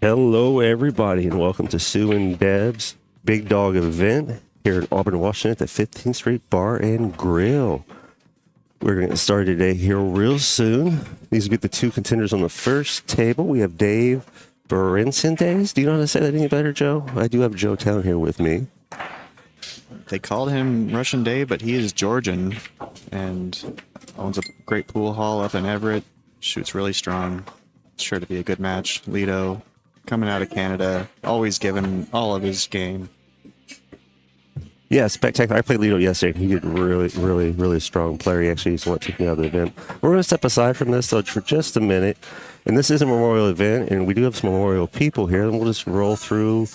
Hello, everybody, and welcome to Sue and Deb's Big Dog event here in Auburn, Washington at the 15th Street Bar and Grill. We're going to get started today here real soon. These will be the two contenders on the first table. We have Dave Barincentes. Do you know how to say that any better, Joe? I do have Joe Town here with me. They called him Russian Dave, but he is Georgian and owns a great pool hall up in Everett. Shoots really strong. Sure to be a good match. Lido, coming out of Canada, always giving all of his game. Yeah, spectacular. I played Lido yesterday. He did really strong player. He actually is what took me out of the event. We're going to step aside from this, though, for just a minute. And this is a memorial event, and we do have some memorial people here. And we'll just roll through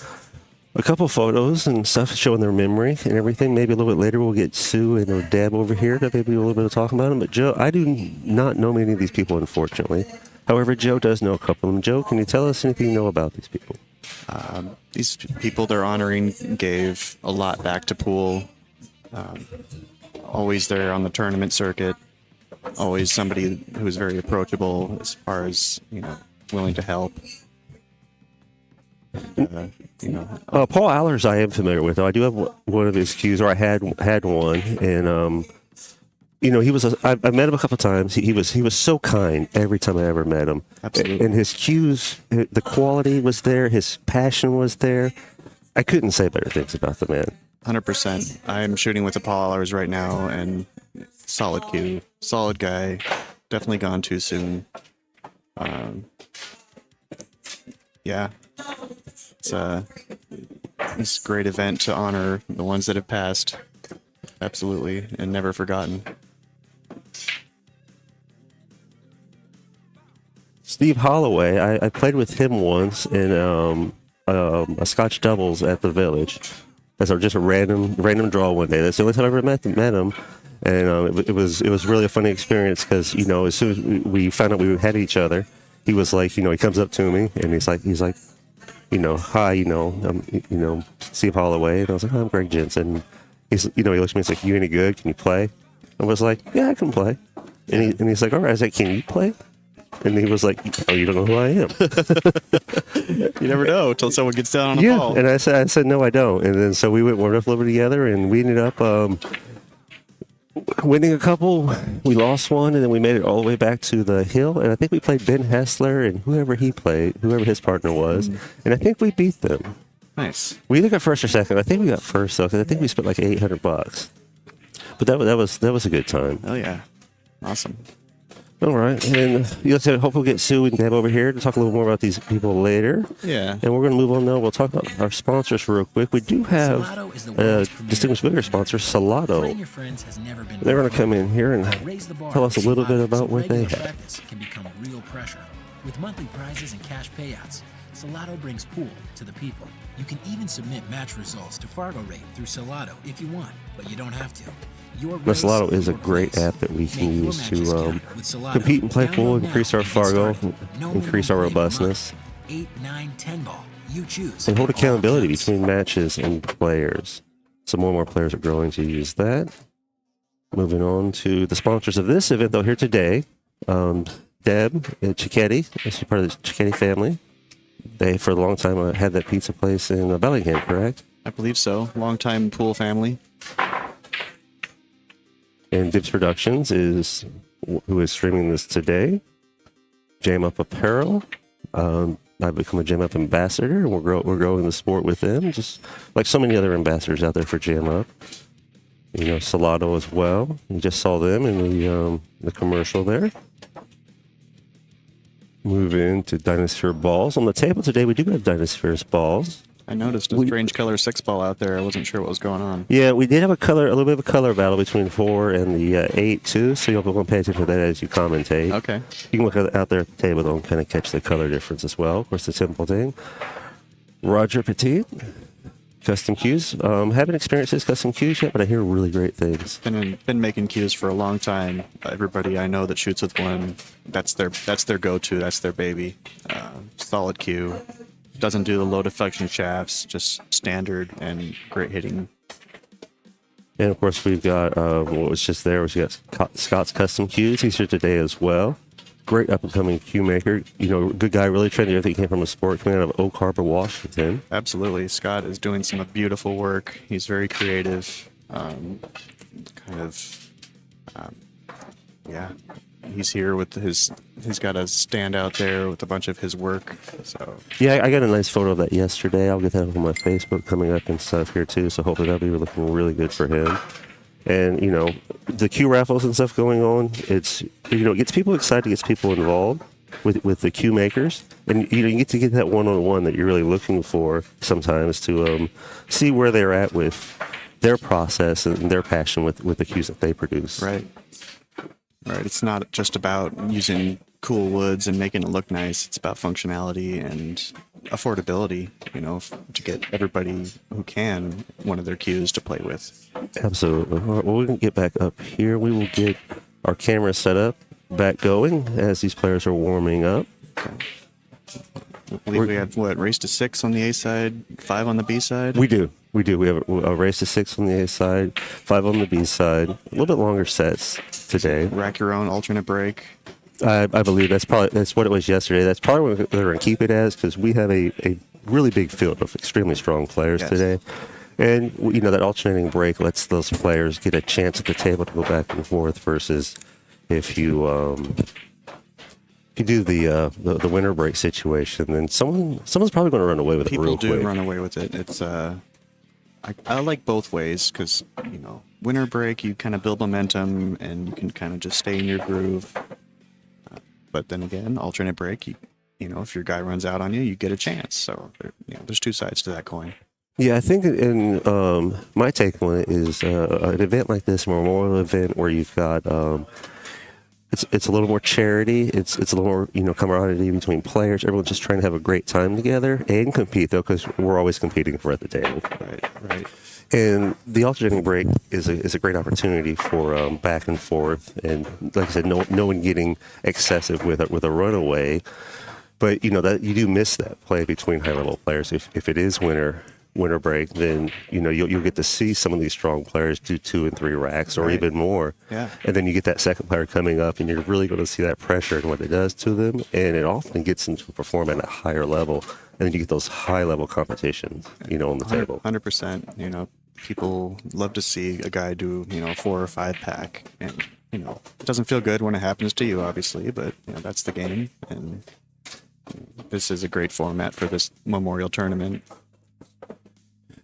a couple photos and stuff showing their memory and everything. Maybe a little bit later we'll get Sue and Deb over here to maybe a little bit of talking about them. But Joe, I do not know many of these people, unfortunately. However, Joe does know a couple of them. Joe, can you tell us anything you know about these people? These people they're honoring gave a lot back to pool. Always there on the tournament circuit. Always somebody who's very approachable as far as, willing to help. Paul Allers I am familiar with. I do have one of his cues, or I had one, and he was. I met him a couple of times. He was so kind every time I ever met him. Absolutely. And his cues, the quality was there. His passion was there. I couldn't say better things about the man. 100%. I'm shooting with the Paul Allers right now, and solid cue, solid guy. Definitely gone too soon. Yeah. It's a great event to honor the ones that have passed. Absolutely, and never forgotten. Steve Holloway, I played with him once in a Scotch doubles at the Village. That's just a random draw one day. That's the only time I ever met him, and it was really a funny experience because as soon as we found out we had each other, he was like, he comes up to me and he's like, hi, I'm Steve Holloway, and I was like, oh, I'm Greg Jensen. He looks at me and he's like, you any good? Can you play? I was like, yeah, I can play. And he's like, all right. I was like, can you play? And he was like, oh, you don't know who I am. You never know until someone gets down on a ball. And I said, no, I don't. And then so we went warmed up a little bit together, and we ended up winning a couple. We lost one, and then we made it all the way back to the hill. And I think we played Ben Hessler and whoever his partner was. And I think we beat them. Nice. We either got first or second. I think we got first, though, because I think we spent like $800. But that was a good time. Oh, yeah. Awesome. All right. And hopefully we'll get Sue and Deb over here to talk a little more about these people later. Yeah. And we're going to move on now. We'll talk about our sponsors real quick. We do have a distinguished bigger sponsor, Salado. They're going to come in here and tell us a little bit about what they have. Can become real pressure. With monthly prizes and cash payouts, Salado brings pool to the people. You can even submit match results to Fargo Rate through Salado if you want, but you don't have to. Salado is a great app that we can use to compete and play pool, increase our Fargo, increase our robustness, 8, 9, 10 ball. You choose. and hold accountability between matches and players. So more and more players are growing to use that. Moving on to the sponsors of this event, though, here today, Deb and Cicchitti, actually part of the Cicchitti family. They, for a long time, had that pizza place in Bellingham, correct? I believe so. Long-time pool family. And Dibs Productions is who is streaming this today. Jam Up Apparel. I've become a Jam Up ambassador, and we're growing the sport with them, just like so many other ambassadors out there for Jam Up. Salado as well. You just saw them in the commercial there. Move into Dinosphere balls. On the table today, we do have Dinosphere's balls. I noticed a strange color 6-ball out there. I wasn't sure what was going on. Yeah, we did have a little bit of a color battle between 4 and the 8 too. So you'll want to pay attention to that as you commentate. Okay. You can look out there at the table though and kind of catch the color difference as well. Of course, the simple thing. Roger Pettit, custom cues. Haven't experienced his custom cues yet, but I hear really great things. Been making cues for a long time. Everybody I know that shoots with one, that's their go-to. That's their baby. Solid cue. Doesn't do the low deflection shafts, just standard and great hitting. And of course, we've got what was just there. We got Scott's custom cues. He's here today as well. great up-and-coming cue maker. Good guy, really trained everything. He came from a sport coming out of Oak Harbor, Washington. Absolutely. Scott is doing some beautiful work. He's very creative. He's here with he's got a stand out there with a bunch of his work. So yeah, I got a nice photo of that yesterday. I'll get that on my Facebook coming up and stuff here too. So hopefully that'll be looking really good for him. And the cue raffles and stuff going on, it gets people excited, gets people involved with the cue makers, and you get to get that one-on-one that you're really looking for sometimes to see where they're at with their process and their passion with the cues that they produce. Right. It's not just about using cool woods and making it look nice. It's about functionality and affordability, to get everybody who can one of their cues to play with. Absolutely. All right, well, we can get back up here. We will get our camera set up, back going as these players are warming up. Okay. I believe we have, race to 6 on the A side, 5 on the B side? We do. We have a race to 6 on the A side, 5 on the B side. A little bit longer sets today. Rack your own alternate break. I believe that's what it was yesterday. That's probably what they're going to keep it as, because we have a really big field of extremely strong players today. And, that alternating break lets those players get a chance at the table to go back and forth versus if you do the winter break situation, then someone's probably going to run away with it real quick. People do run away with it. It's I like both ways because, winter break, you kind of build momentum and you can kind of just stay in your groove. But then again, alternate break, if your guy runs out on you, you get a chance. So, there's two sides to that coin. Yeah, I think in my take on it is an event like this, a memorial event where you've got it's a little more charity. It's a little more camaraderie between players. Everyone's just trying to have a great time together and compete, though, because we're always competing for at the table. Right. And the alternating break is a great opportunity for back and forth, and like I said, no one getting excessive with a runaway. But that you do miss that play between high level players. If it is winter break, then you'll get to see some of these strong players do 2 and 3 racks or even more. Yeah. And then you get that second player coming up, and you're really going to see that pressure and what it does to them, and it often gets them to perform at a higher level. And then you get those high level competitions, on the table. 100%. People love to see a guy do, a 4 or 5 pack, and it doesn't feel good when it happens to you, obviously, but that's the game, and this is a great format for this memorial tournament.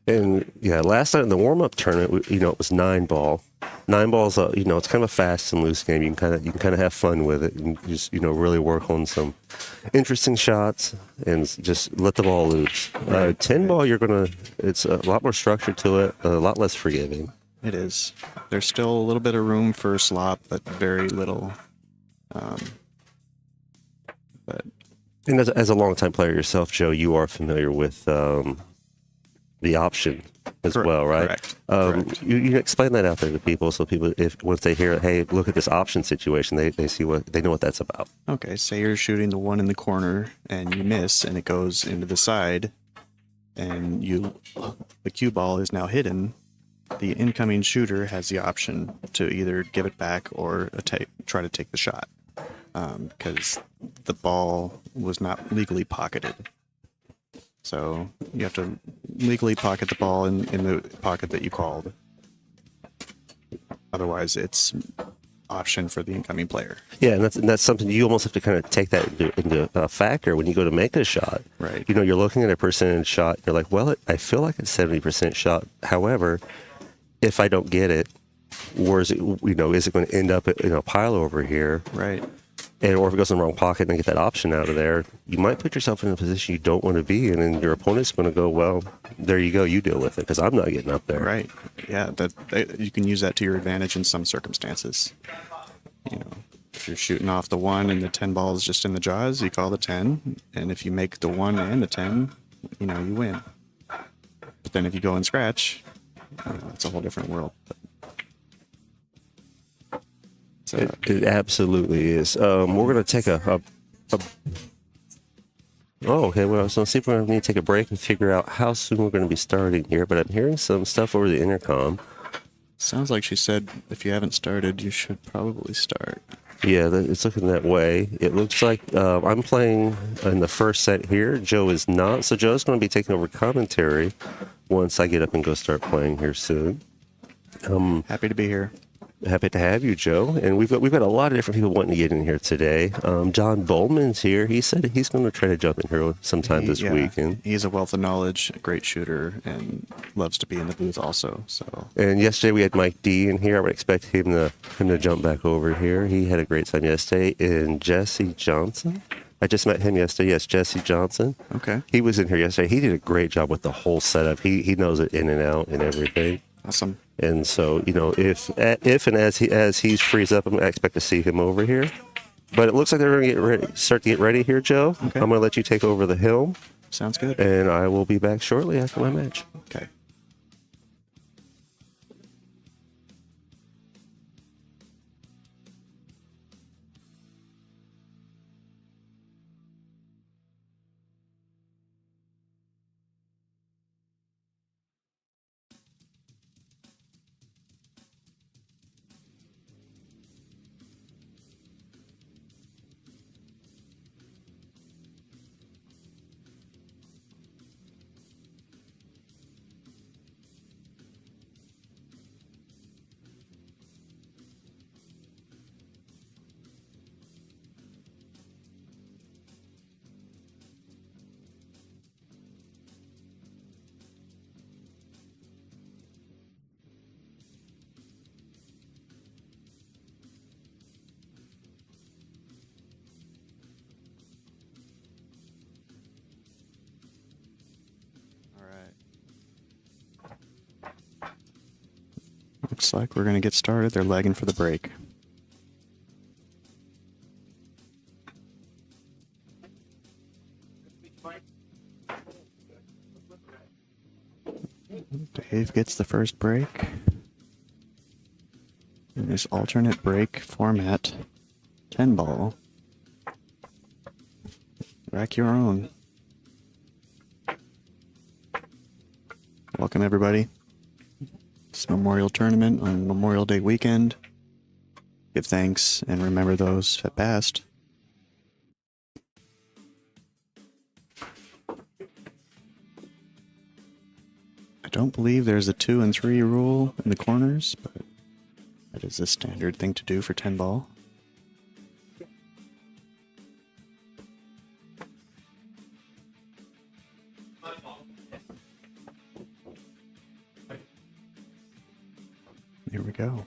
And yeah, last night in the warm-up tournament, it was 9-ball. 9-ball's, it's kind of a fast and loose game. You can kind of have fun with it and just, really work on some interesting shots and just let the ball loose. 10-ball, it's a lot more structure to it, a lot less forgiving. It is. There's still a little bit of room for slop, but very little. And as a longtime player yourself, Joe, you are familiar with the option as well, right? Correct. You explain that out there to people, so people, once they hear, hey, look at this option situation, they see they know what that's about. Okay, say you're shooting the one in the corner and you miss, and it goes into the side, and the cue ball is now hidden. The incoming shooter has the option to either give it back or try to take the shot, because the ball was not legally pocketed. So you have to legally pocket the ball in the pocket that you called. Otherwise, it's option for the incoming player. Yeah, and that's something you almost have to kind of take that into a factor when you go to make a shot. Right. You're looking at a percentage shot. You're like, well, I feel like it's 70% shot. However, if I don't get it, where is it? Is it going to end up in a pile over here? Right. Or if it goes in the wrong pocket and get that option out of there, you might put yourself in a position you don't want to be in, and your opponent's going to go, well, there you go, you deal with it, because I'm not getting up there. Right. Yeah, you can use that to your advantage in some circumstances. If you're shooting off the 1 and the 10 ball is just in the jaws, you call the 10, and if you make the 1 and the 10, you win. But then if you go and scratch, it's a whole different world. It absolutely is. We're going to take a Oh, okay. Well, so let's see if we're going to need to take a break and figure out how soon we're going to be starting here. But I'm hearing some stuff over the intercom. Sounds like she said, if you haven't started, you should probably start. Yeah, it's looking that way. It looks like I'm playing in the first set here. Joe is not. So Joe's going to be taking over commentary once I get up and go start playing here soon. Happy to be here. Happy to have you, Joe. And we've got a lot of different people wanting to get in here today. John Bowman's here. He said he's going to try to jump in here sometime this weekend. He's a wealth of knowledge, a great shooter, and loves to be in the booth also. So. And yesterday we had Mike D in here. I would expect him to jump back over here. He had a great time yesterday. And Jesse Johnson. I just met him yesterday. Yes, Jesse Johnson. Okay. He was in here yesterday. He did a great job with the whole setup. He knows it in and out and everything. Awesome. And so, if and as he frees up, I expect to see him over here. But it looks like they're going to start to get ready here, Joe. Okay. I'm going to let you take over the helm. Sounds good. And I will be back shortly after my match. Okay. Looks like we're going to get started. They're lagging for the break. Dave gets the first break. In this alternate break format, 10 ball. Rack your own. Welcome, everybody. It's Memorial Tournament on Memorial Day weekend. Give thanks and remember those that passed. I don't believe there's a 2 and 3 rule in the corners, but that is a standard thing to do for 10 ball. Here we go.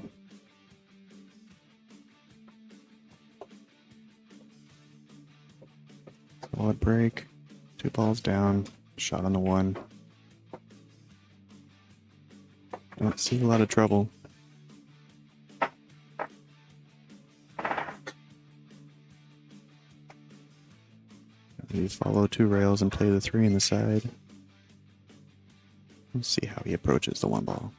Solid break. 2 balls down. Shot on the 1. Don't see a lot of trouble. You follow 2 rails and play the 3 in the side. Let's see how he approaches the 1 ball.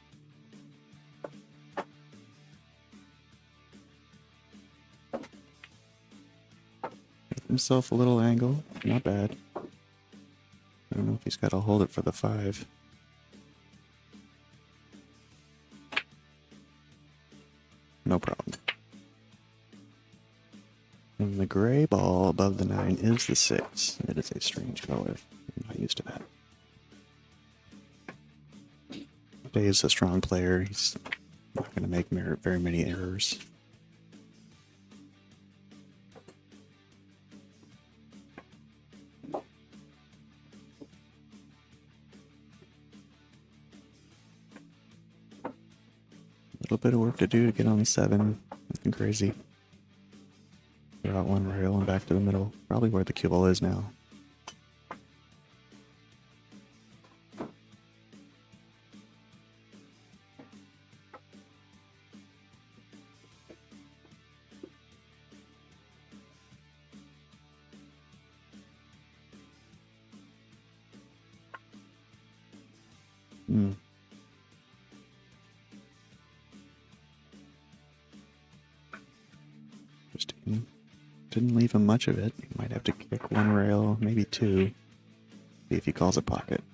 Himself a little angle, not bad. I don't know if he's got to hold it for the 5. No problem. And the gray ball above the 9 is the 6. It is a strange color. I'm not used to that. Dave's a strong player. He's not going to make very many errors. A little bit of work to do to get on the 7. Nothing crazy. Throw out 1 rail and back to the middle. Probably where the cue ball is now. Didn't leave him much of it. He might have to kick 1 rail, maybe 2. See if he calls a pocket.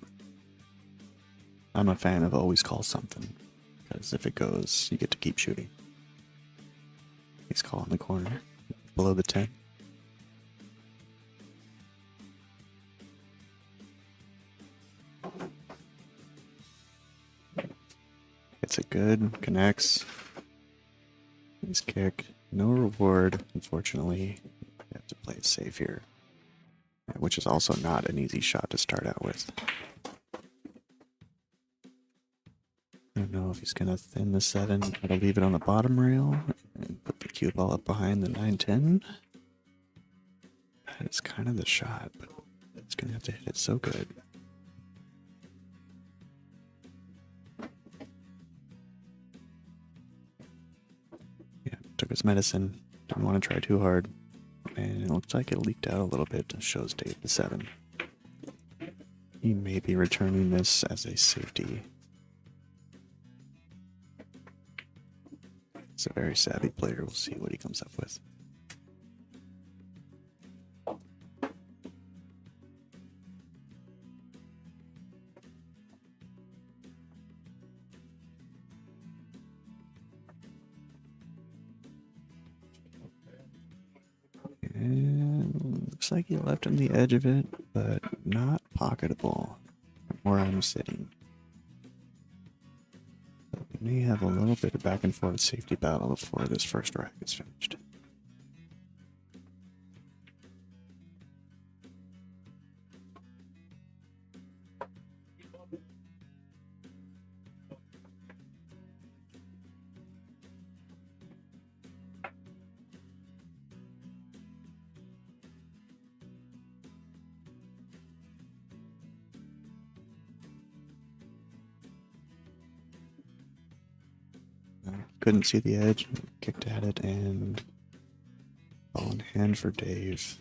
I'm a fan of always call something, because if it goes, you get to keep shooting. He's calling the corner. below the 10. It's a good, connects. Nice kick. No reward, unfortunately. You have to play it safe here. Which is also not an easy shot to start out with. I don't know if he's going to thin the 7, try to leave it on the bottom rail, and put the cue ball up behind the 9-10. That is kind of the shot, but it's going to have to hit it so good. Yeah, took his medicine. Didn't want to try too hard. And it looks like it leaked out a little bit. Shows Dave the 7. He may be returning this as a safety. He's a very savvy player. We'll see what he comes up with. And looks like he left him the edge of it, but not pocketable where I'm sitting. So we may have a little bit of back and forth safety battle before this first rack is finished. Couldn't see the edge, kicked at it, and ball in hand for Dave.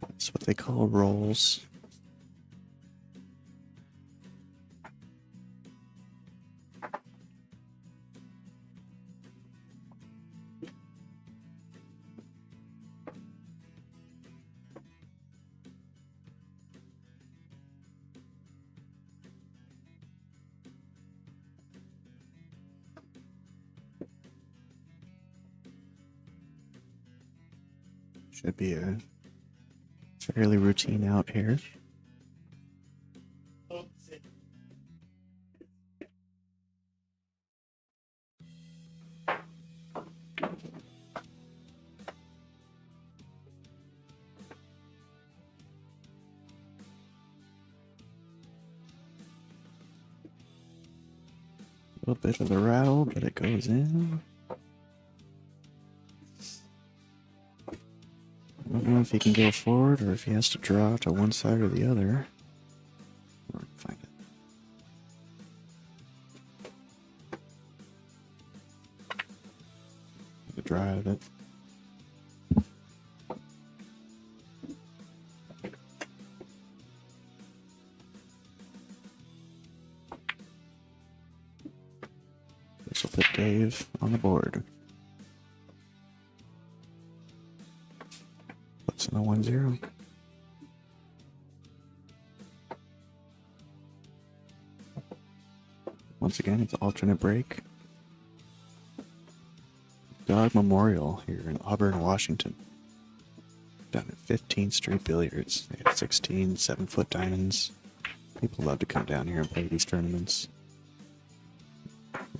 That's what they call rolls. Should be a fairly routine out here. A little bit of a rattle, but it goes in. I don't know if he can go forward or if he has to draw to one side or the other. Or find it. Get a draw out of it. This will put Dave on the board. Puts in a 1-0. Once again, it's alternate break. Dawg Memorial here in Auburn, Washington. Down at 15th Street Billiards. They have 16 7-foot diamonds. People love to come down here and play these tournaments.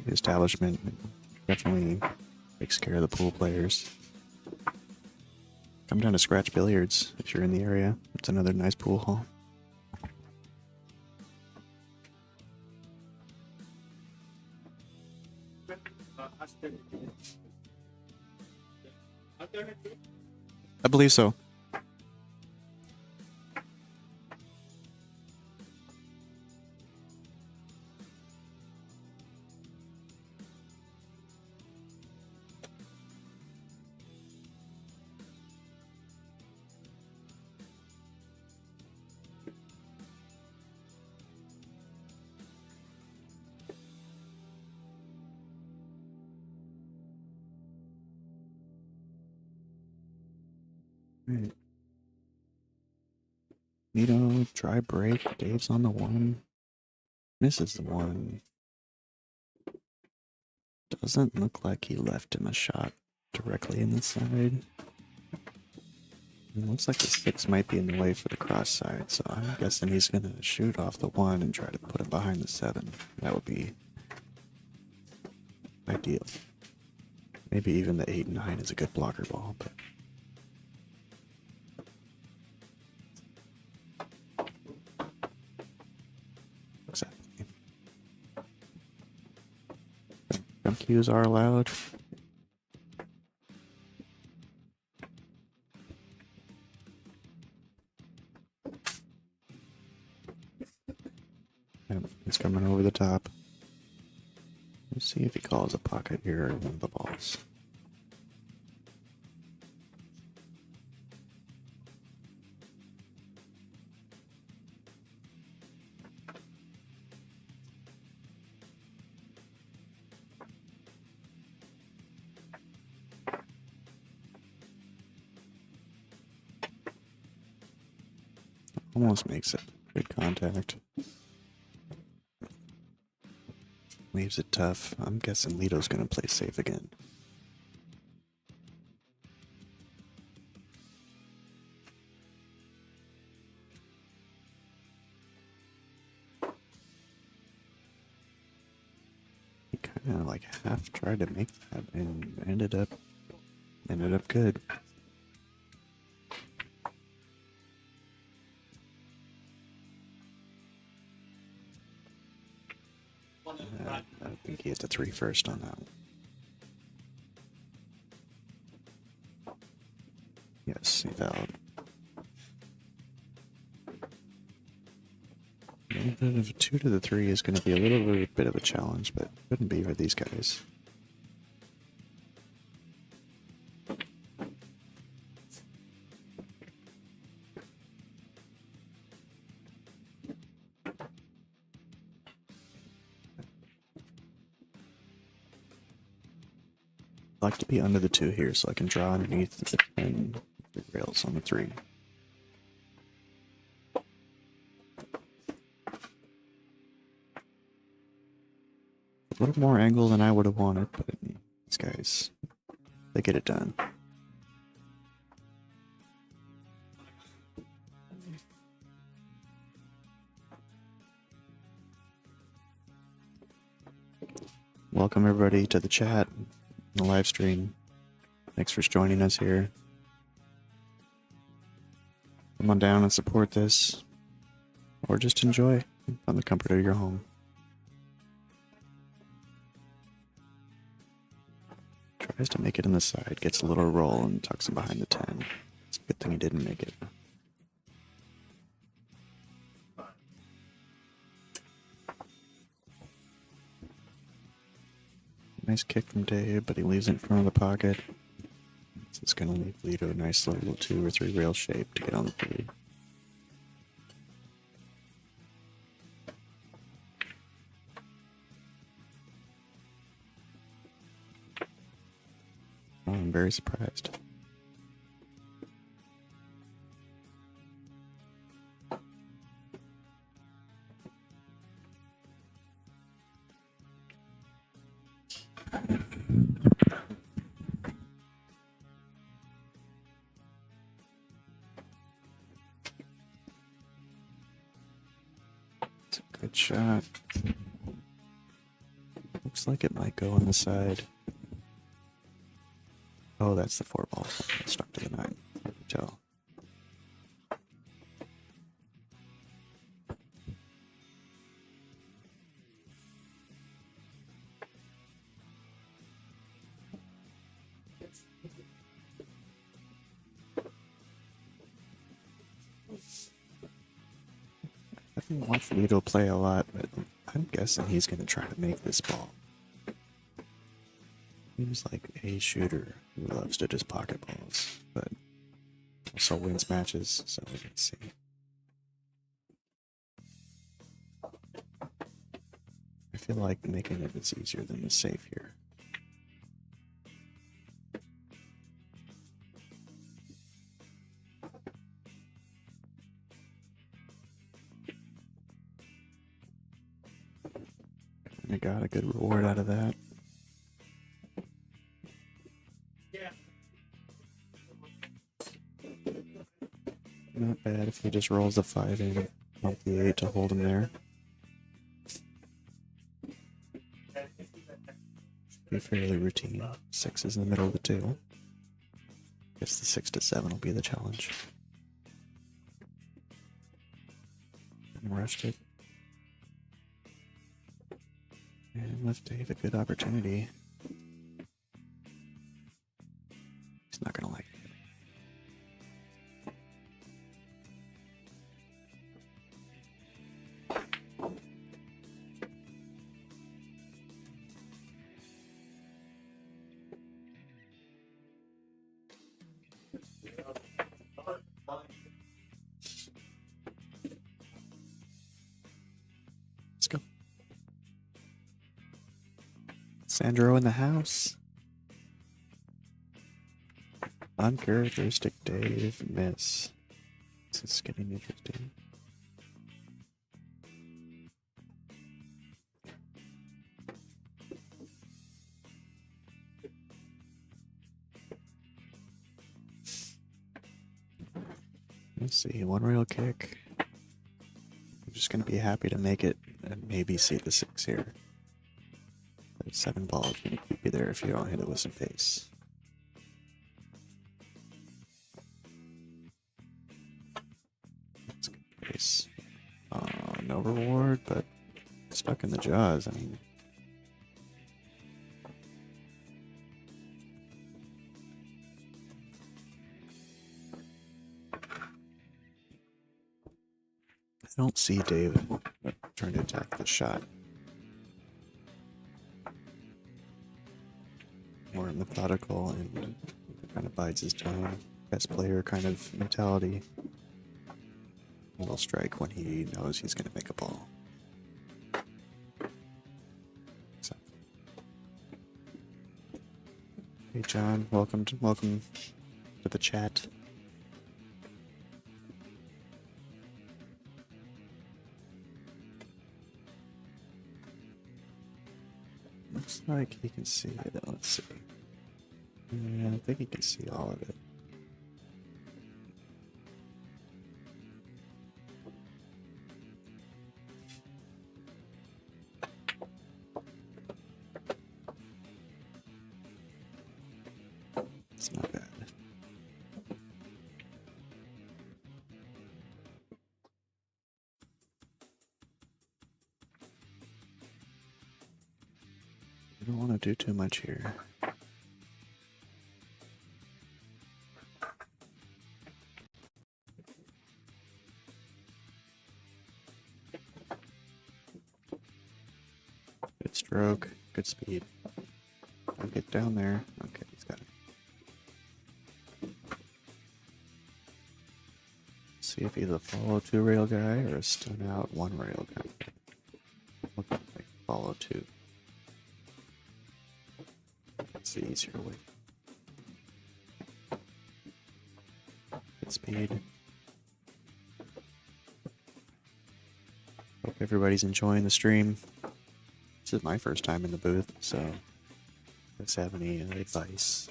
The establishment definitely takes care of the pool players. Come down to Scratch Billiards if you're in the area. It's another nice pool hall. I believe so. Right. Nito, try break. Dave's on the 1. Misses the 1. Doesn't look like he left him a shot directly in the side. It looks like the 6 might be in the way for the cross side, so I'm guessing he's going to shoot off the 1 and try to put it behind the 7. That would be ideal. Maybe even the 8 and 9 is a good blocker ball, but exactly. Jump cues are allowed. Yep, he's coming over the top. Let's see if he calls a pocket here or one of the balls. Almost makes it. Good contact. Leaves it tough. I'm guessing Lito's going to play safe again. He kind of like half tried to make that and ended up good. I think he hit the 3 first on that one. Yes, he fouled. A little bit of a 2 to the 3 is going to be a little bit of a challenge, but couldn't be for these guys. I like to be under the 2 here so I can draw underneath the 10 rails on the 3. A little more angle than I would have wanted, but these guys, they get it done. Welcome everybody to the chat, the live stream. Thanks for joining us here. Come on down and support this, or just enjoy from the comfort of your home. Tries to make it in the side, gets a little roll and tucks him behind the 10. It's a good thing he didn't make it. Nice kick from Dave, but he leaves it in front of the pocket. So it's going to leave Lito a nice little 2 or 3 rail shape to get on the 3. Oh, I'm very surprised. It's a good shot. Looks like it might go on the side. Oh, that's the 4 ball. Stuck to the 9. I can tell. I haven't watched Lito play a lot, but I'm guessing he's going to try to make this ball. He's like a shooter who loves to just pocket balls, but also wins matches, so we can see. I feel like making it is easier than the safe here. I got a good reward out of that. if he just rolls the 5 in, bump the 8 to hold him there. Should be fairly routine. 6 is in the middle of the table. Guess the 6 to 7 will be the challenge. And rushed it. And left Dave a good opportunity. He's not gonna like it. Let's go. Sandro in the house. Uncharacteristic Dave miss. This is getting interesting. Let's see, one rail kick. I'm just gonna be happy to make it and maybe see the 6 here. That 7 ball is gonna keep you there if you don't hit it with some pace. That's good pace. No reward, but stuck in the jaws. I mean, I don't see Dave trying to attack the shot. More methodical and kind of bides his time. Best player kind of mentality. Will strike when he knows he's going to make a ball. So. Hey John, welcome to the chat. Looks like he can see it. Let's see. Yeah, I think he can see all of it. It's not bad. I don't want to do too much here. Good stroke, good speed. I'll get down there. Okay, he's got it. See if he's a follow 2 rail guy or a stun out 1 rail guy. Look like follow 2. That's the easier way. Good speed. Hope everybody's enjoying the stream. This is my first time in the booth, so if you guys have any advice,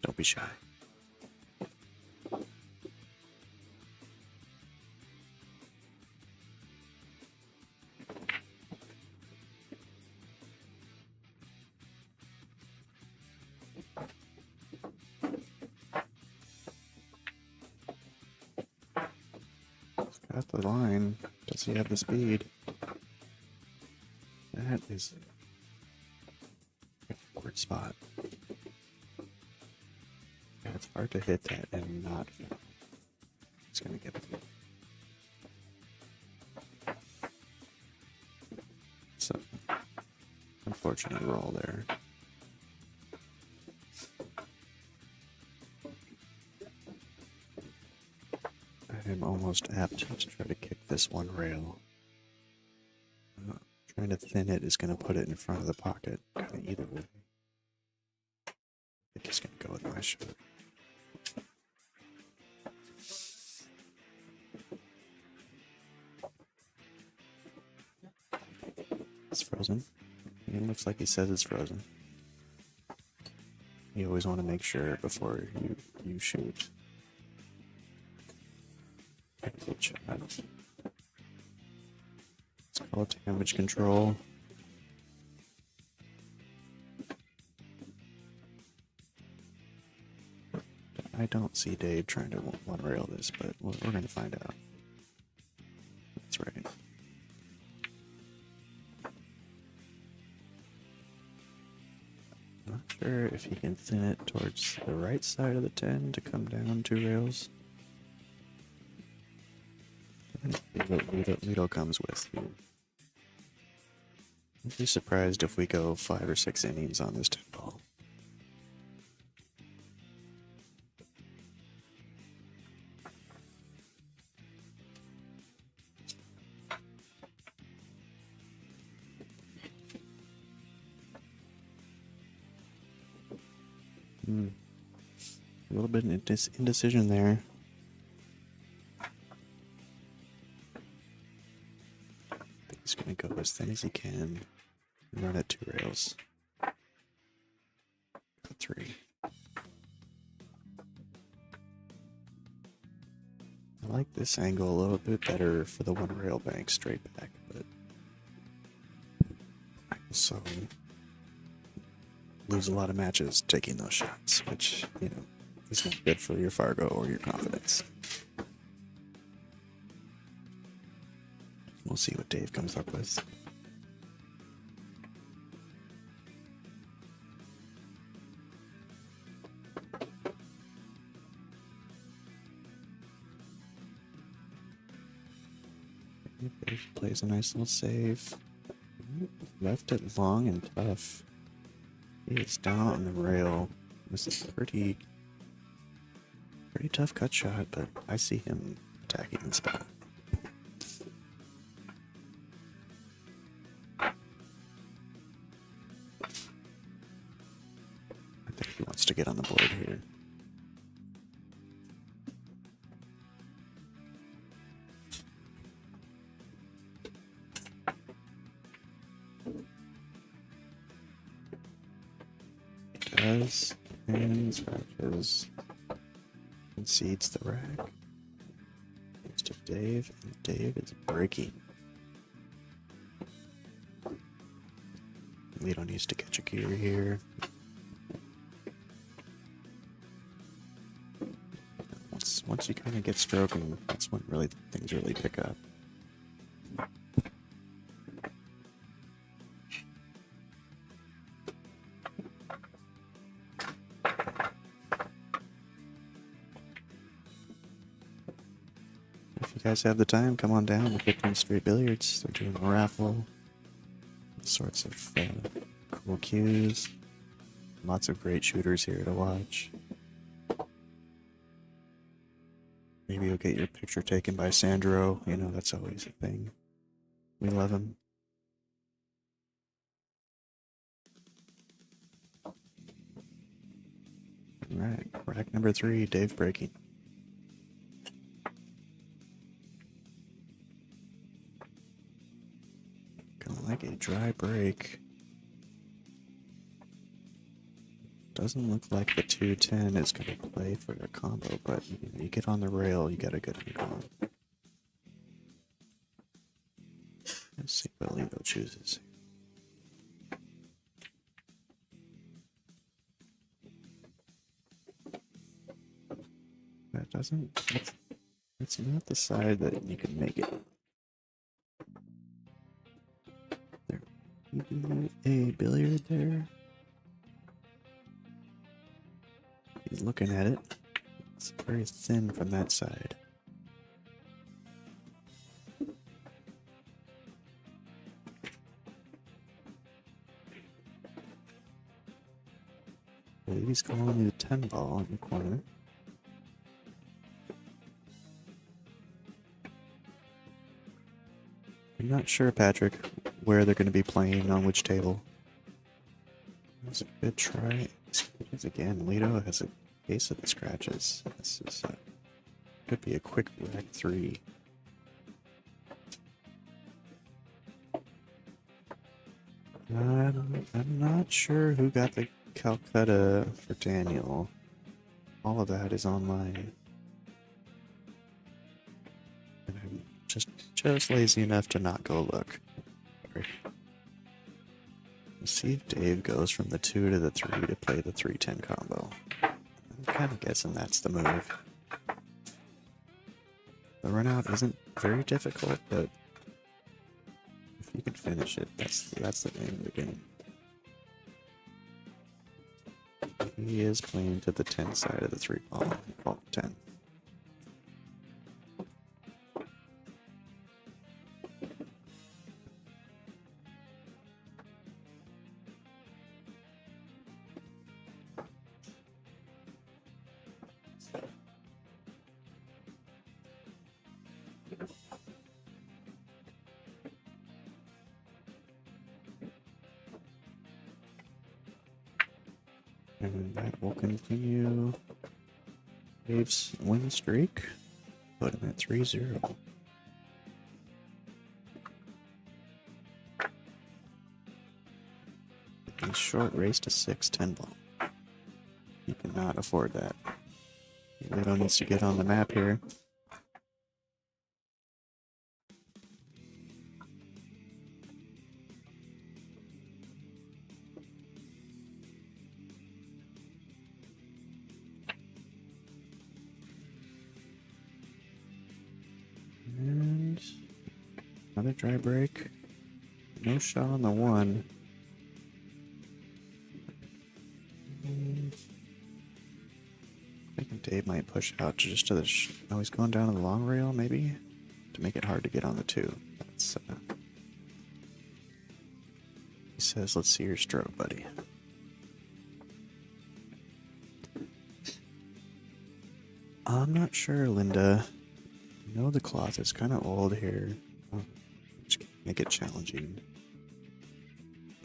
don't be shy. Got the line. Does he have the speed? That is a awkward spot. Yeah, it's hard to hit that and not fail. It's gonna get it. So, unfortunate roll there. I'm almost apt to try to kick this 1 rail. Trying to thin it is going to put it in front of the pocket, kind of either way. I think he's going to go with my shot. It's frozen. It looks like he says it's frozen. You always want to make sure before you shoot. Good shot. It's called damage control. I don't see Dave trying to one rail this, but we're going to find out. That's right. Not sure if he can thin it towards the right side of the 10 to come down 2 rails. Lito comes with. I'd be surprised if we go 5 or 6 innings on this 10 ball. A little bit of indecision there. I think he's going to go as thin as he can and run at 2 rails. 3. I like this angle a little bit better for the 1 rail bank straight back, but I also lose a lot of matches taking those shots, which, you know, is not good for your Fargo or your confidence. We'll see what Dave comes up with. Dave plays a nice little save. Left it long and tough. He is down on the rail. This is a pretty tough cut shot, but I see him attacking the spot. I think he wants to get on the board here. Does, and scratches, concedes the rack. Goes to Dave, and Dave is breaking. Lito needs to catch a gear here. Once you kind of get stroking, that's when things really pick up. If you guys have the time, come on down to 15th Street Billiards. They're doing a raffle. All sorts of cool cues. Lots of great shooters here to watch. Maybe you'll get your picture taken by Sandro. You know, that's always a thing. We love him. Alright, rack number 3, Dave breaking. Kind of like a dry break. Doesn't look like the 210 is going to play for their combo, but you get on the rail, you got a good angle. Let's see what Lito chooses. That doesn't. It's not the side that you can make it. There may be a billiard there. He's looking at it. It's very thin from that side. I believe he's calling me the 10 ball in the corner. I'm not sure, Patrick, where they're going to be playing on which table. That's a good try. Scratches again. Lito has a case of the scratches. This is could be a quick rack 3. I'm not sure who got the Calcutta for Daniel. All of that is online. Just lazy enough to not go look. Sorry. Let's see if Dave goes from the 2 to the 3 to play the 3-10 combo. I'm kind of guessing that's the move. The run out isn't very difficult, but if you can finish it, that's the name of the game. He is playing to the 10 side of the 3 ball. Call it 10. And that will continue Dave's win streak. Put him at 3-0. A short race to 6-10 ball. He cannot afford that. Lilo needs to get on the map here. And another dry break. No shot on the 1. I think Dave might push out just to the... oh, he's going down to the long rail, maybe? To make it hard to get on the 2. That's, he says, let's see your stroke, buddy. I'm not sure, Linda. I know the cloth is kind of old here, which can make it challenging.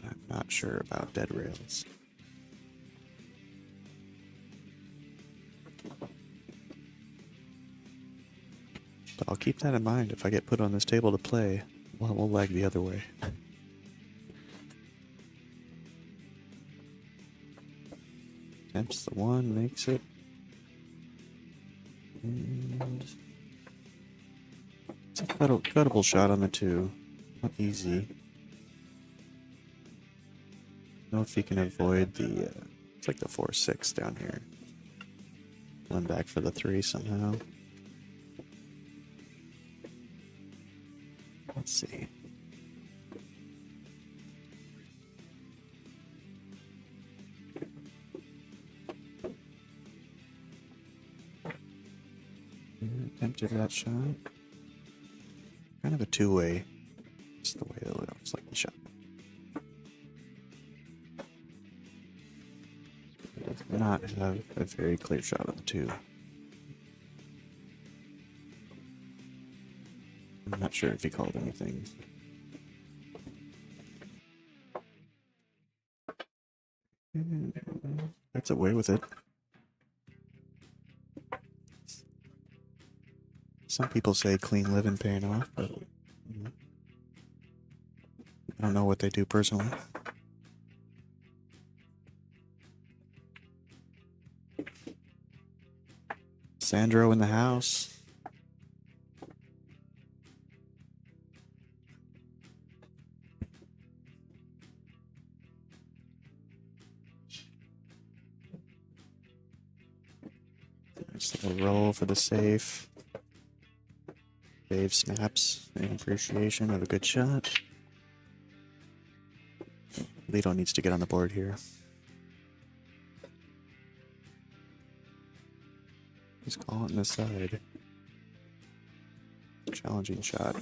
I'm not sure about dead rails. But I'll keep that in mind if I get put on this table to play. Well, we'll lag the other way. Attempts the 1, makes it. And it's a cuttable shot on the 2. Not easy. Know if he can avoid the, it's like the 4-6 down here. One back for the 3 somehow. Let's see. Attempted that shot. Kind of a 2-way. It's the way that it looks like the shot. It does not have a very clear shot on the 2. I'm not sure if he called anything. Gets away with it. Some people say clean living paying off, but I don't know what they do personally. Sandro in the house. Nice little roll for the safe. Dave snaps in appreciation of a good shot. Lito needs to get on the board here. He's calling the side. Challenging shot.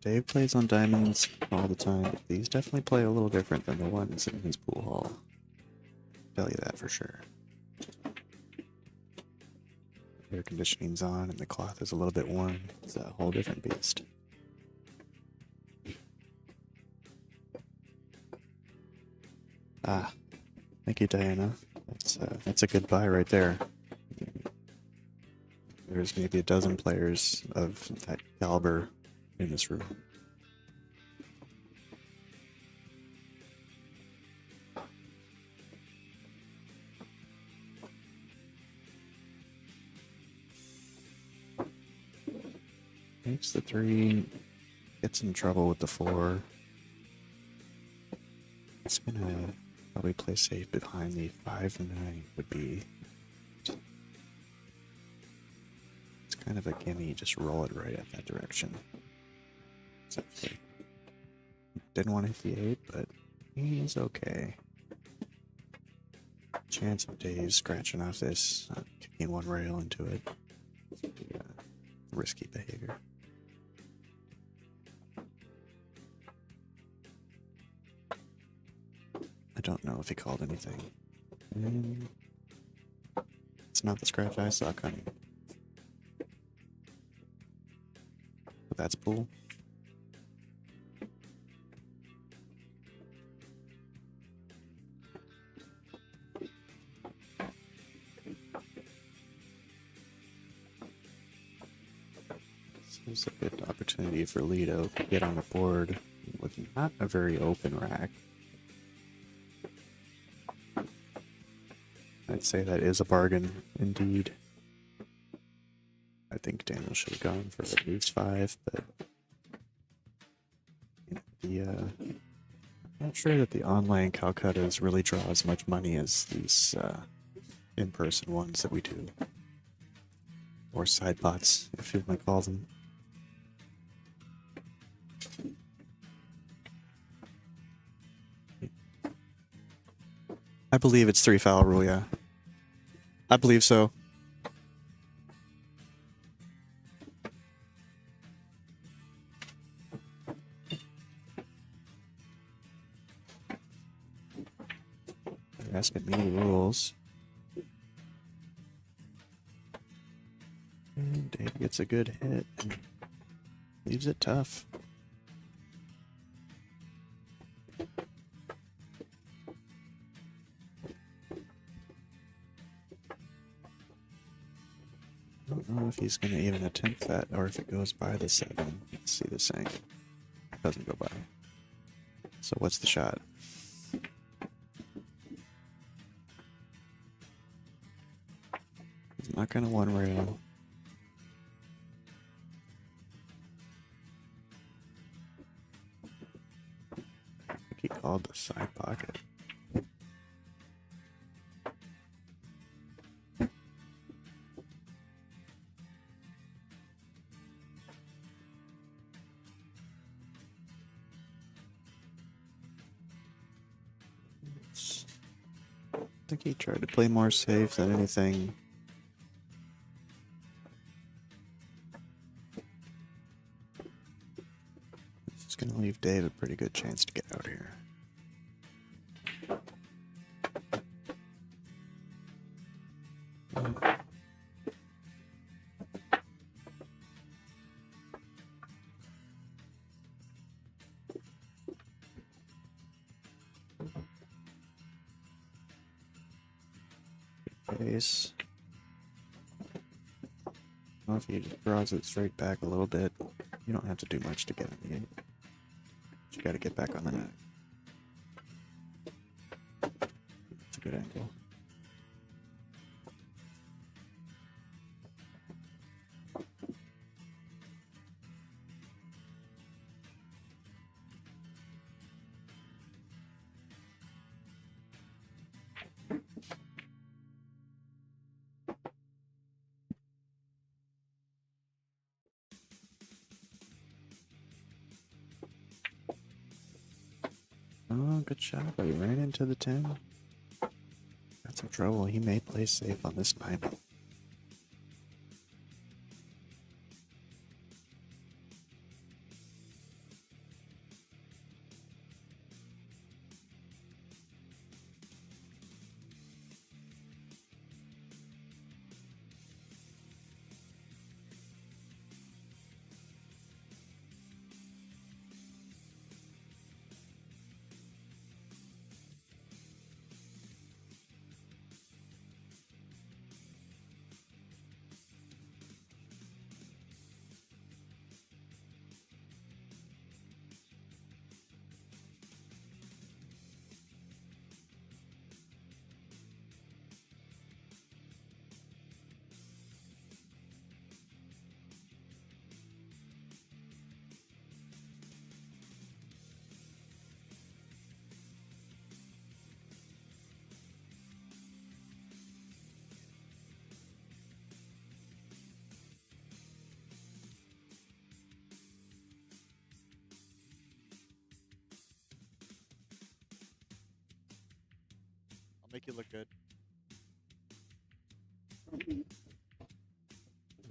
Dave plays on diamonds all the time, but these definitely play a little different than the ones in his pool hall. Tell you that for sure. Air conditioning's on and the cloth is a little bit warm. It's a whole different beast. Ah, thank you, Diana. That's a good buy right there. There's maybe a dozen players of that caliber in this room. Takes the 3, gets in trouble with the 4. It's gonna probably play safe behind the 5 and 9 would be. It's kind of a gimme, just roll it right at that direction. Didn't want to hit the 8, but he's okay. Chance of Dave scratching off this, kicking one rail into it. Risky behavior. I don't know if he called anything. It's not the scratch I saw coming. But that's pool. This is a good opportunity for Lido to get on the board with not a very open rack. I'd say that is a bargain indeed. I think Daniel should have gone for at least 5, but I'm not sure that the online Calcuttas really draw as much money as these in-person ones that we do. Or side pots, if you might call them. I believe it's 3 foul rule, yeah. I believe so. They're asking me rules. And Dave gets a good hit and leaves it tough. I don't know if he's going to even attempt that or if it goes by the 7. Let's see this thing. It doesn't go by. So what's the shot? He's not going to one rail. I think he called the side pocket. I think he tried to play more safe than anything. This is going to leave Dave a pretty good chance to get out here. Ace. Well, if he just draws it straight back a little bit, you don't have to do much to get in the 8. You got to get back on the net. It's a good angle. Oh, good shot, but he ran into the 10. Got some trouble. He may play safe on this 9. Make you look good.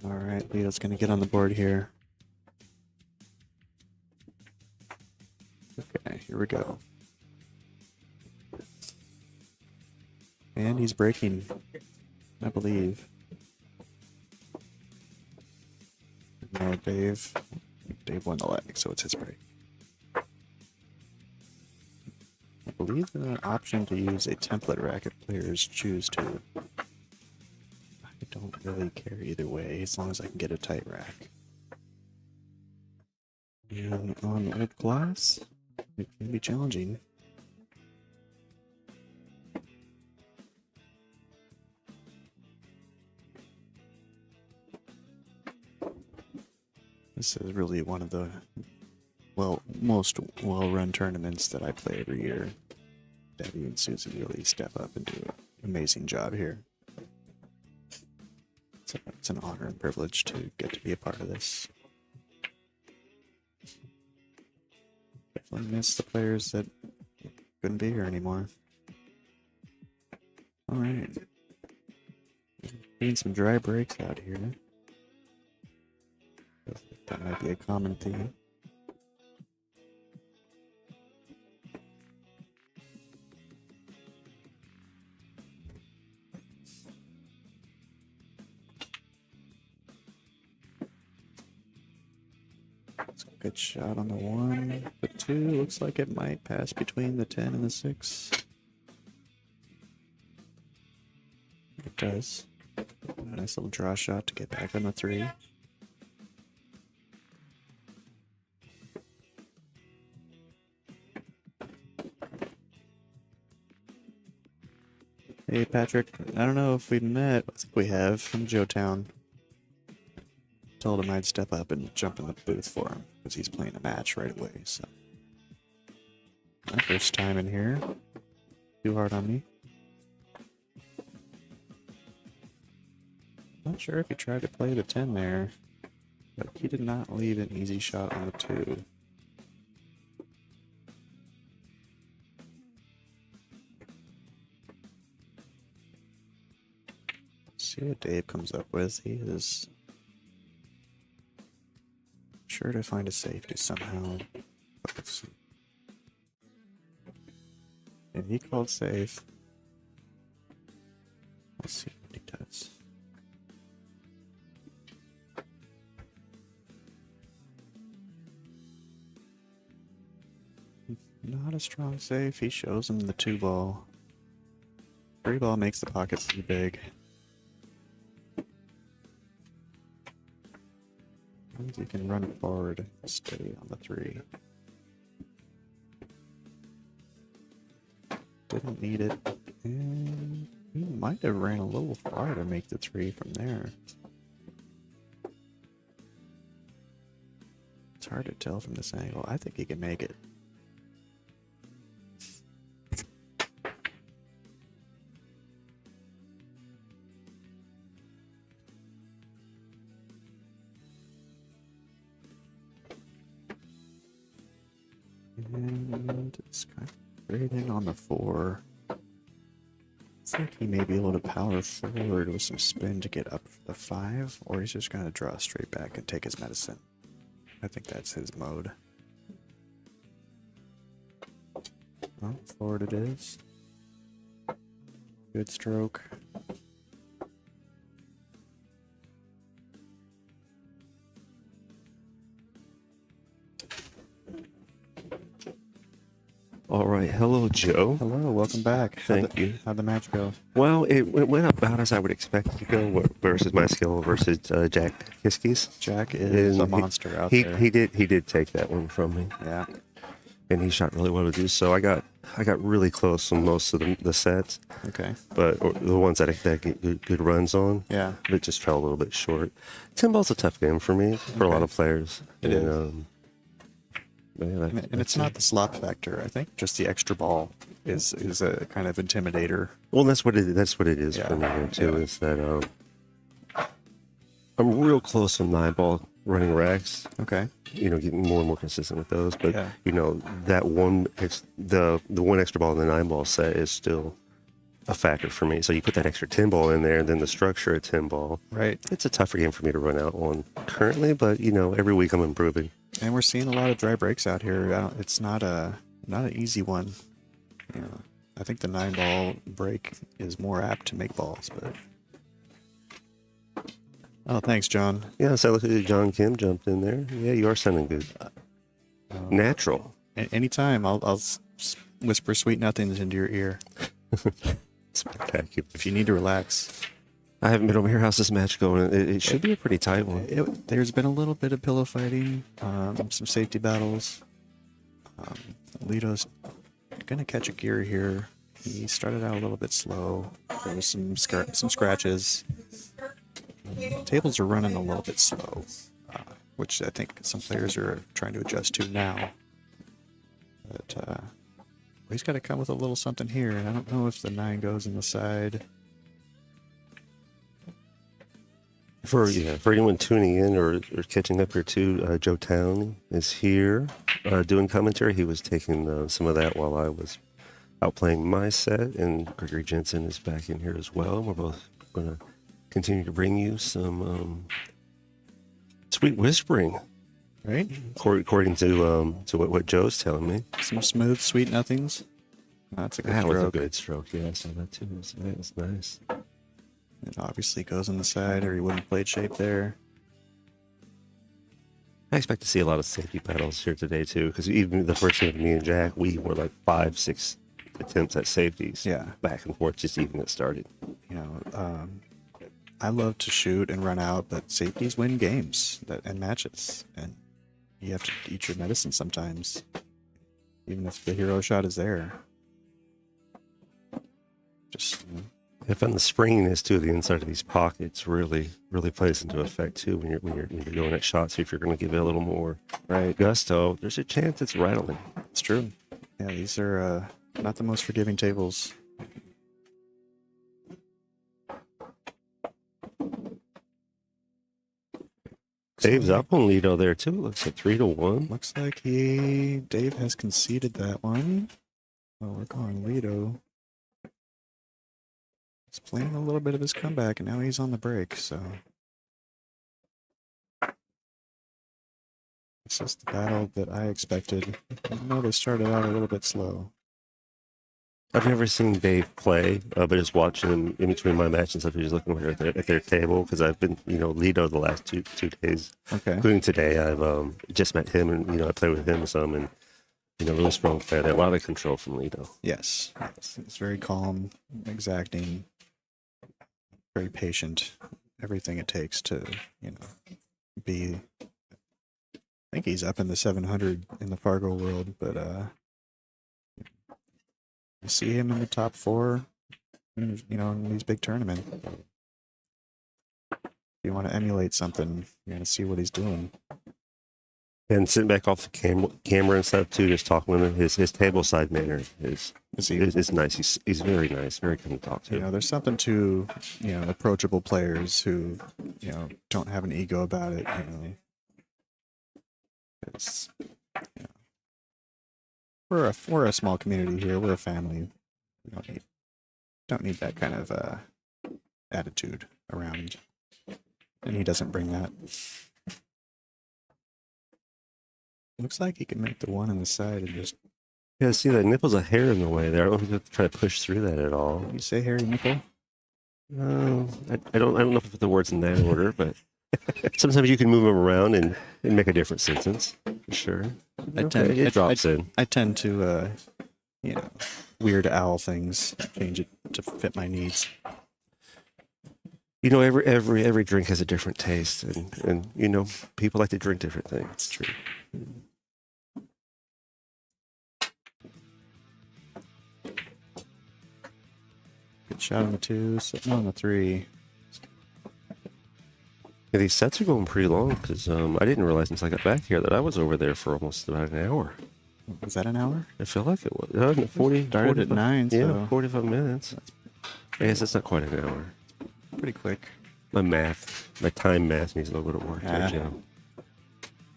All right, Leo's going to get on the board here. Okay, here we go. And he's breaking, I believe. No, Dave won the leg, so it's his break. I believe there's an option to use a template rack if players choose to. I don't really care either way, as long as I can get a tight rack. And on old glass, it can be challenging. This is really one of the most well-run tournaments that I play every year. Debbie and Susie really step up and do an amazing job here. It's an honor and privilege to get to be a part of this. Definitely miss the players that couldn't be here anymore. All right, getting some dry breaks out here. That might be a common theme. It's a good shot on the 1. The 2 looks like it might pass between the 10 and the 6. It does. A nice little draw shot to get back on the 3. Hey Patrick, I don't know if we've met. I think we have. From Joetown. Told him I'd step up and jump in the booth for him because he's playing a match right away. So, my first time in here. Too hard on me. Not sure if he tried to play the 10 there, but he did not leave an easy shot on the 2. See what Dave comes up with. He is sure to find a safety somehow. Let's see. And he called safe. Let's see what he does. Not a strong safe. He shows him the 2 ball. 3 ball makes the pocket pretty big. You can run forward and stay on the 3. Didn't need it. And he might have ran a little far to make the 3 from there. It's hard to tell from this angle. I think he can make it. And it's kind of straight in on the 4. Looks like he may be able to power forward with some spin to get up the 5, or he's just going to draw straight back and take his medicine. I think that's his mode. Well, forward it is. Good stroke. All right. Hello, Joe. Hello, welcome back. Thank you. How'd the match go? Well, it went about as I would expect it to go versus my skill versus Jack Hiskey's. Jack is a monster out there. He did take that one from me. Yeah. And he shot really well to do so. I got really close on most of the sets. Okay. But the ones that I get good runs on, Yeah. it just fell a little bit short. 10 ball's a tough game for me, for a lot of players. It is. And it's not the slop factor. I think just the extra ball is a kind of intimidator. Well, that's what it is Yeah. for me here too. Yeah. Is that I'm real close on 9 ball running racks. Okay. Getting more and more consistent with those. But Yeah. that one the one extra ball in the 9 ball set is still a factor for me. So you put that extra 10 ball in there, and then the structure of 10 ball. Right. It's a tougher game for me to run out on currently, but every week I'm improving. And we're seeing a lot of dry breaks out here. It's not an easy one. I think the 9-ball break is more apt to make balls, but. Oh, thanks, John. Yeah, so look at John Kim jumped in there. Yeah, you are sounding good. Natural. Anytime, I'll whisper sweet nothings into your ear. Spectacular. If you need to relax. I haven't been over here. How's this match going? It should be a pretty tight one. There's been a little bit of pillow fighting, some safety battles. Lito's going to catch a gear here. He started out a little bit slow. There was some scratches. Tables are running a little bit slow, which I think some players are trying to adjust to now. But he's got to come with a little something here. And I don't know if the 9 goes in the side. For anyone tuning in or catching up here too, Joe Town is here doing commentary. He was taking some of that while I was out playing my set, and Gregory Jensen is back in here as well. We're both going to continue to bring you some sweet whispering, right? According to what Joe's telling me. Some smooth, sweet nothings. That's a good stroke. That was a good stroke. Yeah, I saw that too. It was nice. It obviously goes on the side, or he wouldn't have played shape there. I expect to see a lot of safety paddles here today too, because even the first game with me and Jack, we were like 5-6 attempts at safeties. Yeah, back and forth, just even it started. I love to shoot and run out, but safeties win games and matches, and you have to eat your medicine sometimes, even if the hero shot is there. Just. I found the springiness too, the inside of these pockets really plays into effect too when you're going at shots. If you're going to give it a little more gusto, there's a chance it's rattling. It's true. Yeah, these are not the most forgiving tables. Dave's up on Lido there too. It looks like 3-1. Looks like Dave has conceded that one. Well, we're going Lido. He's playing a little bit of his comeback, and now he's on the break, so. This is the battle that I expected. Even though they started out a little bit slow. I've never seen Dave play, but just watching him in between my matches and stuff, he's looking over at their table, because I've been, Lido the last two days. Okay. Including today, I've just met him, and, I played with him some, and, really strong player there. A lot of control from Lido. Yes. It's very calm, exacting. Very patient, everything it takes to, be. I think he's up in the 700 in the Fargo world, but you see him in the top 4, in these big tournaments. If you want to emulate something, you're going to see what he's doing. And sitting back off the camera and stuff too, just talking with him, his table side manner is nice. He's very nice, very kind to talk to. There's something to approachable players who don't have an ego about it. It's we're a small community here. We're a family. We don't need that kind of attitude around, and he doesn't bring that. Looks like he can make the one on the side and just. Yeah, see that nipple's a hair in the way there. I don't think you have to try to push through that at all. You say hairy nipple? I don't know if I put the words in that order, but sometimes you can move them around and make a different sentence. For sure. It drops in. I tend to, Weird Al things, change it to fit my needs. Every drink has a different taste, and people like to drink different things. It's true. Good shot on the 2, sitting on the 3. Yeah, these sets are going pretty long because I didn't realize until I got back here that I was over there for almost about an hour. Was that an hour? I feel like it was. 40. Started at 9. Yeah, so 45 minutes. I guess that's not quite an hour. Pretty quick. My time math needs a little bit of work here, Joe.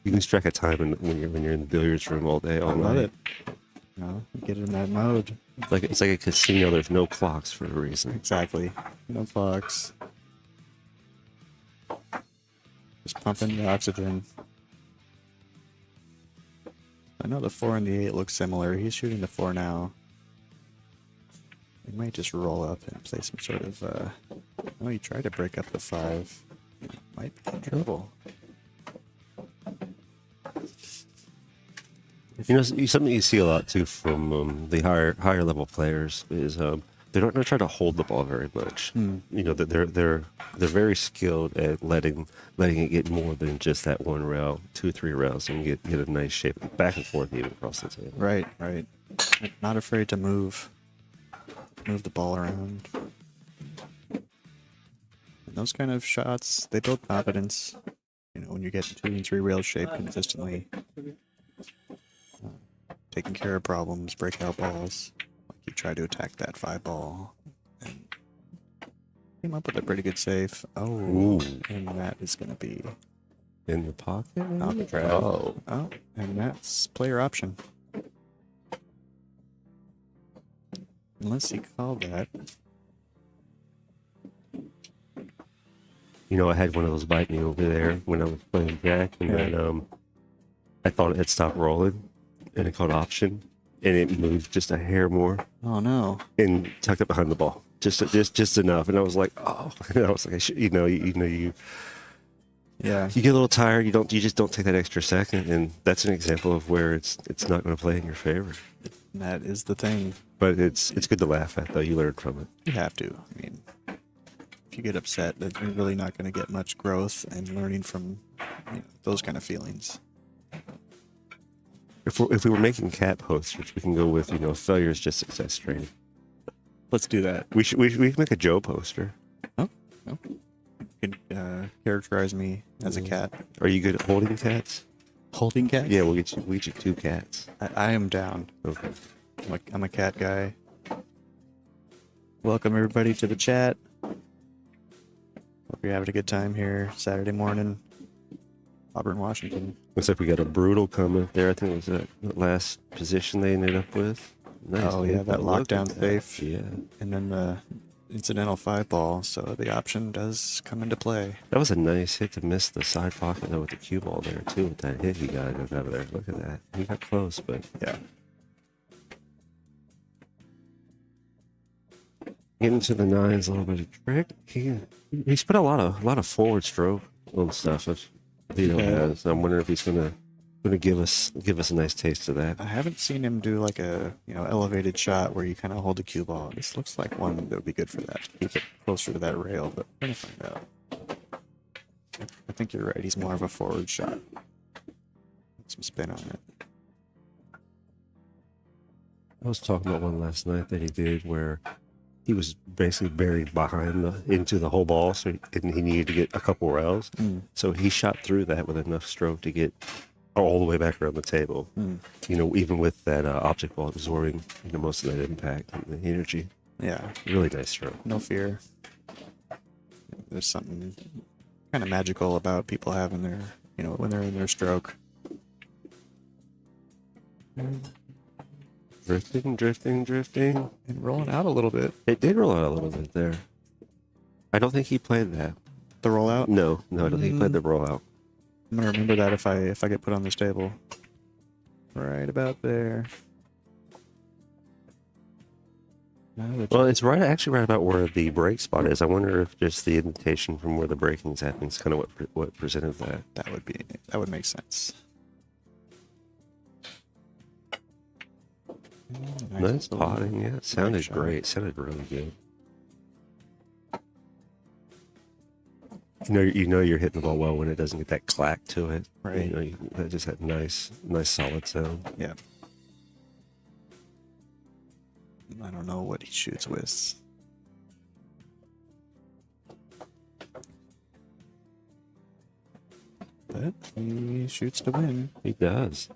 You lose track of time when you're in the billiards room all day, all night. I love it. Get in that mode. It's like a casino. There's no clocks for a reason. Exactly. No clocks. Just pumping the oxygen. I know the 4 and the 8 look similar. He's shooting the 4 now. He might just roll up and play some sort of... Oh, he tried to break up the 5. Might be in trouble. You know, something you see a lot too from the higher level players is they're not going to try to hold the ball very much. You know, they're very skilled at letting it get more than just that one rail, 2-3 rails, and get a nice shape back and forth even across the table. Right. Not afraid to move the ball around. And those kind of shots, they build confidence. You know, when you get 2 and 3 rail shape consistently, taking care of problems, breakout balls. Like you try to attack that 5 ball, and came up with a pretty good save. Oh, Ooh. And that is going to be In the pocket? Alcatraz. Oh. And that's player option. Unless he called that. You know, I had one of those bite me over there when I was playing Jack, and then I thought it had stopped rolling, and it called option, and it moved just a hair more, Oh no! and tucked it behind the ball, just enough, and I was like, oh, and I was like, you Yeah. get a little tired, you just don't take that extra second, and that's an example of where it's not going to play in your favor. And that is the thing. But it's good to laugh at, though. You learn from it. You have to. I mean, if you get upset, then you're really not going to get much growth and learning from those kind of feelings. If we were making cat posters, we can go with failure is just success training. Let's do that. We can make a Joe poster. Oh. You can characterize me as a cat. Are you good at holding cats? Holding cat? Yeah, we'll get you 2 cats. I am down. Okay. I'm a cat guy. Welcome everybody to the chat. Hope you're having a good time here Saturday morning. Auburn, Washington. Looks like we got a brutal coming there. I think it was that last position they ended up with. Nice. Oh yeah, that lockdown safe. Yeah. And then the incidental 5 ball, so the option does come into play. That was a nice hit to miss the side pocket though with the cue ball there too. With that hit he got over there. Look at that. He got close, but yeah. Getting to the 9s a little bit of trick. He's put a lot of forward stroke on stuff. Has. I'm wondering if he's gonna give us a nice taste of that. I haven't seen him do like a elevated shot where you kind of hold the cue ball. This looks like one that would be good for that. Keep it closer to that rail, but we're gonna find out. I think you're right. He's more of a forward shot. Put some spin on it. I was talking about one last night that he did where he was basically buried into the whole ball, so he needed to get a couple rails. So he shot through that with enough stroke to get all the way back around the table. Even with that object ball absorbing most of that impact and the energy. Yeah, really nice stroke. No fear. There's something kind of magical about people having their, when they're in their stroke. Drifting. And rolling out a little bit. It did roll out a little bit there. I don't think he played that. The rollout? No, I don't think he played the rollout. I'm gonna remember that if I get put on this table. Right about there. Well, it's actually right about where the break spot is. I wonder if just the indentation from where the breaking is happening is kind of what presented that. That would make sense. Nice potting, yeah. It sounded great. It sounded really good. You know you're hitting the ball well when it doesn't get that clack to it. Right. That just had nice solid sound. Yeah. I don't know what he shoots with. But he shoots to win. He does.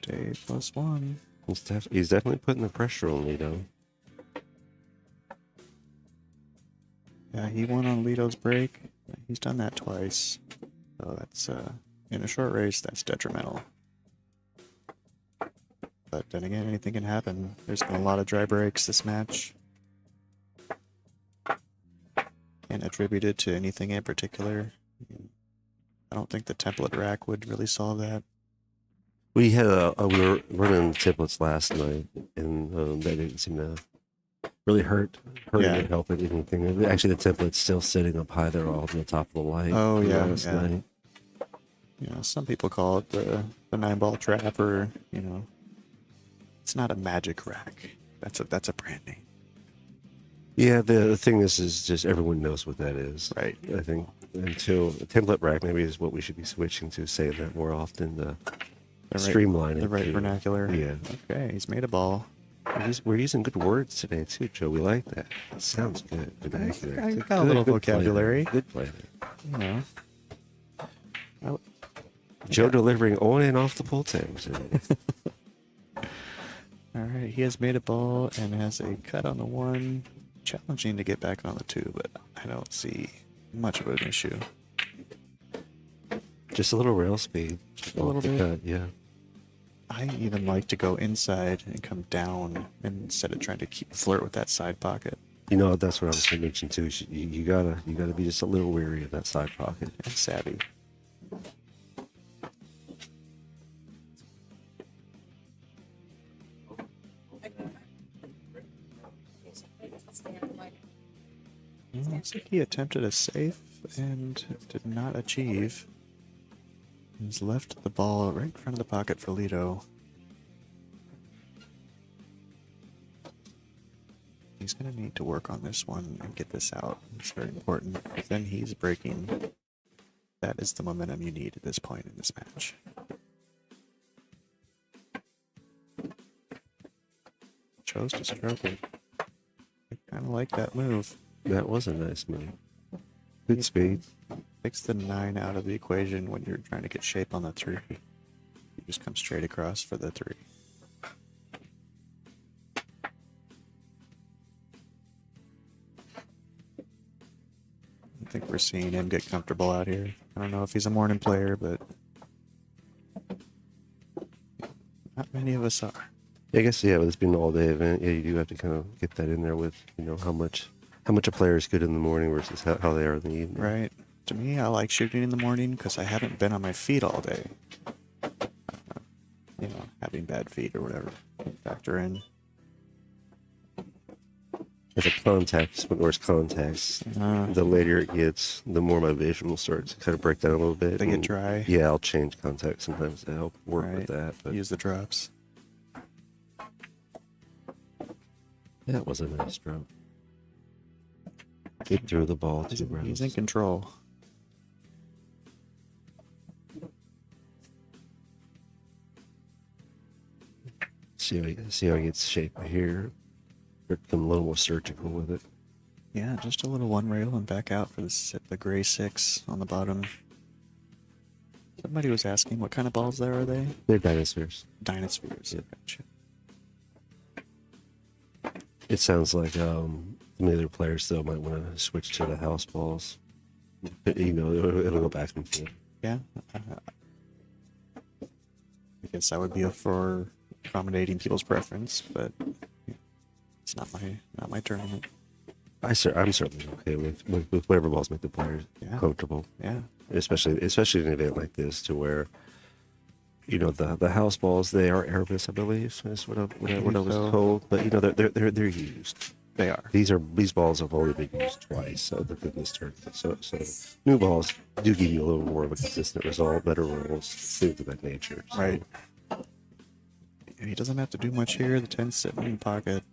Day +1. He's definitely putting the pressure on Lito. Yeah, he won on Lito's break. He's done that twice. So that's, in a short race, that's detrimental. But then again, anything can happen. There's been a lot of dry breaks this match. Can't attribute it to anything in particular. I don't think the template rack would really solve that. We had we were running templates last night, and that didn't seem to really hurt or help it anything. Actually, the template's still sitting up high there, all on the top of the light. Oh yeah, last night. You know, some people call it the 9-ball trap, or you know, it's not a magic rack. That's a brand name. Yeah, the thing is just everyone knows what that is. Right. I think until the template rack maybe is what we should be switching to, saying that more often to streamline it. The right too. vernacular. Yeah. Okay, he's made a ball. We're using good words today too, Joe. We like that. It sounds good. Vernacular. I got a little vocabulary. Good planner. You know. Joe delivering on and off the pull tabs. All right, he has made a ball and has a cut on the 1. Challenging to get back on the 2, but I don't see much of an issue. Just a little rail speed. A little bit. Cut, yeah. I even like to go inside and come down instead of trying to flirt with that side pocket. You know, that's what I was going to mention too. You gotta be just a little wary of that side pocket. And savvy. Looks like he attempted a safe and did not achieve. He's left the ball right in front of the pocket for Lido. He's going to need to work on this one and get this out. It's very important. If then he's breaking, that is the momentum you need at this point in this match. Chose to stroke it. I kind of like that move. That was a nice move. Good speed. Takes the 9 out of the equation when you're trying to get shape on the 3. You just come straight across for the 3. I think we're seeing him get comfortable out here. I don't know if he's a morning player, but not many of us are. Yeah, I guess, yeah, with this being an all-day event, yeah, you do have to kind of get that in there with, you know, how much a player is good in the morning versus how they are in the evening. Right. To me, I like shooting in the morning because I haven't been on my feet all day. You know, having bad feet or whatever factor in. If a contact, when there's contacts, the later it gets, the more my vision will start to kind of break down a little bit. They get dry. Yeah, I'll change contacts sometimes to help work with that. But use the drops. Yeah, that was a nice drop. It threw the ball to the ground. He's in control. See how he gets shape here. Become a little more surgical with it. Yeah, just a little one rail and back out for the gray 6 on the bottom. Somebody was asking what kind of balls there are they? They're dinosaurs. Dinosaurs. Yeah. Gotcha. It sounds like some of the other players still might want to switch to the house balls. But, you know, it'll go back and forth. Yeah. I guess that would be for accommodating people's preference, but it's not my tournament. I'm certainly okay with whatever balls make the players comfortable. Yeah. Especially in an event like this, to where, you know, the house balls, they are airless, I believe, is what I was told. But you know, they're used. They are. These balls have only been used twice within this tournament. So new balls do give you a little more of a consistent result, better rolls, things of that nature. So. Right. He doesn't have to do much here. The 10's sitting in the pocket.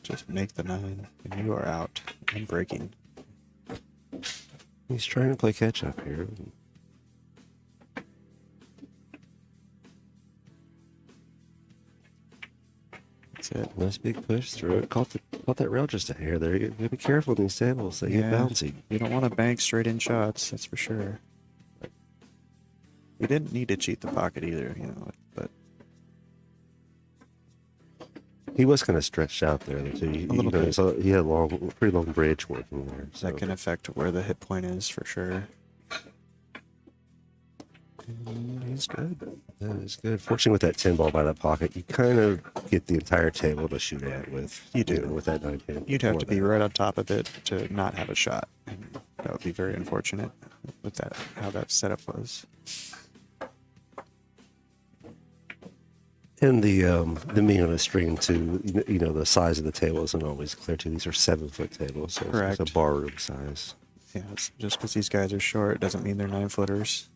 Just make the 9, and you are out and breaking. He's trying to play catch up here. That's it. Nice big push through it. Caught that rail just a hair there. You gotta be careful in these tables. They get bouncy. You don't want to bank straight in shots, that's for sure. You didn't need to cheat the pocket either, you know, but he was kind of stretched out there, too. So he had a pretty long bridge working there. So. That can affect where the hit point is for sure. And He's good. That is good. Fortunately, with that 10 ball by that pocket, you kind of get the entire table to shoot at with. You do. know, with that 9 hand. You'd have to be right on top of it to not have a shot. And that would be very unfortunate with that, how that setup was. And the meaning of the string too. The size of the table isn't always clear too. These are 7-foot tables, so Correct. it's a bar room size. Yeah, it's just because these guys are short doesn't mean they're 9-footers.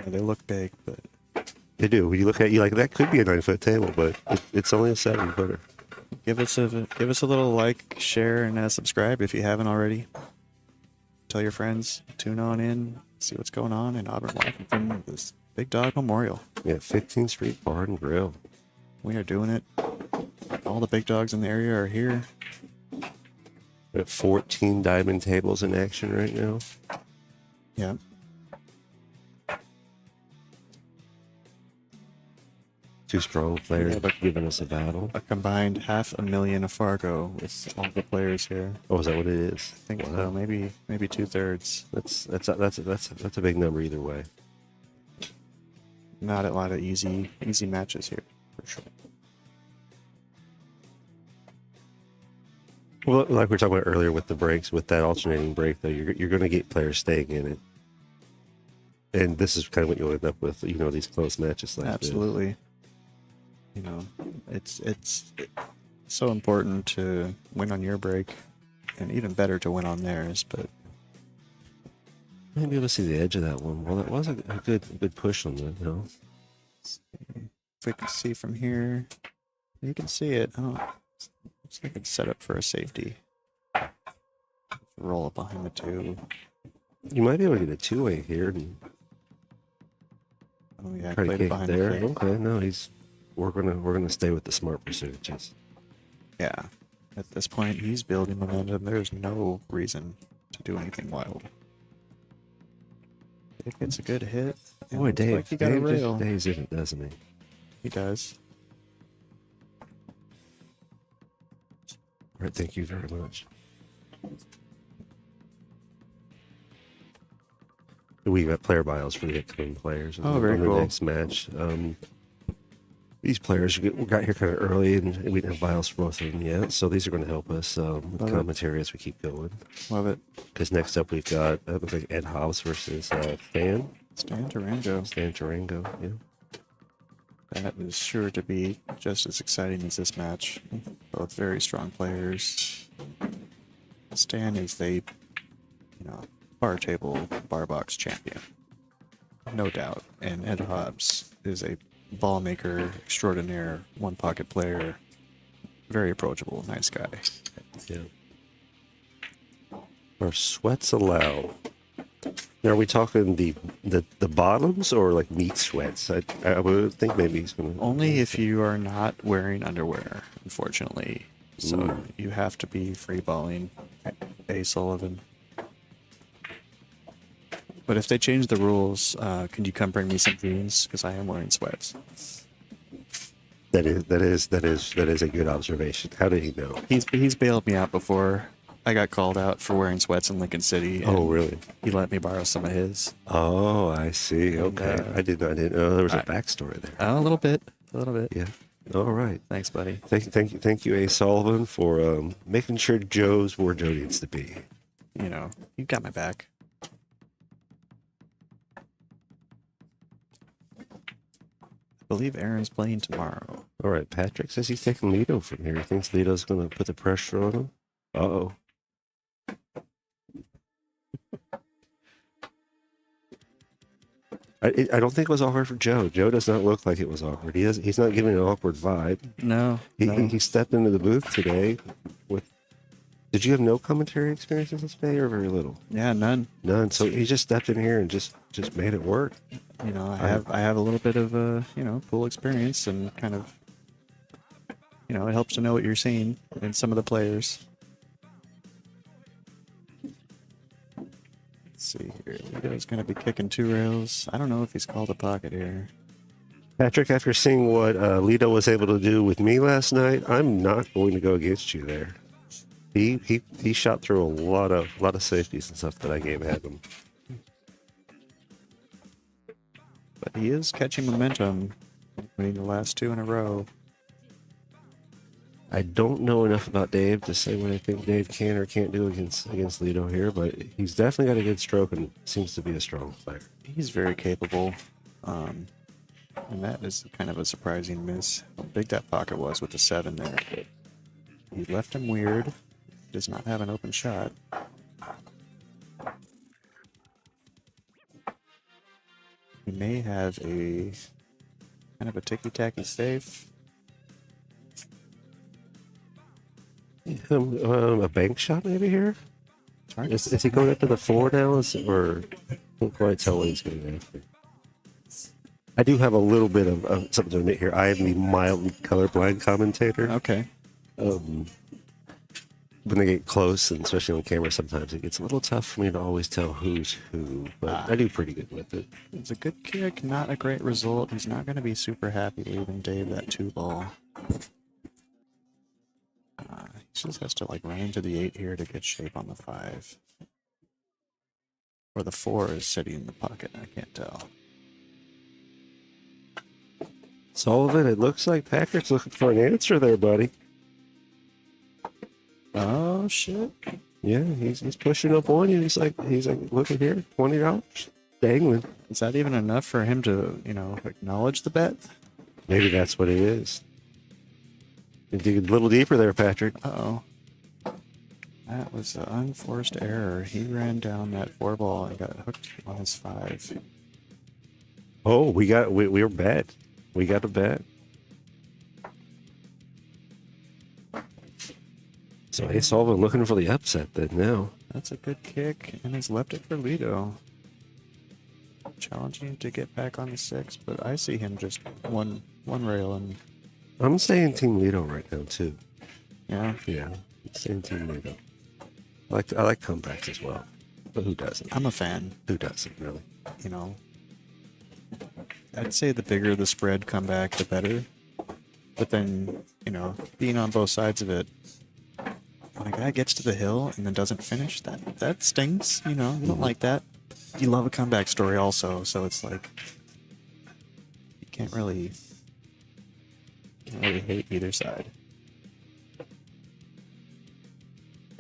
They look big, but They do. When you look at you like that could be a 9-foot table, but it's only a 7-footer. give us a little like, share, and subscribe if you haven't already. Tell your friends, tune on in, see what's going on in Auburn, Washington, this Big Dog Memorial. Yeah, 15th Street Bar and Grill. We are doing it. All the big dogs in the area are here. We have 14 diamond tables in action right now. Yeah. Two strong players Yeah, but- giving us a battle. A combined 500,000 of Fargo with all the players here. Oh, is that what it is? I think so. Maybe 2/3. That's a big number either way. Not a lot of easy matches here, for sure. Well, like we were talking about earlier with the breaks, with that alternating break, though, you're going to get players staying in it, and this is kind of what you'll end up with. These close matches like Absolutely. It's so important to win on your break, and even better to win on theirs. But Maybe able to see the edge of that one. Well, that was a good push on that. if we can see from here, you can see it. Looks like it's set up for a safety. Roll up behind the two. You might be able to get a two-way here and Oh yeah, try to played it kick behind there. the two. Okay, no, we're gonna stay with the smart percentages. Yeah. At this point, he's building momentum. There's no reason to do anything wild. Dave gets a good hit. and Boy, looks Dave, like he got a Dave rail. just stays in it, doesn't he? He does. All right, thank you very much. We got player bios for the upcoming players. Oh, very on the cool. next match. These players got here kind of early, and we didn't have bios for both of them yet. So these are going to help us with Love it. commentary as we keep going. Love it. Because next up we've got looks like Ed Hobs versus Stan Durango. Durango. Yeah. That is sure to be just as exciting as this match. Both very strong players. Stan is the, bar table, bar box champion. No doubt. And Ed Hobbs is a ball maker extraordinaire, one pocket player. Very approachable, nice guy. Yeah. Are sweats allowed? Now, are we talking the bottoms or like meat sweats? I would think maybe he's gonna. Only if you are not wearing underwear, unfortunately. So you have to be free balling A. Sullivan. But if they change the rules, can you come bring me some jeans? Because I am wearing sweats. That is a good observation. How did he know? He's bailed me out before. I got called out for wearing sweats in Lincoln City. Oh, and really? He let me borrow some of his. Oh, I see. Okay, I didn't know there was a backstory there. A little bit. Yeah. All right. Thanks, buddy. Thank you, A. Sullivan, for making sure Joe's where Joe needs to be. You got my back. I believe Aaron's playing tomorrow. All right, Patrick says he's taking Lito from here. He thinks Lito's going to put the pressure on him. Uh-oh. I don't think it was awkward for Joe. Joe does not look like it was awkward. He's not giving an awkward vibe. No. He stepped into the booth today with. Did you have no commentary experiences this day, or very little? Yeah, none. None. So he just stepped in here and just made it work. I have a little bit of pool experience, and kind of it helps to know what you're seeing in some of the players. Let's see here. Lito's going to be kicking 2 rails. I don't know if he's called a pocket here. Patrick, after seeing what Lito was able to do with me last night, I'm not going to go against you there. He shot through a lot of safeties and stuff that I gave at him. But he is catching momentum, winning the last 2 in a row. I don't know enough about Dave to say what I think Dave can or can't do against Lido here, but he's definitely got a good stroke and seems to be a strong player. He's very capable. And that is kind of a surprising miss. How big that pocket was with the 7 there. But he left him weird. He does not have an open shot. He may have a kind of a ticky-tacky safe. A bank shot maybe here? It's hard Is he going up to the 4 now? Or I can't quite tell what he's going after. I do have a little bit of something to admit here. I am the mildly colorblind commentator. Okay. When they get close, and especially on camera, sometimes it gets a little tough for me to always tell who's who, but I do pretty good with it. It's a good kick, not a great result. He's not going to be super happy leaving Dave that 2 ball. He just has to like run into the 8 here to get shape on the 5. Or the 4 is sitting in the pocket, I can't tell. Sullivan, it looks like Patrick's looking for an answer there, buddy. Oh shit. Yeah, he's pushing up on you. He's like, look at here, $20 dangling. Is that even enough for him to, acknowledge the bet? Maybe that's what it is. You dig a little deeper there, Patrick. Uh-oh. That was an unforced error. He ran down that 4 ball and got hooked on his 5. Oh, we're bet. We got a bet. So hey, Sullivan looking for the upset then now. That's a good kick, and he's left it for Lido. Challenging to get back on the 6, but I see him just one rail and I'm saying Team Lido right now too. yeah. Yeah, I'm saying Team Lido. I like comebacks as well, but who doesn't? I'm a fan. Who doesn't really? I'd say the bigger the spread comeback, the better. But then, being on both sides of it, when a guy gets to the hill and then doesn't finish, that stings. You don't like that. You love a comeback story also, so it's like you can't really hate either side.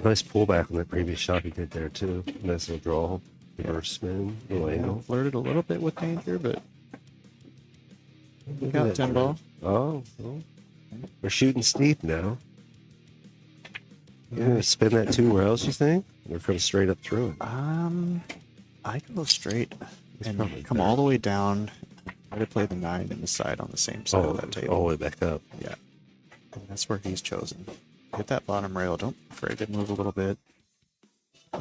Nice pullback on that previous shot he did there too. Nice little draw, reverse spin, little angle. Flirted a little bit with danger, but got 10 ball. Oh, we're shooting steep now. Yeah, spin that 2 rails, you think? Or come straight up through it? I can go straight and probably come better. all the way down. Try to play the 9 in the side on the same side of that table. All the way back up. Yeah. And that's where he's chosen. Hit that bottom rail. Don't be afraid to move a little bit.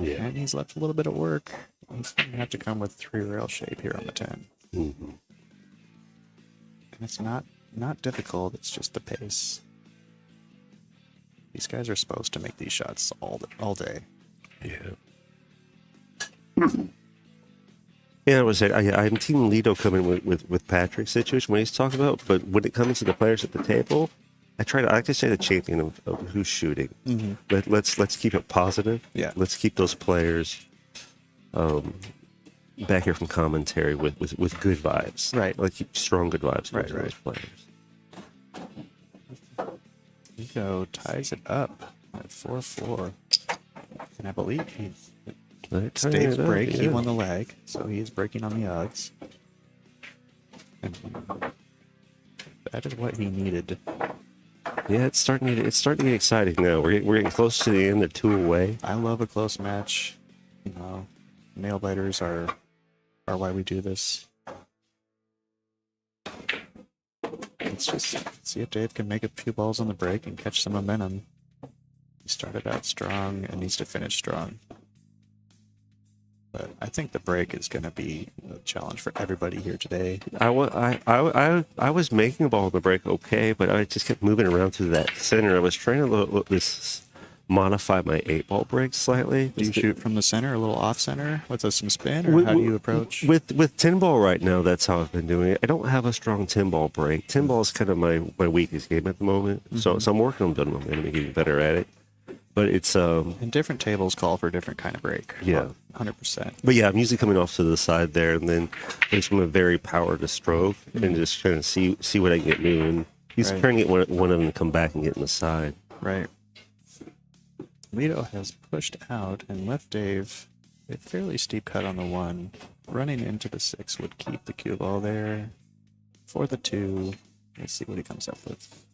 Yeah. And he's left a little bit of work. He's going to have to come with 3 rail shape here on the 10. Mm-hmm. And it's not difficult. It's just the pace. These guys are supposed to make these shots all day. Yeah. Yeah, I would say I'm Team Lido coming with Patrick's situation when he's talking about, but when it comes to the players at the table, I like to say the champion of who's shooting. Mm-hmm. Let's keep it positive. Yeah. Let's keep those players back here from commentary with good vibes. Right. Like keep strong good vibes Right, towards those players. Lido ties it up at 4-4. And I believe it's Dave's break. He won the leg, so he is breaking on the odds. And that is what he needed. Yeah, it's starting to get exciting now. We're getting close to the end. They're 2 away. I love a close match. Nail biters are why we do this. Let's just see if Dave can make a few balls on the break and catch some momentum. He started out strong and needs to finish strong. But I think the break is going to be a challenge for everybody here today. I was making a ball on the break okay, but I just kept moving around through that center. I was trying to modify my 8-ball break slightly. Do you shoot from the center, a little off center with some spin, or how do you approach? With 10-ball right now, that's how I've been doing it. I don't have a strong 10-ball break. 10-ball is kind of my weakest game at the moment, so I'm working on building momentum and getting better at it. But it's And different tables call for a different kind of break. Yeah. 100%. But yeah, I'm usually coming off to the side there, and then I just want to vary power to stroke and just trying to see what I can get moving. He's Right. trying to get one of them to come back and get in the side. Right. Lido has pushed out and left Dave a fairly steep cut on the 1. Running into the 6 would keep the cue ball there. For the 2, let's see what he comes up with.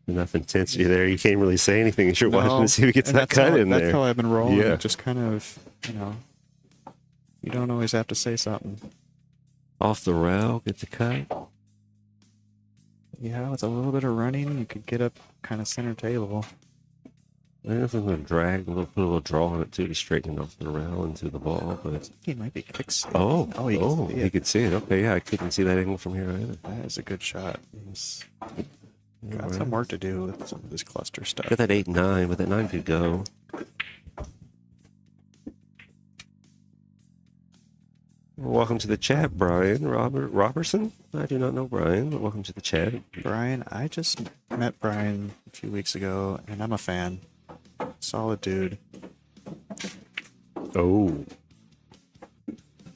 Enough intensity there. You can't really say anything as you're watching No, to see who gets and that cut in that's there. how I've been rolling. Yeah. Just kind of, you don't always have to say something. Off the rail, get the cut. Yeah, with a little bit of running, you could get up kind of center table. I guess I'm going to drag, put a little draw on it too to straighten it off the rail into the ball. But He might be fixed. oh, you can see you it. could see it. Okay, yeah, I couldn't see that angle from here either. That is a good shot. He's got Alright. some work to do with some of this cluster stuff. Got that 8-9, but that 9 could go. Welcome to the chat, Brian Robertson. I do not know Brian, but welcome to the chat. Brian, I just met Brian a few weeks ago, and I'm a fan. Solid dude. Oh,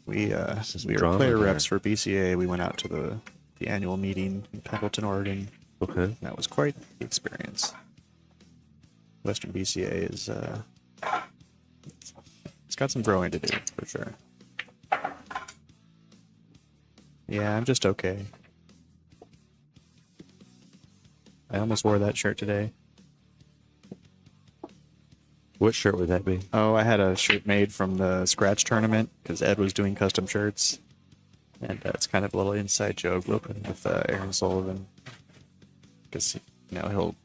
We is we were drama player there. reps for BCA. We went out to the annual meeting in Pendleton, Oregon. okay. That was quite the experience. Western BCA is it's got some growing to do for sure. Yeah, I'm just okay. I almost wore that shirt today. What shirt would that be? Oh, I had a shirt made from the scratch tournament because Ed was doing custom shirts, and it's kind of a little inside joke with Aaron Sullivan, because he'll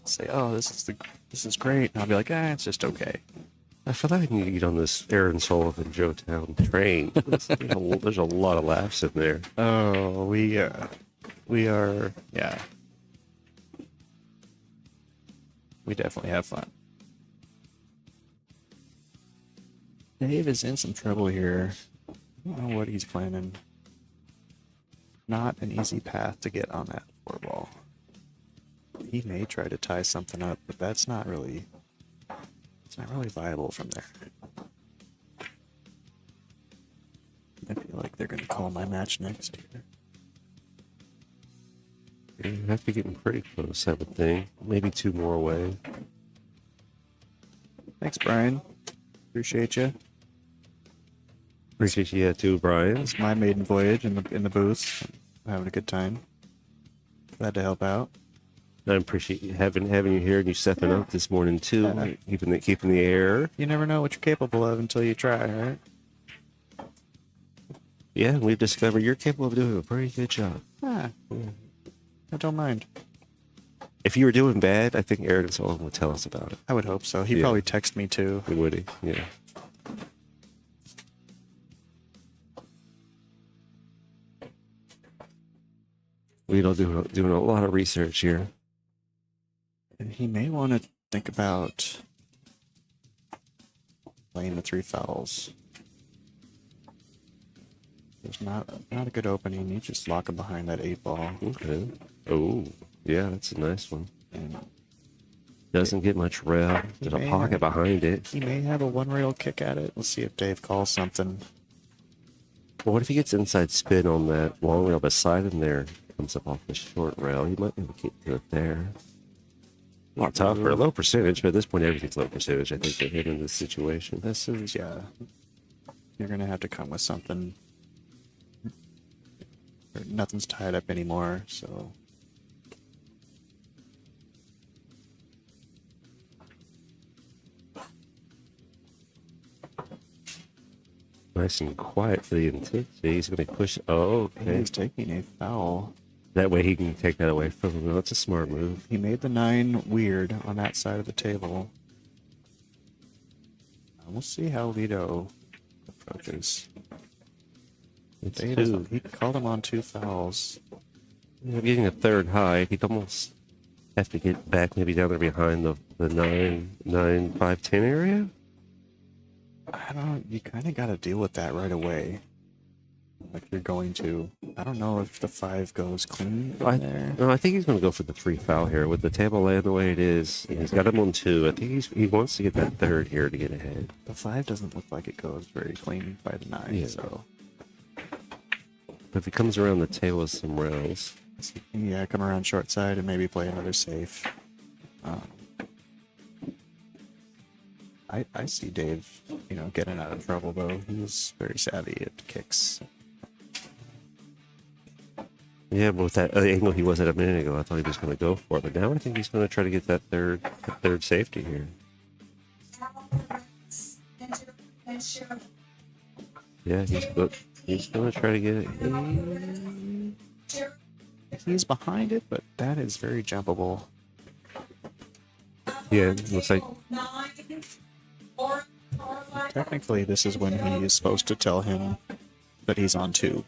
say, "Oh, this is great," and I'll be like, "Ah, it's just okay." I feel like I need to get on this Aaron Sullivan Joetown train. There's a lot of laughs in there. Oh, we are, yeah. We definitely have fun. Dave is in some trouble here. I don't know what he's planning. Not an easy path to get on that 4-ball. He may try to tie something up, but it's not really viable from there. I feel like they're going to call my match next year. You have to be getting pretty close, I would think. Maybe 2 more away. Thanks, Brian. Appreciate you. Appreciate you too, Brian. It's my maiden voyage in the booth. I'm having a good time. Glad to help out. I appreciate you having you here and you stepping up this morning too, keeping the air. You never know what you're capable of until you try, right? Yeah, we've discovered you're capable of doing a pretty good job. Ah, I don't mind. If you were doing bad, I think Aaron Sullivan would tell us about it. I would hope so. He'd Yeah. probably text me too. Would he? Yeah. We don't doing a lot of research here. And he may want to think about playing the 3 fouls. There's not a good opening. You just lock him behind that 8-ball. Okay. Oh, yeah, that's a nice one. And Doesn't get much rail. There's a pocket behind it. he may have a 1-rail kick at it. Let's see if Dave calls something. Well, what if he gets inside spin on that long rail beside him there? Comes up off the short rail. He might be able to get to it there. A lot tougher. Low percentage, but at this point, everything's low percentage. I think for him in this situation. This is, yeah. You're going to have to come with something. Nothing's tied up anymore, so. Nice and quiet for the intensity. He's going to push. Oh, okay. He's taking a foul. That way he can take that away from him. That's a smart move. He made the 9 weird on that side of the table. We'll see how Lido approaches. It's Dave 2. he called him on 2 fouls. Getting a 3rd high. He'd almost have to get back maybe down there behind the 9, 5, 10 area. I don't know. You kind of got to deal with that right away. Like you're going to. I don't know if the 5 goes clean in there. No, I think he's going to go for the 3 foul here with the table laying the way it is. He's got him on 2. I think he wants to get that 3rd here to get ahead. The 5 doesn't look like it goes very clean by the 9. Yeah. So But if he comes around the table with some rails, yeah, come around short side and maybe play another safe. I see Dave, getting out of trouble though. He's very savvy at kicks. yeah, but with that angle he was at a minute ago, I thought he was going to go for it. But now I think he's going to try to get that third safety here. Yeah, he's going to try to get it. He's behind it, but that is very jumpable. Yeah, looks like. Technically, this is when he is supposed to tell him that he's on 2.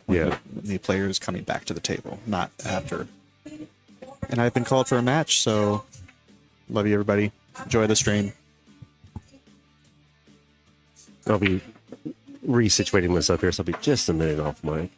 Yeah. The player is coming back to the table, not after. And I've been called for a match, so love you, everybody. Enjoy the stream. I'll be resituating myself here, so I'll be just a minute off mic.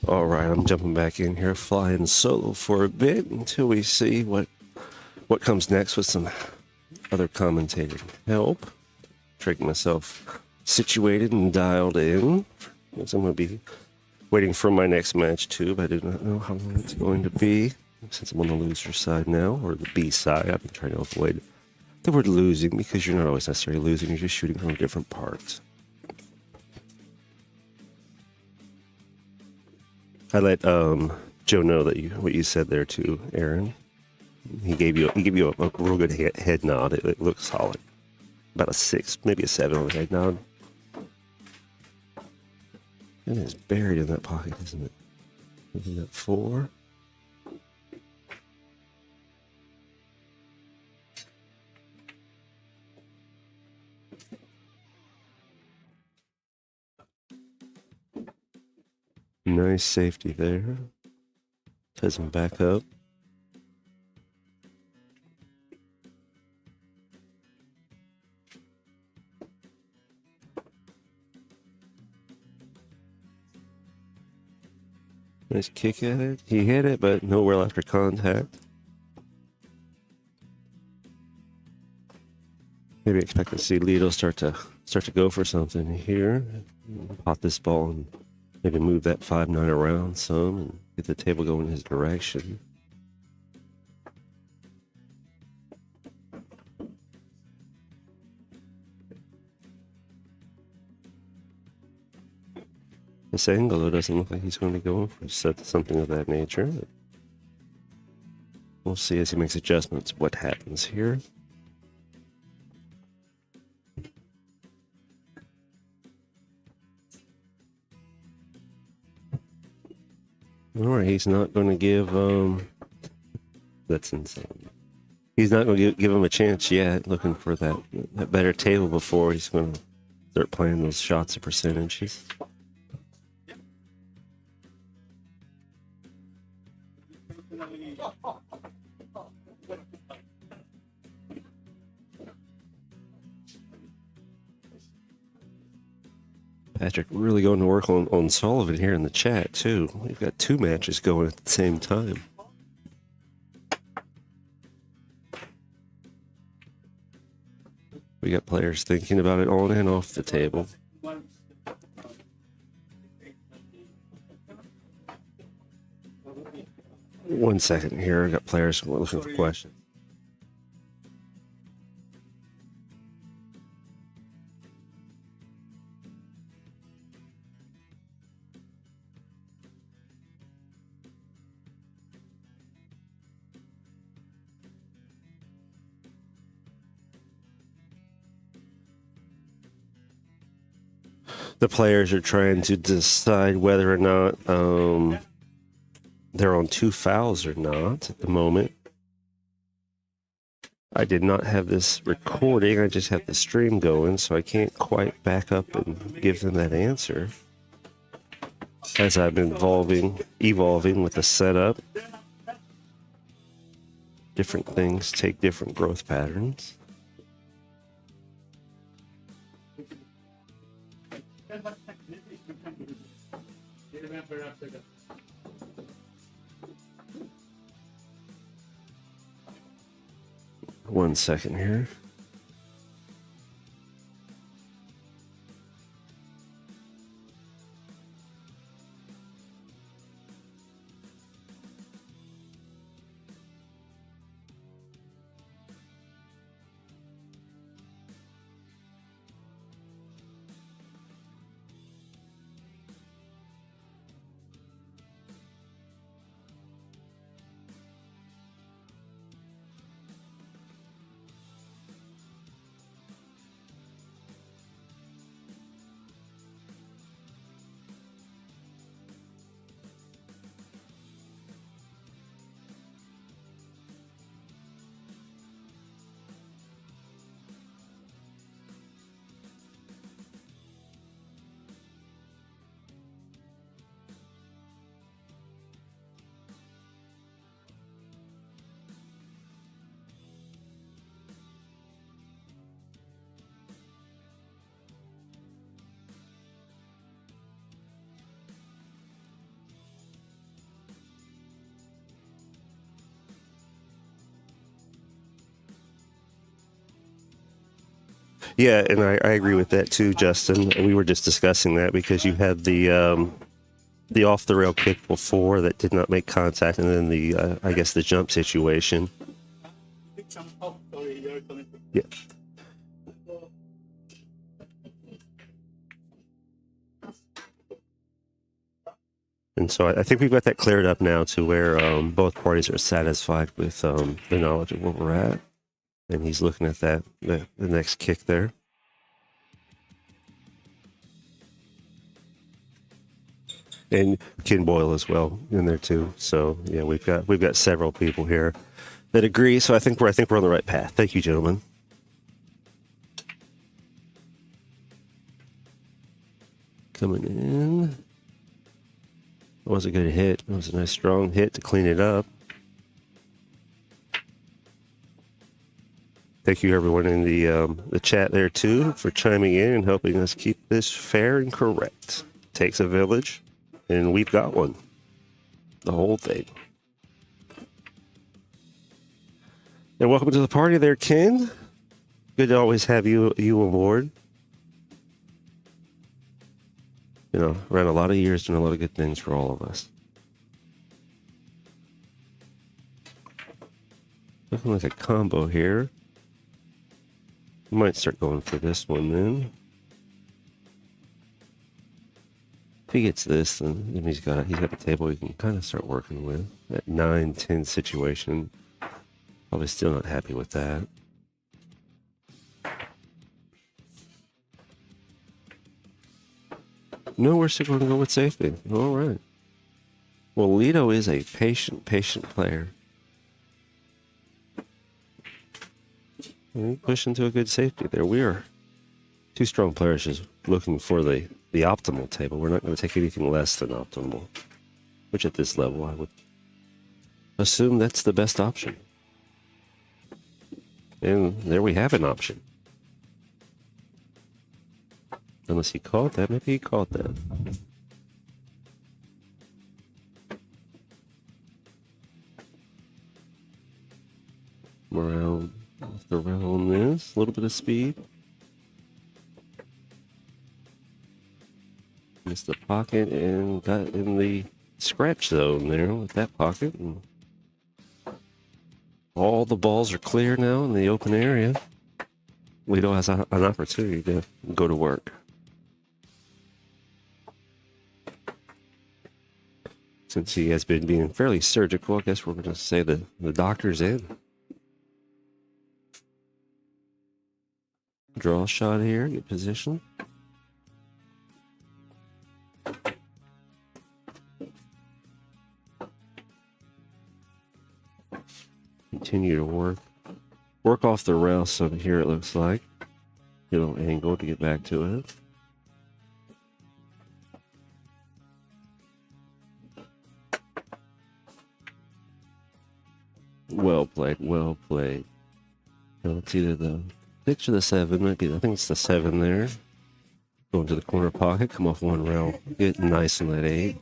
All right, I'm jumping back in here, flying solo for a bit until we see what comes next with some other commentating help. Trying myself situated and dialed in. Because I'm going to be waiting for my next match too, but I do not know how long it's going to be. Since I'm on the loser side now, or the B side, I've been trying to avoid the word losing because you're not always necessarily losing, you're just shooting from different parts. I let Joe know that what you said there too, Aaron. He gave you a real good head nod. It looks solid. About a 6, maybe a 7 on the head nod. And it's buried in that pocket, isn't it? Isn't that 4? Nice safety there. Ties him back up. Nice kick at it. He hit it, but nowhere after contact. Maybe expect to see Lido start to go for something here. Pot this ball and maybe move that 5-9 around some and get the table going in his direction. This angle, though, doesn't look like he's going to go for something of that nature. We'll see as he makes adjustments what happens here. Alright, he's not going to give, that's insane. He's not going to give him a chance yet, looking for that better table before he's going to start playing those shots of percentages. Patrick really going to work on Sullivan here in the chat, too. We've got 2 matches going at the same time. We got players thinking about it on and off the table. One second here. I got players looking for questions. The players are trying to decide whether or not they're on 2 fouls or not at the moment. I did not have this recording. I just have the stream going, so I can't quite back up and give them that answer. As I've been evolving with the setup. Different things take different growth patterns. One second here. Yeah, and I agree with that too, Justin. We were just discussing that because you had the off the rail kick before that did not make contact, and then the I guess the jump situation. Yeah. And so I think we've got that cleared up now to where both parties are satisfied with the knowledge of where we're at. And he's looking at that, the next kick there. And Ken Boyle as well in there too. So yeah, we've got several people here that agree. So I think we're on the right path. Thank you, gentlemen. Coming in. It was a good hit. It was a nice strong hit to clean it up. Thank you, everyone in the chat there, too, for chiming in and helping us keep this fair and correct. Takes a village, and we've got one. The whole thing. And welcome to the party there, Ken. Good to always have you on board. You know, around a lot of years, doing a lot of good things for all of us. Looking like a combo here. Might start going for this one then. If he gets this, then he's got the table he can kind of start working with. That 9-10 situation. Probably still not happy with that. No, we're still going to go with safety. All right. Well, Lito is a patient player. Push into a good safety there. We are 2 strong players just looking for the optimal table. We're not going to take anything less than optimal, which at this level I would assume that's the best option. And there we have an option. Unless he called that. Maybe he called that. Around off the rail on this. A little bit of speed. Missed the pocket and got in the scratch zone there with that pocket. And all the balls are clear now in the open area. Lito has an opportunity to go to work. Since he has been being fairly surgical, I guess we're going to say the doctor's in. Draw shot here, get position. Continue to work off the rail some here, it looks like. Get a little angle to get back to it. Well played, well played. So it's either the 6 or the 7, might be, I think it's the 7 there. Go into the corner pocket, come off one rail, get nice in that 8.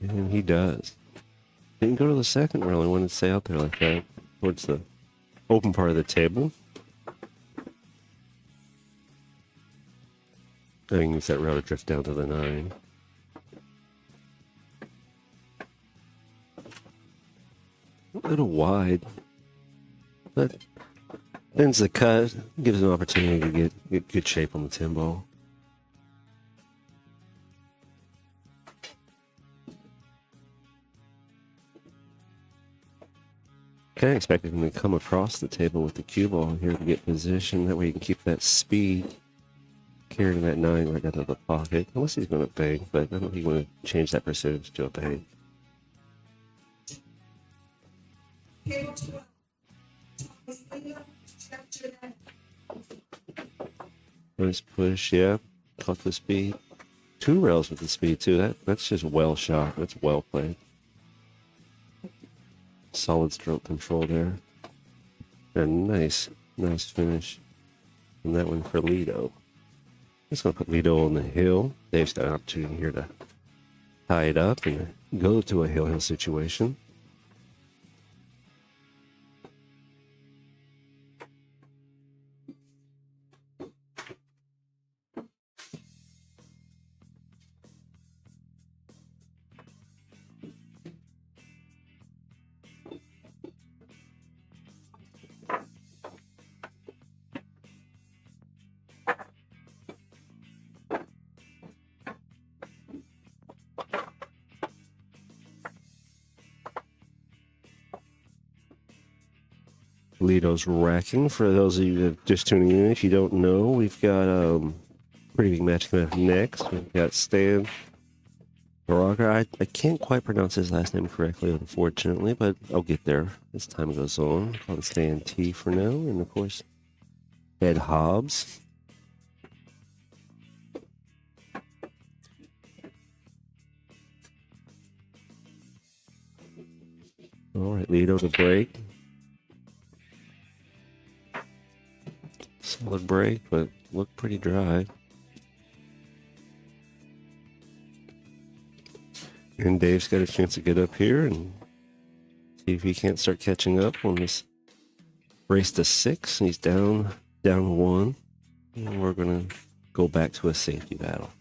And he does. Didn't go to the second rail, he wanted to stay out there like that, towards the open part of the table. I can use that rail to drift down to the 9. A little wide, but ends the cut, gives an opportunity to get good shape on the 10 ball. Kind of expected him to come across the table with the cue ball here to get position. That way you can keep that speed, carrying that 9 right out of the pocket. Unless he's going to bang, but I don't think he's going to change that percentage to a bang. Nice push, yeah. Caught the speed. 2 rails with the speed too. That's just well shot. That's well played. Solid stroke control there. And nice finish. And that one for Lido. Just gonna put Lido on the hill. Dave's got an opportunity here to tie it up and go to a hill situation. Lido's racking. For those of you that are just tuning in, if you don't know, we've got a pretty big match coming up next. We've got Stan Dawg. I can't quite pronounce his last name correctly, unfortunately, but I'll get there as time goes on. Call him Stan T for now, and of course, Ed Hobs. All right, Lido to break. Solid break, but looked pretty dry. And Dave's got a chance to get up here and see if he can't start catching up on this race to 6. He's down 1. And we're going to go back to a safety battle.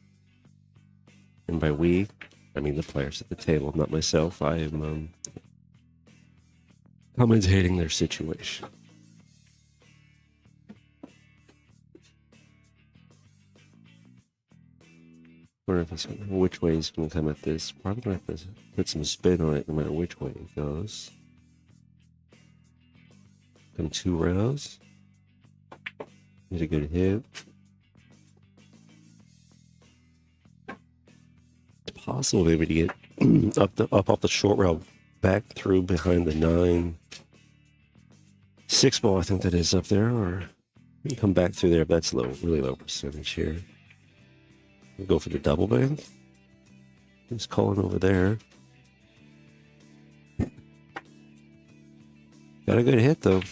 And by we, I mean the players at the table, not myself. I am commentating their situation. Wonder if it's, which way he's going to come at this. Probably going to have to put some spin on it no matter which way it goes. Come 2 rails. Get a good hit. It's possible maybe to get up off the short rail, back through behind the 9. 6 ball, I think that is up there, or you can come back through there, but that's low, really low percentage here. We'll go for the double bang. He's calling over there. Got a good hit though.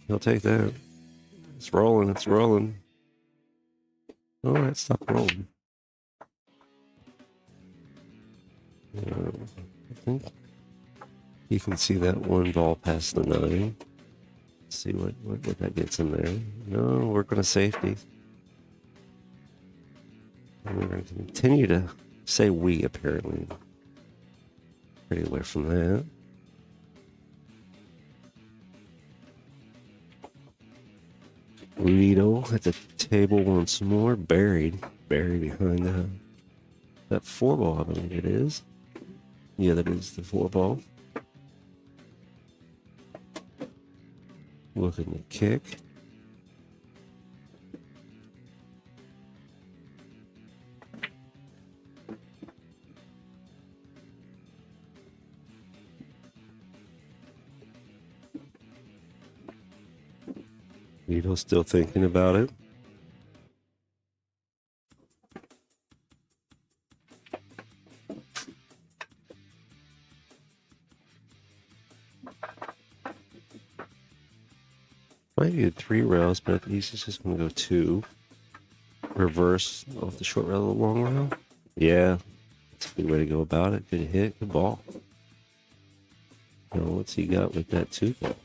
He'll take that. It's rolling, it's rolling. All right, stop rolling. I think you can see that 1 ball past the 9. Let's see what that gets in there. No, work on a safety. And we're going to continue to say we, apparently. Pretty away from that. Lido at the table once more. Buried behind that 4 ball, I believe it is. Yeah, that is the 4 ball. Looking to kick. Vito's still thinking about it. Might be 3 rails, but he's just going to go 2. Reverse off the short rail, the long rail. Yeah, that's a good way to go about it. Good hit, good ball. Now, what's he got with that 2 ball?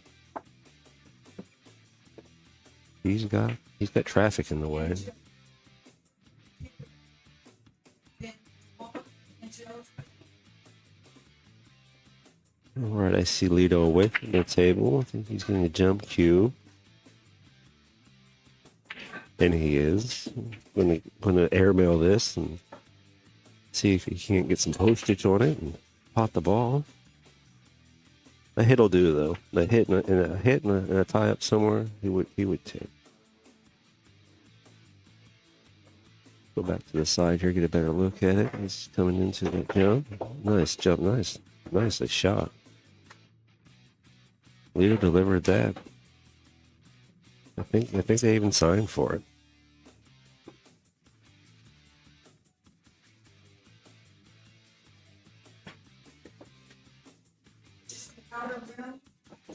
He's got traffic in the way. All right, I see Lido away from the table. I think he's going to jump cue. And he is. Going to airmail this and see if he can't get some postage on it and pot the ball. A hit will do, though. A hit and a tie up somewhere, he would take. Go back to the side here, get a better look at it. He's coming into the jump. Nice jump, nicely shot. Lido delivered that. I think they even signed for it.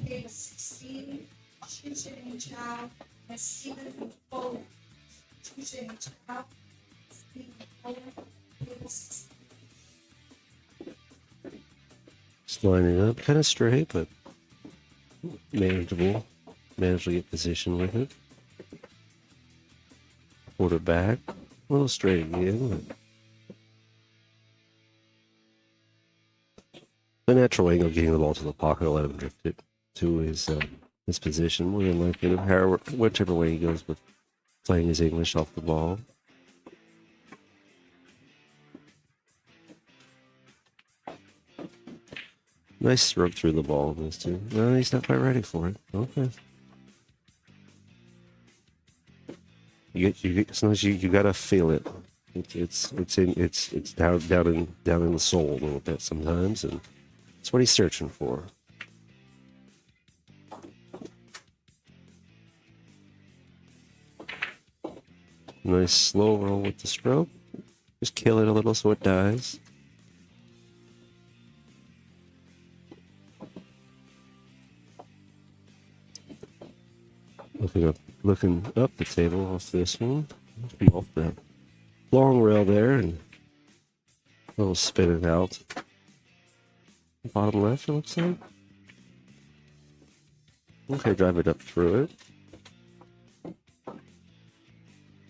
Table 16, Cicchitti and Paul Allers. Just lining up, kind of straight, but manageable. Managed to get position with it. Quarterback, a little straight again. But the natural angle, getting the ball to the pocket, will let him drift it to his position. We're gonna like it, however, whichever way he goes with playing his English off the ball. Nice stroke through the ball in this too. No, he's not quite ready for it. Okay. Sometimes you gotta feel it. It's down in the soul a little bit sometimes, and that's what he's searching for. Nice slow roll with the stroke. Just kill it a little so it dies. Looking up the table off this one. Come off the long rail there and a little spin it out. Bottom left, it looks like. Okay, drive it up through it.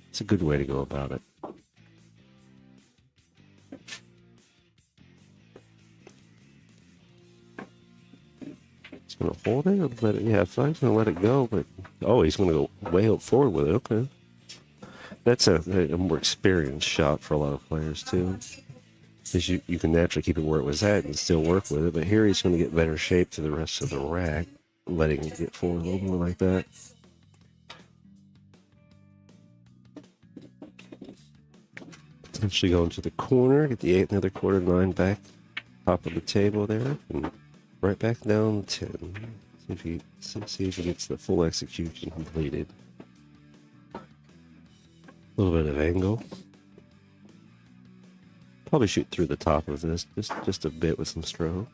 It's a good way to go about it. He's going to hold it or let it, yeah, I thought he's going to let it go, but, oh, he's going to go way out forward with it, okay. That's a more experienced shot for a lot of players, too. Because you can naturally keep it where it was at and still work with it, but here he's going to get better shape to the rest of the rack, letting it get forward a little more like that. Potentially going to the corner, get the 8 and the other quarter 9 back, top of the table there, and right back down 10. See if he gets the full execution completed. A little bit of angle. Probably shoot through the top of this, just a bit with some stroke.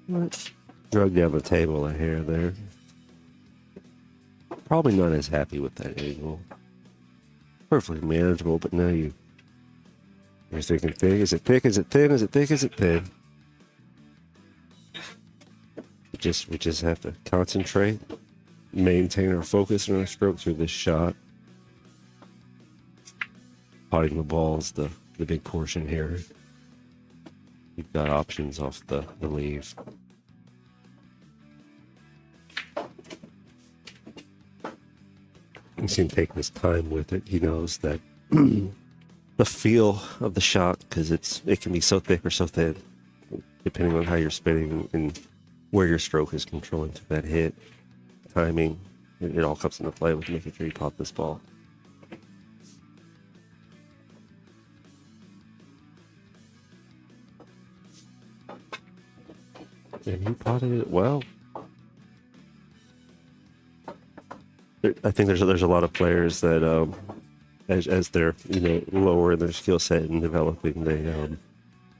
Right. Drug down the table a hair there. Probably not as happy with that angle. Perfectly manageable, but now you're thinking thick. Is it thick? Is it thin? Is it thick? Is it thin? We just have to concentrate, maintain our focus and our stroke through this shot. Potting the ball is the big portion here. You've got options off the leave. You see him taking his time with it. He knows that the feel of the shot, because it can be so thick or so thin, depending on how you're spinning and where your stroke is controlling to that hit, timing. It all comes into play with making sure you pop this ball. And he potted it well. I think there's a lot of players that as they're lower in their skill set and developing,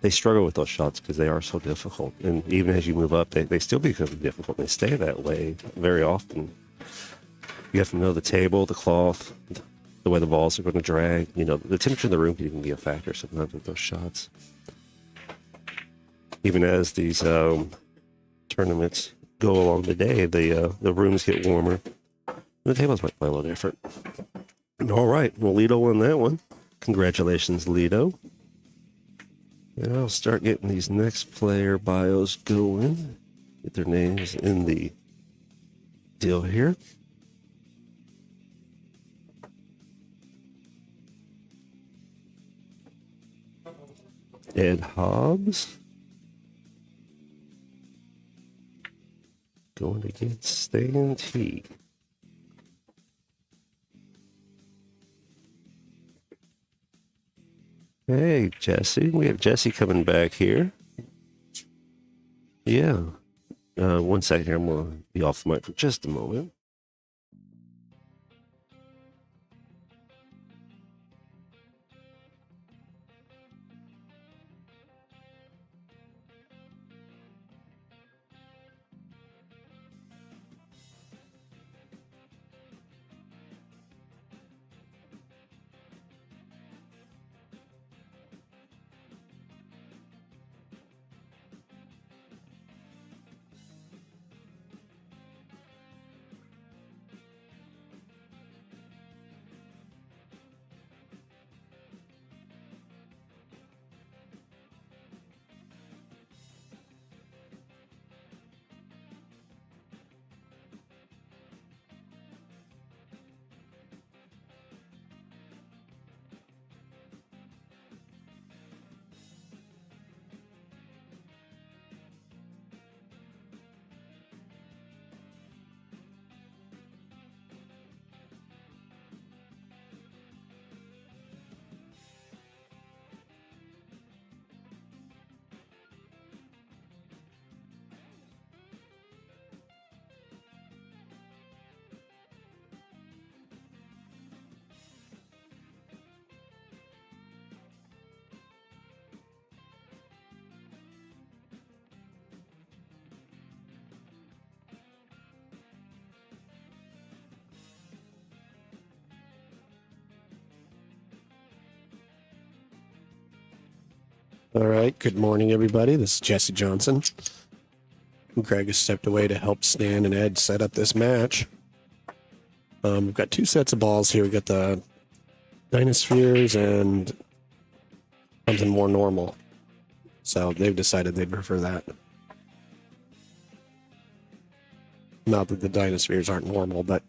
they struggle with those shots because they are so difficult. And even as you move up, they still become difficult. They stay that way very often. You have to know the table, the cloth, the way the balls are going to drag. The temperature in the room can even be a factor sometimes with those shots. Even as these tournaments go along the day, the rooms get warmer. The tables might play a little different. All right. Well, Lido won that one. Congratulations, Lido. And I'll start getting these next player bios going. Get their names in the deal here. Ed Hobs. Going against Stanley. Hey, Jesse. We have Jesse coming back here. Yeah. 1 second here. I'm going to be off the mic for just a moment. All right. Good morning, everybody. This is Jesse Johnson. Greg has stepped away to help Stan and Ed set up this match. We've got 2 sets of balls here. We've got the Dynaspheres and something more normal. So they've decided they'd prefer that. Not that the Dynaspheres aren't normal, but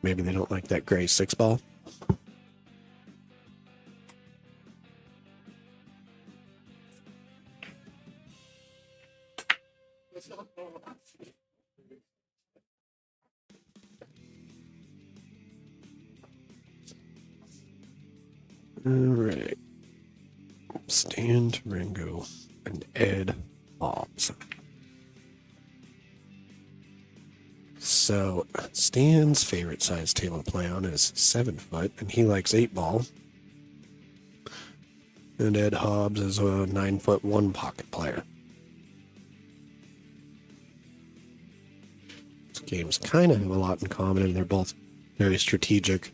maybe they don't like that gray 6-ball. All right. Stan Durango and Ed Hobs. So Stan's favorite size table to play on is 7 foot, and he likes 8-ball. And Ed Hobs is a 9-foot 1-pocket player. These games kind of have a lot in common, and they're both very strategic.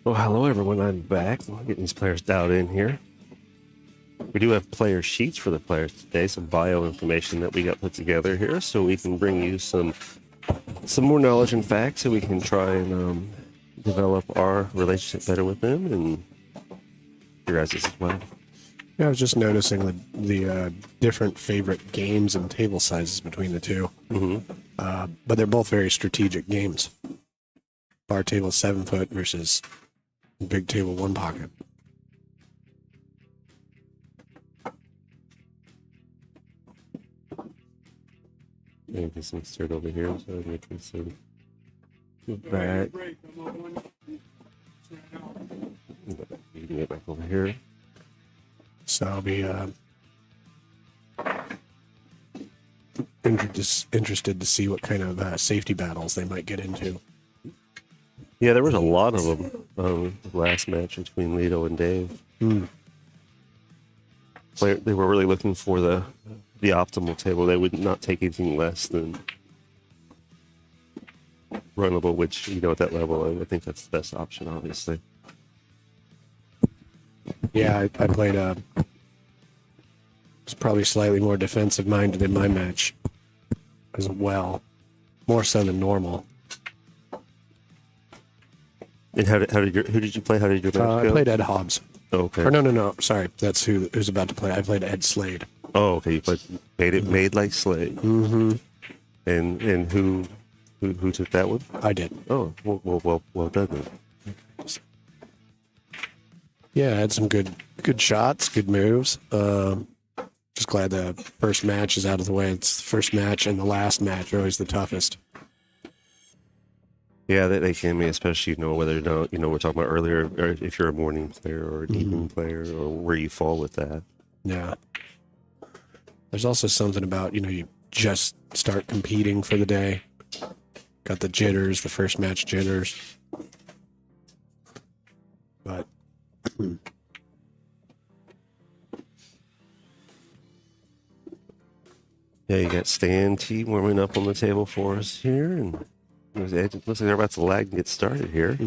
Well, hello everyone. I'm back. We're getting these players dialed in here. We do have player sheets for the players today, some bio information that we got put together here, so we can bring you some more knowledge and facts, so we can try and develop our relationship better with them and your guys as well. Yeah, I was just noticing the different favorite games and table sizes between the two. But they're both very strategic games. Bar table 7 foot versus big table 1 pocket. Maybe this insert over here, so I can insert back. You can get back over here. So I'll be interested to see what kind of safety battles they might get into. Yeah, there was a lot of them last match between Lito and Dave. They were really looking for the optimal table. They would not take anything less than runnable, which, at that level, I think that's the best option, obviously. Yeah, I played was probably slightly more defensive minded in my match as well, more so than normal. And who did you play? How did your match go? I played Ed Hobs. Oh, okay. Or no. Sorry, that's who's about to play. I played Ed Slade. Oh, okay. You played made like Slade. Mm-hmm. And who took that one? I did. Oh, well done then. Yeah, I had some good shots, good moves. Just glad the first match is out of the way. It's the first match and the last match are always the toughest. Yeah, they can be, especially whether or not we're talking about earlier, or if you're a morning player or an evening player, or where you fall with that. Yeah. There's also something about you just start competing for the day. Got the jitters, the first match jitters. But yeah, you got Stan T warming up on the table for us here, and it looks like they're about to lag and get started here.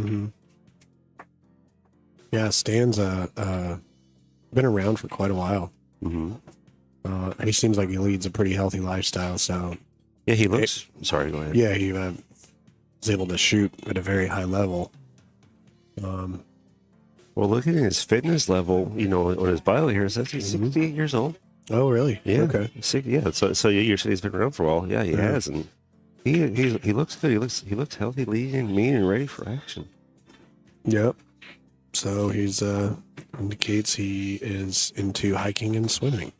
Yeah, Stan's been around for quite a while. He seems like he leads a pretty healthy lifestyle. So yeah, he looks. Sorry, go ahead. Yeah, he was able to shoot at a very high level. Well, looking at his fitness level, on his bio here, it says he's 68 years old. Oh, really? Yeah. Okay. Yeah. So you're saying he's been around for a while. Yeah, he has, and he looks good. He looks healthy, lean, mean, and ready for action. Yep. So he's indicates he is into hiking and swimming.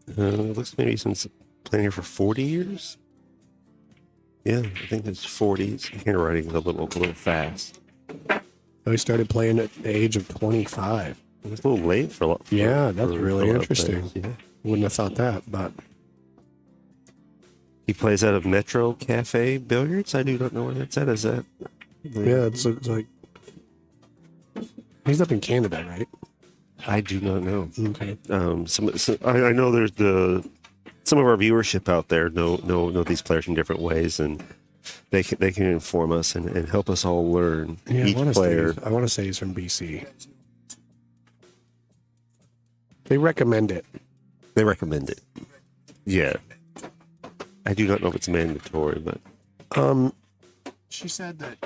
It looks maybe since playing here for 40 years. Yeah, I think it's 40s. Handwriting is a little fast. Oh, he started playing at the age of 25. It was a little late for a lot. Yeah, that's really a lot of interesting. players, yeah. Wouldn't have thought that, but He plays out of Metro Cafe Billiards. I do not know where that's at. Is that? yeah, it's like he's up in Canada, right? I do not know. Okay. I know there's some of our viewership out there know these players in different ways, and they can inform us and help us all learn each player. I want to say he's from BC. They recommend it. They recommend it. Yeah. I do not know if it's mandatory, but She said that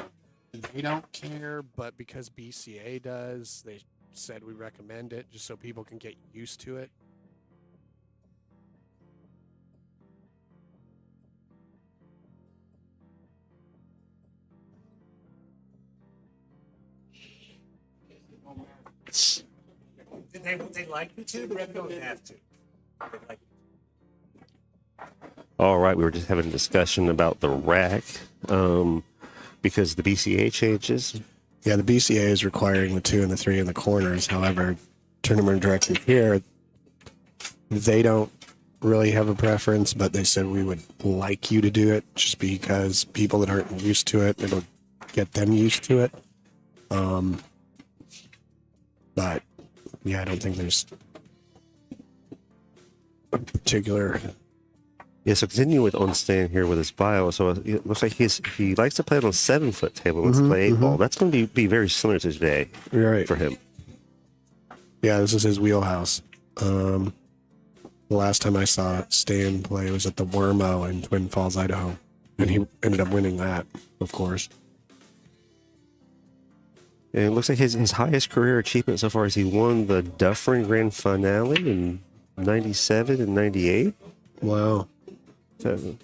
they don't care, but because BCA does, they said we recommend it just so people can get used to it. They like you to, but they don't have to. They like all right, we were just having a discussion about the rack because the BCA changes. Yeah, the BCA is requiring the 2 and the 3 in the corners. However, tournament directors here, they don't really have a preference, but they said we would like you to do it just because people that aren't used to it, it'll get them used to it. But yeah, I don't think there's a particular Yeah, so continue with on Stan here with his bio. So it looks like he likes to play on a 7-foot table. Let's play 8-ball. That's going to be very similar to today Right. for him. Yeah, this is his wheelhouse. The last time I saw Stan play was at the Wormo in Twin Falls, Idaho. And he ended up winning that, of course. And it looks like his highest career achievement so far is he won the Dufferin Grand Finale in 97 and 98. Wow. So,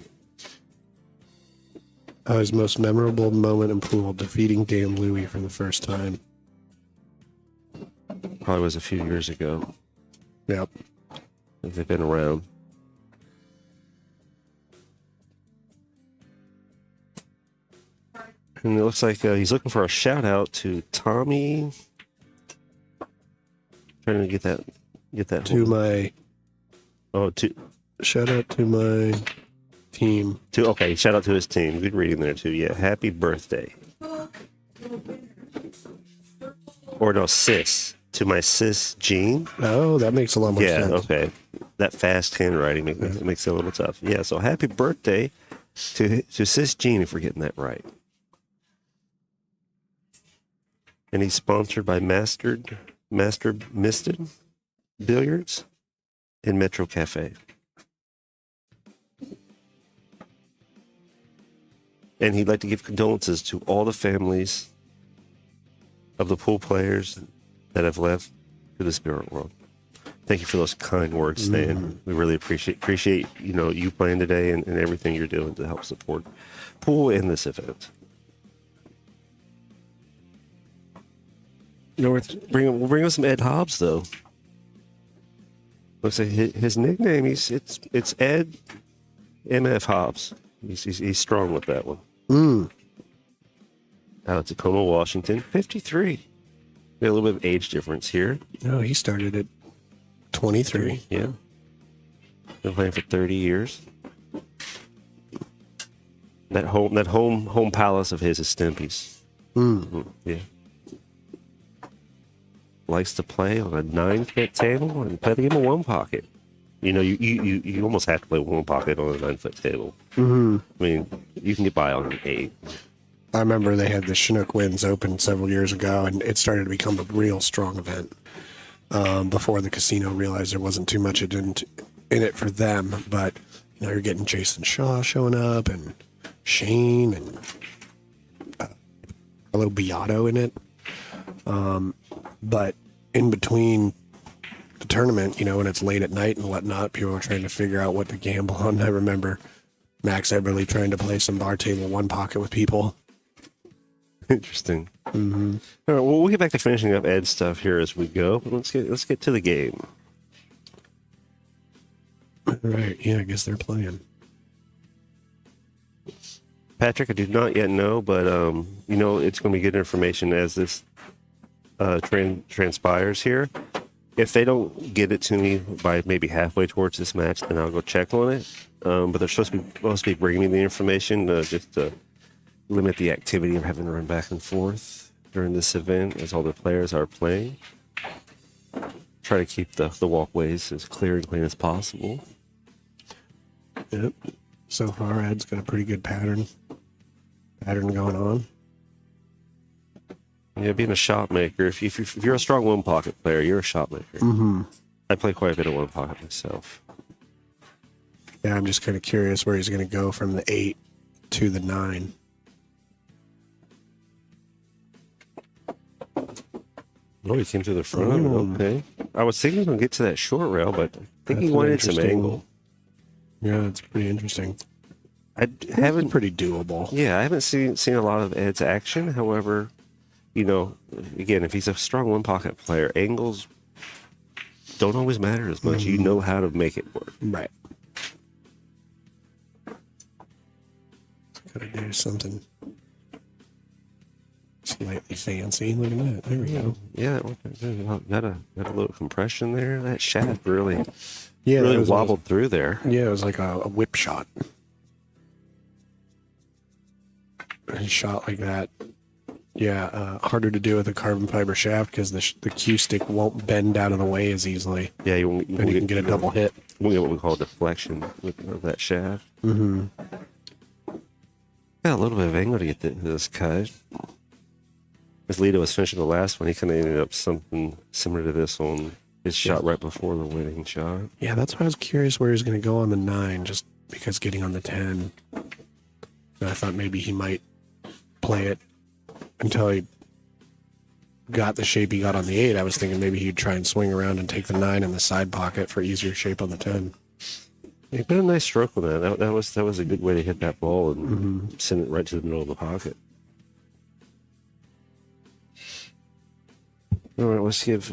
His most memorable moment in pool, defeating Dan Louie for the first time. probably was a few years ago. Yep. They've been around. And it looks like he's looking for a shout out to Tommy. Trying to get that To my to shout out to my team. okay, shout out to his team. Good reading there too. Yeah, happy birthday. Or no, sis. To my sis Jean. Oh, that makes a lot more Yeah, sense. okay. That fast handwriting makes it a little tough. Yeah, so happy birthday to sis Jean if we're getting that right. And he's sponsored by Master Misted Billiards and Metro Cafe. And he'd like to give condolences to all the families of the pool players that have left to the spirit world. Thank you for those kind words, Stan. We really appreciate you playing today and everything you're doing to help support pool in this event. We'll bring on some Ed Hobs though. Looks like his nickname it's Ed MF Hobs. He's strong with that one. Out of Tacoma, Washington, 53. Got a little bit of age difference here. No, he started at 23. Yeah. Been playing for 30 years. That home palace of his is Stimpy's. Yeah. Likes to play on a 9-foot table and play the game of one pocket. You almost have to play one pocket on a 9-foot table. I mean, you can get by on an 8. I remember they had the Chinook Winds open several years ago, and it started to become a real strong event before the casino realized there wasn't too much in it for them. But you're getting Jason Shaw showing up, and Shane, and a little Beato in it. But in between the tournament, when it's late at night and whatnot, people are trying to figure out what to gamble on. I remember Max Eberly trying to play some bar table one pocket with people. Interesting. All right, well, we'll get back to finishing up Ed's stuff here as we go. But let's get to the game. Right. Yeah, I guess they're playing. Patrick, I do not yet know, but it's going to be good information as this transpires here. If they don't get it to me by maybe halfway towards this match, then I'll go check on it. But they're supposed to be bringing me the information just to limit the activity of having to run back and forth during this event as all the players are playing. Try to keep the walkways as clear and clean as possible. Yep. So far, Ed's got a pretty good pattern going on. Yeah, being a shot maker. If you're a strong one pocket player, you're a shot maker. I play quite a bit of one pocket myself. Yeah, I'm just kind of curious where he's going to go from the 8 to the 9. Oh, he came to the front. Okay. I was thinking he was going to get to that short rail, but I think he That's wanted some interesting. angle. Yeah, it's pretty interesting. I haven't Pretty doable. Yeah, I haven't seen a lot of Ed's action. However, again, if he's a strong one pocket player, angles don't always matter as much. You know how to make it work. Right. Gotta do something slightly fancy. Look at that. There we go. Yeah, got a little compression there. That shaft really Yeah, really it was wobbled through there. Yeah, it was like a whip shot. A shot like that. Yeah, harder to do with a carbon fiber shaft because the cue stick won't bend out of the way as easily. Yeah, you And you can get a double hit. we get what we call deflection of that shaft. Mm-hmm. Got a little bit of angle to get this cut. As Lito was finishing the last one, he kind of ended up something similar to this on his shot right before the winning shot. Yeah, that's why I was curious where he's going to go on the 9, just because getting on the 10. And I thought maybe he might play it until he got the shape he got on the 8. I was thinking maybe he'd try and swing around and take the 9 in the side pocket for easier shape on the 10. He put a nice stroke on that. That was a good way to hit that ball and send it right to the middle of the pocket. All right, let's give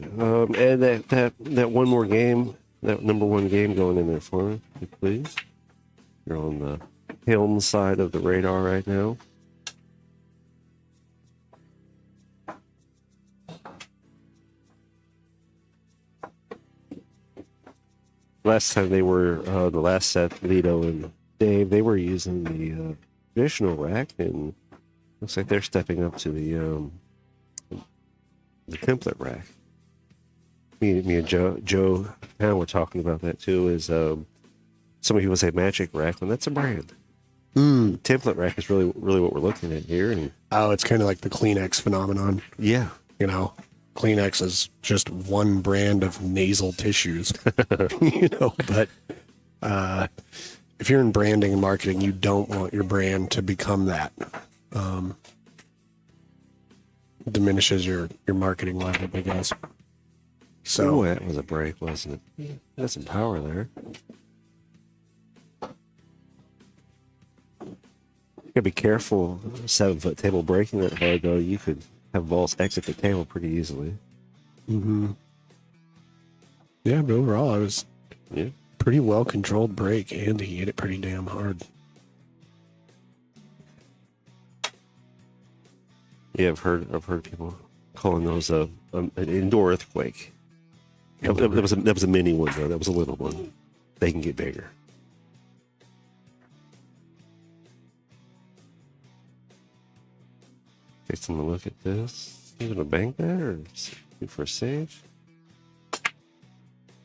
Ed that one more game, that number 1 game going in there for me, please. You're on the helm side of the radar right now. Last time they were, the last set, Lito and Dave, they were using the traditional rack, and looks like they're stepping up to the template rack. Me and Joe now were talking about that too. Is some people say magic rack, and that's a brand. Template rack is really what we're looking at here. And Oh, it's kind of like the Kleenex phenomenon. yeah, You know, Kleenex is just one brand of nasal tissues. But if you're in branding and marketing, you don't want your brand to become that. Diminishes your marketing level, I guess. So that was a break, wasn't it? Got some power there. You gotta be careful. 7-foot table breaking that hard, though. You could have balls exit the table pretty easily. Yeah, but overall, I was Yeah. pretty well controlled break, and he hit it pretty damn hard. Yeah, I've heard people calling those an indoor earthquake. That was a mini one though. That was a little one. They can get bigger. Taking a look at this. You gonna bank that or shoot for a save?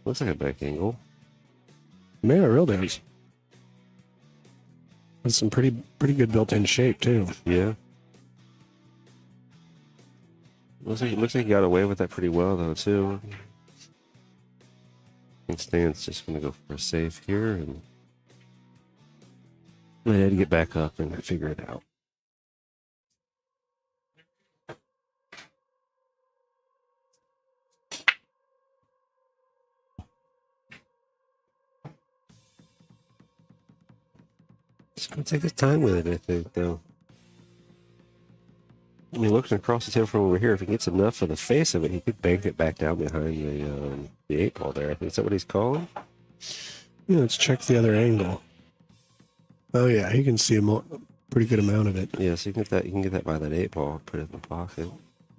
Looks like a back angle. Man, it real does. With some pretty good built-in shape too. Yeah. Looks like he got away with that pretty well though too. I think Stan's just gonna go for a save here and let Ed get back up and figure it out. He's gonna take his time with it, I think, though. I mean, looking across the table from over here, if he gets enough of the face of it, he could bank it back down behind the 8 ball there. I think is that what he's calling? Yeah, let's check the other angle. Oh yeah, he can see a pretty good amount of it. Yeah, so you can get that. You can get that by that 8 ball. Put it in the pocket.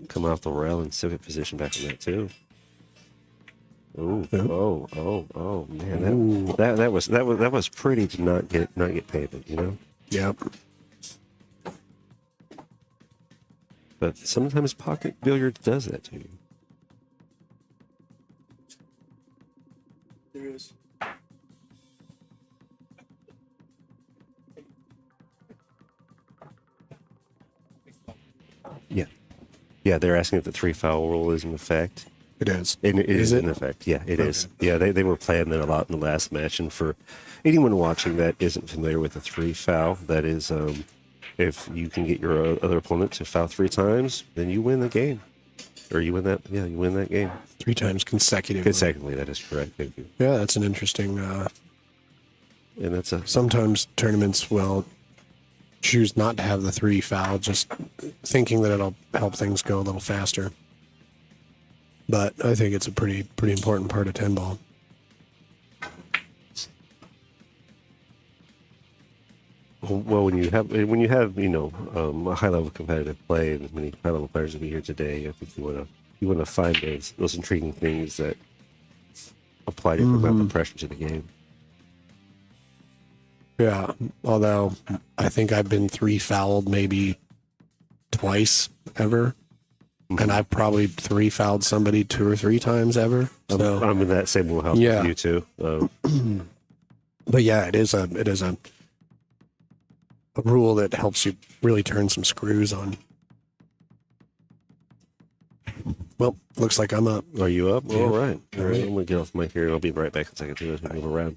Come off the rail and still get position back on that too. Oh, man, that was pretty to not get pavement, you know. Yep. But sometimes pocket billiards does that to you. There is. Yeah, they're asking if the 3 foul rule is in effect. It is. And it is it? in effect. Yeah, it is. Yeah, they were playing that a lot in the last match. And for anyone watching that isn't familiar with the 3 foul, that is, if you can get your other opponent to foul 3 times, then you win the game. Or you win that. Yeah, you win that game 3 times consecutively. consecutively. That is correct. Thank you. Yeah, that's an interesting. And that's a Sometimes tournaments will choose not to have the 3 foul, just thinking that it'll help things go a little faster. But I think it's a pretty important part of 10 ball. well when you have a high level competitive play, and as many high level players will be here today. I think you want to find those intriguing things that apply different amount of pressure to the game. Yeah, although I think I've been 3 fouled maybe twice ever. and I've probably 3-fouled somebody 2 or 3 times ever. So, I'm in that same wheelhouse Yeah. with you too. but yeah, it is a rule that helps you really turn some screws on. Well, looks like I'm up. Are you up? Yeah. All right. All right. right. I'm gonna get off mic here. I'll be right back in a second too as we move around.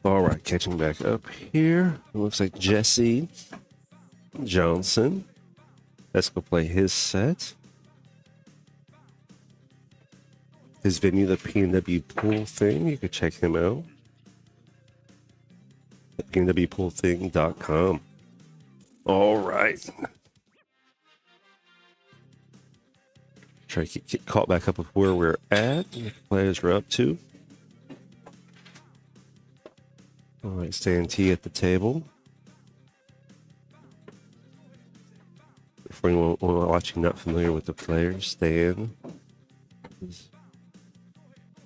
All right, catching back up here. It looks like Jesse Johnson. Let's go play his set. His venue, the P&W Pool Thing. You could check him out. At pnwpoolthing.com. All right. Try to get caught back up with where we're at. What the players are up to. All right, Stan T at the table. For anyone watching not familiar with the players, Stan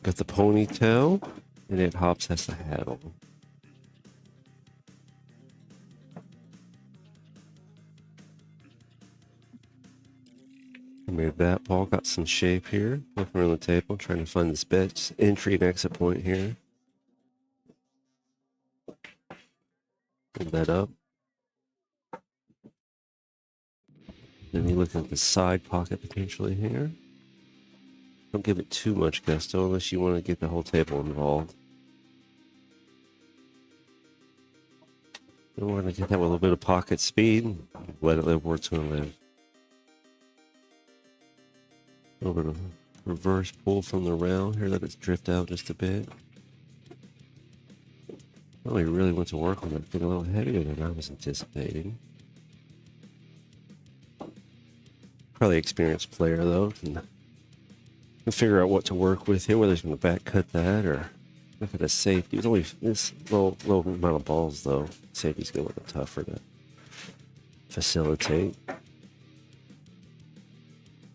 got the ponytail, and then Hobs has the hat on. Made that. Paul got some shape here. Looking around the table, trying to find this best entry and exit point here. Pull that up. Then you look at the side pocket potentially here. Don't give it too much gusto unless you want to get the whole table involved. And we're going to get that with a little bit of pocket speed. Let it live where it's going to live. A little bit of reverse pull from the round here. Let it drift out just a bit. Oh, he really went to work on that thing a little heavier than I was anticipating. Probably experienced player though. Can figure out what to work with here, whether he's going to back cut that or look at a safety. It's only this low amount of balls though. Safety's going to look tougher to facilitate.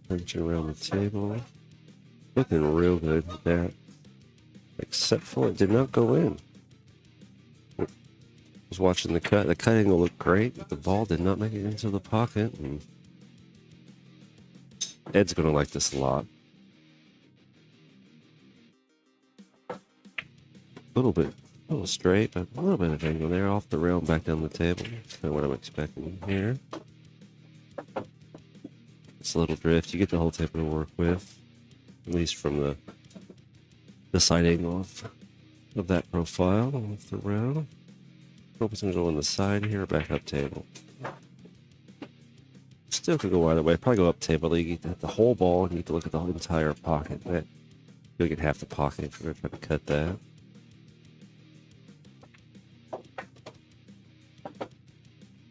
Punching around the table. Looking real good with that. Except for it did not go in. I was watching the cut. The cut angle looked great, but the ball did not make it into the pocket. And Ed's going to like this a lot. A little straight, but a little bit of angle there. Off the rail, back down the table. That's kind of what I'm expecting here. It's a little drift. You get the whole table to work with, at least from the side angle of that profile off the round. Hope it's going to go on the side here, back up table. Still could go either way. Probably go up table. You get the whole ball, and you get to look at the whole entire pocket. You'll get half the pocket if you're going to cut that.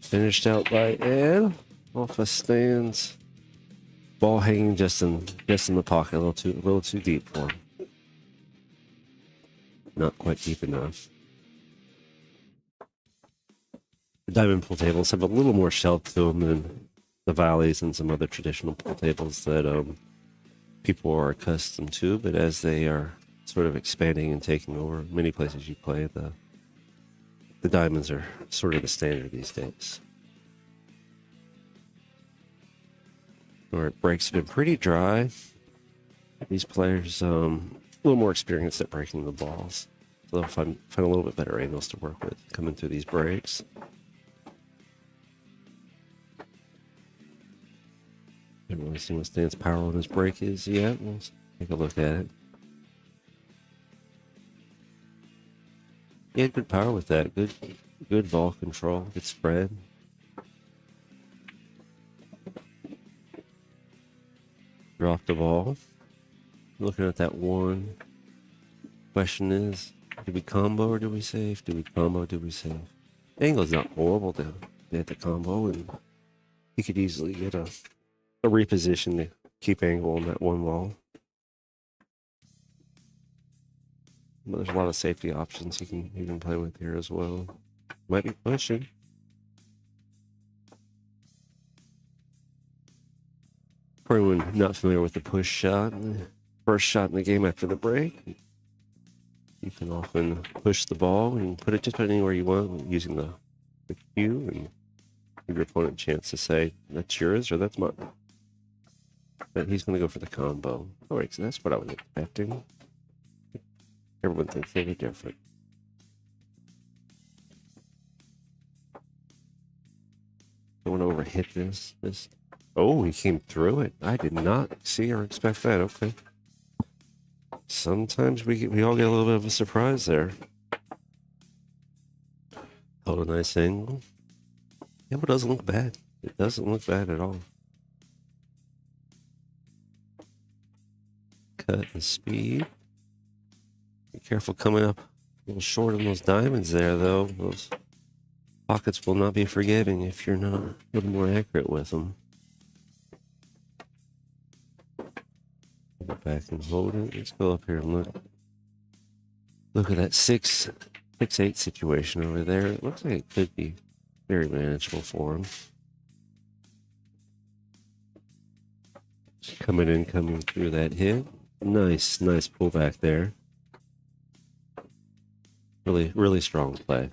Finished out by Ed off a stands. Ball hanging just in the pocket, a little too deep for him. Not quite deep enough. The diamond pool tables have a little more shelf to them than the valleys and some other traditional pool tables that people are accustomed to. But as they are sort of expanding and taking over many places you play, the diamonds are sort of the standard these days. All right, breaks have been pretty dry. These players, a little more experienced at breaking the balls. So they'll find a little bit better angles to work with coming through these breaks. Haven't really seen what Stan's power on his break is yet. We'll take a look at it. He had good power with that. Good ball control. Good spread. Dropped the ball. Looking at that one. Question is, do we combo or do we save? Do we combo? Do we save? Angle's not horrible to hit the combo, and he could easily get a reposition to keep angle on that one ball. But there's a lot of safety options he can play with here as well. Might be pushing. For anyone not familiar with the push shot, first shot in the game after the break, you can often push the ball and put it anywhere you want using the cue and give your opponent a chance to say, that's yours or that's mine. But he's going to go for the combo. All right, so that's what I was expecting. Everyone thinks they're different. Don't want to overhit this. Oh, he came through it. I did not see or expect that. Okay. Sometimes we all get a little bit of a surprise there. Hold a nice angle. Yeah, but it doesn't look bad. It doesn't look bad at all. Cut and speed. Be careful coming up a little short on those diamonds there, though. Those pockets will not be forgiving if you're not a little more accurate with them. Go back and hold it. Let's go up here and look. Look at that 6-8 situation over there. It looks like it could be very manageable for him. Just coming through that hit. Nice pullback there. Really strong play.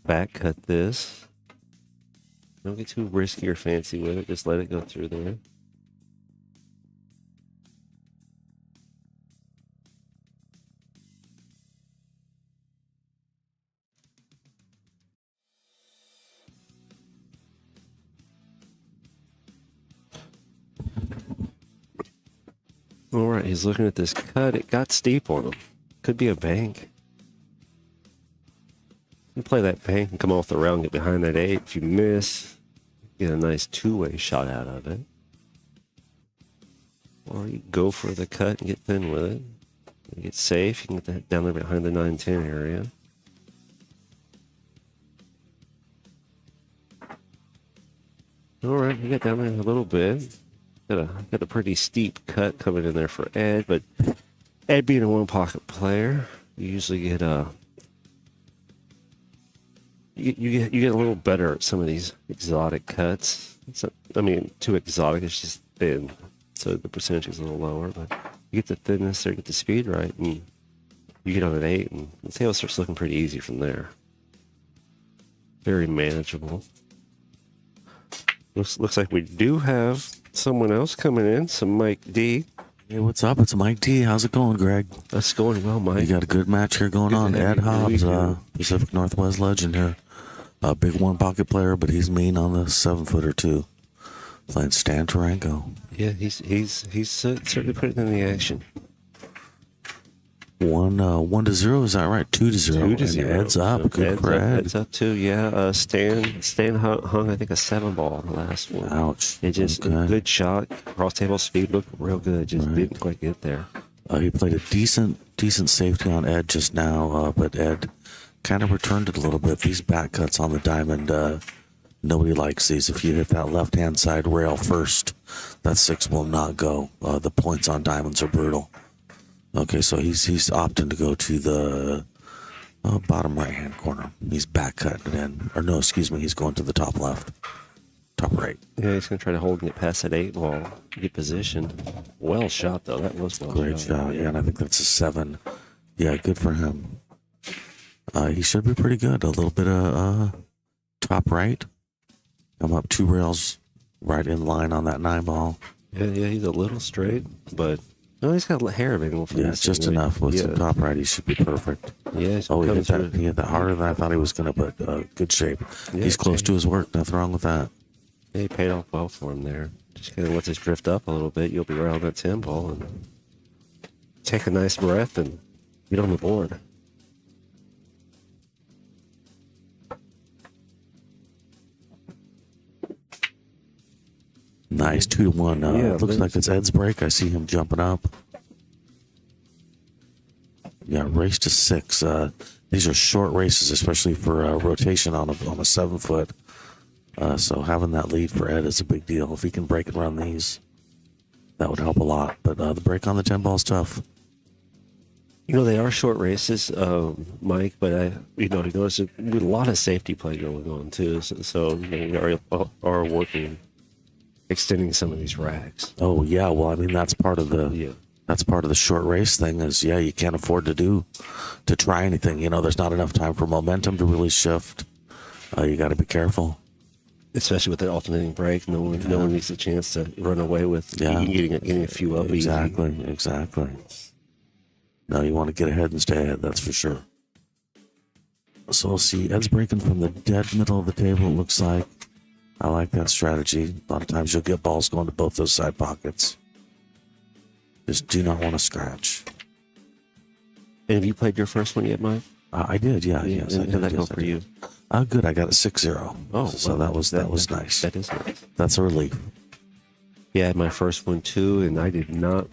Back cut this. Don't get too risky or fancy with it. Just let it go through there. All right, he's looking at this cut. It got steep on him. Could be a bank. You play that bank and come off the rail and get behind that 8. If you miss, get a nice two-way shot out of it. Or you go for the cut and get thin with it. You get safe. You can get that down there behind the 9-10 area. All right, you got down there a little bit. Got a pretty steep cut coming in there for Ed, but Ed being a one-pocket player, you usually get you get a little better at some of these exotic cuts. Too exotic. It's just thin, so the percentage is a little lower. But you get the thinness there, get the speed right, and you get on an 8, and the tail starts looking pretty easy from there. Very manageable. Looks like we do have someone else coming in, some Mike D. Hey, what's up? It's Mike D. How's it going, Greg? That's going well, Mike. You got a good match here going on. Ed Hobs, Pacific Northwest legend here. A big one-pocket player, but he's mean on the 7-footer too. Playing Stan Durango. Yeah, he's certainly putting in the action. 1-0, is that right? 2-0. 2-0. And Ed's up. Good for Ed. Ed's up too. Yeah. Stan hung I think a 7-ball on the last one. Ouch. It just good shot. Cross table speed looked real good. Just didn't quite get there. He played a decent safety on Ed just now, but Ed kind of returned it a little bit. These back cuts on the diamond, nobody likes these. If you hit that left-hand side rail first, that 6 will not go. The points on diamonds are brutal. Okay, so he's opting to go to the bottom right-hand corner. He's back cutting it in. Or no, excuse me, he's going to the top left. Top right. Yeah, he's going to try to hold and get past that 8 ball, get positioned. Well shot, though. That was well Great shot, yeah, and I think that's a 7. Yeah, good for him. He should be pretty good. A little bit of top right. Come up 2 rails right in line on that 9 ball. Yeah, he's a little straight, but... No, he's got a hair of angle for this. It's just enough. With some top right, he should be perfect. Yeah, he hit that harder than I thought he was going to, but good shape. Yeah, he's close to his work. Nothing wrong with that. Yeah, he paid off well for him there. Just kind of let this drift up a little bit. You'll be right on that 10 ball and take a nice breath and get on the board. Nice 2-1. Yeah, Looks like it's Ed's break. I see him jumping up. Yeah, race to 6. These are short races, especially for rotation on a 7-foot. So having that lead for Ed is a big deal. If he can break and run these, that would help a lot. But the break on the 10 ball is tough. You know, they are short races, Mike, but you notice a lot of safety play going on too. So we are working, extending some of these racks. Oh yeah, well I mean that's part of the short race thing. Is you can't afford to try anything. You know, there's not enough time for momentum to really shift. You got to be careful. Especially with the alternating break, no one needs a chance to run away with getting a few up. Exactly. No, you want to get ahead and stay ahead, that's for sure. So we'll see. Ed's breaking from the dead middle of the table, it looks like. I like that strategy. A lot of times you'll get balls going to both those side pockets. Just do not want to scratch. And have you played your first one yet, Mike? I did, yeah. Yes, How did that go for you? Good. I got a 6-0. Oh, so wow. that was nice. That is nice. That's a relief. Yeah, I had my first one too, and I did not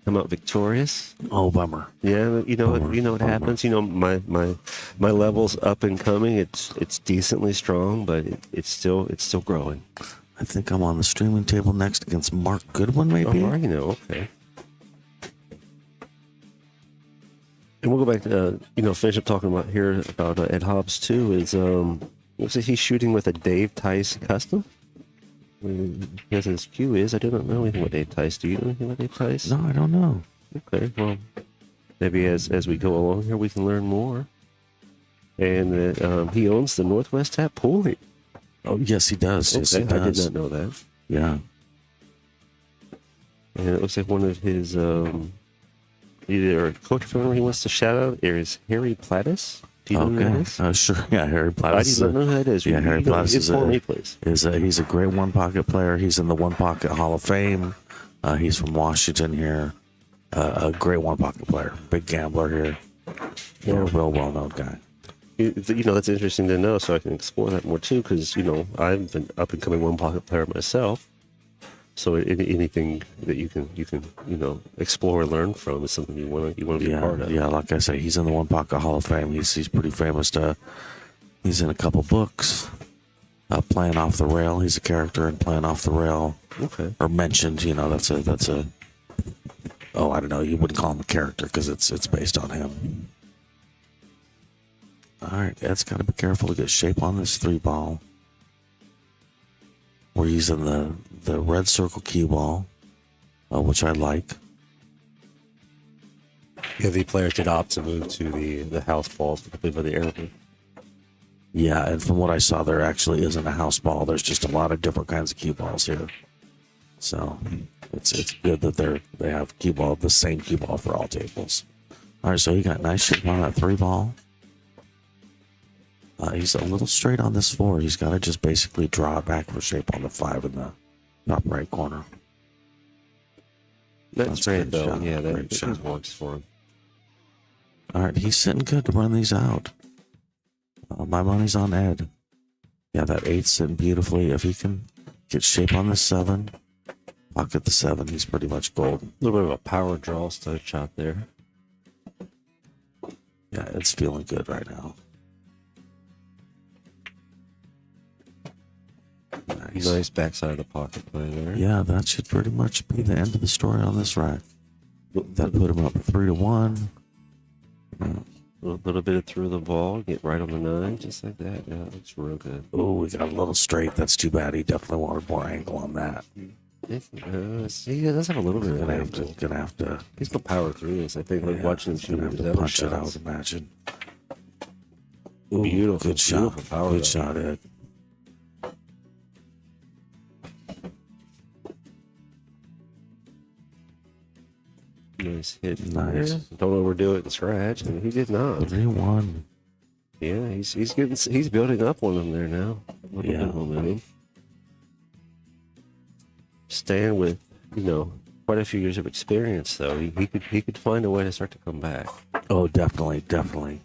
come out victorious. Oh, bummer. Yeah, you know what happens. You know, my level's up and coming. It's decently strong, but it's still growing. I think I'm on the streaming table next against Mark Goodwin, maybe. Oh, okay. And we'll go back to finish up talking about here about Ed Hobs too. Is looks like he's shooting with a Dave Tice custom. He has his cue is. I do not know anything about Dave Tice. Do you know anything about Dave Tice? No, I don't know. Okay, well, maybe as we go along here, we can learn more. And he owns the Northwest Tap Pool. Oh, yes, he does. Yes, Okay, he does. I did not know that. Yeah. And it looks like one of his either a coach family he wants to shout out is Harry Plattis. Do you know who that is? Sure. Yeah, Harry Plattis. I do not know who that is. Yeah, Harry Plattis he's a great one pocket player. He's in the one pocket Hall of Fame. He's from Washington here. A great one pocket player. Big gambler here. Yeah, real well known guy. That's interesting to know, so I can explore that more too. Because I've been up and coming one pocket player myself. So anything that you can explore and learn from is something you want to be a part of. Yeah, like I say, he's in the One Pocket Hall of Fame. He's pretty famous. He's in a couple books. Playing Off the Rail. He's a character in Playing Off the Rail. Okay. Or mentioned. That's a. Oh, I don't know. You wouldn't call him a character because it's based on him. All right, Ed's got to be careful to get shape on this 3-ball. We're using the red circle cue ball, which I like. Yeah, the players did opt to move to the house balls, particularly for the airplane. Yeah, and from what I saw, there actually isn't a house ball. There's just a lot of different kinds of cue balls here. So it's good that they have the same cue ball for all tables. All right, so he got nice shape on that 3-ball. He's a little straight on this 4. He's got to just basically draw it back for shape on the 5 in the top right corner. That's great, though. Shot. Yeah, Great shot. that works for him. All right, he's sitting good to run these out. My money's on Ed. Yeah, that 8's sitting beautifully. If he can get shape on the 7, pocket the 7, he's pretty much golden. A little bit of a power draw style shot there. Yeah, it's feeling good right now. Nice backside of the pocket play there. Yeah, that should pretty much be the end of the story on this rack. That put him up 3-1. A little bit of through the ball, get right on the 9, just like that. Yeah, that looks real good. Oh, we got a little straight. That's too bad. He definitely wanted more angle on that. He does have a little bit of angle. Gonna have to. He's gonna power through this. I think like watching him shoot his other punch shots. it out. Imagine. Ooh, beautiful, good shot. Beautiful power. Good shot, Ed. Nice hit. Nice. Don't overdo it and scratch. I mean, he did not. 3-1. Yeah, he's building up on them there now. A little bit of momentum. Stan with, quite a few years of experience, though, he could find a way to start to come back. Oh, definitely, definitely.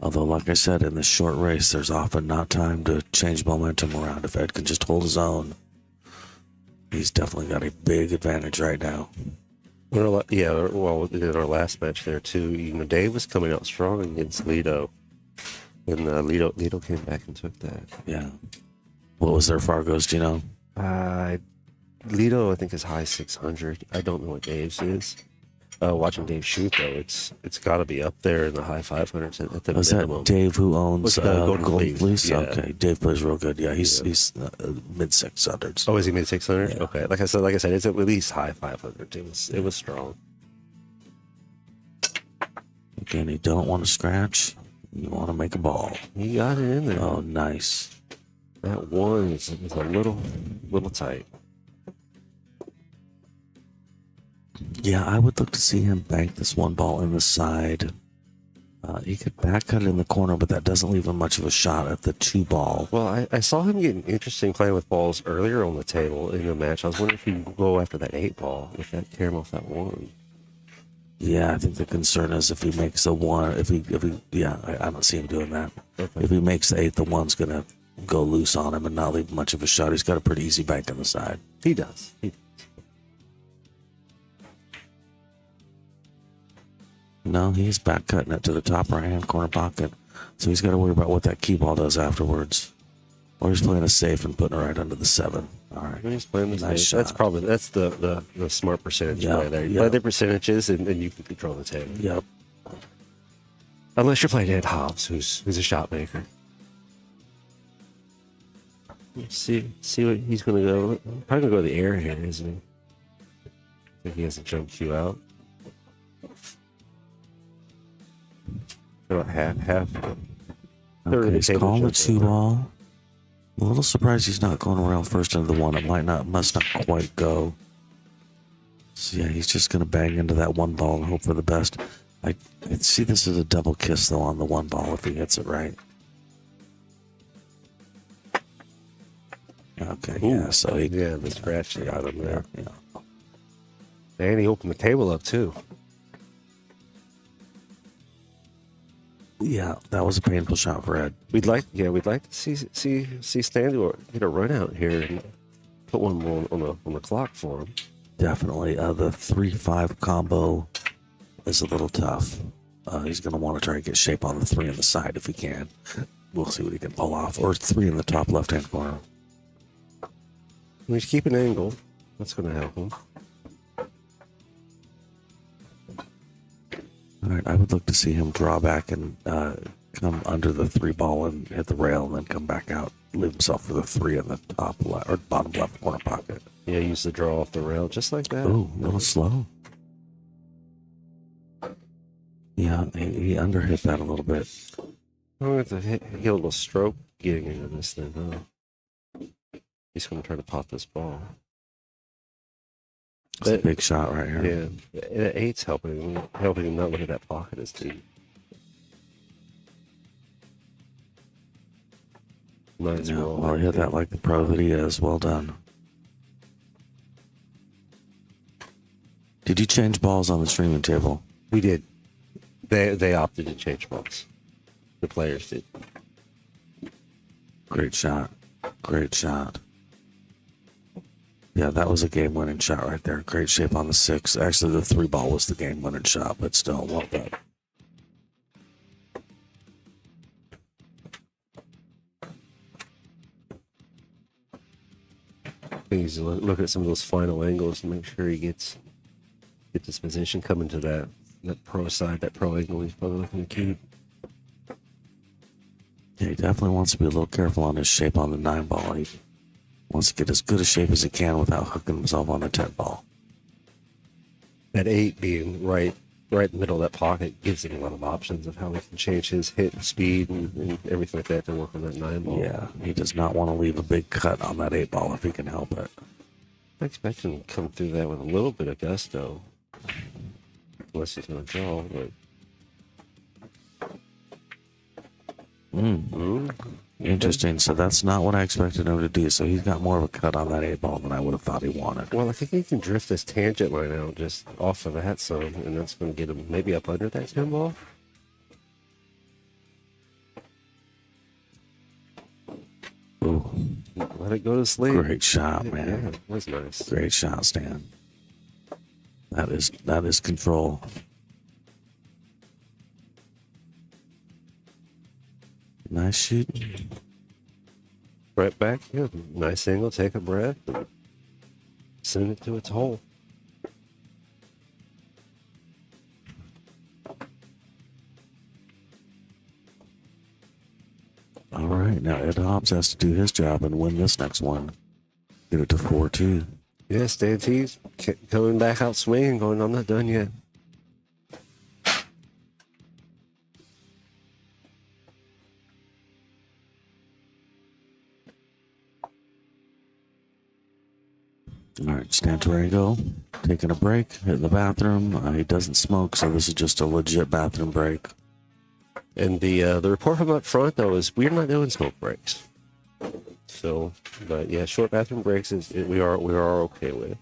Although, like I said, in this short race, there's often not time to change momentum around. If Ed can just hold his own, he's definitely got a big advantage right now. Yeah, well, in our last match there, too, Dave was coming out strong against Lido. And Lido came back and took that. Yeah. What was their Fargo's, do you know? Lido, I think, is high 600. I don't know what Dave's is. Watching Dave shoot, though, it's got to be up there in the high 500s at the minimum. That Dave who owns Golden Fleece? Yeah. Okay, Dave plays real good. Yeah, he's mid 600s. Oh, is he mid 600? Yeah. Okay, like I said, it's at least high 500. It was strong. Again, you don't want to scratch. You want to make a ball. He got it in there. Oh, nice. That one is a little tight. Yeah, I would look to see him bank this one ball in the side. He could back cut it in the corner, but that doesn't leave him much of a shot at the 2 ball. Well, I saw him getting interesting playing with balls earlier on the table in the match. I was wondering if he would go after that 8 ball, if that tear him off that 1. Yeah, I think the concern is if he makes a 1, I don't see him doing that. Okay. If he makes the 8, the 1's going to go loose on him and not leave much of a shot. He's got a pretty easy bank on the side. He does. No, he's back cutting it to the top right-hand corner pocket. So he's got to worry about what that key ball does afterwards. Or he's playing it safe and putting it right under the 7. All right. He's playing the Nice safe. shot. That's the smart percentage Yeah, play there. You yeah. play the percentages and you can control the table. Yep. Unless you're playing Ed Hobs, who's a shot maker. Let's see what he's going to go. Probably going to go to the air here, isn't he? I think he has a jump cue out. About half. Third of Okay, the he's table calling the jump 2 over. ball. A little surprised he's not going around first into the 1. It must not quite go. So yeah, he's just going to bang into that 1 ball and hope for the best. I see this as a double kiss though on the 1 ball if he hits it right. Okay, yeah, so he the scratch got him there. Yeah. And he opened the table up too. Yeah, that was a painful shot for Ed. We'd like to see Stanley get a run out here and put one more on the clock for him. Definitely. The 3-5 combo is a little tough. He's going to want to try to get shape on the 3 on the side if he can. We'll see what he can pull off. Or 3 in the top left-hand corner. He's keep an angle. That's going to help him. All right, I would look to see him draw back and come under the 3 ball and hit the rail and then come back out. Leave himself for the 3 in the top left or bottom left corner pocket. Yeah, use the draw off the rail just like that. Oh, a little slow. Yeah, he underhit that a little bit. I'm going to hit a little stroke getting into this thing, huh? He's going to try to pot this ball. It's a big shot right here. Yeah, the 8's helping him not look at that pocket as deep. Nice Yeah, roll. well, he hit that like the pro that he is. Well done. Did you change balls on the streaming table? We did. They opted to change balls. The players did. Great shot. Great shot. Yeah, that was a game-winning shot right there. Great shape on the 6. Actually, the 3 ball was the game-winning shot, but still, well done. Please look at some of those final angles and make sure he gets his position coming to that pro side, that pro angle he's probably looking to keep. Yeah, he definitely wants to be a little careful on his shape on the 9 ball. He wants to get as good a shape as he can without hooking himself on the 10 ball. That 8 being right in the middle of that pocket gives him a lot of options of how he can change his hit speed and everything like that to work on that 9 ball. Yeah, he does not want to leave a big cut on that 8 ball if he can help it. I expect him to come through that with a little bit of gusto. Unless he's going to draw, but... Interesting. So that's not what I expected him to do. So he's got more of a cut on that 8-ball than I would have thought he wanted. Well, I think he can drift this tangent line out just off of that some, and that's going to get him maybe up under that 10-ball. Ooh, Let it go to sleep. great shot, man. Yeah, that was nice. Great shot, Stan. That is control. Nice shoot. Right back. Yeah, nice angle. Take a breath. And send it to its hole. All right, now Ed Hobbs has to do his job and win this next one. Get it to 4-2. Yeah, Stan T's coming back out swinging, going, I'm not done yet. All right, Stan Durango taking a break, hitting the bathroom. He doesn't smoke, so this is just a legit bathroom break. And the report from up front, though, is we're not doing smoke breaks. So, but yeah, short bathroom breaks we are okay with.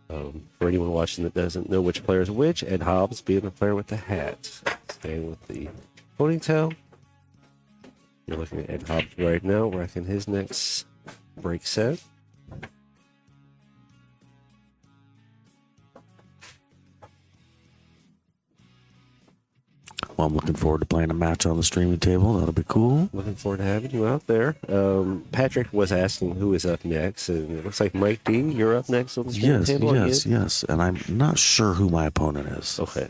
For anyone watching that doesn't know which player is which, Ed Hobbs being the player with the hat, staying with the ponytail. You're looking at Ed Hobbs right now, working his next break set. Well, I'm looking forward to playing a match on the streaming table. That'll be cool. Looking forward to having you out there. Patrick was asking who is up next, and it looks like Mike D, you're up next on the streaming table. Yes. And I'm not sure who my opponent is. Okay.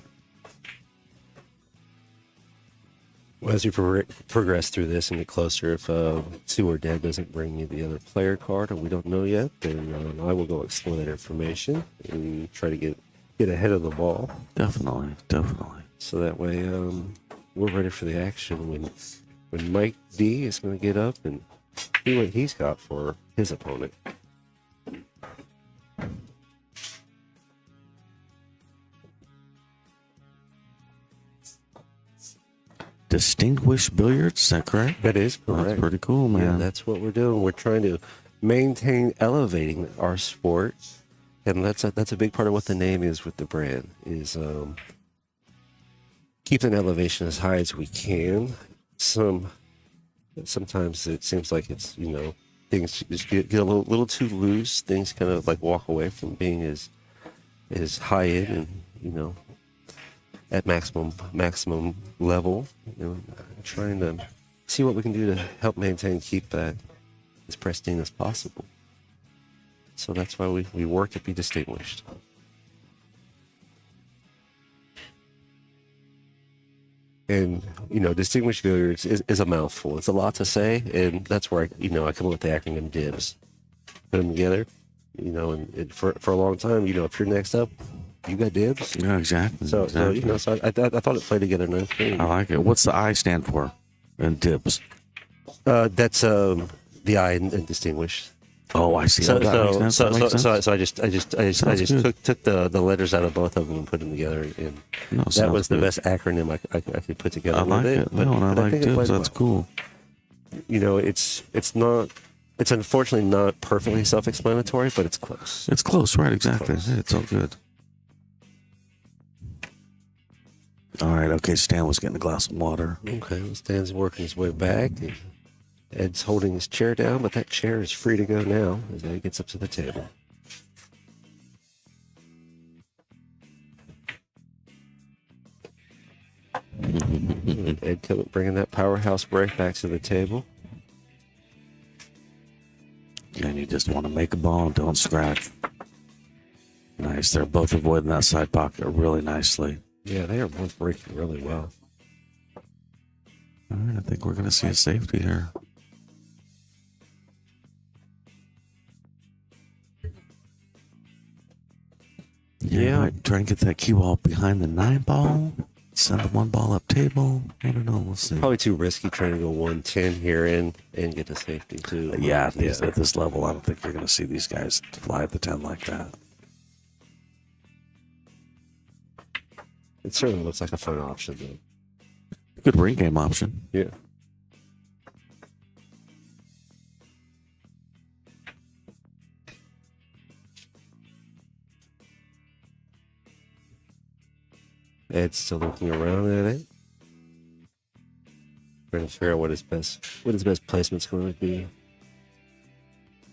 Well, as you progress through this and get closer, if Sue or Dad doesn't bring you the other player card, and we don't know yet, then I will go explore that information and try to get ahead of the ball. Definitely. So that way we're ready for the action when Mike D is going to get up and see what he's got for his opponent. Distinguished Billiards, is that correct? That is correct. That's pretty cool, man. Yeah, that's what we're doing. We're trying to maintain elevating our sport, and that's a big part of what the name is with the brand is keep an elevation as high as we can. Sometimes it seems like it's things just get a little too loose. Things kind of like walk away from being as high end and at maximum level. Trying to see what we can do to help keep that as pristine as possible. So that's why we work to be distinguished. And distinguished billiards is a mouthful. It's a lot to say, and that's where I come up with the acronym DIBS. Put them together, and for a long time, if you're next up, you got dibs. Yeah, exactly. So I thought it played together nicely. I like it. What's the I stand for in DIBS? That's the I in distinguished. Oh, I see. So That makes sense. I just took the letters out of both of them and put them together, and that was the best acronym I could put together. I like it. I like DIBS. That's cool. It's unfortunately not perfectly self-explanatory, but it's close. It's close, right? Exactly. It's all good. All right. Okay. Stan was getting a glass of water. Okay. Well, Stan's working his way back. Ed's holding his chair down, but that chair is free to go now as Ed gets up to the table. Ed bringing that powerhouse break back to the table. And you just want to make a ball and don't scratch. Nice. They're both avoiding that side pocket really nicely. Yeah, they are both breaking really well. All right. I think we're going to see a safety here. Yeah, might try and get that cue ball behind the 9-ball. Send the 1 ball up table. I don't know. We'll see. Probably too risky trying to go 110 here and get a safety too. Yeah, at this level, I don't think you're going to see these guys fly at the 10 like that. It certainly looks like a fun option, though. Good ring game option. Yeah. Ed's still looking around at it. Trying to figure out what his best placement's going to be.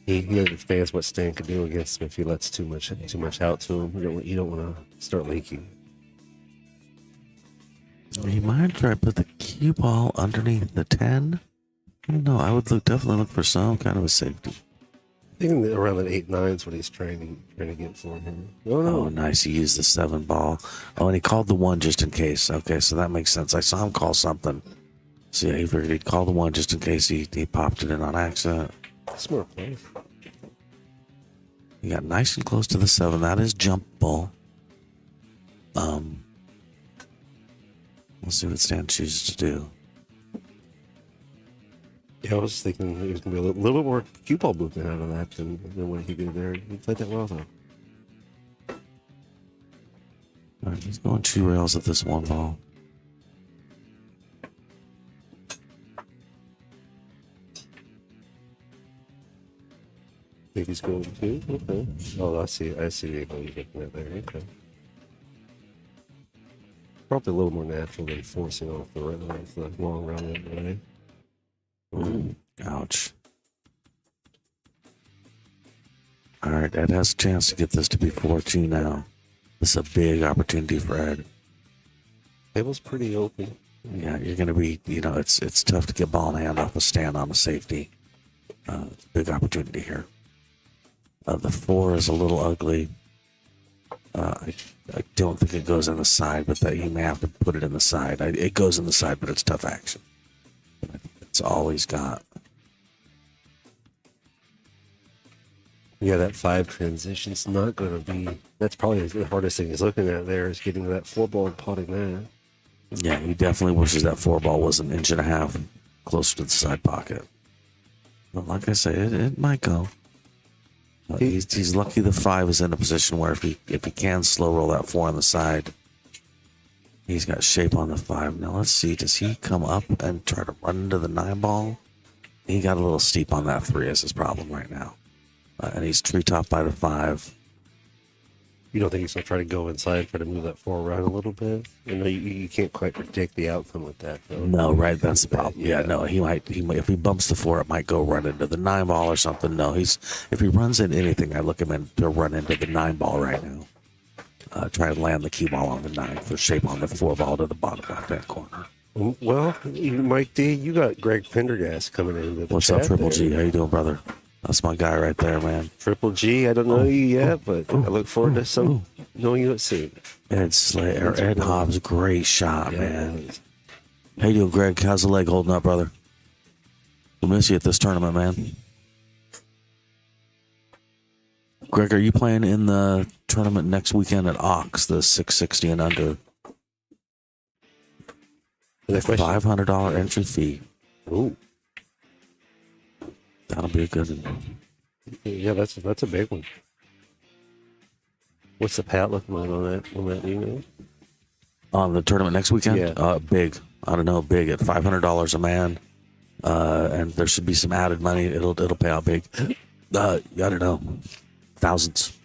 He understands what Stan can do against him if he lets too much out to him. You don't want to start leaking. You might try to put the cue ball underneath the 10. I don't know. I would definitely look for some kind of a safety. I think around that 8-9 is what he's trying to get for him. Oh, no. Oh, nice. He used the 7 ball. Oh, and he called the 1 just in case. Okay, so that makes sense. I saw him call something. So yeah, he figured he'd call the 1 just in case he popped it in on accident. Smart play. He got nice and close to the 7. That is jump ball. We'll see what Stan chooses to do. Yeah, I was thinking he was going to be a little bit more cue ball movement out of that than what he did there. He played that well, though. All right, he's going 2 rails at this 1 ball. Think he's going to? Okay. Oh, I see the angle you're looking at there. Okay. Probably a little more natural than forcing off the long run that way. Ooh, ouch. All right, Ed has a chance to get this to be 4-2 now. This is a big opportunity for Ed. Table's pretty open. Yeah, you're going to be, it's tough to get ball in hand off a stand on a safety. It's a big opportunity here. The 4 is a little ugly. I don't think it goes in the side, but that you may have to put it in the side. It goes in the side, but it's tough action. It's all he's got. Yeah, that 5 transition's not going to be... That's probably the hardest thing he's looking at there is getting to that 4 ball and potting that. Yeah, he definitely wishes that 4 ball was 1.5 inches closer to the side pocket. But like I say, it might go. He's lucky the 5 is in a position where if he can slow roll that 4 on the side, he's got shape on the 5. Now let's see, does he come up and try to run into the 9 ball? He got a little steep on that 3 is his problem right now. And he's treetop by the 5. You don't think he's going to try to go inside, try to move that 4 around a little bit? You can't quite predict the outcome with that, though. No, right, that's the problem. Yeah, no, he might, if he bumps the 4, it might go run into the 9 ball or something. No, if he runs into anything, I look him in to run into the 9 ball right now. Try to land the cue ball on the 9 for shape on the 4 ball to the bottom left-hand corner. Well, Mike D, you got Greg Pendergast coming in. What's up, Triple G? How you doing, brother? That's my guy right there, man. Triple G, I don't know you yet, but I look forward to knowing you at sea. Ed Hobs, great shot, man. How you doing, Greg? How's the leg holding up, brother? We'll miss you at this tournament, man. Greg, are you playing in the tournament next weekend at Ox, the 660 and under? $500 entry fee. Ooh. That'll be a good one. Yeah, that's a big one. What's the pat looking like on that? Do you know? On the tournament next weekend? Yeah. Big. I don't know, big at $500 a man. And there should be some added money. It'll pay out big. I don't know. Thousands.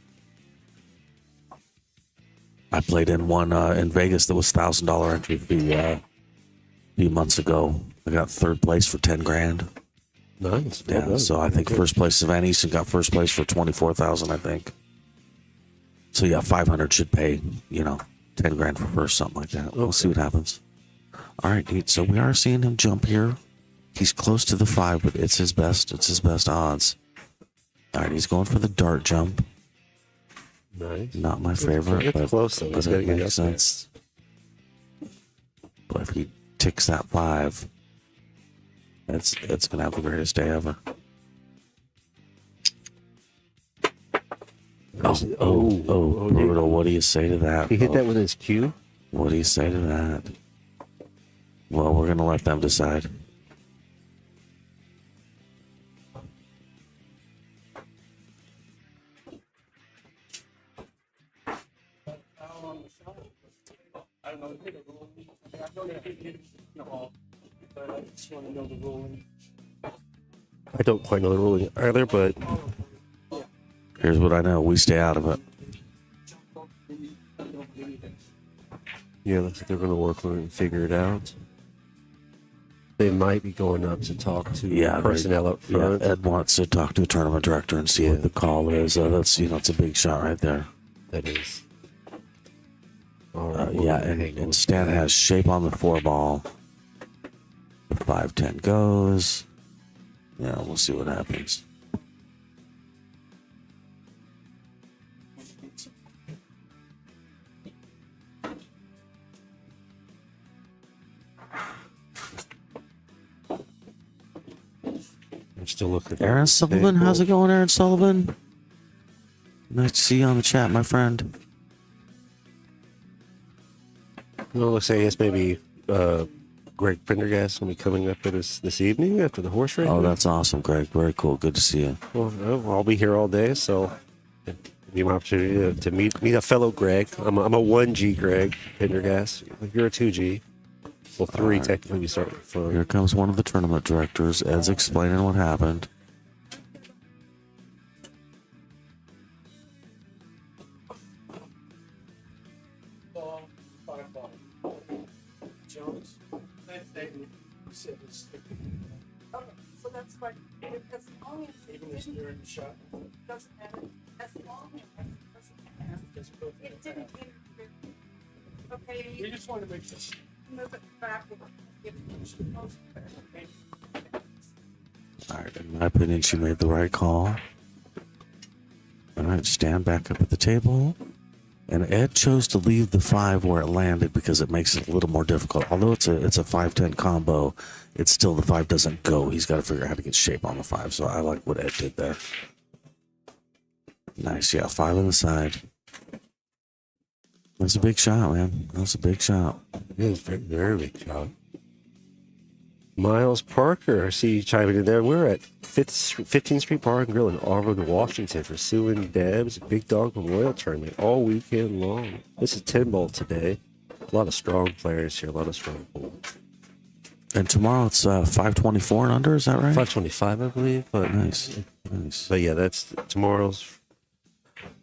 I played in one in Vegas that was $1,000 entry fee a few months ago. I got 3rd place for $10,000. Nice. Yeah, well so I think first place Van Easton got first place for $24,000, I think. So yeah, 500 should pay, $10,000 for first, something like that. Okay. We'll see what happens. All right, Pete. So we are seeing him jump here. He's close to the 5, but it's his best odds. All right, he's going for the dart jump. Nice. Not my favorite, it's but close though. But it makes sense. But if he ticks that 5, it's gonna have the greatest day ever. Oh, brutal. What do you say to that? He hit that with his cue? What do you say to that? Well, we're gonna let them decide. I don't quite know the ruling either, but here's what I know. We stay out of it. Yeah, looks like they're going to work on it and figure it out. They might be going up to talk to personnel up front. Yeah, Ed wants to talk to the tournament director and see what the call is. That's it's a big shot right there. That is. And Stan has shape on the 4-ball. The 5-10 goes. Yeah, we'll see what happens. I'm still looking. Aaron Sullivan, how's it going, Aaron Sullivan? Nice to see you on the chat, my friend. Well, looks like I guess maybe Greg Prendergast will be coming up with us this evening after the horse race. Oh, that's awesome, Greg. Very cool. Good to see you. Well, I'll be here all day, so it'll be my opportunity to meet a fellow Greg. I'm a 1G Greg Prendergast. You're a 2G. Well, 3 technically. We start from. Here comes one of the tournament directors. Ed's explaining what happened. Okay, so that's fine. As long as even this during the shot doesn't matter. As long as it doesn't matter. It didn't interfere. Okay. We just want to make this move it back. All right, in my opinion, she made the right call. All right, stand back up at the table. And Ed chose to leave the 5 where it landed because it makes it a little more difficult. Although it's a 5-10 combo, it's still the 5 doesn't go. He's got to figure out how to get shape on the 5. So I like what Ed did there. Nice, yeah, 5 on the side. That's a big shot, man. That's a big shot. It is very, very big shot. Miles Parker, I see you chiming in there. We're at 15th Street Bar and Grill in Auburn, Washington for Sue and Deb's Big Dog Memorial Tournament all weekend long. This is 10-ball today. A lot of strong players here, a lot of strong pools. And tomorrow it's 524 and under, is that right? 525, I believe. But Nice. But yeah, that's tomorrow's.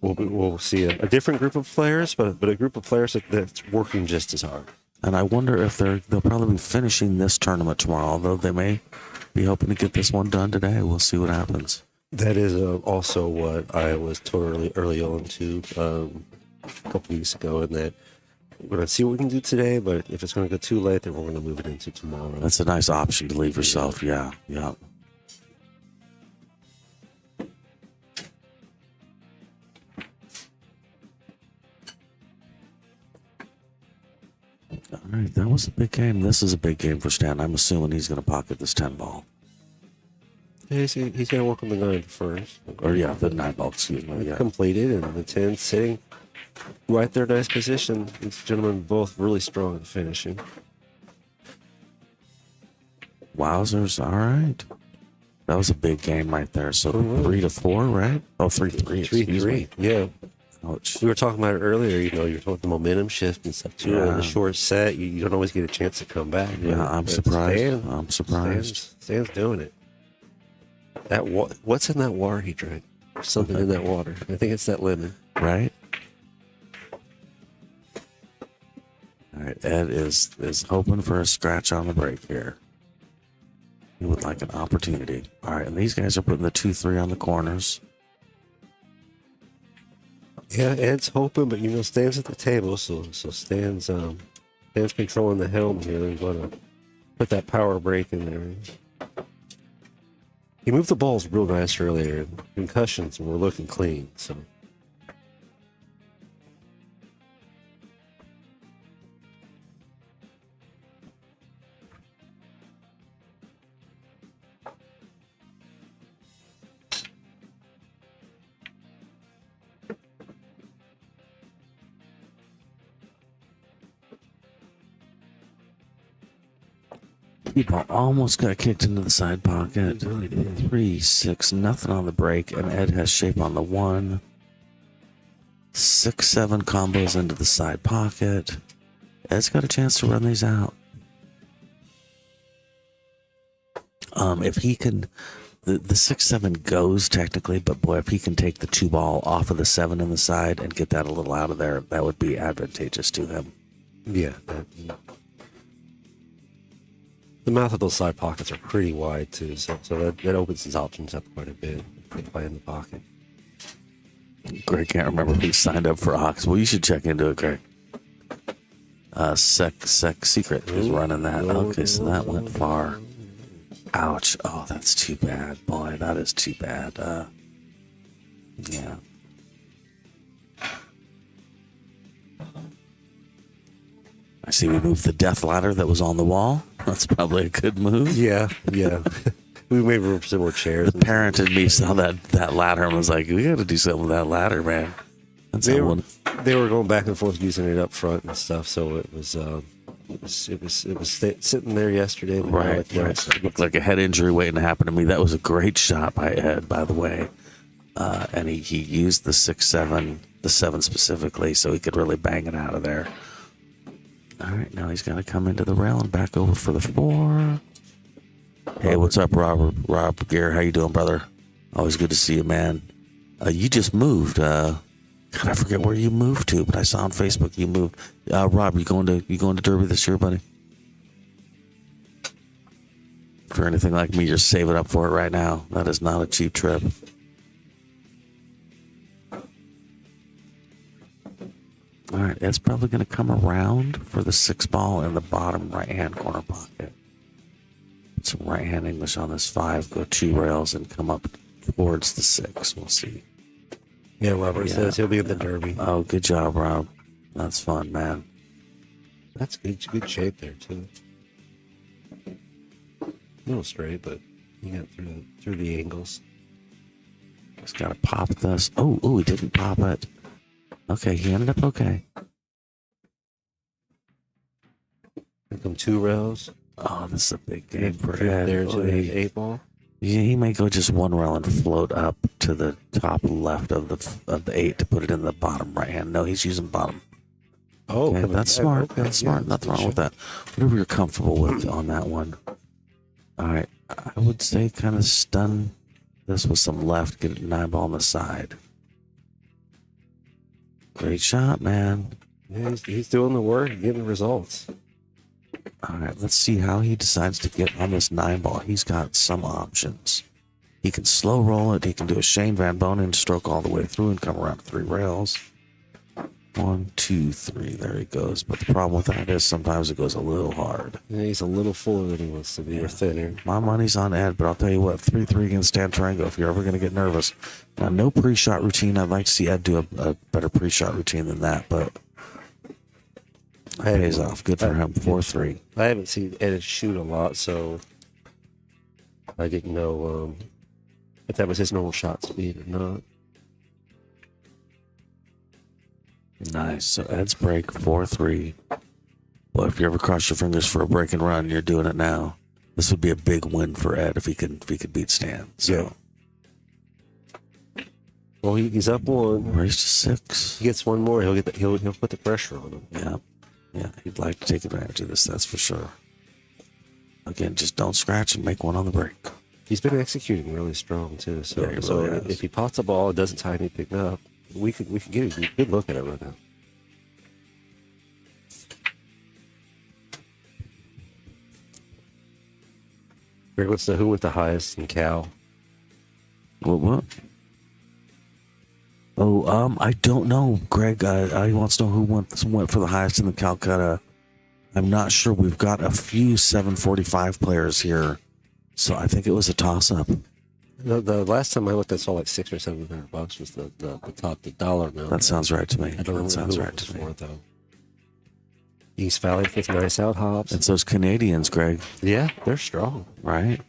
We'll see a different group of players, but a group of players that's working just as hard. And I wonder if they'll probably be finishing this tournament tomorrow, although they may be hoping to get this one done today. We'll see what happens. That is also what I was told early on to a couple weeks ago, in that we're going to see what we can do today, but if it's going to go too late, then we're going to move it into tomorrow. That's a nice option to leave yourself. Yeah. All right, that was a big game. This is a big game for Stan. I'm assuming he's going to pocket this 10-ball. He's going to work on the 9 first. Or, yeah, the 9-ball, excuse me. Yeah. Completed, and the 10 sitting right there, nice position. These gentlemen both really strong at finishing. Wowzers, all right. That was a big game right there. So 3-4, right? Oh, 3-3. 3-3, yeah. Ouch. We were talking about it earlier, you're talking about the momentum shift and stuff too. Yeah. In a short set, you don't always get a chance to come back. Yeah, I'm surprised. I'm surprised. Stan's doing it. What's in that water he drank? There's something in that water. I think it's that lemon. Right? All right, Ed is hoping for a scratch on the break here. He would like an opportunity. All right, and these guys are putting the 2-3 on the corners. Yeah, Ed's hoping, but Stan's at the table, so Stan's controlling the helm here. He's going to put that power break in there. He moved the balls real nice earlier. Concussions were looking clean, so. People almost got kicked into the side pocket. 3-6, nothing on the break, and Ed has shape on the 1. 6-7 combos into the side pocket. Ed's got a chance to run these out. If he can, the 6-7 goes technically, but boy, if he can take the 2-ball off of the 7 in the side and get that a little out of there, that would be advantageous to him. Yeah. The mouth of those side pockets are pretty wide too, so that opens his options up quite a bit if they play in the pocket. Greg can't remember who signed up for Ox. Well, you should check into it, Greg. Secret is running that. Okay, so that went far. Ouch. Oh, that's too bad. Boy, that is too bad. Yeah. I see we moved the death ladder that was on the wall. That's probably a good move. Yeah. We made room for some more chairs. The parent in me saw that ladder and was like, we got to do something with that ladder, man. That's They were going back and forth using it up front and stuff, so it was sitting there yesterday. Right. It looked like a head injury waiting to happen to me. That was a great shot by Ed, by the way. And he used the 6-7, the 7 specifically, so he could really bang it out of there. All right, now he's got to come into the rail and back over for the 4. Hey, what's up, Robert? Rob Gear, how you doing, brother? Always good to see you, man. You just moved. God, I forget where you moved to, but I saw on Facebook you moved. Rob, you going to Derby this year, buddy? For anything like me, you're saving up for it right now. That is not a cheap trip. All right, it's probably going to come around for the 6 ball in the bottom right-hand corner pocket. Put some right-hand English on this 5, go 2 rails, and come up towards the 6. We'll see. Yeah, Robert says he'll be in the Derby. Oh, good job, Rob. That's fun, man. That's good shape there, too. A little straight, but you got through the angles. Just got to pop this. Oh, he didn't pop it. Okay, he ended up okay. Here come 2 rails. Oh, this is a big game for Ed. There's the 8 ball. Yeah, he may go just 1 rail and float up to the top left of the 8 to put it in the bottom right hand. No, he's using bottom. Oh, okay, that's smart. Okay. That's smart. Nothing wrong with that. Whatever you're comfortable with on that one. All right, I would say kind of stun this with some left. Get a 9 ball on the side. Great shot, man. Yeah, he's doing the work, getting the results. All right, let's see how he decides to get on this 9 ball. He's got some options. He can slow roll it. He can do a Shane Van Bonen stroke all the way through and come around 3 rails. 1, 2, 3. There he goes. But the problem with that is sometimes it goes a little hard. Yeah, he's a little fuller than he wants to be, or thinner. My money's on Ed, but I'll tell you what, 3-3 against Dan Durango if you're ever going to get nervous. Now, no pre-shot routine. I'd like to see Ed do a better pre-shot routine than that, but it pays off. Good for him. 4-3. I haven't seen Ed shoot a lot, so I didn't know if that was his normal shot speed or not. Nice. So Ed's break 4-3. Well, if you ever cross your fingers for a break and run, you're doing it now. This would be a big win for Ed if he could beat Stan. So. Yeah. Well, he's up 1. Race to 6. He gets 1 more. He'll put the pressure on him. Yeah. He'd like to take advantage of this. That's for sure. Again, just don't scratch and make 1 on the break. He's been executing really strong too. So, Yeah, he really has. If he pots a ball, it doesn't tie anything up. We could get a good look at it right now. Greg wants to know who went the highest in Cal. What? Oh, I don't know, Greg. He wants to know who went for the highest in the Calcutta. I'm not sure. We've got a few 745 players here, so I think it was a toss-up. The last time I looked, I saw like $600 or $700 was the top, the dollar amount. That sounds right to me. I don't know that sounds who right it was to me. for, though. East Valley with nice out Hobs. It's those Canadians, Greg. Yeah, they're strong. Right?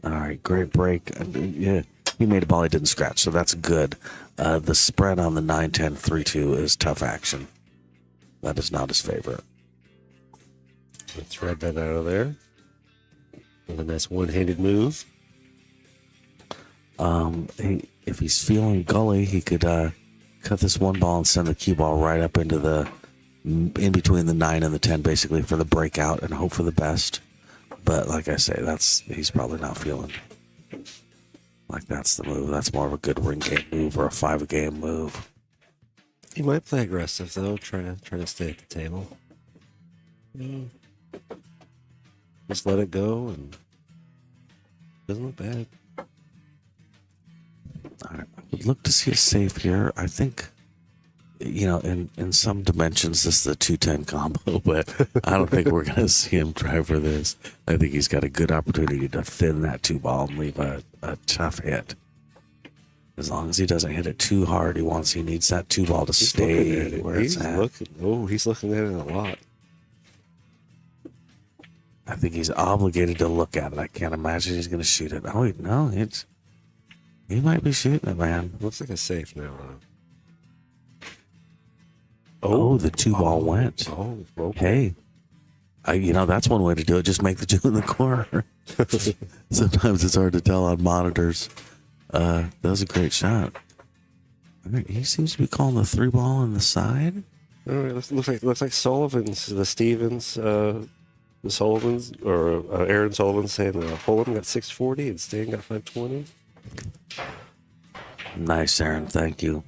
All right, great break. Yeah, he made a ball he didn't scratch, so that's good. The spread on the 9-10 3-2 is tough action. That is not his favorite. Let's thread that out of there. And a nice one-handed move. If he's feeling gully, he could cut this 1 ball and send the cue ball right up into in between the 9 and the 10, basically for the breakout and hope for the best. But like I say, he's probably not feeling like that's the move. That's more of a good ring game move or a 5 game move. He might play aggressive though, try to stay at the table. Yeah. Just let it go, and doesn't look bad. I would look to see a safe here. I think, in some dimensions, this is the 210 combo, but I don't think we're going to see him try for this. I think he's got a good opportunity to thin that 2-ball and leave a tough hit. As long as he doesn't hit it too hard, he needs that 2-ball to stay where it's at. He's looking at it a lot. I think he's obligated to look at it. I can't imagine he's going to shoot it. Oh, no, he might be shooting it, man. Looks like a safe now. Oh, the 2-ball went. Oh, okay. Hey, that's one way to do it. Just make the 2 in the corner. Sometimes it's hard to tell on monitors. That was a great shot. All right, he seems to be calling the 3-ball on the side. All right, looks like Sullivan's, the Stevens, the Sullivans, or Aaron Sullivan saying Fulham got 640 and Stan got 520. Nice, Aaron. Thank you.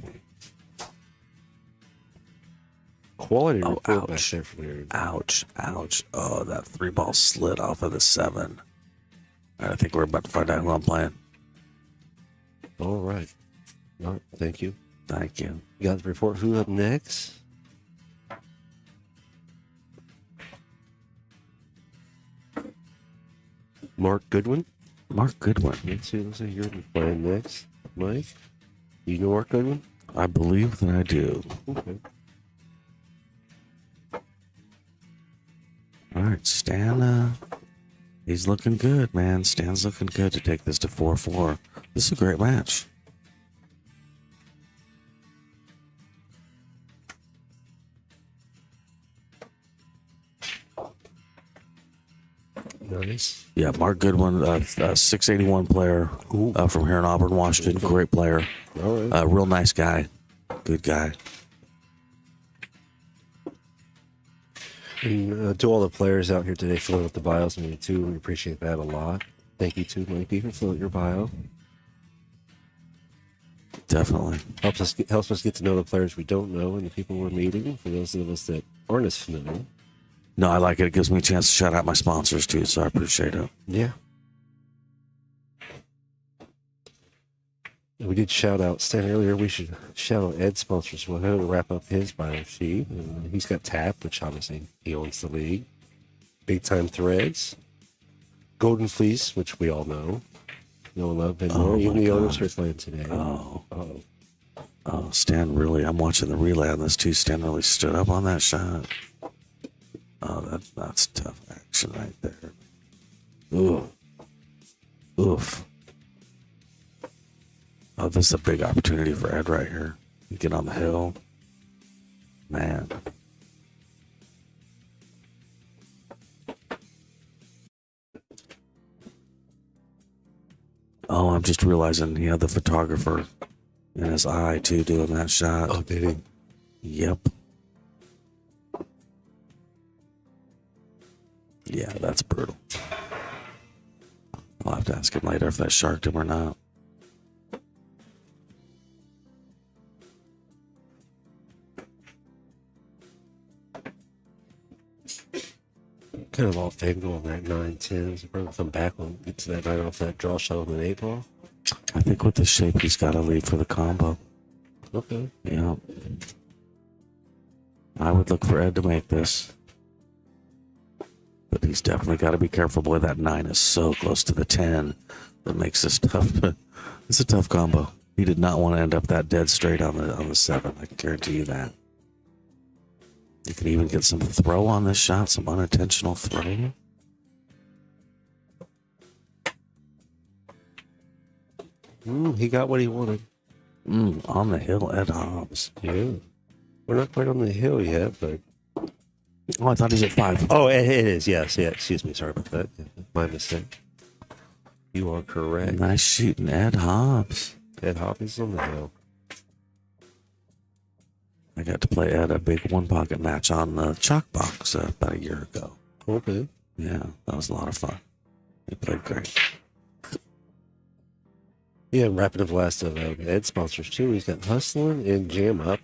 Quality Oh, report back ouch. there from Aaron. Ouch. Oh, that 3-ball slid off of the 7. All right, I think we're about to find out who I'm playing. All right. All right. Thank you. Thank you. You got the report. Who up next? Mark Goodwin. Mark Goodwin. Let's see. Looks like you're playing next. Mike, you know Mark Goodwin? I believe that I do. Okay. All right, Stan, he's looking good, man. Stan's looking good to take this to 4-4. This is a great match. Nice. Yeah, Mark Goodwin, 681 player from here in Auburn, Washington. Great player. All right. Real nice guy. Good guy. And to all the players out here today filling out the bios, me too. We appreciate that a lot. Thank you too, Mikey, for filling out your bio. Definitely. Helps us get to know the players we don't know and the people we're meeting. For those of us that aren't as familiar. No, I like it. It gives me a chance to shout out my sponsors too, so I appreciate it. Yeah. We did shout out Stan earlier. We should shout out Ed's sponsors. We'll have to wrap up his bio sheet. And he's got TAP, which obviously he owns the league. Big Time Threads. Golden Fleece, which we all know. No love and more. Even the others are playing today. Oh, Stan really, I'm watching the relay on this too. Stan really stood up on that shot. Oh, that's tough action right there. Ooh. Oof. Oh, this is a big opportunity for Ed right here. Get on the hill. Man. Oh, I'm just realizing he had the photographer in his eye too doing that shot. Oh, did he? Yep. Yeah, that's brutal. I'll have to ask him later if that sharked him or not. Kind of off angle on that 9-10. So probably come back and get to that 9 off that draw shot on an 8-ball. I think with the shape, he's got to lead for the combo. Okay. Yeah. I would look for Ed to make this. But he's definitely got to be careful. Boy, that 9 is so close to the 10 that makes this tough. It's a tough combo. He did not want to end up that dead straight on the 7. I can guarantee you that. You can even get some throw on this shot, some unintentional throw. He got what he wanted. On the hill, Ed Hobs. Yeah. We're not quite on the hill yet, but... Oh, I thought he's at 5. Oh, it is. Yes. Yeah. Excuse me. Sorry about that. Yeah, my mistake. You are correct. Nice shooting, Ed Hobs. Ed Hopkins on the hill. I got to play Ed a big one-pocket match on the chalk box about a year ago. Okay. Yeah, that was a lot of fun. He played great. Yeah, wrapping up the last of Ed's sponsors too. He's got Hustling and Jam Up.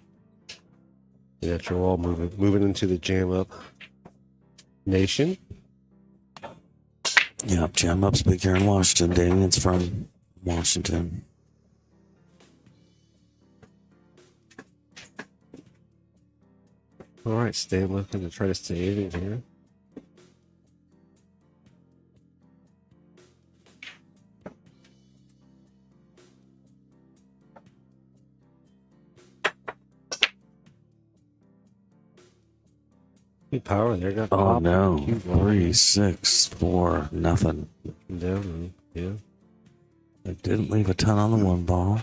Natural wall moving into the jam up nation. Yep, jam up's big here in Washington. Damien's from Washington. All right, Stan looking to try to stay in here. Good power there. Got Oh pop. no. Cute ball. 3, 6, 4, nothing. Down, yeah. I didn't leave a ton on the one ball.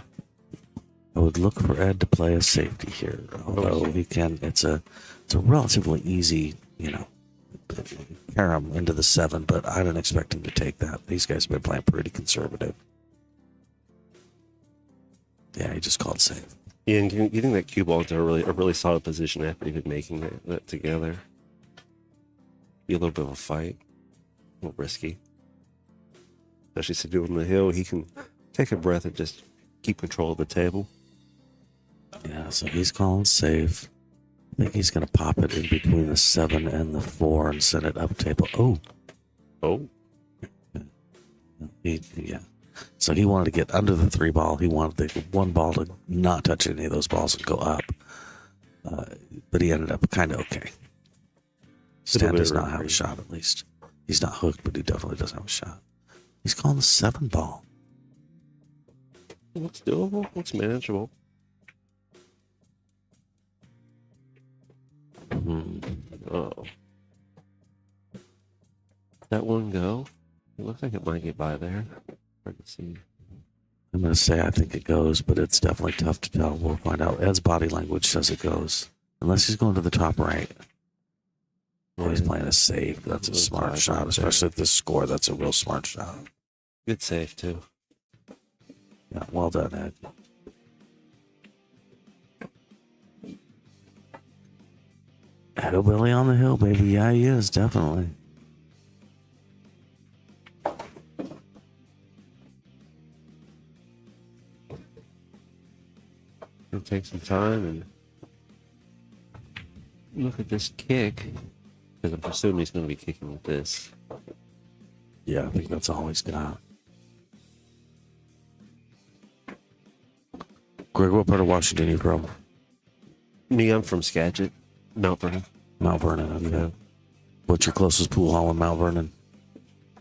I would look for Ed to play a safety here, although he can. It's a relatively easy, carry him into the 7, but I didn't expect him to take that. These guys have been playing pretty conservative. Yeah, he just called safe. Yeah, and getting that cue ball into a really solid position after even making that together. Be a little bit of a fight. A little risky. Especially since doing the hill, he can take a breath and just keep control of the table. Yeah, so he's calling safe. I think he's going to pop it in between the 7 and the 4 and send it up table. Oh. Yeah. So he wanted to get under the 3 ball. He wanted the 1 ball to not touch any of those balls and go up. But he ended up kind of okay. Stan does not have a shot, at least. He's not hooked, but he definitely doesn't have a shot. He's calling the 7 ball. Looks doable. Looks manageable. Oh. That one go? It looks like it might get by there. Hard to see. I'm going to say I think it goes, but it's definitely tough to tell. We'll find out. Ed's body language says it goes. Unless he's going to the top right. Or he's playing a safe. That's a smart shot, especially at this score. That's a real smart shot. Good save, too. Yeah, well done, Ed. Hillbilly on the hill, baby. Yeah, he is, definitely. It'll take some time and look at this kick. Because I'm assuming he's going to be kicking with this. Yeah, I think that's all he's got. Greg, what part of Washington are you from? Me, I'm from Skagit, Mount Vernon. Mount Vernon, okay. Yeah. What's your closest pool hall in Mount Vernon?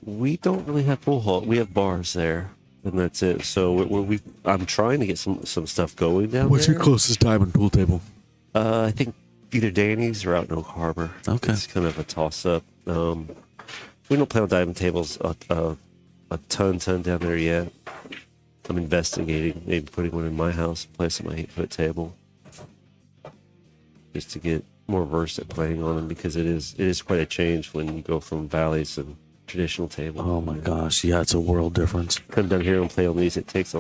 We don't really have pool hall. We have bars there, and that's it. So I'm trying to get some stuff going down What's there. your closest diamond pool table? I think either Danny's or out in Oak Harbor. Okay. It's kind of a toss-up. We don't play on diamond tables a ton down there yet. I'm investigating maybe putting one in my house, place on my 8-foot table, just to get more versed at playing on them, because it is quite a change when you go from valleys and traditional table. Oh my gosh, yeah, it's a world difference. Come down here and play on these. It takes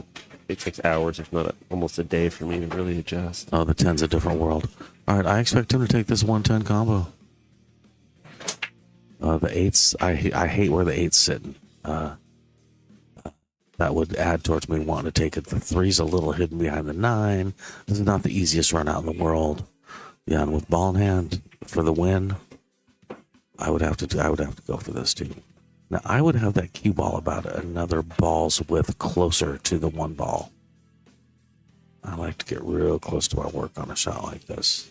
hours, if not almost a day, for me to really adjust. Oh, the 10's a different world. All right, I expect him to take this 110 combo. The 8s, I hate where the 8's sitting. That would add towards me wanting to take it. The 3's a little hidden behind the 9. This is not the easiest run out in the world. Yeah, and with ball in hand for the win, I would have to go for this too. Now I would have that cue ball about another ball's width closer to the 1 ball. I like to get real close to my work on a shot like this.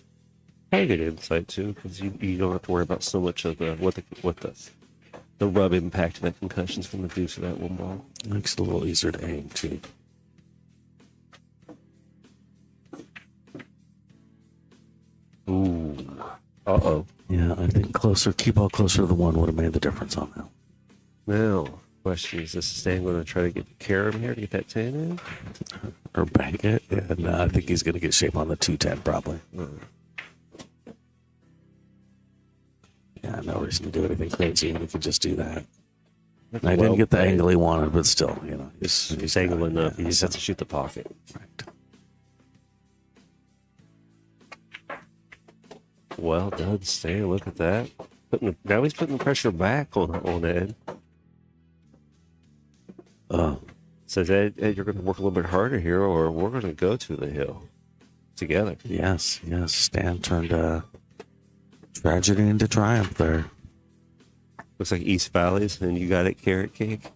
Kind of good insight too, because you don't have to worry about so much of the rub impact that concussion's going to do to that 1 ball. Makes it a little easier to aim too. Ooh. Uh-oh. Yeah, I think cue ball closer to the 1 would have made the difference on that. Now, question is this Stan going to try to get Karam here to get that 10 in? Or bank it. And I think he's going to get shape on the 210 probably. Yeah, no reason to do anything crazy. We could just do that. And I didn't get the angle he wanted, but still, he's angling up. He just has to shoot the pocket. Right. Well done, Stan. Look at that. Now he's putting the pressure back on Ed. Says, Ed, you're going to work a little bit harder here, or we're going to go to the hill. together. Yes, yes. Stan turned tragedy into triumph there. Looks like East Valleys, and you got it, carrot cake.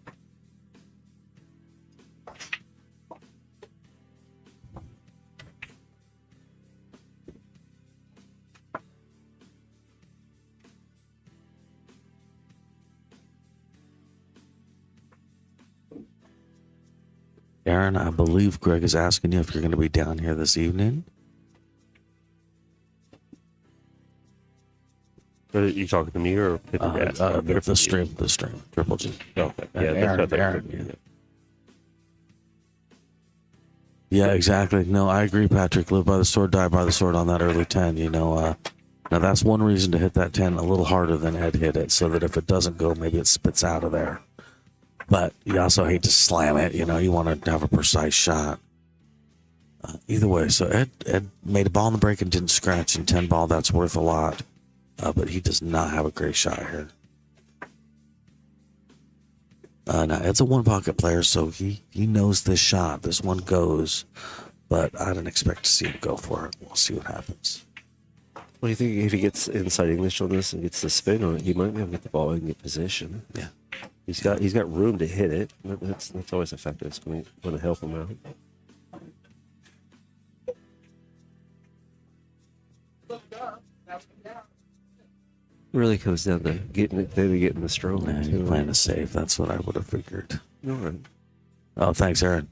Aaron, I believe Greg is asking you if you're going to be down here this evening. Are you talking to me or The stream, Triple G. Okay. Yeah, Aaron. Yeah, exactly. No, I agree, Patrick. Live by the sword, die by the sword on that early 10. Now that's one reason to hit that 10 a little harder than Ed hit it, so that if it doesn't go, maybe it spits out of there. But you also hate to slam it. You want to have a precise shot. Either way, so Ed made a ball in the break and didn't scratch, and 10 ball, that's worth a lot. But he does not have a great shot here. Now, Ed's a one-pocket player, so he knows this shot. This one goes, but I didn't expect to see him go for it. We'll see what happens. Well, you think if he gets inside English on this and gets the spin on it, he might be able to get the ball and get position. Yeah. He's got room to hit it. That's always effective. It's going to help him out. Really comes down to getting the stroke. Yeah, you're playing it safe. That's what I would have figured. All right. Oh, thanks, Aaron.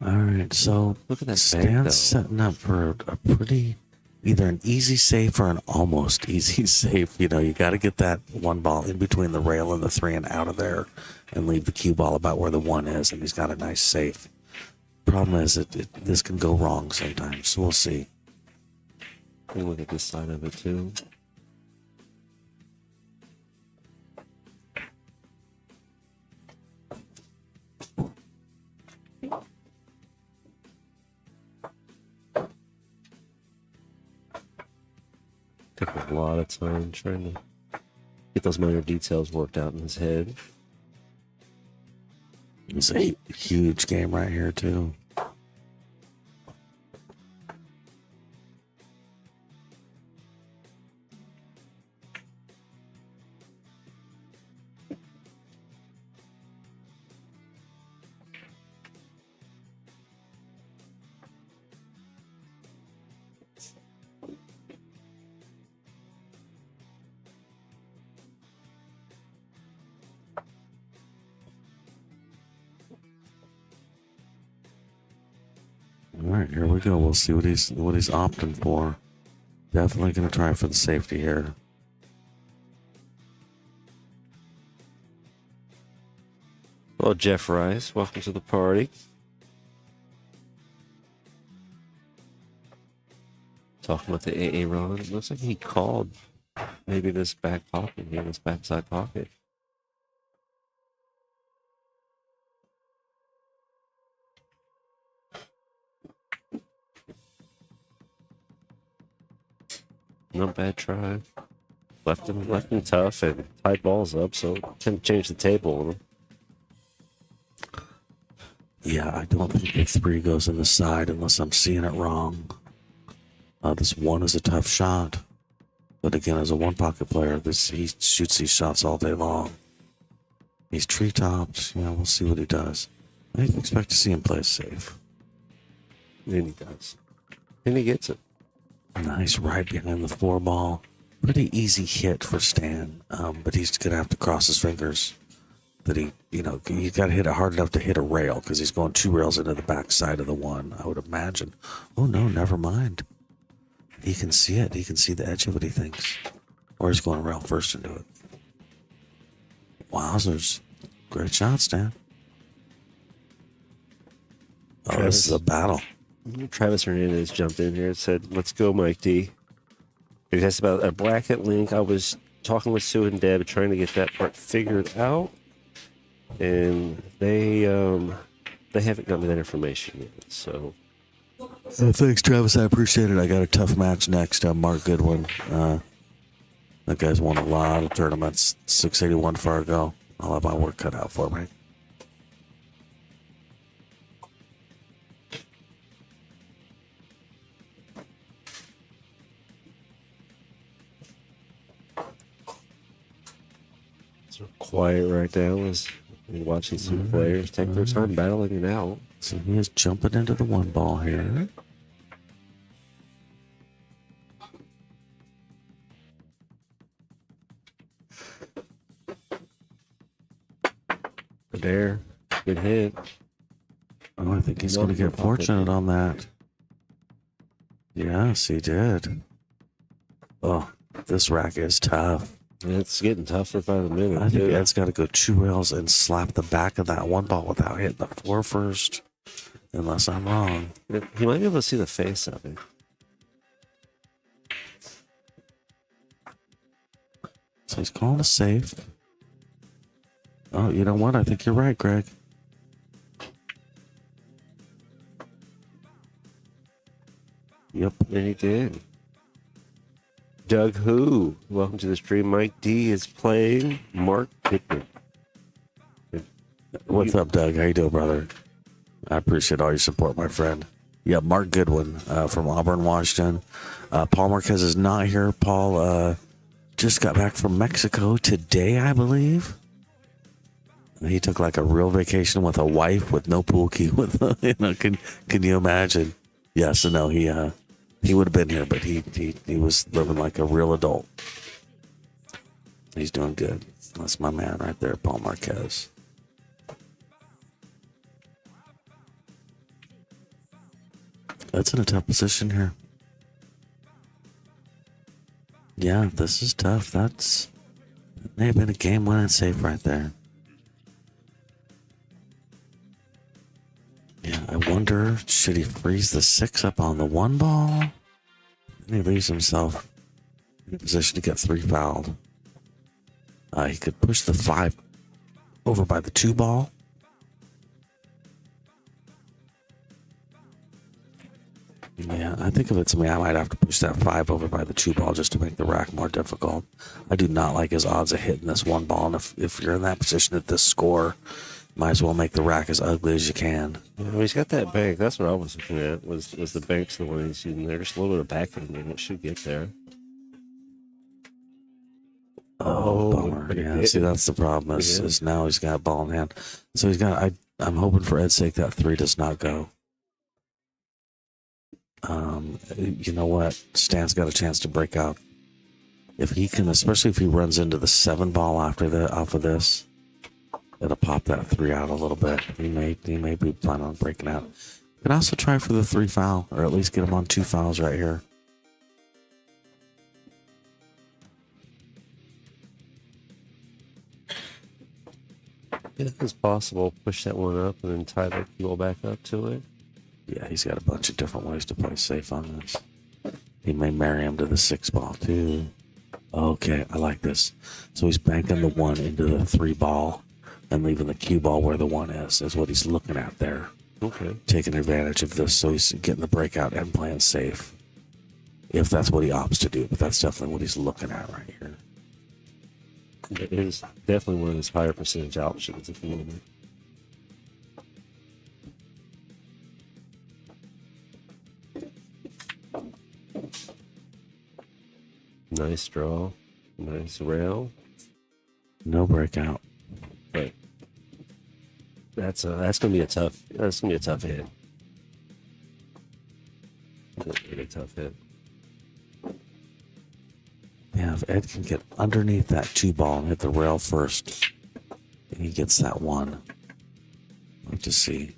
All right, so Look at that Stan's bank, though. setting up for a pretty, either an easy save or an almost easy save. You got to get that one ball in between the rail and the 3 and out of there, and leave the cue ball about where the 1 is, and he's got a nice save. Problem is, this can go wrong sometimes, so we'll see. Let me look at this side of it too. Took a lot of time trying to get those minor details worked out in his head. It's a huge game right here, too. All right, here we go. We'll see what he's opting for. Definitely going to try for the safety here. Well, Jeff Rice, welcome to the party. Talking about the AA run. It looks like he called maybe this back pocket here, this backside pocket. Not bad try. Left him tough and tied balls up, so can change the table on him. Yeah, I don't think the 3 goes in the side unless I'm seeing it wrong. This 1 is a tough shot. But again, as a one-pocket player, he shoots these shots all day long. He's tree-topped. We'll see what he does. I expect to see him play safe. And he does. And he gets it. Nice right behind the 4 ball. Pretty easy hit for Stan, but he's going to have to cross his fingers that you got to hit it hard enough to hit a rail because he's going 2 rails into the back side of the 1, I would imagine. Oh, no, never mind. He can see it. He can see the edge of it, he thinks. Or he's going rail first into it. Wowzers. Great shot, Stan. Oh, Travis. This is a battle. Travis Hernandez jumped in here and said, "Let's go, Mike D." He asked about a bracket link. I was talking with Sue and Deb trying to get that part figured out, and they haven't got me that information yet. So, thanks, Travis. I appreciate it. I got a tough match next. Mark Goodwin. That guy's won a lot of tournaments. 681 Fargo. I'll have my work cut out for me. So quiet right now as you're watching some players take their time battling it out. So he is jumping into the one ball here. Good air. Good hit. Oh, I think he's going to get fortunate on that. Yes, he did. Oh, this rack is tough. It's getting tougher by the minute. I think Ed's got to go 2 rails and slap the back of that one ball without hitting the floor first. Unless I'm wrong. He might be able to see the face of it. So he's calling a safe. Oh, you know what? I think you're right, Greg. Yep, and he did. Doug Who, welcome to the stream. Mike D is playing Mark Pickett. What's up, Doug? How you doing, brother? I appreciate all your support, my friend. Yeah, Mark Goodwin from Auburn, Washington. Paul Marquez is not here. Paul just got back from Mexico today, I believe. He took like a real vacation with a wife with no pool key with him. You know, can you imagine? Yes, no, he would have been here, but he was living like a real adult. He's doing good. That's my man right there, Paul Marquez. That's in a tough position here. Yeah, this is tough. That may have been a game-winning save right there. Yeah, I wonder, should he freeze the 6 up on the 1 ball? And he leaves himself in a position to get 3 fouled. He could push the 5 over by the 2 ball. Yeah, I think if it's me, I might have to push that 5 over by the 2 ball just to make the rack more difficult. I do not like his odds of hitting this 1 ball, and if you're in that position at this score, might as well make the rack as ugly as you can. Yeah, well, he's got that bank. That's what I was looking at. Was the bank's the one he's using there? Just a little bit of backing, and it should get there. Oh, bummer. Yeah, see, that's the problem. Is now he's got ball in hand. So he's got. I'm hoping for Ed's sake that 3 does not go. You know what? Stan's got a chance to break out. If he can, especially if he runs into the 7 ball off of this, it'll pop that 3 out a little bit. He may be planning on breaking out. You can also try for the 3 foul, or at least get him on 2 fouls right here. It's possible. Push that one up and then tie the cue back up to it. Yeah, he's got a bunch of different ways to play safe on this. He may marry him to the 6 ball too. Okay, I like this. So he's banking the 1 into the 3 ball and leaving the cue ball where the 1 is what he's looking at there. Okay. Taking advantage of this, so he's getting the breakout and playing safe. If that's what he opts to do, but that's definitely what he's looking at right here. It is definitely one of his higher percentage options at the moment. Nice draw. Nice rail. No breakout. But that's gonna be a tough hit. That's gonna be a tough hit. Yeah, if Ed can get underneath that 2 ball and hit the rail first, and he gets that 1. Let's just see.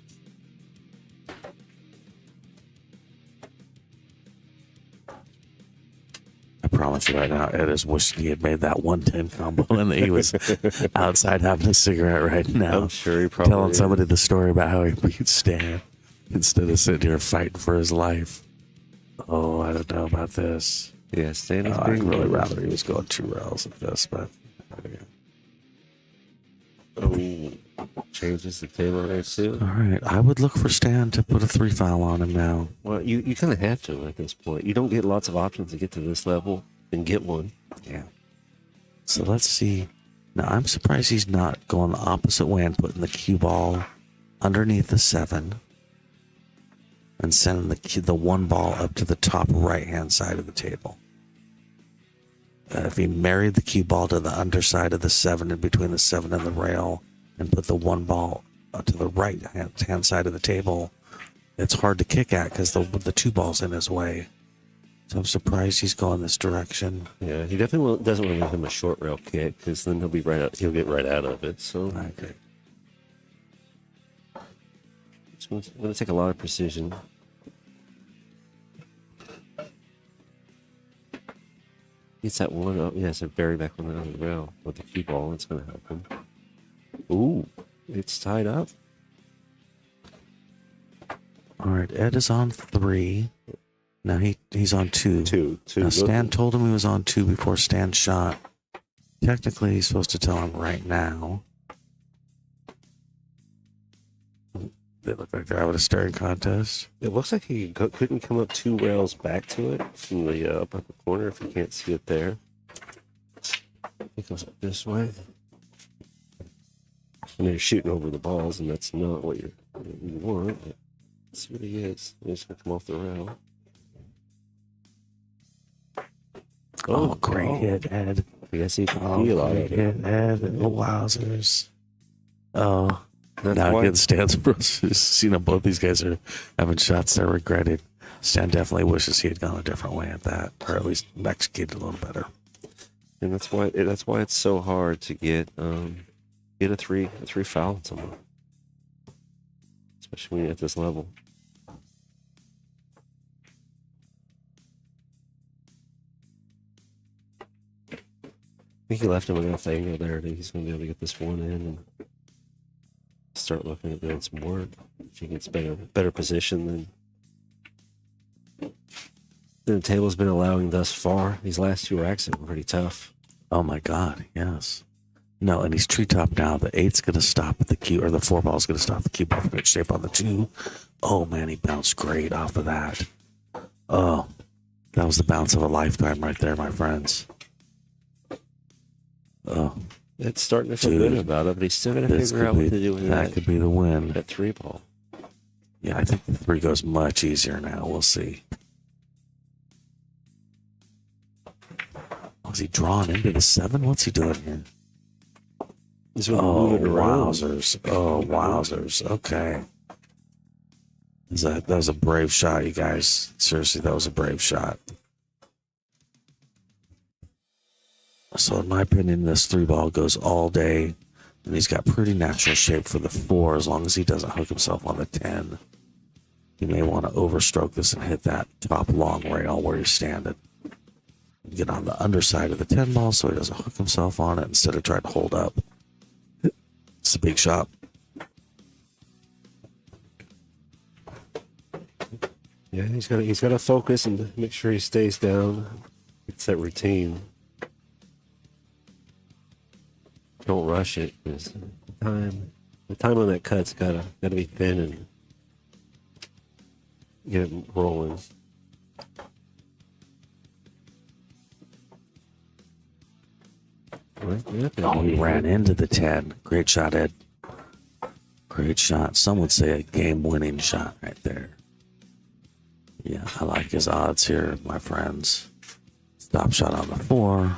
I promise you right now, Ed is wishing he had made that 110 combo and that he was outside having a cigarette right now. I'm sure he probably telling is. somebody the story about how he beat Stan instead of sitting here fighting for his life. Oh, I don't know about this. Yeah, Stanley's I'd really rather he was going 2 rails at this, but changes the table there too. all right. I would look for Stan to put a 3 foul on him now. Well, you kind of have to at this point. You don't get lots of options to get to this level and get one. Yeah. So let's see. Now I'm surprised he's not going the opposite way and putting the cue ball underneath the 7 and sending the 1 ball up to the top right hand side of the table. If he married the cue ball to the underside of the 7 in between the 7 and the rail and put the 1 ball to the right hand side of the table, it's hard to kick at because the 2 balls in his way. So I'm surprised he's going this direction. Yeah, he definitely doesn't want to give him a short rail kick because then he'll get right out of it. So Okay. it's going to take a lot of precision. Gets that one up. Yeah, so bury back on the other rail with the cue ball. It's going to help him. Ooh, it's tied up. All right, Ed is on 3. Now he's on 2. Two. Now Stan told him he was on 2 before Stan shot. Technically, he's supposed to tell him right now. They look like they're having a staring contest. It looks like he couldn't come up 2 rails back to it from the upper corner if you can't see it there. It goes up this way. And they're shooting over the balls, and that's not what you want. But let's see what he is. He's going to come off the rail. Oh, great hit, Ed. I guess he Oh, can feel a lot great of it. hit, Ed. Oh, wowzers. Oh, That's now why- again, Stan's seen them. Both these guys are having shots they're regretting. Stan definitely wishes he had gone a different way at that, or at least executed a little better. And that's why it's so hard to get a three foul on someone, especially when you're at this level. I think he left him enough angle there that he's going to be able to get this one in and start looking at doing some work. If he gets better position than the table's been allowing thus far. These last 2 racks have been pretty tough. Oh my God, yes. No, and he's treetop now. The 8's going to stop at the cue, or the 4 ball's going to stop the cue ball from its shape on the 2. Oh man, he bounced great off of that. Oh, that was the bounce of a lifetime right there, my friends. Oh, It's starting to feel good about it, but he's still got to figure out what to do with that could be the win. that 3 ball. Yeah, I think the 3 goes much easier now. We'll see. Was he drawn into the 7? What's he doing here? He's going to Oh, move it around. wowzers. Oh, wowzers. Okay. That was a brave shot, you guys. Seriously, that was a brave shot. So in my opinion, this 3 ball goes all day, and he's got pretty natural shape for the 4 as long as he doesn't hook himself on the 10. You may want to overstroke this and hit that top long rail where you're standing. Get on the underside of the 10 ball so he doesn't hook himself on it instead of trying to hold up. It's a big shot. Yeah, he's got to focus and make sure he stays down. It's that routine. Don't rush it. 'Cause the time on that cut's gotta be thin and get it rolling. Oh, he ran into the 10. Great shot, Ed. Great shot. Some would say a game-winning shot right there. Yeah, I like his odds here, my friends. Stop shot on the 4.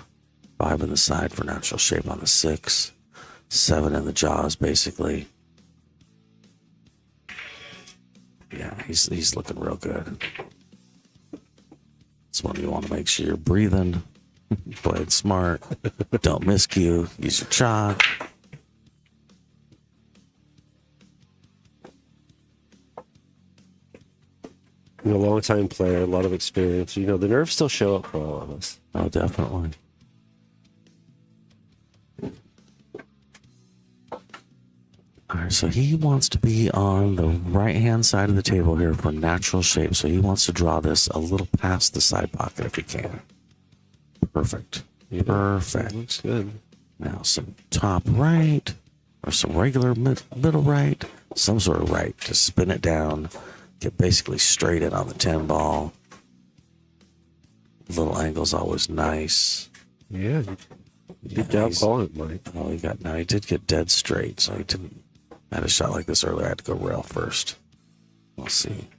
5 in the side for natural shape on the 6. 7 in the jaws, basically. Yeah, he's looking real good. It's one you want to make sure you're breathing. Play it smart. Don't miscue. Use your chalk. A long-time player, a lot of experience. The nerves still show up for all of us. Oh, definitely. All right, so he wants to be on the right-hand side of the table here for natural shape. So he wants to draw this a little past the side pocket if he can. Perfect. Perfect. Looks good. Now some top right or some regular middle right, some sort of right to spin it down, get basically straight in on the 10 ball. Little angle's always nice. Yeah, Good job calling it, Mike. Oh, he did get dead straight, so he didn't. I had a shot like this earlier. I had to go rail first. We'll see.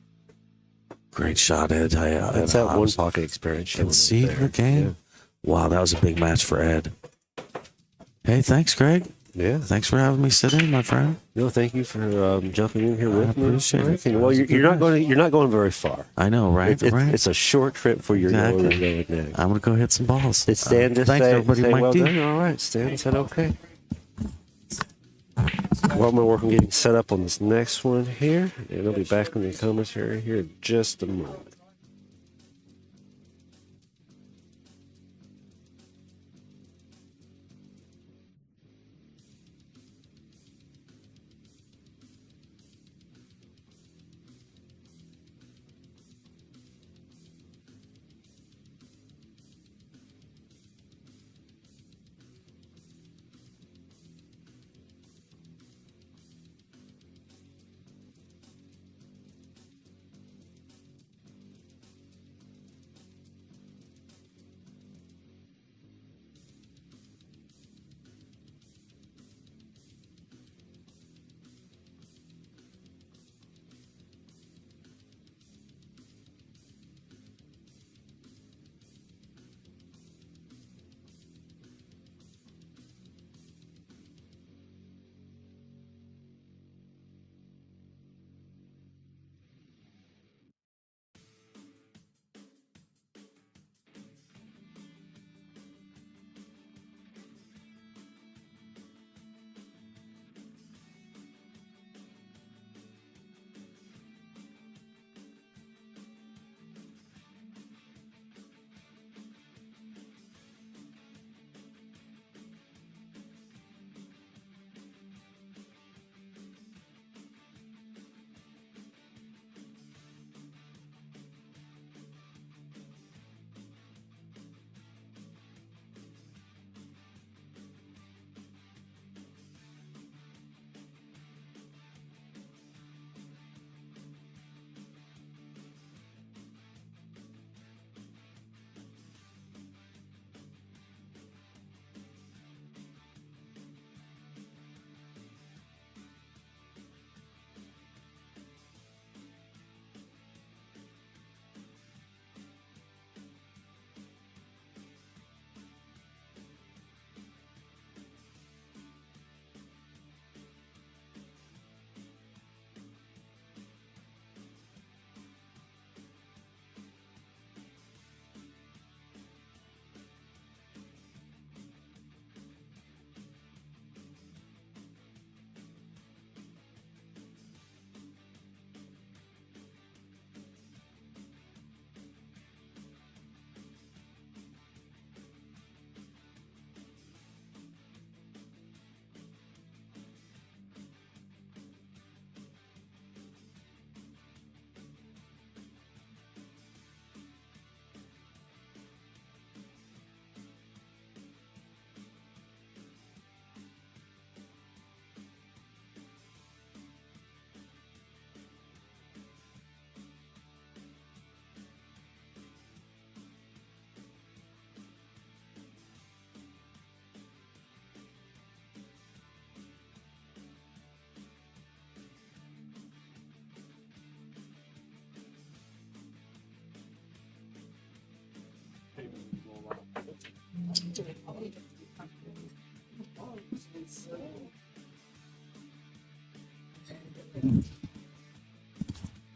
Great shot, Ed. That's that one pocket experience. Can see the game. Yeah. Wow, that was a big match for Ed. Hey, thanks, Greg. Yeah. Thanks for having me sit in, my friend. No, thank you for jumping in here with me. I appreciate it. Well, you're not going very far. I know, right? It's a short trip for your going next. I'm gonna go hit some balls. Did Stan just thanks, say, everybody. say Mike well D. done? All right, Stan said okay. Well, I'm going to work on getting set up on this next one here, and I'll be back in the commentary here in just a moment.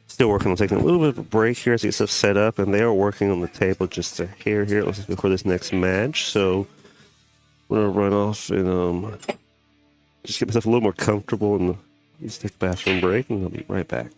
Still working on taking a little bit of a break here as we get stuff set up, and they are working on the table just a hair here before this next match. So I'm gonna run off and just get myself a little more comfortable and just take a bathroom break, and I'll be right back.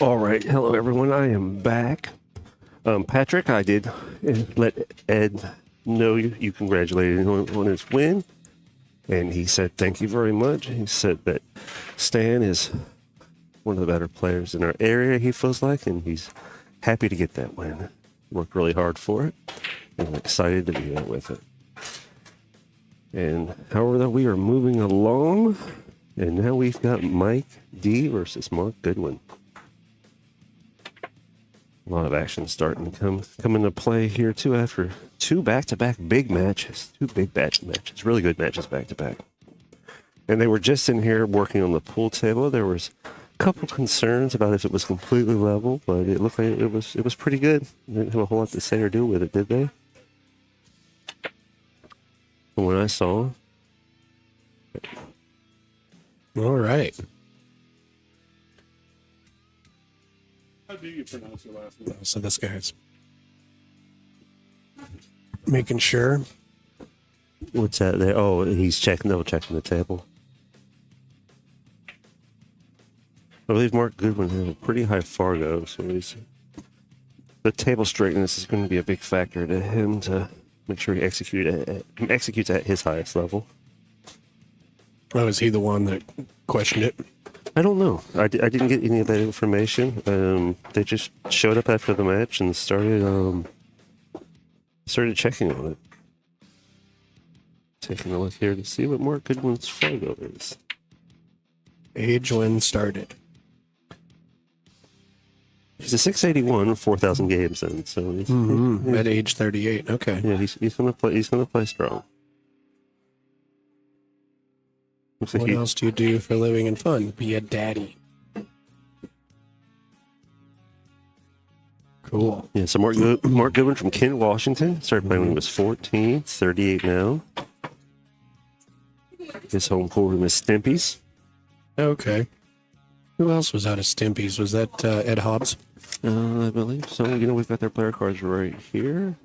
All right, hello everyone. I am back. Patrick, I did let Ed know you congratulated him on his win, and he said thank you very much. He said that Stan is one of the better players in our area, he feels like, and he's happy to get that win. Worked really hard for it, and I'm excited to be there with it. And however, we are moving along, and now we've got Mike D versus Mark Goodwin. A lot of action starting to come into play here too after two back-to-back big matches, matches, really good matches back-to-back. And they were just in here working on the pool table. There was a couple concerns about if it was completely level, but it looked like it was pretty good. They didn't have a whole lot to say or do with it, did they? From what I saw. All right. How do you pronounce your last name? So this guy's making sure. What's that there? Oh, he's double checking the table. I believe Mark Goodwin has a pretty high Fargo, so the table straightness is going to be a big factor to him to make sure he executes at his highest level. Oh, is he the one that questioned it? I don't know. I didn't get any of that information. They just showed up after the match and started checking on it. Taking a look here to see what Mark Goodwin's Fargo is. Age when started. He's a 681, 4,000 games in, so he's, At age 38. Okay. yeah, he's gonna play. He's gonna play strong. Looks like What else do you do for a living and fun? Be a daddy. Cool. Yeah, so Mark Goodwin from Kent, Washington. Started playing when he was 14, 38 now. His home pool room is Stimpy's. Okay. Who else was out of Stimpy's? Was that Ed Hobbs? I believe so. We've got their player cards right here.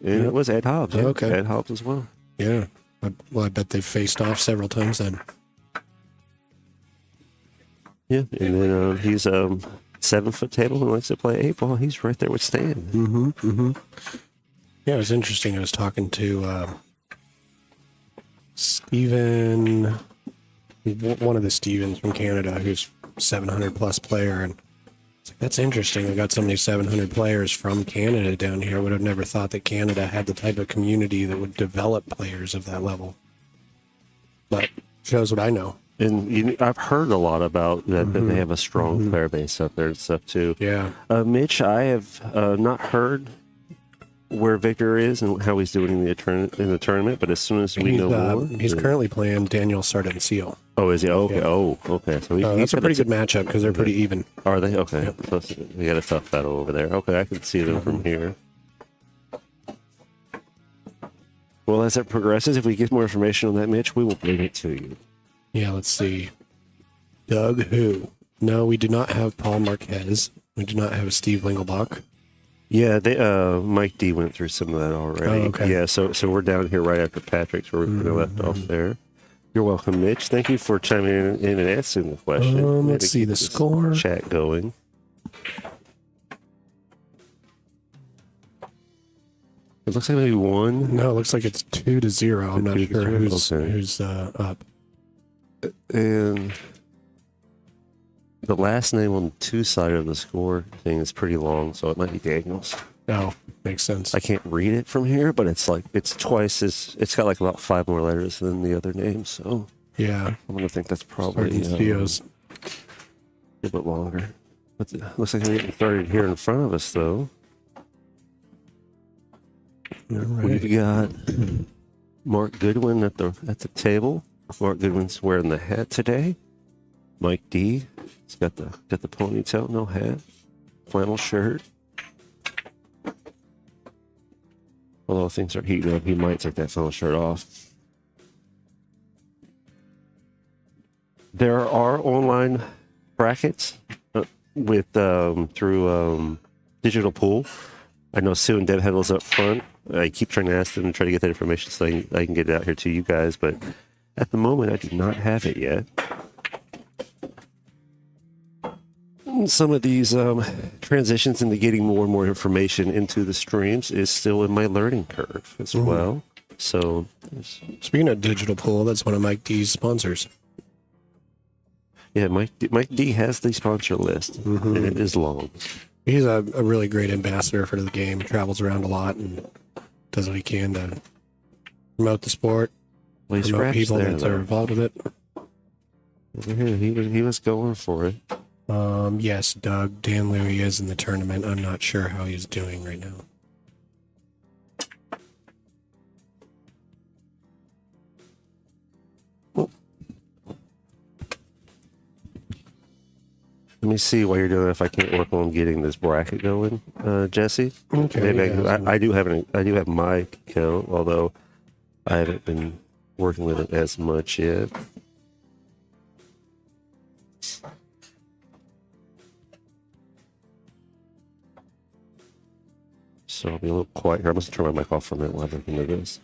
And it was Ed Hobbs. Yeah. Okay. Ed Hobbs as well. Yeah. I bet they've faced off several times then. Yeah, and then he's 7-foot table and likes to play 8-ball. He's right there with Stan. Yeah, it was interesting. I was talking to Steven, one of the Stevens from Canada, who's 700 plus player, and it's like, that's interesting. I got so many 700 players from Canada down here. I would have never thought that Canada had the type of community that would develop players of that level. But shows what I know. And I've heard a lot about that they have a strong player base up there and stuff too. Yeah. Mitch, I have not heard where Victor is and how he's doing in the tournament, but as soon as we know more, he's currently playing Daniel Sardencio. Oh, is he? Oh, okay. Yeah. Oh, okay. So That's a pretty good matchup because they're pretty even. Are they? Okay. So we got a tough battle over there. Okay, I can see them from here. Well, as it progresses, if we get more information on that, Mitch, we will bring it to you. Yeah, let's see. Doug who? No, we do not have Paul Marquez. We do not have Steve Lingelbach. Yeah, they Mike D went through some of that already. Oh, okay. Yeah, so we're down here right after Patrick's where we left off there. You're welcome, Mitch. Thank you for chiming in and asking the question. Let's see the score. Chat going. It looks like maybe one. No, it looks like it's 2-0. I'm not 2-0, sure okay. who's up. And the last name on the 2 side of the score thing is pretty long, so it might be Daniels. Oh, makes sense. I can't read it from here, but it's twice as, it's got like about 5 more letters than the other name, so Yeah. I'm going to think that's probably Sardencio. a little bit longer. But looks like they're getting started here in front of us, though. All right. We've got Mark Goodwin at the table. Mark Goodwin's wearing the hat today. Mike D. He's got the ponytail, no hat, flannel shirt. Although things are heating up, he might take that flannel shirt off. There are online brackets with through digital pool. I know Sue and Deb had those up front. I keep trying to ask them to try to get that information so I can get it out here to you guys, but at the moment I do not have it yet. some of these transitions into getting more and more information into the streams is still in my learning curve as well. So, Speaking of digital pool, that's one of Mike D's sponsors. yeah, Mike D has the sponsor list, and it is long. He's a really great ambassador for the game. Travels around a lot and does what he can to promote the sport, Well, he promote scratched people there, that are though. involved with it. Over here, he was going for it. Yes, Doug, Dan Louie is in the tournament. I'm not sure how he's doing right now. Let me see while you're doing it if I can't work on getting this bracket going, Jesse. Okay, Maybe yeah. I do have my account, although I haven't been working with it as much yet. So I'll be a little quiet here. I must turn my mic off for a minute while I look into this.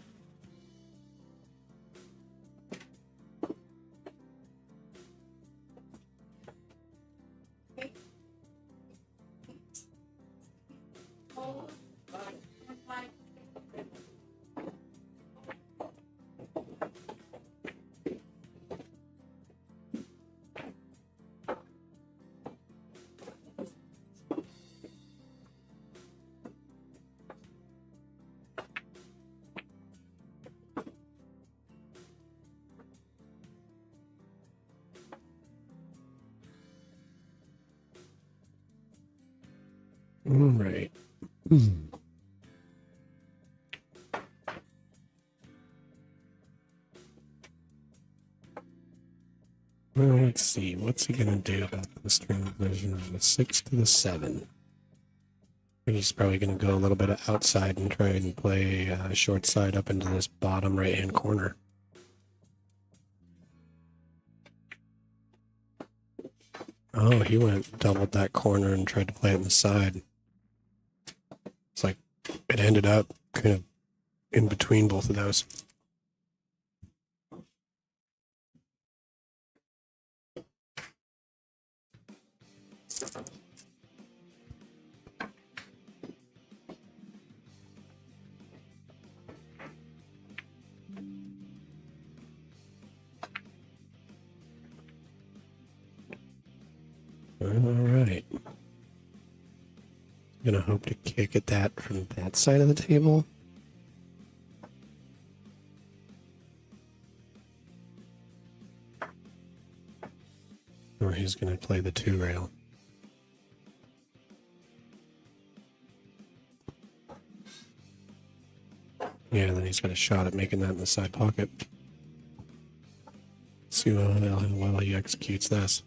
All right. Well, let's see. What's he going to do about this transition from the 6 to the 7? He's probably going to go a little bit outside and try and play short side up into this bottom right-hand corner. Oh, he went doubled that corner and tried to play it in the side. It's like it ended up kind of in between both of those. All right. Gonna hope to kick at that from that side of the table. Or he's gonna play the 2 rail. Yeah, then he's got a shot at making that in the side pocket. See how well he executes this.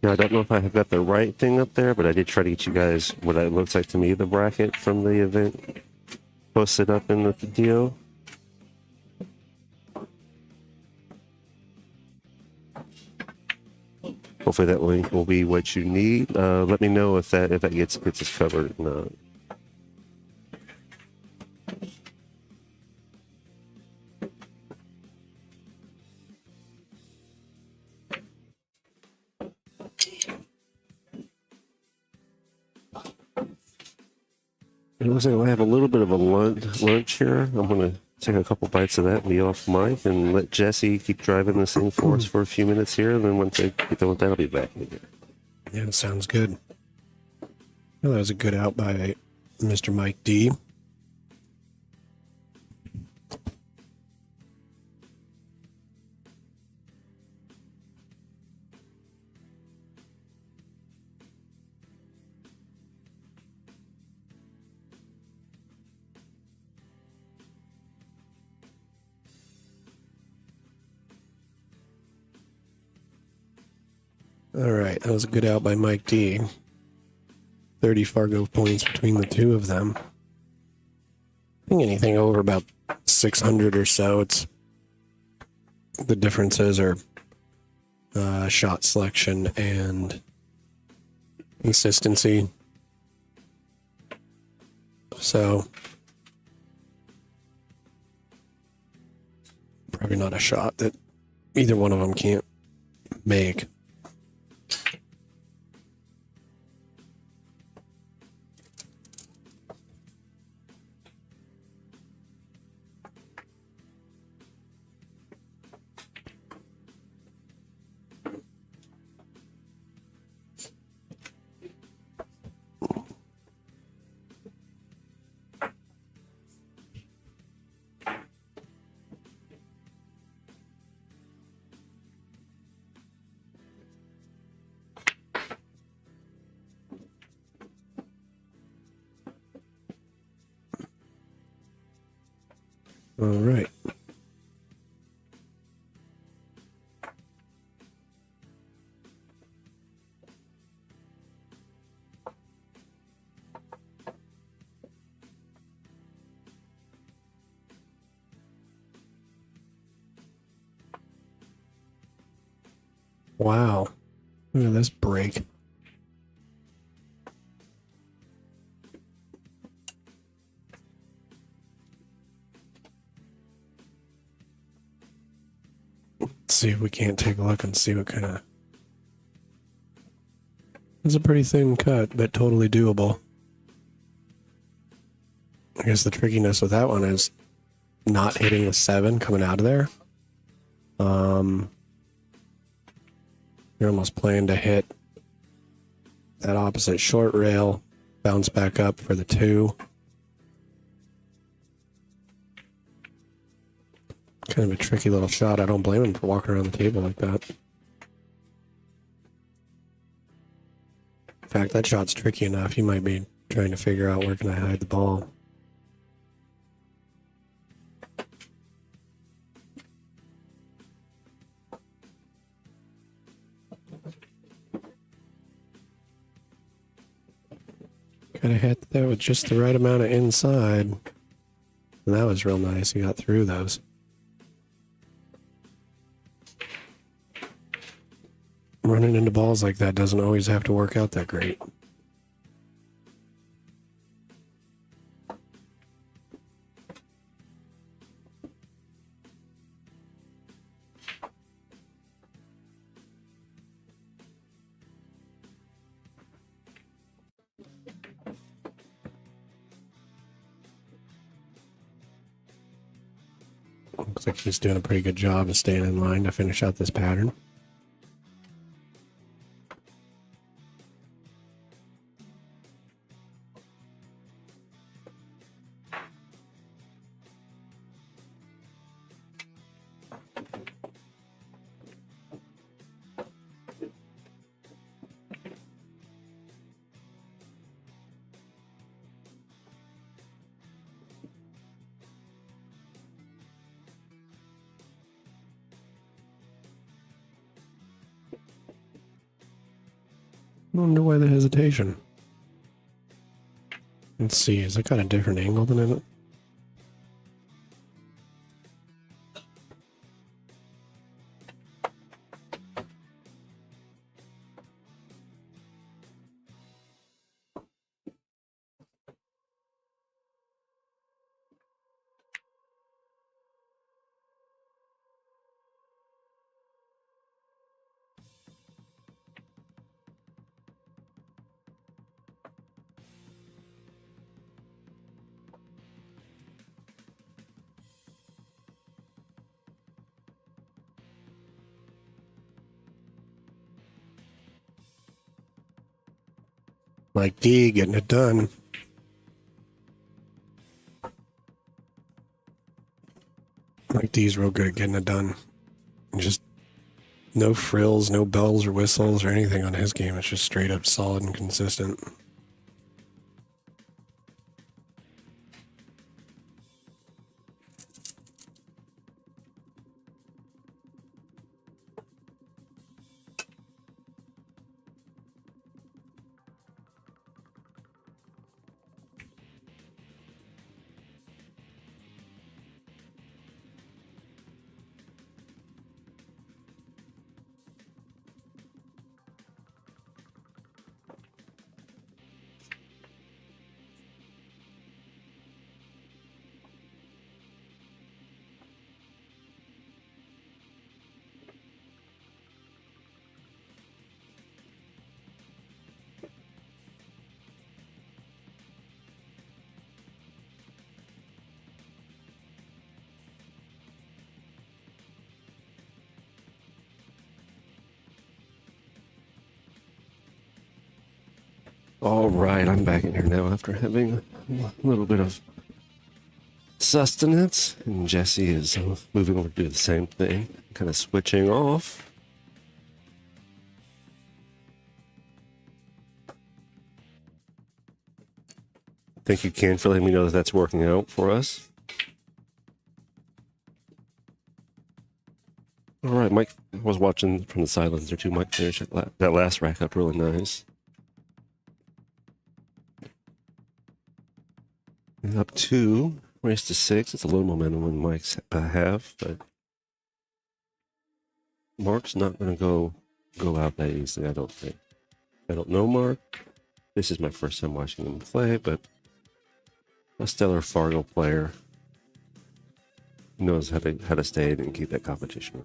Now, I don't know if I have got the right thing up there, but I did try to get you guys what it looks like to me, the bracket from the event posted up in the video. Hopefully that link will be what you need. Let me know if that gets us covered or not. It looks like I have a little bit of a lunch here. I'm going to take a couple bites of that and be off mic and let Jesse keep driving this thing for us for a few minutes here. And then once I get done with that, I'll be back in here. Yeah, it sounds good. Well, that was a good out by Mr. Mike D. All right, that was a good out by Mike D. 30 Fargo points between the two of them. I think anything over about 600 or so, it's the differences are shot selection and consistency. So probably not a shot that either one of them can't make. All right. Wow. Look at this break. Let's see if we can't take a look and see what kind of... It's a pretty thin cut, but totally doable. I guess the trickiness with that one is not hitting the 7 coming out of there. You're almost playing to hit that opposite short rail, bounce back up for the 2. Kind of a tricky little shot. I don't blame him for walking around the table like that. In fact, that shot's tricky enough. He might be trying to figure out where can I hide the ball. Gotta hit that with just the right amount of inside. And that was real nice. He got through those. Running into balls like that doesn't always have to work out that great. Looks like he's doing a pretty good job of staying in line to finish out this pattern. I wonder why the hesitation. Let's see, is it got a different angle than it? Mike D getting it done. Mike D's real good at getting it done. Just no frills, no bells or whistles or anything on his game. It's just straight up solid and consistent. All right, I'm back in here now after having a little bit of sustenance, and Jesse is moving over to do the same thing, kind of switching off. Thank you, Ken, for letting me know that that's working out for us. All right, Mike, I was watching from the sidelines there too. Mike finished that last rack up really nice. And up 2, race to 6. It's a little momentum when Mike's have, but Mark's not going to go out that easily, I don't think. I don't know Mark. This is my first time watching him play, but a stellar Fargo player. He knows how to stay in and keep that competition.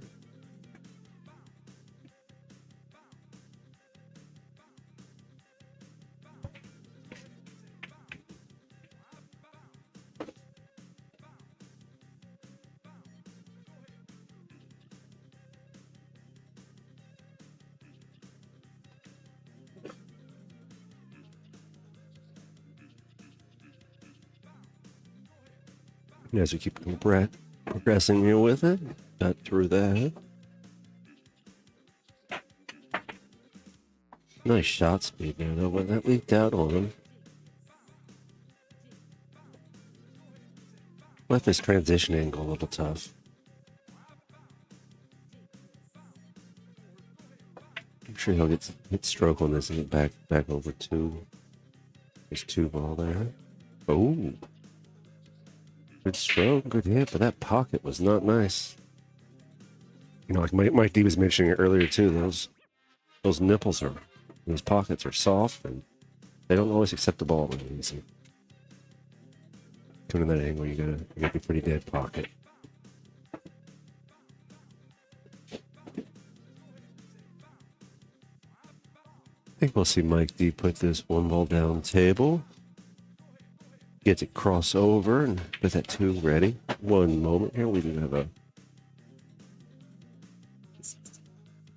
As we keep progressing here with it, got through that. Nice shot speed there, though, but that leaked out on him. Left his transition angle a little tough. I'm sure he'll hit stroke on this and get back over 2. There's 2 ball there. Oh. Good stroke, good hit, but that pocket was not nice. You know, like Mike D was mentioning earlier too, those nipples these pockets are soft and they don't always accept the ball really easy. Coming to that angle, you gotta be pretty dead pocket. I think we'll see Mike D put this 1 ball down table. Get to cross over and put that 2 ready. One moment here. We do have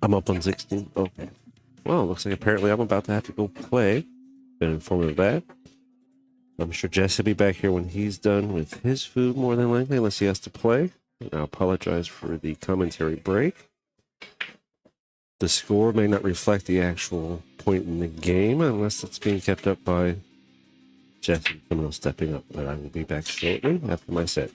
I'm up on 16. Okay. Well, looks like apparently I'm about to have to go play. Been informed of that. I'm sure Jess will be back here when he's done with his food more than likely, unless he has to play. And I apologize for the commentary break. The score may not reflect the actual point in the game unless it's being kept up by Jesse and someone else stepping up, but I will be back shortly after my set.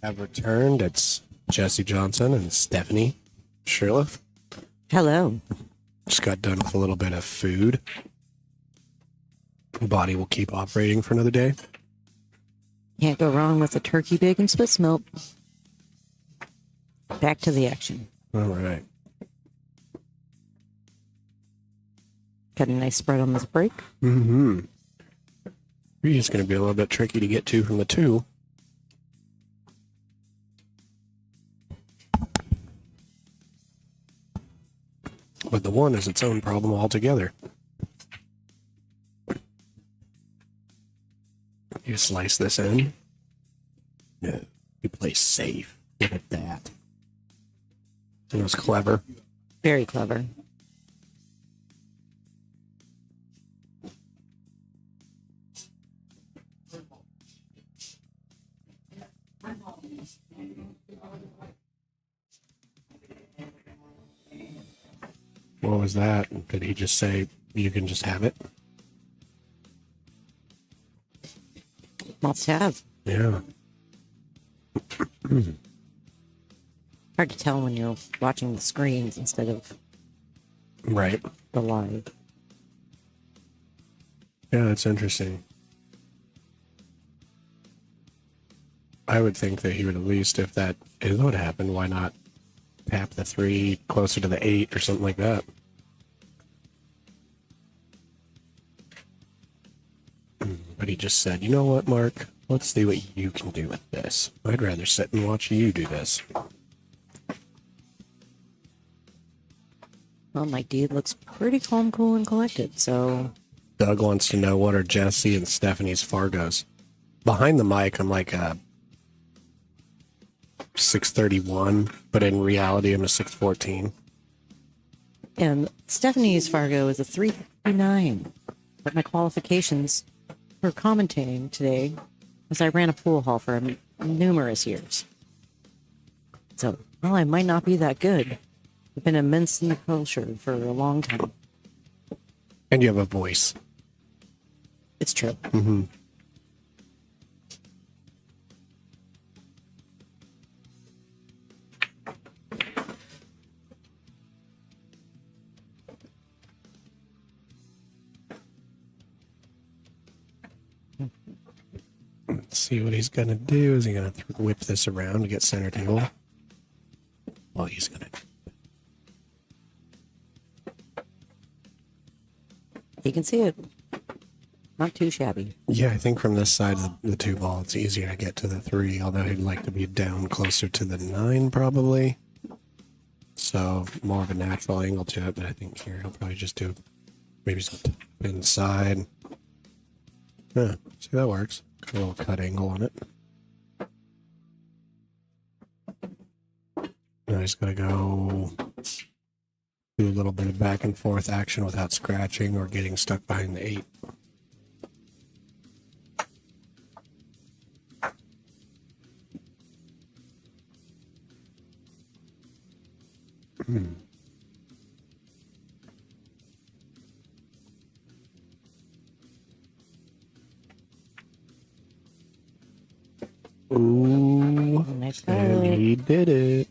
have returned. It's Jesse Johnson and Stephanie Sherliff. Hello. Just got done with a little bit of food. Body will keep operating for another day. Can't go wrong with a turkey bacon Swiss milk. Back to the action. All right. Got a nice spread on this break. Mm-hmm. It's going to be a little bit tricky to get to from the 2. But the 1 is its own problem altogether. You slice this in. No, you play safe. Look at that. It was clever. Very clever. What was that? Did he just say, you can just have it? Must have. Yeah. Hard to tell when you're watching the screens instead of Right. the live. Yeah, that's interesting. I would think that he would at least, if that is what happened, why not tap the 3 closer to the 8 or something like that? But he just said, you know what, Mark? Let's see what you can do with this. I'd rather sit and watch you do this. Well, my dude looks pretty calm, cool, and collected, so... Doug wants to know what are Jesse and Stephanie's Fargos. Behind the mic, I'm like a 631, but in reality, I'm a 614. And Stephanie's Fargo is a 359. But my qualifications for commentating today was I ran a pool hall for numerous years. So, well, I might not be that good. I've been immense in the culture for a long time. And you have a voice. It's true. Mm-hmm. Let's see what he's going to do. Is he going to whip this around to get center table? Well, he's going to. You can see it. Not too shabby. Yeah, I think from this side of the 2 ball, it's easier to get to the 3, although he'd like to be down closer to the 9, probably. So, more of a natural angle to it, but I think here he'll probably just do maybe some inside. Yeah, see, that works. Got a little cut angle on it. Now he's got to go do a little bit of back and forth action without scratching or getting stuck behind the 8. Ooh, Nice and cut. he did it.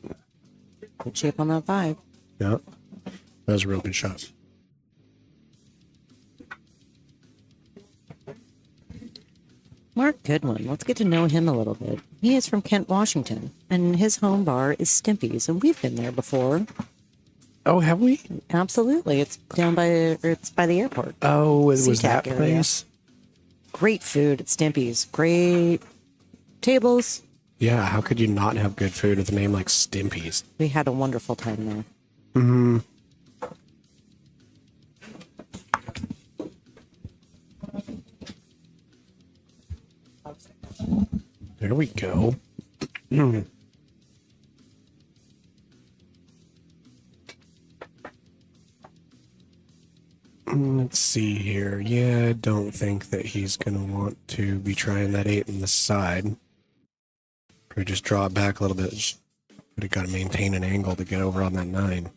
Good shape on that 5. Yep, that was a real good shot. Mark Goodwin, let's get to know him a little bit. He is from Kent, Washington, and his home bar is Stimpy's, and we've been there before. Oh, have we? Absolutely. It's down by, it's by the airport. Oh, it was SeaTac that area. place? Great food at Stimpy's. Great tables. Yeah, how could you not have good food with a name like Stimpy's? We had a wonderful time there. Mm-hmm. There we go. Let's see here. Yeah, I don't think that he's going to want to be trying that 8 in the side. Or just draw it back a little bit. But he got to maintain an angle to get over on that 9.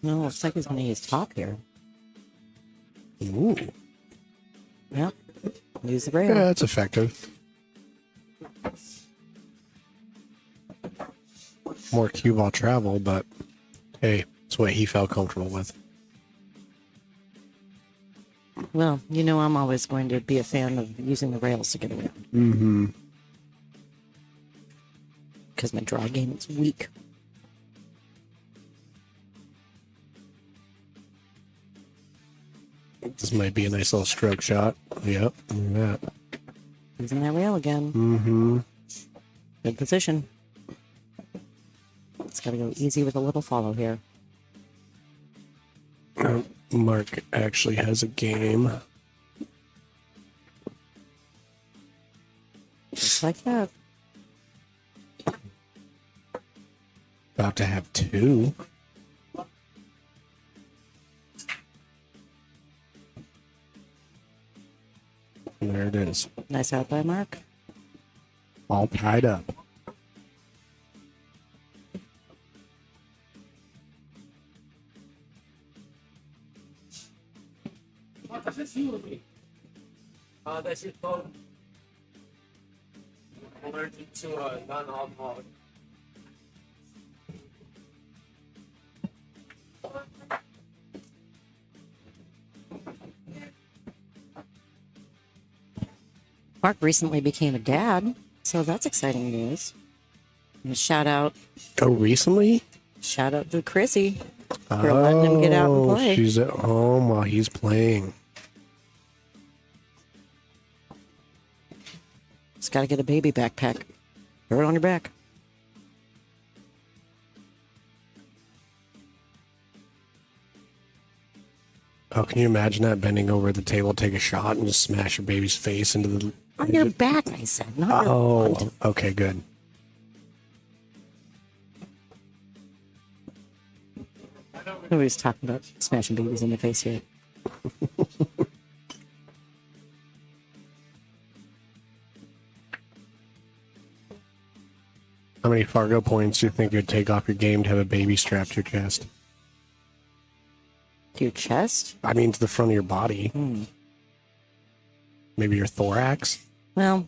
No, looks like he's going to use top here. Ooh. Yep. Use the rail. Yeah, that's effective. more cue ball travel, but hey, it's what he felt comfortable with. Well, you know, I'm always going to be a fan of using the rails to get around. Mm-hmm. Because my draw game is weak. This might be a nice little stroke shot. Yep, look at that. Using that rail again. Mm-hmm. Good position. It's got to go easy with a little follow here. Mark actually has a game. Just like that. About to have two. And there it is. Nice out by Mark. All tied up. That's your phone. Allergic to non-alcoholic. Mark recently became a dad, so that's exciting news. And shout out Oh, recently? to Chrissy for letting him get out and play. She's at home while he's playing. Just got to get a baby backpack. Throw it on your back. Oh, can you imagine that? Bending over the table, take a shot, and just smash your baby's face into the... On your back, I said, not your Oh, front. okay, good. Nobody's talking about smashing babies in the face here. How many Fargo points do you think it would take off your game to have a baby strapped to your chest? To your chest? I mean, to the front of your body. Maybe your thorax? Well,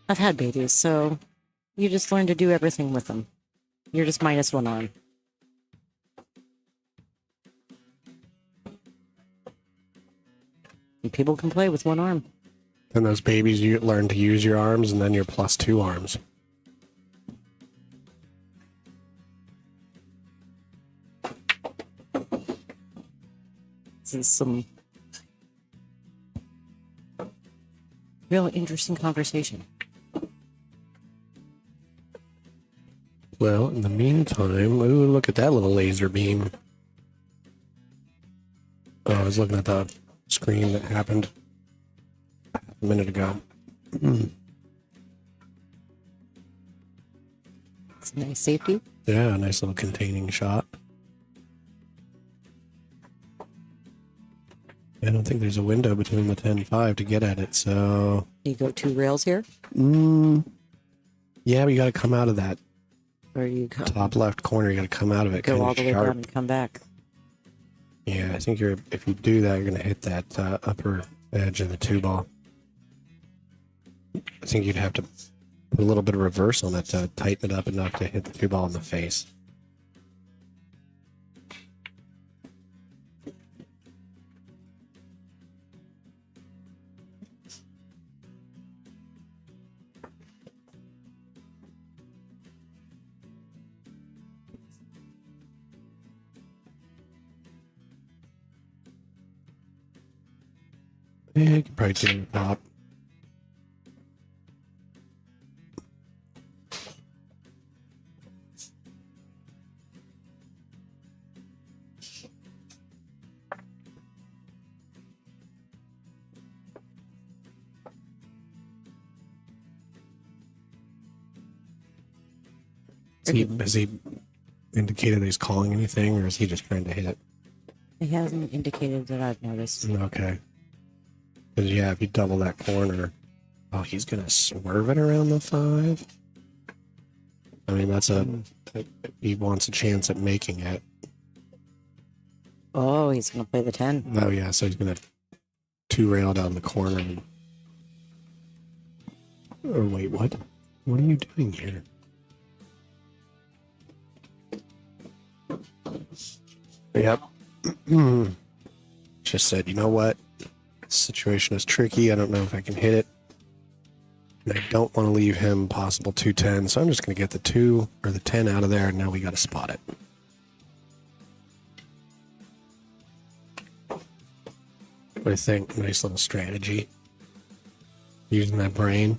I've had babies, so you just learn to do everything with them. You're just minus one arm. And people can play with one arm. And those babies, you learn to use your arms, and then you're plus two arms. This is some real interesting conversation. Well, in the meantime, ooh, look at that little laser beam. Oh, I was looking at the screen that happened a minute ago. It's a nice safety. Yeah, a nice little containing shot. I don't think there's a window between the 10 and 5 to get at it, so... You go two rails here, Yeah, but you gotta come out of that or you go, top left corner. You gotta come out of it go kind all of the way sharp. down and come back. Yeah, I think if you do that, you're gonna hit that upper edge of the two ball. I think you'd have to put a little bit of reverse on it to tighten it up enough to hit the two ball in the face. Yeah, you could probably do the top. Has he indicated that he's calling anything, or is he just trying to hit it? It hasn't indicated that I've noticed. Okay. Because, yeah, if you double that corner... Oh, he's going to swerve it around the 5? I mean, that's he wants a chance at making it. Oh, he's going to play the 10. Oh, yeah, so he's going to two-rail down the corner. And... Oh, wait, what? What are you doing here? Yep. Just said, you know what? This situation is tricky. I don't know if I can hit it. And I don't want to leave him possible 210, so I'm just going to get the 2 or the 10 out of there, and now we got to spot it. What do you think? Nice little strategy. Using that brain.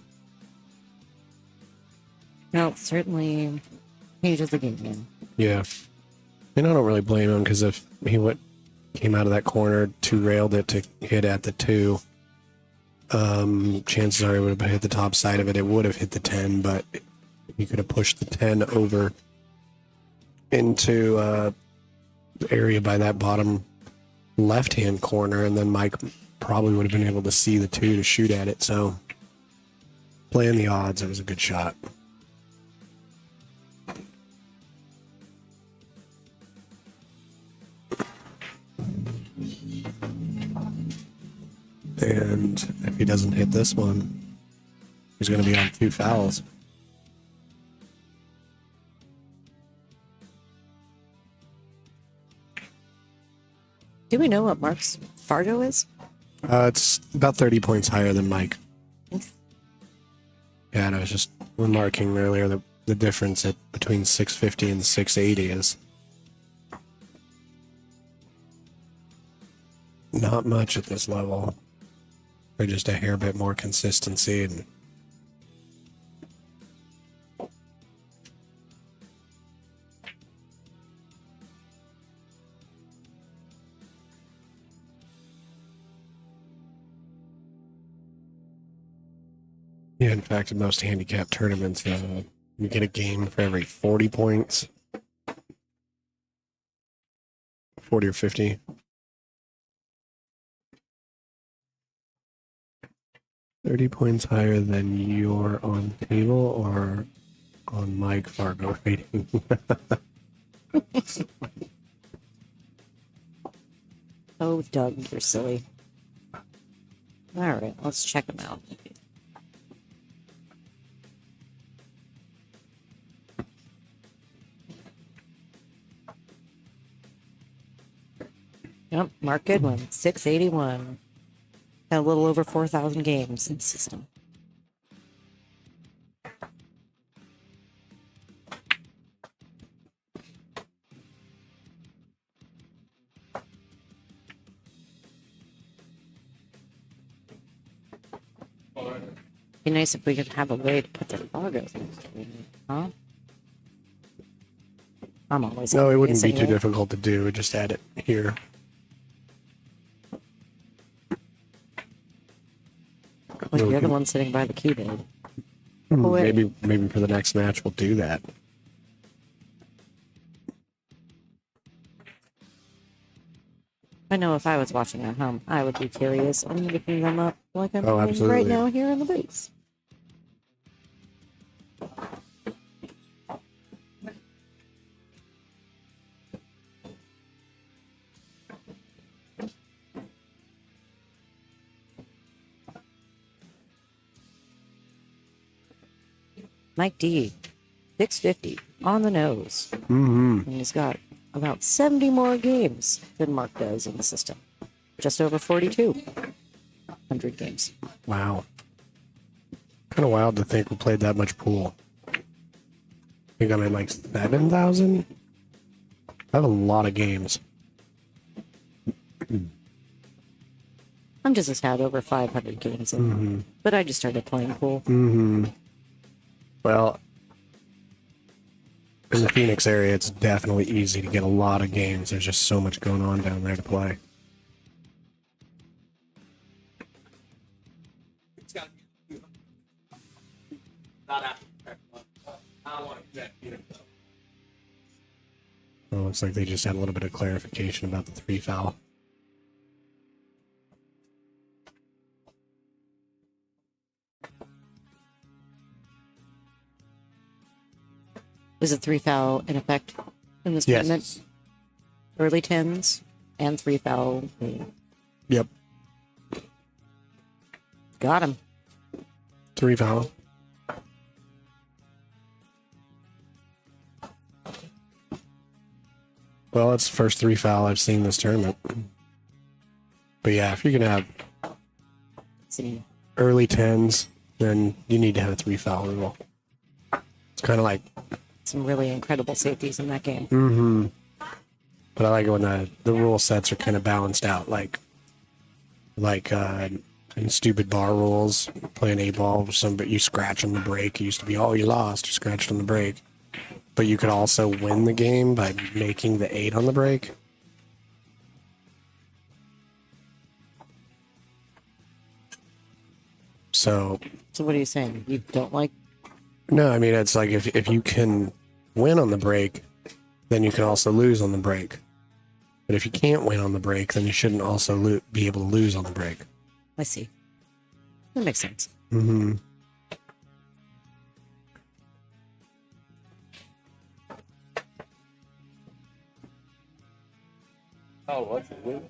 No, it certainly changes the game, man. Yeah. And I don't really blame him, because if he came out of that corner, 2-railed it to hit at the 2, chances are he would have hit the top side of it. It would have hit the 10, but he could have pushed the 10 over into the area by that bottom left-hand corner, and then Mike probably would have been able to see the 2 to shoot at it. So playing the odds, it was a good shot. And if he doesn't hit this one, he's going to be on 2 fouls. Do we know what Mark's Fargo is? It's about 30 points higher than Mike. Yeah, and I was just remarking earlier that the difference between 650 and 680 is not much at this level. Or just a hair bit more consistency. And yeah, in fact, in most handicap tournaments, you get a game for every 40 points. 40 or 50. $30 points higher than your on table or on Mike Fargo rating. Oh, Doug, you're silly. All right, let's check him out. Yep, Mark Goodwin, 681. Got a little over 4,000 games in the system. Be nice if we could have a way to put their logos next to it, huh? I'm always No, it wouldn't be too anyway. difficult to do. Just add it here. Well, you're the one sitting by the keyboard. Wait. Maybe for the next match we'll do that. I know if I was watching at home, I would be curious and looking them up like I'm doing absolutely. right now here in the base. Mike D, 650 on the nose. Mm-hmm. And he's got about 70 more games than Mark does in the system. Just over 4,200 games. Wow. Kind of wild to think we played that much pool. I think I'm at like 7,000. I have a lot of games. I'm just had over 500 games in, but I just started playing pool. Mm-hmm. Well, in the Phoenix area, it's definitely easy to get a lot of games. There's just so much going on down there to play. It's got to be not after. I don't want to do that either. Oh, looks like they just had a little bit of clarification about the 3 foul. Was it 3 foul in effect in this Yes. tournament? Early 10s and 3 foul. Yep. Got him. 3 foul. Well, it's the first 3 foul I've seen this tournament. But yeah, if you're going to have See, early 10s, then you need to have a 3 foul rule. It's kind of like, some really incredible safeties in that game. mm-hmm. But I like it when the rule sets are kind of balanced out, like in stupid bar rules, playing 8-ball, but you scratch on the break. It used to be, oh, you lost, you scratched on the break. But you could also win the game by making the 8 on the break. So what are you saying? You don't like? no, I mean, it's like if you can win on the break, then you can also lose on the break. But if you can't win on the break, then you shouldn't also be able to lose on the break. I see. That makes sense. Mm-hmm. Oh, what's it? Win?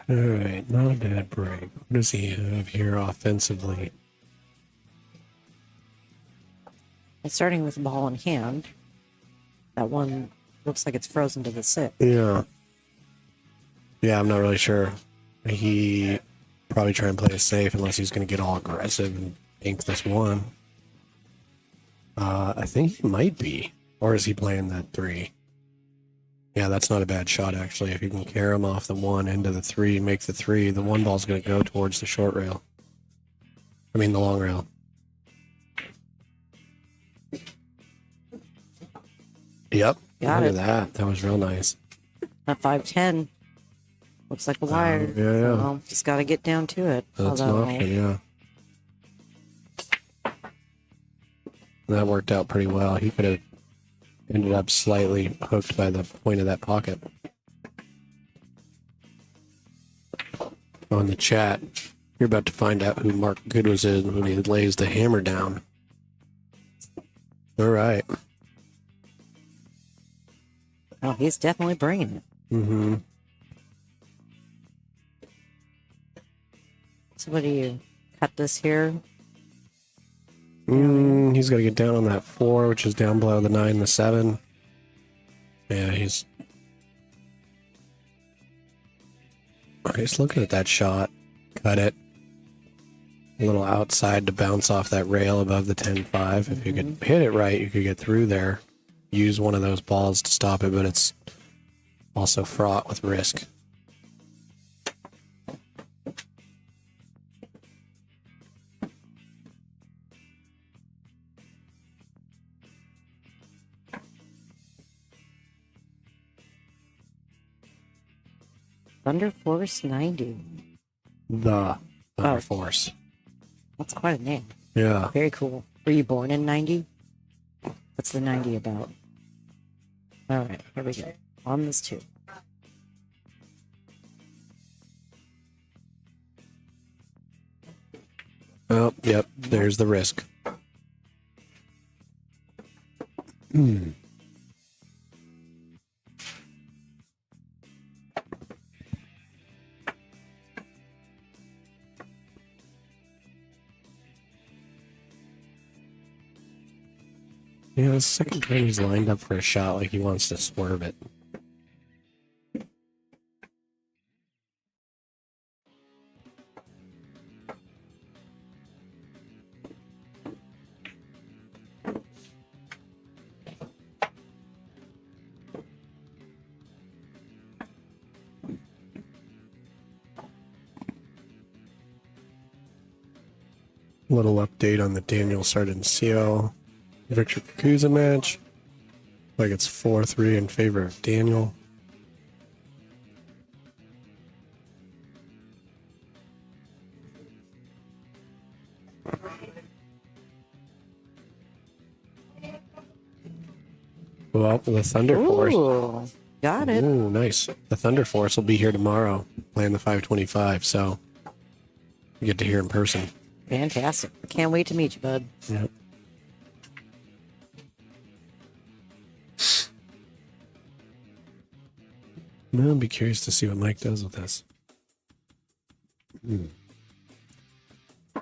All right, not a bad break. What does he have here offensively? And starting with the ball in hand, that one looks like it's frozen to the 6. Yeah. Yeah, I'm not really sure. He probably try and play it safe unless he's going to get all aggressive and ink this one. I think he might be. Or is he playing that 3? Yeah, that's not a bad shot, actually. If you can carry him off the 1 into the 3, make the 3, the 1 ball's going to go towards the short rail. I mean, the long rail. Yep. Got Look it. at that. That was real nice. That 5-10 looks like a wire. Yeah, yeah. Well, just got to get down to it. That's an Although, option, yeah. That worked out pretty well. He could have ended up slightly hooked by the point of that pocket. On the chat, you're about to find out who Mark Goodwin is when he lays the hammer down. All right. oh, he's definitely bringing it. Mm-hmm. So what do you cut this here? He's got to get down on that 4, which is down below the 9 and the 7. Yeah, he's looking at that shot. Cut it. A little outside to bounce off that rail above the 10-5. If you could hit it right, you could get through there. Use one of those balls to stop it, but it's also fraught with risk. Thunder Force 90. The Thunder Oh. Force. That's quite a name. Yeah. Very cool. Were you born in 90? What's the 90 about? All right, here we go. On this too. Oh, yep. There's the risk. Yeah, the second time he's lined up for a shot like he wants to swerve it. Little update on the Daniel Sardencio Victor Kukuza match. Like it's 4-3 in favor of Daniel. Well, the Thunder Force. Ooh, got it. Ooh, nice. The Thunder Force will be here tomorrow playing the 525, so you get to hear in person. Fantastic. Can't wait to meet you, bud. Yep. I'll be curious to see what Mike does with this. I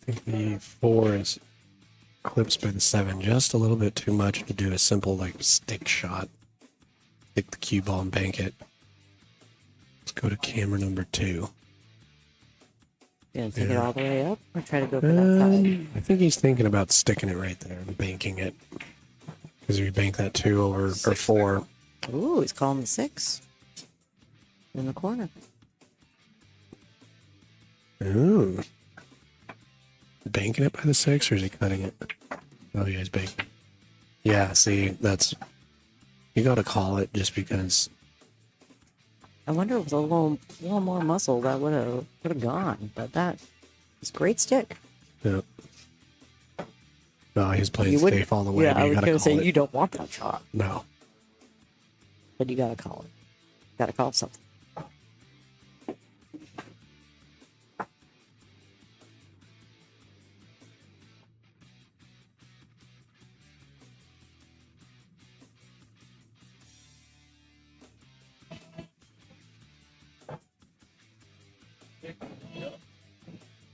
think the 4 is clips by the 7 just a little bit too much to do a simple like stick shot. Stick the cue ball and bank it. Let's go to camera number 2. You gonna take it all the way up or try to go for that side? I think he's thinking about sticking it right there and banking it. Because if you bank that 2 over or 4. Ooh, he's calling the 6 in the corner. Ooh. Banking it by the 6 or is he cutting it? Oh yeah, he's banking. Yeah, see, that's you gotta call it just because. I wonder if with a little more muscle that would have gone, but that is great stick. Yeah. No, he's playing You wouldn't- safe all the way. Yeah, but I you was gotta gonna call say it. you don't want that shot, No. but you gotta call it. Gotta call something.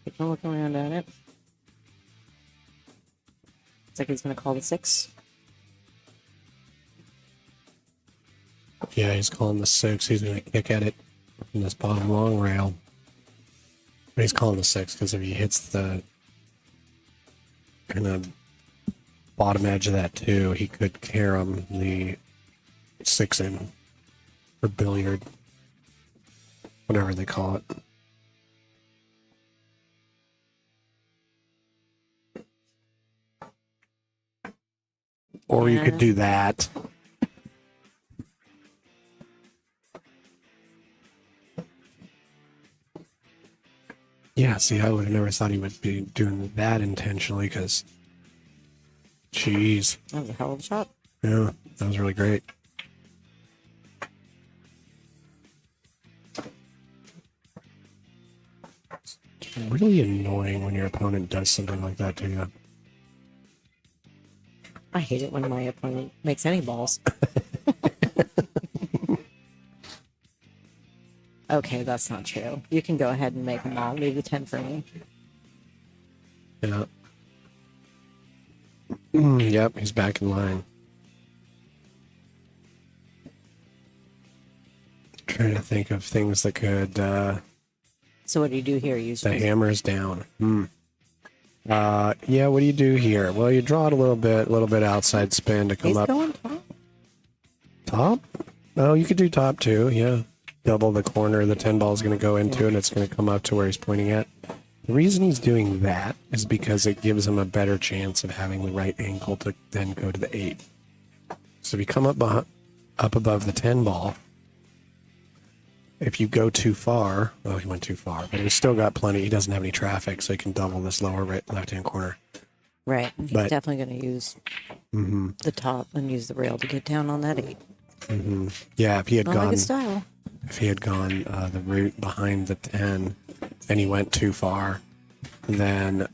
Take a look around at it. Looks like he's gonna call the 6. Yeah, he's calling the 6. He's gonna kick at it from this bottom long rail. But he's calling the 6 because if he hits the kind of bottom edge of that 2, he could carom the 6 in for billiard, whatever they call it. Or you could do that. Yeah, see, I would have never thought he would be doing that intentionally because, jeez. That was a hell of a shot. Yeah, that was really great. It's really annoying when your opponent does something like that to you. I hate it when my opponent makes any balls. Okay, that's not true. You can go ahead and make them all. Leave the 10 for me. Yeah. Yep, he's back in line. Trying to think of things that could. So what do you do here? Use The hammer's down. Yeah, what do you do here? Well, you draw it a little bit outside spin to come He's up. going top. Top? Oh, you could do top too, yeah. Double the corner the 10 ball is going to go into, and it's going to come up to where he's pointing at. The reason he's doing that is because it gives him a better chance of having the right angle to then go to the 8. So if you come up above the 10 ball, if you go too far, well, he went too far, but he's still got plenty. He doesn't have any traffic, so he can double this lower left-hand corner. Right. He's But- definitely going to use the top and use the rail to get down on that 8. Yeah, if he had Not like gone, his style. the route behind the 10 and he went too far, then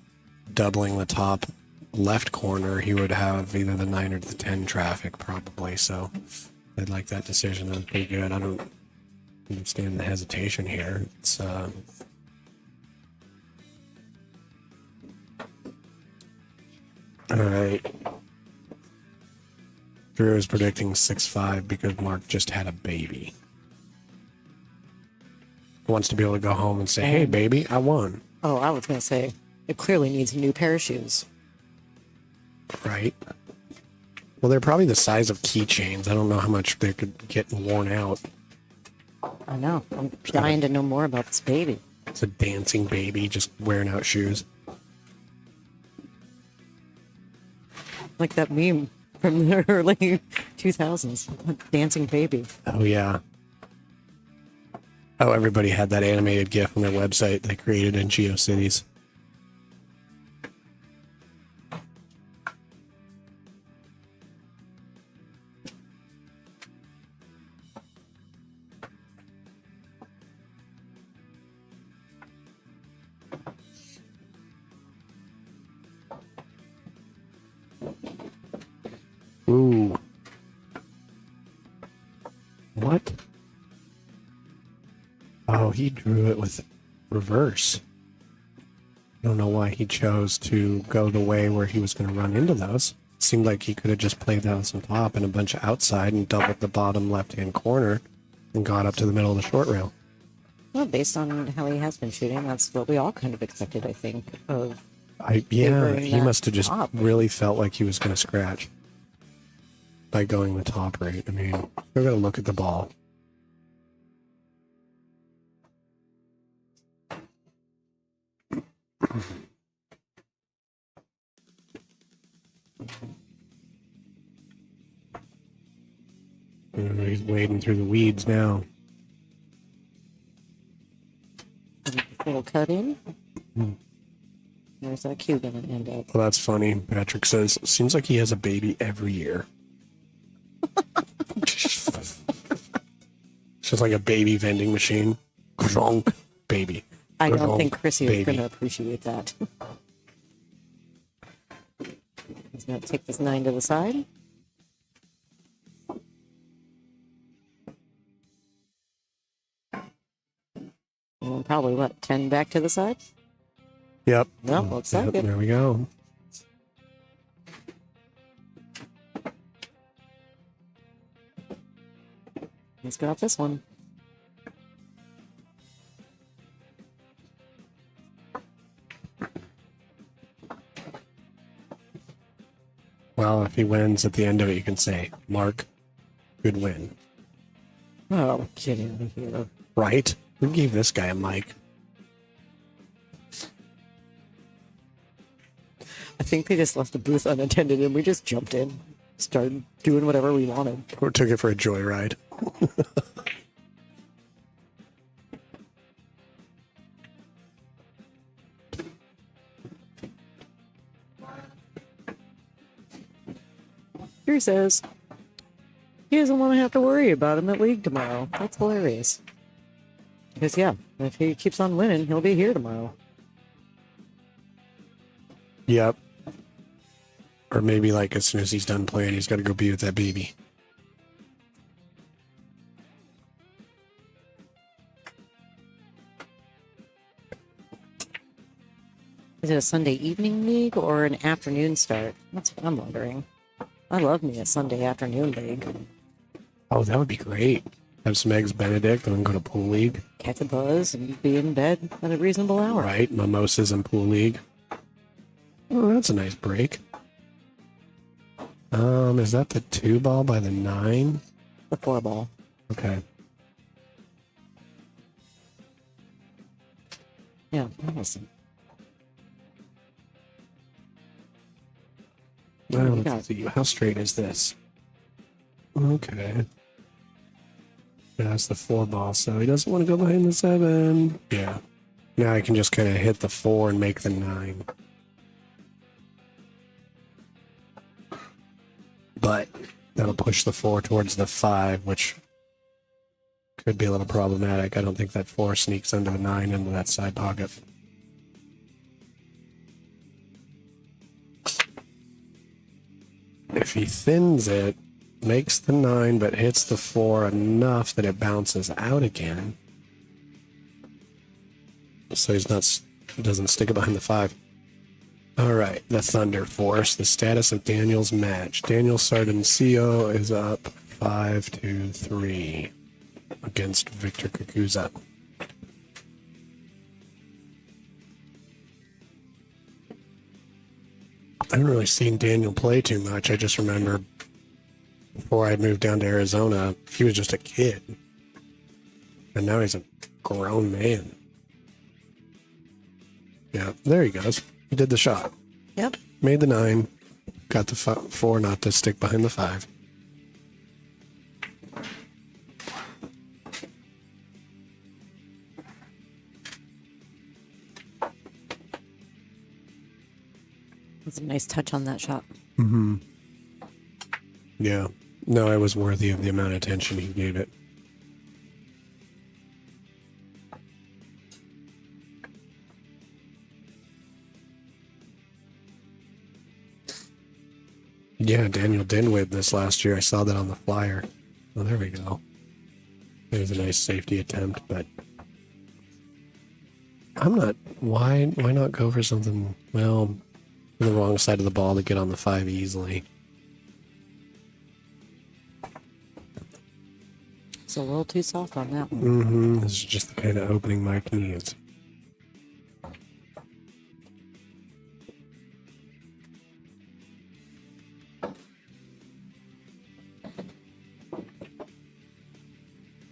doubling the top left corner, he would have either the 9 or the 10 traffic probably. So I'd like that decision. That was pretty good. I don't understand the hesitation here. It's all right. Drew is predicting 6-5 because Mark just had a baby. Wants to be able to go home and say, "Hey, baby, I won." Oh, I was going to say, it clearly needs a new pair of shoes. Right. Well, they're probably the size of keychains. I don't know how much they could get worn out. I know. I'm dying to know more about this baby. It's a dancing baby just wearing out shoes. Like that meme from the early 2000s. Dancing baby. Oh, yeah. Oh, everybody had that animated GIF on their website they created in GeoCities. Ooh. What? Oh, he drew it with reverse. I don't know why he chose to go the way where he was going to run into those. It seemed like he could have just played that on some top and a bunch of outside and doubled the bottom left-hand corner and got up to the middle of the short rail. Well, based on how he has been shooting, that's what we all kind of expected, I think. Yeah, he must have just top. really felt like he was going to scratch by going the top right. I mean, we're going to look at the ball. He's wading through the weeds now. Little cut in. Where's that cue going to end up? Well, that's funny. Patrick says, seems like he has a baby every year. It's just like a baby vending machine. Baby. I don't think Chrissy is baby. going to appreciate that. He's going to take this 9 to the side. And probably, 10 back to the side? Yep. Well, looks like it. There we go. He's got this one. Well, if he wins at the end of it, you can say, Mark, good win. Oh, get out of here. Right? We gave this guy a mic. I think they just left the booth unattended and we just jumped in. Started doing whatever we wanted. Or took it for a joyride. Drew says he doesn't want to have to worry about him at league tomorrow. That's hilarious. Because, yeah, if he keeps on winning, he'll be here tomorrow. Yep. Or maybe, like, as soon as he's done playing, he's got to go be with that baby. Is it a Sunday evening league or an afternoon start? That's what I'm wondering. I love me a Sunday afternoon league. Oh, that would be great. Have some eggs Benedict and then go to pool league. Catch a buzz and be in bed at a reasonable hour. Right, mimosas and pool league. Oh, that's a nice break. Is that the 2 ball by the 9? The 4 ball. Okay. Yeah, awesome. Well, let's see. How straight is this? Okay. Yeah, that's the 4 ball, so he doesn't want to go behind the 7. Yeah. Now I can just kind of hit the 4 and make the 9. But that'll push the 4 towards the 5, which could be a little problematic. I don't think that 4 sneaks under the 9 into that side pocket. If he thins it, makes the 9, but hits the 4 enough that it bounces out again. So he's not, doesn't stick it behind the 5. All right, the Thunder Force, the status of Daniel's match. Daniel Sardencio is up 5-3 against Victor Kukuza. I haven't really seen Daniel play too much. I just remember before I moved down to Arizona, he was just a kid. And now he's a grown man. Yeah, there he goes. He did the shot. Yep. Made the 9. Got the 4 not to stick behind the 5. That's a nice touch on that shot. Mm-hmm. Yeah. No, it was worthy of the amount of attention he gave it. Yeah, Daniel Dinwiddie this last year. I saw that on the flyer. Oh, there we go. There's a nice safety attempt, but I'm not. Why not go for something? Well, on the wrong side of the ball to get on the 5 easily. It's a little too soft on that one. Mm-hmm. This is just the kind of opening Mike needs.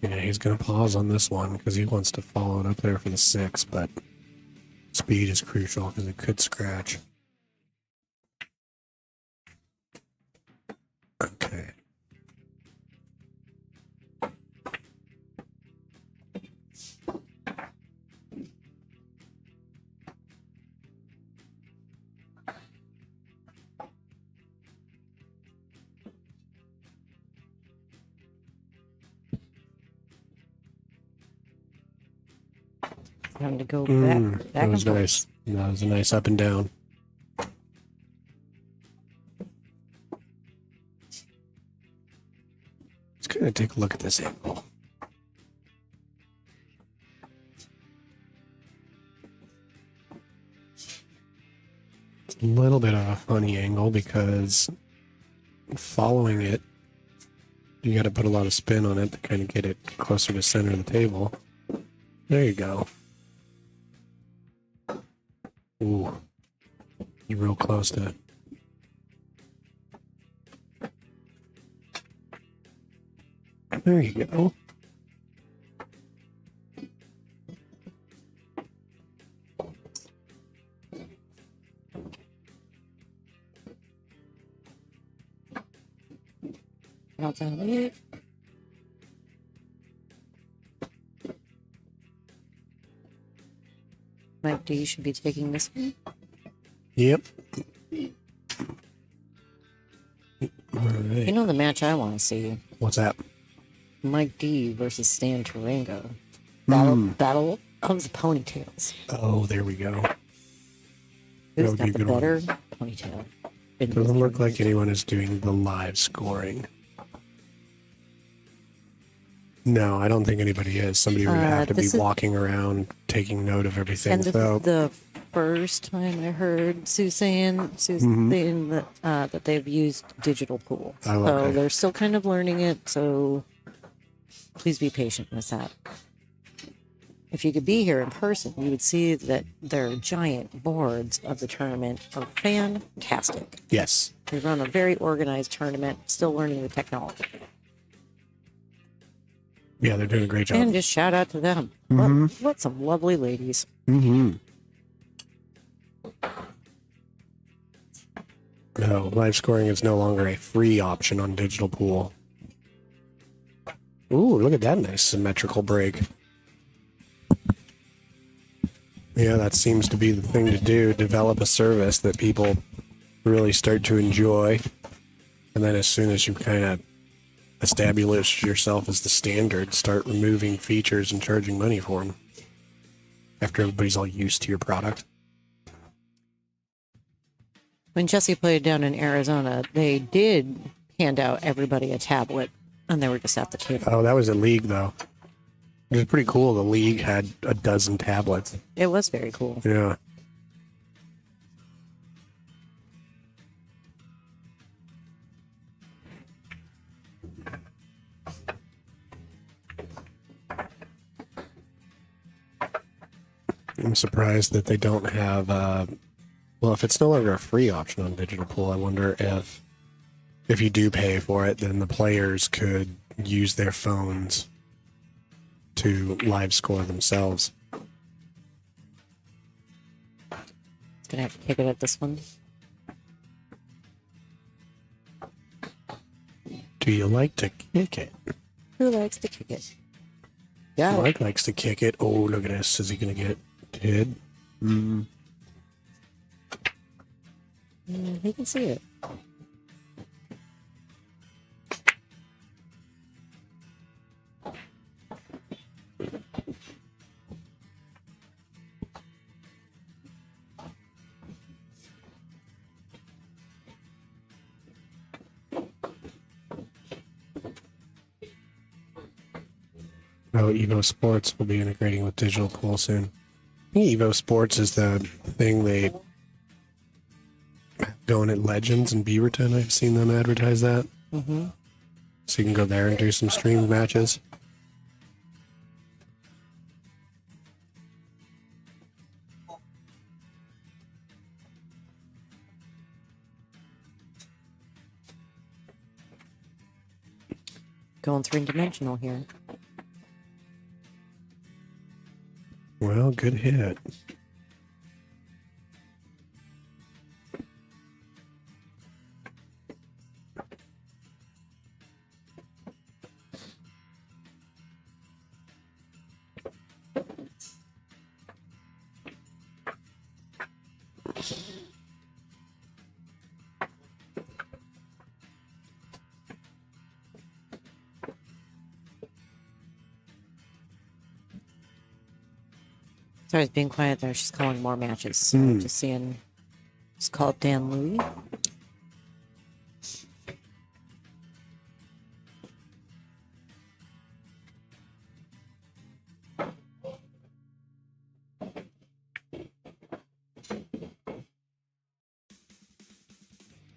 Yeah, he's going to pause on this one because he wants to follow it up there for the 6, but speed is crucial because it could scratch. Okay. Time to go back That was and forth. nice. That was a nice up and down. Let's kind of take a look at this angle. It's a little bit of a funny angle because following it, you got to put a lot of spin on it to kind of get it closer to center of the table. There you go. Ooh. You're real close to it. There you go. That's on it. Mike D should be taking this one. Yep. All right. You know the match I want to see? What's that? Mike D versus Stan Durango. Battle of the ponytails. Oh, there we go. Who's would got be a the good one. better ponytail? in this Doesn't look like tournament? anyone is doing the live scoring. No, I don't think anybody is. Somebody would have to be this is- walking around taking note of everything. And this So is the first time I heard Sue saying that they've used digital pool. Oh, So okay. they're still kind of learning it. So please be patient with that. If you could be here in person, you would see that their giant boards of the tournament are fantastic. yes, They run a very organized tournament, still learning the technology. yeah, they're doing a great job. And just shout out to them. What some lovely ladies. No, live scoring is no longer a free option on Digital Pool. Ooh, look at that nice symmetrical break. Yeah, that seems to be the thing to do. Develop a service that people really start to enjoy. And then as soon as you kind of establish yourself as the standard, start removing features and charging money for them. After everybody's all used to your product. When Jesse played down in Arizona, they did hand out everybody a tablet, and they were just at the table. Oh, that was a league, though. It was pretty cool. The league had a dozen tablets. It was very cool. Yeah. I'm surprised that they don't have, well, if it's no longer a free option on Digital Pool, I wonder if you do pay for it, then the players could use their phones to live score themselves. It's gonna have to kick it at this one. Do you like to kick it? Who likes to kick it? Yeah. Mike likes to kick it. Oh, look at this. Is he going to get hit? He can see it. Oh, Evo Sports will be integrating with Digital Pool soon. Evo Sports is the thing they going at Legends and Beaverton. I've seen them advertise that. Mm-hmm. So you can go there and do some streamed matches. Going three-dimensional here. Well, good hit. Sorry, I was being quiet there. She's calling more matches. So just seeing. It's called Dan Louis.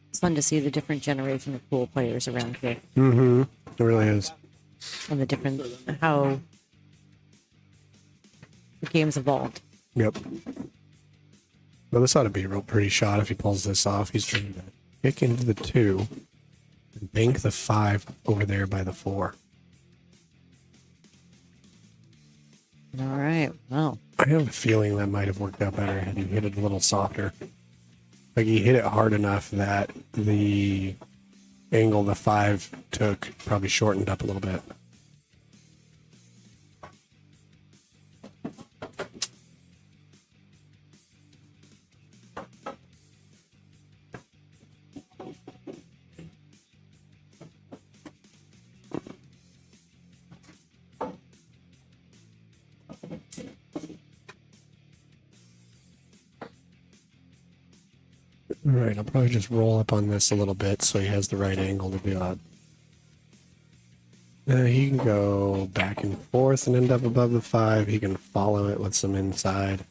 It's fun to see the different generation of pool players around here. Mm-hmm. It really is. And the different, how the game's evolved. Yep. Well, this ought to be a real pretty shot if he pulls this off. He's trying to kick into the 2 and bank the 5 over there by the 4. All right. Well, I have a feeling that might have worked out better had he hit it a little softer. Like he hit it hard enough that the angle the 5 took probably shortened up a little bit. All right, I'll probably just roll up on this a little bit so he has the right angle to do it. He can go back and forth and end up above the 5. He can follow it with some inside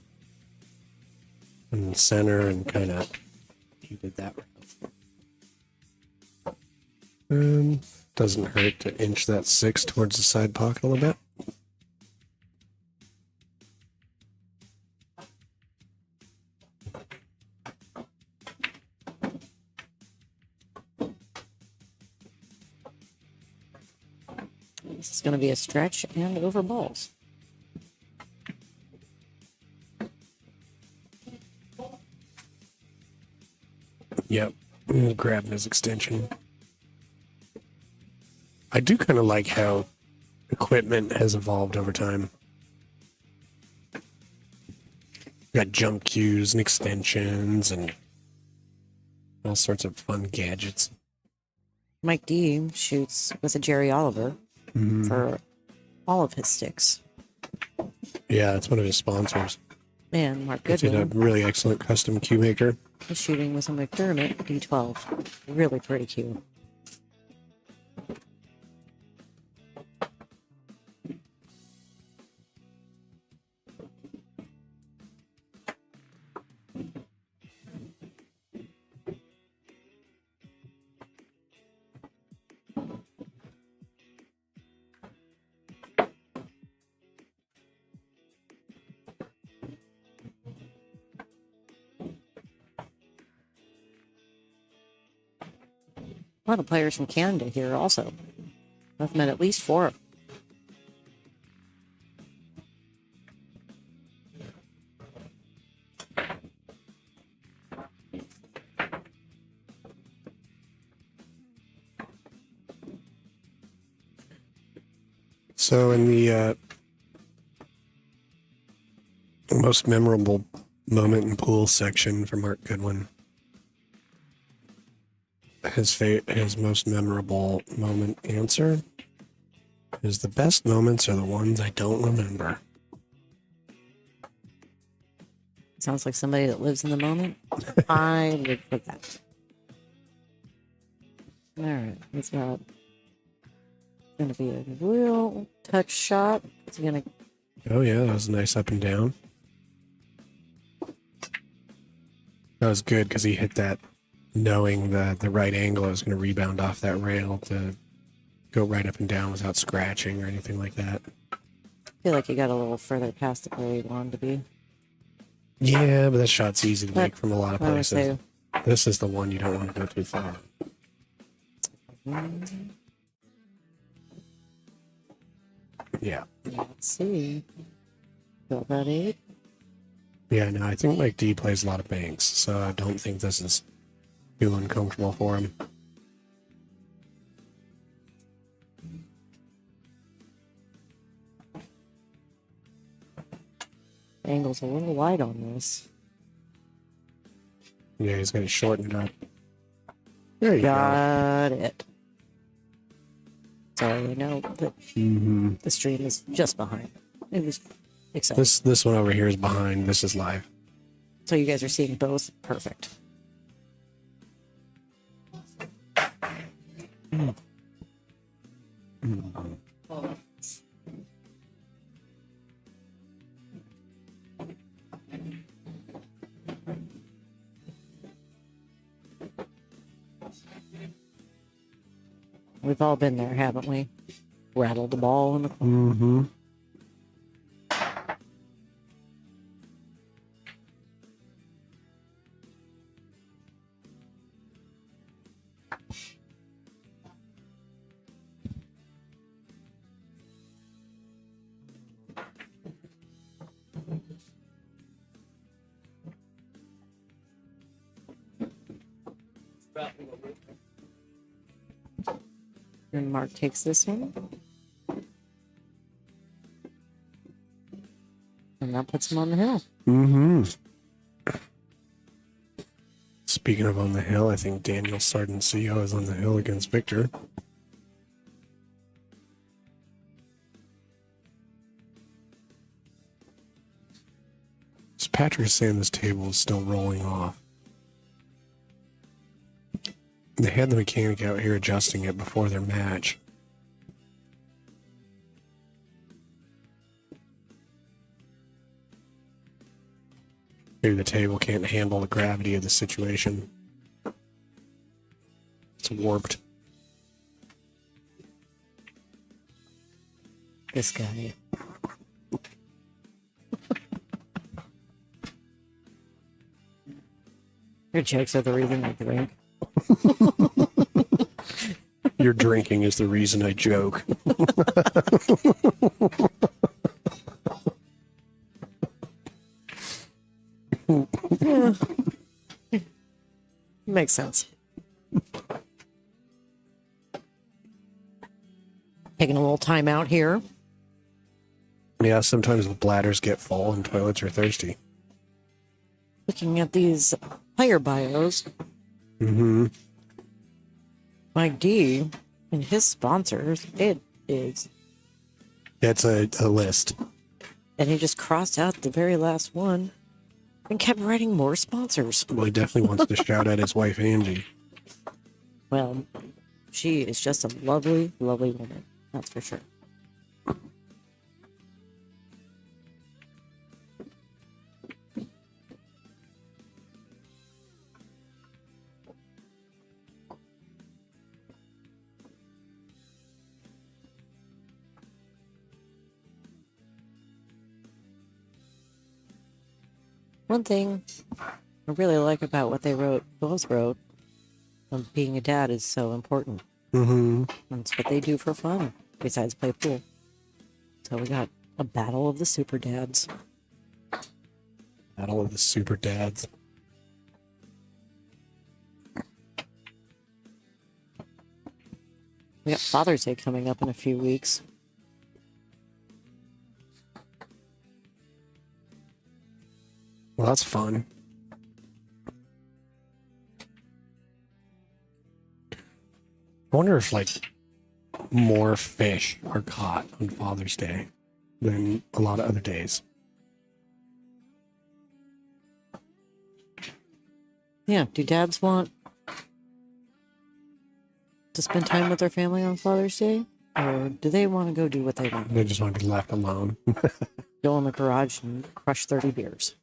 and center and kind of he did that right. Doesn't hurt to inch that 6 towards the side pocket a little bit. this is going to be a stretch and over balls. Yep, grabbing his extension. I do kind of like how equipment has evolved over time. Got jump cues and extensions and all sorts of fun gadgets. Mike D shoots with a Jerry Oliver for all of his sticks. Yeah, it's one of his sponsors. And Mark He's a Goodwin really excellent custom cue maker. is shooting with a McDermott D12. Really pretty cue. A lot of players from Canada here also. I've met at least 4. So in the most memorable moment in pool section for Mark Goodwin, his most memorable moment answer is the best moments are the ones I don't remember. Sounds like somebody that lives in the moment. I live for that. All right, he's got. Going to be a real touch shot. It's going to. Oh yeah, that was nice up and down. That was good because he hit that knowing the right angle was going to rebound off that rail to go right up and down without scratching or anything like that. I feel like you got a little further past it where you wanted to be. Yeah, but that shot's easy to make from a lot of I would places. say- This is the one you don't want to go too far. Yeah. Let's see. Got that 8? Yeah, no, I think Mike D plays a lot of banks, so I don't think this is too uncomfortable for him. Angle's a little wide on this. Yeah, he's going to shorten it up. There you go. Got it. So I know that the stream is just behind. It was exciting. This one over here is behind. This is live. So you guys are seeing both? Perfect. We've all been there, haven't we? Rattled the ball in the corner. Mm-hmm. And Mark takes this one. And that puts him on the hill. Mm-hmm. Speaking of on the hill, I think Daniel Sardencio is on the hill against Victor. So Patrick is saying this table is still rolling off. They had the mechanic out here adjusting it before their match. Maybe the table can't handle the gravity of the situation. It's warped. This guy. Your jokes are the reason I drink. Your drinking is the reason I joke. Makes sense. Taking a little time out here. Yeah, sometimes the bladders get full and toilets are thirsty. Looking at these player bios. Mm-hmm. Mike D and his sponsors, it is. That's a list. And he just crossed out the very last one and kept writing more sponsors. Well, he definitely wants to shout at his wife, Angie. Well, she is just a lovely, lovely woman. That's for sure. One thing I really like about what they both wrote, being a dad is so important. Mm-hmm. That's what they do for fun, besides play pool. So we got a battle of the super dads. Battle of the super dads. We got Father's Day coming up in a few weeks. Well, that's fun. I wonder if, like, more fish are caught on Father's Day than a lot of other days. Yeah, do dads want to spend time with their family on Father's Day? Or do they want to go do what they want? They just want to be left alone. Go in the garage and crush 30 beers.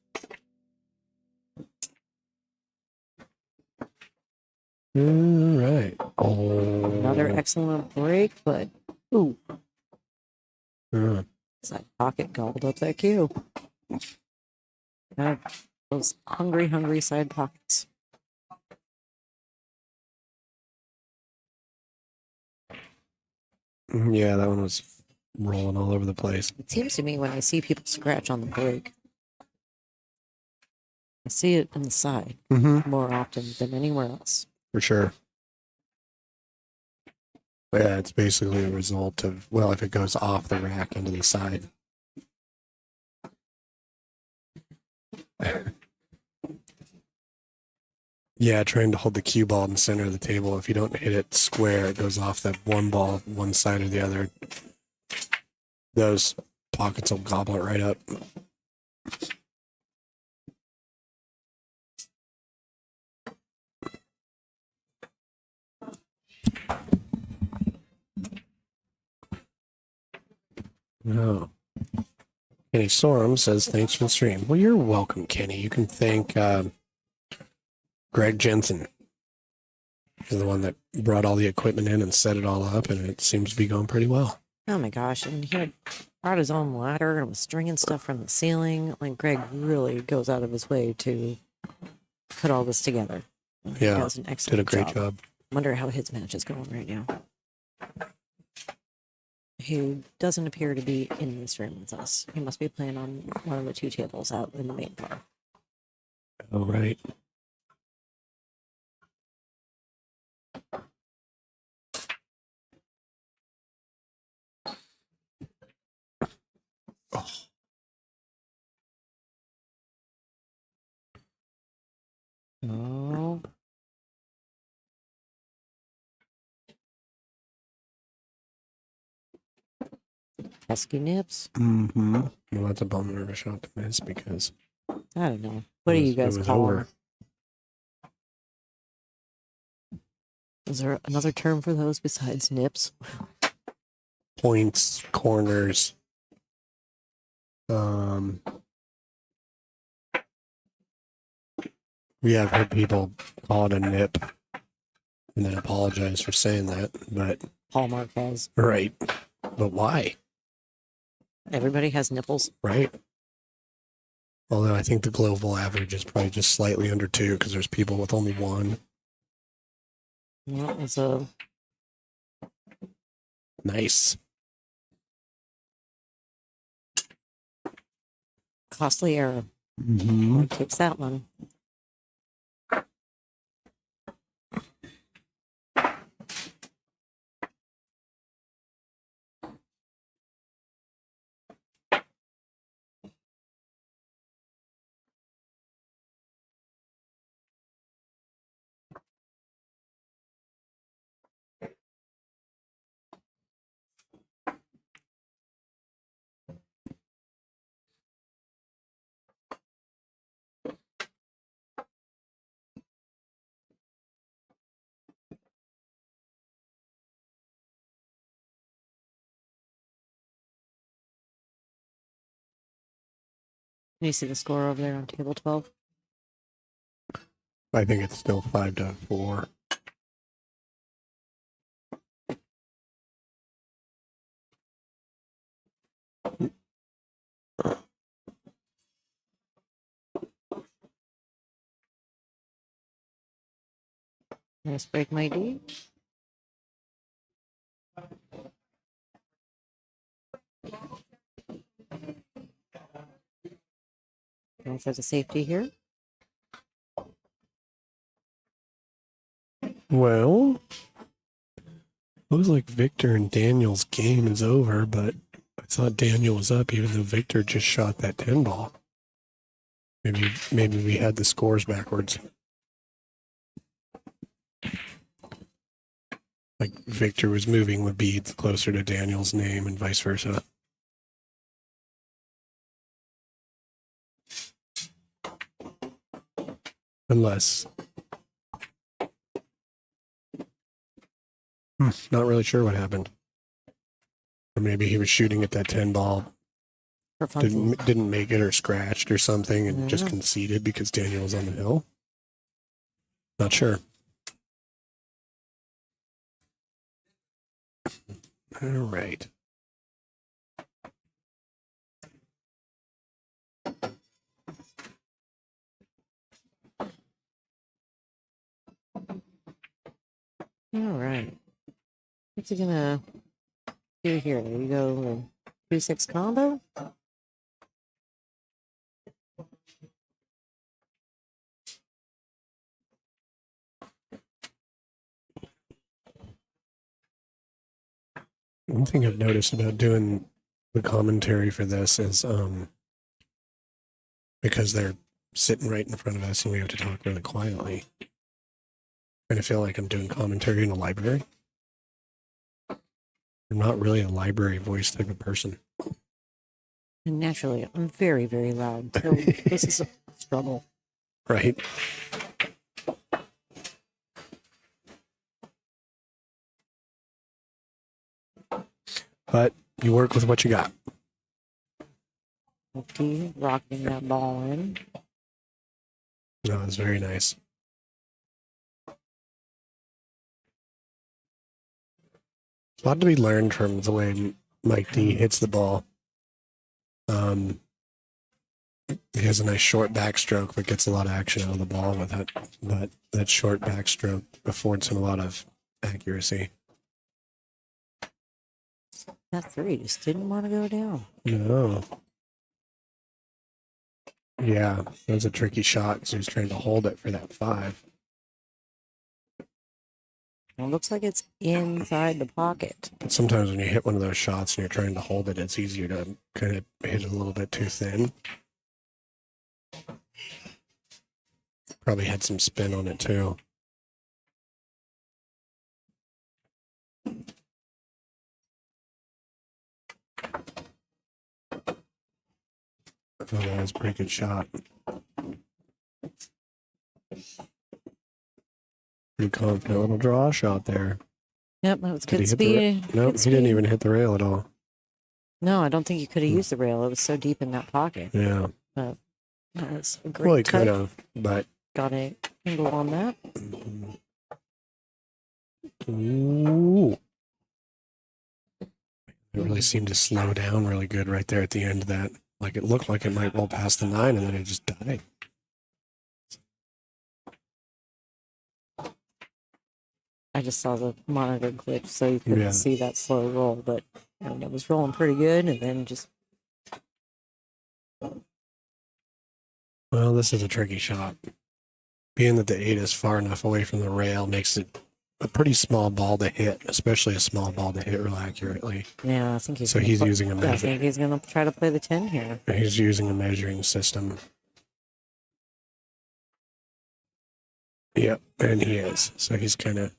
All right. Oh. Another excellent break, but ooh, side pocket gobbled up that cue. God, those hungry side pockets. Yeah, that one was rolling all over the place. It seems to me when I see people scratch on the break, I see it in the side more often than anywhere else. For sure. Yeah, it's basically a result of, well, if it goes off the rack into the side. Yeah, trying to hold the cue ball in the center of the table. If you don't hit it square, it goes off that one ball, one side or the other. Those pockets will gobble it right up. No. Kenny Sorum says, thanks for the stream. Well, you're welcome, Kenny. You can thank Greg Jensen. He's the one that brought all the equipment in and set it all up, and it seems to be going pretty well. Oh my gosh. And he had brought his own ladder and was stringing stuff from the ceiling. Like Greg really goes out of his way to put all this together. Yeah, he does an excellent did a great job. Wonder how his match is going right now. He doesn't appear to be in this room with us. He must be playing on one of the two tables out in the main bar. Oh, right. Oh. Pesky nips. Mm-hmm. Well, that's a bummer of a shot to miss because I don't know. What do you guys call over. Is there another term for those besides nips? Points, corners. Yeah, I've heard people call it a nip and then apologize for saying that, but Hallmark has. right. But why? Everybody has nipples. Right. Although I think the global average is probably just slightly under 2 because there's people with only 1. Well, it's a Nice. costly error. Mm-hmm. Takes that one. Can you see the score over there on table 12? I think it's still 5-4. Nice break, my D. Going for the safety here. Well, looks like Victor and Daniel's game is over, but I thought Daniel was up even though Victor just shot that 10 ball. Maybe we had the scores backwards. Like Victor was moving the beads closer to Daniel's name and vice versa. Unless not really sure what happened. Or maybe he was shooting at that 10 ball, For fun. didn't make it or scratched or something and just conceded because Daniel was on the hill. Not sure. All right. All right. What's he gonna do here? You go 2-6 combo? One thing I've noticed about doing the commentary for this is because they're sitting right in front of us and we have to talk really quietly. And I feel like I'm doing commentary in a library. I'm not really a library voice type of person. And naturally, I'm very, very loud. So this is a struggle. Right? But you work with what you got. Okay, rocking that ball in. No, it's very nice. A lot to be learned from the way Mike D hits the ball. He has a nice short backstroke, but gets a lot of action out of the ball with it. But that short backstroke affords him a lot of accuracy. That 3 just didn't want to go down. No. Yeah, that was a tricky shot because he was trying to hold it for that 5. It looks like it's inside the pocket. But sometimes when you hit one of those shots and you're trying to hold it, it's easier to kind of hit it a little bit too thin. Probably had some spin on it too. Oh, that was a pretty good shot. Pretty confident little draw shot there. Yep, that was Did he good hit the speed. No, Good he didn't speed. even hit the rail at all. No, I don't think you could have used the rail. It was so deep in that pocket. Yeah. But that was a great Well, he touch. could have, but Got a angle on that. ooh. It really seemed to slow down really good right there at the end of that. Like it looked like it might roll past the 9 and then it just died. I just saw the monitor glitch, so you couldn't Yeah. see that slow roll. But I mean, it was rolling pretty good, and then just Well, this is a tricky shot. Being that the 8 is far enough away from the rail makes it a pretty small ball to hit, especially a small ball to hit real accurately. yeah, I think he's. So gonna he's play- using a I measure. think he's gonna try to play the 10 here. He's using a measuring system. Yep, and he is. So he's kind of.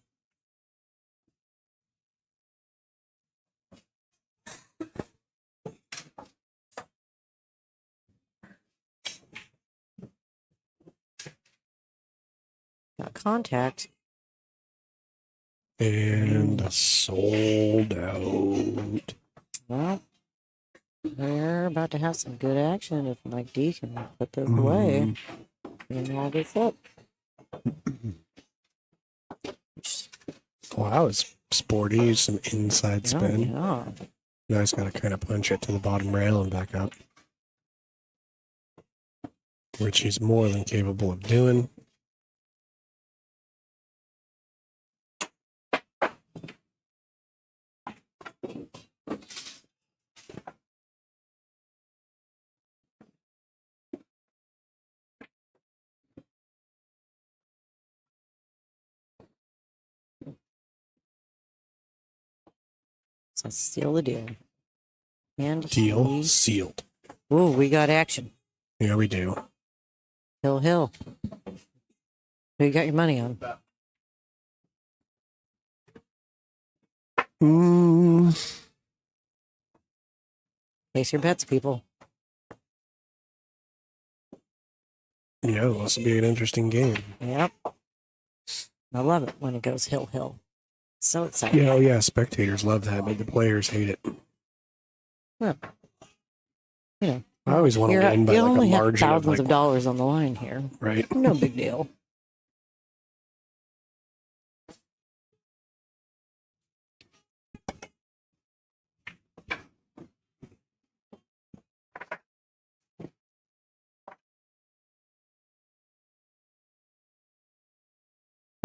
Got contact. And sold out. Well, we're about to have some good action if Mike D can put this away and all this up. Wow, that was sporty. Some inside spin. Yeah. Now he's got to kind of punch it to the bottom rail and back up, which he's more than capable of doing. So seal the deal. And Deal sealed. Ooh, we got action. Yeah, we do. Hill. Who you got your money on? Place your bets, people. Yeah, this will be an interesting game. Yep. I love it when it goes hill. So exciting. Yeah, oh yeah, spectators love that, but the players hate it. Well, you know, I always want to win by you like a only have margin of thousands like, of dollars on the line here. right? No big deal.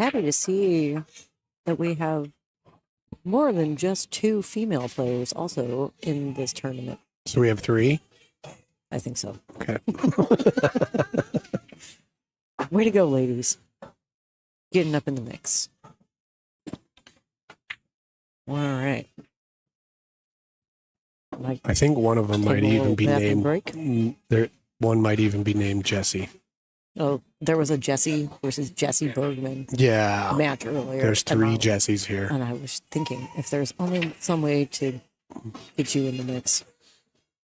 Happy to see that we have more than just 2 female players also in this tournament. So we have 3? I think so. Okay. Way to go, ladies. Getting up in the mix. All right. I think one of them might even be named. Break. One might even be named Jesse. Oh, there was a Jesse versus Jesse Bergman Yeah. match earlier. There's 3 Jessies here. And I was thinking if there's only some way to get you in the mix.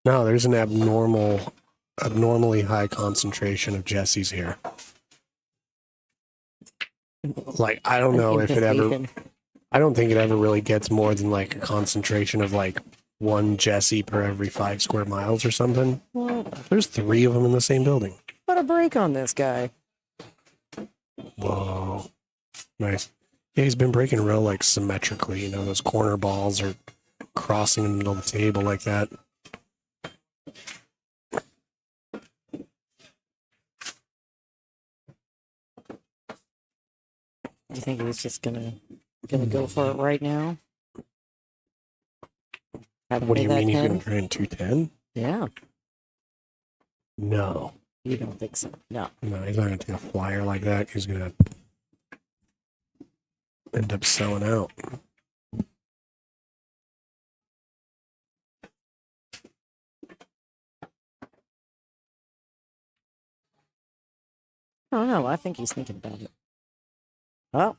No, there's an abnormally high concentration of Jessies here. Like, I don't know if it ever, I don't think it ever really gets more than like a concentration of like 1 Jessie per every 5 square miles or something. What? There's 3 of them in the same building. What a break on this guy. Whoa. Nice. Yeah, he's been breaking real like symmetrically. You know, those corner balls are crossing in the middle of the table like that. You think he's just gonna go for it right now? What do you mean he's gonna try in 210? Yeah. No. You don't think so? No. No, he's not gonna take a flyer like that. He's gonna end up selling out. I don't know. I think he's thinking about it. Well,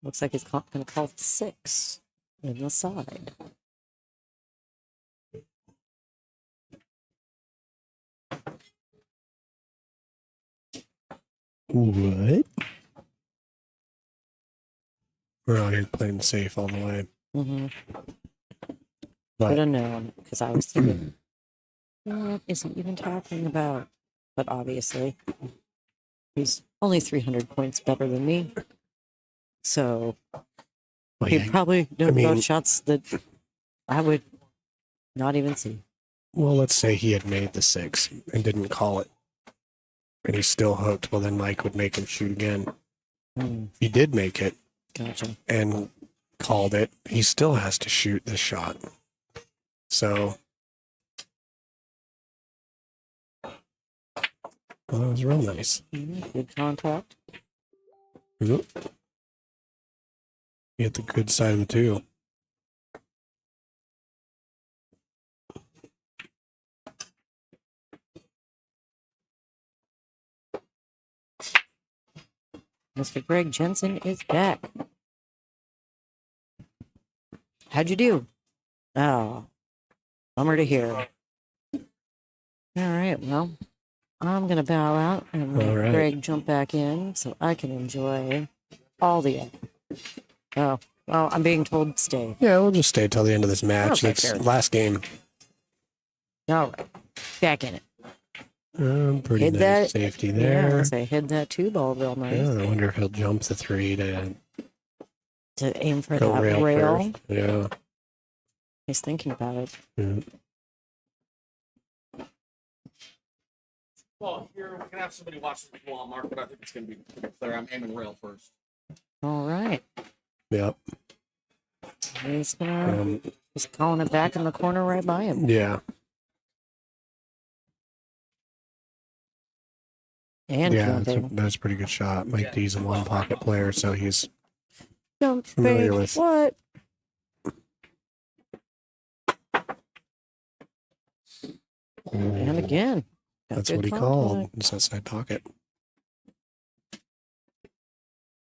looks like he's going to call it 6 in the side. What? We're out here playing safe all the way. Mm-hmm. But Could have known, because I was thinking, what is he even talking about? But obviously, he's only 300 points better than me. So, well, he'd yeah, probably know I mean- about shots that I would not even see. well, let's say he had made the 6 and didn't call it. And he's still hooked. Well, then Mike would make him shoot again. Hmm, If he did make it gotcha. and called it, he still has to shoot the shot. So, well, that was real nice. Good contact. Oop. You hit the good side of the 2. Mr. Greg Jensen is back. How'd you do? Oh, bummer to hear. All right, well, I'm going to bow out and let All right. Greg jump back in so I can enjoy all the... Oh, well, I'm being told to stay. Yeah, we'll just stay till the end of this match. Okay, That's fair. last game. All right, back in it. Pretty Hid nice that- safety Yeah, there. I hid that 2 ball real nice Yeah, I wonder if he'll jump the 3 to aim for go that rail rail. first. Yeah. He's thinking about it. Yeah. Well, here we can have somebody watch the wall mark, but I think it's going to be pretty clear. I'm aiming rail first. All right. Yep. He's calling it back in the corner right by him. Yeah. And Yeah, jumping. that's a pretty good shot. Mike D's a 1 pocket player, so he's Jump familiar fake. with- What? And again. got That's good what he contact. called. It's that side pocket.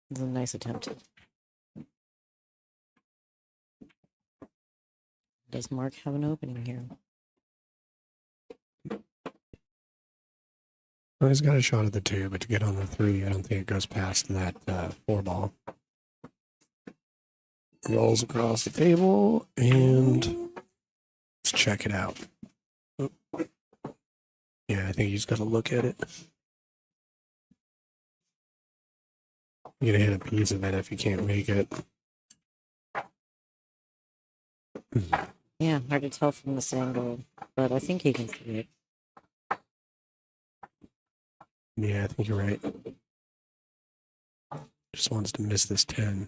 It's a nice attempt. Does Mark have an opening here? Well, he's got a shot at the 2, but to get on the 3, I don't think it goes past that 4 ball. Rolls across the table, and let's check it out. Oh. Yeah, I think he's got to look at it. You're gonna hit a piece of it if you can't make it. Yeah, hard to tell from this angle, but I think he can see it. Yeah, I think you're right. Just wants to miss this 10.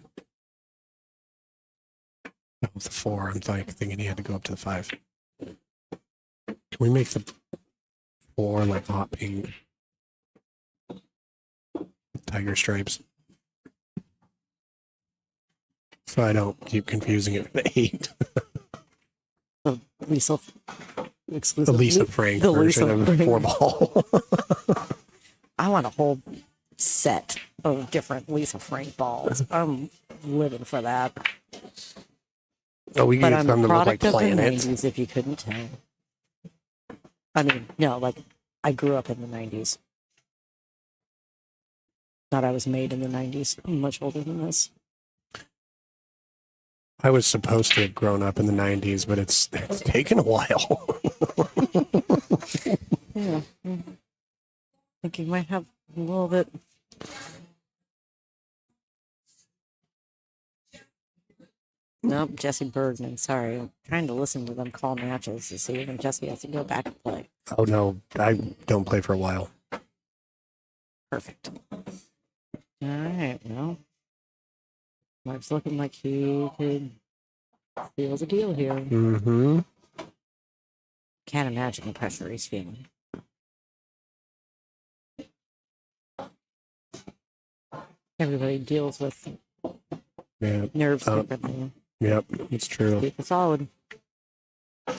Oh, the 4. I'm thinking he had to go up to the 5. Can we make the 4 like hot pink? Tiger stripes. So I don't keep confusing it with the 8. The Lisa The exclusive. Lisa Frayne the version Lisa of Frayne. 4-ball. I want a whole set of different Lisa Frayne balls. I'm living for that. Oh, we But can get I'm some a that look like product of the planets. 90s, if you couldn't tell. I mean, no, like, I grew up in the 90s. Not I was made in the 90s. I'm much older than this. I was supposed to have grown up in the 90s, but it's taken a while. Yeah. I think you might have a little bit. Nope, Jesse Bergman. Sorry. I'm trying to listen to them call matches to see when Jesse has to go back and play. Oh, no, I don't play for a while. Perfect. All right. Well, Mark's looking like he could seal the deal here. Mm-hmm. Can't imagine the pressure he's feeling. Everybody deals with Yeah. nerves differently. Yep, it's true. Keep it solid.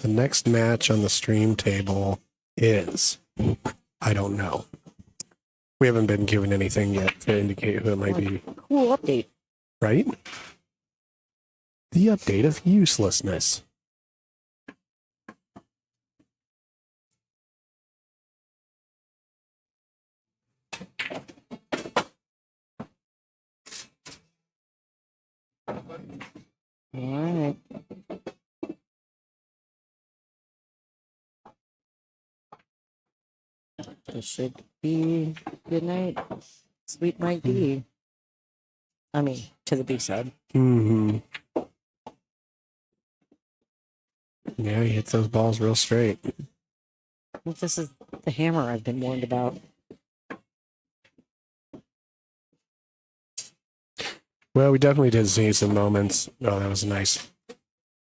The next match on the stream table is, I don't know. We haven't been given anything yet to indicate who it might be, Cool update. right? The update of uselessness. All right. This should be good night. Sweet Mike D. I mean, to the B side. Mm-hmm. Yeah, he hits those balls real straight. This is the hammer I've been warned about. Well, we definitely did see some moments. Oh, that was nice.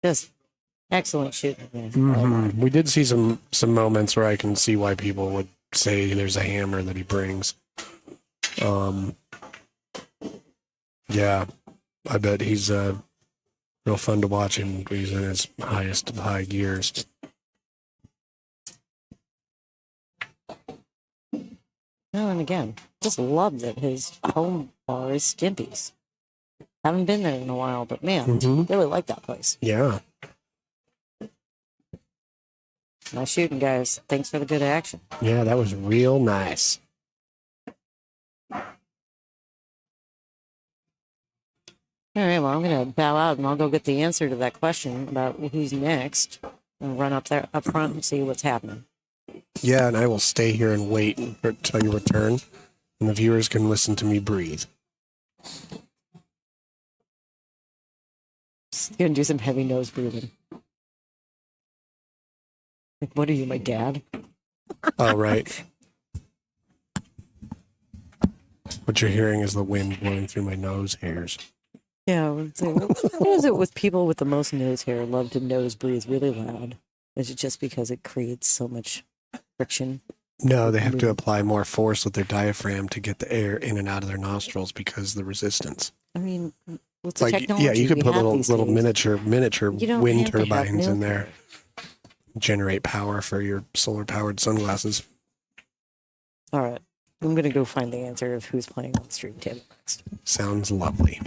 Just excellent shooting. Mm-hmm. We did see some moments where I can see why people would say there's a hammer that he brings. Yeah, I bet he's real fun to watch him. He's in his highest of high gears. No, and again, just love that his home bar is Stimpy's. Haven't been there in a while, but man, really like that place. Yeah. Nice shooting, guys. Thanks for the good action. Yeah, that was real nice. All right, well, I'm going to bow out and I'll go get the answer to that question about who's next and run up there up front and see what's happening. Yeah, and I will stay here and wait until you return, and the viewers can listen to me breathe. Just going to do some heavy nose breathing. Like, what are you, my dad? Oh, right. What you're hearing is the wind blowing through my nose hairs. Yeah, what is it with people with the most nose hair love to nose breathe really loud? Is it just because it creates so much friction? No, they have to apply more force with their diaphragm to get the air in and out of their nostrils because of the resistance. I mean, what's the Like, technology? yeah, you could we put have little these little days? miniature You don't wind have to have turbines in no- there. Generate power for your solar powered sunglasses. All right, I'm going to go find the answer of who's playing on the stream table next. Sounds lovely.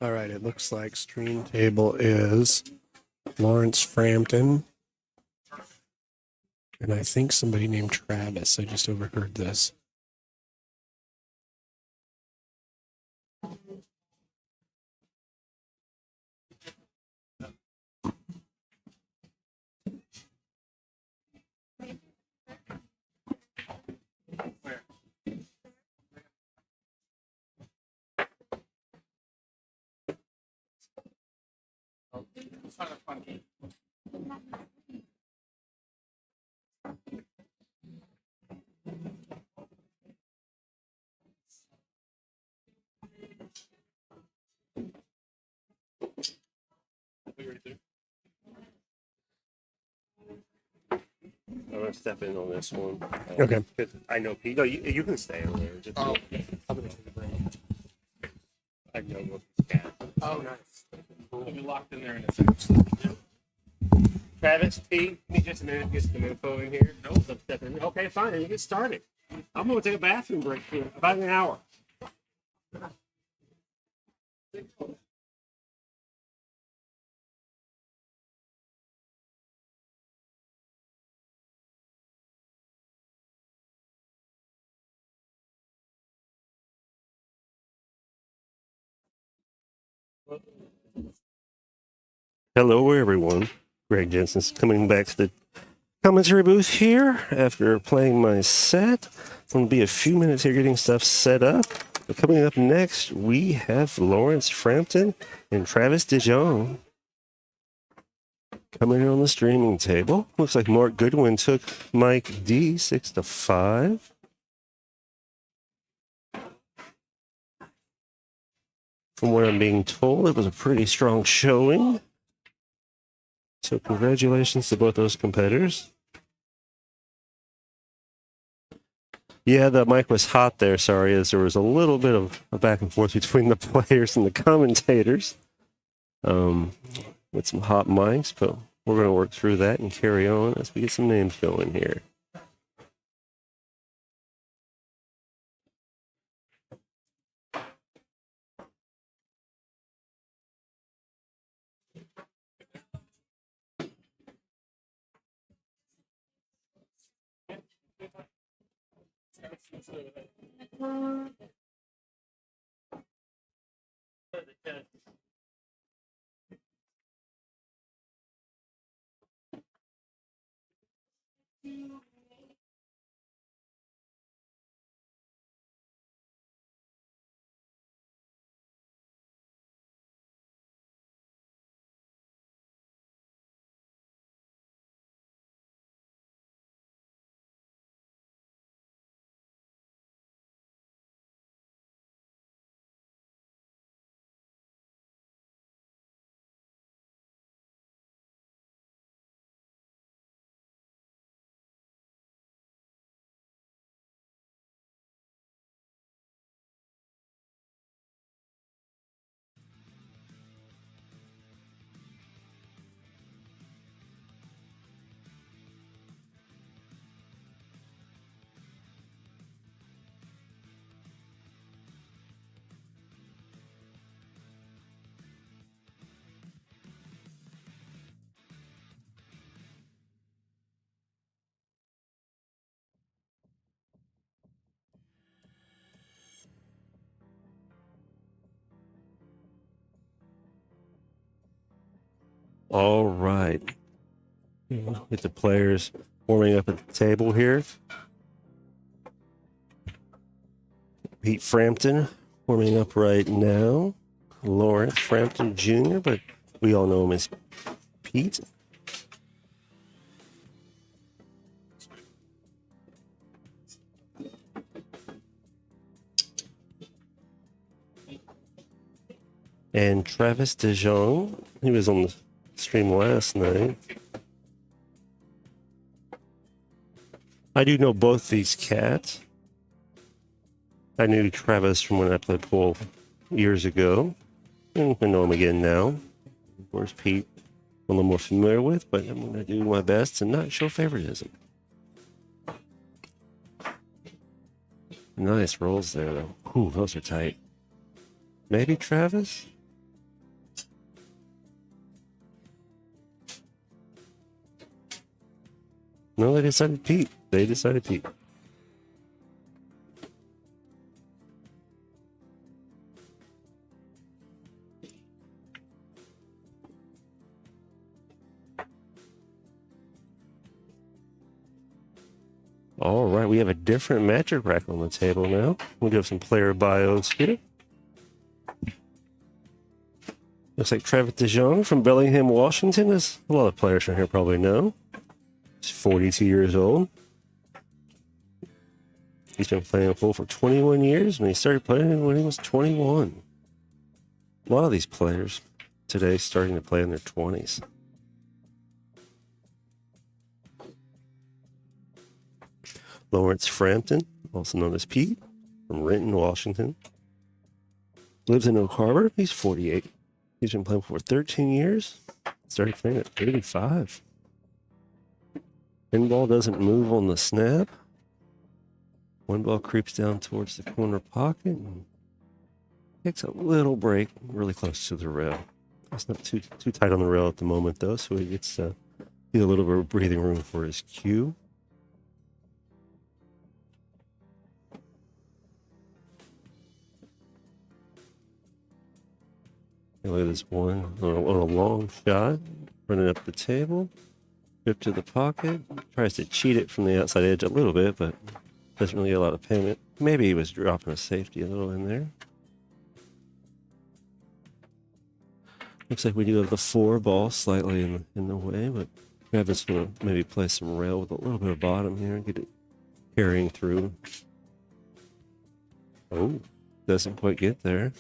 All right, it looks like stream table is Lawrence Frampton. And I think somebody named Travis. I just overheard this. I'm gonna step in on this one. Okay. 'Cause I know Pete. No, you can stay over there. Just, I'm gonna take a break. I know what this cat. Oh, nice. We'll be locked in there in a second. Travis, Pete, give me just a minute. Get some info in here. No, step in. Okay, fine. Then you get started. I'm gonna take a bathroom break for about an hour. Hello, everyone. Greg Jensen's coming back to the commentary booth here after playing my set. It's going to be a few minutes here getting stuff set up. But coming up next, we have Lawrence Frampton and Travis DeJong coming in on the streaming table. Looks like Mark Goodwin took Mike D 6-5. From what I'm being told, it was a pretty strong showing. So congratulations to both those competitors. Yeah, the mic was hot there. Sorry, as there was a little bit of a back and forth between the players and the commentators with some hot mics, but we're going to work through that and carry on as we get some names going here. All right. Get the players warming up at the table here. Pete Frampton warming up right now. Lawrence Frampton Jr., but we all know him as Pete. And Travis DeJong, he was on the stream last night. I do know both these cats. I knew Travis from when I played pool years ago. And I know him again now. Of course, Pete, I'm a little more familiar with, but I'm going to do my best to not show favoritism. Nice rolls there, though. Ooh, those are tight. Maybe Travis? No, they decided Pete. They decided Pete. All right, we have a different magic rack on the table now. We'll give some player bios here. Looks like Travis DeJong from Bellingham, Washington, as a lot of players from here probably know. He's 42 years old. He's been playing pool for 21 years, and he started playing when he was 21. A lot of these players today starting to play in their 20s. Lawrence Frampton, also known as Pete, from Renton, Washington. Lives in Oak Harbor. He's 48. He's been playing for 13 years. Started playing at 35. Pinball doesn't move on the snap. One ball creeps down towards the corner pocket and takes a little break really close to the rail. It's not too tight on the rail at the moment, though, so he gets a little bit of breathing room for his cue. Look at this one on a long shot, running up the table, grip to the pocket, tries to cheat it from the outside edge a little bit, but doesn't really get a lot of payment. Maybe he was dropping a safety a little in there. Looks like we do have the 4 ball slightly in the way, but Travis will maybe play some rail with a little bit of bottom here and get it carrying through. Oh, doesn't quite get there.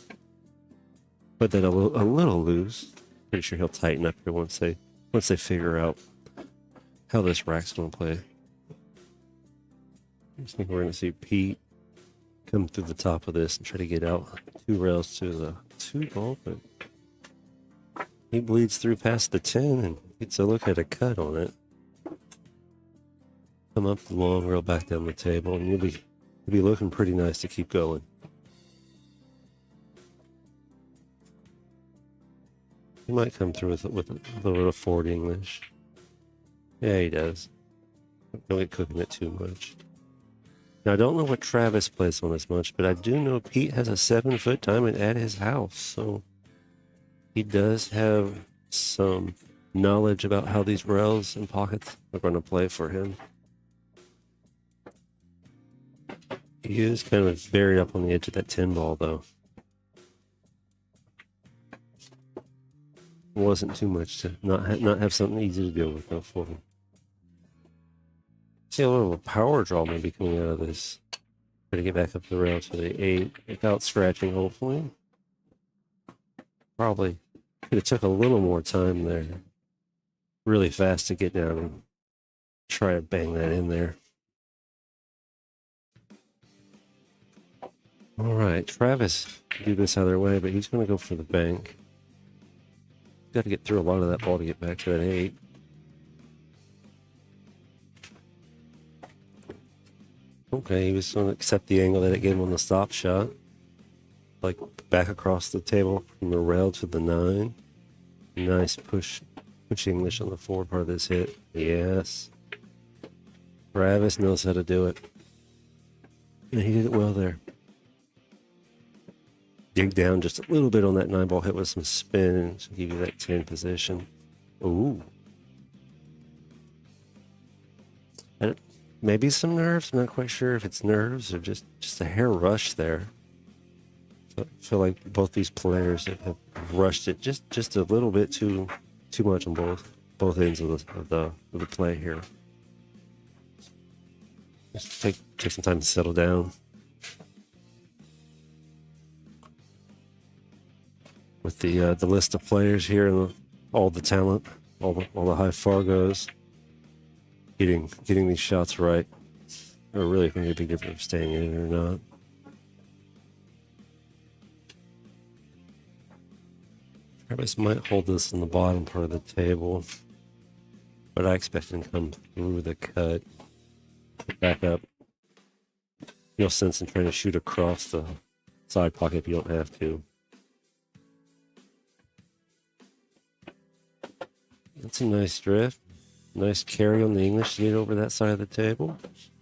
Put that a little loose. Pretty sure he'll tighten up here once they figure out how this rack's going to play. I think we're going to see Pete come through the top of this and try to get out 2 rails to the 2 ball, but he bleeds through past the 10 and gets a look at a cut on it. Come up the long rail back down the table, and you'll be looking pretty nice to keep going. He might come through with a little bit of forward English. Yeah, he does. Don't get cooking it too much. Now, I don't know what Travis plays on as much, but I do know Pete has a 7-foot diamond at his house, so he does have some knowledge about how these rails and pockets are going to play for him. He is kind of buried up on the edge of that 10 ball, though. Wasn't too much to not have something easy to deal with though for him. See a little of a power draw maybe coming out of this. Try to get back up the rail to the 8 without scratching, hopefully. Probably could have took a little more time there. Really fast to get down and try to bang that in there. All right, Travis can do this other way, but he's going to go for the bank. Got to get through a lot of that ball to get back to that 8. Okay, he was going to accept the angle that it gave him on the stop shot. Like back across the table from the rail to the 9. Nice push English on the forward part of this hit. Yes. Travis knows how to do it. And he did it well there. Dig down just a little bit on that 9 ball hit with some spin to give you that 10 position. Ooh. And maybe some nerves. I'm not quite sure if it's nerves or just a hair rush there. So I feel like both these players have rushed it just a little bit too much on both ends of the play here. Just take some time to settle down. With the list of players here and all the talent, all the high Fargos, getting these shots right are really going to make a big difference if staying in it or not. Travis might hold this in the bottom part of the table, but I expect him to come through the cut, back up. No sense in trying to shoot across the side pocket if you don't have to. That's a nice drift. Nice carry on the English to get over that side of the table.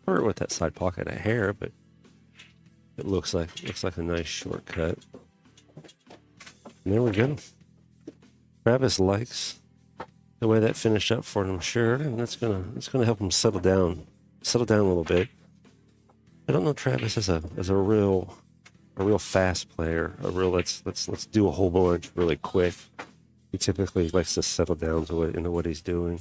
Hurt with that side pocket a hair, but it looks like a nice shortcut. And there we go. Travis likes the way that finished up for him, I'm sure, and that's gonna help him settle down a little bit. I don't know Travis as a real fast player, a real let's do a whole bunch really quick. He typically likes to settle down into what he's doing.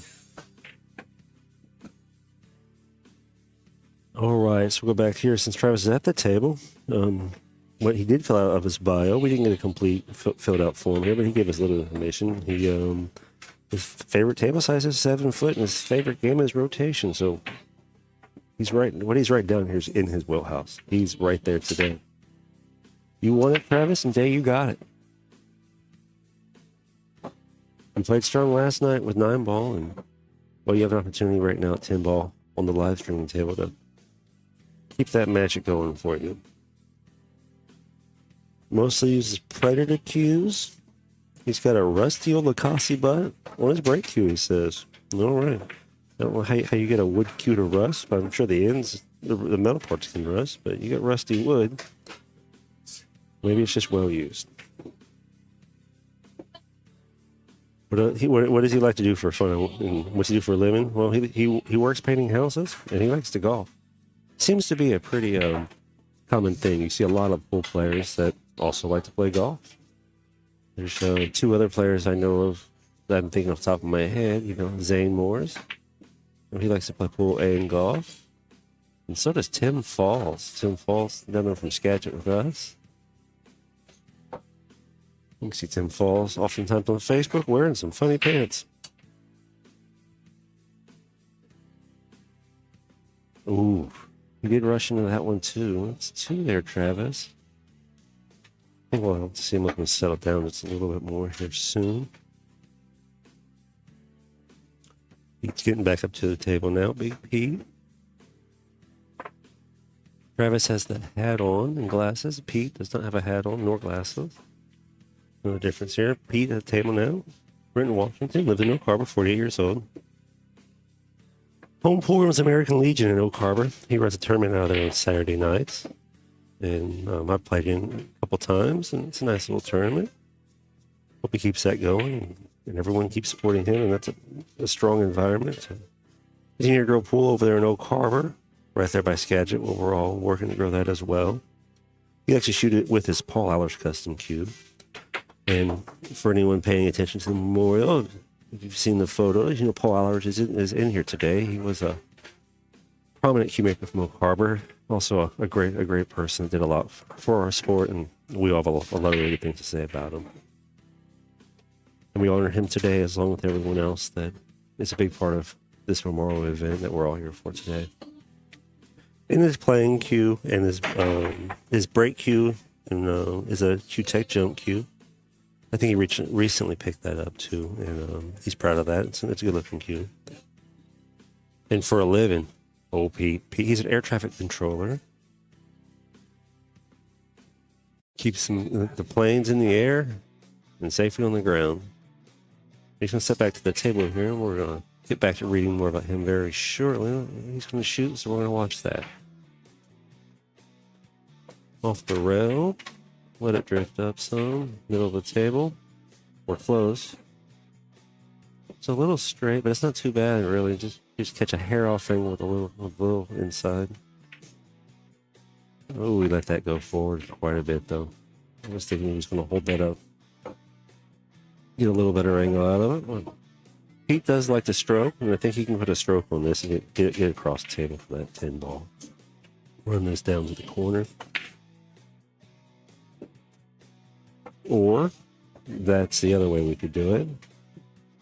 All right, so we'll go back here since Travis is at the table. What he did fill out of his bio, we didn't get a complete filled out form here, but he gave us a little information. He his favorite table size is 7 foot, and his favorite game is rotation. So he's right. What he's right down here is in his wheelhouse. He's right there today. You want it, Travis, and Jay, you got it. You played strong last night with 9 ball, and well, you have an opportunity right now at 10 ball on the live streaming table to keep that magic going for you. Mostly uses predator cues. He's got a rusty old Lacassi butt on his brake cue, he says. All right. I don't know how you get a wood cue to rust, but I'm sure the ends, the metal parts can rust, but you get rusty wood. Maybe it's just well used. What does he like to do for fun? And what's he do for a living? Well, he works painting houses, and he likes to golf. Seems to be a pretty common thing. You see a lot of pool players that also like to play golf. There's 2 other players I know of that I'm thinking off the top of my head. You know, Zane Moores. He likes to play pool and golf. And so does Tim Falls. Tim Falls down there from Skagit with us. You can see Tim Falls oftentimes on Facebook wearing some funny pants. Ooh, you did rush into that one too. That's 2 there, Travis. I think we'll have to see him looking to settle down just a little bit more here soon. Pete's getting back up to the table now, Big Pete. Travis has the hat on and glasses. Pete does not have a hat on nor glasses. No difference here. Pete at the table now. Brenton Washington, lives in Oak Harbor, 48 years old. Home pool room is American Legion in Oak Harbor. He runs a tournament out of there on Saturday nights. And I've played in a couple times, and it's a nice little tournament. Hope he keeps that going, and everyone keeps supporting him, and that's a strong environment. Senior Girl Pool over there in Oak Harbor, right there by Skagit, where we're all working to grow that as well. He actually shoot it with his Paul Allers custom cube. And for anyone paying attention to the memorial, if you've seen the photos, you know Paul Allers is in here today. He was a prominent cue maker from Oak Harbor. Also a great person. Did a lot for our sport, and we all have a lot of really good things to say about him. And we honor him today, as long with everyone else that is a big part of this memorial event that we're all here for today. In his playing cue and his break cue and is a Q-Tech jump cue. I think he recently picked that up too, and he's proud of that. It's a good looking cue. And for a living, old Pete, he's an air traffic controller. Keeps the planes in the air and safely on the ground. He's going to step back to the table here, and we're going to get back to reading more about him very shortly. He's going to shoot, so we're going to watch that. Off the rail. Let it drift up some. Middle of the table. We're close. It's a little straight, but it's not too bad, really. Just catch a hair off thing with a little inside. Oh, we let that go forward quite a bit, though. I was thinking he was going to hold that up. Get a little better angle out of it. Well, Pete does like to stroke, and I think he can put a stroke on this and get across the table for that 10 ball. Run this down to the corner. Or that's the other way we could do it.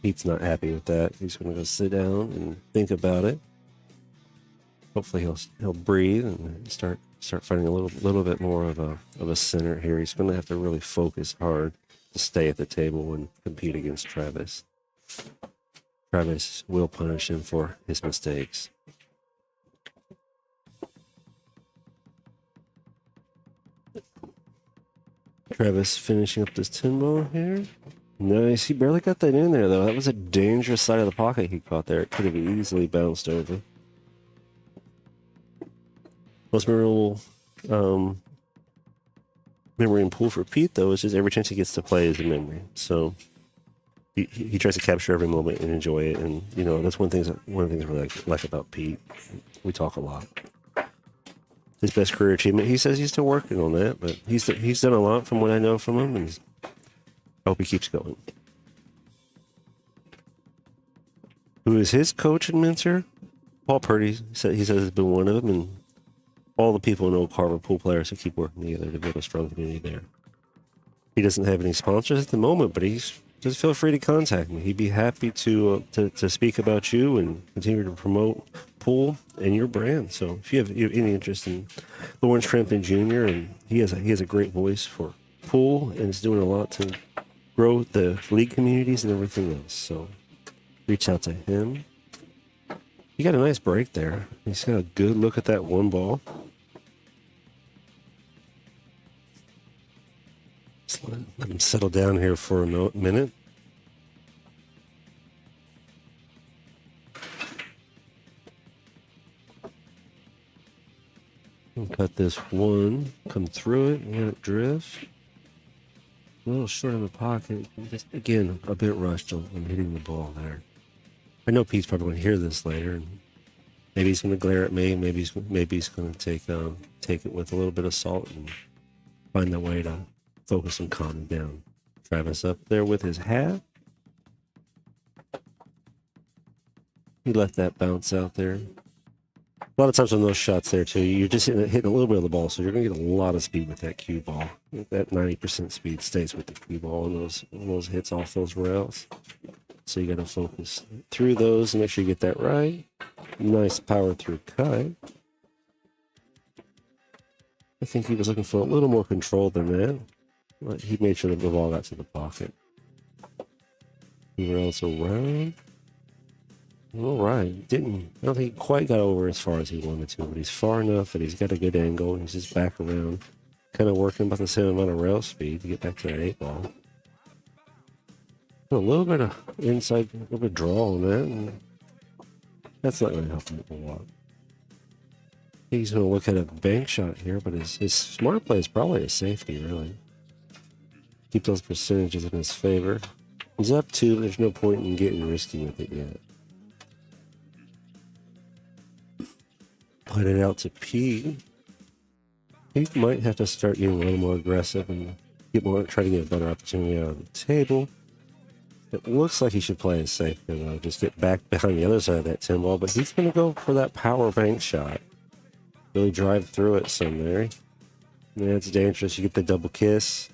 Pete's not happy with that. He's going to go sit down and think about it. Hopefully he'll breathe and start finding a little bit more of a center here. He's going to have to really focus hard to stay at the table and compete against Travis. Travis will punish him for his mistakes. Travis finishing up this 10 ball here. Nice. He barely got that in there, though. That was a dangerous side of the pocket he caught there. It could have easily bounced over. Most memorable memory and pool for Pete, though, is just every chance he gets to play is a memory. So he tries to capture every moment and enjoy it. And, you know, that's one of the things I really like about Pete. We talk a lot. His best career achievement, he says he's still working on that, but he's done a lot from what I know from him, and I hope he keeps going. Who is his coach and mentor? Paul Purdy. He says has been one of them, and all the people in Oak Harbor, pool players who keep working together to build a strong community there. He doesn't have any sponsors at the moment, but just feel free to contact me. He'd be happy to speak about you and continue to promote pool and your brand. So if you have any interest in Lawrence Frampton Jr., and he has a great voice for pool and is doing a lot to grow the league communities and everything else. So reach out to him. He got a nice break there. He's got a good look at that one ball. Just let him settle down here for a minute. Cut this one, come through it, let it drift. A little short in the pocket. Just, again, a bit rushed on hitting the ball there. I know Pete's probably going to hear this later, and maybe he's going to glare at me. Maybe he's going to take it with a little bit of salt and find a way to focus and calm him down. Travis up there with his hat. He let that bounce out there. A lot of times on those shots there, too, you're just hitting a little bit of the ball, so you're going to get a lot of speed with that cue ball. That 90% speed stays with the cue ball and those hits off those rails. So you got to focus through those and make sure you get that right. Nice power through cut. I think he was looking for a little more control than that. But he made sure that the ball got to the pocket. He rails around. All right. I don't think he quite got over as far as he wanted to, but he's far enough that he's got a good angle. He's just back around, kind of working about the same amount of rail speed to get back to that 8-ball. A little bit of inside, a little bit of draw on that, and that's not going to help him a lot. He's going to look at a bank shot here, but his smart play is probably a safety, really. Keep those percentages in his favor. He's up 2, but there's no point in getting risky with it yet. Put it out to Pete. He might have to start getting a little more aggressive and try to get a better opportunity out of the table. It looks like he should play it safe and just get back behind the other side of that 10 ball, but he's going to go for that power bank shot. Really drive through it some there. Yeah, it's dangerous. You get the double kiss.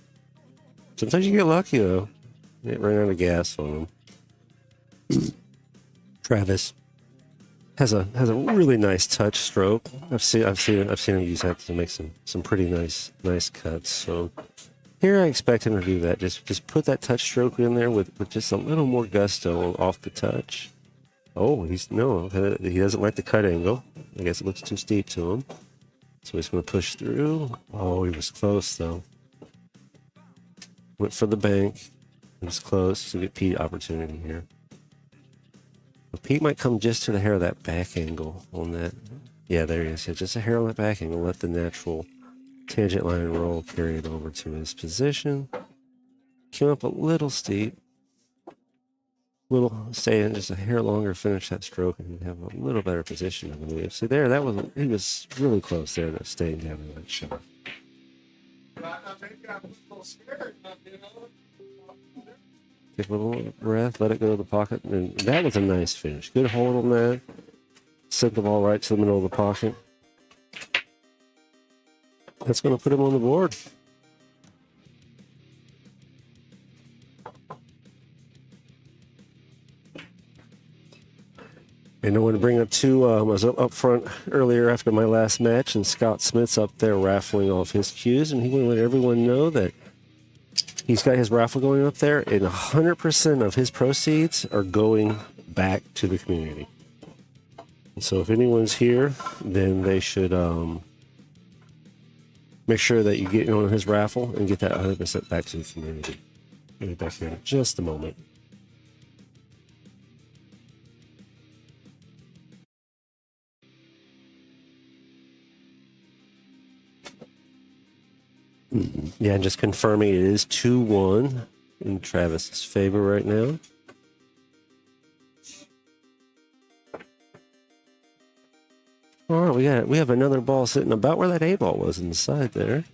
Sometimes you get lucky, though. It ran out of gas on him. Travis has a really nice touch stroke. I've seen him use that to make some pretty nice cuts. So here I expect him to do that. Just put that touch stroke in there with just a little more gusto off the touch. Oh, he doesn't like the cut angle. I guess it looks too steep to him. So he's going to push through. Oh, he was close though. Went for the bank. He was close. So get Pete opportunity here. But Pete might come just to the hair of that back angle on that. Yeah, there he is. Yeah, just a hair on that back angle. Let the natural tangent line roll carry it over to his position. Came up a little steep. Stay in just a hair longer, finish that stroke, and have a little better position, I believe. See there, he was really close there to staying down in that shot. Take a little breath, let it go to the pocket, and that was a nice finish. Good hold on that. Sent the ball right to the middle of the pocket. That's going to put him on the board. And I want to bring up too, I was up front earlier after my last match, and Scott Smith's up there raffling off his cues, and he want to let everyone know that he's got his raffle going up there, and 100% of his proceeds are going back to the community. So if anyone's here, then they should make sure that you get on his raffle and get that 100% back to the community. We'll be back here in just a moment. Yeah, just confirming it is 2-1 in Travis's favor right now. All right, we have another ball sitting about where that A ball was inside there.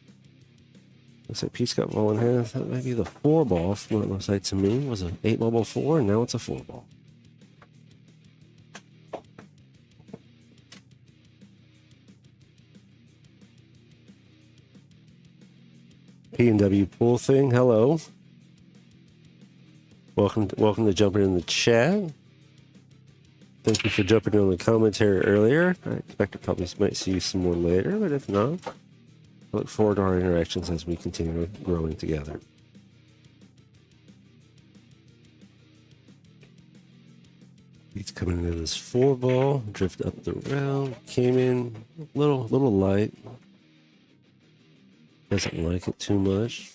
Looks like Pete's got ball in hand. That might be the 4 ball from what it looks like to me. It was an 8 ball before, and now it's a 4 ball. P&W pool thing. Hello. Welcome to jumping in the chat. Thank you for jumping in on the commentary earlier. I expect I probably might see you some more later, but if not, I look forward to our interactions as we continue growing together. He's coming into this 4 ball, drift up the rail, came in a little light. Doesn't like it too much.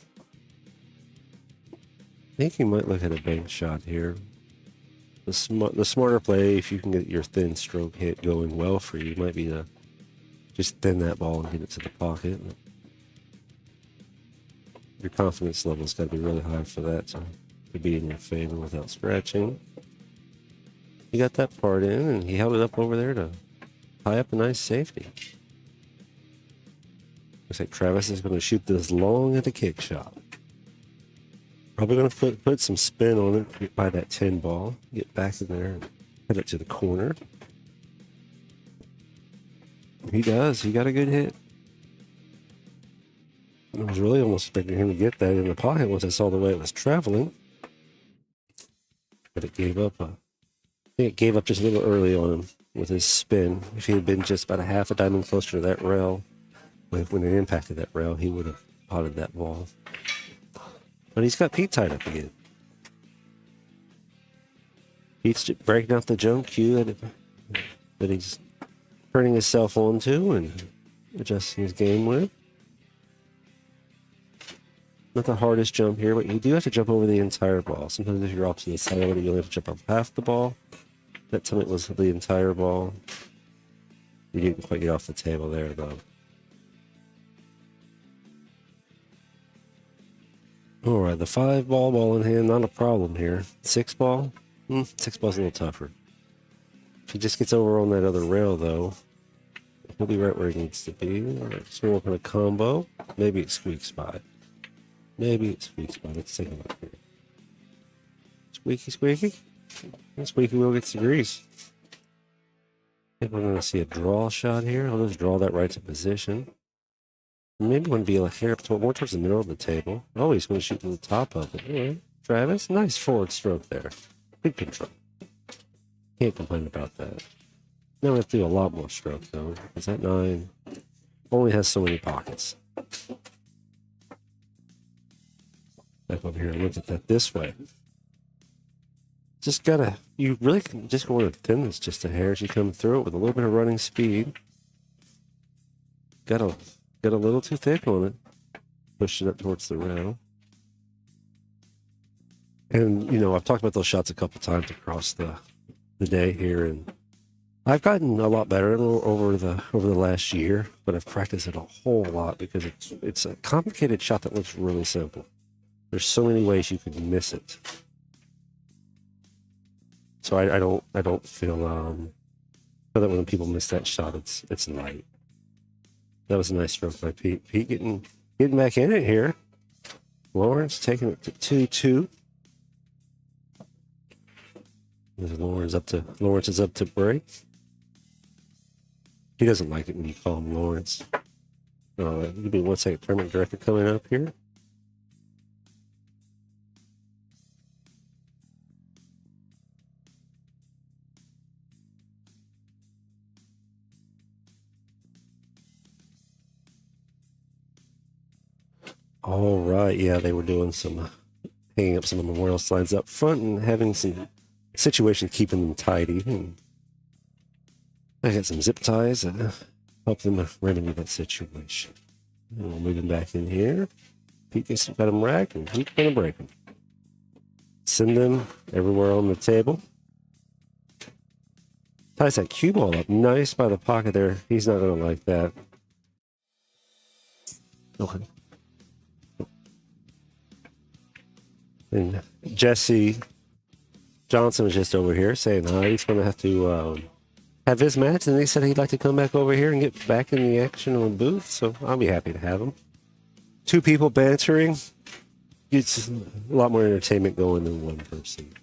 I think you might look at a bank shot here. The smarter play, if you can get your thin stroke hit going well for you, might be to just thin that ball and get it to the pocket. Your confidence level's got to be really high for that to be in your favor without scratching. He got that part in, and he held it up over there to tie up a nice safety. Looks like Travis is going to shoot this long at a kick shot. Probably going to put some spin on it by that 10 ball. Get back in there and head it to the corner. He does. He got a good hit. I was really almost expecting him to get that in the pocket once I saw the way it was traveling. But it gave up. I think it gave up just a little early on him with his spin. If he had been just about a half a diamond closer to that rail, when it impacted that rail, he would have potted that ball. But he's got Pete tied up again. Pete's breaking out the jump cue that he's turning himself onto and adjusting his game with. Not the hardest jump here, but you do have to jump over the entire ball. Sometimes if you're off to the side of it, you only have to jump up half the ball. That time it was the entire ball. You didn't quite get off the table there, though. All right, the 5 ball in hand, not a problem here. 6 ball? 6 ball's a little tougher. If he just gets over on that other rail, though, he'll be right where he needs to be. All right, so we're working a combo. Maybe it squeaks by. Let's take a look here. Squeaky. And squeaky wheel gets the grease. I think we're going to see a draw shot here. I'll just draw that right to position. Maybe want to be a hair up more towards the middle of the table. Oh, he's going to shoot to the top of it. All right, Travis, nice forward stroke there. Good control. Can't complain about that. Now we have to do a lot more stroke, though, because that 9 only has so many pockets. Back over here and look at that this way. You really can just want to thin this just a hair as you come through it with a little bit of running speed. Got a little too thick on it. Pushed it up towards the rail. And, I've talked about those shots a couple times across the day here, and I've gotten a lot better over the last year, but I've practiced it a whole lot because it's a complicated shot that looks really simple. There's so many ways you could miss it. So I don't feel that when people miss that shot, it's light. That was a nice stroke by Pete. Pete getting back in it here. Lawrence taking it to 2-2. Lawrence is up to break. He doesn't like it when you call him Lawrence. Give me 1 second. Tournament director coming up here. All right, yeah, they were doing hanging up some memorial signs up front and having some situation keeping them tidy. And I got some zip ties that help them remedy that situation. And we'll move them back in here. Pete got them racked, and Pete's going to break them. send them everywhere on the table. Ties that cue ball up nice by the pocket there. He's not going to like that. Okay. And Jesse Johnson was just over here saying hi. He's going to have to have his match, and he said he'd like to come back over here and get back in the action on the booth, so I'll be happy to have him. Two people bantering. It's a lot more entertainment going than one person.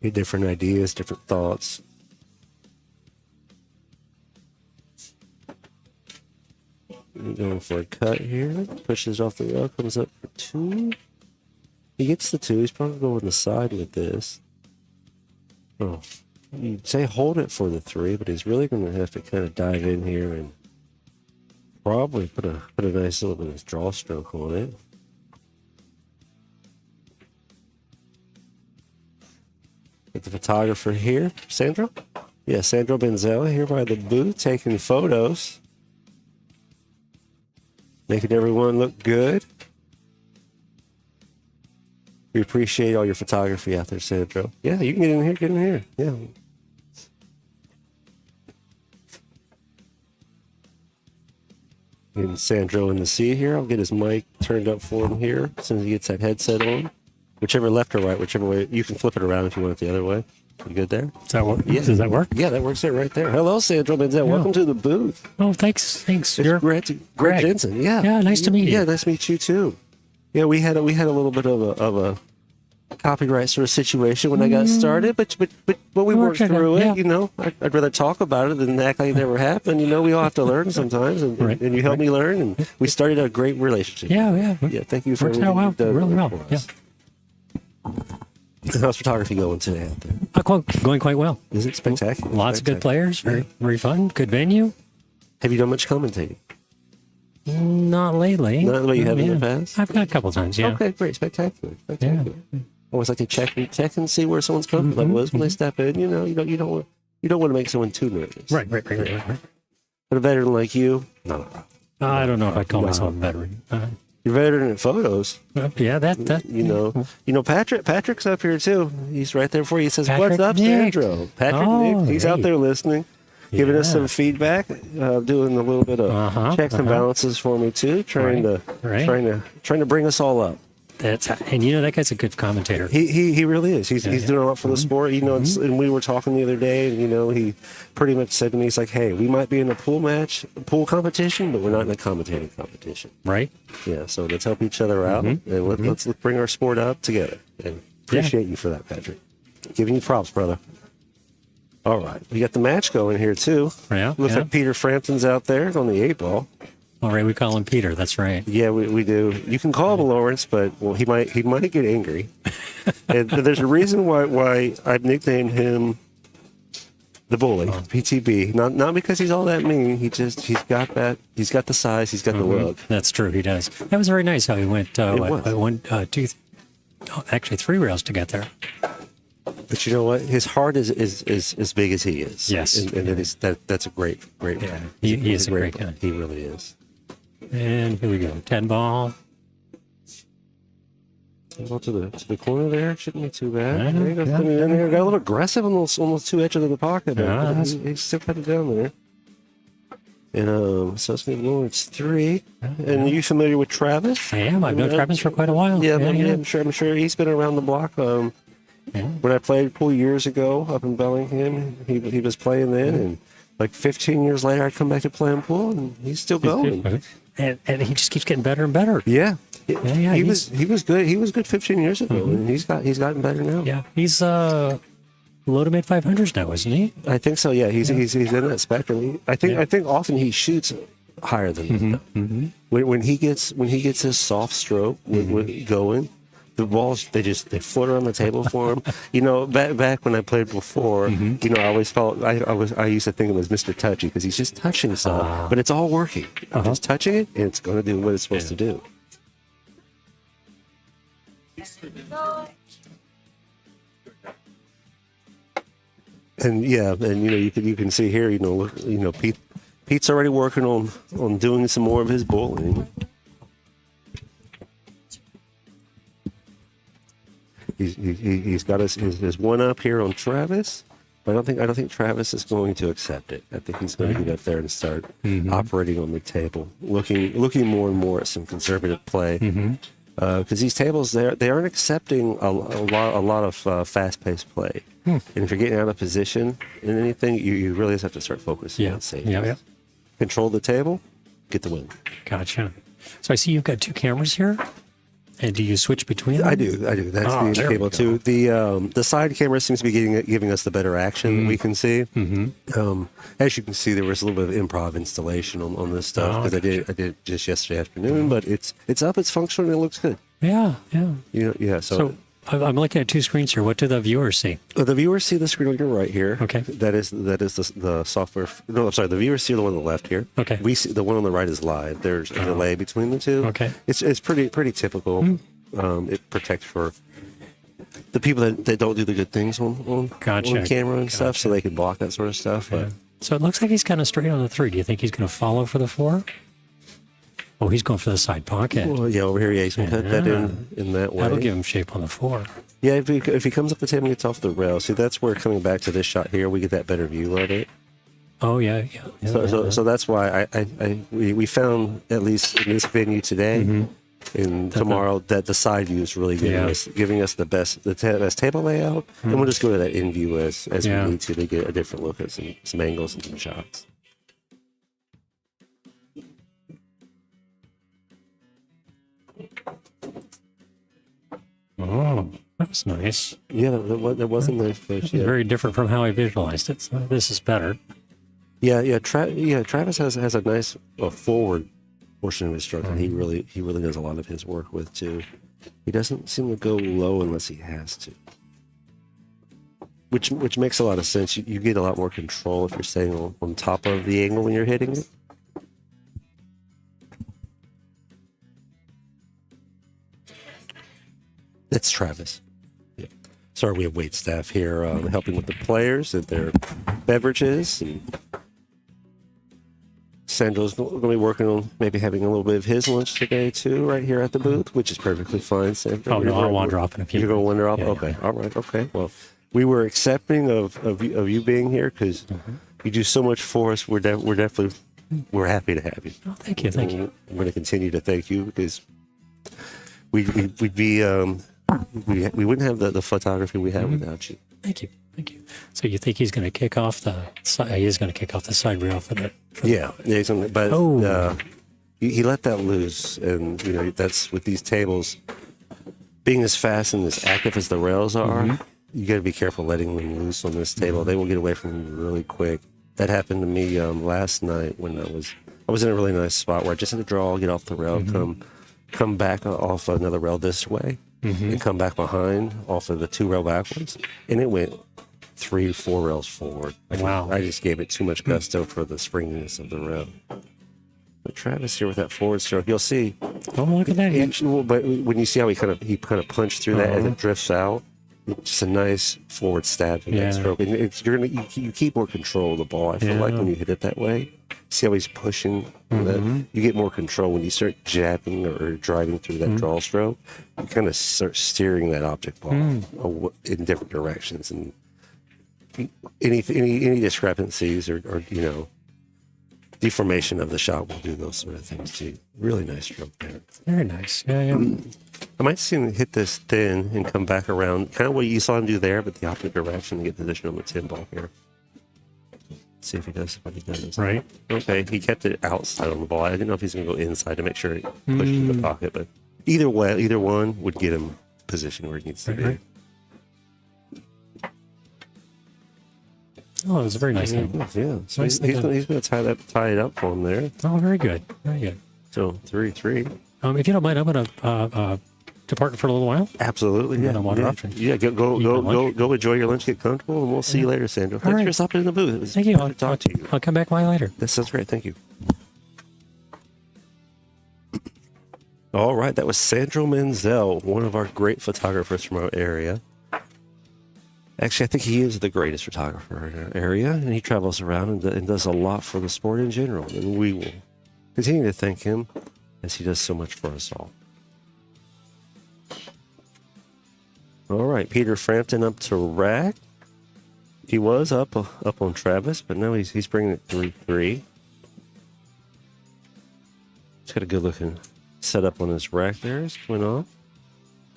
Different ideas, different thoughts. Going for a cut here. Pushes off the rail, comes up for 2. He gets the 2. He's probably going the side with this. Oh, you'd say hold it for the 3, but he's really going to have to kind of dive in here and probably put a nice little bit of draw stroke on it. Get the photographer here, Sandro. Yeah, Sandro Benzella here by the booth taking photos, making everyone look good. We appreciate all your photography out there, Sandro. Yeah, you can get in here, get in here. Yeah. Getting Sandro in the seat here. I'll get his mic turned up for him here as soon as he gets that headset on. Whichever left or right, whichever way. You can flip it around if you want it the other way. You good there? Does that work? Yeah. Does that work? Yeah, that works right there. Hello, Sandro Benzel. Yeah. Welcome to the booth. Oh, thanks. It's You're Greg Jensen. Yeah. Yeah, nice to meet you. Yeah, nice to meet you too. Yeah, we had a little bit of a copyright sort of situation when I got started, but we worked through it. Yeah. You know, I'd rather talk about it than act like it never happened. You know, we all have to learn sometimes, and, Right. and you helped me learn, and we started a great relationship. Yeah. Yeah, thank you for Works out everything well. you've done Really well. for Yeah. us. How's photography going today out there? Going quite well. Is it spectacular? Lots of good Spectacular. players. Very fun. Good venue. Have you done much commentating? Not lately. Not the way you have in the past? I've got a couple times. Yeah. Okay, great. Spectacular. Yeah. Always like to check and see where someone's comfort level is when they step in. You know, you don't want to make someone too nervous. Right. But a veteran like you, not a problem. I don't know if I'd call myself a veteran. You're a veteran in photos. Yeah, that. You know, Patrick's up here too. He's right there for you. He says, Patrick "What's up, Nick?" Sandro?" Patrick Oh, Nick. He's out hey. there listening, giving us Yeah. some feedback, doing a little bit of checks and balances for me too, trying to bring us all up. And you know that guy's a good commentator. He really is. He's doing a lot for the sport. You know, and we were talking the other day, and you know, he pretty much said to me, he's like, "Hey, we might be in a pool competition, but we're not in a commentating competition." Right. Yeah. So let's help each other out, and let's bring our sport up together. And appreciate you for that, Patrick. Giving you props, brother. All right, we got the match going here too. Yeah. Looks like Peter Frampton's out there on the 8-ball. All right, we call him Peter. That's right. Yeah, we do. You can call him Lawrence, but he might get angry. And there's a reason why I've nicknamed him the Bully, PTB. Not because he's all that mean. He's got the size, he's got the look. That's true. He does. That was very nice how he went. Actually 3 rails to get there. But you know what? His heart is as big as he is. Yes. and that's a great guy. He is a great guy. He really is. And here we go. 10 ball. Well, to the corner there shouldn't be too bad. Yeah, There he goes, putting it in there. Got a little aggressive on those 2 edges of the pocket. But he still got it down there. And so it's going to be Lawrence 3. And are you familiar with Travis? I am. I've known Travis for quite a while. Yeah, I'm sure he's been around the block. When I played pool years ago up in Bellingham, he was playing then, and like 15 years later, I come back to play in pool, and he's still going. And he just keeps getting better and better. Yeah. He was good. He was good 15 years ago, and he's gotten better now. Yeah, he's low to mid 500s now, isn't he? I think so. Yeah, he's in that spectrum. I think often he shoots higher than that. When he gets his soft stroke with going, the balls they float around the table for him. You know, back when I played before, you know, I always felt I used to think of him as Mr. Touchy because he's just touching stuff, but it's all working. I'm just touching it, and it's going to do what it's supposed to do. And you know, you can see here, you know, Pete's already working on doing some more of his bowling. He's got his one up here on Travis. But I don't think Travis is going to accept it. I think he's going to get up there and start operating on the table, looking more and more at some conservative play. Because these tables, they aren't accepting a lot of fast-paced play. And if you're getting out of position in anything, you really just have to start focusing on safety. Yeah. Control the table, get the win. Gotcha. So I see you've got 2 cameras here. And do you switch between them? I do. That's the table too. The side camera seems to be giving us the better action that we can see. As you can see, there was a little bit of improv installation on this stuff because I did just yesterday afternoon. But it's up, it's functional, and it looks good. Yeah. So I'm looking at 2 screens here. What do the viewers see? The viewers see the screen on your right here. Okay. That is the software. No, I'm sorry. The viewers see the one on the left here. Okay. We see the one on the right is live. There's a delay between the two. Okay. It's pretty typical. It protects for the people that don't do the good things on camera and stuff, so they can block that sort of stuff. Yeah. So it looks like he's kind of straight on the 3. Do you think he's going to follow for the 4? Oh, he's going for the side pocket. Well, yeah, over here, he's going to cut that in that way. That'll give him shape on the 4. Yeah, if he comes up the table and gets off the rail, see, that's where coming back to this shot here, we get that better view of it. Oh, yeah. So that's why we found, at least in this venue today and tomorrow, that the side view is really giving us the best table layout, and we'll just go to that in view as we need to get a different look at some angles and some shots. Oh, that was nice. Yeah, that wasn't nice first. Yeah. Very different from how I visualized it. So this is better. Yeah. Travis has a nice forward portion of his stroke that he really does a lot of his work with too. He doesn't seem to go low unless he has to, which makes a lot of sense. You get a lot more control if you're staying on top of the angle when you're hitting it. That's Travis. Yeah. Sorry, we have wait staff here helping with the players and their beverages. And Sandro's going to be working on maybe having a little bit of his lunch today too, right here at the booth, which is perfectly fine. Sandro, Oh no, I'll wander off in a few. You're going to wander off. Yeah, okay, yeah. All right, okay. Well, we were accepting of you being here because you do so much for us. We're definitely happy to have you. Oh, thank you. I'm going to continue to thank you because we'd be. We wouldn't have the photography we have without you. Thank you. So you think he's going to kick off the side? He is going to kick off the side rail for the. He's gonna, but he let that loose, and that's with these tables being as fast and as active as the rails are. You got to be careful letting them loose on this table. They will get away from you really quick. That happened to me last night when I was in a really nice spot where I just had to draw, get off the rail, come back off another rail this way. And come back behind off of the 2 rail backwards, and it went 3-4 rails forward. Wow! I just gave it too much gusto for the springiness of the rail. But Travis here with that forward stroke, you'll see. Oh, look at that! But when you see how he kind of punched through that as it drifts out, it's just a nice forward stab in that stroke, and you keep more control of the ball. I feel like when you hit it that way. See how he's pushing? You get more control when you start jabbing or driving through that draw stroke. You kind of start steering that object ball in different directions, and any discrepancies or deformation of the shot will do those sort of things too. Really nice stroke there. Very nice. Yeah. I might see him hit this thin and come back around, kind of what you saw him do there, but the opposite direction to get position on the 10 ball here. See if he does what he does. Right. Okay, he kept it outside on the ball. I didn't know if he's going to go inside to make sure he pushed in the pocket, but either way, either one would get him position where he needs to be. Right. Oh, it was a very nice game. Yeah, so he's going to tie it up for him there. Oh, very good. Very good. So 3-3. If you don't mind, I'm going to depart for a little while. Absolutely. Yeah. Yeah. Go enjoy your lunch, get comfortable, and we'll see you later, Sandro. Thanks for stopping in the booth. It was Thank you. fun to talk to you. I'll come back by later. That sounds great. Thank you. All right, that was Sandro Menzel, one of our great photographers from our area. Actually, I think he is the greatest photographer in our area, and he travels around and does a lot for the sport in general. And we will continue to thank him as he does so much for us all. All right, Peter Frampton up to rack. He was up on Travis, but now he's bringing it 3-3. He's got a good looking setup on his rack there. It's coming off.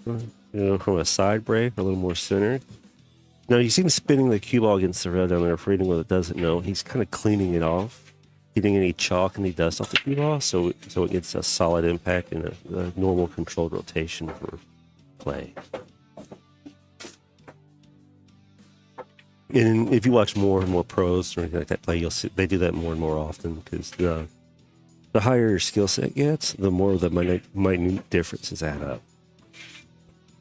From a side break, a little more centered. Now you see him spinning the cue ball against the rail down there. For anyone that doesn't know, he's kind of cleaning it off, getting any chalk, any dust off the cue ball, so it gets a solid impact and a normal controlled rotation for play. And if you watch more and more pros or anything like that play, you'll see they do that more and more often because the higher your skill set gets, the more the minute differences add up.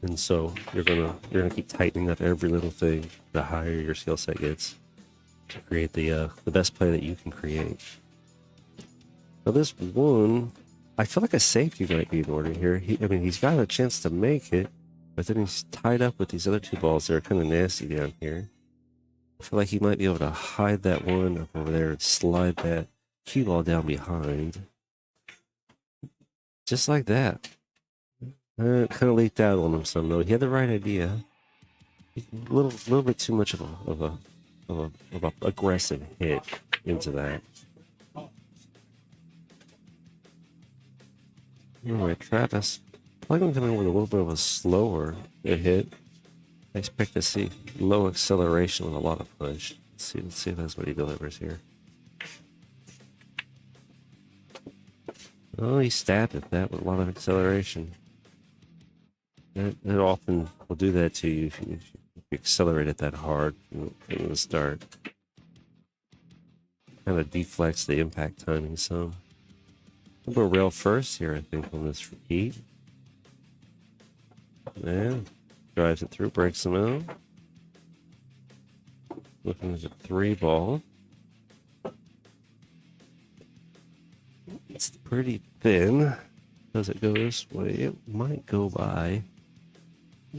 And so you're gonna keep tightening up every little thing the higher your skill set gets to create the best play that you can create. Now this one, I feel like a safety might be in order here. He's got a chance to make it, but then he's tied up with these other two balls that are kind of nasty down here. I feel like he might be able to hide that one up over there and slide that cue ball down behind. Just like that. Kind of leaked out on him some though. He had the right idea. A little bit too much of a aggressive hit into that. All right, Travis probably going to come in with a little bit of a slower hit. I expect to see low acceleration with a lot of push. Let's see if that's what he delivers here. Oh, he stabbed at that with a lot of acceleration. It often will do that to you if you accelerate it that hard from the start. Kind of deflects the impact timing some. We'll go rail first here, I think, on this repeat. Yeah. Drives it through, breaks them out. Looking at a 3 ball. It's pretty thin. Does it go this way? It might go by.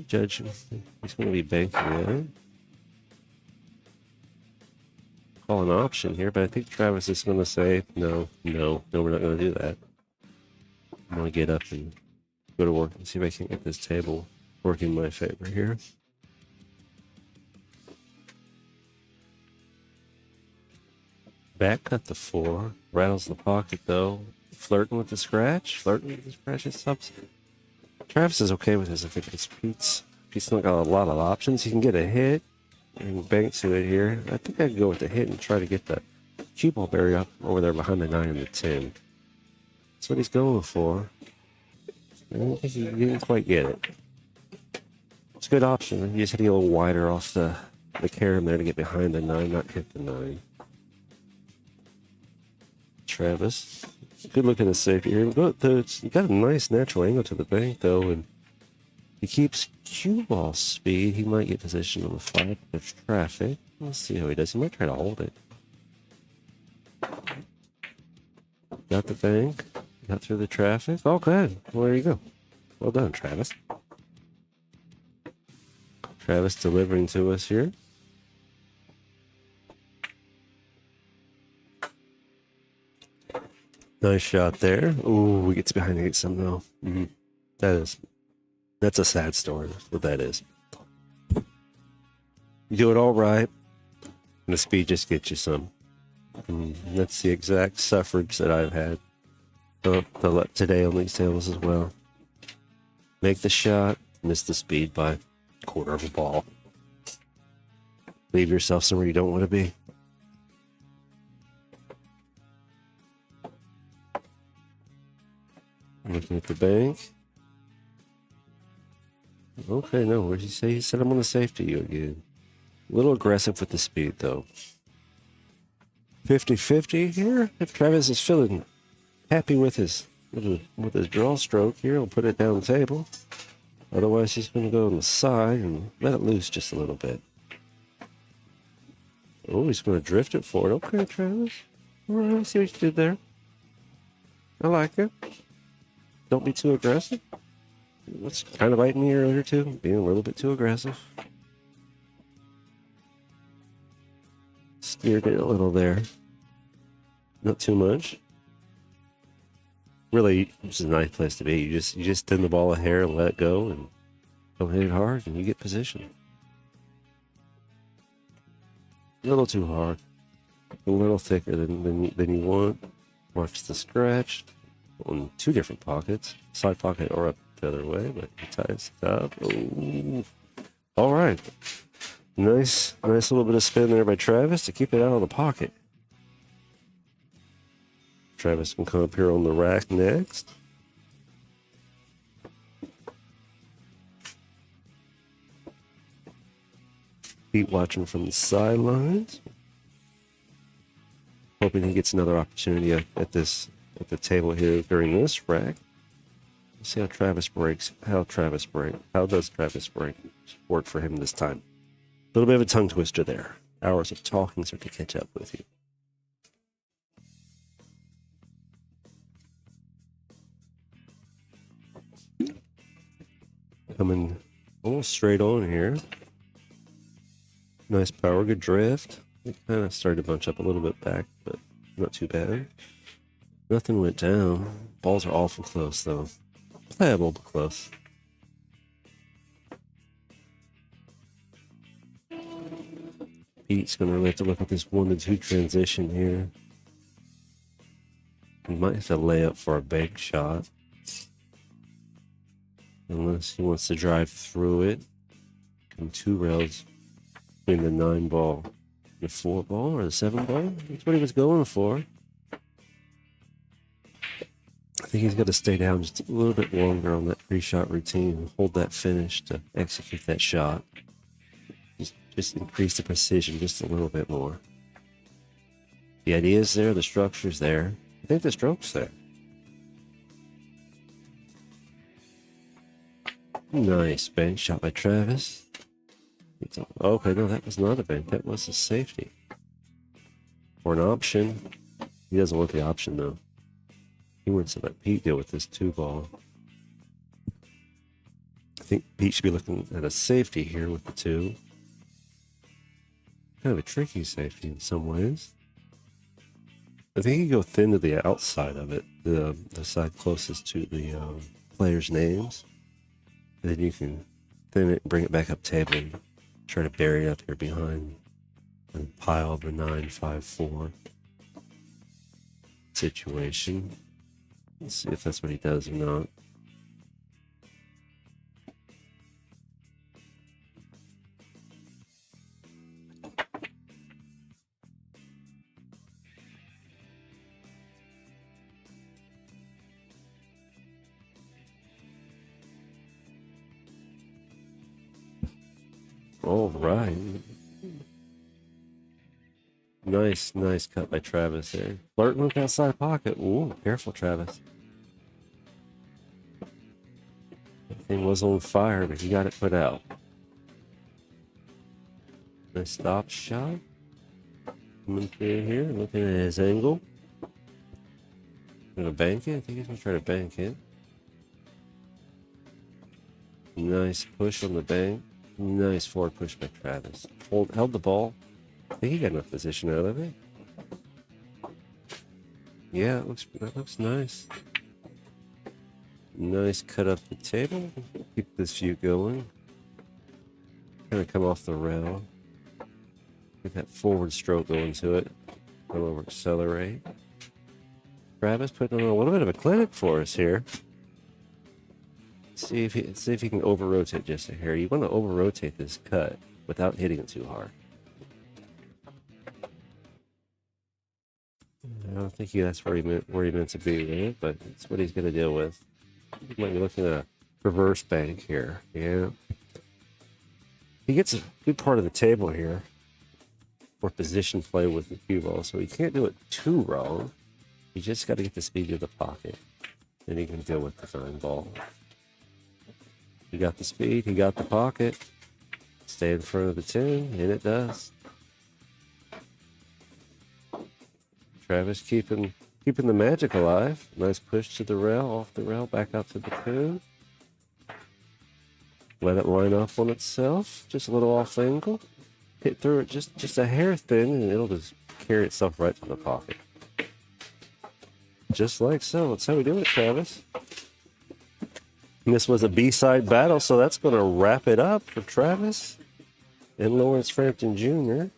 Judge, he's going to be banking it. Call an option here, but I think Travis is going to say, no, we're not going to do that. I'm going to get up and go to work and see if I can get this table working in my favor here. Back cut the 4. Rattles the pocket, though. Flirting with the scratch. It stops. Travis is okay with this. I think Pete's not got a lot of options. He can get a hit and bank to it here. I think I'd go with the hit and try to get the cue ball berry up over there behind the 9 and the 10. That's what he's going for. I don't think he didn't quite get it. It's a good option. You just had to get a little wider off the carom there to get behind the 9, not hit the 9. Travis. Good look at the safety here. You got a nice natural angle to the bank, though, and he keeps cue ball speed. He might get positioned on the 5 with traffic. Let's see how he does. He might try to hold it. Got the bank. Got through the traffic. Oh, good. Well, there you go. Well done, Travis. Travis delivering to us here. Nice shot there. Ooh, he gets behind it somehow. Mm-hmm. That's a sad story. That's what that is. You do it all right, and the speed just gets you some. That's the exact suffrage that I've had today on these tables as well. Make the shot, miss the speed by a quarter of a ball. Leave yourself somewhere you don't want to be. Looking at the bank. Okay, no, what did he say? He said I'm on the safety you again. A little aggressive with the speed, though. 50-50 here. If Travis is feeling happy with his draw stroke here, he'll put it down the table. Otherwise, he's going to go on the side and let it loose just a little bit. Oh, he's going to drift it forward. Okay, Travis. All right, I see what you did there. I like it. Don't be too aggressive. What's kind of biting me earlier, too? Being a little bit too aggressive. Steered it a little there. Not too much. Really, this is a nice place to be. You just thin the ball a hair and let it go, and Don't hit it hard and you get position. A little too hard. A little thicker than you want. Watch the scratch on 2 different pockets. Side pocket or up the other way, but he ties it up. Ooh. All right. Nice little bit of spin there by Travis to keep it out of the pocket. Travis can come up here on the rack next. Pete watching from the sidelines. Hoping he gets another opportunity at the table here during this rack. Let's see how Travis breaks. How does Travis break work for him this time? A little bit of a tongue twister there. Hours of talking start to catch up with you. Coming almost straight on here. Nice power, good drift. It kind of started to bunch up a little bit back, but not too bad. Nothing went down. Balls are awful close, though. Playable, but close. Pete's going to really have to look at this 1-2 transition here. He might have to lay up for a bank shot. Unless he wants to drive through it. Come 2 rails between the 9 ball. The 4 ball or the 7 ball? That's what he was going for. I think he's got to stay down just a little bit longer on that pre-shot routine and hold that finish to execute that shot. Just increase the precision just a little bit more. The idea is there, the structure's there. I think the stroke's there. Nice bank shot by Travis. Okay, no, that was not a bank. That was a safety. Or an option. He doesn't want the option, though. He wants to let Pete deal with this 2 ball. I think Pete should be looking at a safety here with the 2. Kind of a tricky safety in some ways. I think you go thin to the outside of it, the side closest to the players' names. And then you can thin it and bring it back up table and try to bury it up here behind and pile the 9-5-4 situation. Let's see if that's what he does or not. All right. Nice cut by Travis there. Flirting with that side pocket. Ooh, careful, Travis. That thing was on fire, but he got it put out. Nice stop shot. Coming through here, looking at his angle. Gonna bank it? I think he's gonna try to bank it. Nice push on the bank. Nice forward push by Travis. Held the ball. I think he got enough position out of it. Yeah, that looks nice. Nice cut up the table. Keep this view going. Kind of come off the rail. Get that forward stroke going to it. Come over, accelerate. Travis putting on a little bit of a clinic for us here. See if he can over rotate just a hair. You want to over rotate this cut without hitting it too hard. I don't think that's where he meant to be with it, but it's what he's going to deal with. He might be looking at a reverse bank here. Yeah, he gets a good part of the table here for position play with the cue ball, so he can't do it too wrong. You just got to get the speed to the pocket, then he can deal with the 9 ball. He got the speed, he got the pocket. Stay in front of the 10, and it does. Travis keeping the magic alive. Nice push to the rail, off the rail, back out to the 2. Let it line up on itself, just a little off angle. Hit through it just a hair thin, and it'll just carry itself right to the pocket. Just like so. That's how we do it, Travis. And this was a B-side battle, so that's going to wrap it up for Travis and Lawrence Frampton Jr.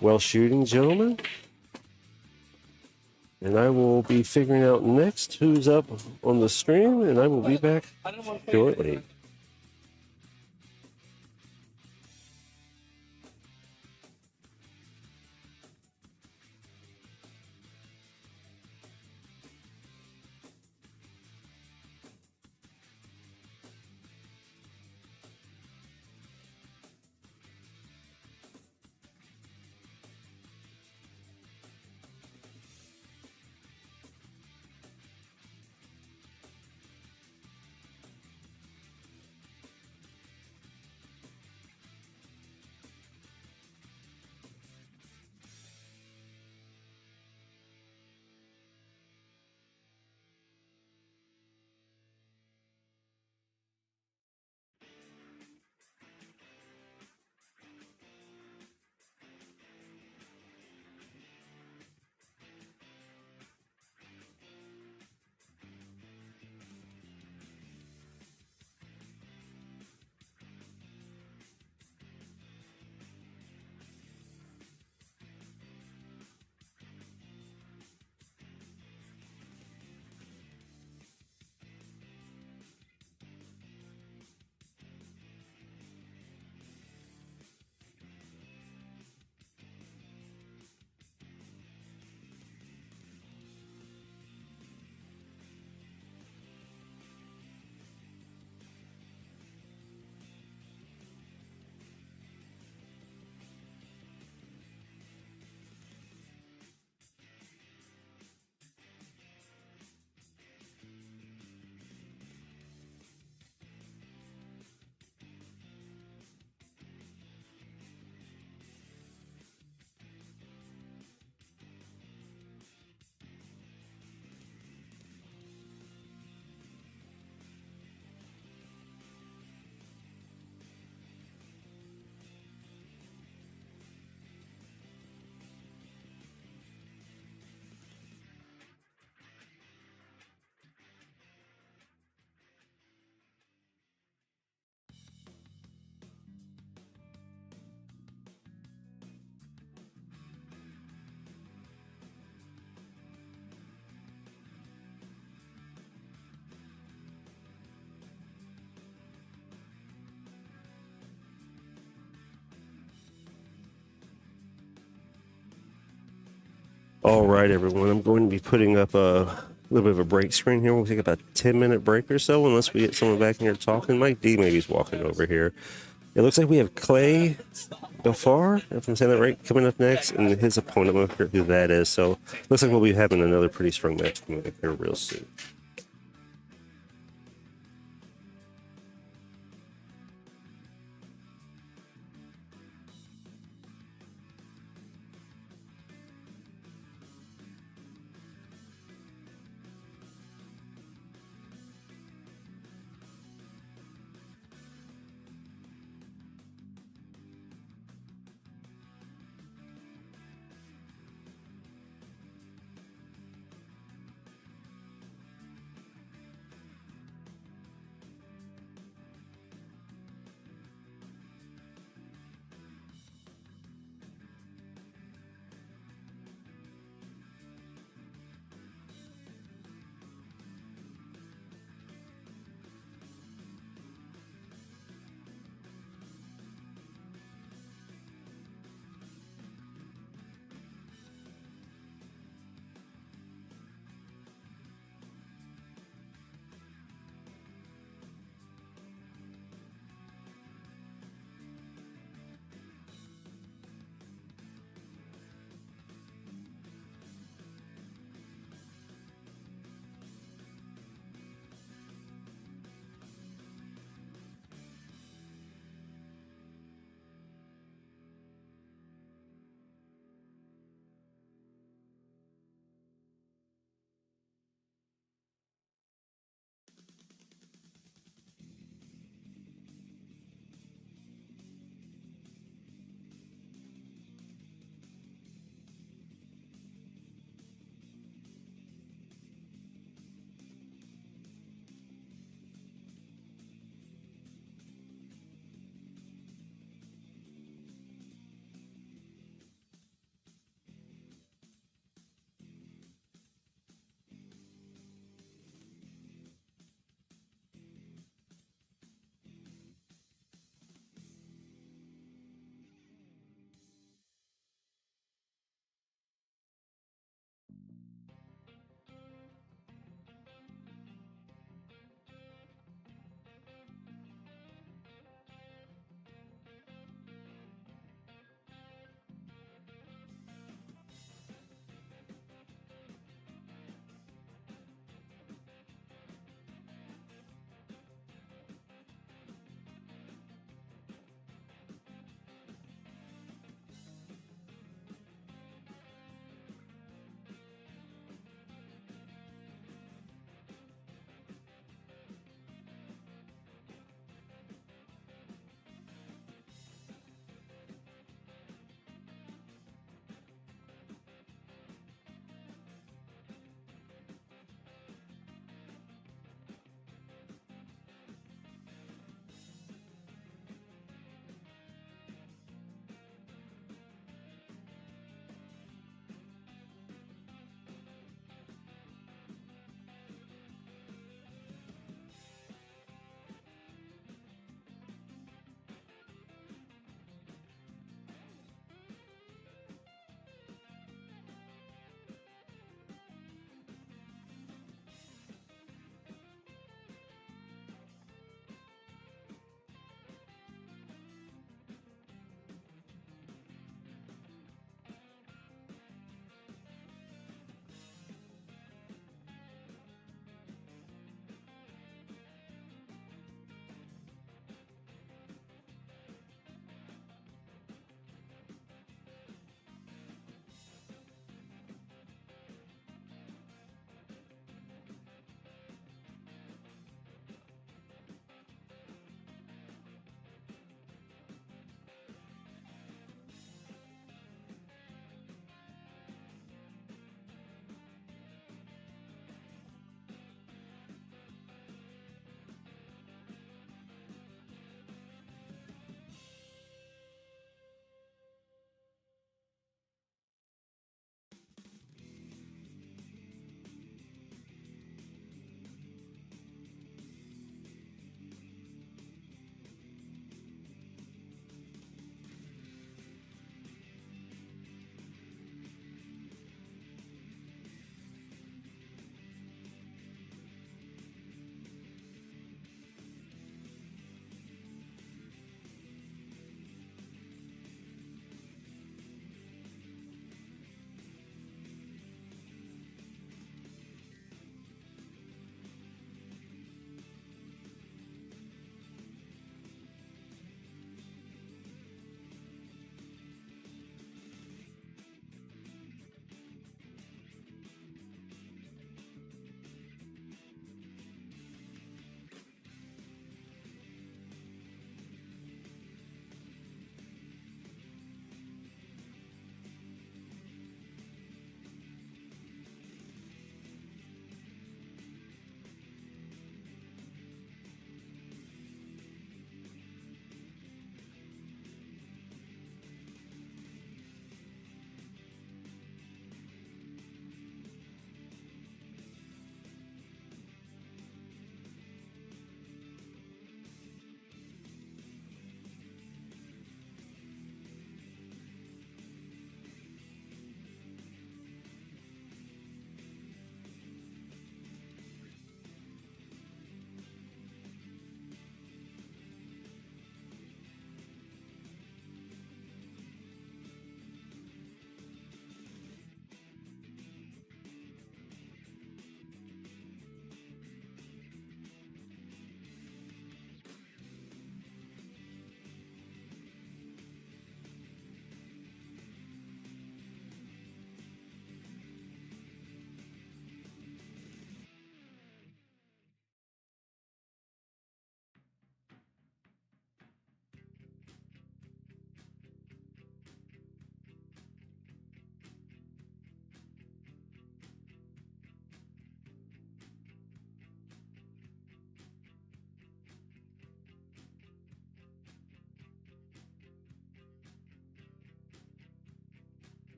Well shooting, gentlemen. And I will be figuring out next who's up on the stream, and I will be back shortly. All right, everyone. I'm going to be putting up a little bit of a break screen here. We'll take about a 10-minute break or so, unless we get someone back in here talking. Mike D maybe is walking over here. It looks like we have Clay Gafar, if I'm saying that right, coming up next, and his opponent. I'm not sure who that is. So looks like we'll be having another pretty strong match coming up here real soon.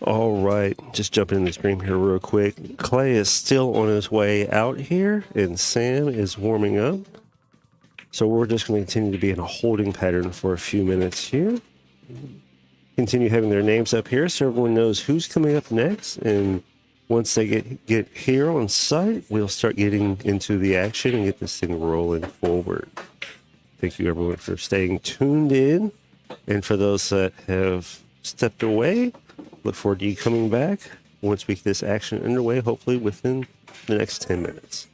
All right, just jumping in the stream here real quick. Clay is still on his way out here, and Sam is warming up. So we're just going to continue to be in a holding pattern for a few minutes here. Continue having their names up here so everyone knows who's coming up next. And once they get here on site, we'll start getting into the action and get this thing rolling forward. Thank you, everyone, for staying tuned in. And for those that have stepped away, look forward to you coming back once we get this action underway, hopefully within the next 10 minutes.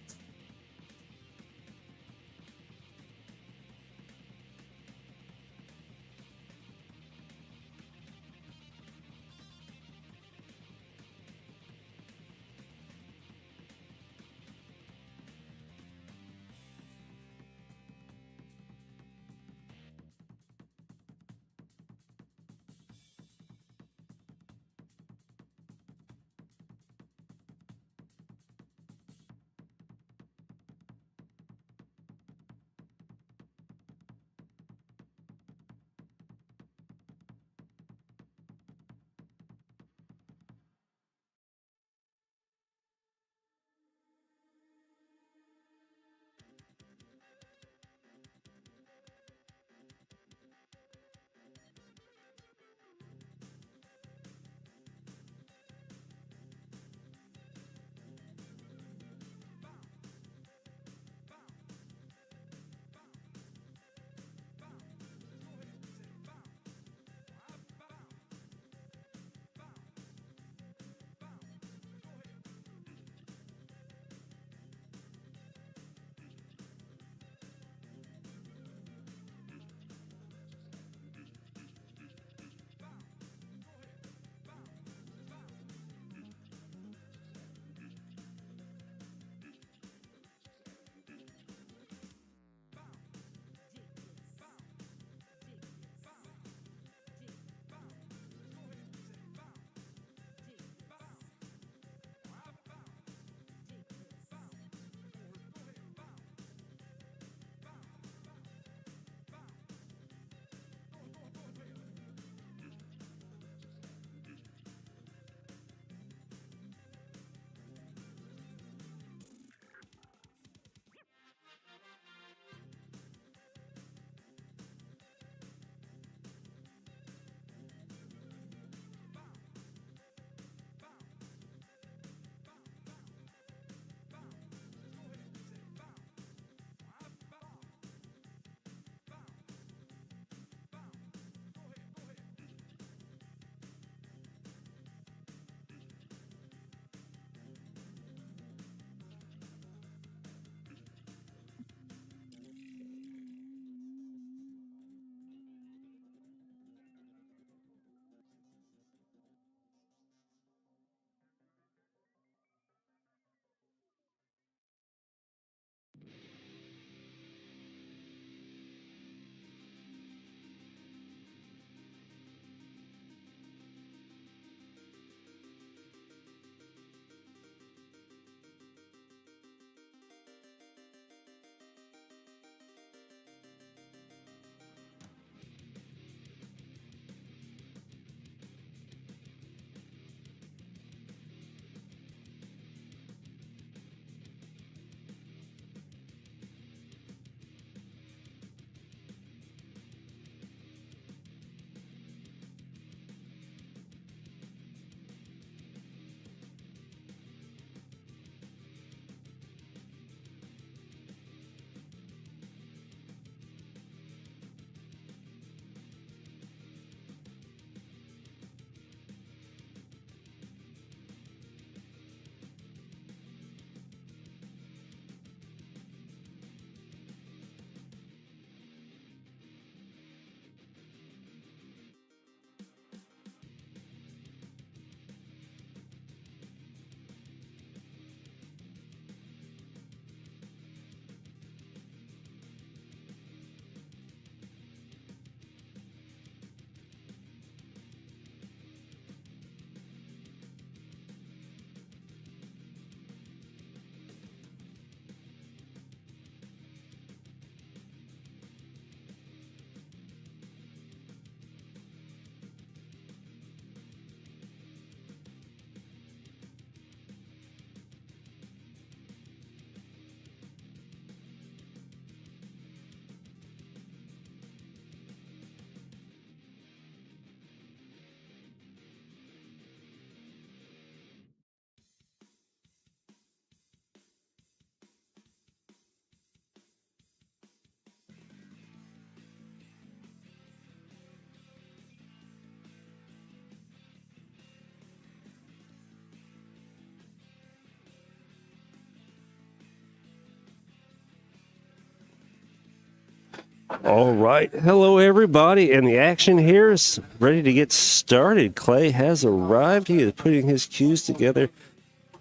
All right. Hello, everybody. And the action here is ready to get started. Clay has arrived. He is putting his cues together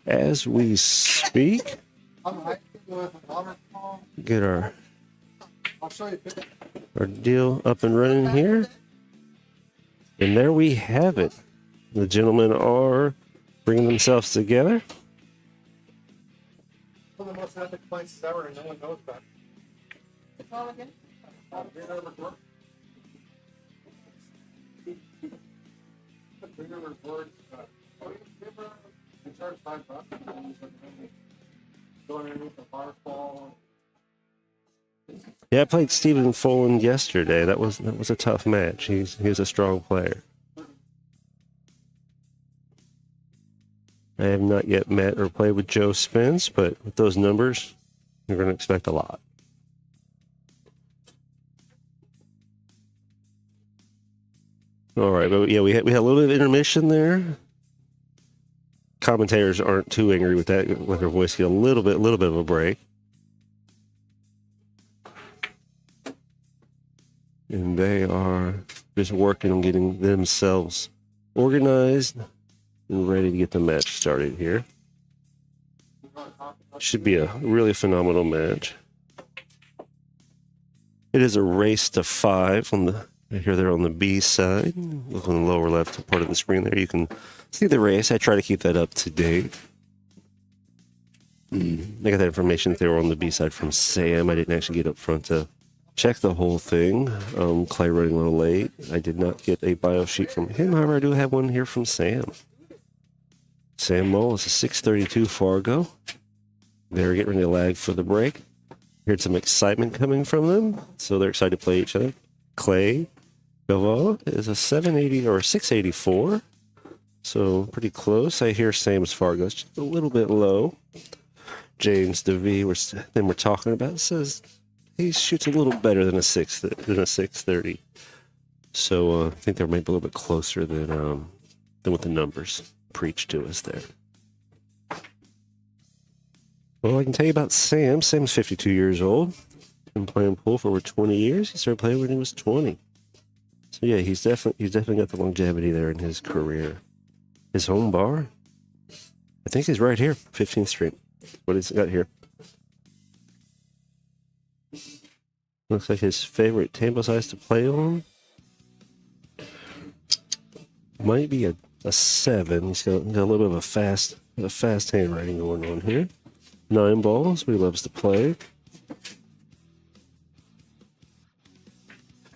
as we speak. Get our deal up and running here. And there we have it. The gentlemen are bringing themselves together. One of the most epic places ever, and no one knows about it. Yeah, I played Stephen Folan yesterday. That was a tough match. He's a strong player. I have not yet met or played with Joe Spence, but with those numbers, you're going to expect a lot. All right, but yeah, we had a little bit of intermission there. Commentators aren't too angry with that. Let their voice get a little bit of a break. And they are just working on getting themselves organized and ready to get the match started here. Should be a really phenomenal match. It is a race to 5 on the. Here they're on the B side. Look on the lower left part of the screen there. You can see the race. I try to keep that up to date. I got that information they were on the B side from Sam. I didn't actually get up front to check the whole thing. Clay running a little late. I did not get a bio sheet from him. However, I do have one here from Sam. Sam Mull is a 632 Fargo. They're getting ready to lag for the break. Heard some excitement coming from them, so they're excited to play each other. Clay Galva is a 780 or 684, so pretty close. I hear Sam's Fargo is just a little bit low. James DeVee, we're talking about, says he shoots a little better than a 630. So I think they might be a little bit closer than what the numbers preach to us there. Well, I can tell you about Sam. Sam's 52 years old. Been playing pool for over 20 years. He started playing when he was 20. So yeah, he's definitely got the longevity there in his career. His home bar, I think, is right here, 15th Street. What he's got here. Looks like his favorite table size to play on might be a 7. He's got a little bit of a fast handwriting going on here. 9 balls, but he loves to play.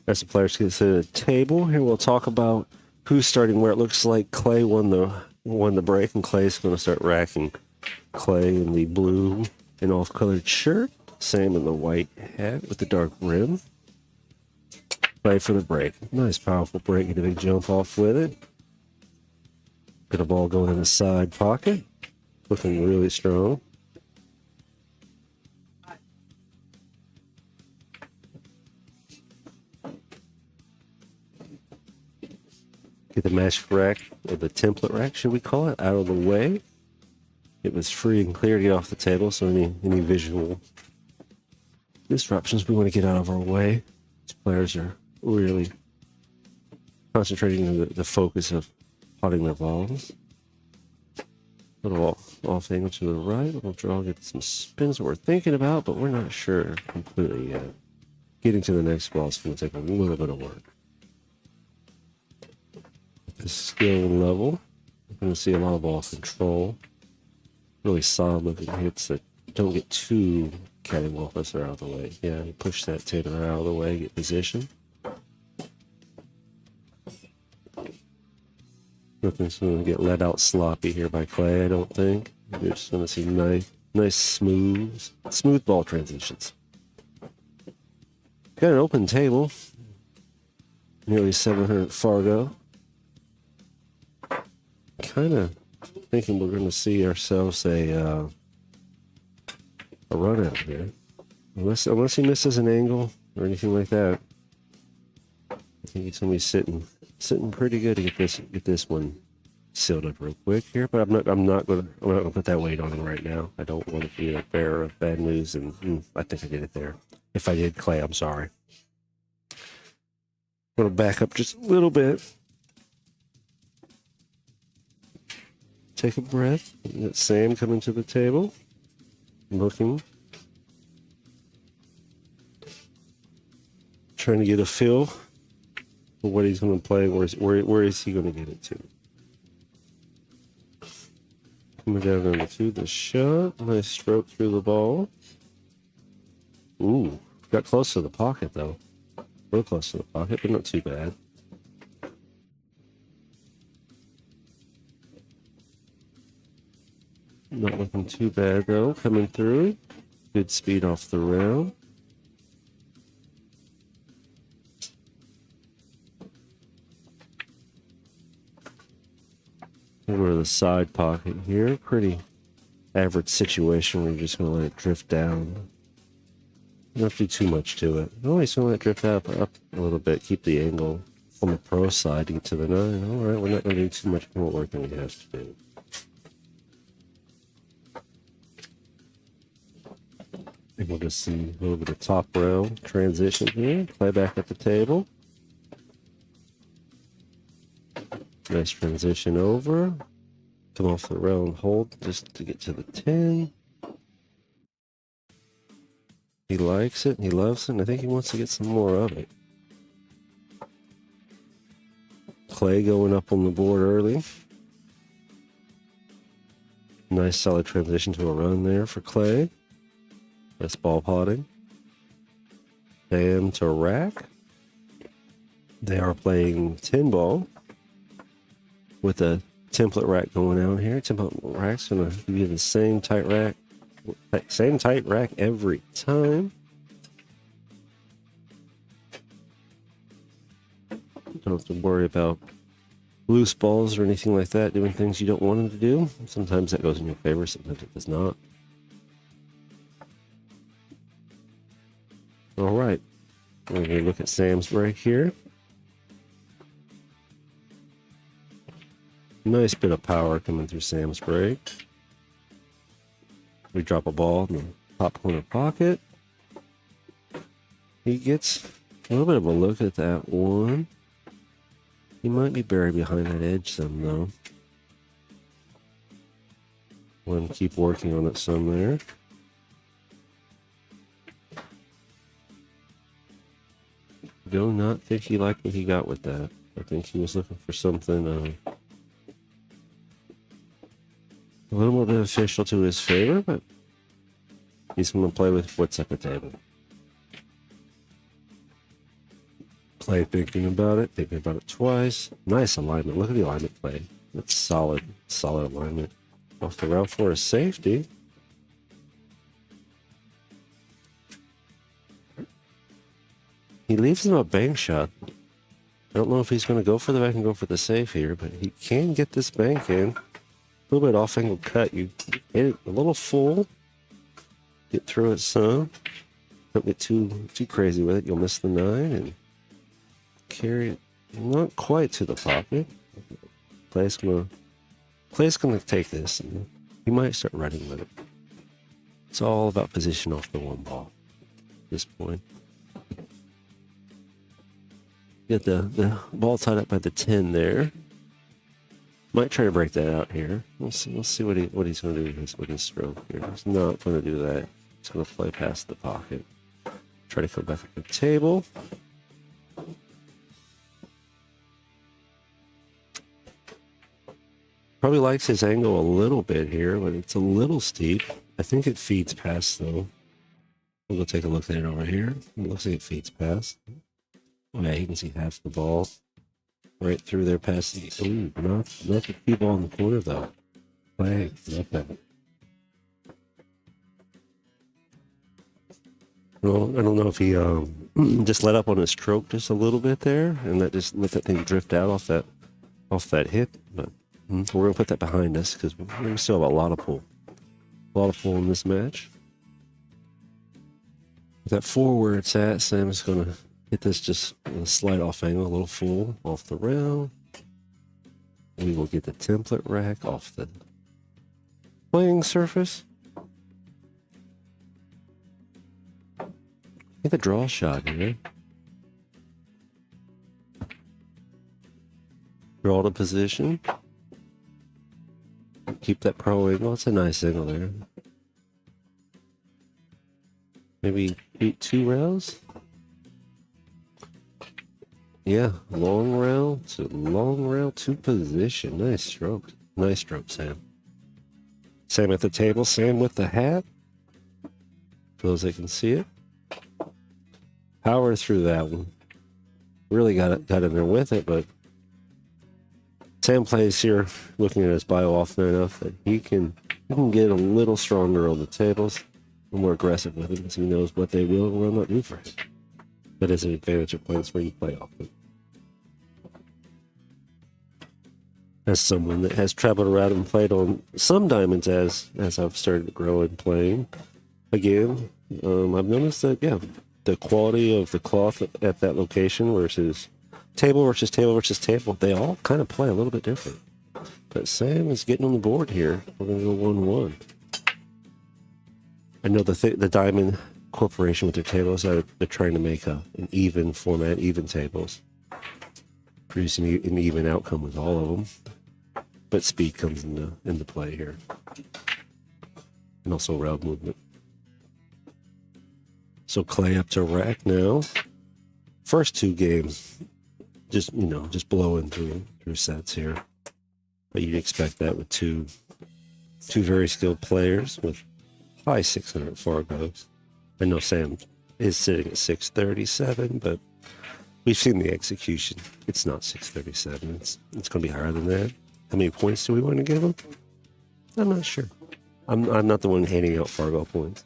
As the players get to the table, here we'll talk about who's starting where. It looks like Clay won the break, and Clay's going to start racking. Clay in the blue and off-colored shirt, Sam in the white hat with the dark rim. Clay for the break. Nice, powerful break. Get a big jump off with it. Got a ball going in the side pocket. Looking really strong. Get the magic rack, or the template rack, should we call it, out of the way. It was free and clear to get off the table, so any visual disruptions we want to get out of our way. These players are really concentrating on the focus of potting their balls. Little off angle to the right. We'll draw, get some spins that we're thinking about, but we're not sure completely yet. Getting to the next ball is going to take a little bit of work. The skill level, we're going to see a lot of ball control. Really solid looking hits that don't get too cattywampus or out of the way. Yeah, you push that tenor out of the way, get position. Nothing's going to get let out sloppy here by Clay, I don't think. You're just going to see nice smooth ball transitions. Got an open table. Nearly 700 Fargo. Kind of thinking we're going to see ourselves a run out here. Unless he misses an angle or anything like that. I think he's going to be sitting pretty good to get this one sealed up real quick here. But I'm not going to put that weight on him right now. I don't want to be a bearer of bad news, and I think I did it there. If I did, Clay, I'm sorry. going to back up just a little bit. Take a breath. Got Sam coming to the table, looking, trying to get a feel for what he's going to play. Where is he going to get it to? Coming down into the shot. Nice stroke through the ball. Ooh, got close to the pocket though. Real close to the pocket, but not too bad. Not looking too bad though, coming through. Good speed off the rail. Over the side pocket here. Pretty average situation where you're just going to let it drift down. Not do too much to it. Oh, he's going to let it drift up a little bit. Keep the angle on the pro side to get to the 9. All right, we're not going to do too much more work than we have to do. Able to see a little bit of top rail transition here. Play back at the table. Nice transition over. Come off the rail and hold just to get to the 10. He likes it, he loves it, and I think he wants to get some more of it. Clay going up on the board early. Nice solid transition to a run there for Clay. Nice ball potting. Bam to rack. They are playing 10 ball with a template rack going out here. Template rack's going to give you the same tight rack. Same tight rack every time. Don't have to worry about loose balls or anything like that, doing things you don't want them to do. Sometimes that goes in your favor, sometimes it does not. All right, we're going to look at Sam's break here. Nice bit of power coming through Sam's break. We drop a ball in the top corner pocket. He gets a little bit of a look at that one. He might be buried behind that edge some, though. Want to keep working on it some there. Do not think he liked what he got with that. I think he was looking for something a little more beneficial to his favor, but he's going to play with what's at the table. Play thinking about it twice. Nice alignment. Look at the alignment play. That's solid alignment. Off the rail for a safety. He leaves him a bank shot. I don't know if he's going to go for the back and go for the save here, but he can get this bank in. A little bit off angle cut. You hit it a little full. Get through it some. Don't get too crazy with it. You'll miss the 9 and carry it not quite to the pocket. Play's gonna take this and he might start running with it. It's all about position off the 1 ball at this point. Get the ball tied up by the 10 there. Might try to break that out here. We'll see what he's going to do with his stroke here. He's not going to do that. He's going to play past the pocket. Try to come back up the table. Probably likes his angle a little bit here, but it's a little steep. I think it feeds past though. We'll go take a look at it over here. It looks like it feeds past. Oh yeah, you can see half the ball. Right through there past the... Ooh, not the key ball in the corner, though. Play, not that. Well, I don't know if he just let up on his stroke just a little bit there, and that just let that thing drift out off that hit. But we're going to put that behind us, because we still have a lot of pull. A lot of pull in this match. With that 4 where it's at, Sam's going to hit this just a slight off angle, a little full off the rail. We will get the template rack off the playing surface. Get the draw shot here. Draw to position. Keep that pro angle. It's a nice angle there. Maybe beat 2 rails. Yeah, long rail to position. Nice stroke. Nice stroke, Sam. Sam at the table. Sam with the hat. For those that can see it. Power through that one. Really got in there with it, but Sam plays here looking at his bio often enough that he can get a little stronger on the tables and more aggressive with it because he knows what they will and will not do for him. That is an advantage of points where you play often. As someone that has traveled around and played on some diamonds as I've started to grow and playing again, I've noticed that, yeah, the quality of the cloth at that location versus table versus table versus table, they all kind of play a little bit different. But Sam is getting on the board here. We're going to go 1-1. I know the Diamond Corporation with their tables, they're trying to make an even format, even tables. Producing an even outcome with all of them. But speed comes into play here. And also round movement. So Clay up to rack now. First 2 games, just blowing through sets here. But you'd expect that with two very skilled players with high 600 Fargos. I know Sam is sitting at 637, but we've seen the execution. It's not 637. It's going to be higher than that. How many points do we want to give him? I'm not sure. I'm not the one handing out Fargo points.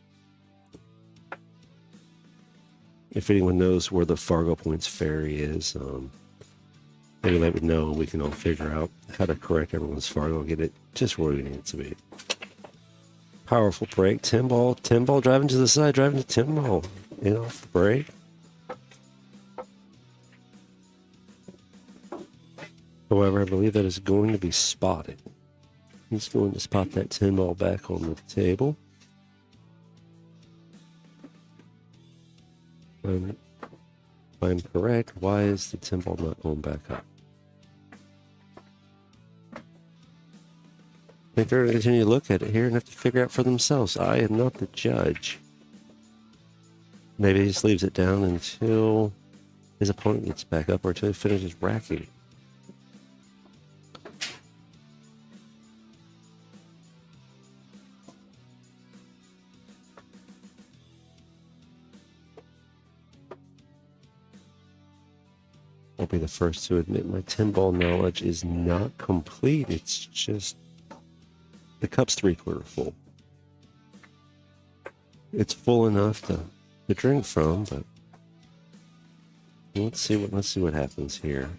If anyone knows where the Fargo points ferry is, maybe let me know and we can all figure out how to correct everyone's Fargo, get it just where we need it to be. Powerful break. 10 ball driving to the side, driving to 10 ball. In off the break. However, I believe that is going to be spotted. He's going to spot that 10 ball back on the table. If I'm correct, why is the 10 ball not going back up? I think they're going to continue to look at it here and have to figure out for themselves. I am not the judge. Maybe he just leaves it down until his opponent gets back up or until he finishes racking. I'll be the first to admit my 10 ball knowledge is not complete. It's just the cup's 3/4 full. It's full enough to drink from, but let's see what happens here.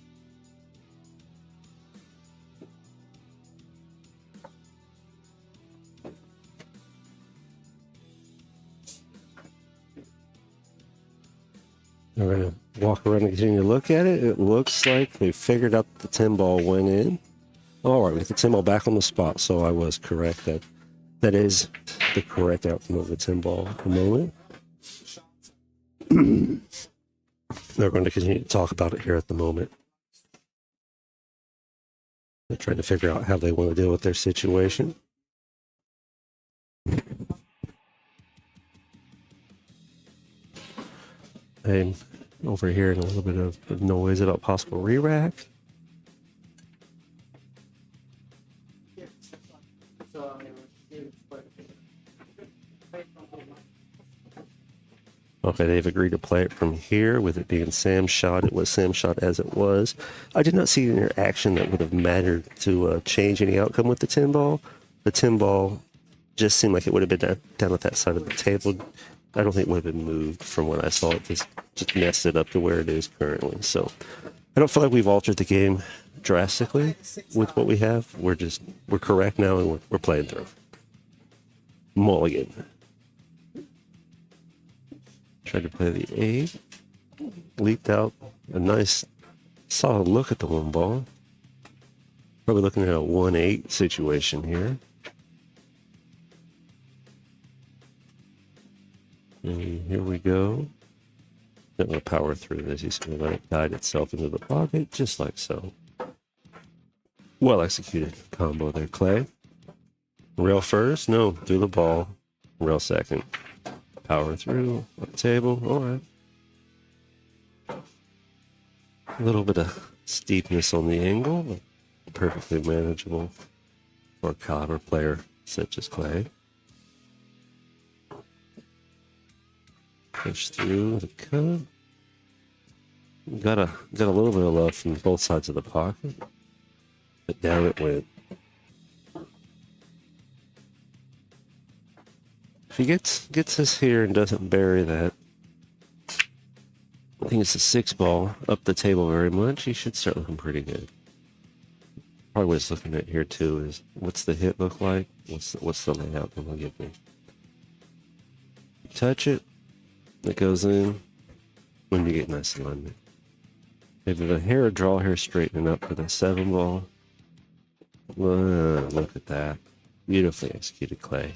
We're going to walk around and continue to look at it. It looks like they figured out the 10 ball went in. All right, with the 10 ball back on the spot, so I was correct. That is the correct outcome of the 10 ball at the moment. They're going to continue to talk about it here at the moment. They're trying to figure out how they want to deal with their situation. I'm over hearing a little bit of noise about possible re-rack. Okay, they've agreed to play it from here with it being Sam's shot. It was Sam's shot as it was. I did not see any interaction that would have mattered to change any outcome with the 10 ball. The 10 ball just seemed like it would have been down at that side of the table. I don't think it would have been moved from what I saw. It just messed it up to where it is currently. So I don't feel like we've altered the game drastically with what we have. We're correct now and we're playing through. Mulligan. Tried to play the 8. Leaked out a nice solid look at the 1 ball. Probably looking at a 1-8 situation here. And here we go. Not going to power through this. He's going to let it guide itself into the pocket, just like so. Well executed combo there, Clay. Rail first? No, through the ball. Rail second. Power through the table. All right. A little bit of steepness on the angle, but perfectly manageable for a caliber player such as Clay. Push through the cut. Got a little bit of love from both sides of the pocket, but down it went. If he gets this here and doesn't bury that, I think it's a 6-ball up the table very much, he should start looking pretty good. Probably what it's looking at here too is what's the hit look like? What's the layout going to give me? Touch it, it goes in when you get nice alignment. Maybe the hair draw here straightening up for the 7-ball. Look at that. Beautifully executed Clay.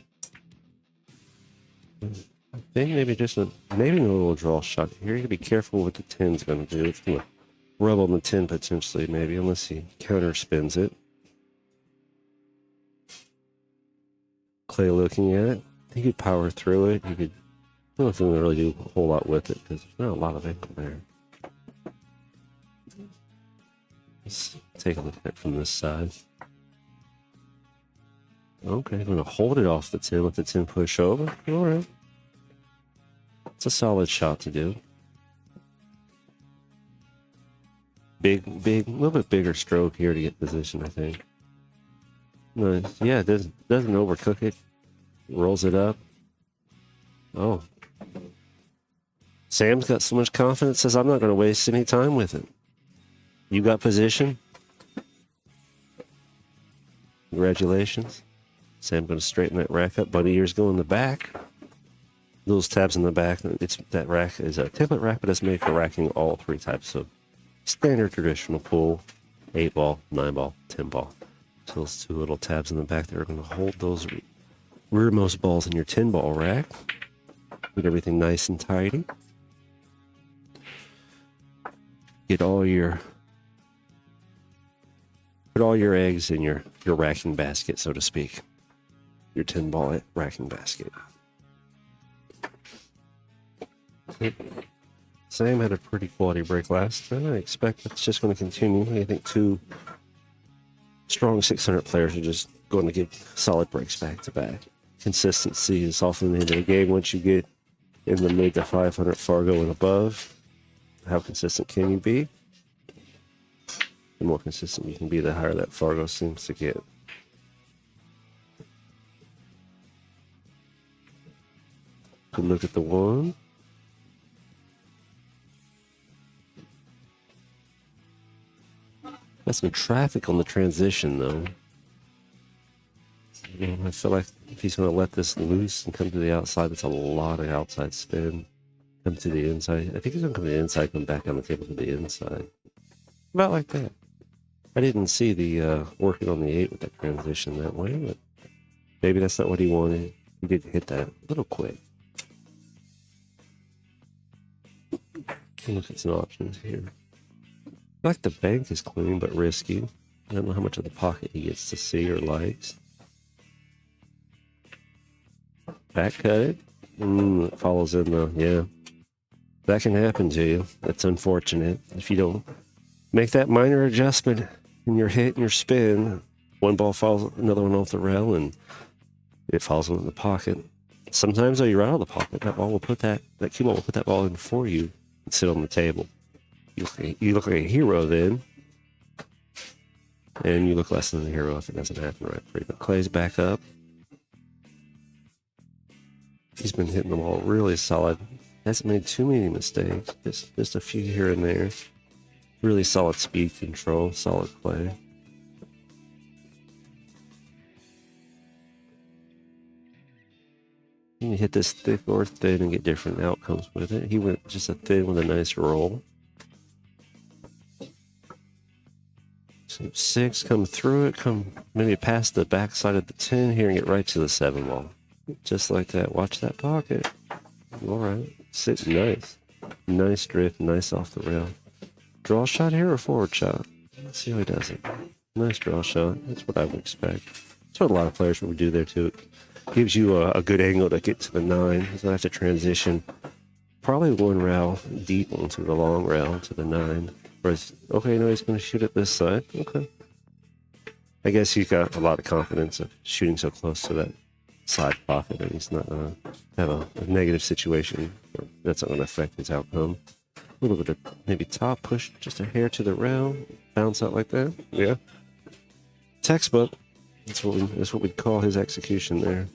I think maybe maybe a little draw shot here. You gotta be careful what the 10's gonna do. It's gonna rub on the 10 potentially, maybe, unless he counter spins it. Clay looking at it. He could power through it. He could. I don't know if he can really do a whole lot with it because there's not a lot of angle there. Let's take a look at it from this side. Okay, I'm going to hold it off the 10, let the 10 push over. All right. It's a solid shot to do. Big, a little bit bigger stroke here to get position, I think. Nice. Yeah, it doesn't overcook it. Rolls it up. Oh. Sam's got so much confidence, says, I'm not going to waste any time with it. You got position. Congratulations. Sam going to straighten that rack up. Bunny ears go in the back. Those tabs in the back. That rack is a template rack, but it's made for racking all 3 types of standard traditional pool. 8-ball, 9-ball, 10-ball. So those 2 little tabs in the back that are going to hold those rearmost balls in your 10-ball rack. Get everything nice and tidy. Put all your eggs in your racking basket, so to speak. Your 10-ball racking basket. Sam had a pretty quality break last time. I expect that's just going to continue. I think 2 strong 600 players are just going to give solid breaks back to back. Consistency is often the end of the game. Once you get in the mid to 500 Fargo and above, how consistent can you be? The more consistent you can be, the higher that Fargo seems to get. Good look at the 1. Got some traffic on the transition, though. I feel like if he's going to let this loose and come to the outside, that's a lot of outside spin. Come to the inside. I think he's going to come to the inside, come back on the table to the inside. About like that. I didn't see the working on the 8 with that transition that way, but maybe that's not what he wanted. He did hit that a little quick. Look at some options here. I like the bank is clean but risky. I don't know how much of the pocket he gets to see or likes. Back cut it. It follows in though. Yeah. That can happen to you. That's unfortunate. If you don't make that minor adjustment in your hit and your spin, one ball falls, another one off the rail, and it falls into the pocket. Sometimes though, you're out of the pocket. That ball will put that cue ball will put that ball in for you and sit on the table. You look like a hero then, and you look less than a hero if it doesn't happen right for you. But Clay's back up. He's been hitting the ball really solid. Hasn't made too many mistakes. Just a few here and there. Really solid speed control, solid play. You can hit this thick or thin and get different outcomes with it. He went just a thin with a nice roll. So 6, come through it, come maybe past the backside of the 10 here and get right to the 7-ball. Just like that. Watch that pocket. All right. Sit nice. Nice drift, nice off the rail. Draw shot here or forward shot? Let's see how he does it. Nice draw shot. That's what I would expect. That's what a lot of players would do there too. It gives you a good angle to get to the 9. So I have to transition probably one rail deep onto the long rail to the 9. Whereas, okay, no, he's going to shoot at this side. Okay. I guess he's got a lot of confidence of shooting so close to that side pocket that he's not going to have a negative situation. That's not going to affect his outcome. A little bit of maybe top push just a hair to the rail, bounce out like that. Yeah. Textbook. That's what we'd call his execution there.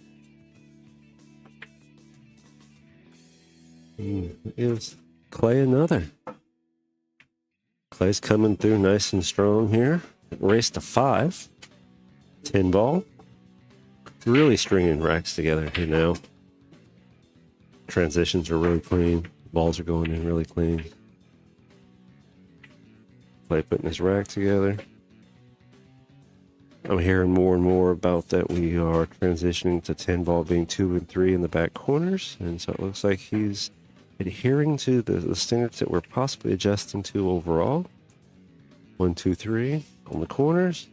Gives Clay another. Clay's coming through nice and strong here. Race to 5. 10 ball. Really stringing racks together here now. Transitions are really clean. Balls are going in really clean. Clay putting his rack together. I'm hearing more and more about that we are transitioning to 10 ball being 2 and 3 in the back corners. And so it looks like he's adhering to the standards that we're possibly adjusting to overall. 1, 2, 3 on the corners.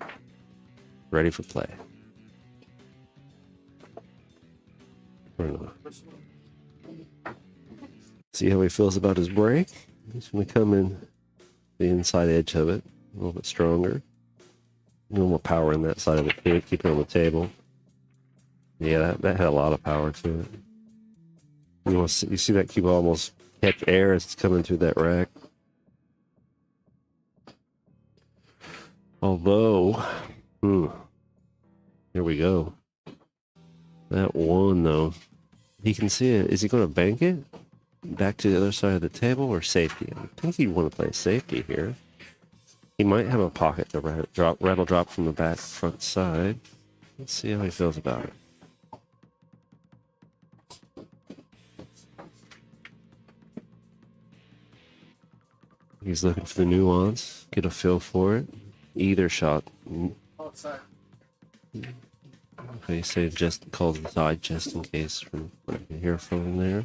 Ready for play. See how he feels about his break. He's going to come in the inside edge of it a little bit stronger. A little more power in that side of it too. Keep it on the table. Yeah, that had a lot of power to it. You see that cue ball almost catch air as it's coming through that rack. Although, here we go. That one though, he can see it. Is he going to bank it back to the other side of the table or safety? I think he'd want to play safety here. He might have a pocket to rattle drop from the back front side. Let's see how he feels about it. He's looking for the nuance, get a feel for it. Either shot. Okay, say just call the side just in case from what I can hear from there.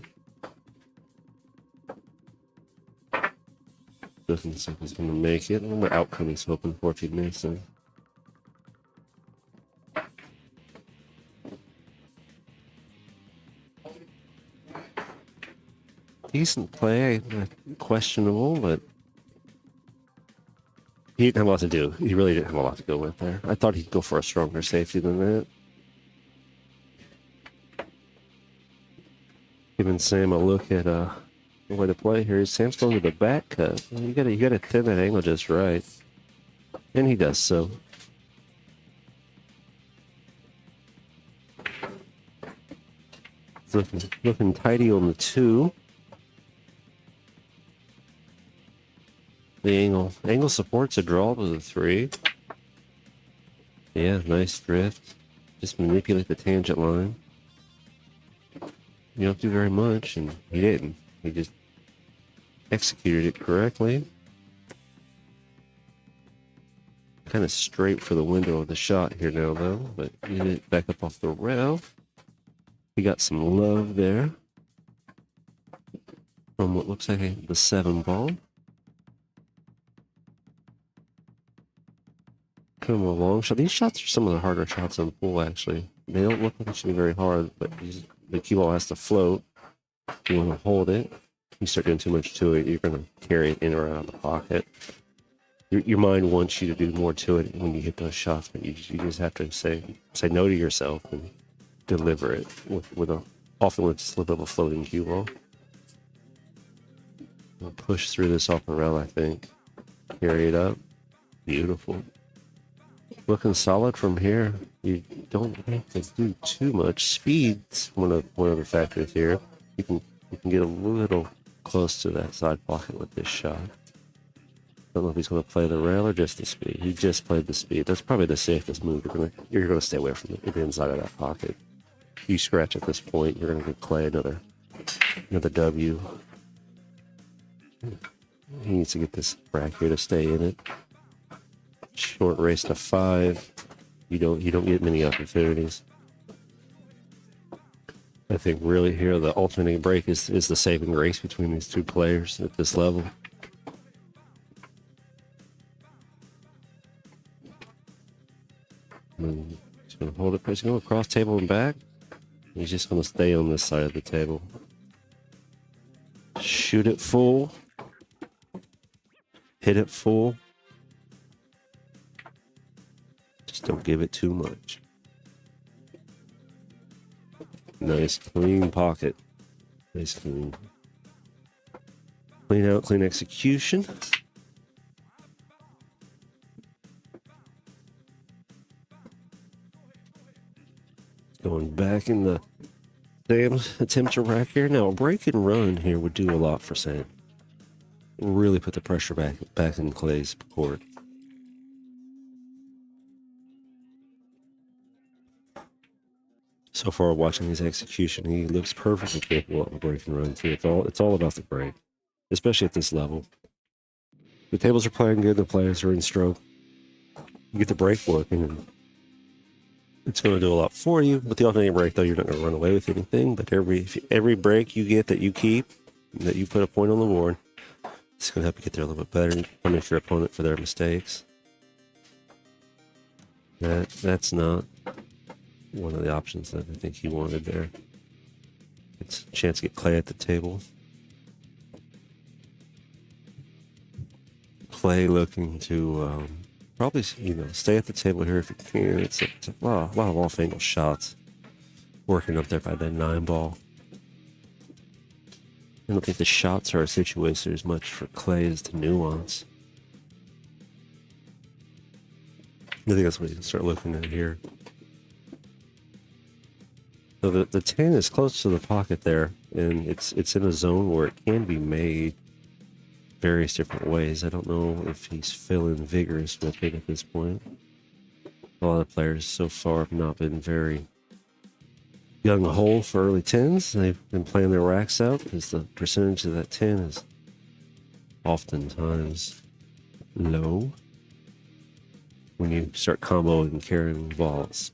Doesn't look like he's going to make it. I wonder what outcome he's hoping for if he makes it. Decent play, questionable, but he didn't have a lot to do. He really didn't have a lot to go with there. I thought he'd go for a stronger safety than that. Giving Sam a look at the way to play here. Sam's going to the back cut. You gotta thin that angle just right, and he does so. It's looking tidy on the 2. The angle supports a draw to the 3. Yeah, nice drift. Just manipulate the tangent line. You don't do very much, and he didn't. He just executed it correctly. Kind of straight for the window of the shot here now, though, but he hit it back up off the rail. He got some love there from what looks like the 7 ball. Kind of a long shot. These shots are some of the harder shots on pool, actually. They don't look like they should be very hard, but the cue ball has to float. You want to hold it. You start doing too much to it, you're going to carry it in or out of the pocket. Your mind wants you to do more to it when you hit those shots, but you just have to say no to yourself and deliver it often with just a little bit of a floating cue ball. We'll push through this off the rail, I think. Carry it up. Beautiful. Looking solid from here. You don't have to do too much. Speed's one of the factors here. You can get a little close to that side pocket with this shot. Don't know if he's going to play the rail or just the speed. He just played the speed. That's probably the safest move. You're going to stay away from the inside of that pocket. You scratch at this point, you're going to get Clay another W. He needs to get this rack here to stay in it. Short race to 5. You don't get many opportunities. I think really here the alternating break is the saving grace between these two players at this level. hold it. He's going across table and back. He's just going to stay on this side of the table. Shoot it full. Hit it full. Just don't give it too much. Nice clean pocket. Nice clean. Clean out, clean execution. Going back in the Sam's attempt to rack here. Now, a break and run here would do a lot for Sam. Really put the pressure back in Clay's court. So far, watching his execution, he looks perfectly capable of a break and run too. It's all about the break, especially at this level. The tables are playing good. The players are in stroke. You get the break working, and it's going to do a lot for you. With the alternating break, though, you're not going to run away with anything. But every break you get that you keep, that you put a point on the board, it's going to help you get there a little bit better. Punish your opponent for their mistakes. That's not one of the options that I think he wanted there. It's a chance to get Clay at the table. Clay looking to probably, stay at the table here if you can. It's a lot of off-angle shots working up there by that 9 ball. I don't think the shots are a situation as much for Clay as the nuance. I think that's what you can start looking at here. So the 10 is close to the pocket there, and it's in a zone where it can be made various different ways. I don't know if he's feeling vigorous with it at this point. A lot of players so far have not been very gung-ho for early 10s. They've been playing their racks out because the percentage of that 10 is oftentimes low when you start comboing and carrying balls.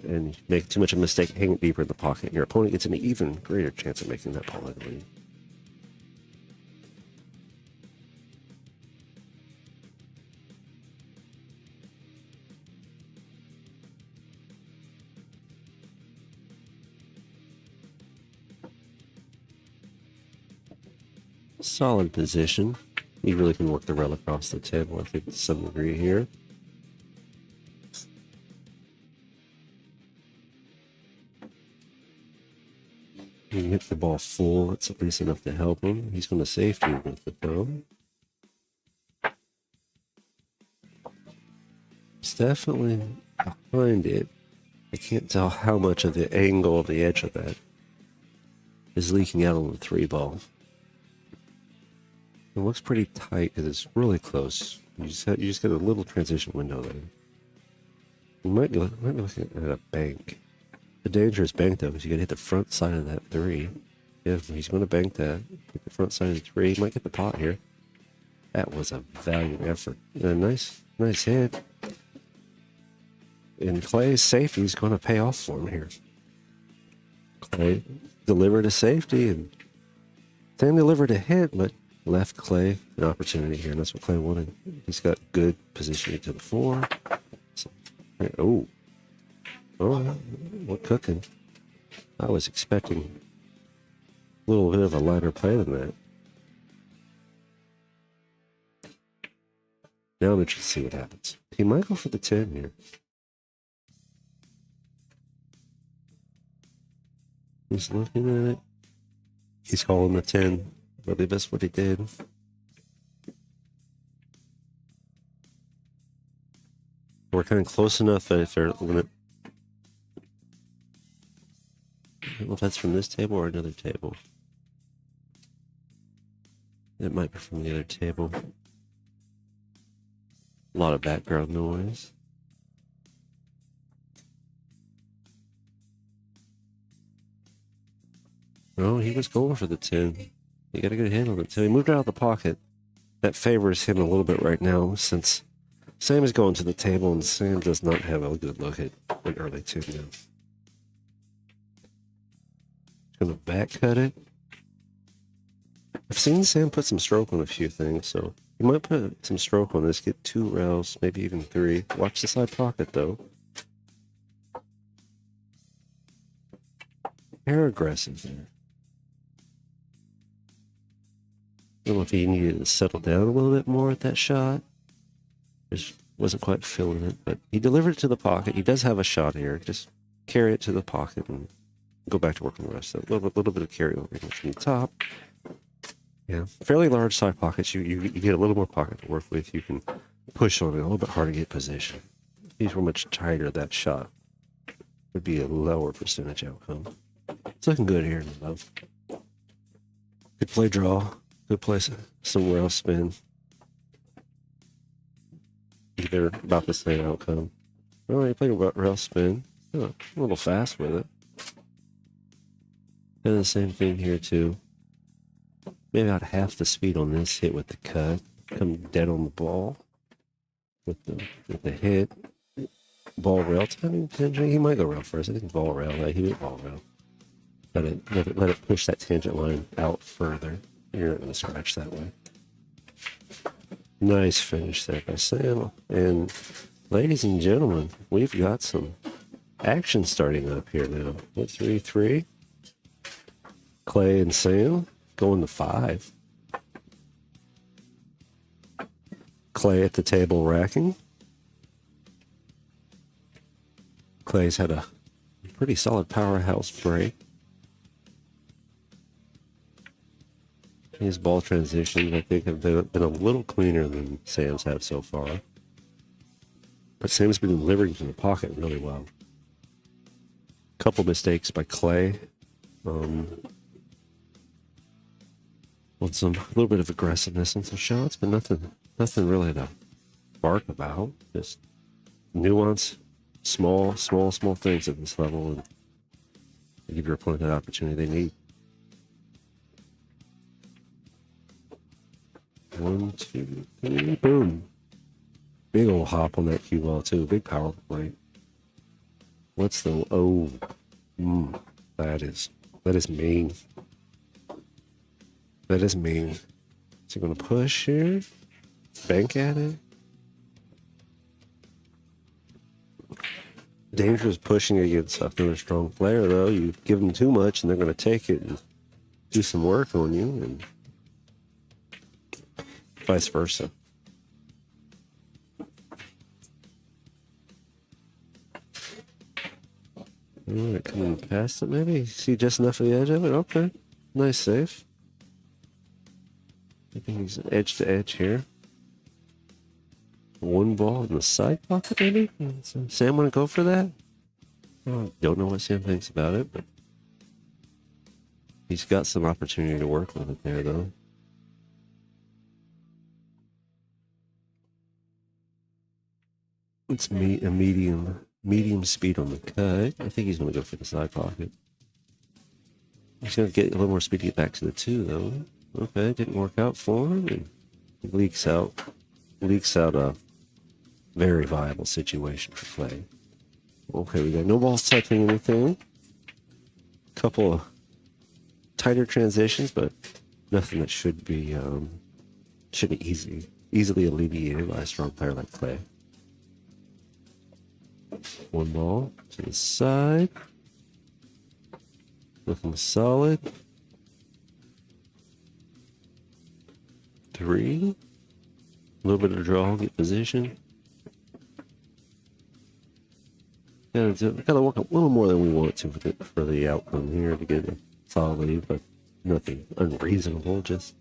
And you make too much of a mistake, hang it deeper in the pocket. Your opponent gets an even greater chance of making that ball in the lead. Solid position. You really can work the rail across the table, I think, to some degree here. You can hit the ball full. It's at least enough to help him. He's going to safety with it, though. It's definitely behind it. I can't tell how much of the angle of the edge of that is leaking out on the 3 ball. It looks pretty tight because it's really close. You just get a little transition window there. You might be looking at a bank. The dangerous bank, though, is you got to hit the front side of that 3. Yeah, he's going to bank that. Hit the front side of the 3. He might get the pot here. That was a valiant effort. A nice hit. And Clay's safety is going to pay off for him here. Clay delivered a safety, and Sam delivered a hit, but left Clay an opportunity here, and that's what Clay wanted. He's got good positioning to the 4. So, oh, what cooking? I was expecting a little bit of a lighter play than that. Now I'm interested to see what happens. He might go for the 10 here. He's looking at it. He's calling the 10. I believe that's what he did. We're kind of close enough that if they're going to... I don't know if that's from this table or another table. It might be from the other table. A lot of background noise. No, he was going for the 10. He got a good hit on it, too. He moved out of the pocket. That favors him a little bit right now, since Sam is going to the table, and Sam does not have a good look at an early 10 now. Gonna back cut it. I've seen Sam put some stroke on a few things, so he might put some stroke on this, get 2 rails, maybe even 3. Watch the side pocket, though. hair aggressive there. I don't know if he needed to settle down a little bit more at that shot. Just wasn't quite feeling it, but he delivered it to the pocket. He does have a shot here. Just carry it to the pocket and go back to work on the rest of it. A little bit of carryover from the top. Yeah, fairly large side pockets. You get a little more pocket to work with. You can push on it a little bit harder to get position. If these were much tighter, that shot would be a lower percentage outcome. It's looking good here, though. Good play draw. Good play some rail spin. Either about the same outcome. Oh, you played a rail spin. Oh, a little fast with it. And the same thing here too. Maybe about half the speed on this hit with the cut. Come dead on the ball with the hit. Ball rail timing potentially. He might go rail first. I think ball rail. He went ball rail. Let it push that tangent line out further. You're not going to scratch that way. Nice finish there by Sam. And ladies and gentlemen, we've got some action starting up here now. 3-3. Clay and Sam going to 5. Clay at the table racking. Clay's had a pretty solid powerhouse break. His ball transitions, I think, have been a little cleaner than Sam's have so far. But Sam's been delivering to the pocket really well. Couple mistakes by Clay. On some a little bit of aggressiveness on some shots, but nothing really to bark about. Just nuance, small things at this level, and give your opponent that opportunity they need. 1, 2, 3, boom. Big old hop on that cue ball too. Big power play. What's the that is mean. That is mean. Is he gonna push here? Bank at it? Dangerous pushing against another strong player though. You give them too much and they're gonna take it and do some work on you, and vice versa. Alright, coming past it maybe? See just enough of the edge of it? Okay. Nice save. I think he's edge to edge here. One ball in the side pocket maybe? So Sam want to go for that? Don't know what Sam thinks about it, but he's got some opportunity to work with it there though. It's a medium speed on the cut. I think he's going to go for the side pocket. He's going to get a little more speed to get back to the 2 though. Okay, didn't work out for him, and he leaks out a very viable situation for Clay. Okay, we got no balls touching anything. Couple of tighter transitions, but nothing that should be easily alleviated by a strong player like Clay. One ball to the side. Looking solid. 3. A little bit of draw, get position. Gotta work a little more than we want to for the outcome here to get a solid lead, but nothing unreasonable, just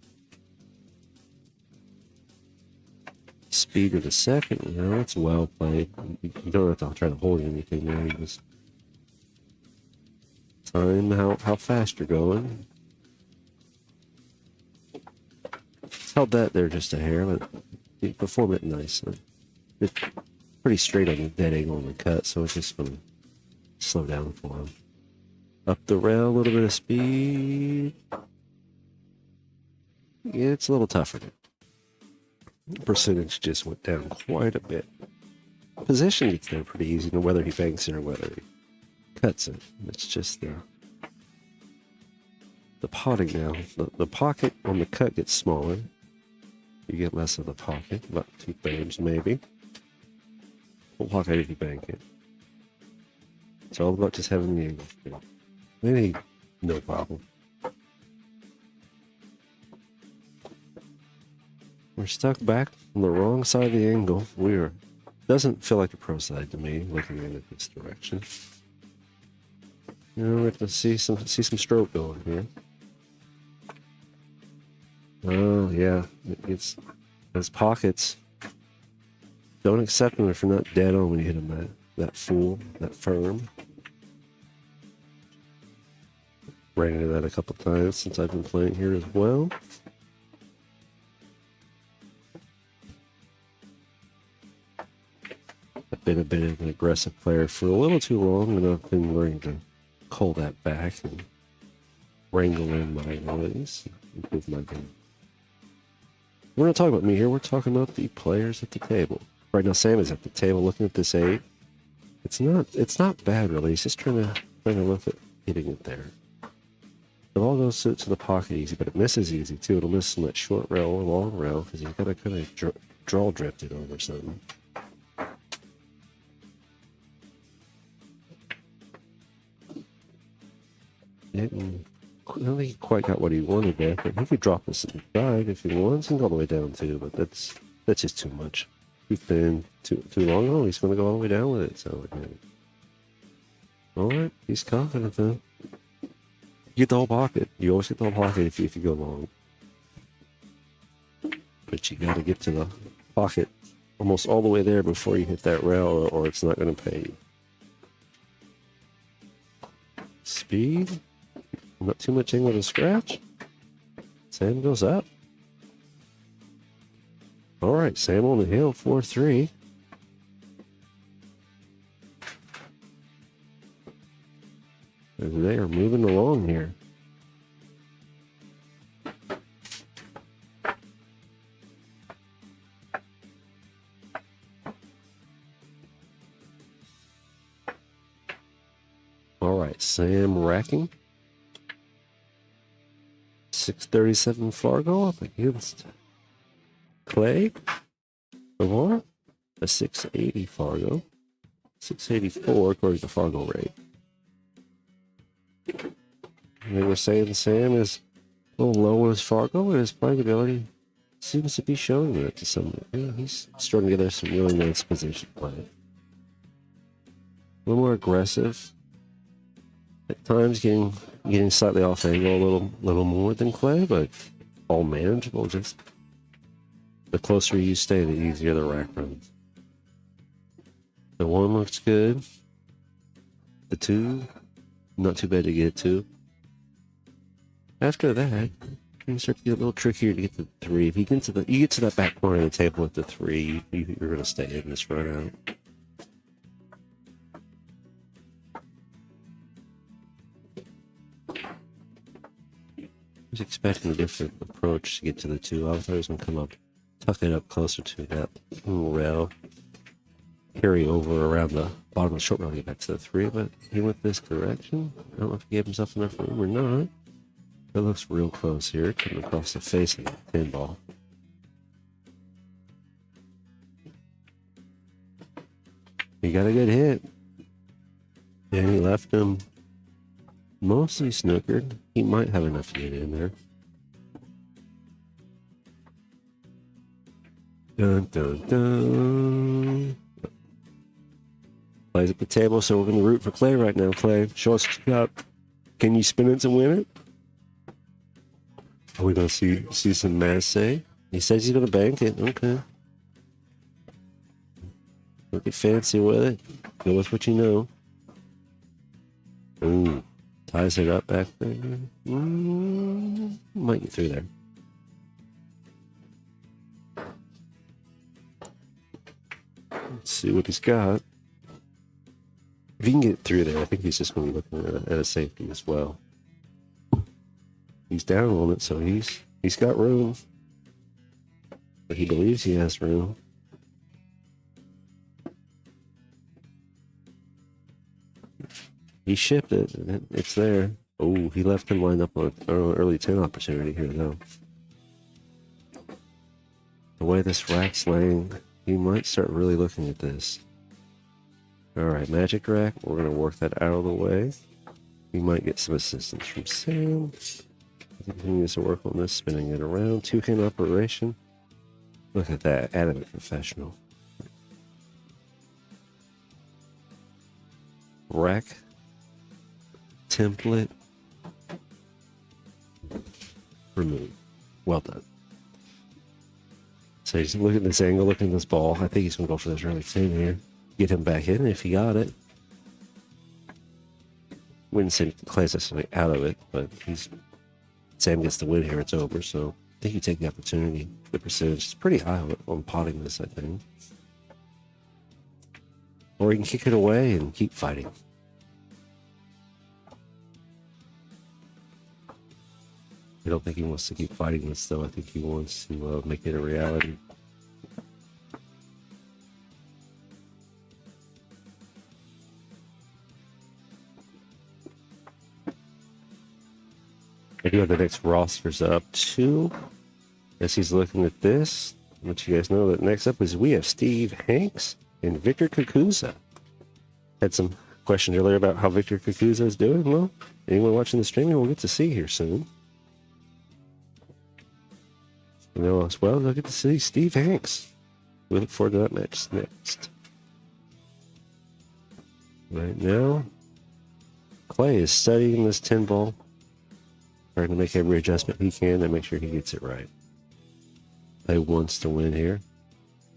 speed of the second. You know, it's well played. You don't have to try to hold anything there. You just time how fast you're going. Held that there just a hair, but you perform it nicely. It's pretty straight on the dead angle on the cut, so it's just going to slow down for him. Up the rail, a little bit of speed. Yeah, it's a little tougher. Percentage just went down quite a bit. Position gets there pretty easy, no whether he banks it or whether he cuts it. It's just the potting now. The pocket on the cut gets smaller. You get less of the pocket, about 2/3 maybe. Full pocket if you bank it. It's all about just having the angle. Maybe No problem. We're stuck back on the wrong side of the angle. We're doesn't feel like a pro side to me, looking at it this direction. You know, we have to see some stroke going here. Oh yeah, it's those pockets. Don't accept them if you're not dead on when you hit them that full, that firm. Ran into that a couple times since I've been playing here as well. I've been a bit of an aggressive player for a little too long, and I've been learning to call that back and wrangle in my abilities, improve my game. We're not talking about me here, we're talking about the players at the table. Right now Sam is at the table looking at this 8. It's not bad really, he's just trying to look at hitting it there. The ball goes to the pocket easy, but it misses easy too. It'll miss on that short rail or long rail because you've got to kind of draw drift it over something. Didn't I don't think he quite got what he wanted there, but he could drop this inside if he wants and go all the way down too, but that's just too much. Too thin, too long. Oh, he's going to go all the way down with it. So, all right, he's confident though. You get the whole pocket. You always get the whole pocket if you go long. But you got to get to the pocket almost all the way there before you hit that rail, or it's not going to pay you. Speed. Not too much angle to scratch. Sam goes up. All right, Sam on the hill, 4-3. They are moving along here. All right, Sam racking. 637 Fargo up against Clay. Lamar, a 680 Fargo. 684 according to Fargo rate. They were saying Sam is a little low on his Fargo, and his playing ability seems to be showing that to some degree. He's starting to get some really nice position play. A little more aggressive. At times getting slightly off angle a little more than Clay, but all manageable. Just the closer you stay, the easier the rack runs. The 1 looks good. The 2, not too bad to get to. After that, you start to get a little trickier to get to the 3. If you get to that back corner of the table with the 3, you're going to stay in this run out. I was expecting a different approach to get to the 2. I thought he was going to come up, tuck it up closer to that little rail, carry over around the bottom of the short rail to get back to the 3, but he went this direction. I don't know if he gave himself enough room or not. It looks real close here, coming across the face of the pinball. He got a good hit. And he left him mostly snookered. He might have enough to get in there. Dun dun dun. Plays at the table, so we're going to root for Clay right now. Clay, show us what you got. Can you spin it to win it? Are we going to see some mass say? He says he's going to bank it. Okay. Don't get fancy with it. Go with what you know. Ooh. Ties it up back there. Might get through there. Let's see what he's got. If he can get through there, I think he's just going to be looking at a safety as well. He's down on it, so he's got room. But he believes he has room. He shipped it, and it's there. Oh, he left him lined up on an early 10 opportunity here, though. The way this rack's laying, he might start really looking at this. Alright, magic rack. We're going to work that out of the way. We might get some assistance from Sam. He continues to work on this, spinning it around. Two-hand operation. Look at that, adamant professional. Rack. Template. Remove. Well done. So he's looking at this angle, looking at this ball. I think he's going to go for this early 10 here. Get him back in if he got it. Wouldn't say Clay's necessarily out of it, but Sam gets the win here. It's over. So I think you take the opportunity. The percentage is pretty high on potting this, I think. Or he can kick it away and keep fighting. I don't think he wants to keep fighting this, though. I think he wants to make it a reality. I do have the next rosters up, too. As he's looking at this, let you guys know that next up is we have Steve Hanks and Victor Kakuza. Had some questions earlier about how Victor Kakuza is doing. Well, anyone watching the streaming will get to see here soon. You know, as well, they'll get to see Steve Hanks. We look forward to that match next. Right now, Clay is studying this 10 ball, trying to make every adjustment he can and make sure he gets it right. Clay wants to win here.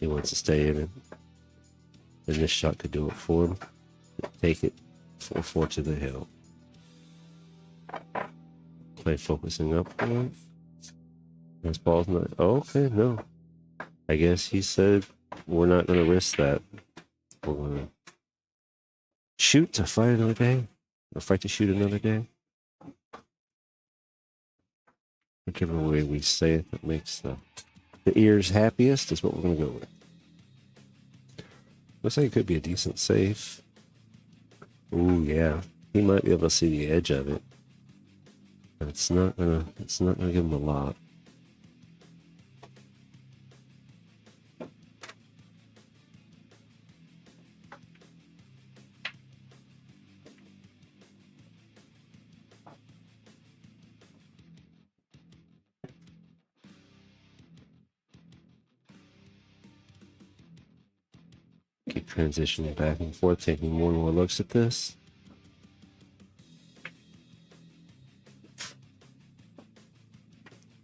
He wants to stay in it. And this shot could do it for him. Take it 4-4 to the hill. Clay focusing up for him. This ball's not. Oh, okay, no. I guess he said we're not going to risk that. We're going to shoot to fight another day, or fight to shoot another day. Whichever way we say it that makes the ears happiest is what we're going to go with. Looks like it could be a decent safe. Ooh, yeah. He might be able to see the edge of it, but it's not gonna give him a lot. Keep transitioning back and forth, taking more and more looks at this.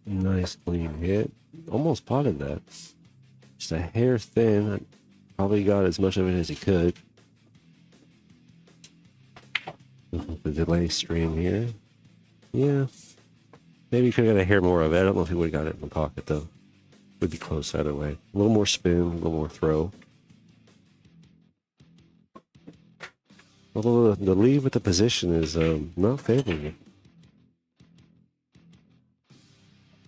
Nice clean hit. Almost potted that. Just a hair thin. Probably got as much of it as he could. The delay stream here. Yeah. Maybe he could have got a hair more of it. I don't know if he would have got it in the pocket though. Would be close either way. A little more spin, a little more throw. Although the lead with the position is not favorable.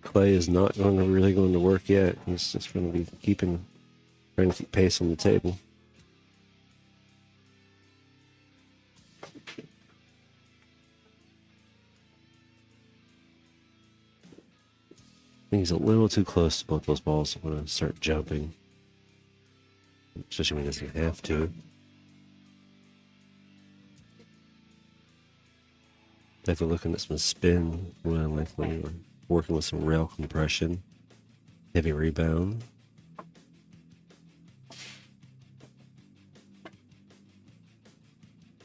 Clay is not really going to work yet. He's just going to be trying to keep pace on the table. I think he's a little too close to both those balls. I'm going to start jumping. Especially when he doesn't have to. Definitely looking at some spin, more than likely, or working with some rail compression. Heavy rebound.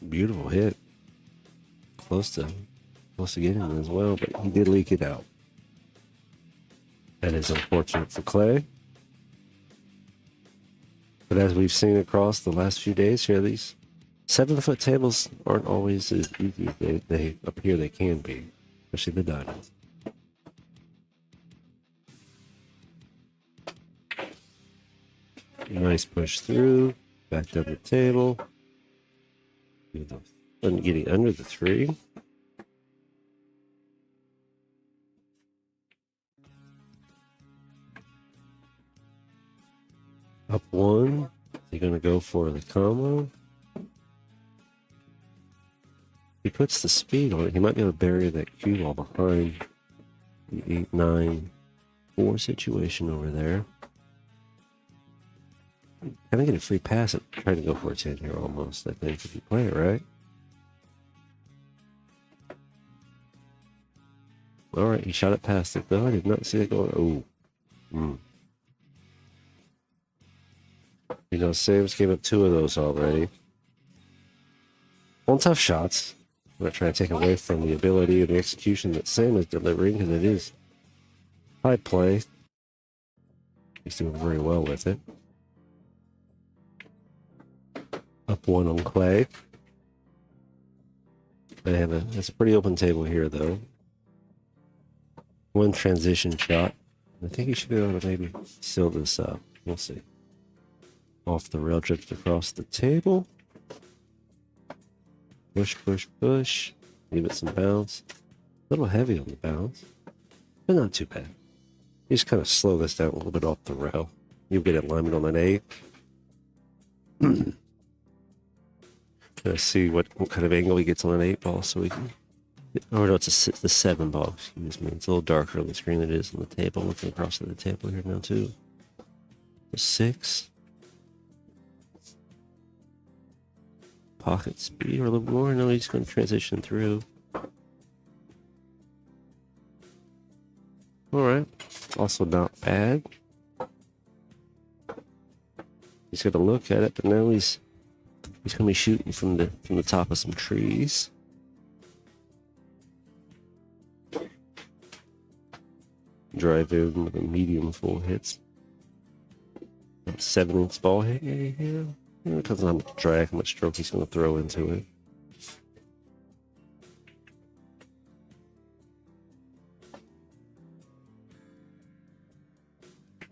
Beautiful hit. Close to getting it as well, but he did leak it out. That is unfortunate for Clay. But as we've seen across the last few days here, these 7-foot tables aren't always as easy as they appear they can be, especially the diamonds. Nice push through, back down the table. Getting under the 3. Up 1. You're going to go for the combo. He puts the speed on it. He might be able to bury that cue ball behind the 8-9-4 situation over there. Kind of get a free pass at trying to go for a 10 here almost, I think, if you play it right. All right, he shot it past it, though. I did not see it going. Oh. You know, Sam's gave up 2 of those already. Well, tough shots. I'm not trying to take away from the ability and the execution that Sam is delivering, because it is high play. He's doing very well with it. Up 1 on clay. It's a pretty open table here, though. 1 transition shot. I think he should be able to maybe seal this up. We'll see. Off the rail, drift across the table. Push, push, push. Give it some bounce. A little heavy on the bounce, but not too bad. You just kind of slow this down a little bit off the rail. You'll get alignment on an 8. Let's see what kind of angle he gets on an 8 ball so we can... Oh, no, it's the 7 ball, excuse me. It's a little darker on the screen than it is on the table. I'm looking across at the table here now, too. The 6. Pocket speed or a little more. No, he's going to transition through. All right. Also not bad. He's going to look at it, but now he's going to be shooting from the top of some trees. Drive in with a medium full hits. 7-inch ball hit maybe here. It depends on how much drag, how much stroke he's going to throw into it.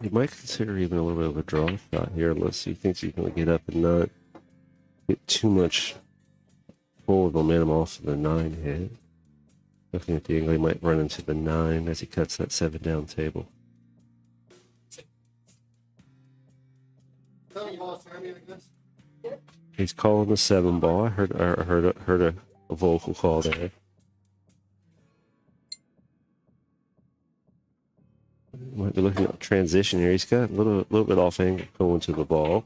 He might consider even a little bit of a draw shot here, unless he thinks he's going to get up and not get too much forward momentum off of the 9 hit. Looking at the angle, he might run into the 9 as he cuts that 7 down table. He's calling the 7 ball. I heard a vocal call there. Might be looking at transition here. He's got a little bit off angle going to the ball.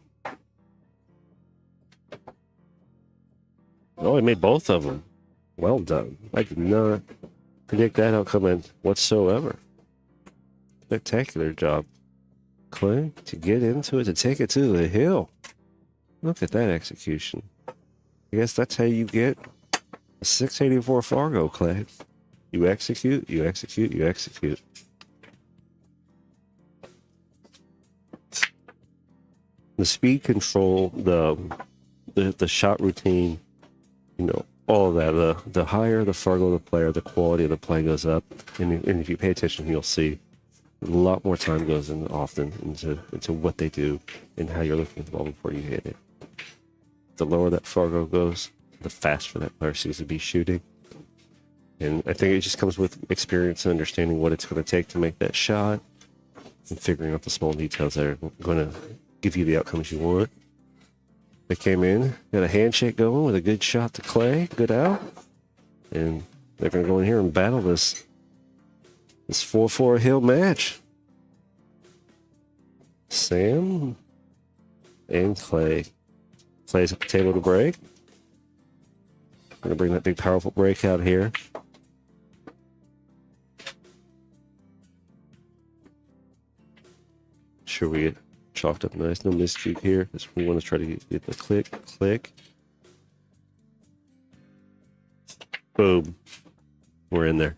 Oh, he made both of them. Well done. I did not predict that outcome in whatsoever. Spectacular job, Clay, to get into it, to take it to the hill. Look at that execution. I guess that's how you get a 684 Fargo, Clay. You execute, you execute, you execute. The speed control, the shot routine, you know, all of that. The higher the Fargo the player, the quality of the play goes up. And if you pay attention, you'll see a lot more time goes in often into what they do and how you're looking at the ball before you hit it. The lower that Fargo goes, the faster that player seems to be shooting. And I think it just comes with experience and understanding what it's going to take to make that shot and figuring out the small details that are going to give you the outcomes you want. They came in, got a handshake going with a good shot to Clay, good out. And they're going to go in here and battle this 4-4 hill match. Sam and Clay. Clay's at the table to break. Going to bring that big, powerful break out here. Sure we get chalked up nice. No miscue here, because we want to try to get the click. Boom. We're in there.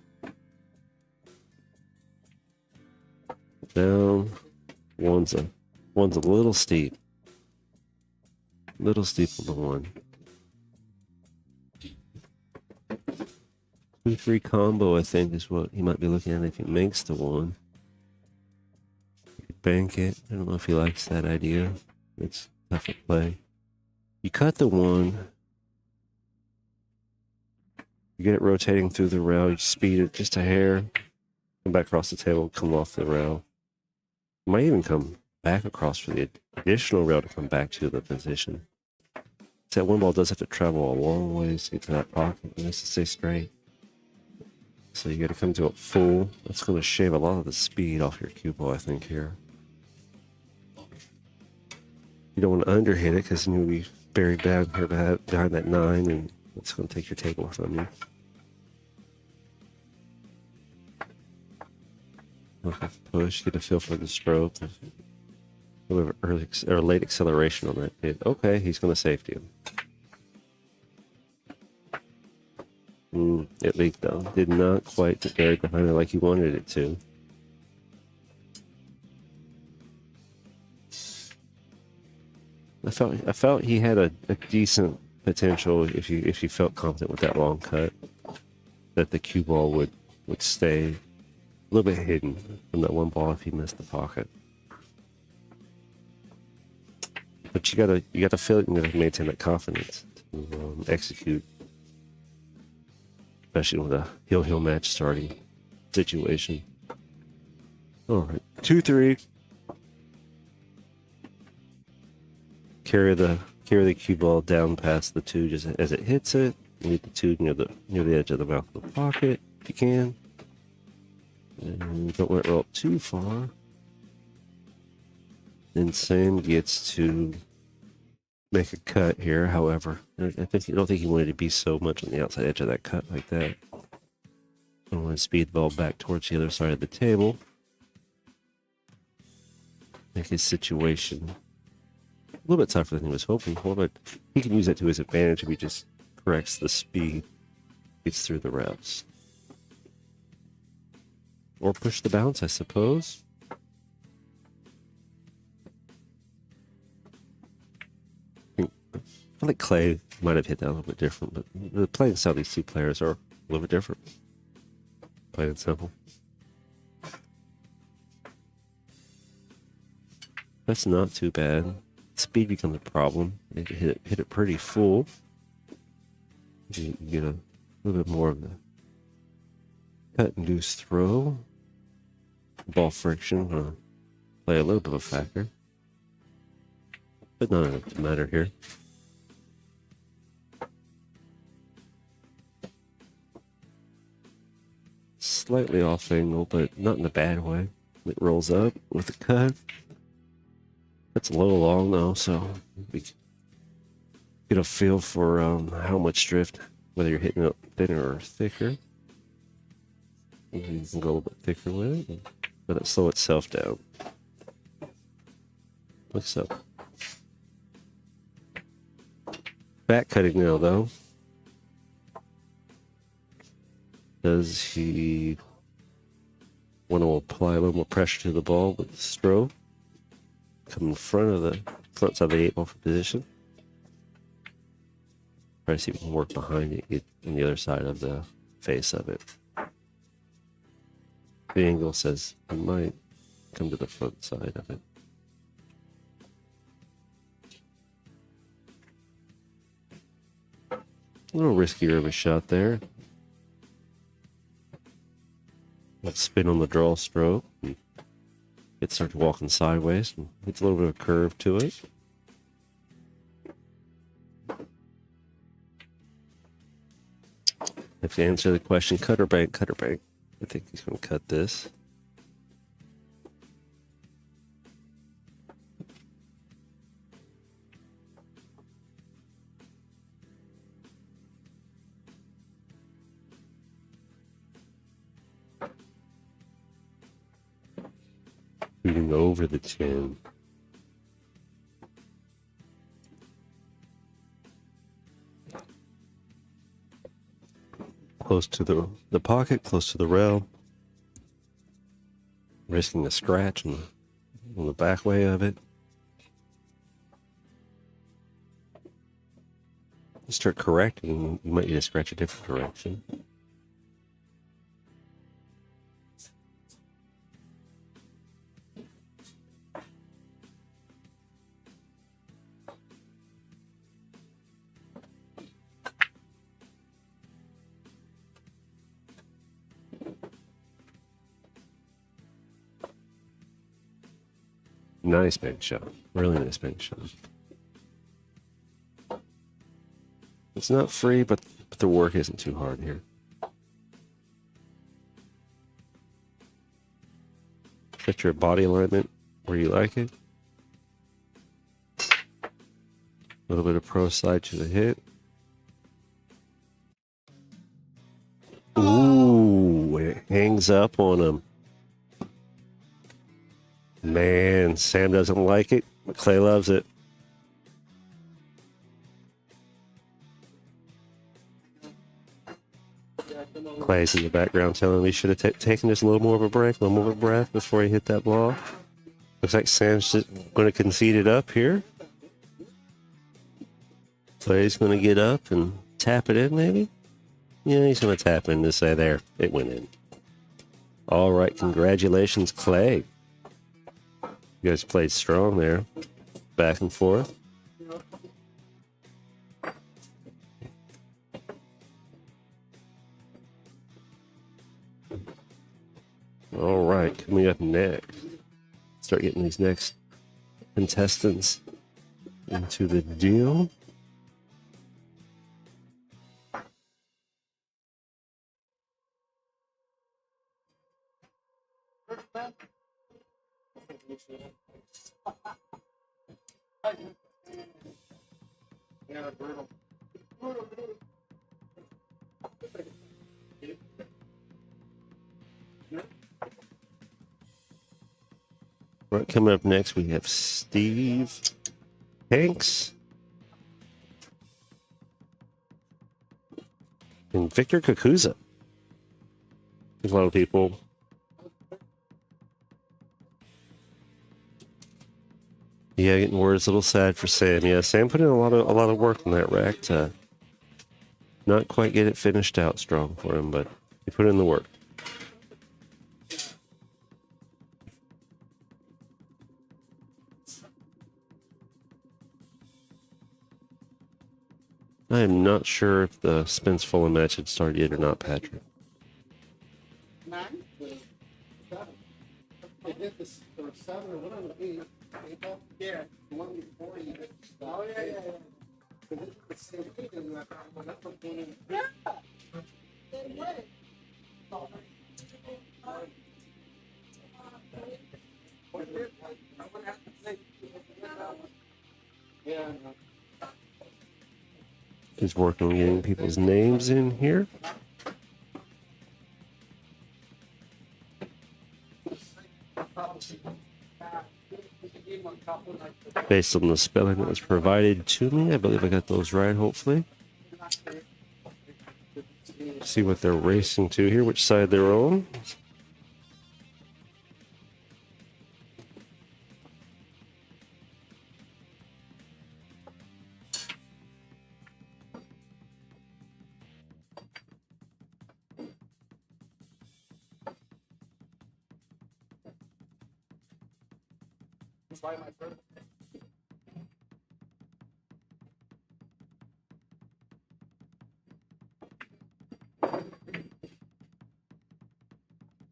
Down. One's a little steep. Little steep on the 1. 2-3 combo, I think, is what he might be looking at if he makes the 1. He could bank it. I don't know if he likes that idea. It's tough to play. You cut the 1. You get it rotating through the rail. You speed it just a hair. Come back across the table, come off the rail. You might even come back across for the additional rail to come back to the position. That 1 ball does have to travel a long ways to get to that pocket. It has to stay straight. So you got to come to it full. That's going to shave a lot of the speed off your cue ball, I think, here. You don't want to underhit it because then you'll be buried down here behind that 9, and it's going to take your table from you. Okay, push, get a feel for the stroke. A little bit of early or late acceleration on that hit. Okay, he's going to safety him. It leaked though. Did not quite get buried behind it like he wanted it to. I felt he had a decent potential if you felt confident with that long cut, that the cue ball would stay a little bit hidden from that one ball if he missed the pocket. But you gotta feel it and you gotta maintain that confidence to execute, especially with a heel match starting situation. All right, 2-3. Carry the cue ball down past the 2 just as it hits it. Leave the 2 near the edge of the mouth of the pocket if you can. And don't let it roll up too far. Then Sam gets to make a cut here. However, I don't think he wanted to be so much on the outside edge of that cut like that. I want to speed the ball back towards the other side of the table. Make his situation a little bit tougher than he was hoping for, but he can use that to his advantage if he just corrects the speed, gets through the reps. Or push the bounce, I suppose. I feel like Clay might have hit that a little bit different, but the playing style of these two players are a little bit different. Plain and simple. That's not too bad. Speed becomes a problem. You hit it pretty full. You get a little bit more of the cut-induced throw. Ball friction play a little bit of a factor, but not enough to matter here. Slightly off angle, but not in a bad way. It rolls up with a cut. That's a little long though, so we get a feel for how much drift, whether you're hitting it thinner or thicker. You can go a little bit thicker with it, let it slow itself down. Like so. Back cutting now though. Does he want to apply a little more pressure to the ball with the stroke? Come in front of the front side of the 8-ball for position. Try to see if we can work behind it, get on the other side of the face of it. The angle says I might come to the front side of it. A little riskier of a shot there. Let's spin on the draw stroke. It starts walking sideways and gets a little bit of curve to it. If you answer the question, cut or bank, cut or bank. I think he's going to cut this. Shooting over the chin. Close to the pocket, close to the rail. Risking a scratch on the back way of it. You start correcting, you might need to scratch a different direction. Nice bank shot. Really nice bank shot. It's not free, but the work isn't too hard here. Set your body alignment where you like it. A little bit of pro side to the hit. Ooh, it hangs up on him. Man, Sam doesn't like it, but Clay loves it. Clay's in the background telling me he should have taken just a little more of a break, a little more of a breath before he hit that ball. Looks like Sam's just going to concede it up here. Clay's going to get up and tap it in, maybe? Yeah, he's going to tap in to say, there, it went in. All right, congratulations, Clay. You guys played strong there, back and forth. All right, coming up next, start getting these next contestants into the deal. Right, coming up next, we have Steve Hanks and Victor Kakuza. There's a lot of people. Yeah, getting words a little sad for Sam. Yeah, Sam put in a lot of work on that rack to not quite get it finished out strong for him, but he put in the work. I am not sure if the Spence Fulham match had started yet or not, Patrick. Yeah. Oh, yeah. He's working on getting people's names in here. Based on the spelling that was provided to me, I believe I got those right, hopefully. See what they're racing to here, which side they're on.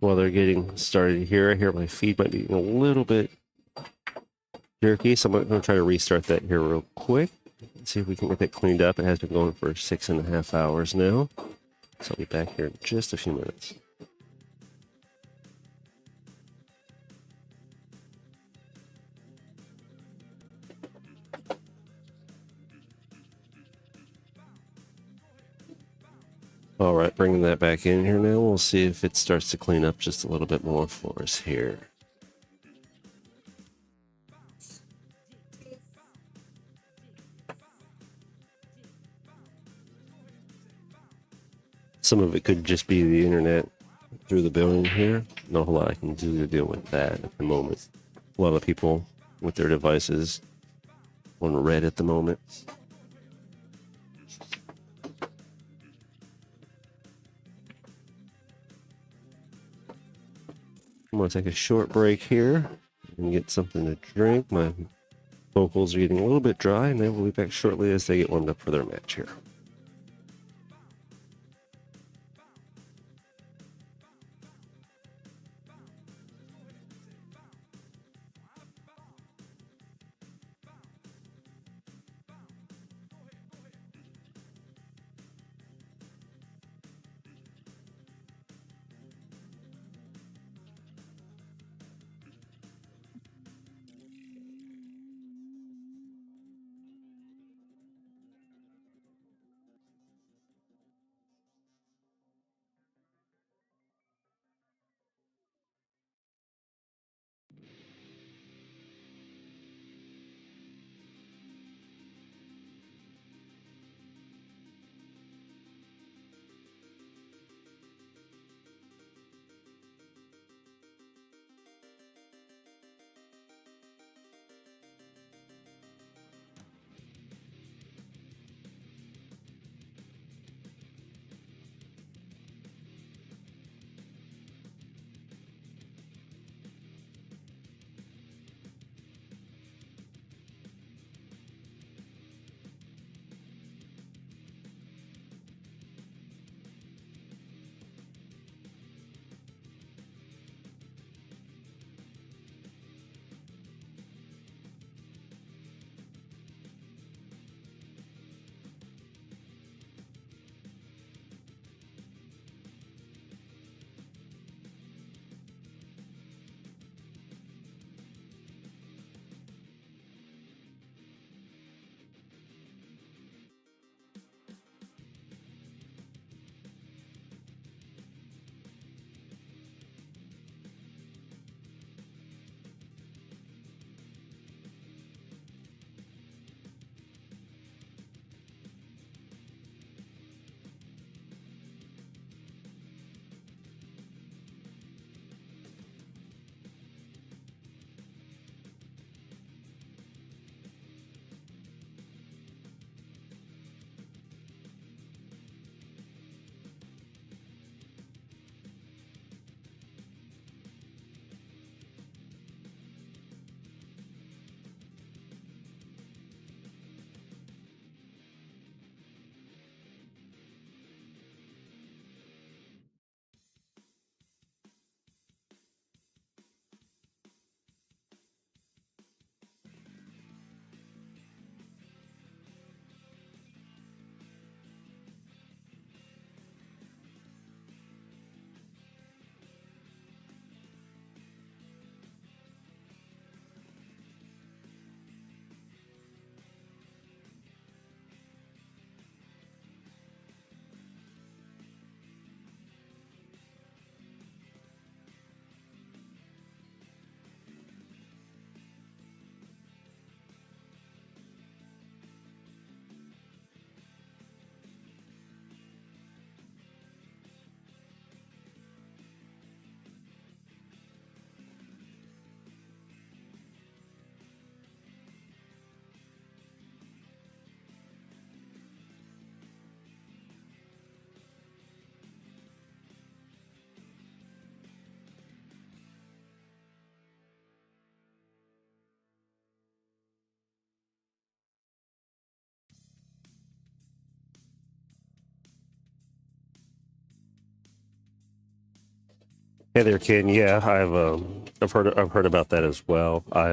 While they're getting started here, I hear my feed might be a little bit jerky, so I'm going to try to restart that here real quick. Let's see if we can get that cleaned up. It has been going for 6.5 hours now, so I'll be back here in just a few minutes. All right, bringing that back in here now. We'll see if it starts to clean up just a little bit more for us here. Some of it could just be the internet through the building here. Not a whole lot I can do to deal with that at the moment. A lot of people with their devices on red at the moment. I'm going to take a short break here and get something to drink. My vocals are getting a little bit dry, and then we'll be back shortly as they get warmed up for their match here. Hey there, Ken. Yeah, I've heard about that as well. I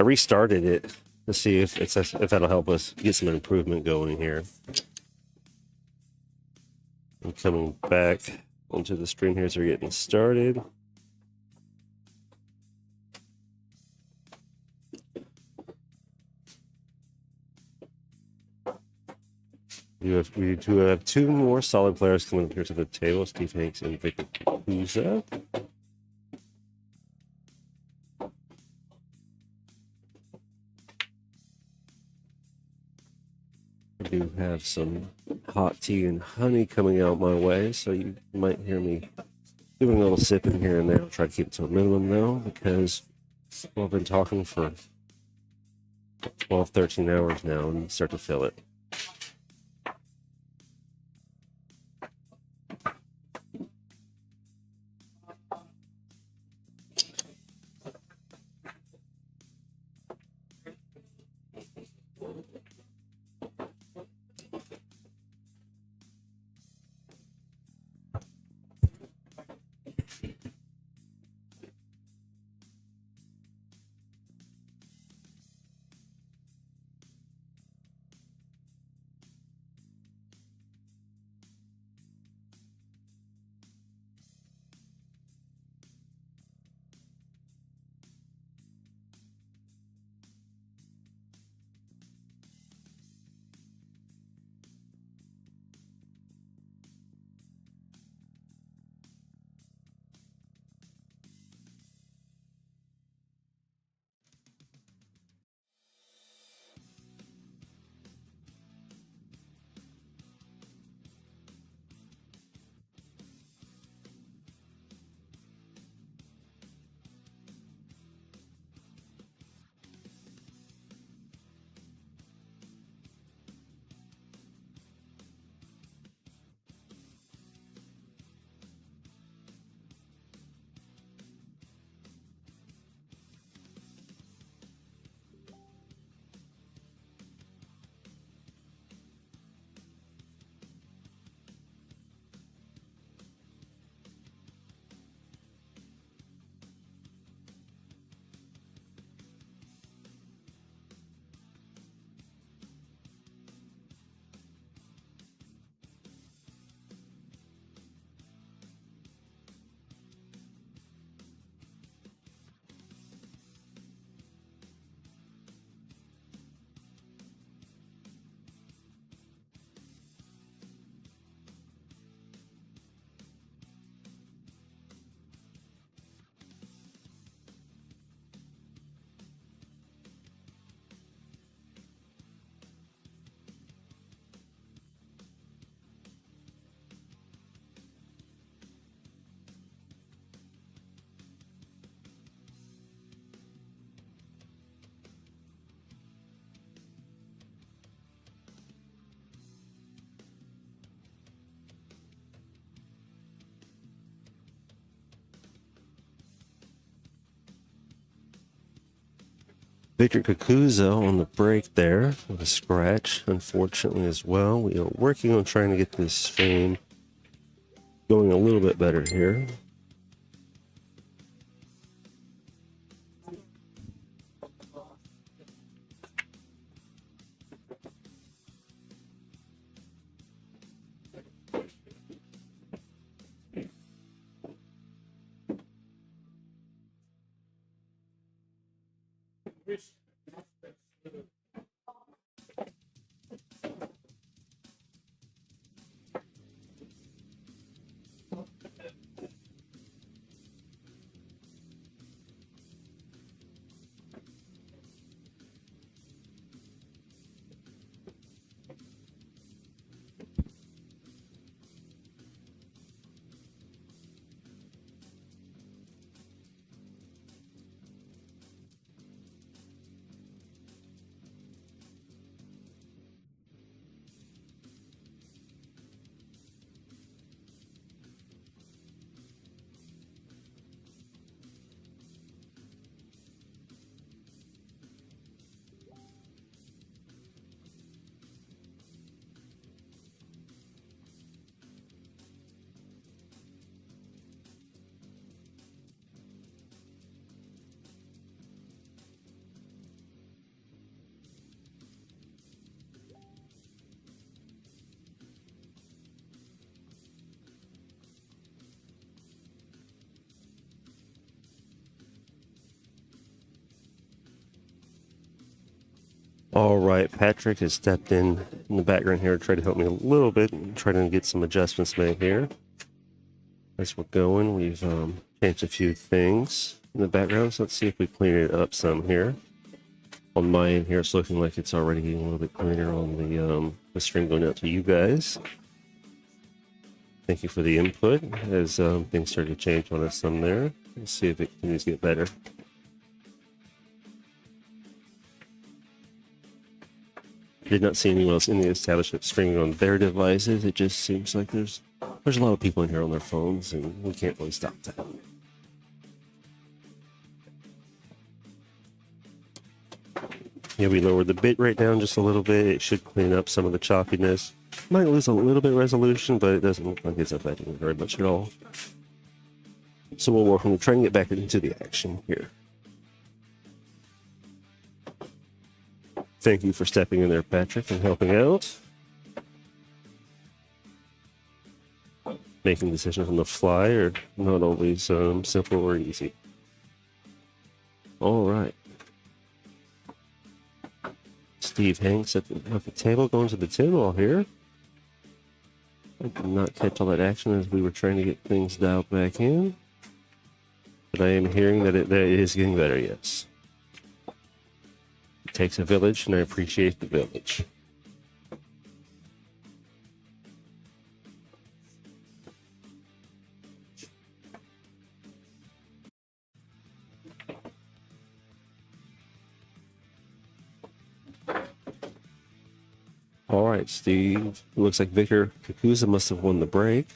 restarted it to see if that'll help us get some improvement going here. I'm coming back onto the stream here, so we're getting started. We do have two more solid players coming up here to the table: Steve Hanks and Victor Puza. I do have some hot tea and honey coming out my way, so you might hear me doing a little sipping here and there. I'll try to keep it to a minimum though, because I've been talking for 12, 13 hours now and start to feel it. Victor Kakuza on the break there with a scratch, unfortunately, as well. We are working on trying to get this stream going a little bit better here. All right, Patrick has stepped in the background here to try to help me a little bit and try to get some adjustments made here. As we're going, we've changed a few things in the background, so let's see if we clean it up some here. On my end here, it's looking like it's already getting a little bit cleaner on the stream going out to you guys. Thank you for the input as things started to change on us some there. Let's see if it continues to get better. Did not see anyone else in the establishment streaming on their devices. It just seems like there's a lot of people in here on their phones, and we can't really stop that. Yeah, we lowered the bit rate down just a little bit. It should clean up some of the choppiness. Might lose a little bit of resolution, but it doesn't look like it's affecting it very much at all. So we'll work on trying to get back into the action here. Thank you for stepping in there, Patrick, and helping out. Making decisions on the fly are not always simple or easy. All right. Steve Hanks at the table going to the 10 ball here. I did not catch all that action as we were trying to get things dialed back in. But I am hearing that it is getting better, yes. It takes a village, and I appreciate the village. All right, Steve. It looks like Victor Kakuza must have won the break.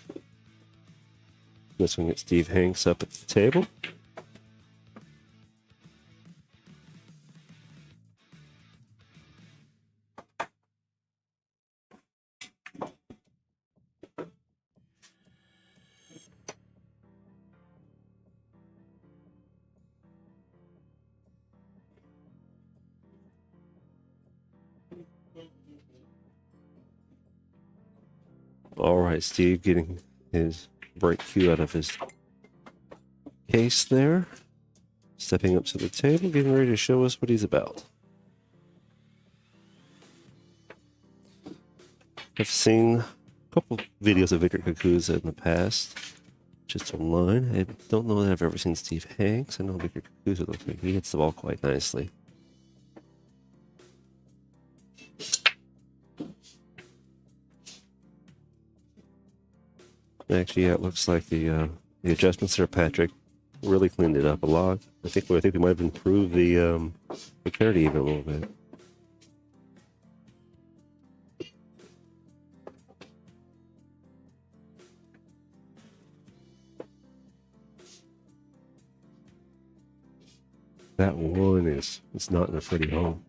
This one gets Steve Hanks up at the table. All right, Steve getting his break cue out of his case there. Stepping up to the table, getting ready to show us what he's about. I've seen a couple videos of Victor Kakuza in the past, just online. I don't know that I've ever seen Steve Hanks. I know Victor Kakuza looks like he hits the ball quite nicely. Actually, yeah, it looks like the adjustments there, Patrick, really cleaned it up a lot. I think we might have improved the clarity even a little bit. That one is not in a pretty home.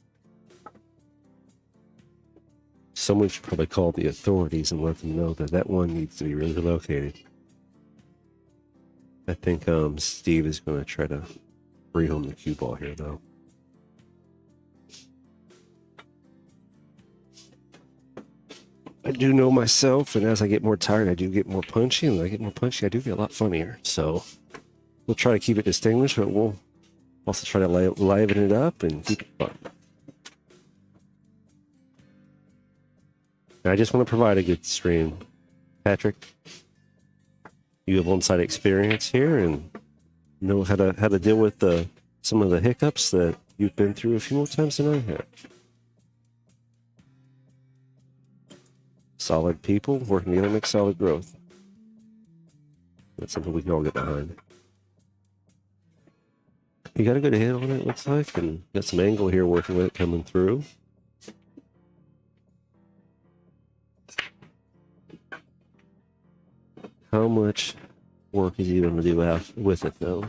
Someone should probably call the authorities and let them know that that one needs to be relocated. I think Steve is going to try to bring home the cue ball here, though. I do know myself, and as I get more tired, I do get more punchy, and when I get more punchy, I do get a lot funnier. So we'll try to keep it distinguished, but we'll also try to liven it up and keep it fun. I just want to provide a good stream. Patrick, you have on-site experience here and know how to deal with some of the hiccups that you've been through a few more times than I have. Solid people working together make solid growth. That's something we can all get behind. You got a good hit on it, looks like, and got some angle here working with it coming through. How much work is he going to do with it, though?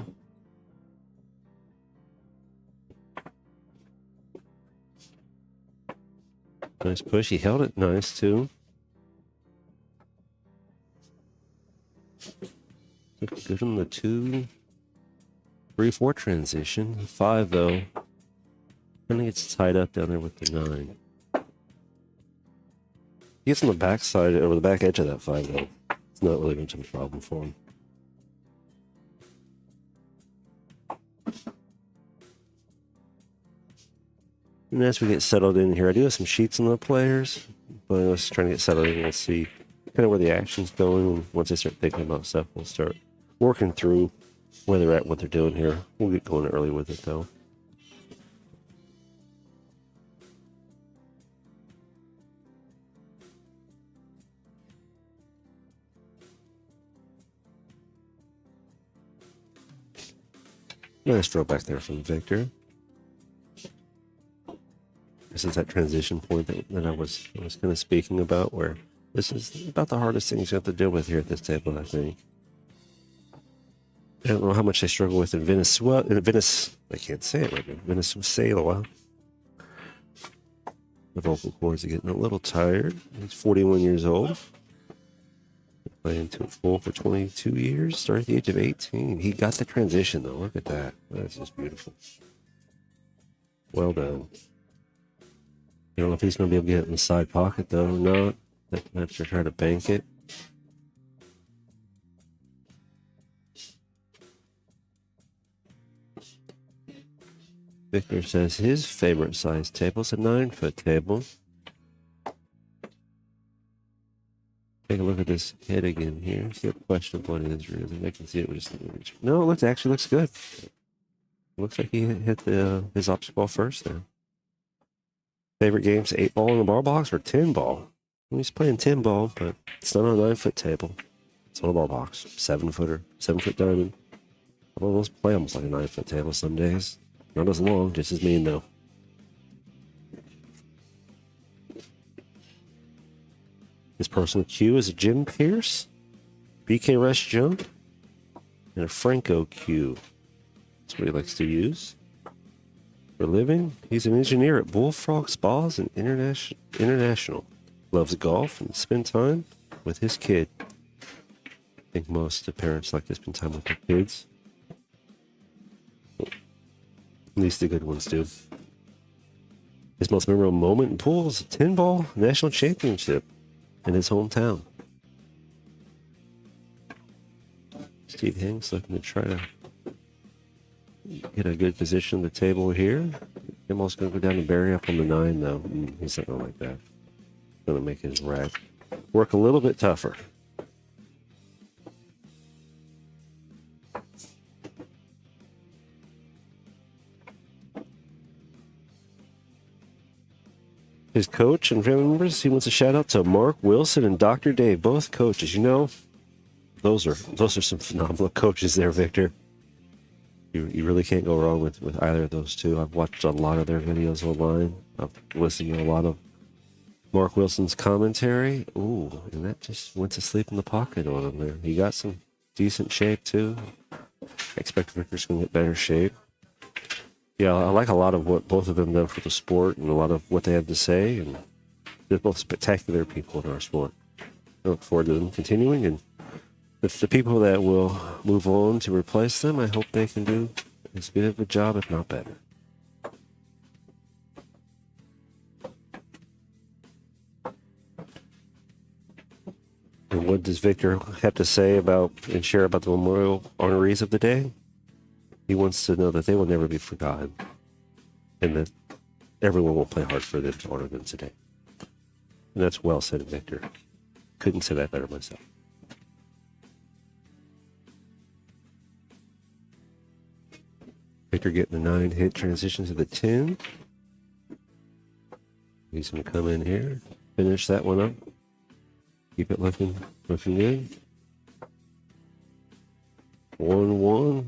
Nice push. He held it nice, too. Good on the 2, 3, 4 transition. 5, though. I think it's tied up down there with the 9. He gets on the back side, or the back edge of that 5, though. It's not really going to be a problem for him. And as we get settled in here, I do have some sheets on the players, but I was trying to get settled in. We'll see kind of where the action's going. And once I start thinking about stuff, we'll start working through where they're at, what they're doing here. We'll get going early with it, though. Nice throw back there from Victor. This is that transition point that I was kind of speaking about, where this is about the hardest things you have to deal with here at this table, I think. I don't know how much they struggle with in Venezuela. I can't say it right now. Venezuela. The vocal cords are getting a little tired. He's 41 years old. Playing to full for 22 years, started at the age of 18. He got the transition, though. Look at that. That's just beautiful. Well done. I don't know if he's going to be able to get it in the side pocket, though, or not. I have to try to bank it. Victor says his favorite size table is a 9-foot table. Take a look at this head again here. See how questionable it is, really. I can see it with just no, it actually looks good. Looks like he hit his opposite ball first there. Favorite games, 8-ball in the bar box or 10-ball? He's playing 10-ball, but it's not on a 9-foot table. It's on a bar box. 7-footer, 7-foot diamond. I'll almost play almost like a 9-foot table some days. Not as long, just as mean though. His personal cue is a Jim Pierce, BK Rush jump, and a Franco cue. That's what he likes to use. For a living, he's an engineer at Bullfrog Spas and International. Loves golf and spend time with his kid. I think most parents like to spend time with their kids. At least the good ones do. His most memorable moment in pool is a 10-ball national championship in his hometown. Steve Hanks looking to try to get a good position on the table here. I'm also going to go down and bury up on the 9, though. He's not going to like that. Going to make his rack work a little bit tougher. His coach and family members, he wants a shout out to Mark Wilson and Dr. Dave, both coaches. You know, those are some phenomenal coaches there, Victor. You really can't go wrong with either of those two. I've watched a lot of their videos online. I've listened to a lot of Mark Wilson's commentary. Ooh, and that just went to sleep in the pocket on him there. He got some decent shape too. I expect Victor's going to get better shape. Yeah, I like a lot of what both of them done for the sport and a lot of what they have to say. And they're both spectacular people in our sport. I look forward to them continuing. And with the people that will move on to replace them, I hope they can do as good of a job, if not better. And what does Victor have to say about and share about the memorial honorees of the day? He wants to know that they will never be forgotten and that everyone will play hard for them to honor them today. And that's well said, Victor. Couldn't say that better myself. Victor getting the 9 hit transition to the 10. He's going to come in here, finish that one up. Keep it looking good. 1-1.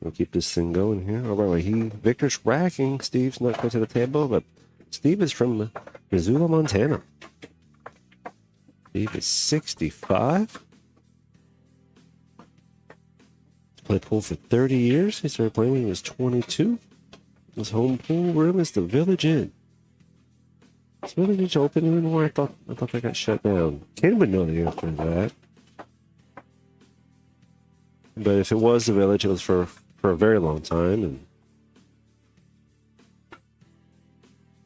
We'll keep this thing going here. Oh, by the way, Victor's racking. Steve's not going to the table, but Steve is from Missoula, Montana. Steve is 65. He's played pool for 30 years. He started playing when he was 22. His home pool room is the Village Inn. Is Village open anymore? I thought that got shut down. Ken would know the answer to that. But if it was the Village, it was for a very long time, and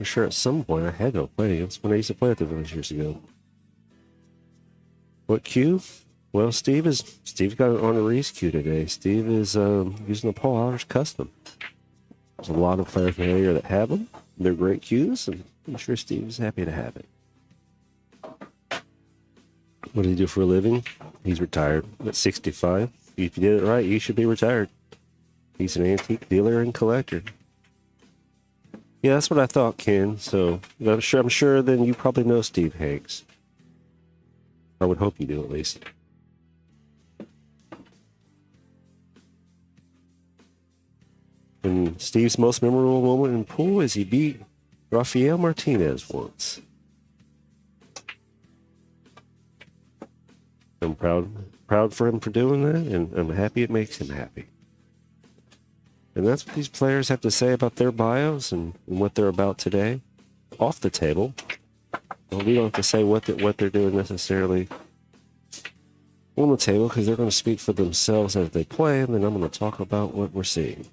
I'm sure at some point I had no play. That's when I used to play at the Village years ago. What cue? Well, Steve's got an honorees cue today. Steve is using the Paul Allers custom. There's a lot of players in the area that have them. They're great cues, and I'm sure Steve's happy to have it. What does he do for a living? He's retired at 65. If you did it right, you should be retired. He's an antique dealer and collector. Yeah, that's what I thought, Ken. So I'm sure then you probably know Steve Hanks. I would hope you do, at least. And Steve's most memorable moment in pool is he beat Rafael Martinez once. I'm proud for him for doing that, and I'm happy it makes him happy. And that's what these players have to say about their bios and what they're about today. Off the table. Well, we don't have to say what they're doing necessarily on the table, because they're going to speak for themselves as they play, and then I'm going to talk about what we're seeing.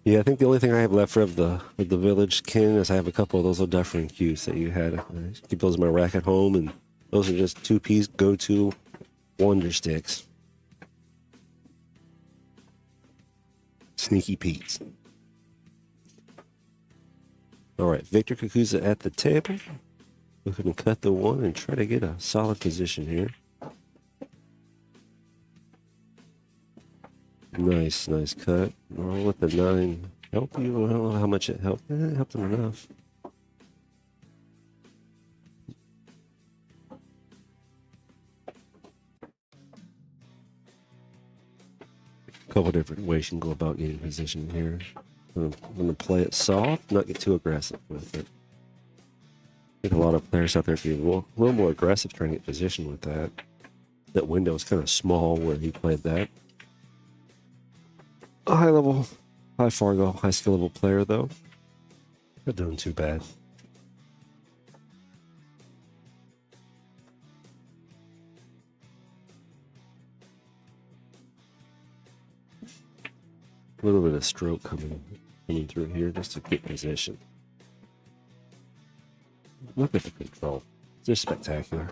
Yeah, I think the only thing I have left of the village, Ken, is I have a couple of those O'Dufferin cues that you had. I keep those in my rack at home, and those are just 2-piece go-to wonder sticks. Sneaky Pete's. All right, Victor Kakuza at the table. Looking to cut the one and try to get a solid position here. Nice cut. Roll with the 9. Help you? I don't know how much it helped. It helped him enough. A couple different ways you can go about getting position here. I'm going to play it soft, not get too aggressive with it. I think a lot of players out there can be a little more aggressive trying to get position with that. That window is kind of small where he played that. A high Fargo, high skill level player, though. Not doing too bad. A little bit of stroke coming through here just to get position. Look at the control. It's just spectacular.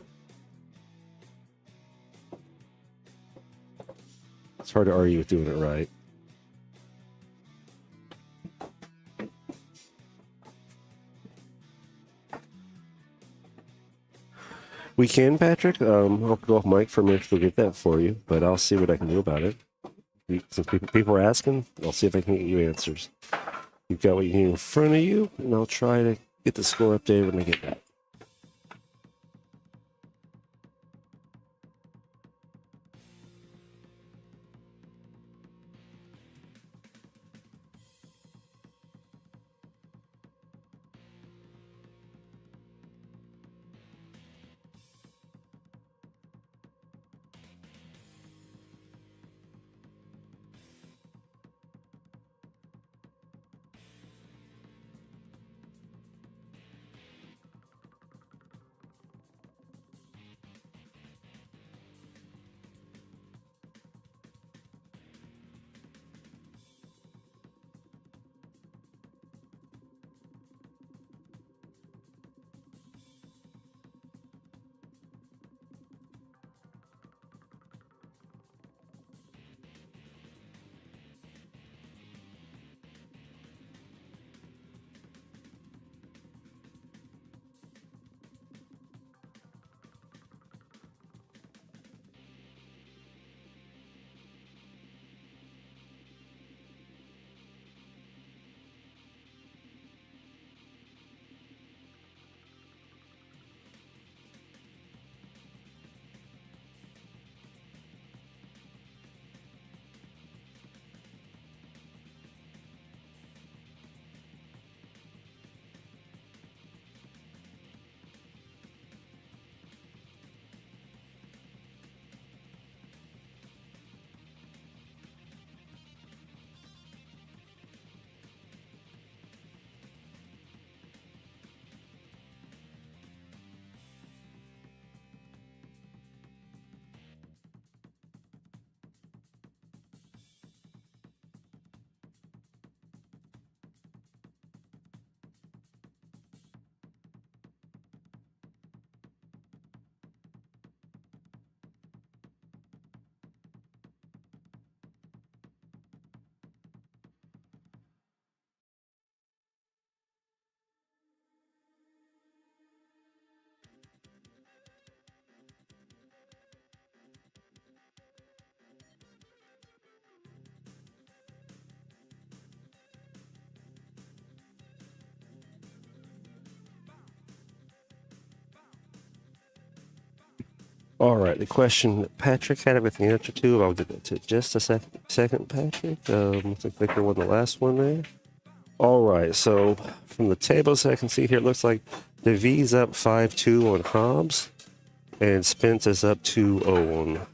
It's hard to argue with doing it right. We can, Patrick. I'll go off mic for a minute to get that for you, but I'll see what I can do about it. Since people are asking, I'll see if I can get you answers. You've got what you need in front of you, and I'll try to get the score updated when I get back. All right, the question that Patrick had everything answered to. I'll give it to just a second, Patrick. Looks like Victor won the last one there. All right, so from the tables I can see here, it looks like the V's up 5-2 on Hobs, and Spence is up 2-0 on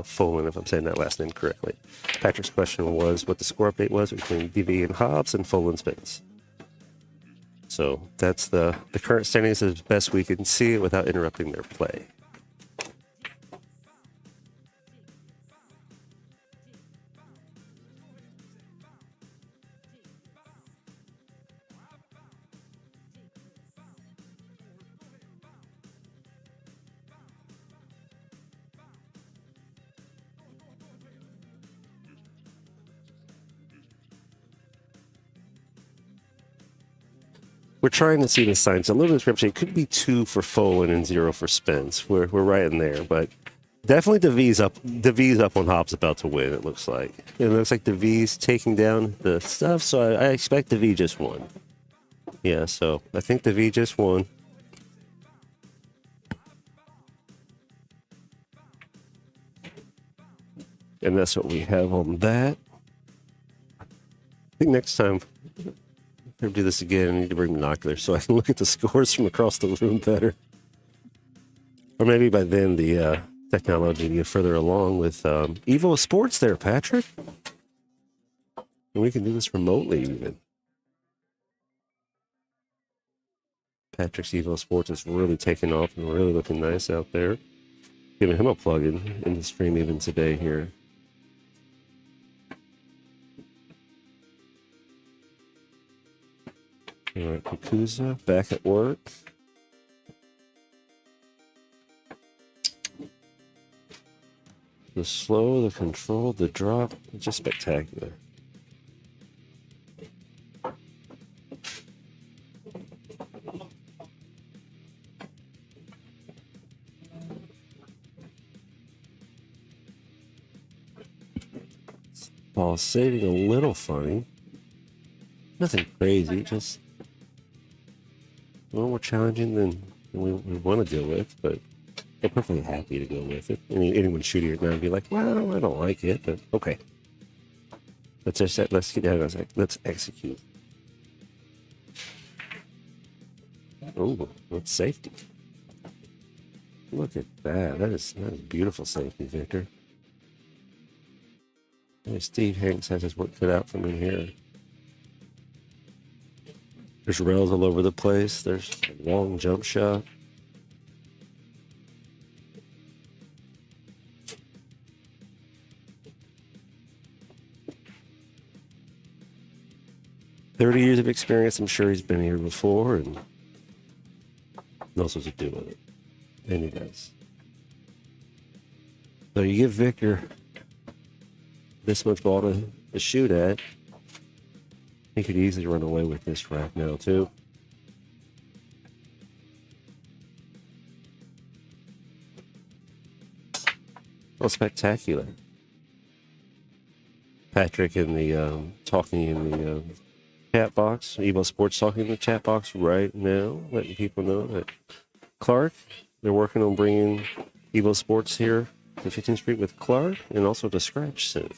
Folan, if I'm saying that last name correctly. Patrick's question was what the score update was between DV and Hobs and Folan Spence. So that's the current standings as best we can see it without interrupting their play. We're trying to see the signs. A little description. It could be 2 for Folan and 0 for Spence. We're right in there, but definitely the V's up. The V's up on Hobbs about to win. It looks like. It looks like the V's taking down the stuff. So I expect the V just won. Yeah. So I think the V just won. And that's what we have on that. I think next time. I'll do this again. I need to bring binoculars so I can look at the scores from across the room better. Or maybe by then the technology will get further along with Evo Sports there, Patrick. And we can do this remotely even. Patrick's Evo Sports is really taking off and really looking nice out there. Giving him a plug in the stream even today here. All right, Kukuza back at work. The slow, the control, the drop, it's just spectacular. Ball saving a little funny. Nothing crazy, just a little more challenging than we want to deal with, but I'm perfectly happy to go with it. Anyone shooting it now and be like, well, I don't like it, but okay. Let's get down. Let's execute. Oh, that's safety. Look at that. That is beautiful safety, Victor. And Steve Hanks has his work cut out from him here. There's rails all over the place. There's a long jump shot. "30 years of experience. I'm sure he's been here before and knows what to do with it. And he does. So you give Victor this much ball to shoot at. He could easily run away with this rack now, too. Oh, spectacular. Patrick in the talking in the chat box. Evo Sports talking in the chat box right now, letting people know that Clark, they're working on bringing Evo Sports here to 15th Street with Clark and also to Scratch soon.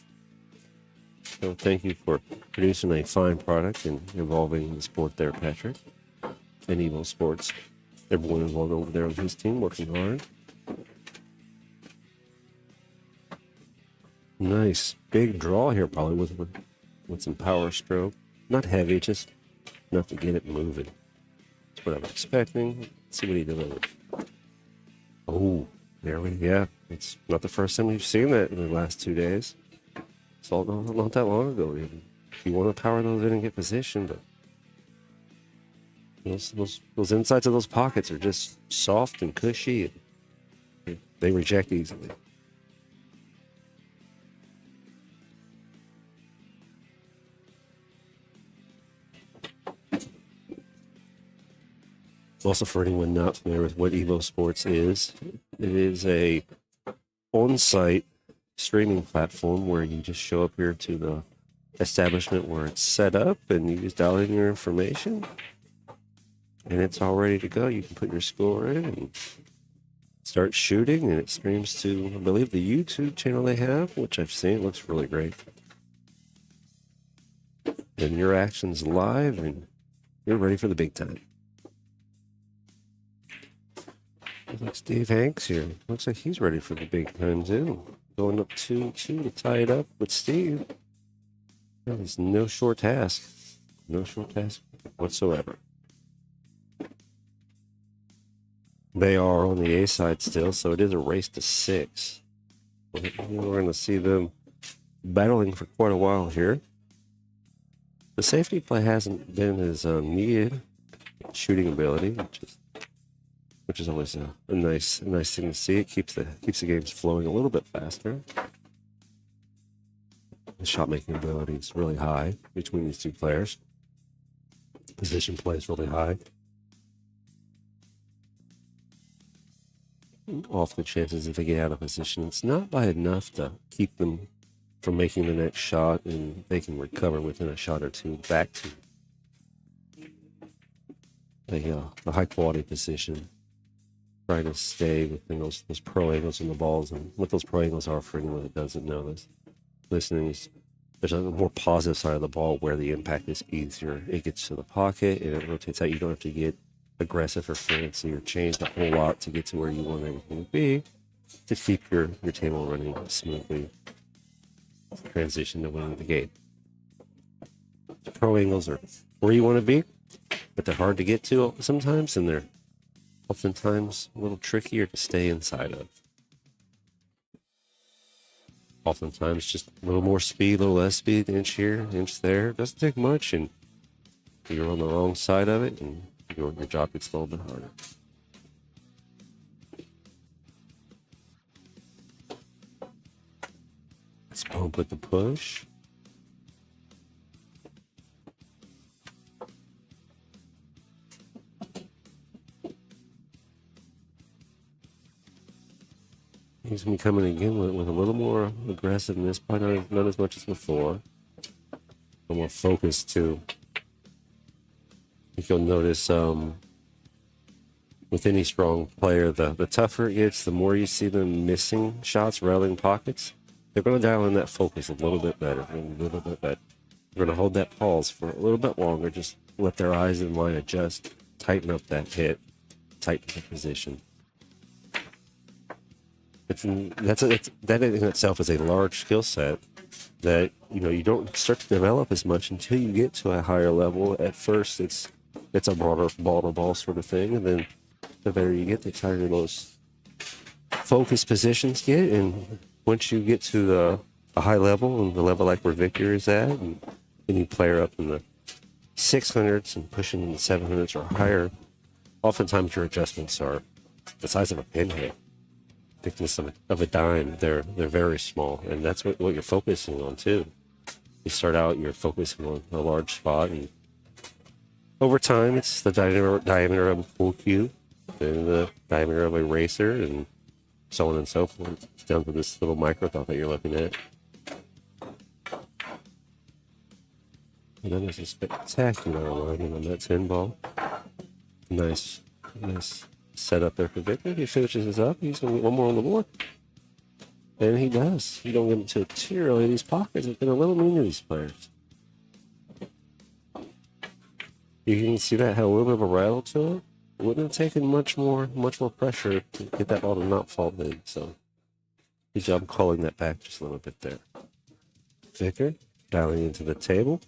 So thank you for producing a fine product and involving the sport there, Patrick. And Evo Sports. Everyone involved over there on his team working hard. Nice big draw here, probably with some power stroke. Not heavy, just enough to get it moving. That's what I'm expecting. Let's see what he delivered. Oh, there we go. It's not the first time we've seen that in the last 2 days. It's all not that long ago, even. If you want to power those in and get position, but those insides of those pockets are just soft and cushy, and they reject easily. Also, for anyone not familiar with what Evo Sports is, it is a on-site streaming platform where you just show up here to the establishment where it's set up and you just dial in your information and it's all ready to go. You can put your score in and start shooting, and it streams to, I believe, the YouTube channel they have, which I've seen. It looks really great. And your action's live, and you're ready for the big time. Looks like Steve Hanks here. Looks like he's ready for the big time, too. Going up 2-2 to tie it up with Steve. That is no short task. No short task whatsoever. They are on the A side still, so it is a race to 6. We're going to see them battling for quite a while here. The safety play hasn't been as needed. Shooting ability, which is always a nice thing to see. It keeps the games flowing a little bit faster. The shot making ability is really high between these two players. Position play is really high. Off the chances if they get out of position, it's not by enough to keep them from making the next shot, and they can recover within a shot or two back to a high quality position. Trying to stay within those pro angles in the balls, and what those pro angles are for anyone that doesn't know this. Listening, there's a more positive side of the ball where the impact is easier. It gets to the pocket and it rotates out. You don't have to get aggressive or fancy or change a whole lot to get to where you want everything to be to keep your table running smoothly. Transition to winning the game. The pro angles are where you want to be, but they're hard to get to sometimes, and they're oftentimes a little trickier to stay inside of. Oftentimes just a little more speed, a little less speed, inch here, inch there. Doesn't take much, and you're on the wrong side of it, and your job gets a little bit harder. Let's bump with the push. He's going to be coming again with a little more aggressiveness, probably not as much as before. A little more focus too. I think you'll notice with any strong player, the tougher it gets, the more you see them missing shots, railing pockets. They're going to dial in that focus a little bit better, They're going to hold that pause for a little bit longer, just let their eyes in line adjust, tighten up that hit, tighten the position. That in itself is a large skill set that you don't start to develop as much until you get to a higher level. At first, it's a broader ball-to-ball sort of thing, and then the better you get, the tighter those focus positions get. And once you get to a high level, and the level like where Victor is at, and then you player up in the 600s and pushing in the 700s or higher, oftentimes your adjustments are the size of a pinhead. Thickness of a dime. They're very small, and that's what you're focusing on too. You start out, you're focusing on a large spot, and over time it's the diameter of a pool cue, then the diameter of a racer, and so on and so forth. It's down to this little micro thought that you're looking at. And then there's a spectacular alignment on that 10 ball. Nice set up there for Victor. He finishes this up. He's going to get one more on the board. And he does. You don't get him to too early. These pockets have been a little mean to these players. You can see that had a little bit of a rattle to it. Wouldn't have taken much more pressure to get that ball to not fall in. So, good job calling that back just a little bit there. Victor dialing into the table.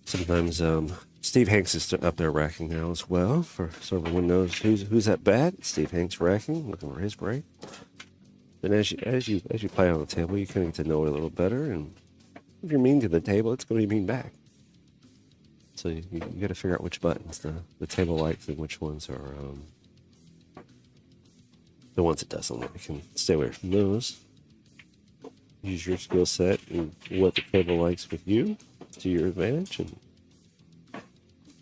Sometimes Steve Hanks is up there racking now as well. So everyone knows who's at bat. Steve Hanks racking, looking for his break. And as you play on the table, you kind of get to know it a little better. And if you're mean to the table, it's going to be mean back. So you got to figure out which buttons the table likes and which ones are the ones it doesn't like, and stay away from those. Use your skill set and what the table likes with you to your advantage, and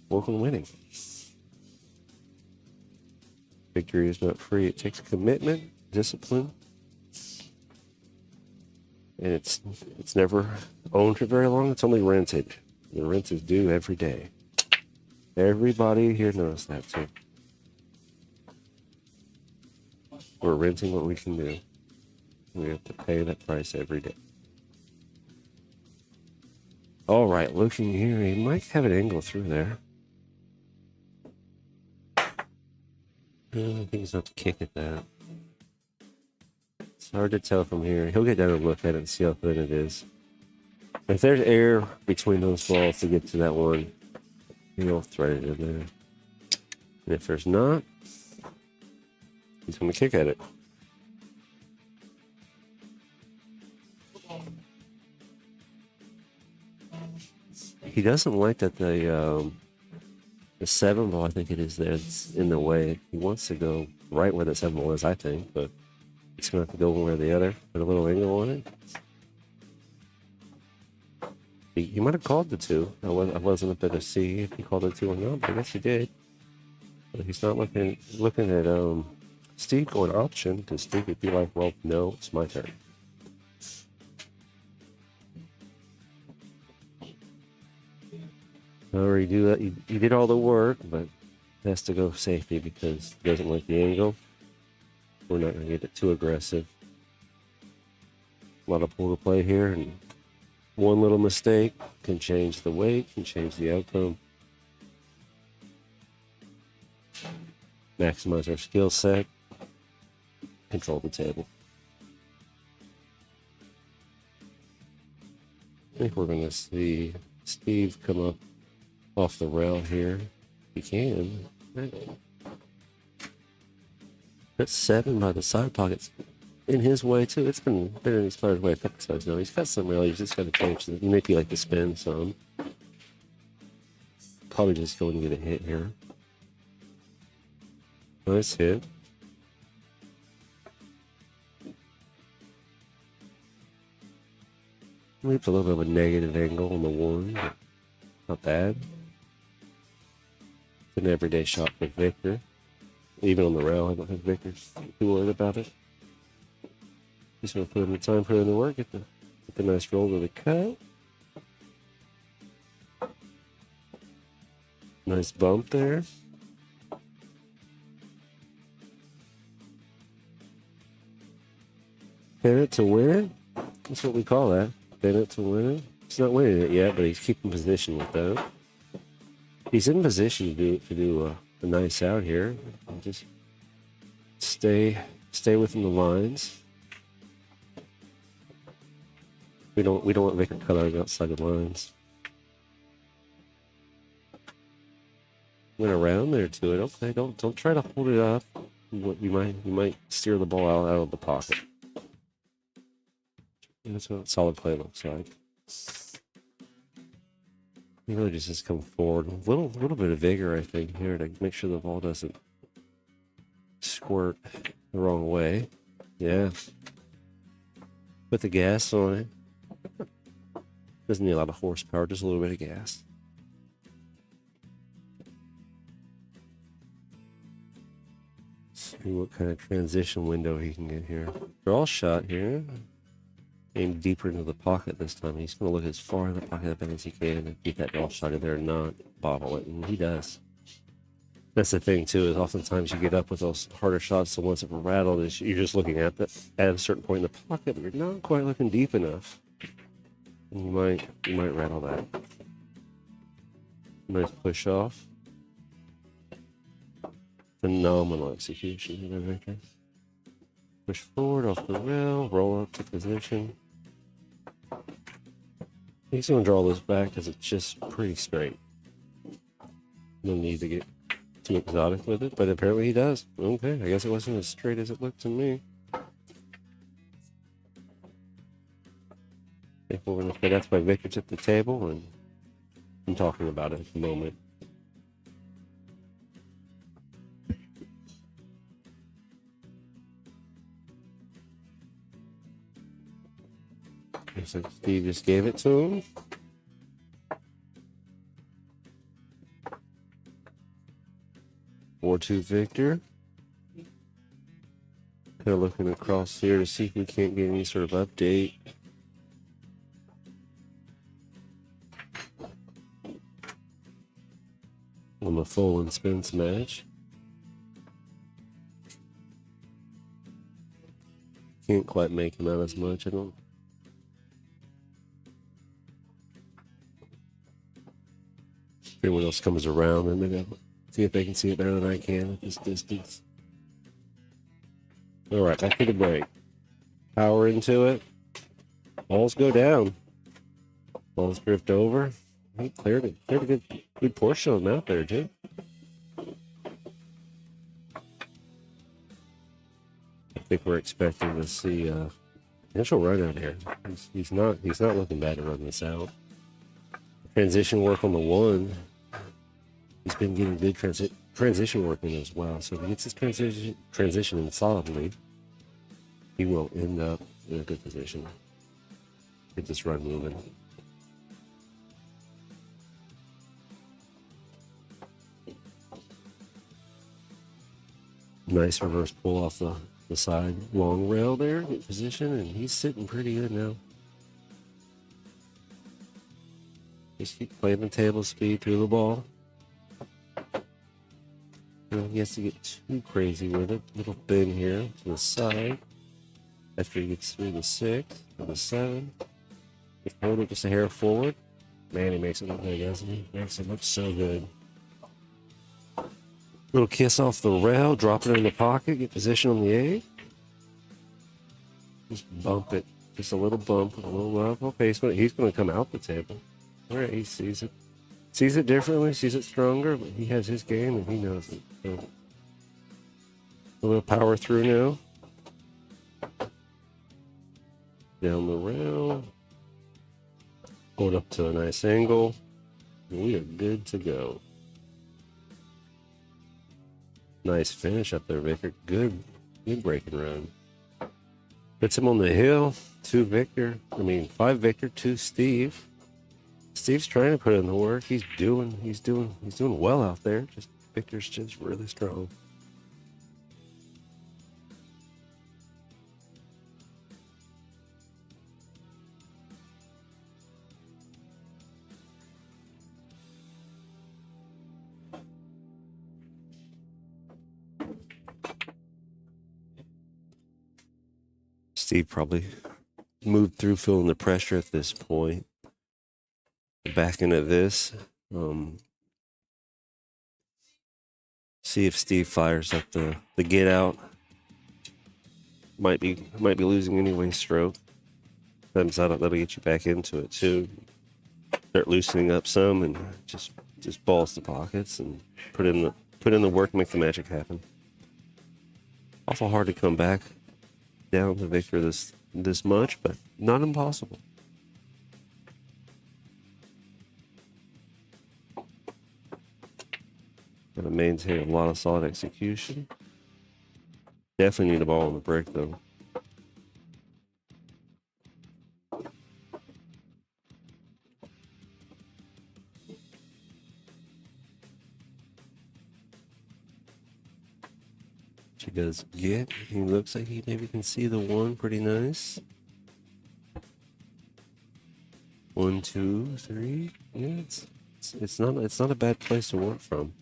work on winning. Victory is not free. It takes commitment, discipline, and it's never owned for very long. It's only rented. The rent is due every day. Everybody here knows that too. We're renting what we can do. We have to pay that price every day. All right, looking here, he might have an angle through there. I think he's not to kick at that. It's hard to tell from here. He'll get down and look at it and see how thin it is. If there's air between those balls to get to that one, he'll thread it in there. And if there's not, he's going to kick at it. He doesn't like that the 7 ball, I think it is there, it's in the way. He wants to go right where the 7 ball is, I think, but he's going to have to go one way or the other. Put a little angle on it. He might have called the 2. I wasn't up there to see if he called the 2 or not, but I guess he did. But he's not looking at Steve going option, because Steve would be like, well, no, it's my turn. However, you do that. You did all the work, but it has to go safety because he doesn't like the angle. We're not going to get it too aggressive. A lot of pull to play here, and one little mistake can change the weight, can change the outcome. Maximize our skill set. Control the table. I think we're going to see Steve come up off the rail here. He can. That 7 by the side pockets in his way too. It's been in his player's way a couple times now. He's got some rail. He's just got to change. He may be like to spin some. Probably just going to get a hit here. Nice hit. Leaves a little bit of a negative angle on the 1, but not bad. It's an everyday shot for Victor. Even on the rail, I don't think Victor's too worried about it. Just going to put in the time, put in the work, get the nice roll to the cut. Nice bump there. Pin it to win it. That's what we call that. Pin it to win it. He's not winning it yet, but he's keeping position with that. He's in position to do a nice out here. And just stay within the lines. We don't want Victor coloring outside the lines. Went around there to it. Okay, don't try to hold it up. You might steer the ball out of the pocket. And that's what solid play looks like. He really just has to come forward. A little bit of vigor, I think, here to make sure the ball doesn't squirt the wrong way. Yeah. Put the gas on it. Doesn't need a lot of horsepower, just a little bit of gas. See what kind of transition window he can get here. Draw shot here. Aim deeper into the pocket this time. He's going to look as far in the pocket as he can and keep that draw shot in there and not bobble it, and he does. That's the thing too, is oftentimes you get up with those harder shots, so once it rattled, you're just looking at a certain point in the pocket, but you're not quite looking deep enough. And you might rattle that. Nice push off. Phenomenal execution here, Victor. Push forward off the rail, roll up to position. He's going to draw this back because it's just pretty straight. No need to get too exotic with it, but apparently he does. Okay, I guess it wasn't as straight as it looked to me. I think we're going to say that's why Victor's at the table, and I'm talking about it at the moment. Looks like Steve just gave it to him. Four 2 Victor. Kind of looking across here to see if we can't get any sort of update. on the full and spins match. Can't quite make him out as much, I don't. If anyone else comes around, then maybe I'll see if they can see it better than I can at this distance. All right, back to the break. Power into it. Balls go down. Balls drift over. He cleared it. Cleared a good portion of them out there, too. I think we're expecting to see initial run out here. He's not looking bad to run this out. Transition work on the one. He's been getting good transition work in as well. So if he gets his transition in solidly, he will end up in a good position. Get this run moving. Nice reverse pull off the side long rail there. Good position, and he's sitting pretty good now. Just keep playing the table speed through the ball. He has to get too crazy with it. Little bend here to the side. After he gets through the 6 to the 7. If hold it just a hair forward. Man, he makes it look good, doesn't he? Makes it look so good. Little kiss off the rail, drop it in the pocket, get position on the 8. Just bump it. Just a little bump, a little love. Okay, he's gonna come out the table. All right, he sees it. Sees it differently, sees it stronger, but he has his game and he knows it. So, a little power through now. Down the rail. Going up to a nice angle. And we are good to go. Nice finish up there, Victor. Good breaking run. Puts him on the hill. 5 Victor, 2 Steve. Steve's trying to put in the work. He's doing well out there. Just Victor's just really strong. Steve probably moved through feeling the pressure at this point. Back into this. See if Steve fires up the get out. Might be losing anyway stroke. That'll get you back into it too. Start loosening up some and just balls the pockets and put in the work, make the magic happen. Awful hard to come back down to Victor this much, but not impossible. Gotta maintain a lot of solid execution. Definitely need a ball on the break though. She does get. He looks like he maybe can see the 1 pretty nice. 1, 2, 3. Yeah, it's not a bad place to work from.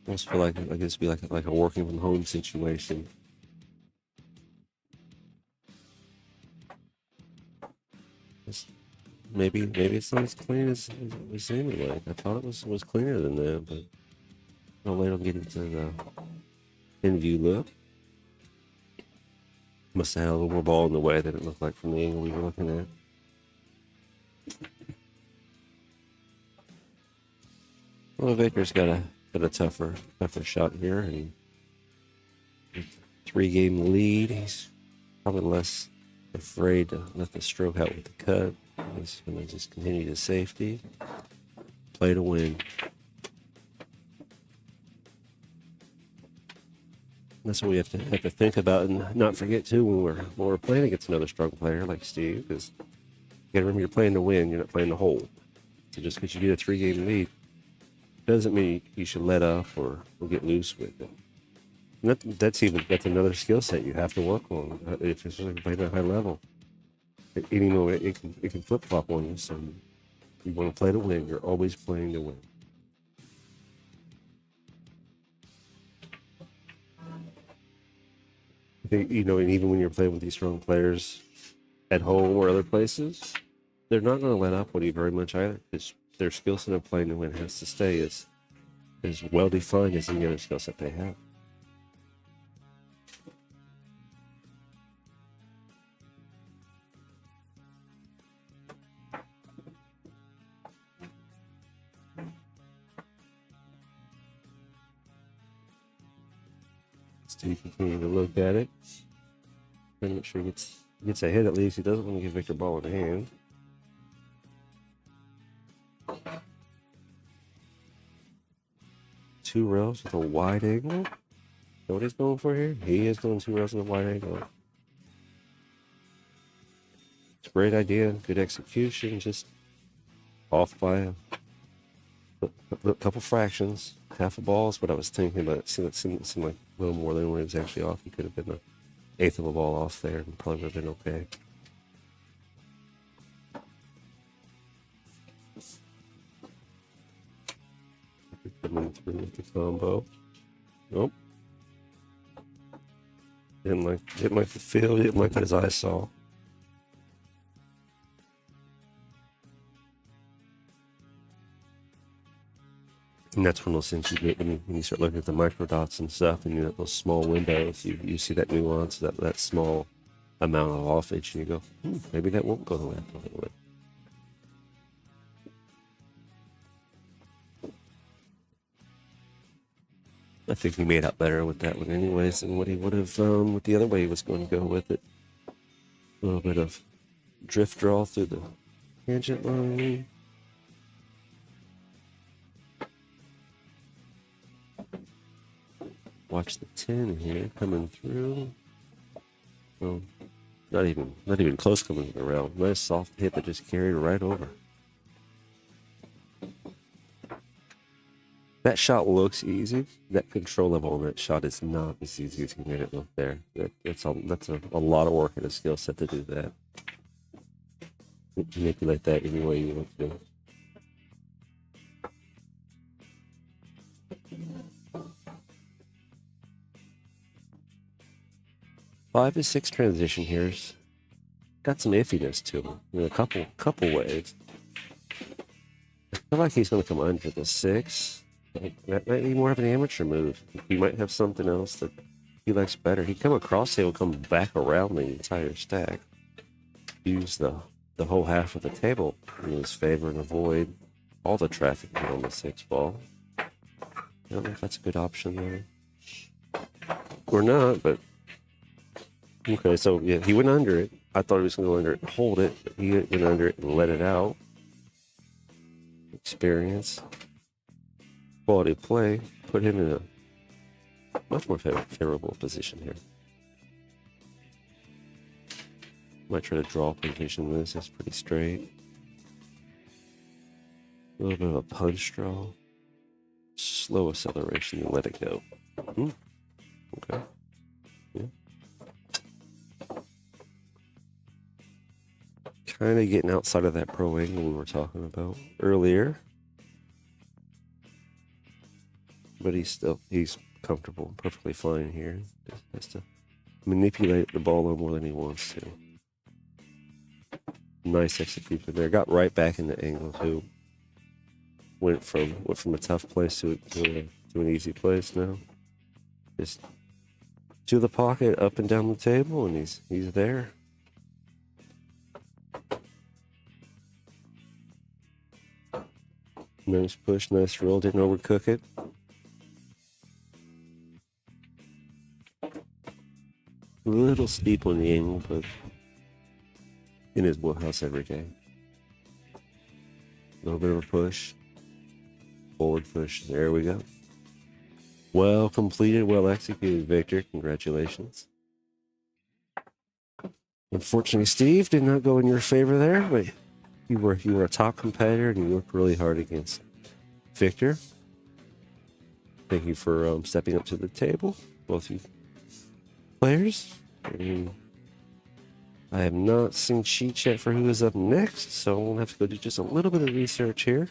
Almost feel like I guess it'd be like a working from home situation. Maybe it's not as clean as it was seeming like. I thought it was cleaner than that, but I'll let him get into the in view look. Must have had a little more ball in the way than it looked like from the angle we were looking at. Well, Victor's got a tougher shot here, and 3-game lead. He's probably less afraid to let the stroke out with the cut. He's going to just continue to safety, play to win. That's what we have to think about and not forget too when we're playing against another strong player like Steve, because you got to remember you're playing to win, you're not playing to hold. So just because you get a 3-game lead doesn't mean you should let up or get loose with it. And that's another skill set you have to work on if you're playing at a high level. At any moment it can flip flop on you. So You want to play to win. You're always playing to win. I think, you know, and even when you're playing with these strong players at home or other places, they're not going to let up on you very much either. Because their skill set of playing to win has to stay as well defined as any other skill set they have. Steve continuing to look at it. Trying to make sure he gets a hit at least. He doesn't want to give Victor ball in hand. Two rails with a wide angle. Know what he's going for here? He is going 2 rails with a wide angle. It's a great idea. Good execution. Just off by a couple fractions. Half a ball is what I was thinking, but it seemed like a little more than when it was actually off. He could have been an eighth of a ball off there and probably would have been okay. Coming through with the combo. Nope. Didn't like the feel. Didn't like what his eyes saw. And that's one of those things you get when you start looking at the micro dots and stuff, and you get those small windows. You see that nuance, that small amount of offage, and you go, maybe that won't go the way I thought it would. I think he made out better with that one anyways than what he would have with the other way he was going to go with it. A little bit of drift draw through the tangent line. Watch the 10 here coming through. Well, not even close coming to the rail. Nice soft hit that just carried right over. That shot looks easy. That control level on that shot is not as easy as he made it look there. That's a lot of work and a skill set to do that. Manipulate that any way you want to do. Five to six transition here's got some iffiness to him in a couple ways. I feel like he's going to come under the 6. That might be more of an amateur move. He might have something else that he likes better. He'd come across, he will come back around the entire stack. Use the whole half of the table in his favor and avoid all the traffic on the 6 ball. I don't know if that's a good option there. Or not, but okay, so yeah, he went under it. I thought he was going to go under it and hold it, but he went under it and let it out. Experience. Quality play. Put him in a much more favorable position here. Might try to draw position this. That's pretty straight. A little bit of a punch draw. Slow acceleration and let it go. Okay. Yeah. Kind of getting outside of that pro angle we were talking about earlier. But he's comfortable, perfectly fine here. Just has to manipulate the ball a little more than he wants to. Nice execution there. Got right back in the angle too. Went from a tough place to an easy place now. Just to the pocket, up and down the table, and he's there. Nice push, nice roll. Didn't overcook it. A little steep on the angle, but in his wheelhouse every game. A little bit of a push. Forward push. There we go. Well completed, well executed, Victor. Congratulations. Unfortunately, Steve did not go in your favor there, but you were a top competitor and you worked really hard against Victor. Thank you for stepping up to the table, both you players. And I have not seen sheet yet for who is up next, so I'm gonna have to go do just a little bit of research here.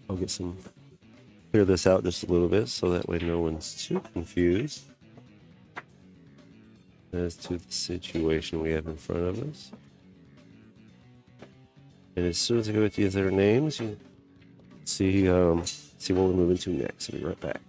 I'll get some, clear this out just a little bit so that way no one's too confused as to the situation we have in front of us. And as soon as I go with these other names, you see what we're moving to next. I'll be right back.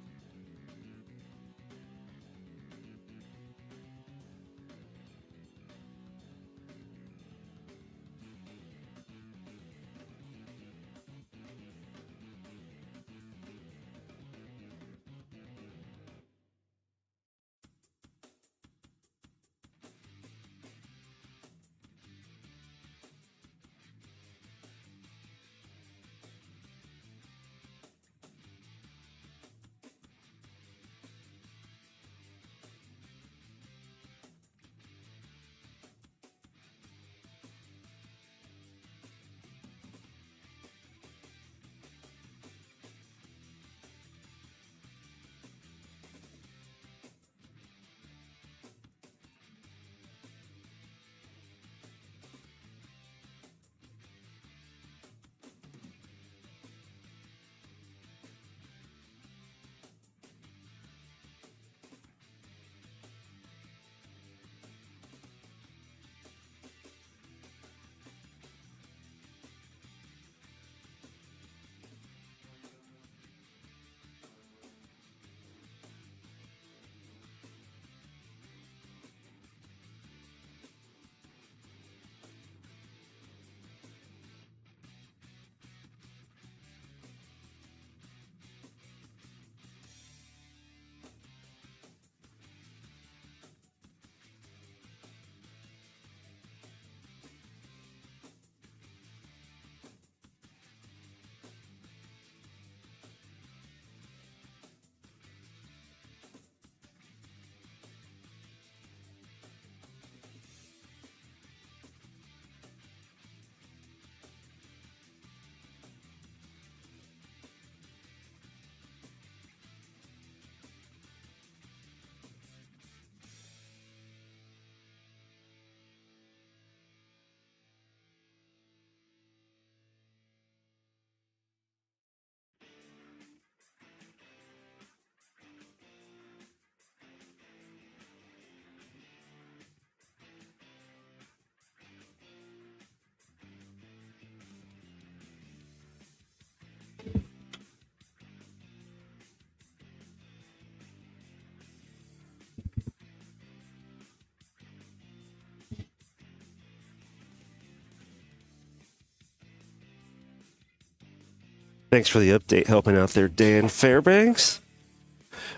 Thanks for the update, helping out there, Dan Fairbanks.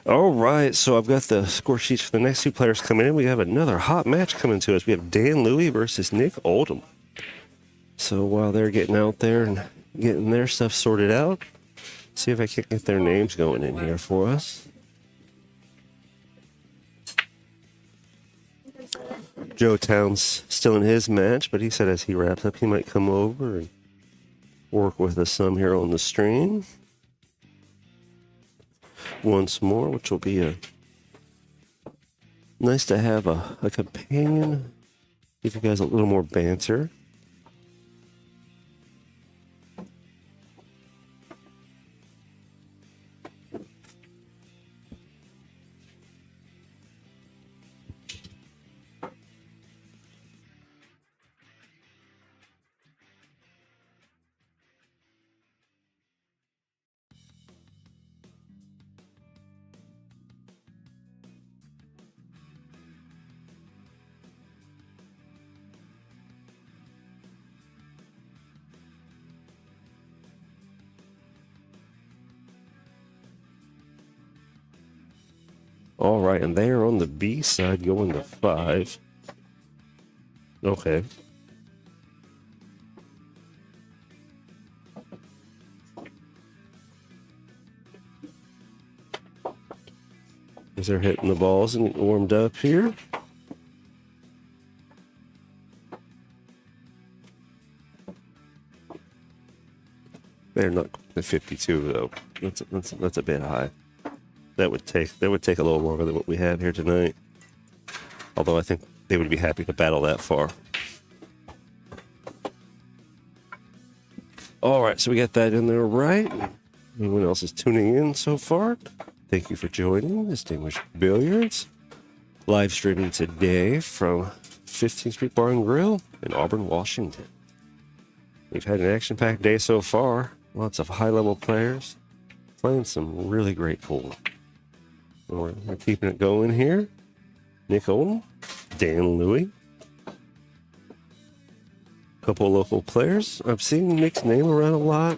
All right, so I've got the score sheets for the next two players coming in. We have another hot match coming to us. We have Dan Louie versus Nick Oldham. So while they're getting out there and getting their stuff sorted out, see if I can get their names going in here for us. Joe Towns still in his match, but he said as he wraps up, he might come over and work with us some here on the stream once more, which will be nice to have a companion, give you guys a little more banter. All right, and they are on the B side going to 5. Okay. As they're hitting the balls and getting warmed up here. They're not at 52 though. That's a bit high. That would take a little longer than what we have here tonight. Although I think they would be happy to battle that far. All right, so we got that in there right. Anyone else is tuning in so far? Thank you for joining Distinguished Billiards. Live streaming today from 15th Street Bar and Grill in Auburn, Washington. We've had an action-packed day so far. Lots of high-level players playing some really great pool. We're keeping it going here. Nick Olden, Dan Louie. A couple of local players. I've seen Nick's name around a lot.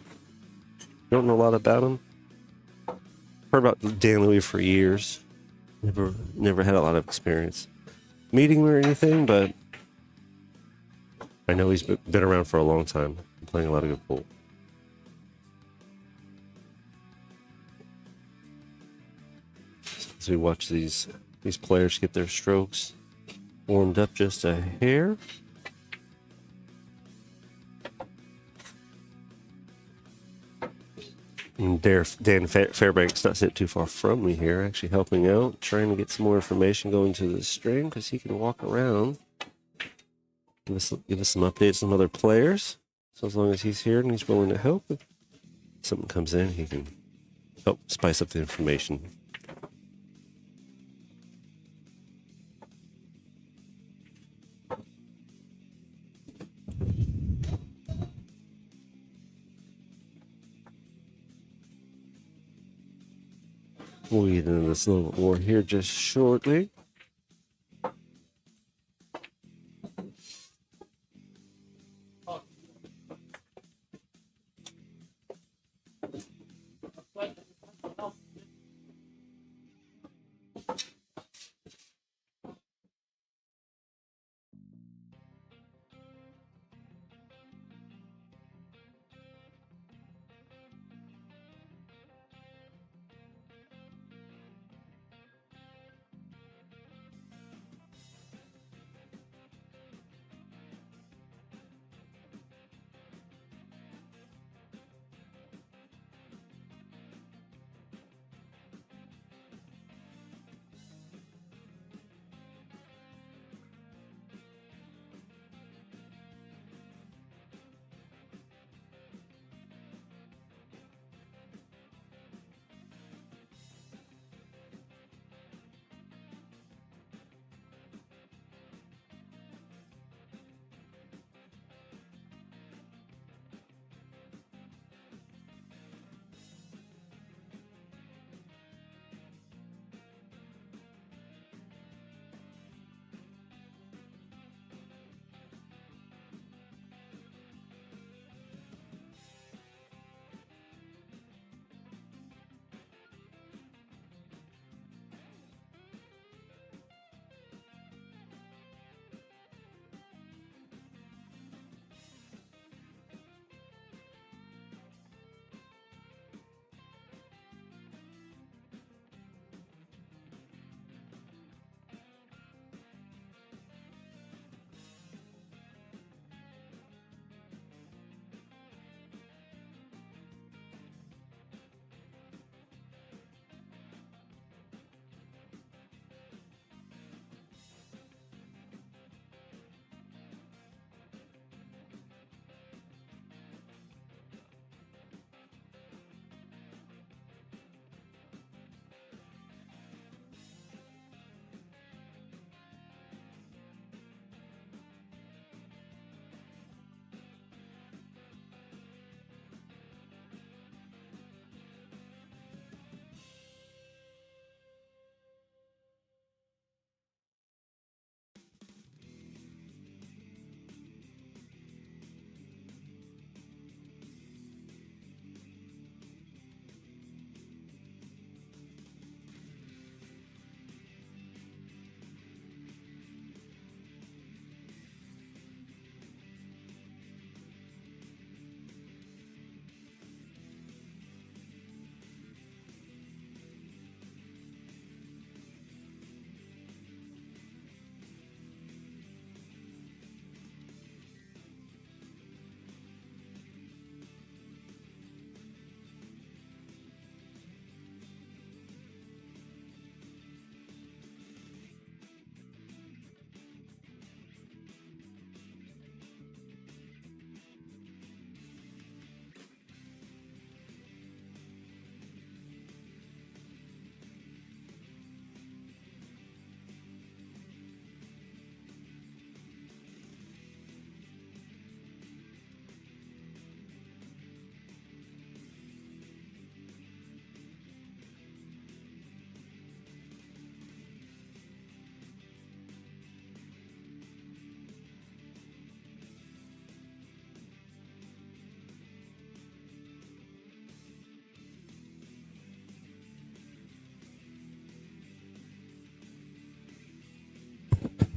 Don't know a lot about him. Heard about Dan Louie for years. Never had a lot of experience meeting him or anything, but I know he's been around for a long time, playing a lot of good pool. As we watch these players get their strokes warmed up just a hair. And Dan Fairbanks not sitting too far from me here, actually helping out, trying to get some more information going to the stream because he can walk around, give us some updates on other players. So as long as he's here and he's willing to help, if something comes in, he can help spice up the information. We'll get into this a little more here just shortly.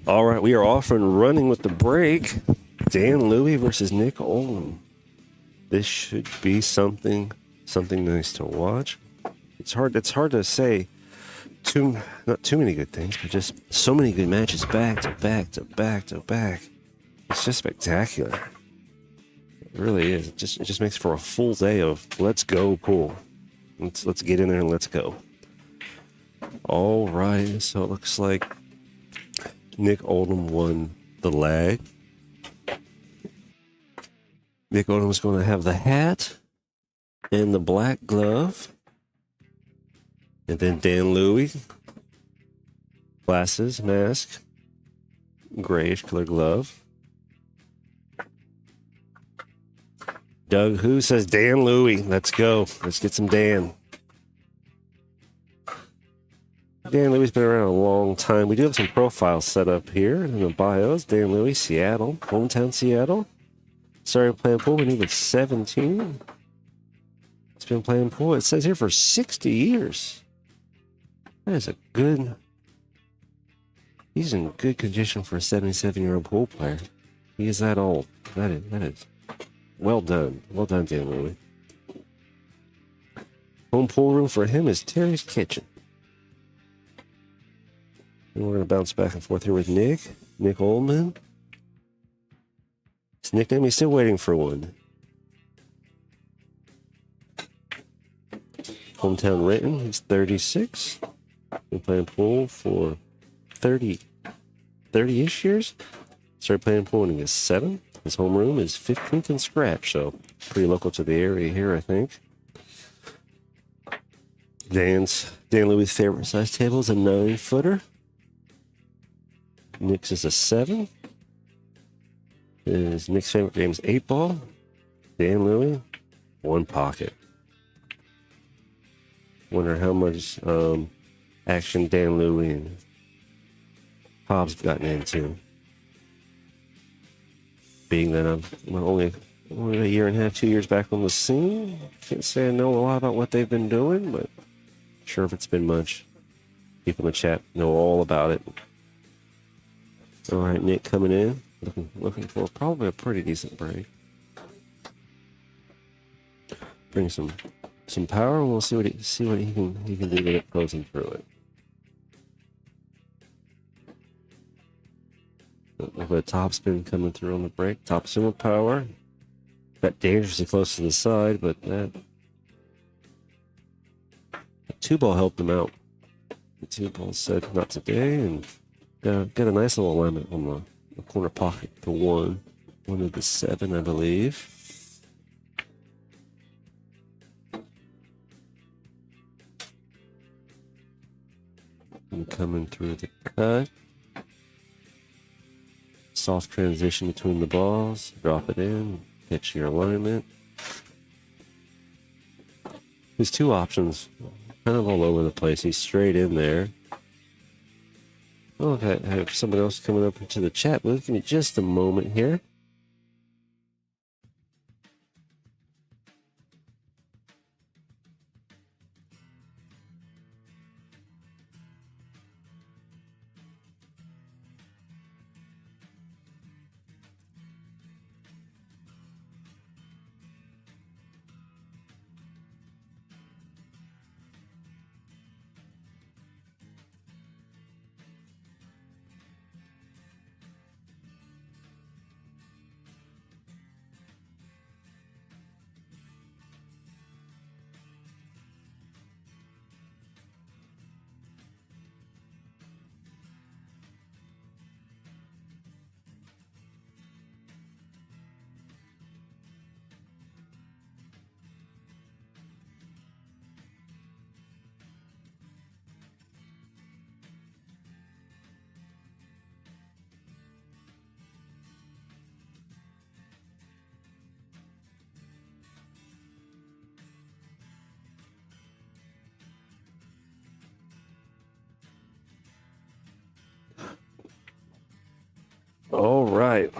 All right, we are off and running with the break. Dan Louie versus Nick Oldham. This should be something nice to watch. It's hard to say not too many good things, but just so many good matches back to back to back to back. It's just spectacular. It really is. It just makes for a full day of let's go pool. Let's get in there and let's go. All right, so it looks like Nick Oldham won the leg. Nick Oldham's going to have the hat and the black glove. And then Dan Louie, glasses, mask, grayish color glove. Doug Who says Dan Louie. Let's go. Let's get some Dan. Dan Louie's been around a long time. We do have some profiles set up here in the bios. Dan Louie, Seattle, hometown Seattle. Started playing pool when he was 17. He's been playing pool, it says here, for 60 years. That is he's in good condition for a 77-year-old pool player. He is that old. That is well done. Well done, Dan Louie. Home pool room for him is Terry's Kitchen. And we're going to bounce back and forth here with Nick Oldham. His nickname, he's still waiting for one. Hometown Renton, he's 36. Been playing pool for 30-ish years. Started playing pool when he was 7. His homeroom is 15th and Scratch, so pretty local to the area here, I think. Dan Louie's favorite size table is a 9-footer. Nick's is a 7. Nick's favorite game is 8-ball. Dan Louie, 1 pocket. Wonder how much action Dan Louie and Hobs have gotten into. Being that I'm only a year and a half, 2 years back on the scene, can't say I know a lot about what they've been doing, but sure if it's been much. People in the chat know all about it. All right, Nick coming in, looking for probably a pretty decent break. Bring some power, and we'll see what he can do to get closing through it. The top spin coming through on the break. Top spin with power. Got dangerously close to the side, but that 2-ball helped him out. The 2-ball said not today, and got a nice little alignment on the corner pocket to 1. 1 of the 7, I believe. And coming through the cut. Soft transition between the balls. Drop it in. Pitch your alignment. There's 2 options. Kind of all over the place. He's straight in there. Oh, okay, I have someone else coming up into the chat booth. Give me just a moment here. All right.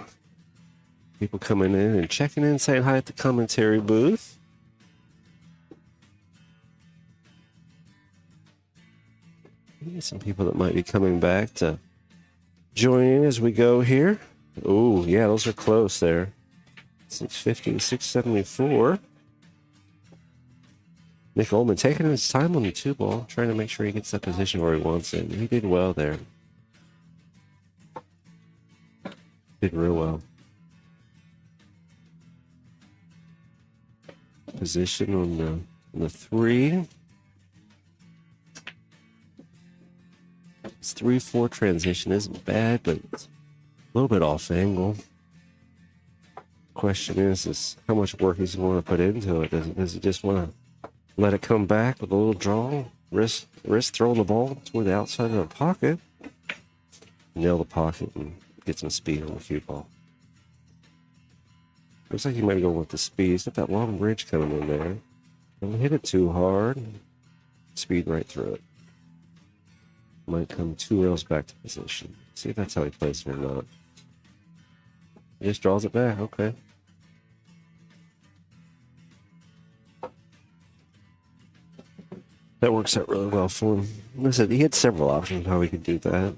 People coming in and checking in, saying hi at the commentary booth. Maybe some people that might be coming back to join in as we go here. Oh, yeah, those are close there. 650 to 674. Nick Ullman taking his time on the 2-ball, trying to make sure he gets that position where he wants it. He did well there. Did real well. Position on the 3. This 3-4 transition isn't bad, but it's a little bit off angle. Question is how much work he's going to put into it. Does he just want to let it come back with a little draw? Risk throwing the ball toward the outside of the pocket. Nail the pocket and get some speed on the cue ball. Looks like he might go with the speed. He's got that long bridge coming in there. Don't hit it too hard. Speed right through it. Might come 2 rails back to position. See if that's how he plays it or not. He just draws it back. Okay. That works out really well for him. Listen, he had several options on how he could do that.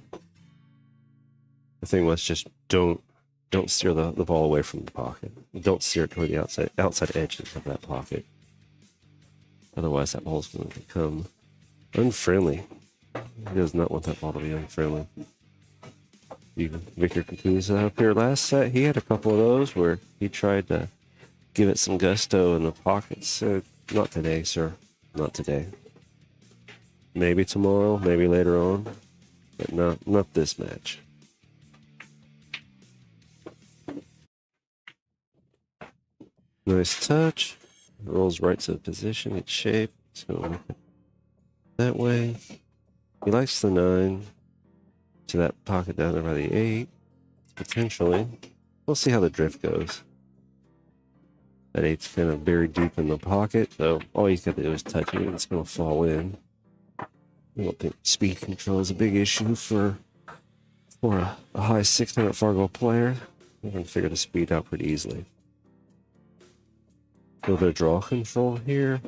The thing was just don't steer the ball away from the pocket. Don't steer it toward the outside edges of that pocket. Otherwise, that ball's going to become unfriendly. He does not want that ball to be unfriendly. Even Victor Kakuza up here last set, he had a couple of those where he tried to give it some gusto in the pocket. So, not today, sir. Not today. Maybe tomorrow, maybe later on, but not this match. Nice touch. Rolls right to the position. It's shape. So that way. He likes the 9 to that pocket down there by the 8. Potentially. We'll see how the drift goes. That 8's kind of buried deep in the pocket, so all he's got to do is touch it and it's going to fall in. I don't think speed control is a big issue for a high 600 Fargo player. You can figure the speed out pretty easily. A little bit of draw control here,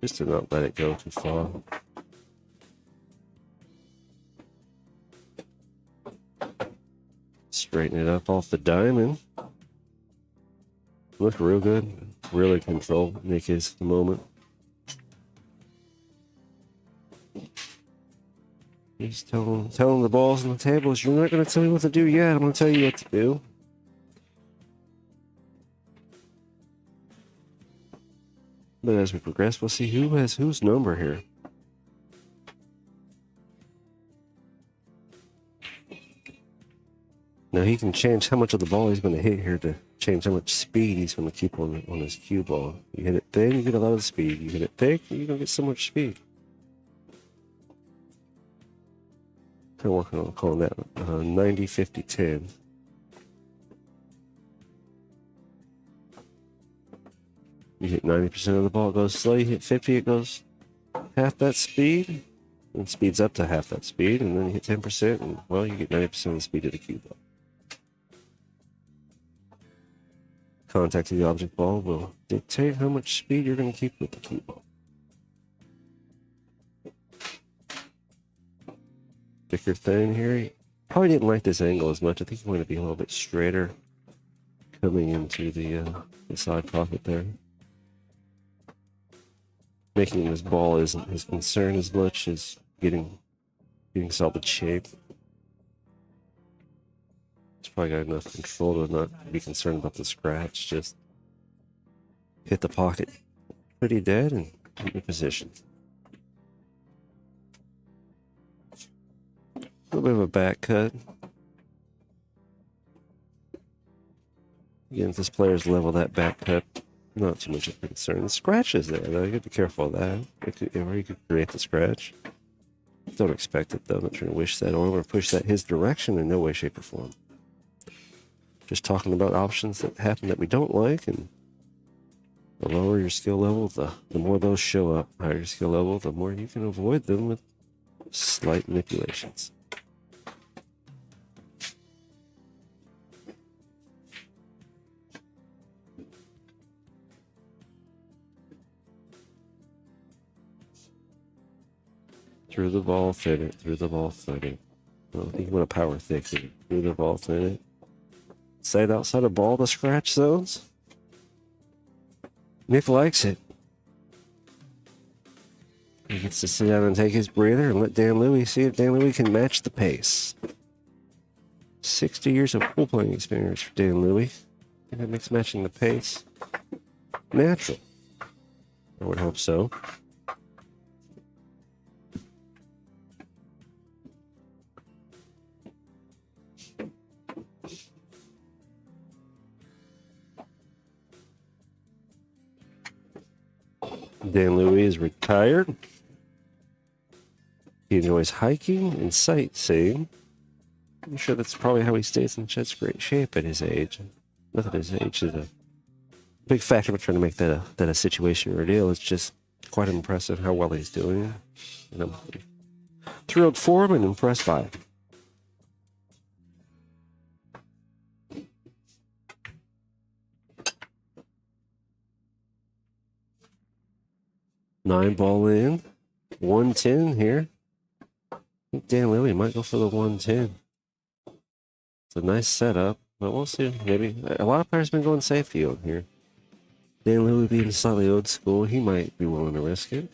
just to not let it go too far. Straighten it up off the diamond. Look real good. Really control Nick is at the moment. He's telling the balls on the tables, you're not going to tell me what to do yet. I'm going to tell you what to do. But as we progress, we'll see who has whose number here. Now he can change how much of the ball he's going to hit here to change how much speed he's going to keep on his cue ball. You hit it thin, you get a lot of speed. You hit it thick, you don't get so much speed. Kind of working on calling that 90-50-10. You hit 90% of the ball, it goes slow. You hit 50, it goes half that speed, and speeds up to half that speed, and then you hit 10%, and well, you get 90% of the speed of the cue ball. Contact to the object ball will dictate how much speed you're going to keep with the cue ball. Thicker thin here. He probably didn't like this angle as much. I think he wanted to be a little bit straighter coming into the side pocket there. Making this ball isn't his concern as much as getting solid shape. He's probably got enough control to not be concerned about the scratch. Just hit the pocket pretty dead and keep your position. A little bit of a back cut. Again, if this player's level, that back cut, not too much of a concern. The scratch is there, though. You have to be careful of that. Or you could create the scratch. Don't expect it, though. I'm not trying to wish that on or push that his direction in no way, shape, or form. Just talking about options that happen that we don't like, and the lower your skill level, the more those show up. Higher your skill level, the more you can avoid them with slight manipulations. Through the ball, fit it. Through the ball, fit it. Well, I think you want to power thick and move the vault in it. Side outside of ball to scratch zones. Nick likes it. He gets to sit down and take his breather and let Dan Louie see if Dan Louie can match the pace. 60 years of pool playing experience for Dan Louie. I think that makes matching the pace natural. I would hope so. Dan Louie is retired. He enjoys hiking and sightseeing. I'm sure that's probably how he stays in such great shape at his age. Not that his age is a big factor. I'm trying to make that a situation or a deal. It's just quite impressive how well he's doing. And I'm thrilled for him and impressed by him. Nine ball in. 110 here. I think Dan Louie might go for the 110. It's a nice setup, but we'll see. Maybe a lot of players have been going safety on here. Dan Louie being slightly old school, he might be willing to risk it.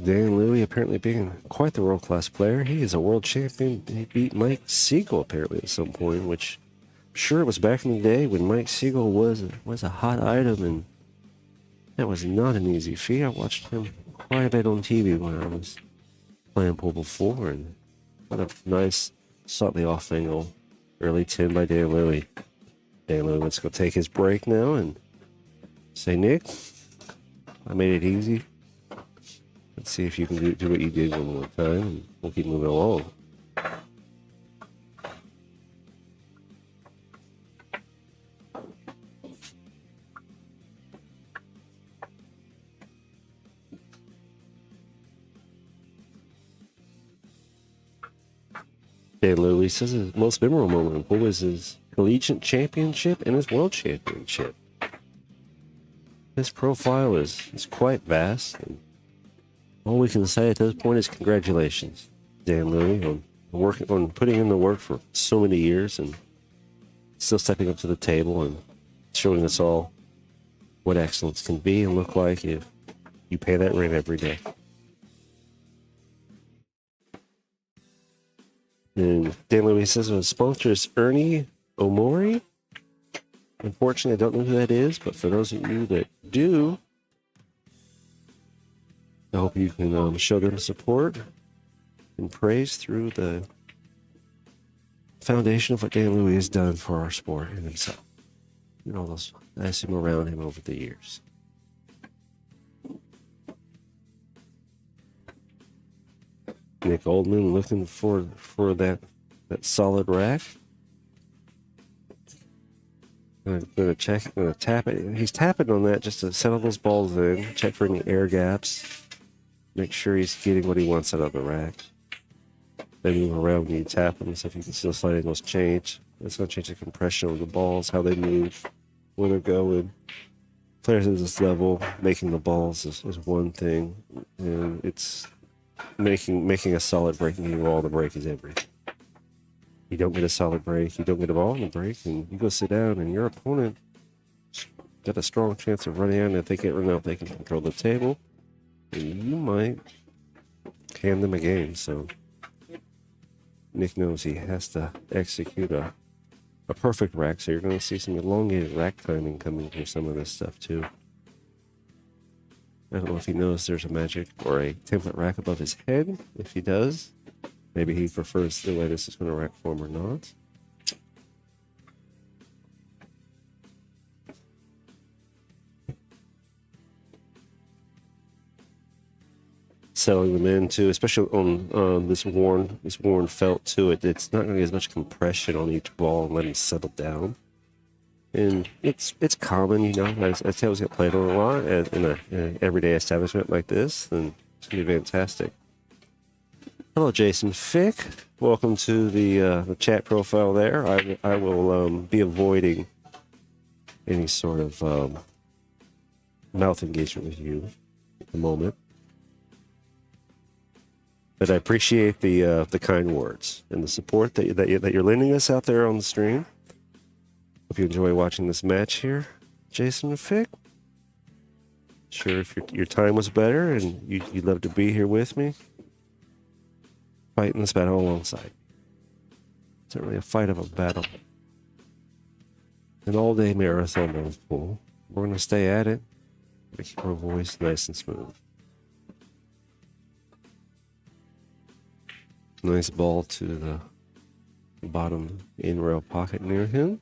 Dan Louie apparently being quite the world-class player. He is a world champion. He beat Mike Siegel apparently at some point, which sure it was back in the day when Mike Siegel was a hot item, and that was not an easy feat. I watched him quite a bit on TV when I was playing pool before, and what a nice, slightly off angle early 10 by Dan Louie. Dan Louie wants to go take his break now and say, Nick, I made it easy. Let's see if you can do what you did one more time, and we'll keep moving along. Dan Louie says his most memorable moment in pool was his collegiate championship and his world championship. His profile is quite vast, and all we can say at this point is congratulations, Dan Louie, on putting in the work for so many years and still stepping up to the table and showing us all what excellence can be and look like if you pay that rent every day. And Dan Louie says his sponsor is Ernie Omori. Unfortunately, I don't know who that is, but for those of you that do, I hope you can show them support and praise through the foundation of what Dan Louie has done for our sport and himself. And all those guys him around him over the years. Nick Oldman looking for that solid rack. Gonna check, gonna tap it. He's tapping on that just to settle those balls in, check for any air gaps, make sure he's getting what he wants out of the rack. They move around when you tap them, so if you can still slide in those change. It's gonna change the compression of the balls, how they move, where they're going. Players at this level, making the balls is one thing, and it's making a solid breaking ball. The break is everything. You don't get a solid break, you don't get a ball in the break, and you go sit down, and your opponent got a strong chance of running out. And if they can't run out, they can control the table, and you might hand them a game. So Nick knows he has to execute a perfect rack. So you're going to see some elongated rack timing coming from some of this stuff too. I don't know if he knows there's a magic or a template rack above his head. If he does, maybe he prefers the way this is going to rack form or not. Settling them into, especially on this worn felt to it, it's not going to get as much compression on each ball and let them settle down. And it's common, you know, as tables get played on a lot in an everyday establishment like this, then it's going to be fantastic. Hello, Jason Fick. Welcome to the chat profile there. I will be avoiding any sort of mouth engagement with you at the moment. But I appreciate the kind words and the support that you're lending us out there on the stream. Hope you enjoy watching this match here, Jason and Fick. Sure, if your time was better and you'd love to be here with me, fighting this battle alongside. It's not really a fight of a battle. An all-day marathon of pool. We're going to stay at it. We're going to keep our voice nice and smooth. Nice ball to the bottom in rail pocket near him.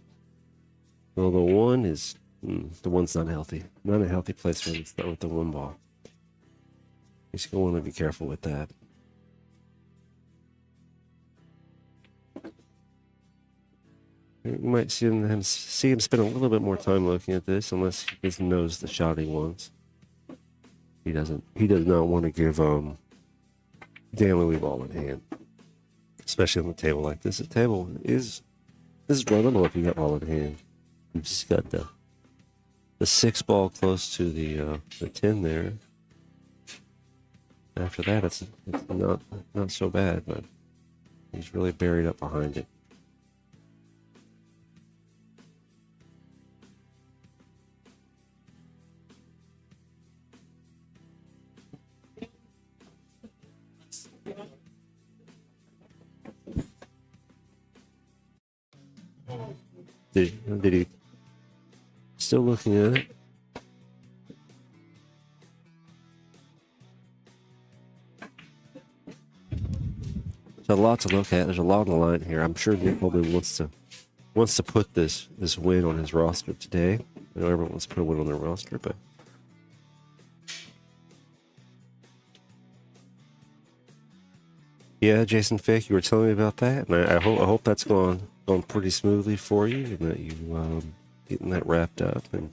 Well, the one's not healthy. Not a healthy place for him to start with the one ball. He's going to want to be careful with that. You might see him spend a little bit more time looking at this, unless he just knows the shot he wants. He does not want to give Stanley ball in hand, especially on the table like this. The table is runnable if you got ball in hand. You just got the 6 ball close to the 10 there. After that, it's not so bad, but he's really buried up behind it. Did he? Still looking at it. There's a lot to look at. There's a lot on the line here. I'm sure Nick probably wants to put this win on his roster today. I know everyone wants to put a win on their roster, but yeah, Jason Fick, you were telling me about that, and I hope that's gone pretty smoothly for you, and that you getting that wrapped up and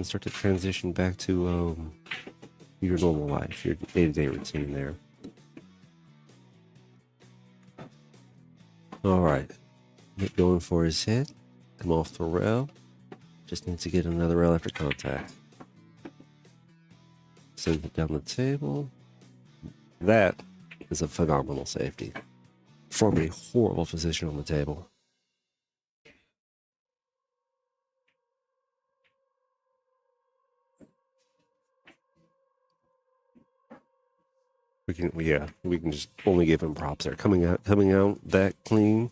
start to transition back to your normal life, your day-to-day routine there. All right, Nick going for his hit, come off the rail, just needs to get another rail after contact. Send it down the table. That is a phenomenal safety from a horrible position on the table. We can just only give him props there. Coming out that clean,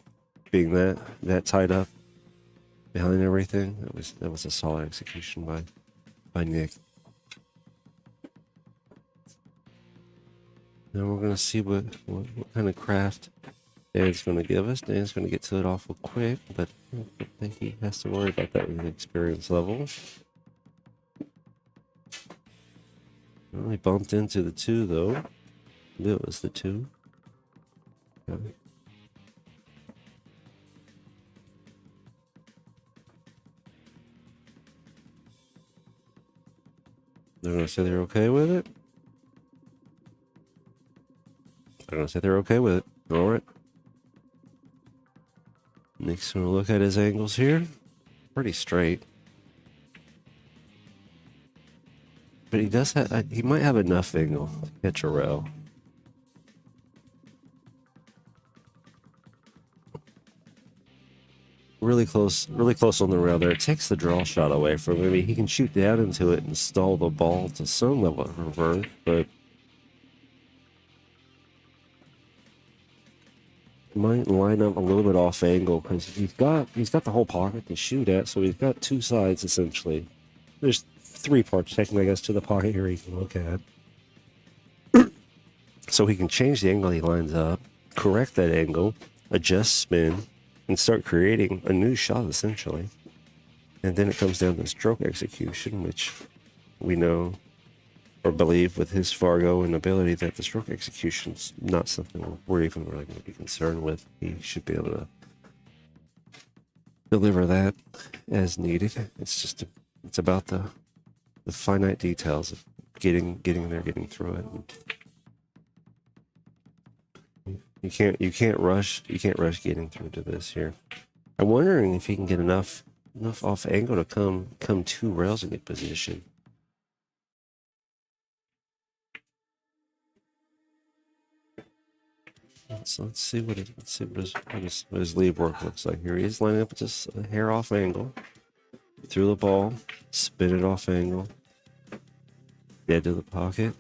being that tied up behind everything. That was a solid execution by Nick. Now we're gonna see what kind of craft Dan's gonna give us. Dan's gonna get to it awful quick, but I don't think he has to worry about that with the experience level. Well, he bumped into the 2 though. It was the 2. Okay. They're gonna say they're okay with it. They're gonna say they're okay with it. All right. Nick's gonna look at his angles here. Pretty straight. But he might have enough angle to catch a rail. Really close on the rail there. It takes the draw shot away from him. I mean, he can shoot down into it and stall the ball to some level of reverse, but might line up a little bit off angle because he's got the whole pocket to shoot at, so he's got 2 sides essentially. There's 3 parts technically, I guess, to the pocket here he can look at. So he can change the angle he lines up, correct that angle, adjust spin, and start creating a new shot essentially. And then it comes down to stroke execution, which we know or believe with his Fargo and ability that the stroke execution's not something we're even really going to be concerned with. He should be able to deliver that as needed. It's about the finite details of getting there, getting through it. You can't rush getting through to this here. I'm wondering if he can get enough off angle to come 2 rails and get position. let's see what his lead work looks like here. He's lining up just a hair off angle. Through the ball, spin it off angle. Dead to the pocket.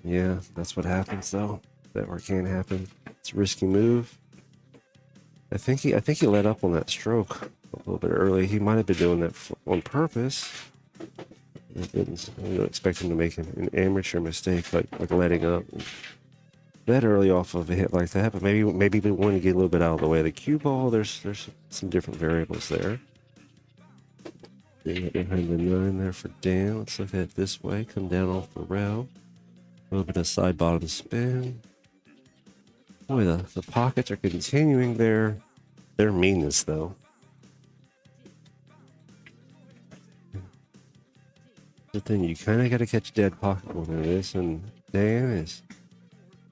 Yeah, that's what happens though. That or can happen. It's a risky move. I think he let up on that stroke a little bit early. He might have been doing that on purpose. I don't expect him to make an amateur mistake like letting up that early off of a hit like that. But maybe we want to get a little bit out of the way. The cue ball, there's some different variables there. Behind the 9 there for Dan. Let's look at it this way. Come down off the rail. A little bit of side bottom spin. Boy, the pockets are continuing their meanness though. The thing, you kind of got to catch a dead pocket one of this, and Dan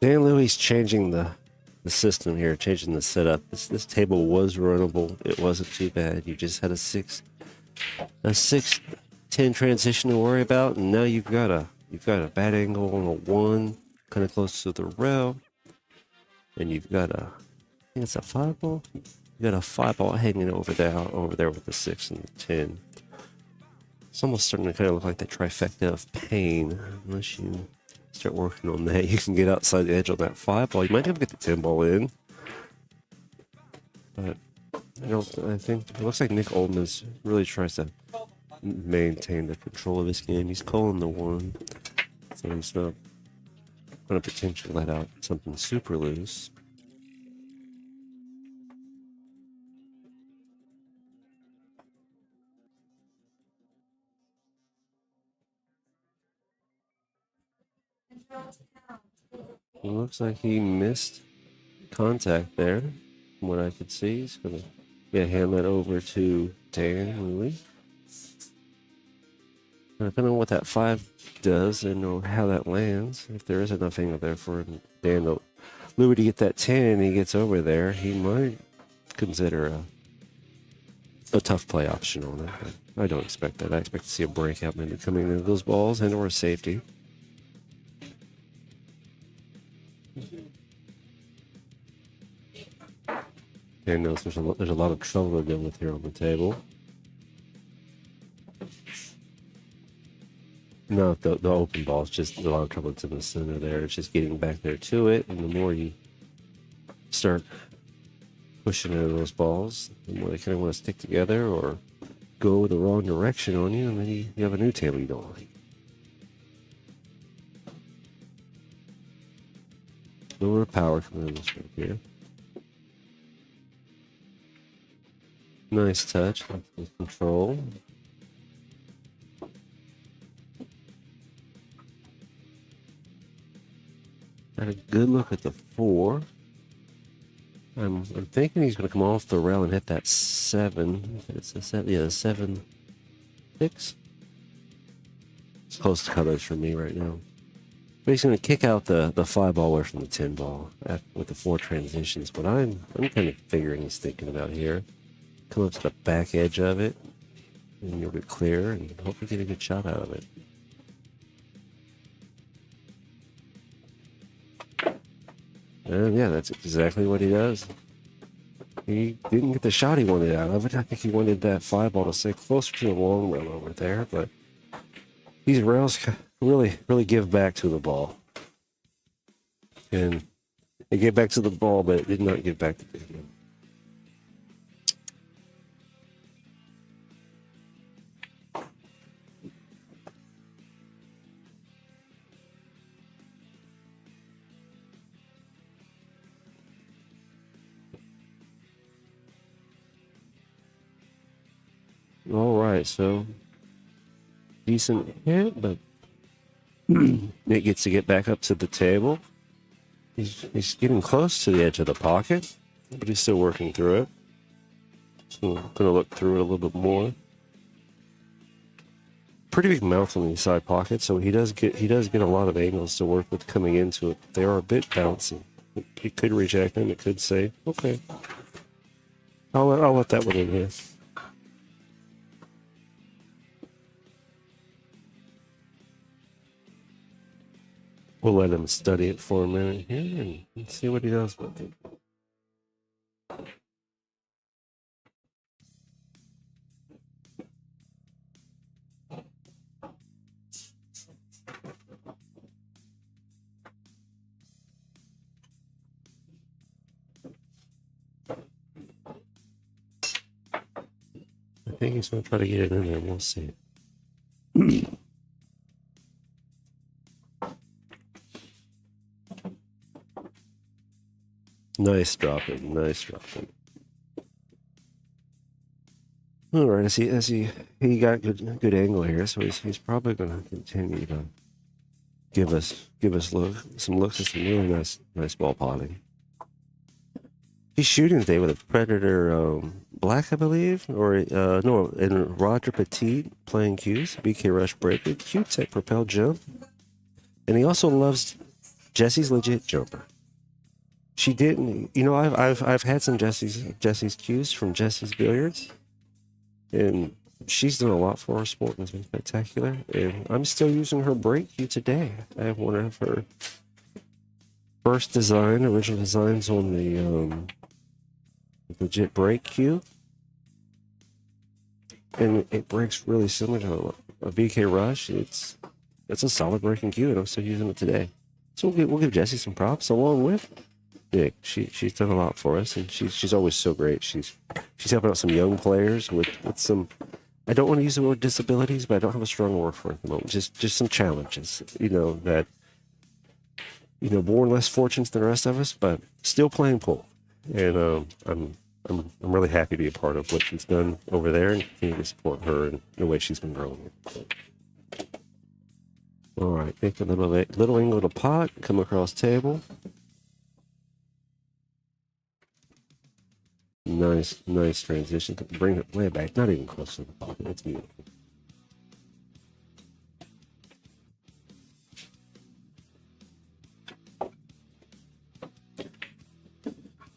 Louie's changing the system here, changing the setup. This table was runnable. It wasn't too bad. You just had a 6-10 transition to worry about, and now you've got a bad angle on a 1, kind of close to the rail, and you've got I think it's a 5 ball. You got a 5 ball hanging over there with the 6 and the 10. It's almost starting to kind of look like the trifecta of pain. Unless you start working on that, you can get outside the edge on that 5 ball. You might be able to get the 10 ball in, but I think it looks like Nick Oldham really tries to maintain the control of this game. He's calling the 1, so he's not going to potentially let out something super loose. It looks like he missed contact there. From what I could see, he's going to hand that over to Dan Louie. Depending on what that 5 does and how that lands, if there is enough angle there for Dan Louie to get that 10 and he gets over there, he might consider a tough play option on it. But I don't expect that. I expect to see a breakout maybe coming into those balls and or a safety. Dan knows there's a lot of trouble to deal with here on the table. No, the open ball is just a lot of trouble. It's in the center there. It's just getting back there to it, and the more you start pushing into those balls, the more they kind of want to stick together or go the wrong direction on you, and then you have a new table you don't like. A little bit of power coming in this right here. Nice touch with control. Had a good look at the 4. I'm thinking he's going to come off the rail and hit that 7. It's a 7, yeah, 7-6. It's close to colors for me right now. But he's going to kick out the 5 ball away from the 10 ball with the 4 transitions. But I'm kind of figuring he's thinking about here. Come up to the back edge of it, and you'll get clear and hopefully get a good shot out of it. And yeah, that's exactly what he does. He didn't get the shot he wanted out of it. I think he wanted that 5 ball to stay closer to the long rail over there, but these rails really give back to the ball. And they get back to the ball, but it did not get back to the game. All right, so decent hit, but Nick gets to get back up to the table. He's getting close to the edge of the pocket, but he's still working through it. So I'm gonna look through it a little bit more. Pretty big mouth on the side pocket, so he does get a lot of angles to work with coming into it. They are a bit bouncy. It could reject them. It could say, okay, I'll let that one in here. We'll let him study it for a minute here and see what he does with it. I think he's going to try to get it in there. We'll see. Nice dropping. Nice dropping. All right. He got good angle here, so he's probably going to continue to give us some looks at some really nice ball potting. He's shooting today with a Predator Black, I believe, or no, and Roger Pettit playing cues, BK Rush Breaker, Q-Tech Propel Jump, and he also loves Jesse's Legit Jumper. She didn't, I've had some Jesse's cues from Jesse's Billiards, and she's done a lot for our sport and it's been spectacular. And I'm still using her break cue today. I have one of her first original designs on the Legit break cue, and it breaks really similar to a BK Rush. It's a solid breaking cue, and I'm still using it today. So we'll give Jessie some props along with Nick. She's done a lot for us, and she's always so great. She's helping out some young players with some. I don't want to use the word disabilities, but I don't have a strong word for it at the moment. Just some challenges, that born less fortunate than the rest of us, but still playing pool. And I'm really happy to be a part of what she's done over there and continue to support her in the way she's been growing. All right, take a little angle to pot, come across table. Nice transition. Bring it way back, not even close to the pocket. It's beautiful.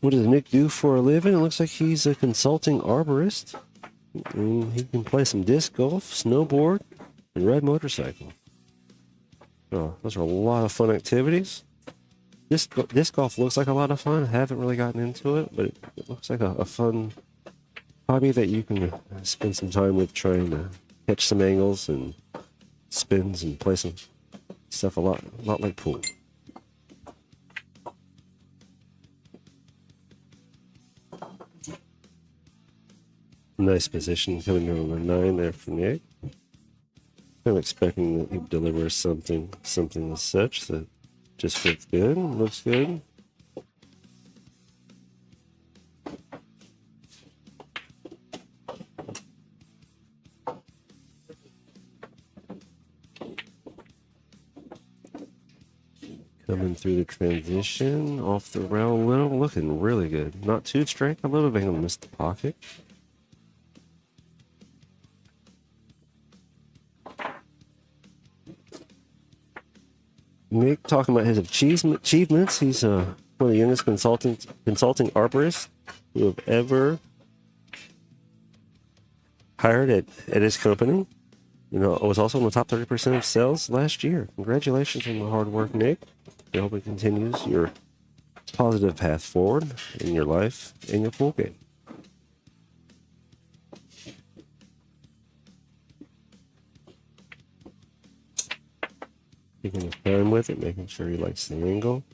What does Nick do for a living? It looks like he's a consulting arborist. And he can play some disc golf, snowboard, and ride motorcycle. Oh, those are a lot of fun activities. Disc golf looks like a lot of fun. I haven't really gotten into it, but it looks like a fun hobby that you can spend some time with, trying to catch some angles and spins and play some stuff a lot like pool. Nice position coming in on the 9 there for Nick. I'm expecting that he'd deliver something as such that just fits good, looks good. Coming through the transition, off the rail a little, looking really good. Not too straight, a little bit gonna miss the pocket. Nick talking about his achievements. He's one of the youngest consulting arborists who have ever hired at his company. I was also in the top 30% of sales last year. Congratulations on the hard work, Nick. I hope it continues your positive path forward in your life and your pool game. Taking his time with it, making sure he likes the angle.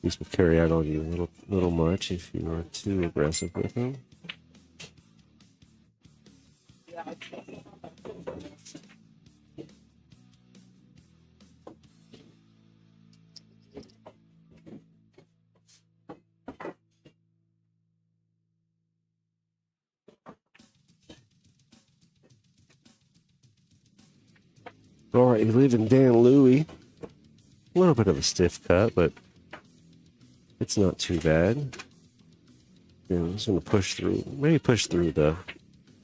These will carry out on you a little much if you are too aggressive with him. All right, you're leaving Dan Louie. A little bit of a stiff cut, but it's not too bad. I'm just going to push through, maybe push through the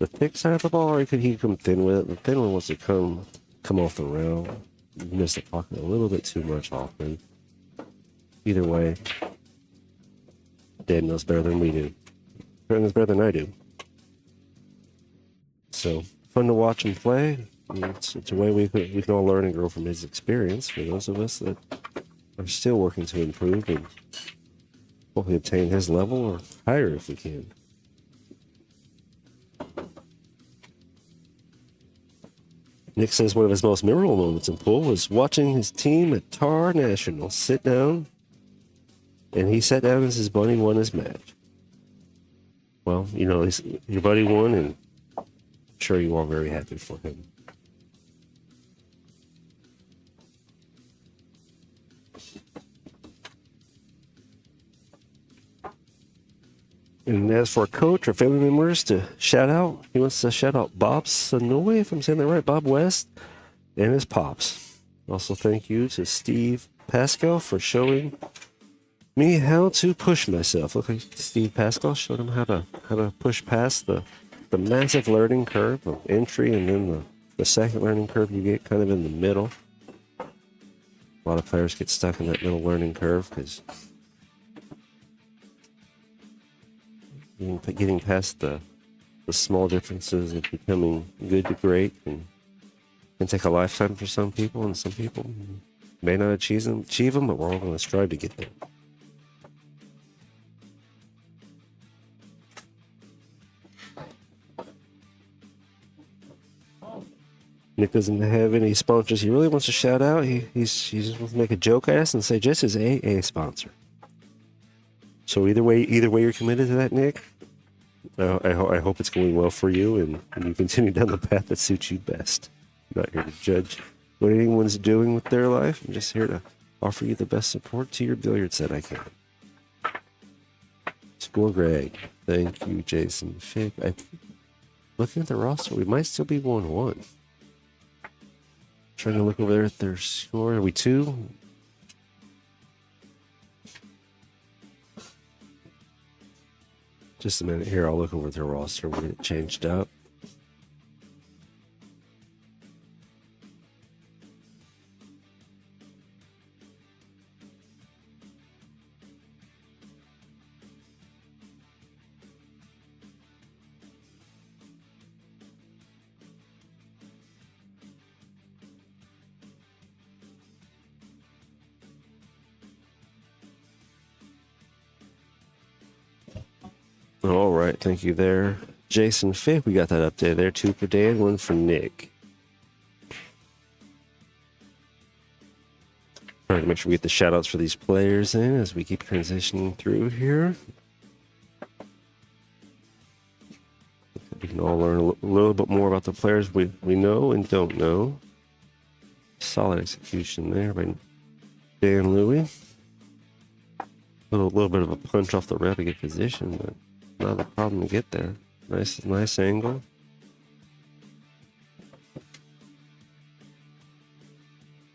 thick side of the ball, or he come thin with it. The thin one wants to come off the rail. Miss the pocket a little bit too much often. Either way, Dan knows better than we do. Dan knows better than I do. So, fun to watch him play. It's a way we can all learn and grow from his experience. For those of us that are still working to improve and hopefully obtain his level or higher if we can. Nick says one of his most memorable moments in pool was watching his team at Tar National sit down, and he sat down as his buddy won his match. Well, you know, your buddy won, and I'm sure you are very happy for him. And as for a coach or family members to shout out, he wants to shout out Bob Sonoy, if I'm saying that right, Bob West, and his pops. Also, thank you to Steve Pascal for showing me how to push myself. Look like Steve Pascal showed him how to push past the massive learning curve of entry, and then the second learning curve you get kind of in the middle. A lot of players get stuck in that middle learning curve because getting past the small differences of becoming good to great can take a lifetime for some people, and some people may not achieve them, but we're all going to strive to get there. Nick doesn't have any sponsors he really wants to shout out. He just wants to make a joke ass and say just his AA sponsor. So either way you're committed to that, Nick. I hope it's going well for you, and you continue down the path that suits you best. I'm not here to judge what anyone's doing with their life. I'm just here to offer you the best support to your billiard set I can. Score Greg. Thank you, Jason Fick. Looking at the roster, we might still be 1-1. Trying to look over there at their score. Are we 2? Just a minute here. I'll look over their roster. We'll get it changed up. All right, thank you there, Jason Fick. We got that update there. 2 for Dan, 1 for Nick. Trying to make sure we get the shout outs for these players in as we keep transitioning through here. We can all learn a little bit more about the players we know and don't know. Solid execution there by Dan Louie. A little bit of a punch off the rail to get position, but not a problem to get there. Nice angle.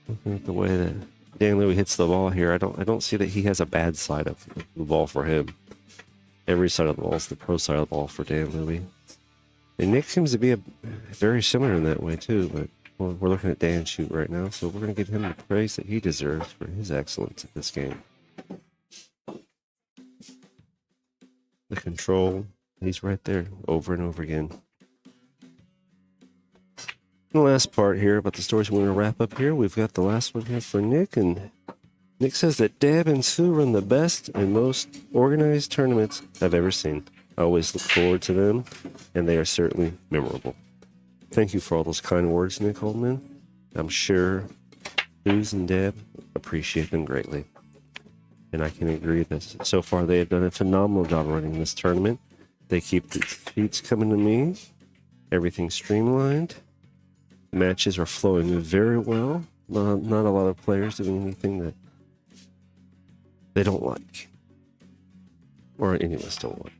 Looking at the way that Dan Louie hits the ball here, I don't see that he has a bad side of the ball for him. Every side of the ball is the pro side of the ball for Dan Louie. And Nick seems to be very similar in that way too, but we're looking at Dan shoot right now, so we're going to give him the praise that he deserves for his excellence at this game. The control, he's right there over and over again. The last part here about the stories we want to wrap up here, we've got the last one here for Nick, and Nick says that Dab and Sue run the best and most organized tournaments I've ever seen. I always look forward to them, and they are certainly memorable. Thank you for all those kind words, Nick Holman. I'm sure Suze and Deb appreciate them greatly. And I can agree that so far they have done a phenomenal job running this tournament. They keep the feeds coming to me. Everything's streamlined. The matches are flowing very well. Not a lot of players doing anything that they don't like. Or any of us don't like.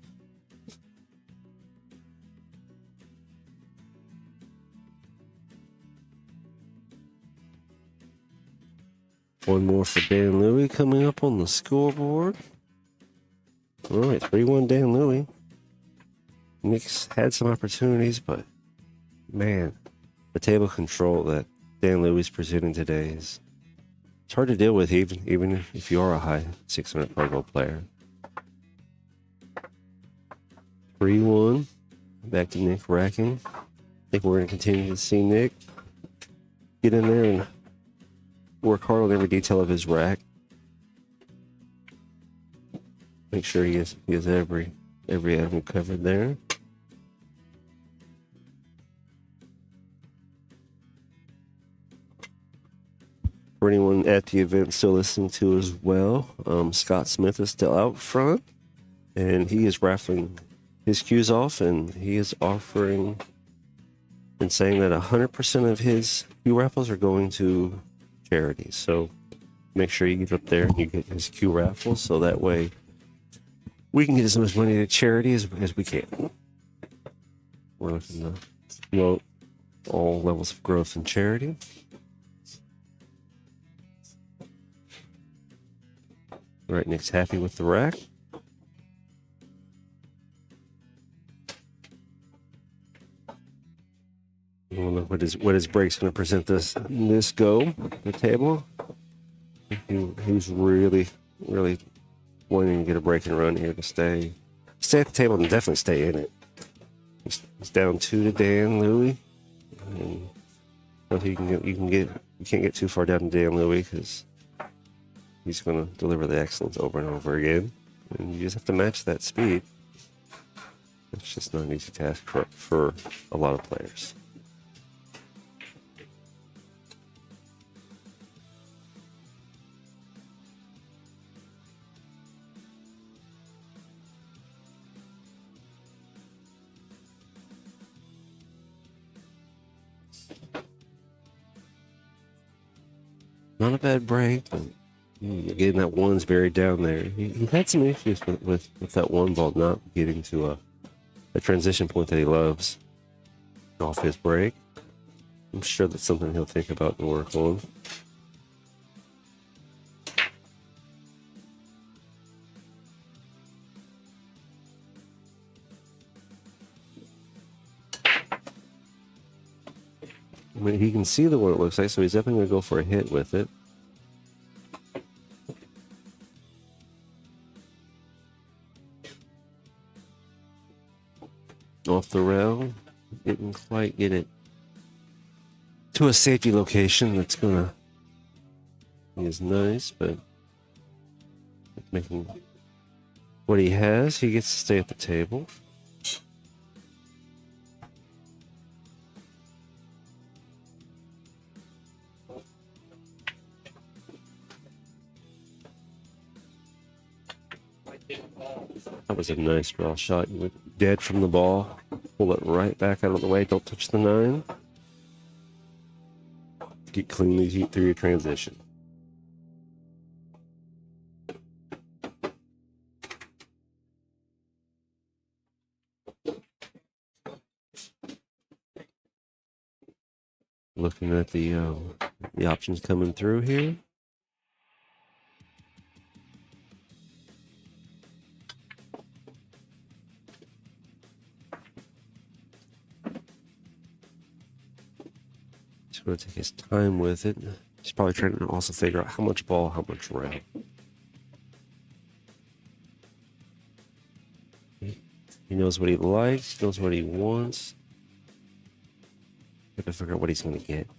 One more for Dan Louie coming up on the scoreboard. All right, 3-1 Dan Louie. Nick's had some opportunities, but man, the table control that Dan Louie's presenting today it's hard to deal with, even if you are a high 600 par goal player. 3-1. Back to Nick racking. I think we're going to continue to see Nick get in there and work hard on every detail of his rack. Make sure he has every avenue covered there. For anyone at the event still listening to as well, Scott Smith is still out front, and he is raffling his cues off, and he is offering and saying that 100% of his cue raffles are going to charities. So make sure you get up there and you get his cue raffles, so that way we can get as much money to charity as we can. We're looking to promote all levels of growth in charity. All right, Nick's happy with the rack. We'll look what his break's going to present this go the table. He's really wanting to get a break and run here to stay at the table and definitely stay in it. He's down 2 to Dan Louie, and I think you can't get too far down to Dan Louie because he's going to deliver the excellence over and over again, and you just have to match that speed. It's just not an easy task for a lot of players. Not a bad break, but again, that one's buried down there. He had some issues with that one ball not getting to a transition point that he loves off his break. I'm sure that's something he'll think about and work on. I mean, he can see the one it looks like, so he's definitely going to go for a hit with it. Off the rail, didn't quite get it to a safety location that's going to be as nice, but making what he has, he gets to stay at the table. That was a nice draw shot. You went dead from the ball. Pull it right back out of the way. Don't touch the 9. Get cleanly through your transition. Looking at the options coming through here. Going to take his time with it. He's probably trying to also figure out how much ball, how much rail. He knows what he likes, knows what he wants. Got to figure out what he's going to get.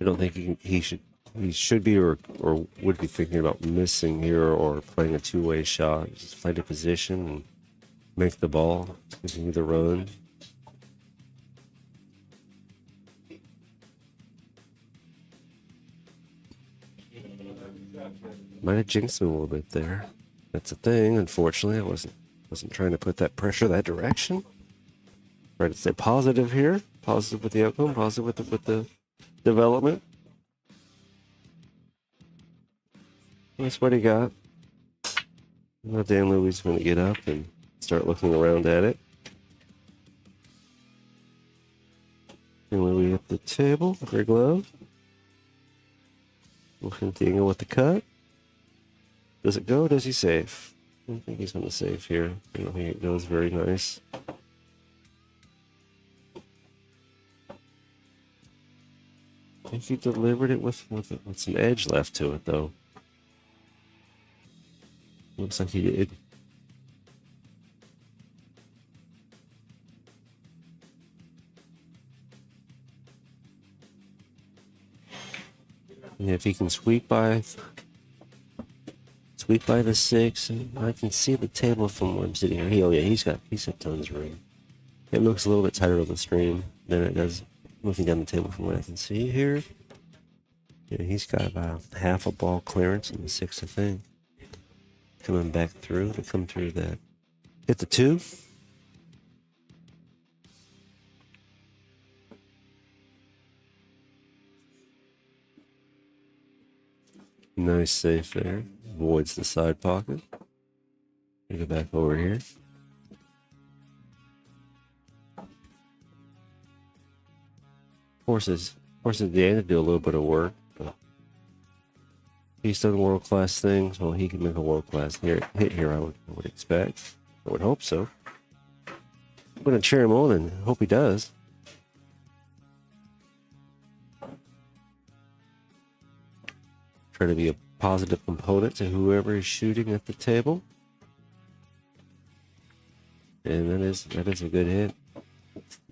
I don't think he should be or would be thinking about missing here or playing a two-way shot. Just find a position and make the ball, continue the run. Might have jinxed him a little bit there. That's a thing. Unfortunately, I wasn't trying to put that pressure that direction. Try to stay positive here. Positive with the outcome. Positive with the development. That's what he got. Now Dan Louie's going to get up and start looking around at it. Dan Louie at the table, gray glove. Looking at the angle with the cut. Does it go? Does he save? I don't think he's going to save here. I don't think it goes very nice. I think he delivered it with some edge left to it, though. Looks like he did. And if he can sweep by the 6, and I can see the table from where I'm sitting here. Oh yeah, he's got tons of room. It looks a little bit tighter on the stream than it does looking down the table from what I can see here. Yeah, he's got about half a ball clearance in the 6, I think. Coming back through to come through that. Hit the 2. Nice safe there. Avoids the side pocket. Go back over here. Forces Dan to do a little bit of work, but he's done world-class things. Well, he can make a world-class hit here, I would expect. I would hope so. I'm going to cheer him on and hope he does. Try to be a positive component to whoever is shooting at the table. And that is a good hit.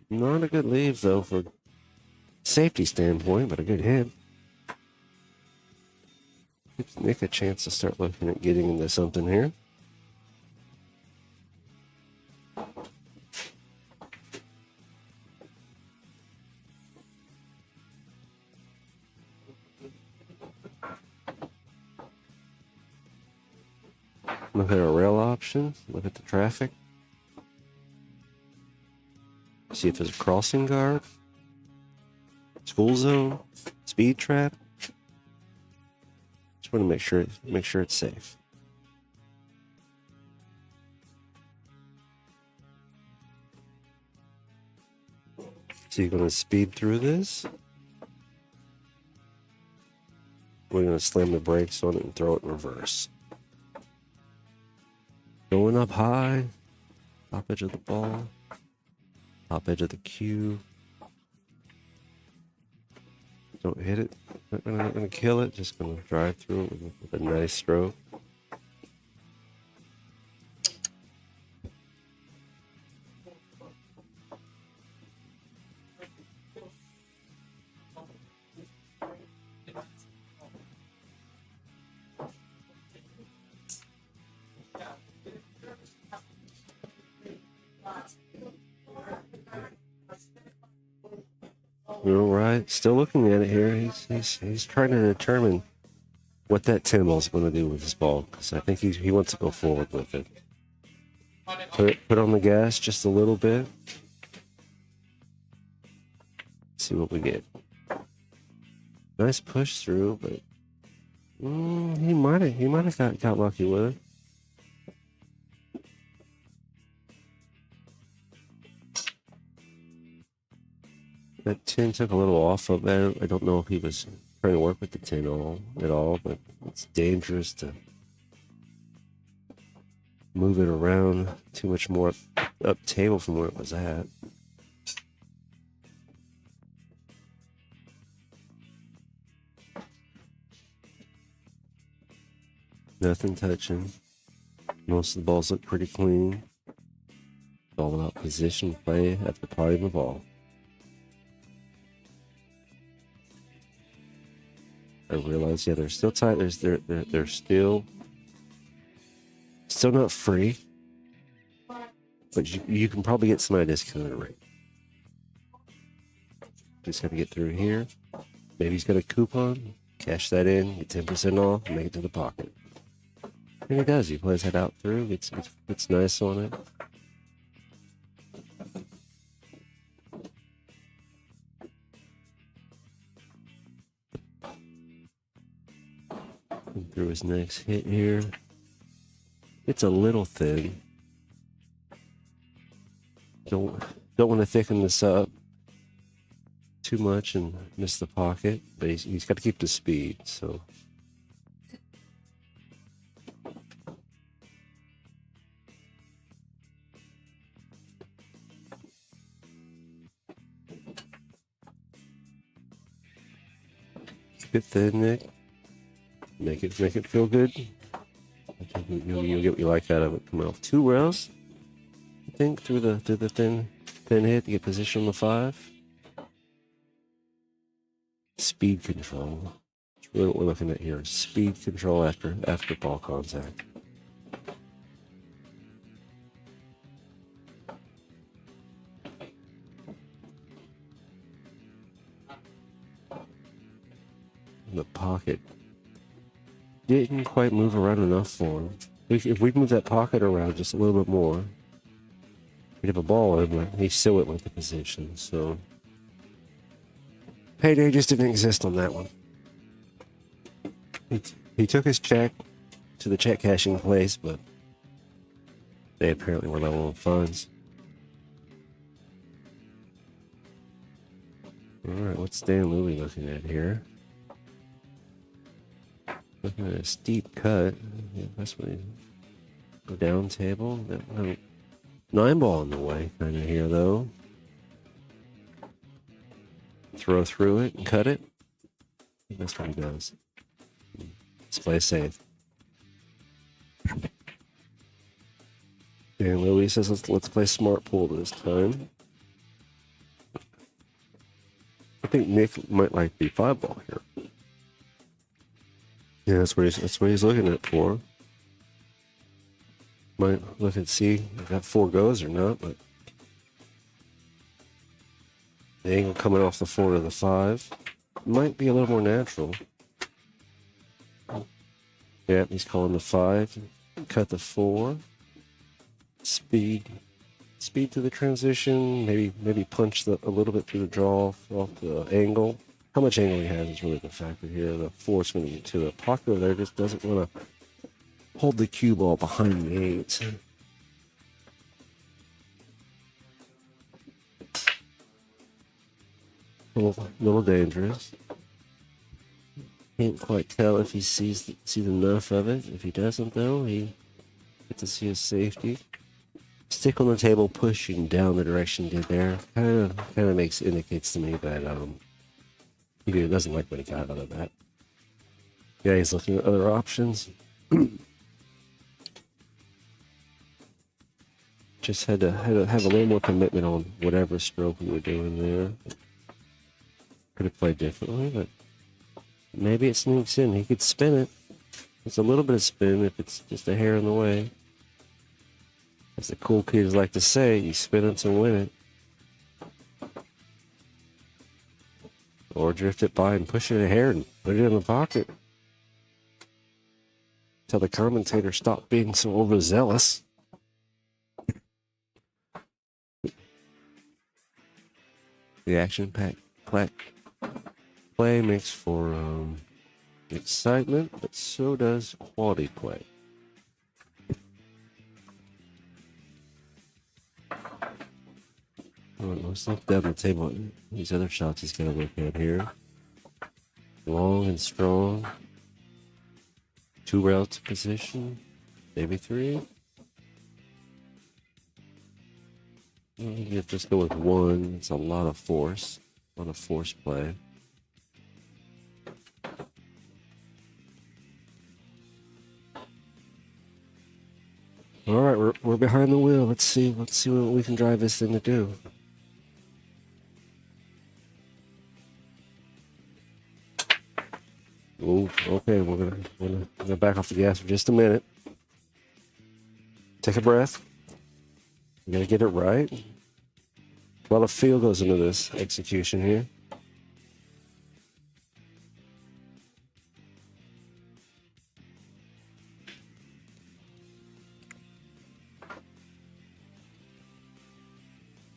Not a good leave, though, for safety standpoint, but a good hit. Gives Nick a chance to start looking at getting into something here. Look at our rail options. Look at the traffic. See if there's a crossing guard. School zone. Speed trap. Just want to make sure it's safe. So you're going to speed through this. We're going to slam the brakes on it and throw it in reverse. Going up high, top edge of the ball, top edge of the cue. Don't hit it. Not gonna kill it. Just gonna drive through it with a nice stroke. All right, still looking at it here. He's trying to determine what that 10 ball is going to do with his ball, because I think he wants to go forward with it. Put on the gas just a little bit. See what we get. Nice push through, but he might have got lucky with it. That 10 took a little off of that. I don't know if he was trying to work with the 10 at all, but it's dangerous to move it around too much more up table from where it was at. Nothing touching. Most of the balls look pretty clean. It's all about position play after parting the ball. I realize, yeah, they're still tight. They're still not free, but you can probably get some at a discounted rate. Just got to get through here. Maybe he's got a coupon. Cash that in, get 10% off, and make it to the pocket. And he does. He plays that out through. It's nice on it. Through his next hit here. It's a little thin. Don't want to thicken this up too much and miss the pocket, but he's got to keep the speed, so. Keep it thin, Nick. Make it feel good. I think you'll get what you like out of it. Coming off 2 rails, I think, through the thin hit to get position on the 5. Speed control. It's what we're looking at here. Speed control after ball contact. The pocket didn't quite move around enough for him. If we move that pocket around just a little bit more, we'd have a ball in, but he still went with the position. So payday just didn't exist on that one. He took his check to the check cashing place, but they apparently were low on funds. All right, what's Stanley looking at here? Looking at a steep cut. Yeah, that's what he go down table. 9-ball in the way, kind of here though. Throw through it and cut it. I think that's what he does. Let's play safe. And Louis says let's play smart pool this time. I think Nick might like the 5-ball here. Yeah, that's what he's looking at for. Might look and see if that 4 goes or not, but the angle coming off the 4 to the 5 might be a little more natural. Yeah, he's calling the 5. Cut the 4. Speed to the transition. Maybe punch a little bit through the draw off the angle. How much angle he has is really the factor here. The 4's going to get to the pocket over there. Just doesn't want to hold the cue ball behind the 8. Little dangerous. Can't quite tell if he sees enough of it. If he doesn't, though, he gets to see his safety. Stick on the table, pushing down the direction he did there. Kind of indicates to me that he doesn't like what he got out of that. Yeah, he's looking at other options. Just had to have a little more commitment on whatever stroke we were doing there. Could have played differently, but maybe it sneaks in. He could spin it. It's a little bit of spin if it's just a hair in the way. As the cool kids like to say, you spin it to win it. Or drift it by and push it a hair and put it in the pocket. Till the commentator stopped being so overzealous. The action-packed play makes for excitement, but so does quality play. Let's look down the table. These other shots he's going to look at here. Long and strong. 2 rails to position. Maybe 3. You just go with 1. It's a lot of force. A lot of force play. All right, we're behind the wheel. Let's see what we can drive this thing to do. Oh, okay. We're gonna back off the gas for just a minute. Take a breath. You gotta get it right. A lot of feel goes into this execution here.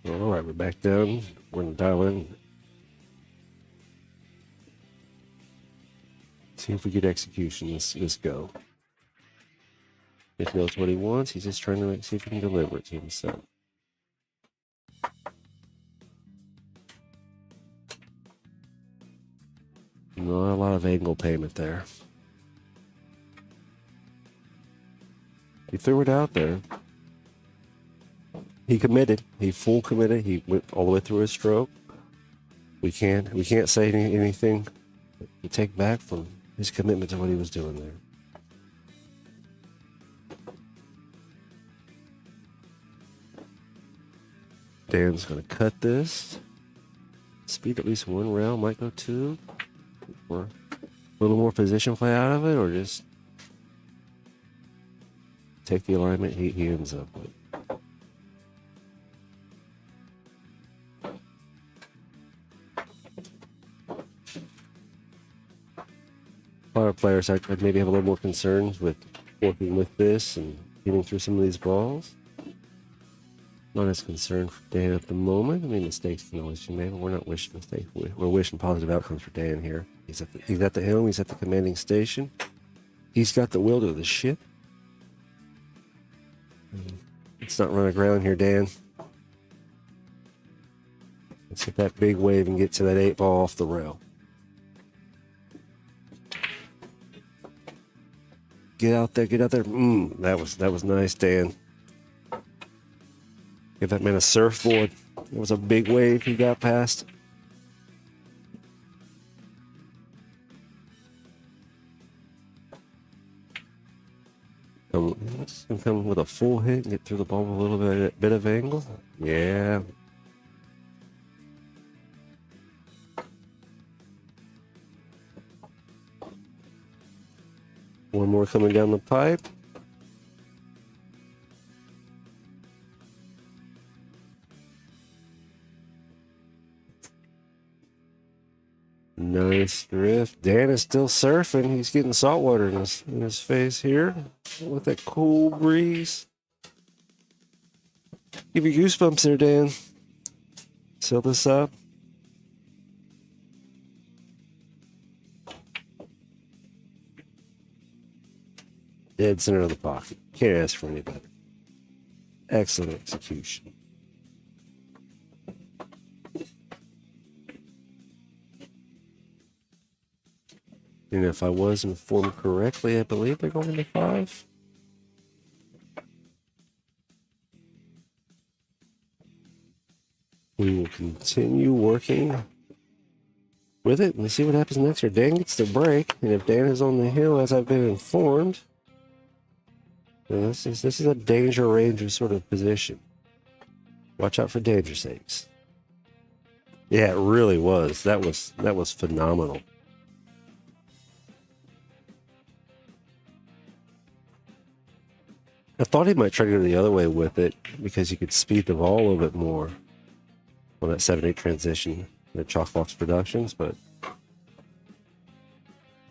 All right, we're back down. We're gonna dial in. See if we get execution. Let's go. He knows what he wants. He's just trying to see if he can deliver it to himself. Not a lot of angle payment there. He threw it out there. He committed. He full committed. He went all the way through his stroke. We can't say anything to take back from his commitment to what he was doing there. Dan's going to cut this. Speed at least 1 rail, might go 2. Or little more position play out of it, or just take the alignment he ends up with. A lot of players I'd maybe have a little more concerns with working with this and getting through some of these balls. Not as concerned for Dan at the moment. I mean, mistakes can always be made, but we're not wishing mistakes. We're wishing positive outcomes for Dan here. He's at the helm. He's at the commanding station. He's got the will to the ship. Let's not run aground here, Dan. Let's hit that big wave and get to that 8 ball off the rail. Get out there, get out there. That was nice, Dan. Give that man a surfboard. It was a big wave he got past. Just gonna come with a full hit and get through the ball with a little bit of angle. Yeah. One more coming down the pipe. Nice drift. Dan is still surfing. He's getting salt water in his face here with that cool breeze. Give you goosebumps there, Dan. Seal this up. Dead center of the pocket. Can't ask for any better. Excellent execution. And if I was informed correctly, I believe they're going to 5. We will continue working with it and see what happens next year. Dan gets the break, and if Dan is on the hill, as I've been informed, then this is a danger ranger sort of position. Watch out for danger sakes. Yeah, it really was. That was phenomenal. I thought he might try to go the other way with it because you could speed the ball a little bit more on that 7-8 transition in the Chalkbox Productions, but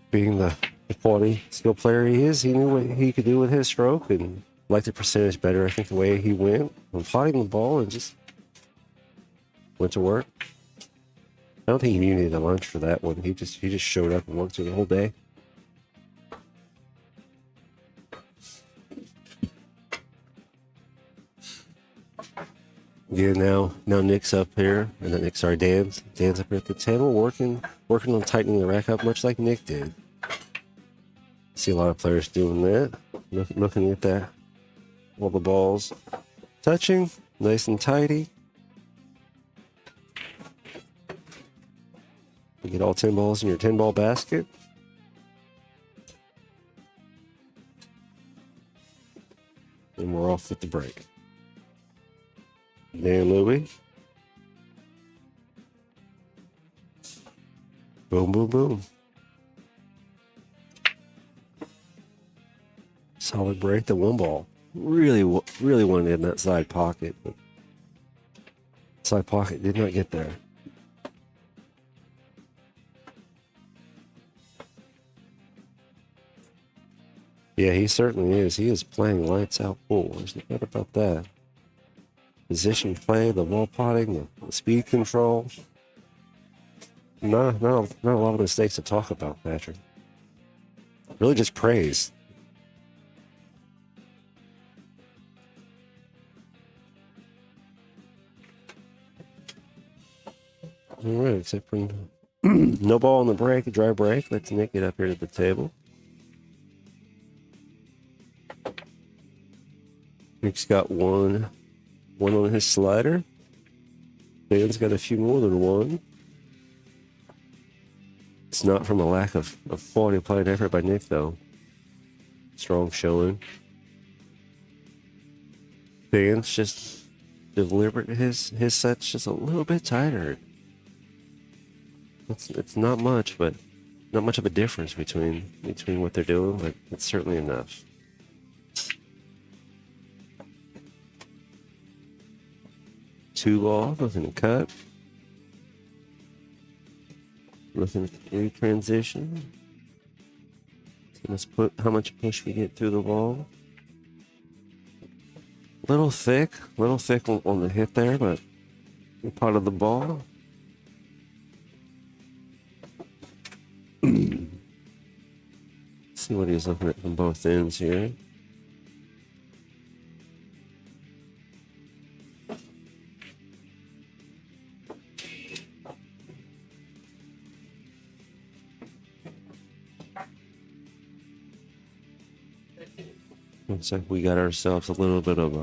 being the quality skill player he is, he knew what he could do with his stroke and liked the percentage better. I think the way he went on plotting the ball and just went to work. I don't think he needed a lunch for that one. He just showed up and worked through the whole day. Yeah, now Nick's up here, and then Dan's up here at the table working on tightening the rack up, much like Nick did. See a lot of players doing that. Looking at that, all the balls touching, nice and tidy. You get all 10 balls in your 10-ball basket. And we're off with the break. Dan Louie. Boom, boom, boom. Solid break. The 1 ball. Really wanted in that side pocket, but side pocket did not get there. Yeah, he certainly is. He is playing lights out pool. There's no doubt about that. Position play, the ball potting, the speed control. Not a lot of mistakes to talk about, Patrick. Really just praise. All right, except for no ball on the break, a dry break. Let's Nick get up here to the table. Nick's got one on his slider. Dan's got a few more than one. It's not from a lack of quality play and effort by Nick, though. Strong showing. Dan's just deliberate. His set's just a little bit tighter. It's not much, but not much of a difference between what they're doing, but it's certainly enough. Two ball, looking to cut. Looking at the three transition. So let's put how much push we get through the ball. Little thick on the hit there, but part of the ball. See what he's looking at from both ends here. Looks like we got ourselves a little bit of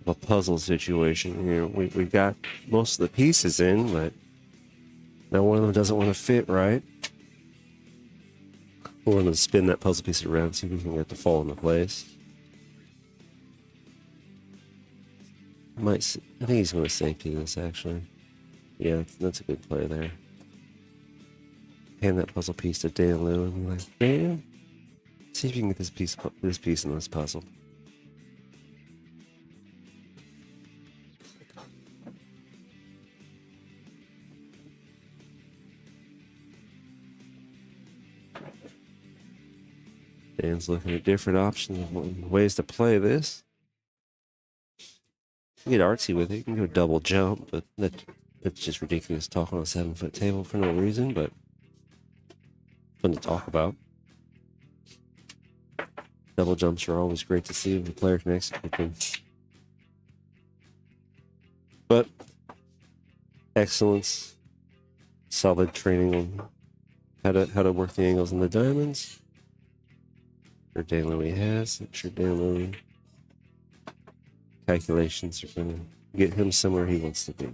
a puzzle situation here. We got most of the pieces in, but now one of them doesn't want to fit right. We're going to spin that puzzle piece around, see if we can get it to fall into place. I think he's going to safety this, actually. Yeah, that's a good play there. Hand that puzzle piece to Dan Lou and be like, man, see if you can get this piece in this puzzle. Dan's looking at different options, ways to play this. You can get artsy with it. You can do a double jump, but that's just ridiculous talk on a 7-foot table for no reason, but fun to talk about. Double jumps are always great to see if the player can execute them. But excellence, solid training on how to work the angles and the diamonds. Sure Dan Louie has. I'm sure Dan Louie calculations are going to get him somewhere he wants to be.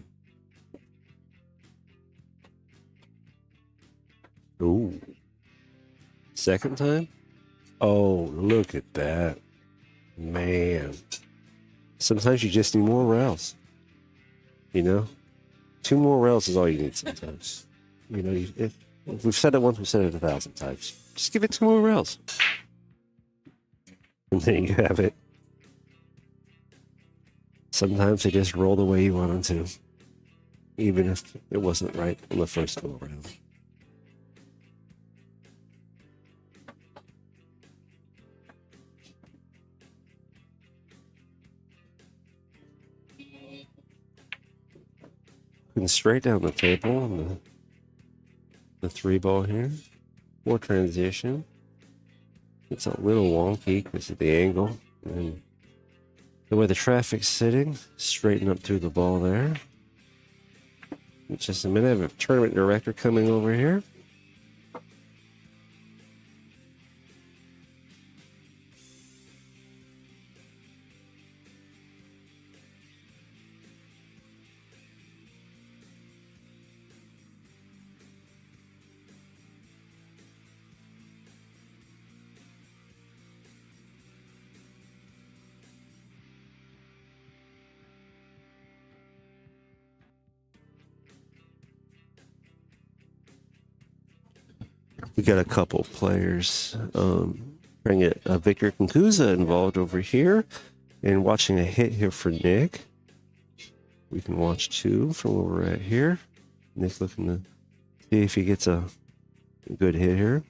Ooh. Second time? Oh, look at that. Man. Sometimes you just need more rails. You know? 2 more rails is all you need sometimes. You know, if we've said it once, we've said it 1,000 times. Just give it 2 more rails. And there you have it. Sometimes they just roll the way you want them to. Even if it wasn't right on the first go around. Looking straight down the table on the 3 ball here. 4 transition. It's a little wonky because of the angle and the way the traffic's sitting. Straighten up through the ball there. In just a minute, I have a tournament director coming over here. We got a couple players. Bring it, Victor Concuza involved over here, and watching a hit here for Nick. We can watch 2 from where we're at here. Nick looking to see if he gets a good hit here.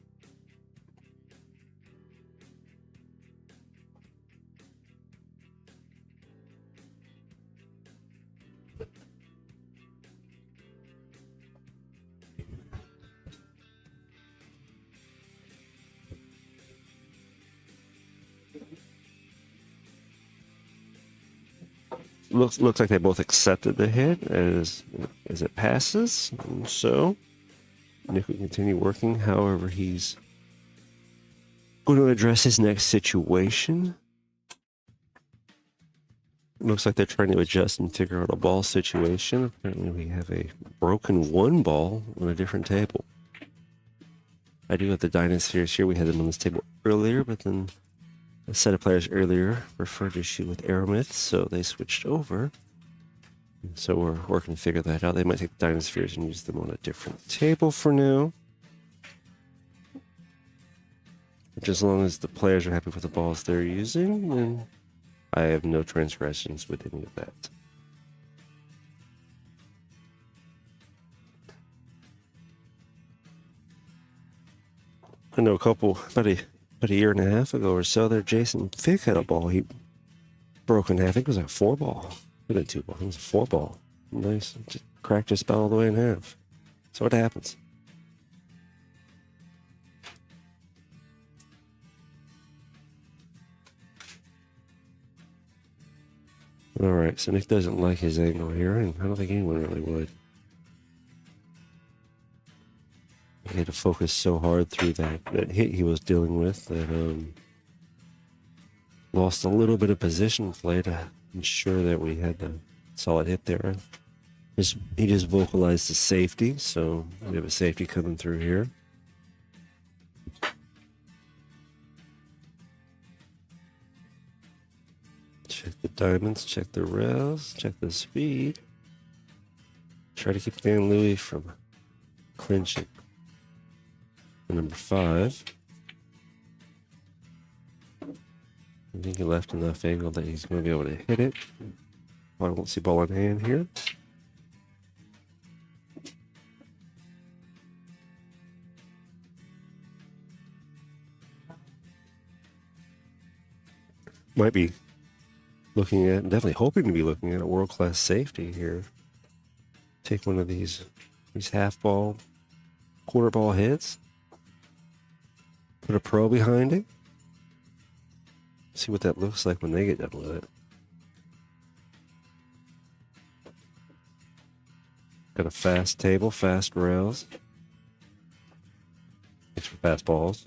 Looks like they both accepted the hit as it passes. And so Nick will continue working. However, he's going to address his next situation. Looks like they're trying to adjust and figure out a ball situation. Apparently, we have a broken 1 ball on a different table. I do have the Dynaspheres here. We had them on this table earlier, but then a set of players earlier preferred to shoot with Aeromyths, so they switched over. So we're working to figure that out. They might take the Dynaspheres and use them on a different table for now. which as long as the players are happy with the balls they're using, then I have no transgressions with any of that. I know about a year and a half ago or so there, Jason Fick had a ball he broke in half. I think it was a 4-ball. It wasn't a 2-ball. It was a 4-ball. Nice. Just cracked just about all the way in half. So what happens? Alright, so Nick doesn't like his angle here, and I don't think anyone really would. He had to focus so hard through that hit he was dealing with that lost a little bit of position play to ensure that we had a solid hit there. He just vocalized the safety, so we have a safety coming through here. Check the diamonds, check the rails, check the speed. Try to keep Dan Louis from clinching. And number 5. I think he left enough angle that he's going to be able to hit it. I won't see ball in hand here. Might be looking at, definitely hoping to be looking at a world-class safety here. Take one of these half ball, quarter ball hits. Put a pro behind it. See what that looks like when they get done with it. Got a fast table, fast rails. Extra fast balls.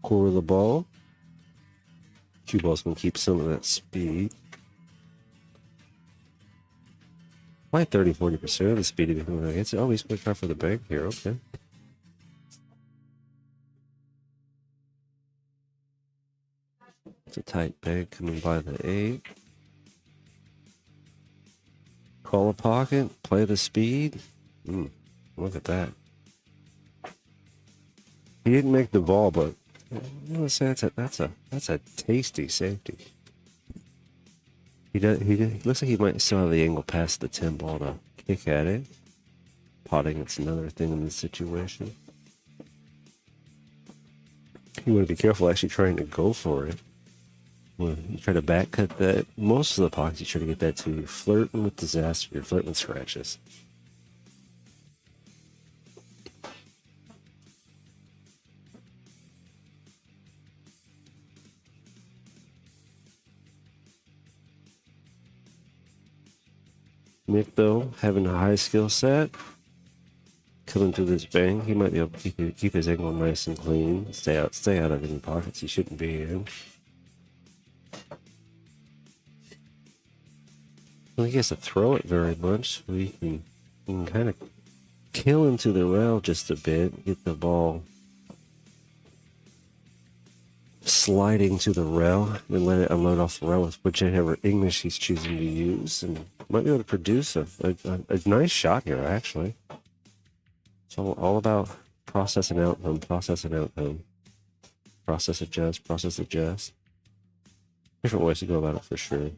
Core of the ball. Cue ball's going to keep some of that speed. Why 30-40% of the speed of it? It's always quick car for the bank here. Okay. It's a tight bank coming by the 8. Call a pocket, play the speed. Look at that. He didn't make the ball, but let's say that's a tasty safety. He looks like he might still have the angle past the 10 ball to kick at it. Potting, it's another thing in this situation. You want to be careful actually trying to go for it. When you try to back cut that, most of the pockets you try to get that to, you're flirting with disaster, you're flirting with scratches. Nick, though, having a high skill set, coming through this bang, he might be able to keep his angle nice and clean, stay out of any pockets he shouldn't be in. Well, he has to throw it very much, so he can kind of kill into the rail just a bit, get the ball sliding to the rail, and let it unload off the rail with whichever English he's choosing to use, and might be able to produce a nice shot here, actually. It's all about process and outcome, process adjust. Different ways to go about it for sure.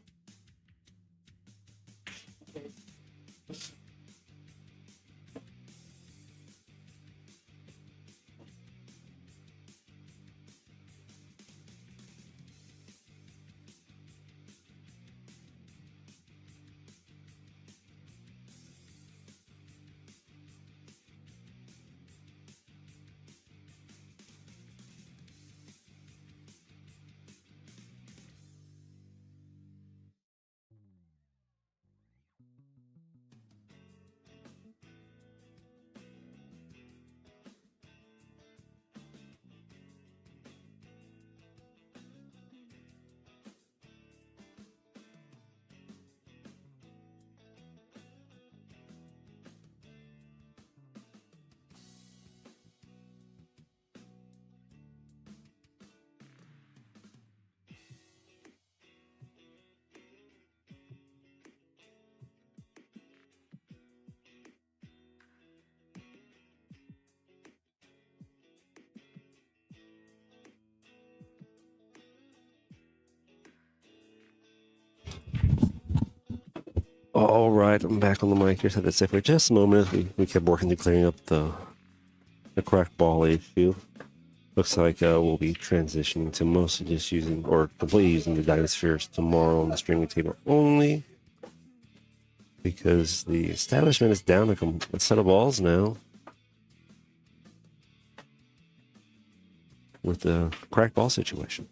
All right, I'm back on the mic here. So that's it for just a moment. We kept working to clearing up the cracked ball issue. Looks like we'll be transitioning to mostly just using, or completely using the Dynaspheres tomorrow on the streaming table only. Because the establishment is down a set of balls now. With the cracked ball situation.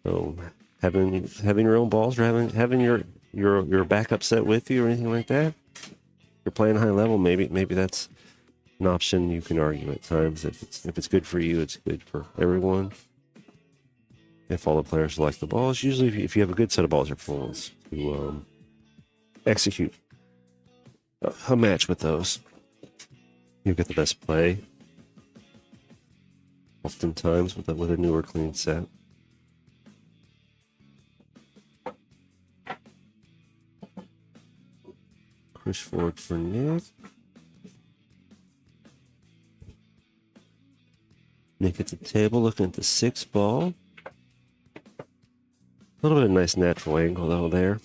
So having your own balls, or having your backup set with you or anything like that, you're playing high level, maybe that's an option you can argue at times. If it's good for you, it's good for everyone. If all the players like the balls, usually if you have a good set of balls, you're pulls to execute a match with those, you get the best play. Oftentimes with a newer clean set. Push forward for Nick. Nick at the table looking at the 6 ball. A little bit of nice natural angle though there.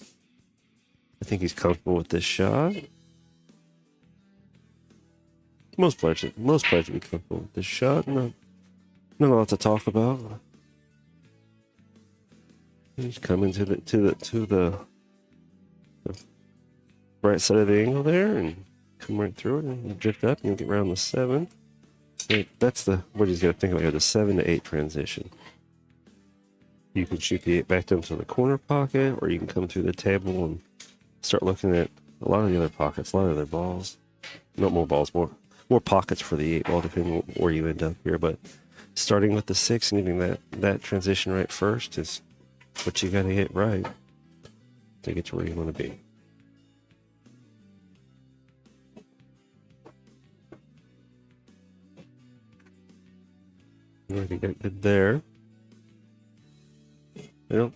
I think he's comfortable with this shot. Most players would be comfortable with this shot. Not a lot to talk about. He's coming to the right side of the angle there and come right through it and you drift up and you'll get around the 7. So that's what he's got to think about here, the 7 to 8 transition. You can shoot the 8 back down to the corner pocket, or you can come through the table and start looking at a lot of the other pockets, a lot of other balls. Not more balls, more pockets for the 8 ball, depending on where you end up here. But starting with the 6 and getting that transition right first is what you got to get right to get to where you want to be. Already got good there. Depends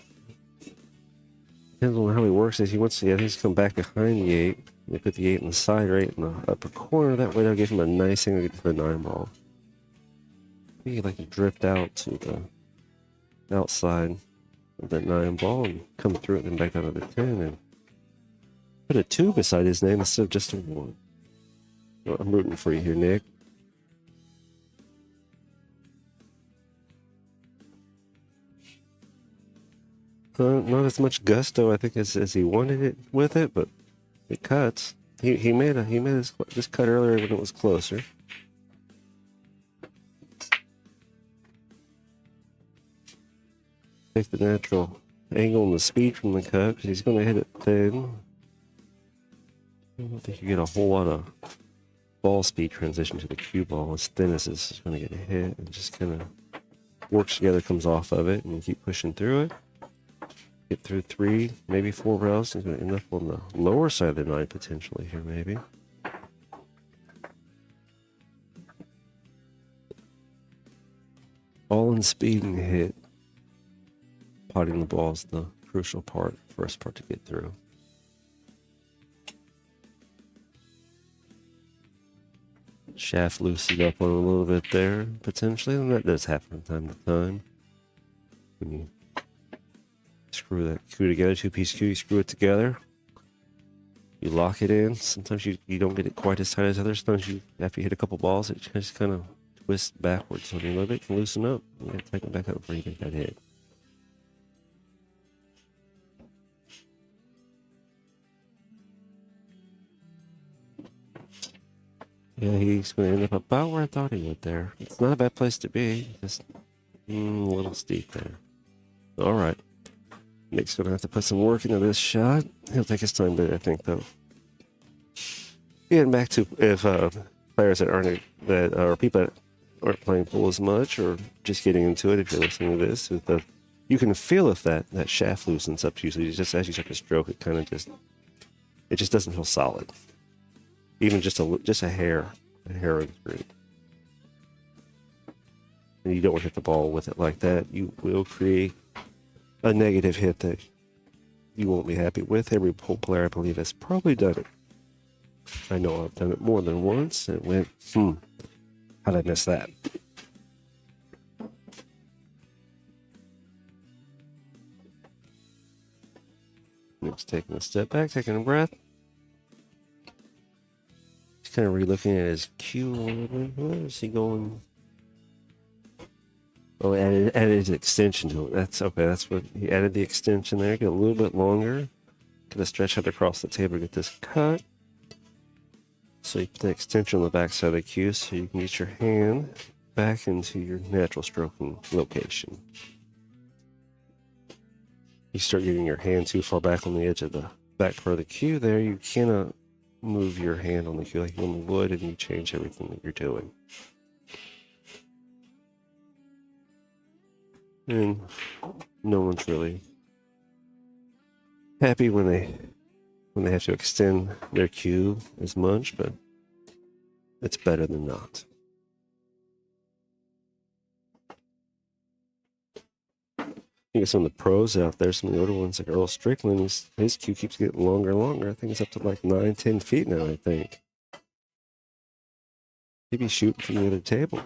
on how he works. Is he wants to, I think he's come back behind the 8. They put the 8 in the side, right in the upper corner. That way they'll give him a nice angle to get to the 9 ball. I think he'd like to drift out to the outside of that 9 ball and come through it and back out of the 10 and put a 2 beside his name instead of just a 1. Well, I'm rooting for you here, Nick. Not as much gusto, I think, as he wanted it with it, but it cuts. He made this cut earlier when it was closer. Take the natural angle and the speed from the cut because he's going to hit it thin. I don't think you get a whole lot of ball speed transition to the cue ball as thin as this is going to get hit. It just kind of works together, comes off of it, and you keep pushing through it. Get through 3, maybe 4 rails. He's going to end up on the lower side of the 9 potentially here, maybe. All in speed and hit. Potting the ball is the crucial part, first part to get through. Shaft loosened up on a little bit there, potentially, and that does happen from time to time. When you screw that cue together, 2-piece cue, you screw it together. You lock it in. Sometimes you don't get it quite as tight as others. Sometimes after you hit a couple balls, it just kind of twists backwards on you a little bit. It can loosen up. You got to take it back up before you get that hit. Yeah, he's going to end up about where I thought he would there. It's not a bad place to be. Just a little steep there. All right. Nick's going to have to put some work into this shot. He'll take his time there, I think, though. Getting back to if players that are people that aren't playing pool as much or just getting into it, if you're listening to this, you can feel if that shaft loosens up usually. Just as you start to stroke, it kind of just doesn't feel solid. Even just a hair of green. And you don't want to hit the ball with it like that. You will create a negative hit that you won't be happy with. Every pool player, I believe, has probably done it. I know I've done it more than once. And it went, how'd I miss that? Nick's taking a step back, taking a breath. He's kind of re-looking at his cue a little bit. Where is he going? Oh, added his extension to it. That's okay. That's what he added, the extension there. Get a little bit longer. Get a stretch out across the table. Get this cut. So you put the extension on the back side of the cue so you can get your hand back into your natural stroking location. You start getting your hand too far back on the edge of the back part of the cue there, you cannot move your hand on the cue like you normally would, and you change everything that you're doing. And no one's really happy when they have to extend their cue as much, but it's better than not. You get some of the pros out there, some of the older ones like Earl Strickland, his cue keeps getting longer and longer. I think it's up to like 9-10 feet now, I think. He'd be shooting from the other table.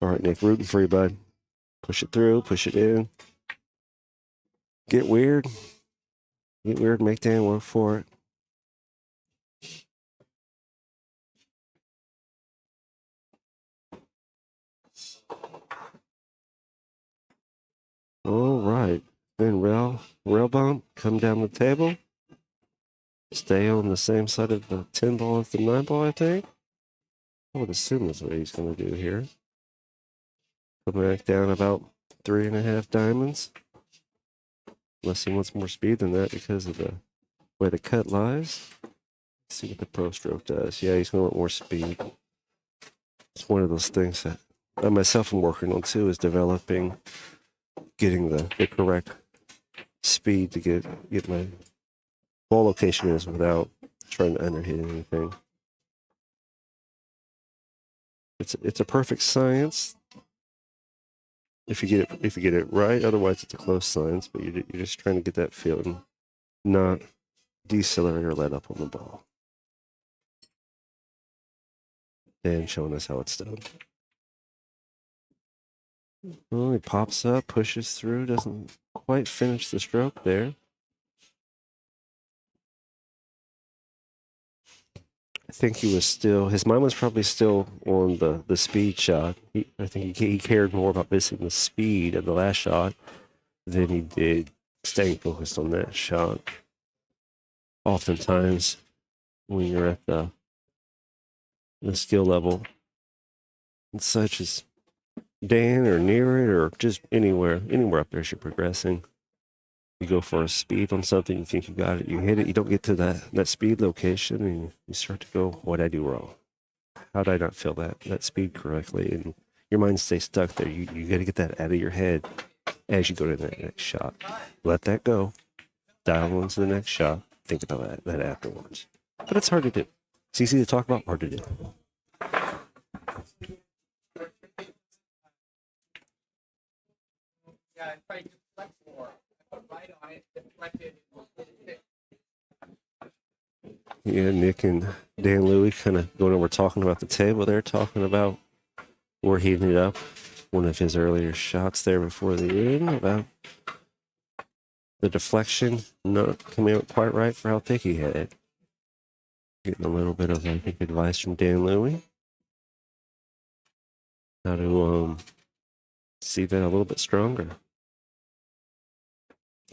All right, Nick, rooting for you, bud. Push it through, push it in. Get weird. Get weird, make Dan work for it. All right. Then rail bump, come down the table. Stay on the same side of the 10 ball as the 9 ball, I think. I would assume that's what he's going to do here. Come back down about 3.5 diamonds. Unless he wants more speed than that because of the way the cut lies. Let's see what the pro stroke does. Yeah, he's going to want more speed. It's one of those things that I myself am working on too, is getting the correct speed to get my ball location is without trying to underhit anything. It's a perfect science if you get it right. Otherwise, it's a close science. But you're just trying to get that feeling, not decelerate or let up on the ball. And showing us how it's done. Well, he pops up, pushes through, doesn't quite finish the stroke there. I think he was still, his mind was probably still on the speed shot. I think he cared more about missing the speed of the last shot than he did staying focused on that shot. Oftentimes, when you're at the skill level and such as Dan or near it or just anywhere up there as you're progressing, you go for a speed on something, you think you got it, you hit it, you don't get to that speed location, and you start to go, what did I do wrong? How did I not feel that speed correctly? And your mind stays stuck there. You got to get that out of your head as you go to the next shot. Let that go. Dial into the next shot. Think about that afterwards. But it's hard to do. It's easy to talk about, hard to do. Yeah, if I deflect more, I put right on it, deflected, Yeah, Nick and Dan Louie kind of going over talking about the table there, talking about where he ended up. One of his earlier shots there before the end, about the deflection not coming out quite right for how thick he had it. Getting a little bit of, I think, advice from Dan Louie. How to see that a little bit stronger.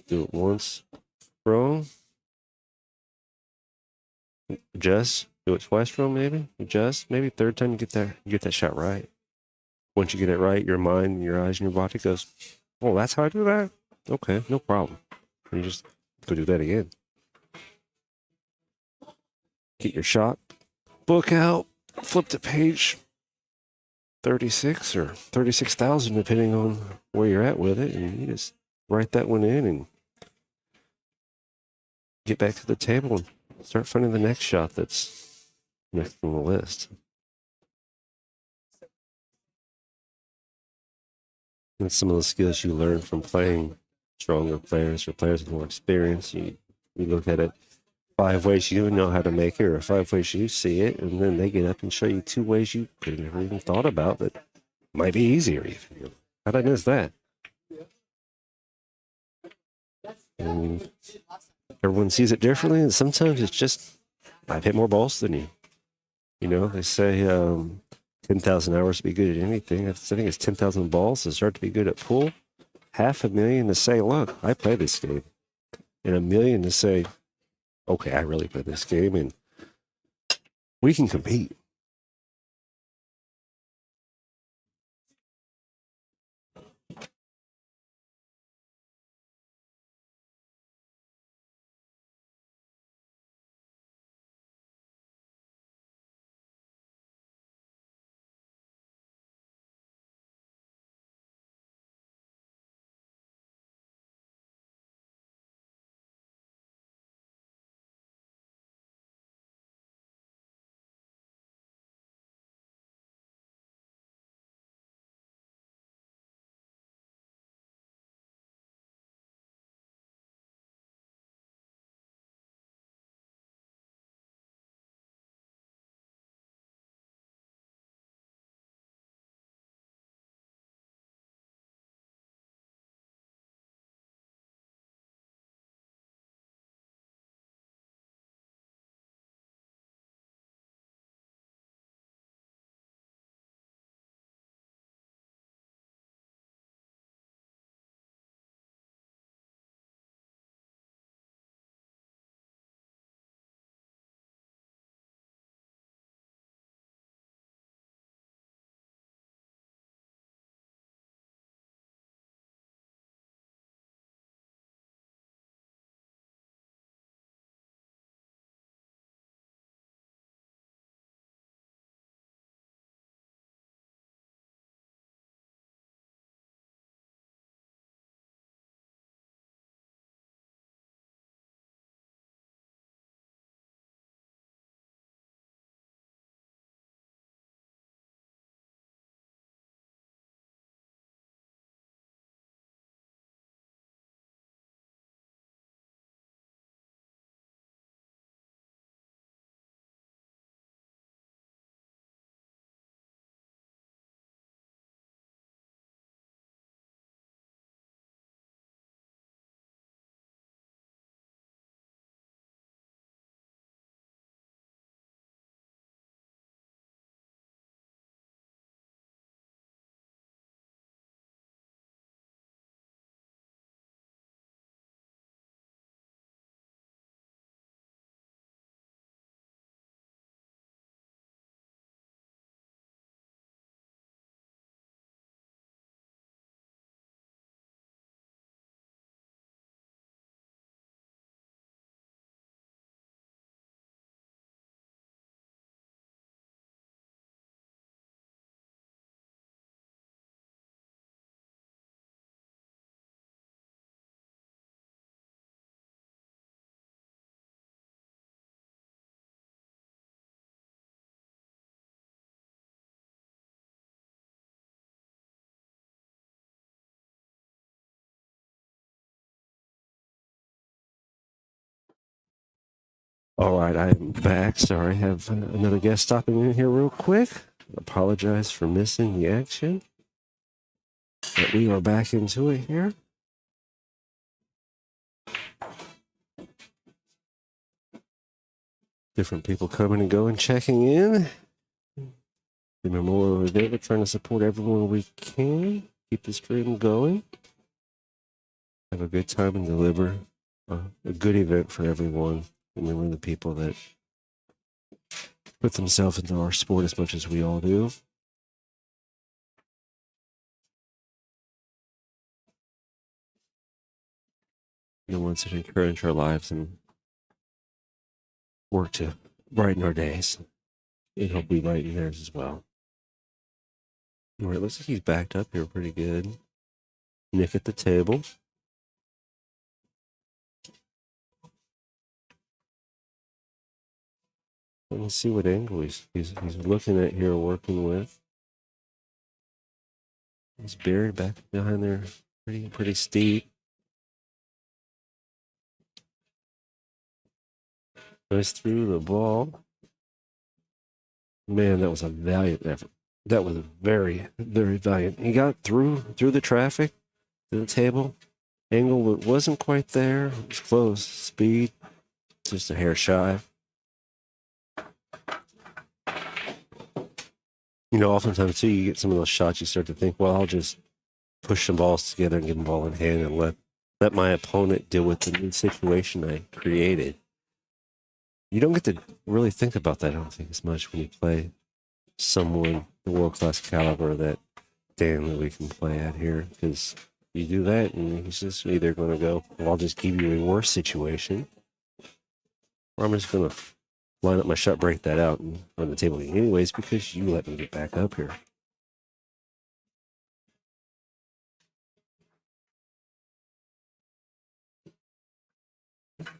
Do it once wrong. Adjust. Do it twice wrong, maybe. Adjust. Maybe third time you get that shot right. Once you get it right, your mind, your eyes, and your body goes, oh, that's how I do that? Okay, no problem. And you just go do that again. Get your shot book out, flip to page 36 or 36,000, depending on where you're at with it, and you just write that one in and get back to the table and start finding the next shot that's next on the list. That's some of the skills you learn from playing stronger players or players with more experience. You look at it 5 ways you know how to make it, or 5 ways you see it, and then they get up and show you 2 ways you could have never even thought about that might be easier even. How'd I miss that? And everyone sees it differently, and sometimes it's just I've hit more balls than you. You know, they say 10,000 hours to be good at anything. I think it's 10,000 balls to start to be good at pool. 500,000 to say, look, I play this game. And 1,000,000 to say, okay, I really play this game, and we can compete. All right, I'm back. Sorry, I have another guest stopping in here real quick. Apologize for missing the action. But we are back into it here. Different people coming and going, checking in. The Memorial event, we're trying to support everyone we can. Keep the stream going. Have a good time and deliver a good event for everyone. Remember the people that put themselves into our sport as much as we all do. The ones that encourage our lives and work to brighten our days. And hope we brighten theirs as well. All right, looks like he's backed up here pretty good. Nick at the table. Let me see what angle he's looking at here, working with. He's buried back behind there, pretty steep. Goes through the ball. Man, that was a valiant effort. That was very, very valiant. He got through the traffic to the table. Angle wasn't quite there. It was close. Speed, just a hair shy. You know, oftentimes too, you get some of those shots. You start to think, well, I'll just push some balls together and get them ball in hand and let my opponent deal with the new situation I created. You don't get to really think about that, I don't think, as much when you play someone the world-class caliber that Stanley can play at here, because you do that and he's just either going to go, well, I'll just give you a worse situation, or I'm just going to line up my shot, break that out, and run the table game anyways because you let me get back up here.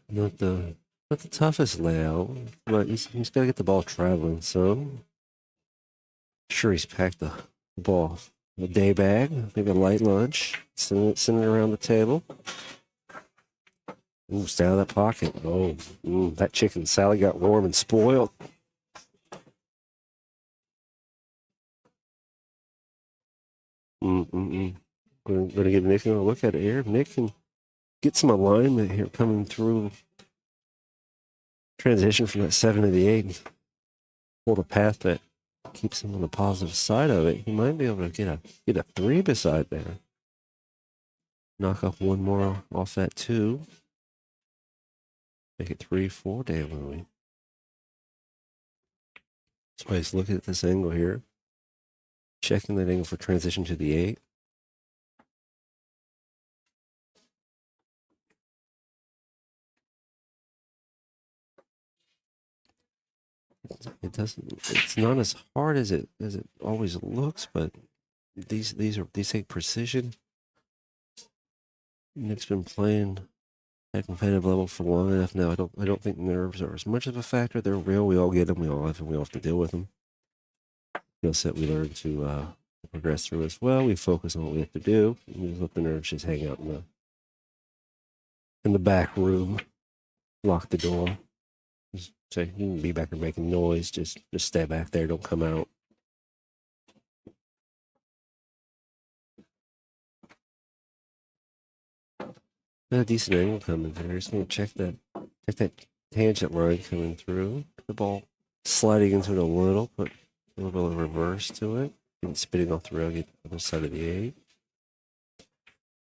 Not the toughest layout, but he's got to get the ball traveling some. Sure, he's packed the ball in a day bag, maybe a light lunch, send it around the table. Ooh, stay out of that pocket. Oh, that chicken salad got warm and spoiled. We're going to give Nick a look at it here. Nick can get some alignment here coming through. Transition from that 7 to the 8. Hold a path that keeps him on the positive side of it. He might be able to get a 3 beside there. Knock off one more off that 2. Make it 3-4 Dan Louie. That's why he's looking at this angle here. Checking that angle for transition to the 8. It's not as hard as it always looks, but these take precision. Nick's been playing at competitive level for long enough now. I don't think nerves are as much of a factor. They're real. We all get them. We all have to deal with them. Skill set we learn to progress through as well. We focus on what we have to do. We just let the nerves just hang out in the back room. Lock the door. So you can be back there making noise. Just stay back there. Don't come out. Got a decent angle coming there. Just going to check that tangent line coming through. The ball sliding into it a little, put a little bit of reverse to it. And spitting off the rail, get the other side of the 8.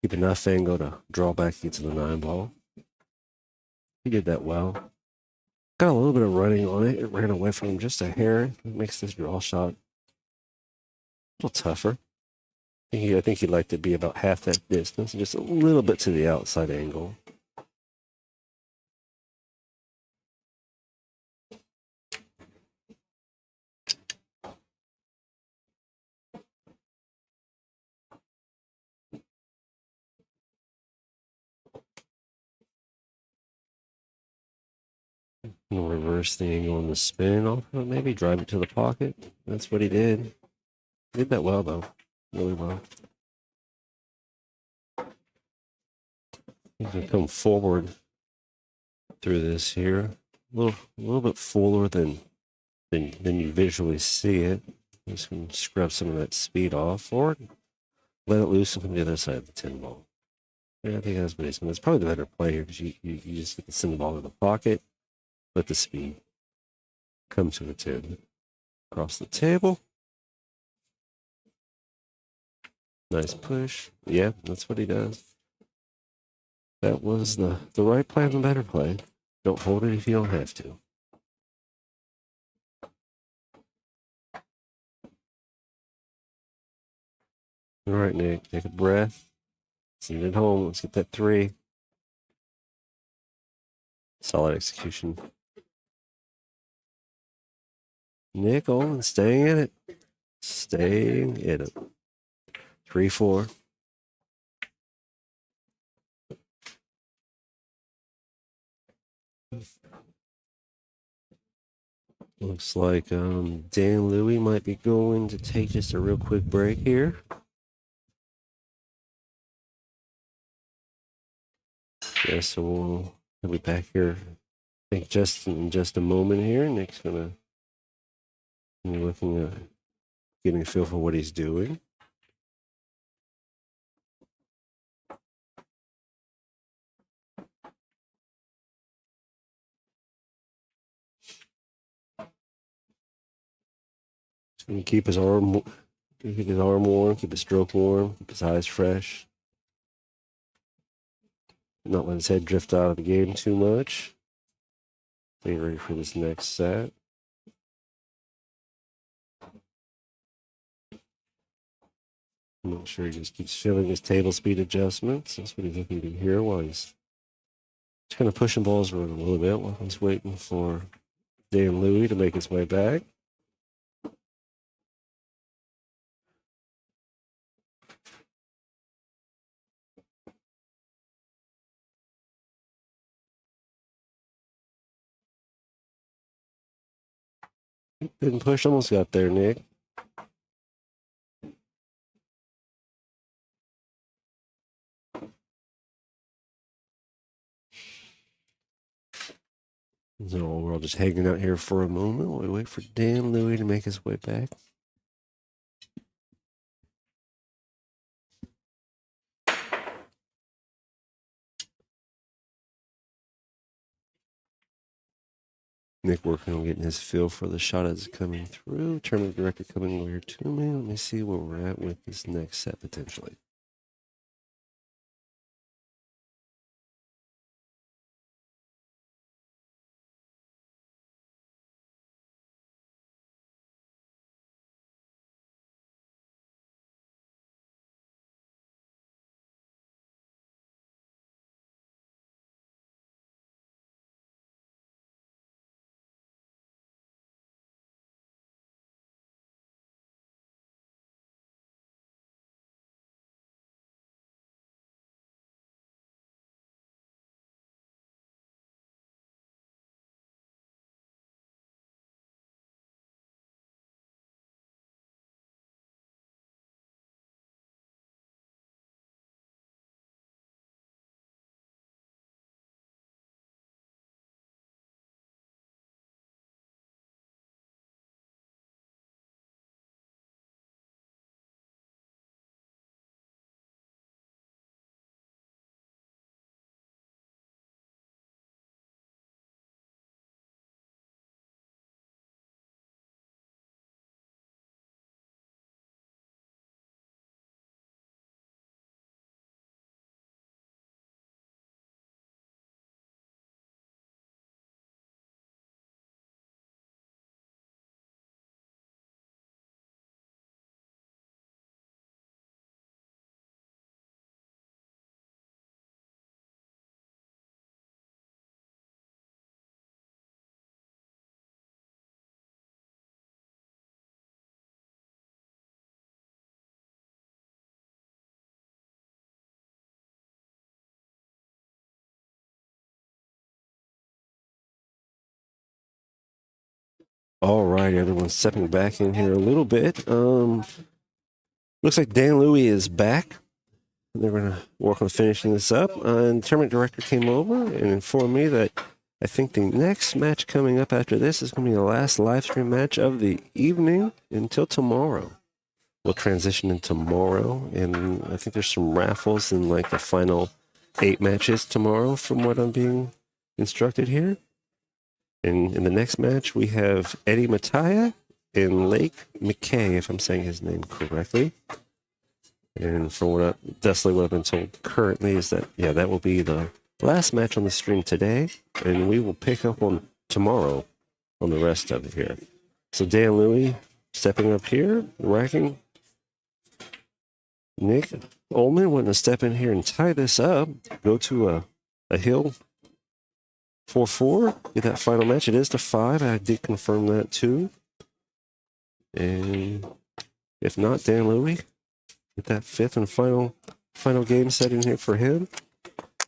Keep enough angle to draw back into the 9 ball. He did that well. Got a little bit of running on it. It ran away from him just a hair. It makes this draw shot a little tougher. I think he'd like to be about half that distance, just a little bit to the outside angle. We'll reverse the angle on the spin off of it, maybe drive it to the pocket. That's what he did. He did that well, though. Really well. He's going to come forward through this here. A little bit fuller than you visually see it. Just going to scrub some of that speed off, or let it loose and come to the other side of the 10 ball. Yeah, I think that's what he's going to. It's probably the better play here because you just get to send the ball to the pocket. Let the speed come to the 10. Across the table. Nice push. Yeah, that's what he does. That was the right play and the better play. Don't hold it if you don't have to. All right, Nick, take a breath. Send it home. Let's get that 3. Solid execution. Nick on, staying in it. Staying in it. 3-4. Looks like Dan Louie might be going to take just a real quick break here. Yeah, so we'll be back here, I think, in just a moment here. Nick's going to be looking at getting a feel for what he's doing. He's going to keep his arm warm, keep his stroke warm, keep his eyes fresh. Not let his head drift out of the game too much. Stay ready for this next set. Make sure he just keeps feeling his table speed adjustments. That's what he's looking to do here while he's just kind of pushing balls around a little bit while he's waiting for Dan Louie to make his way back. Didn't push, almost got there, Nick. So we're all just hanging out here for a moment while we wait for Dan Louie to make his way back. Nick working on getting his feel for the shot as it's coming through. Tournament director coming over here to me. Let me see where we're at with this next set potentially. All right, everyone's stepping back in here a little bit. Looks like Dan Louie is back. They're going to work on finishing this up. And the tournament director came over and informed me that I think the next match coming up after this is going to be the last live stream match of the evening until tomorrow. We'll transition in tomorrow, and I think there's some raffles in like the final 8 matches tomorrow from what I'm being instructed here. And in the next match, we have Eddie Mattia and Lake McKay, if I'm saying his name correctly. And from what I've been told currently is that, yeah, that will be the last match on the stream today. And we will pick up on tomorrow on the rest of it here. So Dan Louie stepping up here, racking. Nick Ullman wanting to step in here and tie this up. Go to a hill 4-4, get that final match. It is to 5. I did confirm that too. And if not, Dan Louie, get that 5th and final game set in here for him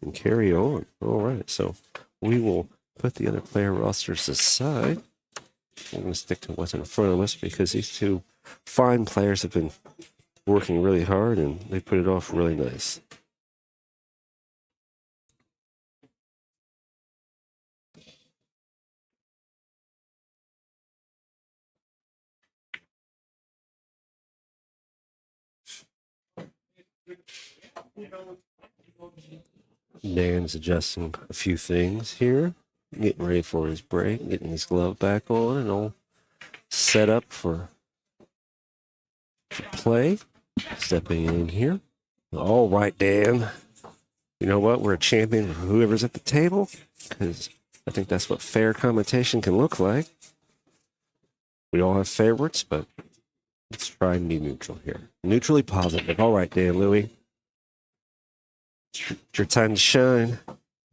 and carry on. All right, so we will put the other player rosters aside. I'm going to stick to what's in front of us because these two fine players have been working really hard and they put it off really nice. Dan's adjusting a few things here, getting ready for his break, getting his glove back on, and all set up for play. Stepping in here. All right, Dan. You know what? We're a champion for whoever's at the table, because I think that's what fair commentation can look like. We all have favorites, but let's try and be neutral here. Neutrally positive. All right, Dan, Louie. It's your time to shine.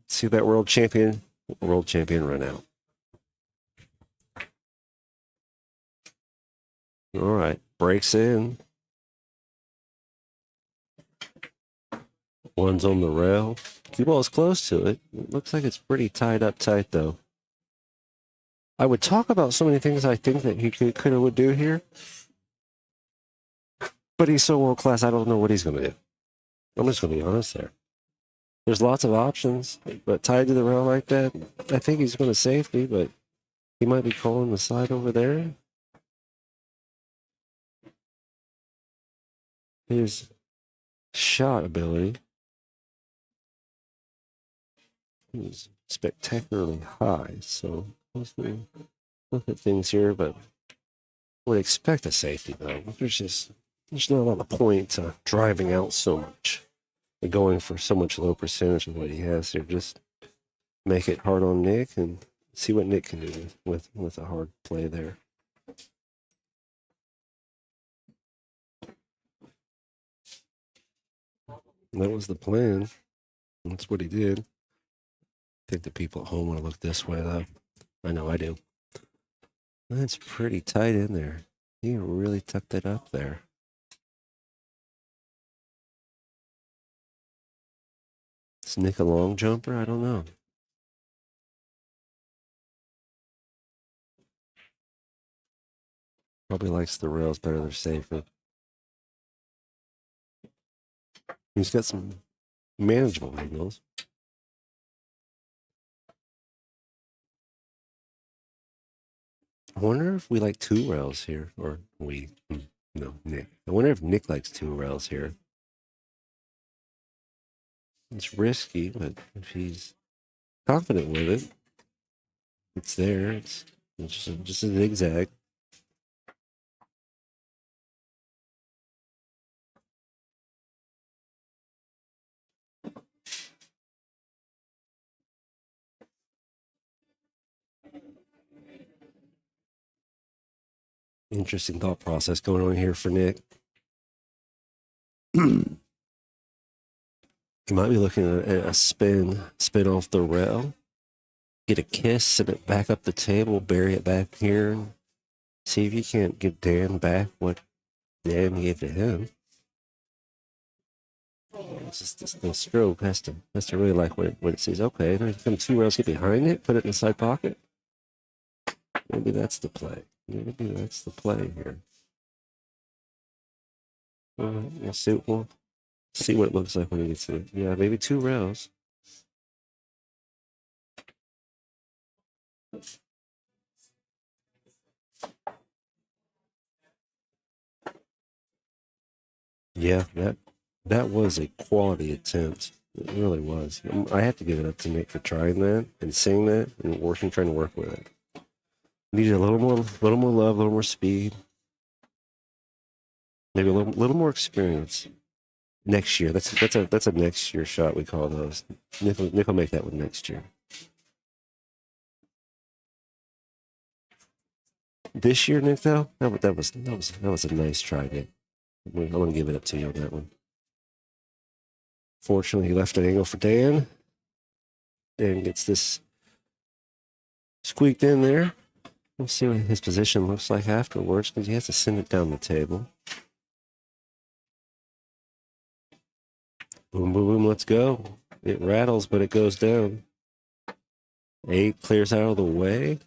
See that world champion run out. All right, breaks in. One's on the rail. Cue ball is close to it. It looks like it's pretty tied up tight, though. I would talk about so many things I think that he could would do here. But he's so world class, I don't know what he's going to do. I'm just going to be honest there. There's lots of options, but tied to the rail like that, I think he's going to safety, but he might be calling the side over there. His shot ability is spectacularly high, so let's look at things here, but would expect a safety though. There's not a lot of point to driving out so much and going for so much low percentage of what he has here. Just make it hard on Nick and see what Nick can do with a hard play there. That was the plan. That's what he did. I think the people at home want to look this way, though. I know I do. That's pretty tight in there. He really tucked it up there. Is Nick a long jumper? I don't know. Probably likes the rails better. They're safer. He's got some manageable angles. I wonder if we like two rails here, or Nick. I wonder if Nick likes two rails here. It's risky, but if he's confident with it, it's there. It's just a zigzag. Interesting thought process going on here for Nick. He might be looking at a spin off the rail, get a kiss, send it back up the table, bury it back here, and see if you can't give Dan back what Dan gave to him. It's just the stroke has to really like what it sees. Okay, then come two rails, get behind it, put it in the side pocket. Maybe that's the play. Maybe that's the play here. We'll see what it looks like when he gets it. Yeah, maybe two rails. Yeah, that was a quality attempt. It really was. I have to give it up to Nick for trying that and seeing that and trying to work with it. Needed a little more love, a little more speed, maybe a little more experience. Next year, that's a next year shot. We call those. Nick will make that one next year. This year, Nick, though, that was a nice try, Nick. I want to give it up to you on that one. Fortunately, he left an angle for Dan. Dan gets this squeaked in there. We'll see what his position looks like afterwards, because he has to send it down the table. Boom, boom, boom, let's go. It rattles, but it goes down. 8 clears out of the way.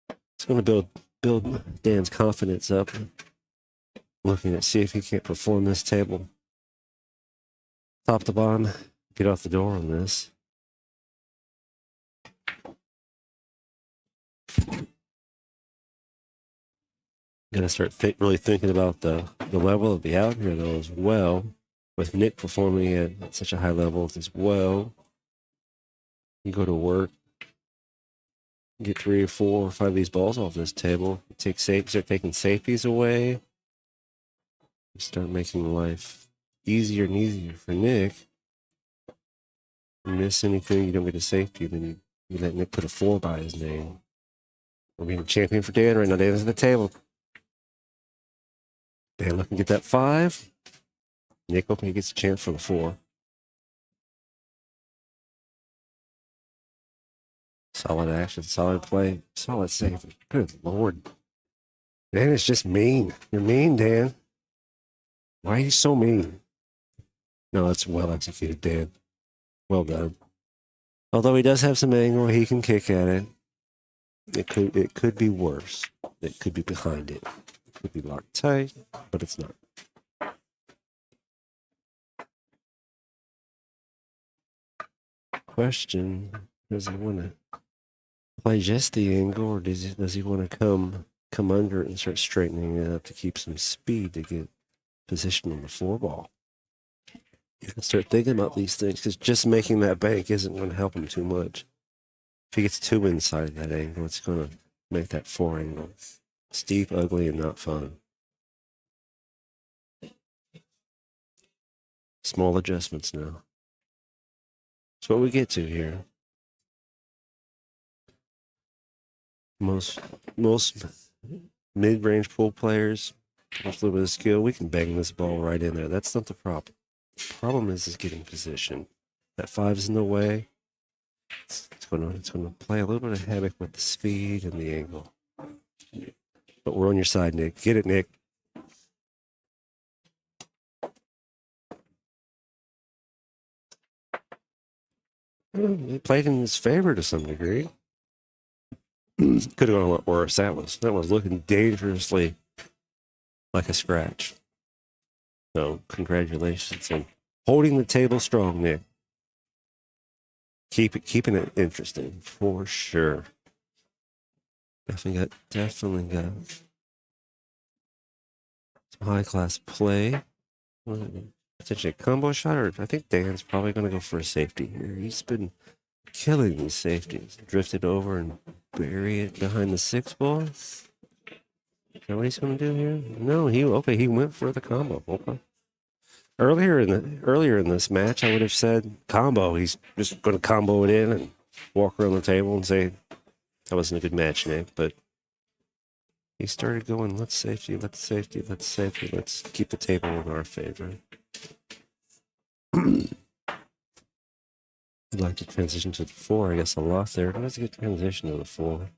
It's going to build Dan's confidence up. Looking to see if he can't perform this table. Top to bottom, get off the door on this. Gotta start really thinking about the level of the out here, though, as well. With Nick performing at such a high level as well. You go to work, get 3 or 4 or 5 of these balls off this table. Start taking safeties away. You start making life easier and easier for Nick. You miss anything, you don't get a safety, then you let Nick put a 4 by his name. We're being a champion for Dan right now. Dan's at the table. Dan looking to get that 5. Nick hoping he gets a chance for the 4. Solid action, solid play, solid save. Good Lord. Dan is just mean. You're mean, Dan. Why are you so mean? No, that's well executed, Dan. Well done. Although he does have some angle, he can kick at it. It could be worse. It could be behind it. It could be locked tight, but it's not. Question, does he want to play just the angle, or does he want to come under it and start straightening it up to keep some speed to get position on the 4 ball? You can start thinking about these things, because just making that bank isn't going to help him too much. If he gets too inside that angle, it's going to make that 4 angle steep, ugly, and not fun. Small adjustments now. That's what we get to here. Most mid-range pool players, with a little bit of skill, we can bang this ball right in there. That's not the problem. The problem is getting position. That 5 is in the way. It's going to play a little bit of havoc with the speed and the angle. But we're on your side, Nick. Get it, Nick. He played in his favor to some degree. Could have gone a lot worse. That was looking dangerously like a scratch. So congratulations and holding the table strong, Nick. Keeping it interesting for sure. Definitely got some high class play. Potentially a combo shot, or I think Dan's probably going to go for a safety here. He's been killing these safeties. Drifted over and bury it behind the 6 ball. Is that what he's going to do here? No, he went for the combo. Okay. Earlier in this match, I would have said combo. He's just going to combo it in and walk around the table and say that wasn't a good match, Nick. But he started going, let's safety. Let's keep the table in our favor. I'd like to transition to the 4. I guess I lost there. Let's get transition to the 4.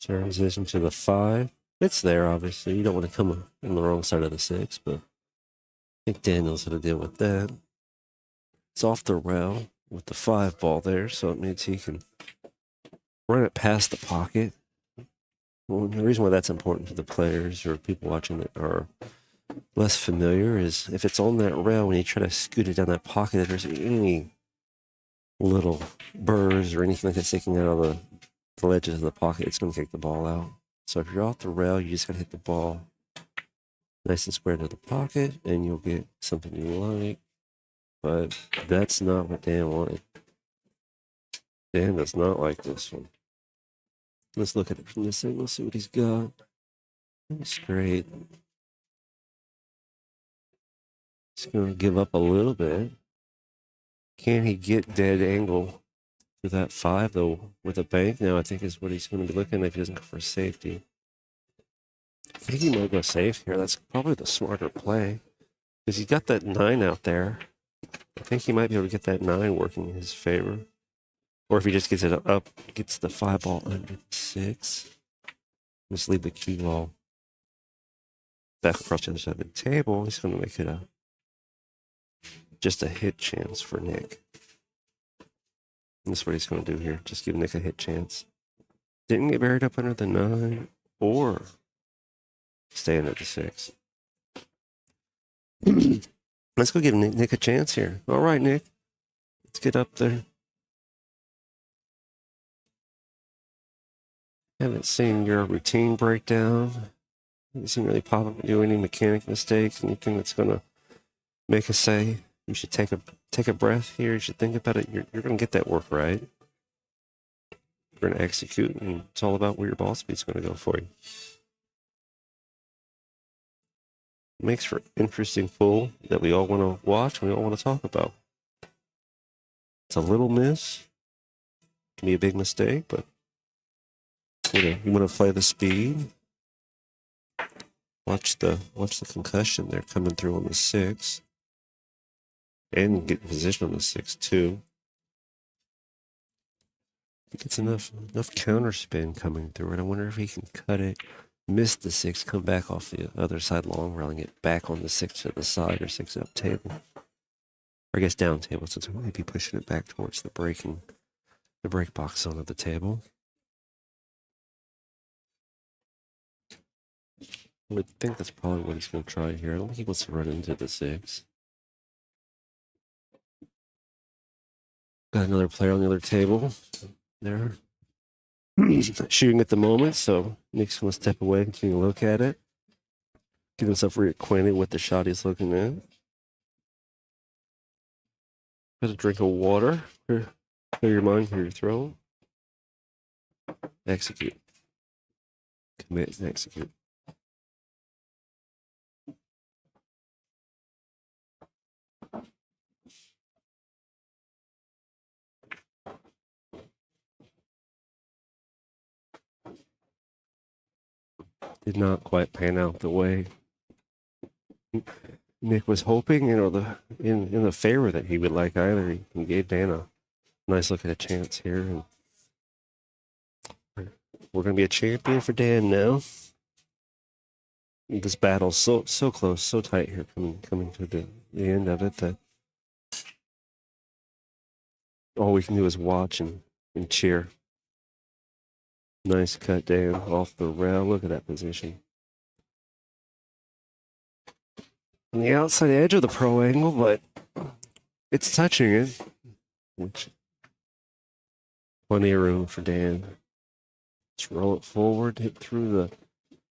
Transition to the 5. It's there, obviously. You don't want to come on the wrong side of the 6, but I think Dan knows how to deal with that. It's off the rail with the 5 ball there, so it means he can run it past the pocket. Well, the reason why that's important to the players or people watching that are less familiar is if it's on that rail, when you try to scoot it down that pocket, if there's any little burrs or anything like that sticking out of the ledges of the pocket, it's going to kick the ball out. So if you're off the rail, you just got to hit the ball nice and square to the pocket, and you'll get something you like. But that's not what Dan wanted. Dan does not like this one. Let's look at it from this angle, see what he's got. Straight. He's going to give up a little bit. Can he get dead angle to that 5, though, with a bank? Now, I think is what he's going to be looking at if he doesn't go for safety. I think he might go safe here. That's probably the smarter play. Because he's got that 9 out there. I think he might be able to get that 9 working in his favor. Or if he just gets it up, gets the 5 ball under 6. Just leave the cue ball back across the other side of the table. He's going to make it just a hit chance for Nick. And that's what he's going to do here. Just give Nick a hit chance. Didn't get buried up under the 9 or stay under the 6. Let's go give Nick a chance here. All right, Nick. Let's get up there. Haven't seen your routine breakdown. He doesn't really pop up and do any mechanic mistakes, anything that's going to make us say, you should take a breath here, you should think about it. You're going to get that work right. You're going to execute, and it's all about where your ball speed's going to go for you. Makes for interesting pool that we all want to watch and we all want to talk about. It's a little miss. Can be a big mistake, but you want to play the speed. Watch the concussion there coming through on the 6. And get in position on the 6 too. He gets enough counter spin coming through it. I wonder if he can cut it, miss the 6, come back off the other side long rail and get back on the 6 to the side or 6 up table. Or I guess down table, since we might be pushing it back towards the break box zone of the table. I would think that's probably what he's going to try here. I don't think he wants to run into the 6. Got another player on the other table there. Shooting at the moment, so Nick's going to step away and continue to look at it. Get himself reacquainted with the shot he's looking at. Got a drink of water. Clear your mind, clear your throat. Execute. Commit and execute. Did not quite pan out the way Nick was hoping, in the favor that he would like either. He gave Dan a nice look at a chance here, and we're going to be a champion for Dan now. This battle's so close, so tight here, coming to the end of it, that all we can do is watch and cheer. Nice cut, Dan, off the rail. Look at that position. On the outside edge of the pro angle, but it's touching it. Which, plenty of room for Dan. Let's roll it forward, hit through the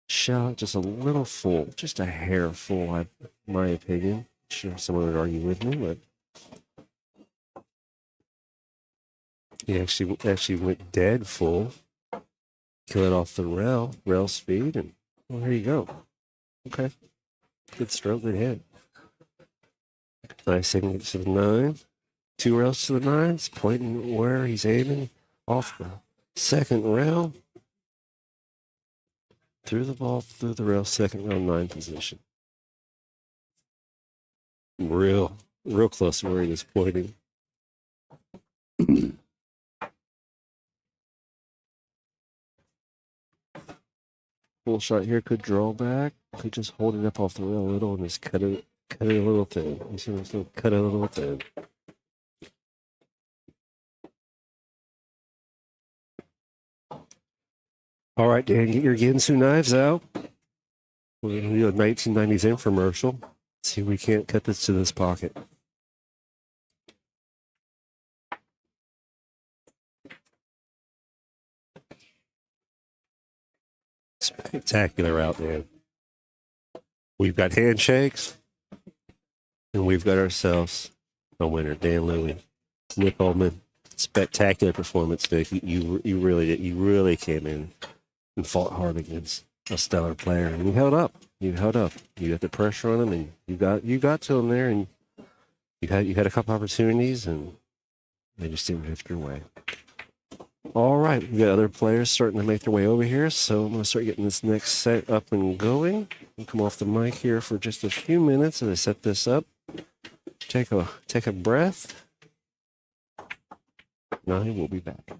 shot, just a little full, just a hair full, in my opinion. Sure, someone would argue with me, but he actually went dead full. Kill it off the rail speed, and well, there you go. Okay. Good stroke, good hit. Nice second to the 9. 2 rails to the 9. It's pointing where he's aiming off the second rail. Threw the ball through the rail, second rail, 9 position. Real close to where he was pointing. Full shot here, could draw back, could just hold it up off the rail a little and just cut it a little thin. You see what I'm saying? Cut it a little thin. All right, Dan, get your Ginsu knives out. We're going to do a 1990s infomercial. See if we can't cut this to this pocket. Spectacular out there. We've got handshakes, and we've got ourselves a winner, Dan Louie. Nick Ullman, spectacular performance, Vic. You really did. You really came in and fought hard against a stellar player, and you held up. You held up. You got the pressure on him, and you got to him there, and you had a couple opportunities, and they just didn't drift your way. All right, we got other players starting to make their way over here, so I'm going to start getting this next set up and going. I'll come off the mic here for just a few minutes as I set this up. Take a breath. Now we'll be back.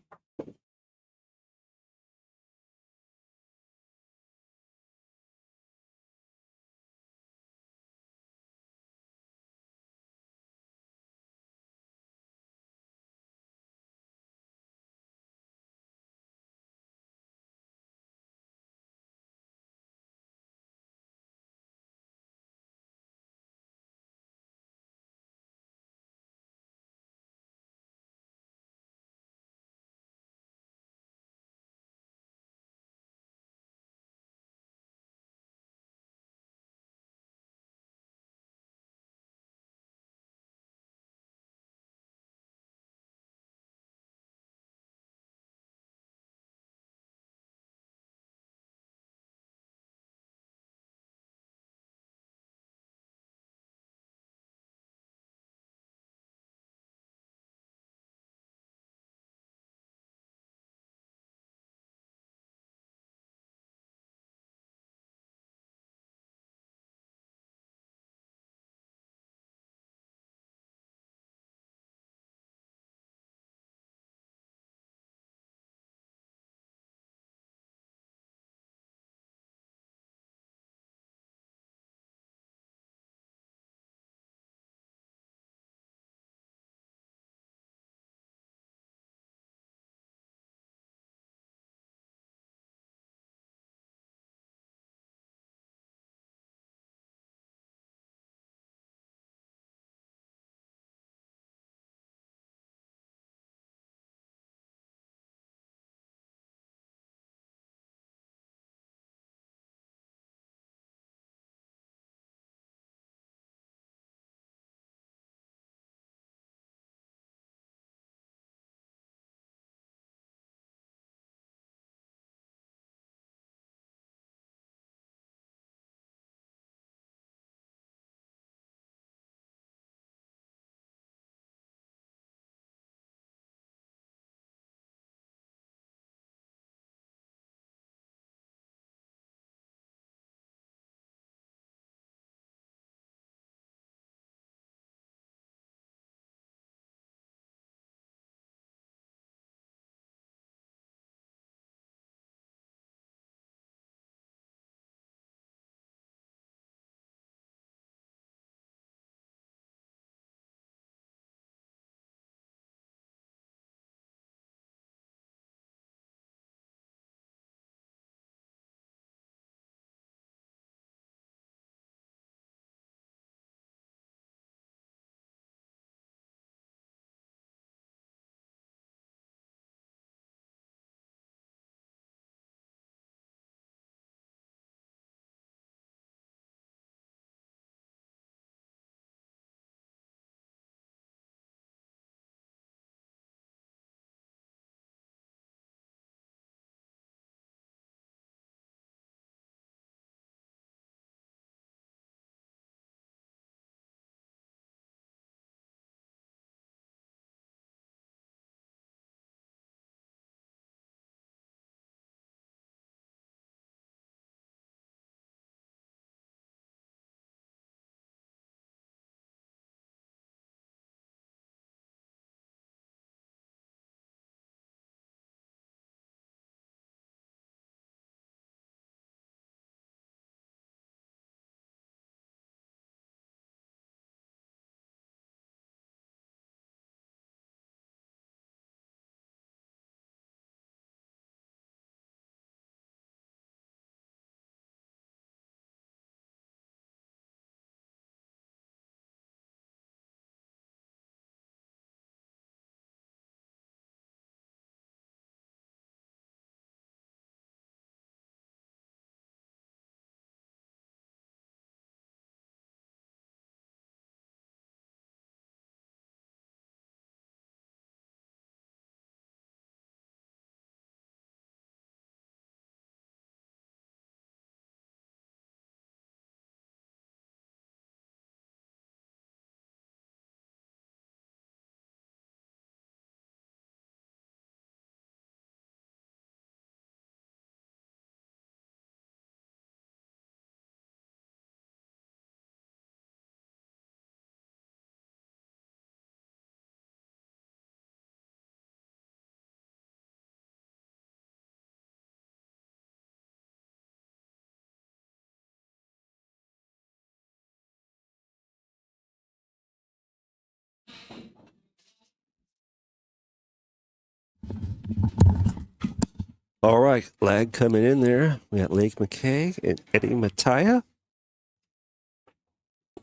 All right, lag coming in there. We got Lake McKay and Eddie Mattia.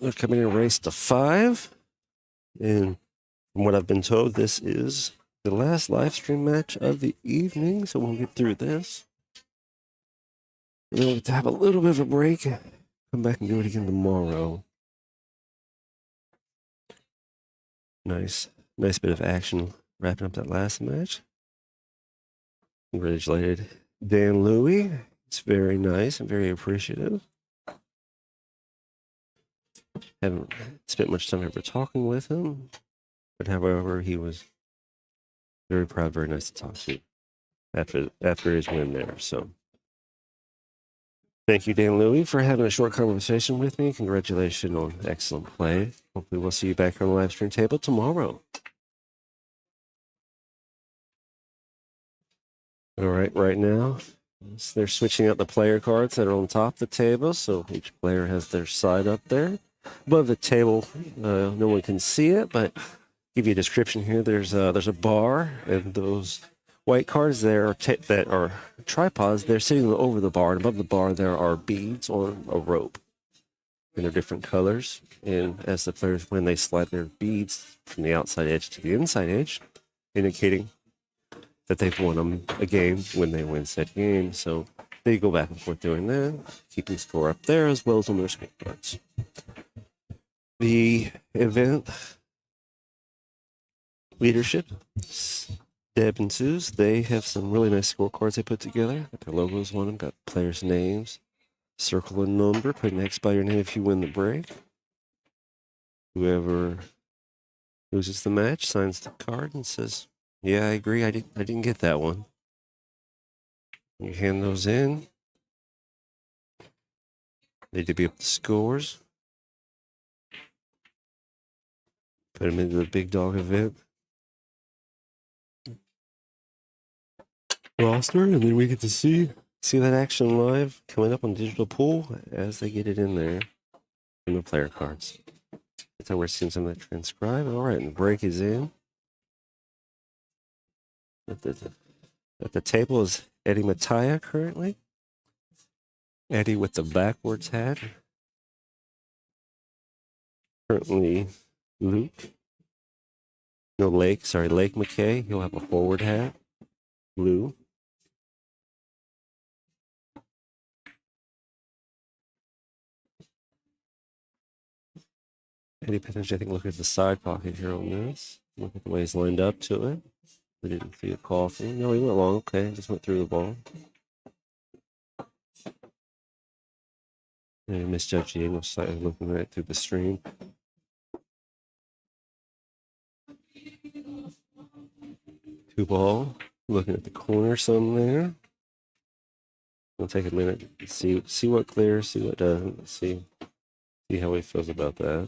They're coming in race to 5. And from what I've been told, this is the last live stream match of the evening. So we'll get through this. And then we'll get to have a little bit of a break. Come back and do it again tomorrow. Nice bit of action wrapping up that last match. Congratulated Dan Louie. It's very nice and very appreciative. Haven't spent much time ever talking with him, but however, he was very proud, very nice to talk to after his win there. So, thank you, Dan Louie, for having a short conversation with me. Congratulations on excellent play. Hopefully, we'll see you back on the live stream table tomorrow. All right now, they're switching out the player cards that are on top of the table, so each player has their side up there. Above the table, no one can see it, but give you a description here. There's a bar, and those white cards there are that are tripods. They're sitting over the bar, and above the bar there are beads on a rope, and they're different colors. And as the players win, they slide their beads from the outside edge to the inside edge, indicating that they've won a game when they win said game. So they go back and forth doing that, keeping score up there as well as on their scorecards. The event leadership, Deb and Suze, they have some really nice scorecards they put together. Got their logos on them, got players' names, circle a number, put an X by your name if you win the break. Whoever loses the match signs the card and says, "Yeah, I agree. I didn't get that one." You hand those in. They divvy up the scores. Put them into the big dog event roster, and then we get to see that action live coming up on digital pool as they get it in there in the player cards. That's how we're seeing some of that transcribe. All right, and the break is in. At the table is Eddie Mattia currently. Eddie with the backwards hat. Currently Lake McKay. He'll have a forward hat. Blue. Eddie potentially, I think, look at the side pocket here on this. Look at the way he's lined up to it. I didn't see a call for him. No, he went long. Okay, just went through the ball. And he misjudged the English side, looking right through the stream. Two ball, looking at the corner some there. We'll take a minute to see what clears, see what doesn't, see how he feels about that.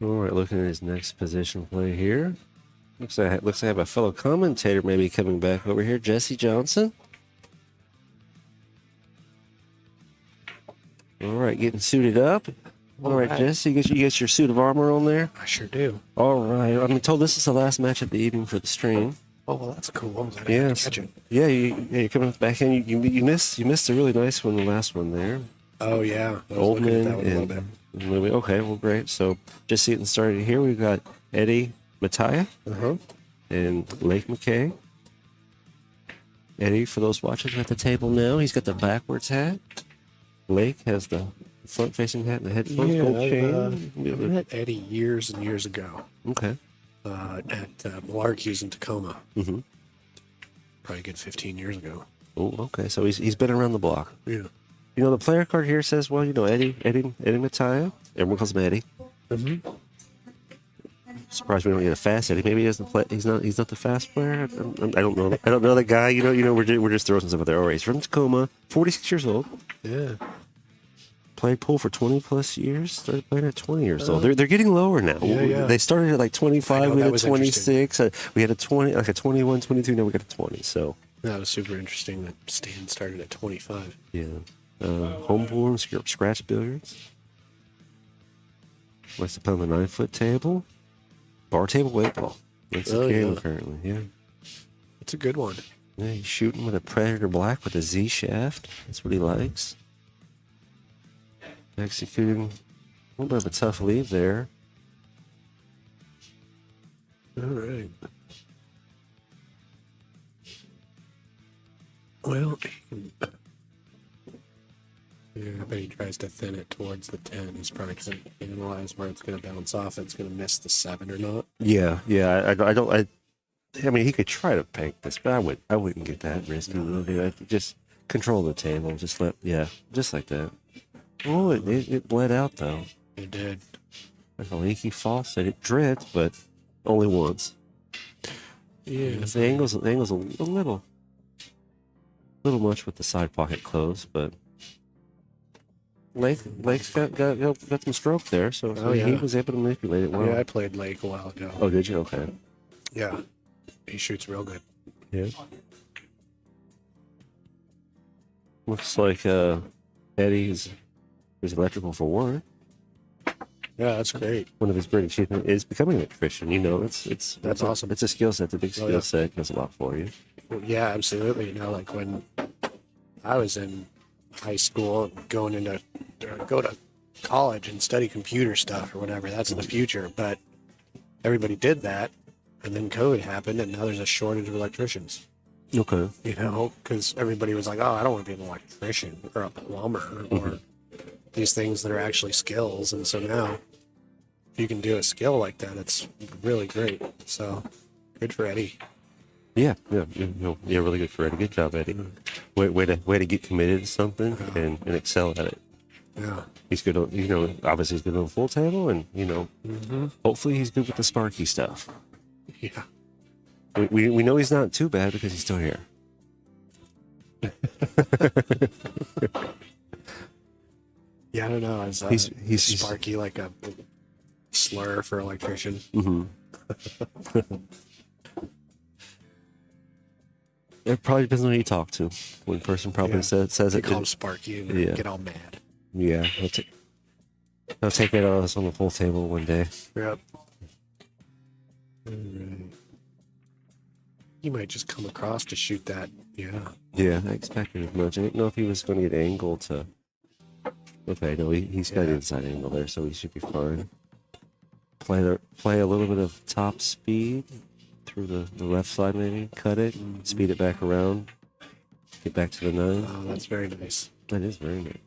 All right, looking at his next position play here. Looks like I have a fellow commentator maybe coming back over here, Jesse Johnson. All right, getting suited up. All right, Jesse, you get your suit of armor on there? I sure do. All right. I'm told this is the last match of the evening for the stream. Oh, well, that's cool. I'm glad I catch it. Yeah, you're coming back in. You missed a really nice one, the last one there. Oh, yeah. Oldman and okay, well, great. So just getting started here. We've got Eddie Mattia and Lake McKay. Eddie, for those watching at the table now, he's got the backwards hat. Lake has the front-facing hat and the headphones, gold chain. I met Eddie years and years ago. Okay. At Malarkey's in Tacoma. Mm-hmm. Probably a good 15 years ago. Oh, okay. So he's been around the block. Yeah. You know, the player card here says, well, Eddie Mattia. Everyone calls him Eddie. Mm-hmm. Surprised we don't get a fast Eddie. Maybe he doesn't play. He's not the fast player. I don't know. I don't know the guy. We're just throwing some stuff out there. All right, he's from Tacoma, 46 years old. Yeah. played pool for 20 plus years. Started playing at 20 years old. They're getting lower now. Yeah. They started at like 25. We that had a was 26. We had a 20, like a 21, 22. Now we got a 20. So That was super interesting that Stan started at 25. yeah, home pool and scratch billiards. Likes to play on the 9-foot table, bar table weight ball. That's the game currently. Yeah. It's a good one. Yeah, he's shooting with a Predator Black with a Z shaft. That's what he likes. Executing a little bit of a tough lead there. All right. Well, yeah, I bet he tries to thin it towards the 10. He's probably going to analyze where it's going to bounce off. It's going to miss the 7 or not. Yeah. I mean, he could try to bank this, but I wouldn't get that risky. Really. Just control the table. Just like that. Oh, it bled out though. It did. Like a leaky faucet. It dripped, but only once. Yeah. The angle's a little much with the side pocket closed, but Lake's got some stroke there, so he was able to manipulate it well. Yeah, I played Lake a while ago. Oh, did you? Okay. Yeah. He shoots real good. Yeah. Looks like Eddie's electrical for work. Yeah, that's great. One of his great achievements is becoming an electrician. You know, that's awesome. It's a skill set. It's a big skill set. It does a lot for you. Well, yeah, absolutely. You know, like when I was in high school, go to college and study computer stuff or whatever, that's the future. But everybody did that, and then COVID happened, and now there's a shortage of electricians. Okay. You know, because everybody was like, oh, I don't want to be an electrician or a plumber or these things that are actually skills. And so now, if you can do a skill like that, it's really great. So, good for Eddie. Yeah, really good for Eddie. Good job, Eddie. Way to get committed to something and excel at it. Yeah. He's good. Obviously he's good on the full table, and hopefully he's good with the sparky stuff. Yeah. We know he's not too bad because he's still here. Yeah, I don't know. He's sparky like a slur for electrician. Mm-hmm. It probably depends on who you talk to. One person probably says they it. call him Sparky and get all mad. Yeah, I'll take it on us on the full table one day. Yep. All right. He might just come across to shoot that. Yeah. Yeah, I expected as much. I didn't know if he was going to get angled to. Okay, no, he's got an inside angle there, so he should be fine. Play a little bit of top speed through the left side, maybe cut it, speed it back around, get back to the 9. Oh, that's very nice. That is very nice.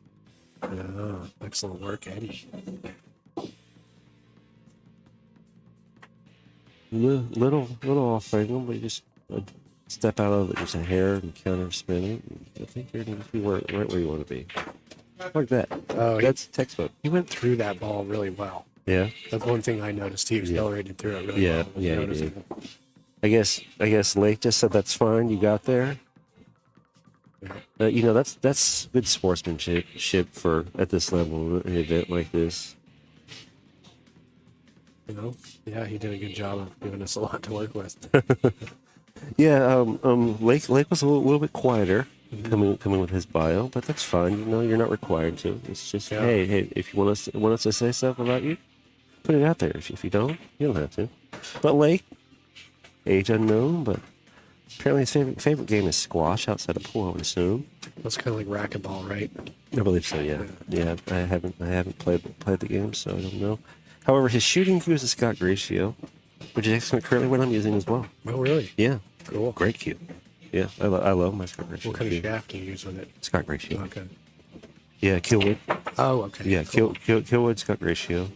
Yeah, excellent work, Eddie. Little off angle, but you just step out of it just a hair and counter spin it. I think you're going to be right where you want to be. Like that. Oh, that's textbook. He went through that ball really well. Yeah. That's one thing I noticed. He accelerated through it really well. Yeah, he did. I guess Lake just said that's fine. You got there. That's good sportsmanship for at this level, an event like this. Yeah, he did a good job of giving us a lot to work with. Yeah, Lake was a little bit quieter coming with his bio, but that's fine. You're not required to. It's just hey, if you want us to say stuff about you, put it out there. If you don't, you don't have to. But Lake, age unknown, but apparently his favorite game is squash outside of pool, I would assume. That's kind of like racquetball, right? I believe so. Yeah. I haven't played the game, so I don't know. However, his shooting cue is a Scott ratio, which is currently what I'm using as well. Oh, really? Yeah. Cool. Great cue. Yeah, I love my Scott ratio. What kind of shaft do you use with it? Scott ratio. Okay. Yeah, Killwood. Oh, okay. Yeah, cool. Killwood Scott ratio.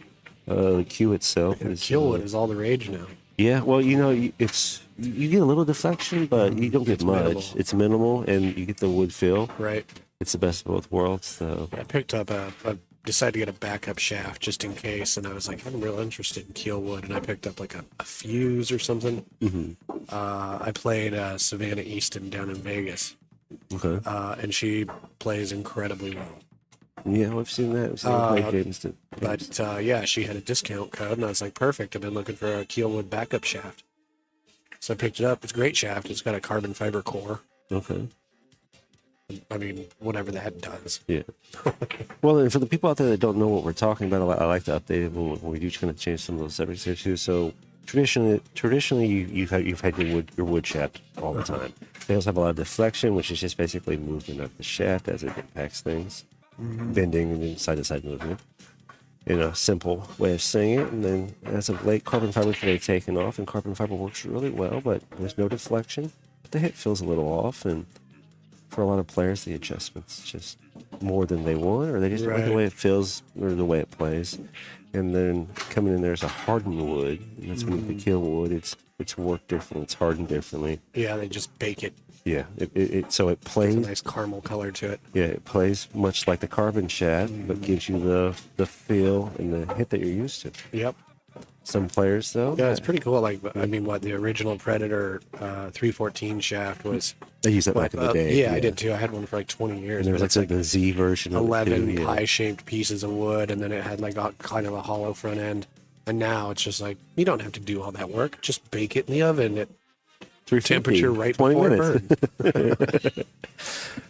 The cue itself is Killwood is all the rage now. Yeah, well, you get a little deflection, but you don't get much. Minimal. It's minimal, and you get the wood feel. Right. It's the best of both worlds. So I picked up I decided to get a backup shaft just in case, and I was like, I'm real interested in Keelwood, and I picked up like a fuse or something. Mm-hmm. I played Savannah Easton down in Vegas. Okay. And she plays incredibly well. Yeah, we've seen that. We've seen her play games too. But yeah, she had a discount code, and I was like, perfect. I've been looking for a Keelwood backup shaft. So I picked it up. It's a great shaft. It's got a carbon fiber core. Okay. I mean, whatever that does. Yeah. Well, and for the people out there that don't know what we're talking about, I like to update it when we do kind of change some of those subjects here too. So traditionally, you've had your wood shaft all the time. They also have a lot of deflection, which is just basically movement of the shaft as it impacts things, bending and then side-to-side movement. In a simple way of saying it, and then as of late, carbon fiber today taken off, and carbon fiber works really well, but there's no deflection. The hit feels a little off, and for a lot of players, the adjustment's just more than they want, or they just don't like the way it feels or the way it plays. And then coming in there as a hardened wood, and that's when you kill wood. It's worked differently. It's hardened differently. Yeah, they just bake it. Yeah, so it plays There's a nice caramel color to it. Yeah, it plays much like the carbon shaft, but gives you the feel and the hit that you're used to. Yep. Some players, though, Yeah, it's pretty cool. Like, I mean, what the original Predator 314 shaft was. They used that back in the day. Yeah, I did too. I had one for like 20 years. And there was like the Z version of 11 it too, pie-shaped pieces of wood, and then it had like kind of a hollow front end. And now it's just like, you don't have to do all that work. Just bake it in the oven at temperature right 20 before minutes. it burns.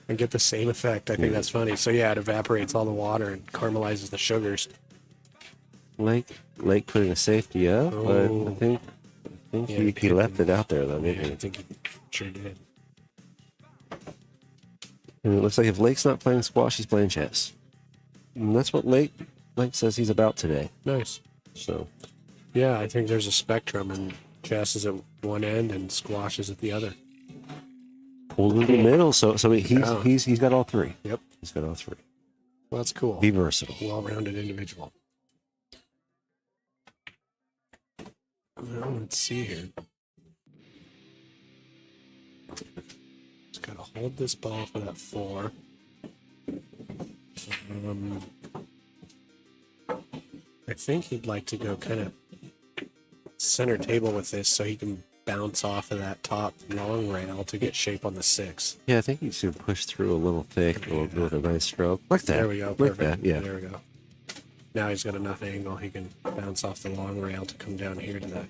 And get the same effect. I think that's funny. So yeah, it evaporates all the water and caramelizes the sugars. Lake putting a safety up, but I think Yeah, he left it out there though, didn't Yeah, he? I think he sure did. And it looks like if Lake's not playing squash, he's playing chess. And that's what Lake says he's about today. Nice. So Yeah, I think there's a spectrum, and chess is at one end and squash is at the other. pulled in the middle, so he's got all three. Yep. He's got all three. Well, that's cool. Be versatile. Well-rounded individual. Well, let's see here. Just gotta hold this ball for that 4. I think he'd like to go kind of center table with this so he can bounce off of that top long rail to get shape on the 6. Yeah, I think he should push through a little thick with a nice stroke. Like that. There we go. Like Perfect. that, yeah. There we go. Now he's got enough angle. He can bounce off the long rail to come down here to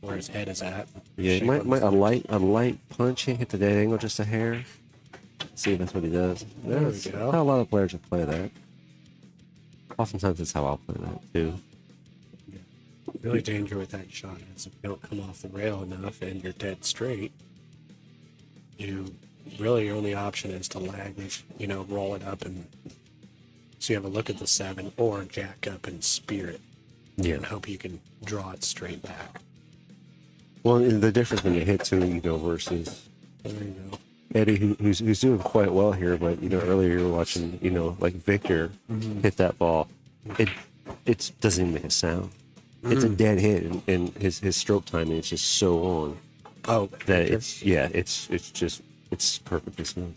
where his head is at. Yeah, Shape might on the a light punch hit the dead angle just a hair. See if that's what he does. There we That's go. how a lot of players will play that. Oftentimes that's how I'll play that too. really danger with that shot is if you don't come off the rail enough and you're dead straight, you really your only option is to lag, roll it up and so you have a look at the 7 or jack up and spear it. Yeah. And hope you can draw it straight back. Well, and the difference when you hit 2, versus There you go. Eddie, who's doing quite well here, but earlier you were watching, like Victor hit that ball. It doesn't even make a sound. It's a dead hit, and his stroke timing is just so on. Oh, that Victor? it's perfectly smooth.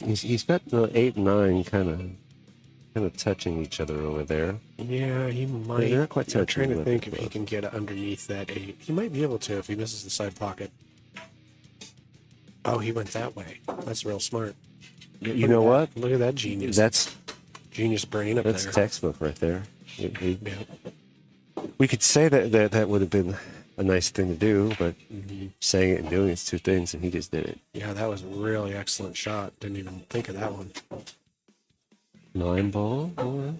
He's got the 8 and 9 kind of touching each other over there. Yeah, he might. They're not quite I'm touching trying to with think it, if he though. can get underneath that 8. He might be able to if he misses the side pocket. Oh, he went that way. That's real smart. You know what? Look at that genius. That's genius brain up that's there. textbook right there. Yeah. We could say that would have been a nice thing to do, but saying it and doing it's 2 things, and he just did it. Yeah, that was a really excellent shot. Didn't even think of that one. 9 ball. All right.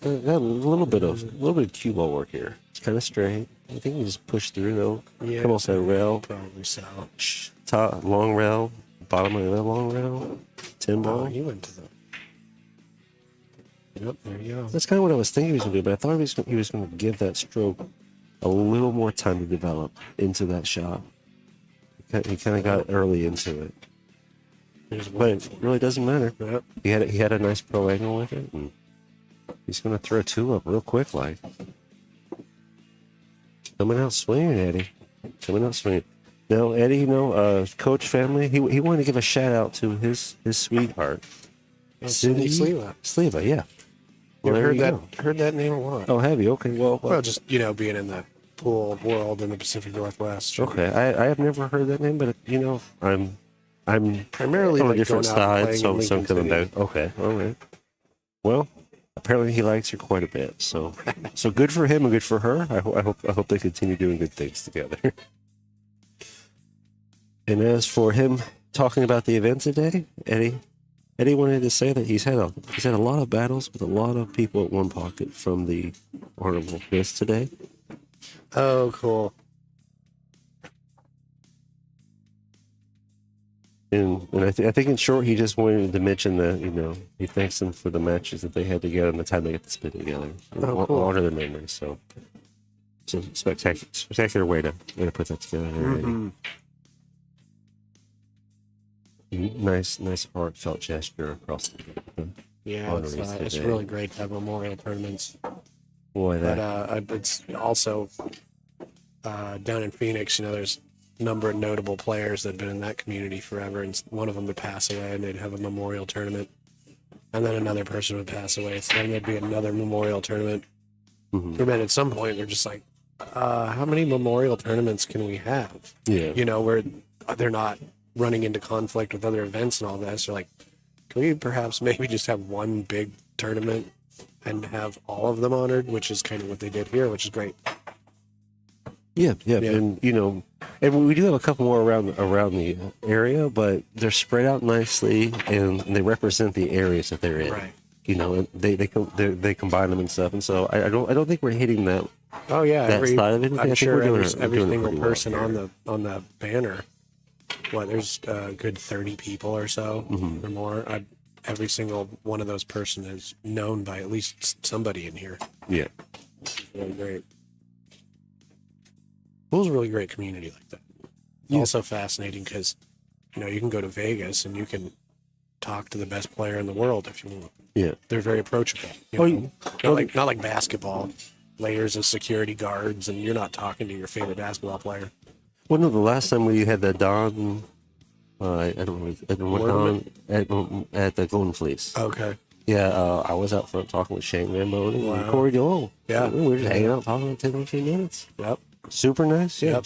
Got a little bit of cue ball work here. It's kind of straight. I think you just push through though. Yeah, Come off that rail. Probably so. Top long rail. Bottom of the long rail. 10 ball. Oh, he went to the. Yep, there you go. That's kind of what I was thinking he was going to do, but I thought he was going to give that stroke a little more time to develop into that shot. He kind of got early into it. But it really doesn't matter. Yep. He had a nice pro angle with it, and he's going to throw 2 up real quick, like. Coming out swinging, Eddie. Coming out swinging. Now, Eddie, coach family, he wanted to give a shout out to his sweetheart, Cindy Sliwa. Sliwa, yeah. Well, there heard you that go. heard that name a lot. Oh, have you? Okay. Well, just being in the pool world in the Pacific Northwest. Okay. I have never heard that name, but I'm Primarily on a like different going out and side, playing so in I'm Lincoln coming City. down. Okay. All right. Well, apparently he likes her quite a bit. So good for him and good for her. I hope they continue doing good things together. And as for him talking about the event today, Eddie wanted to say that he's had a lot of battles with a lot of people at one pocket from the honorable list today. Oh, cool. And I think in short, he just wanted to mention that, he thanks them for the matches that they had together and the time they got to spend together. Oh, cool. Honor their memories. So it's a spectacular way to put that together. Mm-hmm. Nice heartfelt gesture across the Yeah, it's today. really great to have memorial tournaments. Boy, that. But it's also down in Phoenix, there's a number of notable players that have been in that community forever, and one of them would pass away, and they'd have a memorial tournament, and then another person would pass away, so then there'd be another memorial tournament. Mm-hmm. And then at some point, they're just like, how many memorial tournaments can we have? Yeah. Where they're not running into conflict with other events and all this. They're like, can we perhaps maybe just have one big tournament and have all of them honored, which is kind of what they did here, which is great. Yeah. And and we do have a couple more around the area, but they're spread out nicely and they represent the areas that they're in. Right. And they combine them and stuff, and so I don't think we're hitting that. Oh yeah, that side of it. I I'm think sure we're doing every it single pretty well person here. on the banner. There's a good 30 people or so or more. Every single one of those person is known by at least somebody in here. Yeah. It's really great. Pool's a really great community like that. Yeah. Also fascinating because, you can go to Vegas and you can talk to the best player in the world if you want. Yeah. They're very approachable. Not like basketball, layers of security guards, and you're not talking to your favorite basketball player. Well, no, the last time we had that Don, I don't know what Don at the Golden Fleece. Okay. Yeah, I was out front talking with Shane Van Boden Wow. and Corey Dole. Yeah. We were just hanging out talking for 10 or 15 minutes. Yep. Super nice. Yeah, Yep.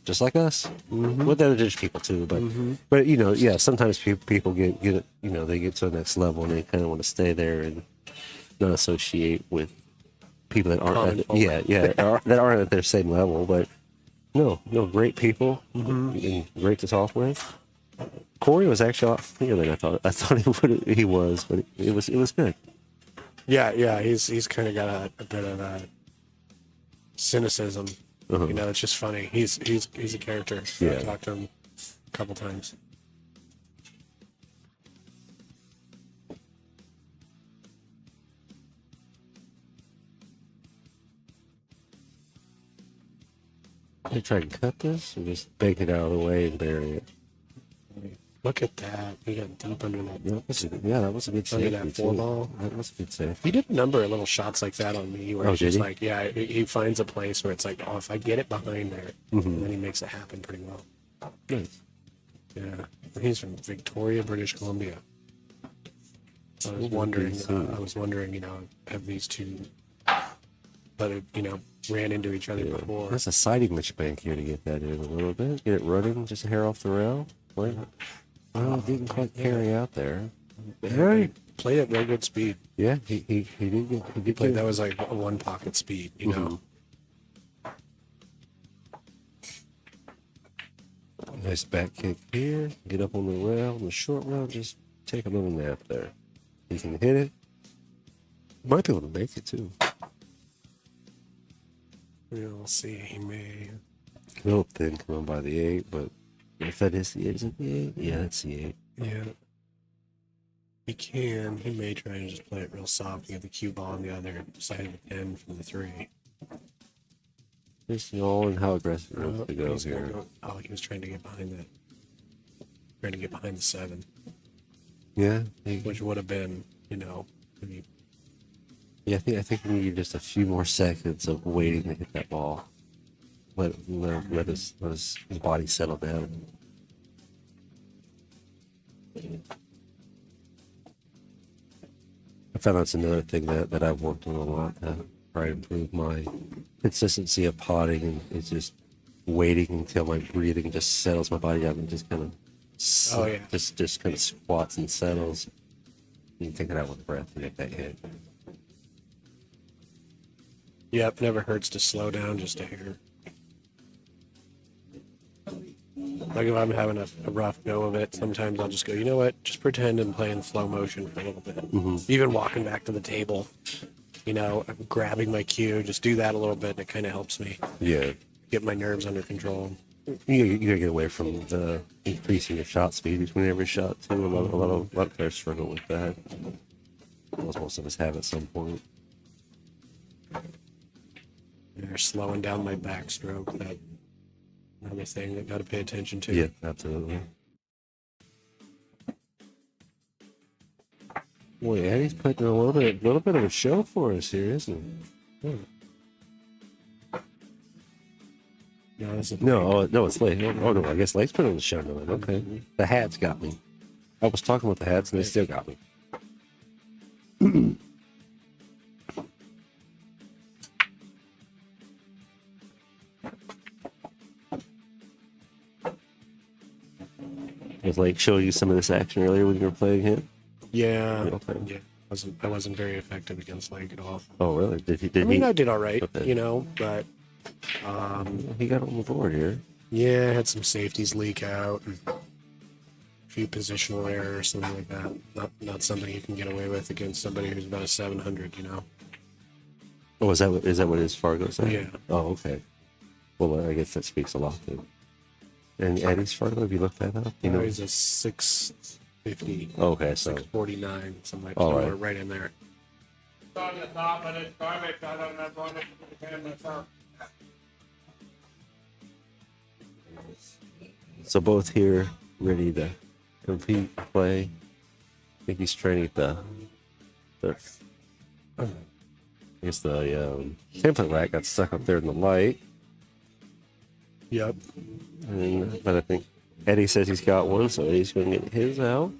just like us. Well, they're just people too, but sometimes people get they get to the next level and they kind of want to stay there and not associate with people that aren't that aren't at their same level. But no, great people and great to talk with. Corey was actually a lot funnier than I thought he was, but it was good. Yeah. He's kind of got a bit of a cynicism. It's just funny. He's a character. Yeah. I've talked to him a couple times. They try to cut this or just bake it out of the way and bury it. Look at that. He got deep under that. That was a good Under save. that four ball. That was a good save. He did a number of little shots like that on me where Oh, it's did just he? like, he finds a place where it's like, if I get it behind there, and then he makes it happen pretty well. Nice. Yeah. He's from Victoria, British Columbia. I was wondering, have these two, ran into each other before. That's a siding bank here to get that in a little bit. Get it running, just a hair off the rail. Well, it didn't quite carry out there. He played at real good speed. Yeah, he did Play, that was like a one pocket speed, Nice back kick here. Get up on the rail, on the short rail, just take a little nap there. He can hit it. Might be able to make it too. We'll see. He may. A little thin coming by the 8, but if that is the 8, is it the 8? Yeah, that's the 8. Yeah. He can. He may try and just play it real soft and get the cue ball on the other side of the 10 from the 3. Just all in how aggressive he wants to go He's gonna here. go- he was trying to get behind that. Trying to get behind the 7, Yeah, which would have been, maybe. yeah. I think we need just a few more seconds of waiting to hit that ball. Let his body settle down. I found that's another thing that I've worked on a lot to try and improve my consistency of potting, and it's just waiting until my breathing just settles my body down and just kind of just kind of squats and settles. You take it out with breath and get that hit. Yep, never hurts to slow down just a hair. Like if I'm having a rough go of it, sometimes I'll just go, you know what, just pretend and play in slow motion for a little bit. Even walking back to the table, you know, I'm grabbing my cue, just do that a little bit, and it kind of helps me get my nerves under control. You gotta get away from the increasing your shot speed between every shot too. A lot of players struggle with that. Most of us have at some point. They're slowing down my backstroke. That another thing that got to pay attention to. Yeah, absolutely. Boy, Eddie's putting a little bit of a show for us here, isn't he? No, it's late. Oh no, I guess Lake's putting on the show now. Okay, the hats got me. I was talking about the hats, and they still got me. Was Lake showing you some of this action earlier when you were playing him? Yeah. I wasn't very effective against Lake at all. Oh really? I did all right, you know, but he got on the board here. Yeah, had some safeties leak out, and a few positional errors, something like that. Not something you can get away with against somebody who's about a 700, you know. Oh, is that what his Fargo said? Yeah. Oh, okay. Well, I guess that speaks a lot to. And Eddie's Fargo, have you looked that up? You know, he's a 650. Okay, so 649, something like all that. Right in there. On the top of this garbage, I don't have one to the myself. So both here ready to compete, play. I think he's training at the template rack got stuck up there in the light. Yep. But I think Eddie says he's got one, so Eddie's going to get his out.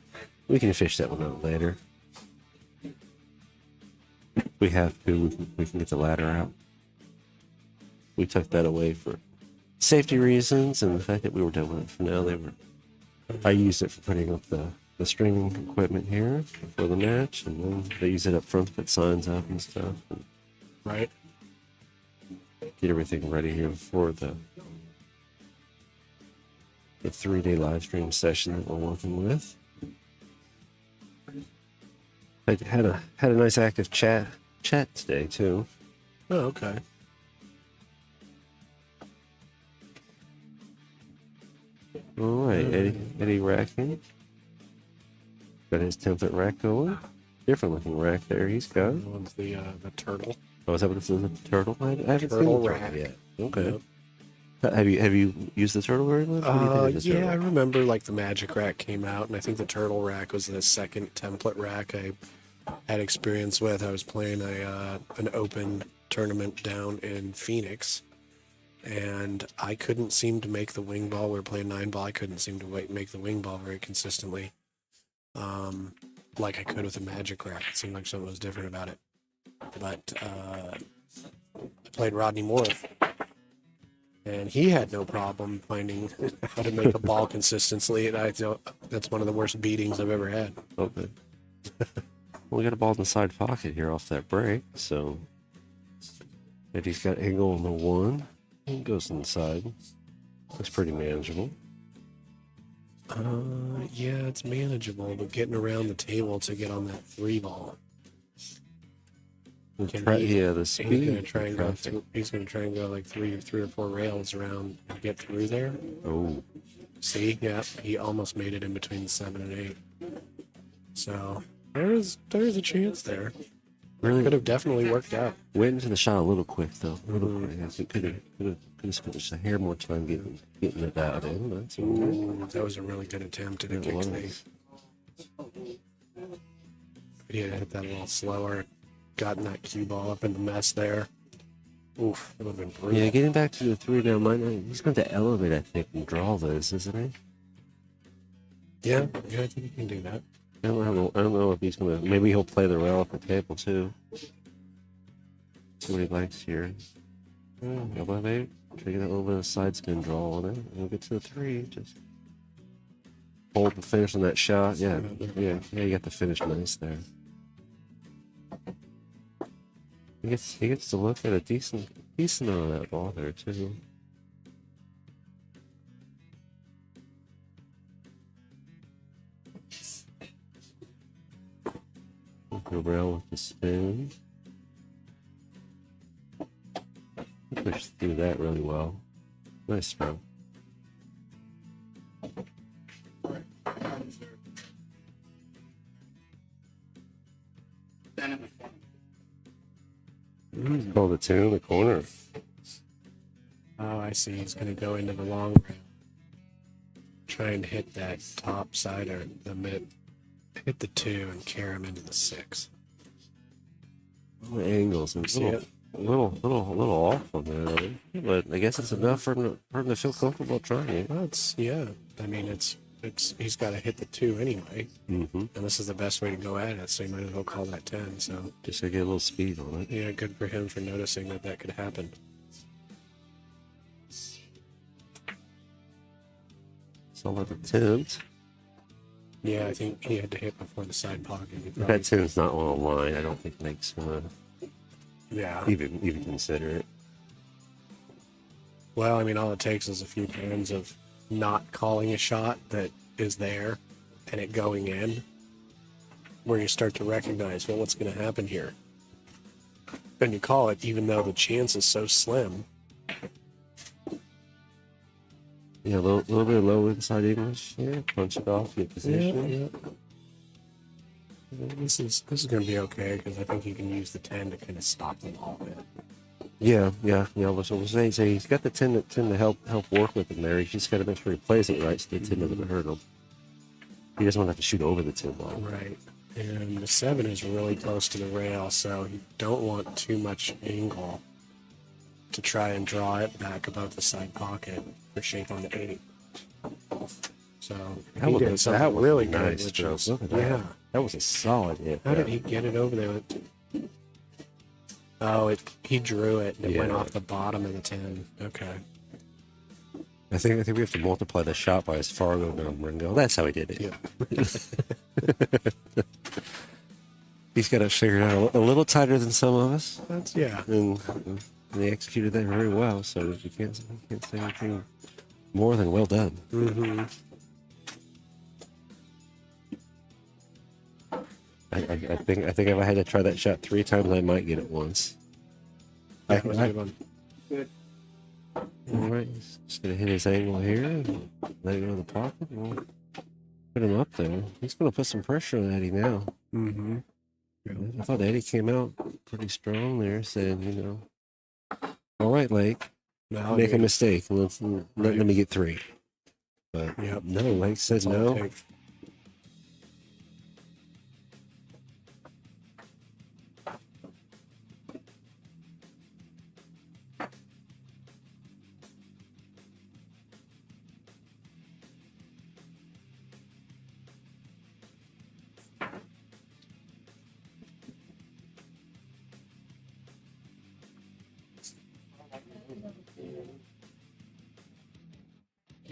We can fish that one out later. We have to. We can get the ladder out. We took that away for safety reasons and the fact that we were done with it for now. I used it for putting up the streaming equipment here for the match, and then they use it up front to put signs up and stuff. And right. Get everything ready here for the 3-day live stream session that we're working with. I had a nice active chat today too. Oh, okay. All right, Eddie racking. Got his template rack going. Different looking rack there he's got. That one's the turtle. Oh, is that what this is? The turtle? I haven't Turtle seen the rack. turtle yet. Okay. Yep. Have you used the turtle very much? What do you think of the turtle? I remember like the Magic Rack came out, and I think the Turtle Rack was the second template rack I had experience with. I was playing an open tournament down in Phoenix, and I couldn't seem to make the wing ball. We were playing 9-ball. I couldn't seem to make the wing ball very consistently, like I could with the Magic Rack. It seemed like something was different about it. But I played Rodney Morth, and he had no problem finding how to make a ball consistently. And I feel that's one of the worst beatings I've ever had. Okay. Well, we got a ball in the side pocket here off that break, so Eddie's got angle on the 1. It goes inside. Looks pretty manageable. Yeah, it's manageable, but getting around the table to get on that 3-ball. The speed. He's gonna try and go. He's gonna try and go like three or four rails around and get through there. Oh, see, yeah, he almost made it in between 7 and 8. So there's a chance there. Really could have definitely worked out. Went into the shot a little quick though. A little quick. I think could have spent just a hair more time getting it out in. But that's Ooh, that was a really good attempt at a kick snake. Yeah, hit that a little slower. Gotten that cue ball up in the mess there. Oof, it would have been brutal. Yeah, getting back to the 3 now. He's going to elevate, I think, and draw those, isn't he? Yeah, I think he can do that. I don't know if he's gonna. Maybe he'll play the rail at the table too. See what he likes here. Elbow 8. Try to get a little bit of side spin draw on it. And we'll get to the 3. Just hold the finish on that shot. Yeah. You got the finish nice there. He gets to look at a decent on that ball there too. The rail with the spin. Pushed through that really well. Nice stroke. Call the 2 in the corner. Oh, I see. He's going to go into the long rail. Try and hit that top side or the mid. Hit the 2 and carry him into the 6. The angles and a little off on there, but I guess it's enough for him to feel comfortable trying it. Well, I mean, he's got to hit the 2 anyway, and this is the best way to go at it. So you might as well call that 10. So just to get a little speed on it. Yeah, good for him for noticing that could happen. Solid attempt. Yeah, I think he had to hit before the side pocket. If that 10's not on a line, I don't think Nate's gonna even consider it. Well, I mean, all it takes is a few times of not calling a shot that is there and it going in, where you start to recognize, well, what's going to happen here? And you call it, even though the chance is so slim. Yeah, a little bit low inside English. Yeah, punch it off, get position. Yeah. This is going to be okay because I think you can use the 10 to kind of stop the ball a bit. Yeah. So we'll say he's got the 10 to help work with him there. He's just got to make sure he plays it right so the 10 doesn't hurt him. He doesn't want to have to shoot over the 10 ball. Right. And the 7 is really close to the rail, so you don't want too much angle to try and draw it back above the side pocket for shape on the 8. So he did something really good. Nice. Look at that. Yeah. That was a solid hit. How did he get it over there? He drew it and it went off the bottom of the 10. Okay. I think we have to multiply the shot by his Fargo number and go, that's how he did it. Yeah. He's got it figured out a little tighter than some of us. And they executed that very well, so you can't say anything more than well done. Mm-hmm. I think if I had to try that shot 3 times, I might get it once. That was a good one. Good. All right, just gonna hit his angle here, and let it go in the pocket. And we'll put him up there. He's gonna put some pressure on Eddie now. Mm-hmm. I thought Eddie came out pretty strong there, saying, all right, Lake, make a mistake. Let me get 3. But no, Lake said no.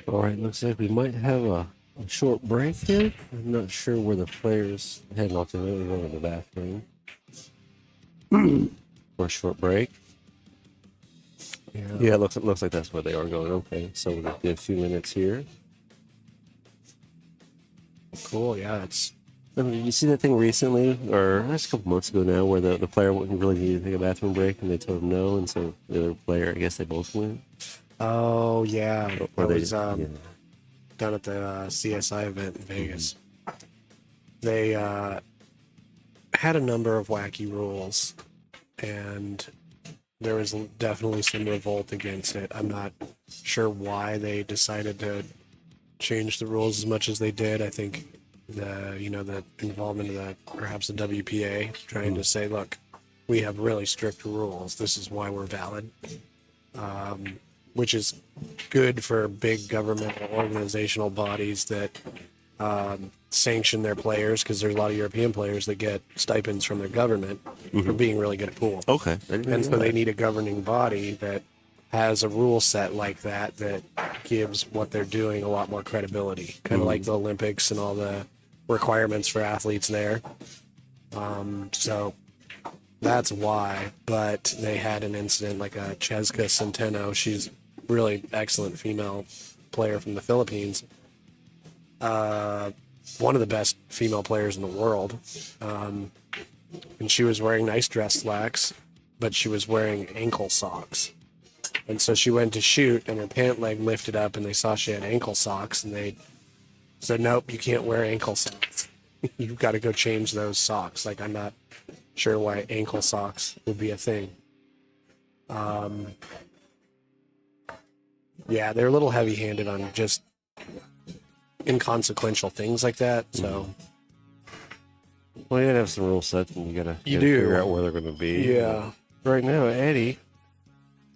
All right, looks like we might have a short break here. I'm not sure where the players heading off to. Maybe going to the bathroom for a short break. Yeah, it looks like that's where they are going. Okay, so we'll get a few minutes here. Cool. Yeah, I mean, you see that thing recently, or that's a couple months ago now, where the player wouldn't really need to take a bathroom break, and they told him no, and so the other player, I guess they both went. Oh, yeah. Or that was down at the CSI event in Vegas. They had a number of wacky rules, and there was definitely some revolt against it. I'm not sure why they decided to change the rules as much as they did. I think the involvement of perhaps the WPA trying to say, look, we have really strict rules. This is why we're valid. Which is good for big governmental organizational bodies that sanction their players, because there's a lot of European players that get stipends from their government for being really good at pool. Okay. And so they need a governing body that has a rule set like that gives what they're doing a lot more credibility. Kind of like the Olympics and all the requirements for athletes there. So that's why. But they had an incident like a Cheska Centeno. She's really excellent female player from the Philippines. One of the best female players in the world. And she was wearing nice dress slacks, but she was wearing ankle socks. And so she went to shoot, and her pant leg lifted up, and they saw she had ankle socks, and they said, nope, you can't wear ankle socks. You've got to go change those socks. Like, I'm not sure why ankle socks would be a thing. Yeah, they're a little heavy-handed on just inconsequential things like that, so... Well, you gotta have some rule sets, and you gotta do figure out where they're gonna be. Yeah. Right now, Eddie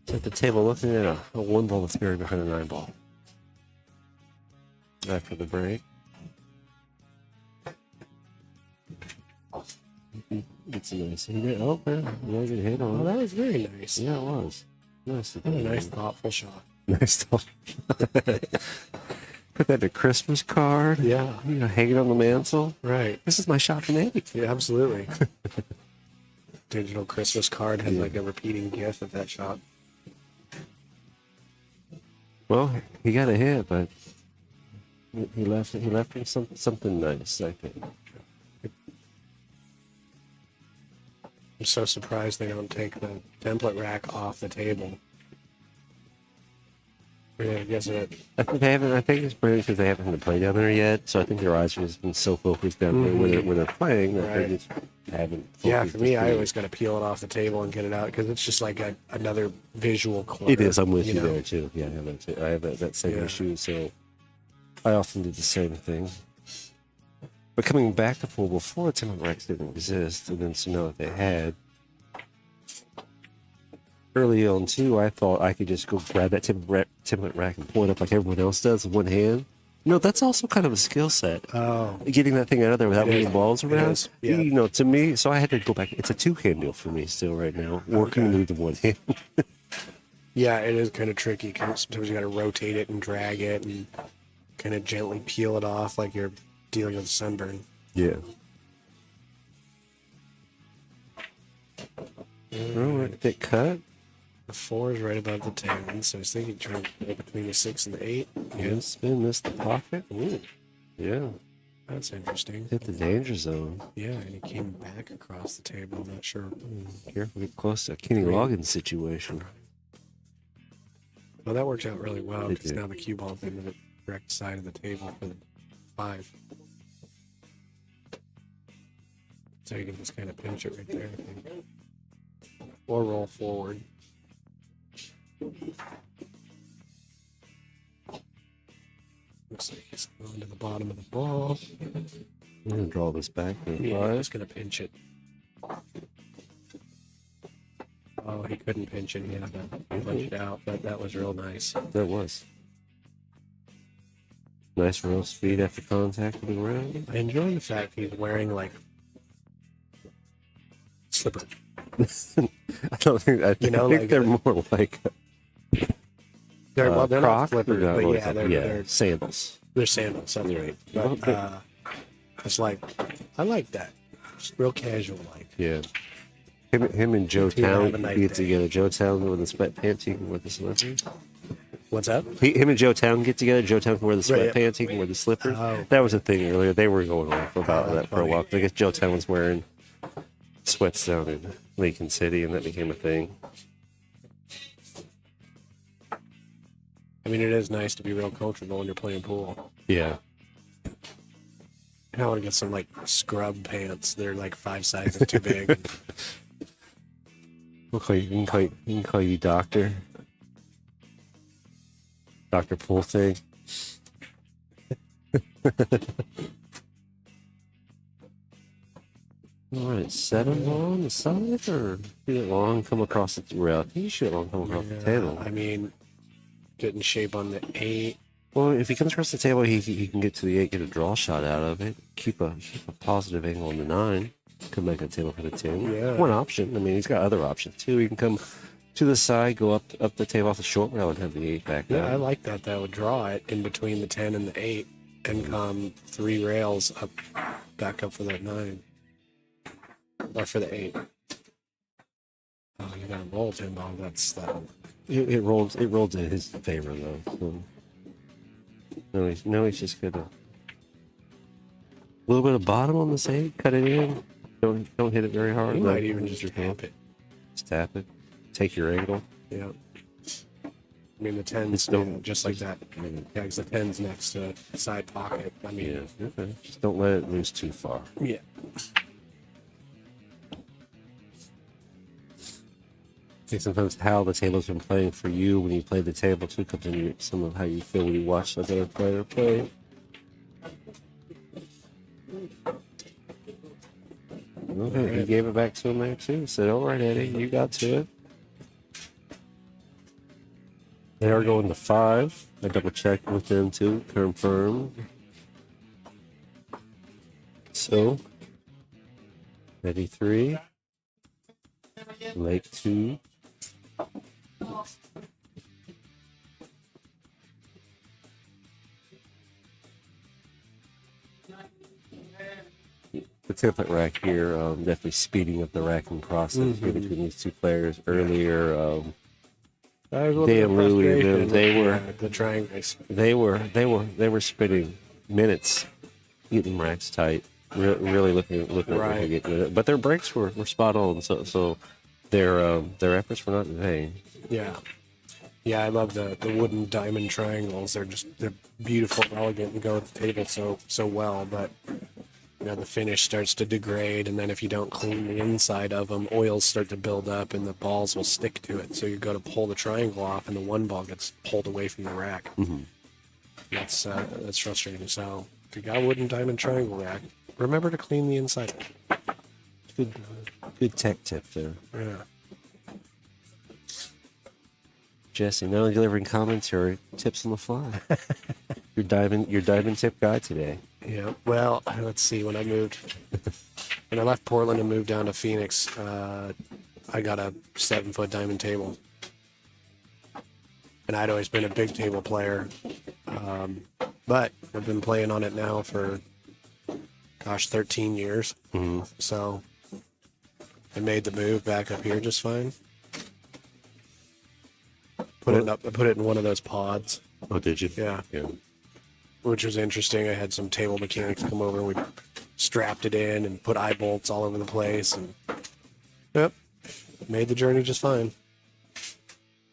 is at the table looking at a 1 ball that's buried behind a 9 ball. After the break. It's a nice hit. Oh, man. Yeah, good hit on Oh, it. that was very nice. Yeah, it was. Nice. That was a nice, thoughtful shot. Nice stuff. Put that in a Christmas card. Yeah. You know, hang it on the mantle. Right. This is my shot from Eddie. Yeah, absolutely. Digital Christmas card has like a repeating GIF of that shot. Well, he got a hit, but he left him something nice, I think. I'm so surprised they don't take the template rack off the table. Yeah, I guess it. I think they haven't. I think it's probably because they haven't had to play down there yet. So I think their eyes have just been so focused down there where they're playing that they just haven't. Yeah, focused for me, as I good. always got to peel it off the table and get it out because it's just like another visual clutter. It is. I'm with you know? there too. Yeah, I have that, too. I have that same Yeah. issue. So I often did the same thing. But coming back to pool before the template racks didn't exist, and then to know that they had. Early on too, I thought I could just go grab that template rack and pull it up like everyone else does with one hand. No, that's also kind of a skill set. Oh, Getting that thing out of there without It moving is. balls It around. is. Yeah. You know, to me, so I had to go back. It's a two-hand deal for me still right now. Working with the one hand. yeah, it is kind of tricky. Sometimes you got to rotate it and drag it and kind of gently peel it off like you're dealing with sunburn. Yeah. All right, thick cut. The 4 is right above the 10, so I was thinking trying to go between the 6 and the 8. Yeah, spin this the pocket. Ooh. Yeah. That's interesting. Hit the danger zone. Yeah, and he came back across the table. I'm not sure. Careful, get close to a Kenny Loggins situation. Well, that worked out really well It because did. now the cue ball's in the correct side of the table for the 5. So you can just kind of pinch it right there, I think. Or roll forward. Looks like he's going to the bottom of the ball. I'm going to draw this back. Yeah, I'm just going to pinch it. Oh, he couldn't pinch it. He had to punch it out, but that was real nice. That was. Nice real speed after contact with the ground. I enjoy the fact he's wearing, like, slippers. I don't think, I You know, think like they're more like They're, well, they're not Croc, slippers, or but what yeah, is it? they're sandals. they're sandals. That's right. But it's like, I like that. Just real casual, like. Yeah. Him and Joe Team have a Town nice get day. together. Joe Town with the sweatpants, he can wear the slippers. What's up? Him and Joe Town get together. Joe Town can wear the Right, sweatpants, he can wear the slippers. Oh. That was a thing earlier. They were going on about Oh, that for a funny. while. I guess Joe Town was wearing sweats down in Lincoln City, and that became a thing. I mean, it is nice to be real comfortable when you're playing pool. Yeah. And I want to get some, like, scrub pants. They're, like, 5 sizes too big. We'll call you, we can call you Doctor. Dr. Pool thing. All right, 7 on the side, or shoot it long, come across the rail? You shoot it long, come across the table. I mean, get in shape on the 8. Well, if he comes across the table, he can get to the 8, get a draw shot out of it, keep a positive angle on the 9, come back to the table for the 10. Yeah. One option. I mean, he's got other options too. He can come to the side, go up the table off the short rail, and have the 8 back Yeah, down. I like that. That would draw it in between the 10 and the 8 and come 3 rails up, back up for that 9. Or for the 8. Oh, you got a roll, Timbo. That's that. It rolled in his favor though. So. No, he's just gonna a little bit of bottom on this 8, cut it in. Don't hit it very hard. You might even just tap it. Just tap it. Take your angle. Yeah. I mean, the 10's just like that. Yeah, because the 10's next to the side pocket. I mean, Yeah. Okay. Just don't let it lose too far. yeah. I think sometimes how the table's been playing for you when you play the table too comes into some of how you feel when you watch another player play. Okay, he gave it back to him there too. Said, "All right, Eddie, you got to it." They are going to 5. I double checked with them too, confirmed. So, Eddie 3, Lake 2. The template rack here, definitely speeding up the racking process here between these two players. Earlier, Dan Louie and them, they were the triangles. they were spending minutes getting racks tight, really looking at what they get with it. But their breaks were spot on, so their efforts were not in vain. Yeah. Yeah, I love the wooden diamond triangles. They're beautiful, elegant, and go with the table so well. But you know, the finish starts to degrade, and then if you don't clean the inside of them, oils start to build up, and the balls will stick to it. So you go to pull the triangle off, and the one ball gets pulled away from the rack. Mm-hmm. That's frustrating. So if you got a wooden diamond triangle rack, remember to clean the inside. Good tech tip there. Yeah. Jesse, not only delivering commentary, tips on the fly. Your diamond tip guy today. Yeah. Well, let's see. When I left Portland and moved down to Phoenix, I got a 7-foot diamond table, and I'd always been a big table player, but I've been playing on it now for 13 years. Mm-hmm. So I made the move back up here just fine. I put it in one of those pods. Oh, did you? Yeah. Yeah. Which was interesting. I had some table mechanics come over and we strapped it in and put eye bolts all over the place, and yep, made the journey just fine.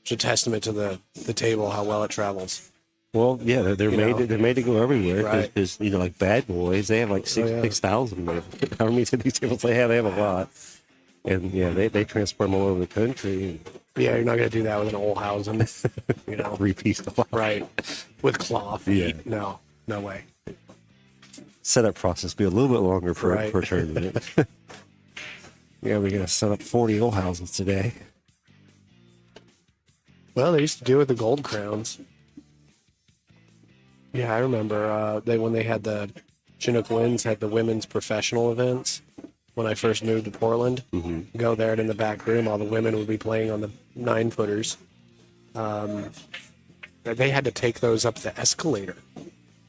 It's a testament to the table, how well it travels. Well, yeah, they're made to go everywhere. Right. Because like Bad Boys, they have like 6,000. However many of these tables they have a lot. And yeah, they transport them all over the country. Yeah, you're not gonna do that with an old housing, you know. 3-piece lot. Right. With cloth. Yeah. No way. Setup process be a little bit longer for Right. a tournament. Yeah, we're gonna set up 40 old houses today. Well, they used to do it with the gold crowns. Yeah, I remember when they had the Chinook Winds had the women's professional events. When I first moved to Portland, go there, and in the back room, all the women would be playing on the 9-footers. They had to take those up the escalator.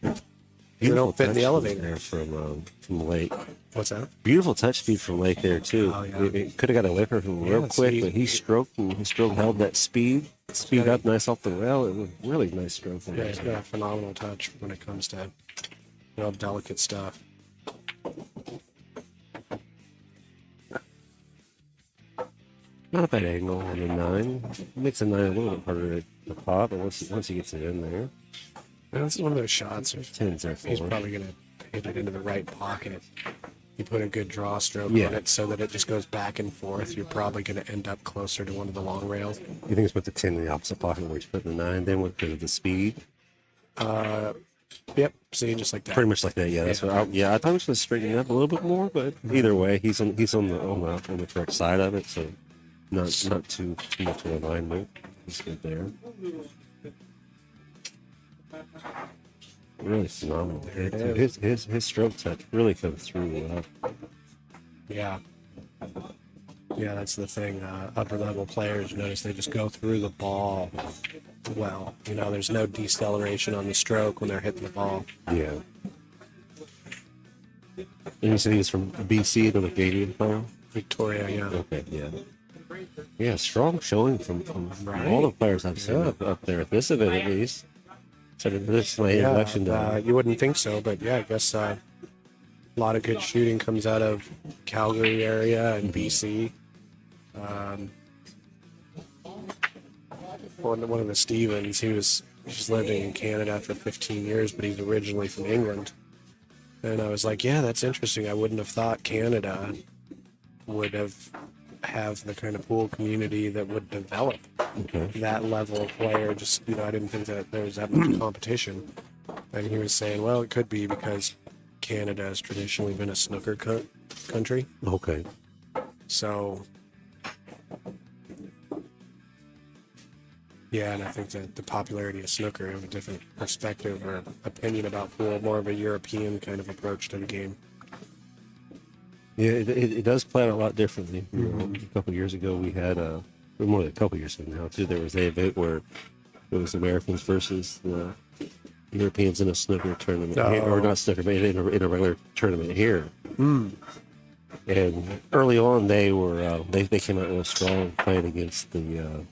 They don't fit in the elevator. There from Lake. What's that? Beautiful touch speed from Lake there too. Oh, yeah. It could have got a liquor from him real Yeah, quick, see, but he stroked and his stroke held that speed up nice off the rail. It was really nice stroke. Yeah, he's got a phenomenal touch when it comes to delicate stuff. Not a bad angle on the 9. Makes the 9 a little bit harder to pop, but once he gets it in there, And this is one of those shots. 10's there for He's him. probably going to hit it into the right pocket. You put a good draw stroke Yeah. on it so that it just goes back and forth. You're probably going to end up closer to one of the long rails. You think it's put the 10 in the opposite pocket where he's putting the 9 then because of the speed? Yep. See, just like that. Pretty much like that, yeah. That's what I thought he was going to straighten it up a little bit more, but either way, he's on the correct side of it, so not too much of a line move. He's good there. Really phenomenal. There it is. His stroke touch really comes through well. Yeah. Yeah, that's the thing. Upper level players, notice they just go through the ball well. You know, there's no deceleration on the stroke when they're hitting the ball. Yeah. And you said he was from BC, the Canadian player? Victoria, yeah. Okay, yeah. Yeah, strong showing from all the players I've seen up there at this event, at least. So this is my introduction to you wouldn't think so, but yeah, I guess a lot of good shooting comes out of Calgary area and BC. One of the Stevens, he's living in Canada for 15 years, but he's originally from England. And I was like, yeah, that's interesting. I wouldn't have thought Canada would have the kind of pool community that would develop that level of player. Just, you know, I didn't think that there was that much competition. And he was saying, well, it could be because Canada has traditionally been a snooker country. Okay. So, yeah, and I think that the popularity of snooker, I have a different perspective or opinion about pool, more of a European kind of approach to the game. Yeah, it does play out a lot differently. You know, a couple of years ago, we had more than a couple of years ago now too. There was an event where it was Americans versus the Europeans in a snooker tournament, or not snooker, but in a regular tournament here. And early on, they were they came out real strong playing against the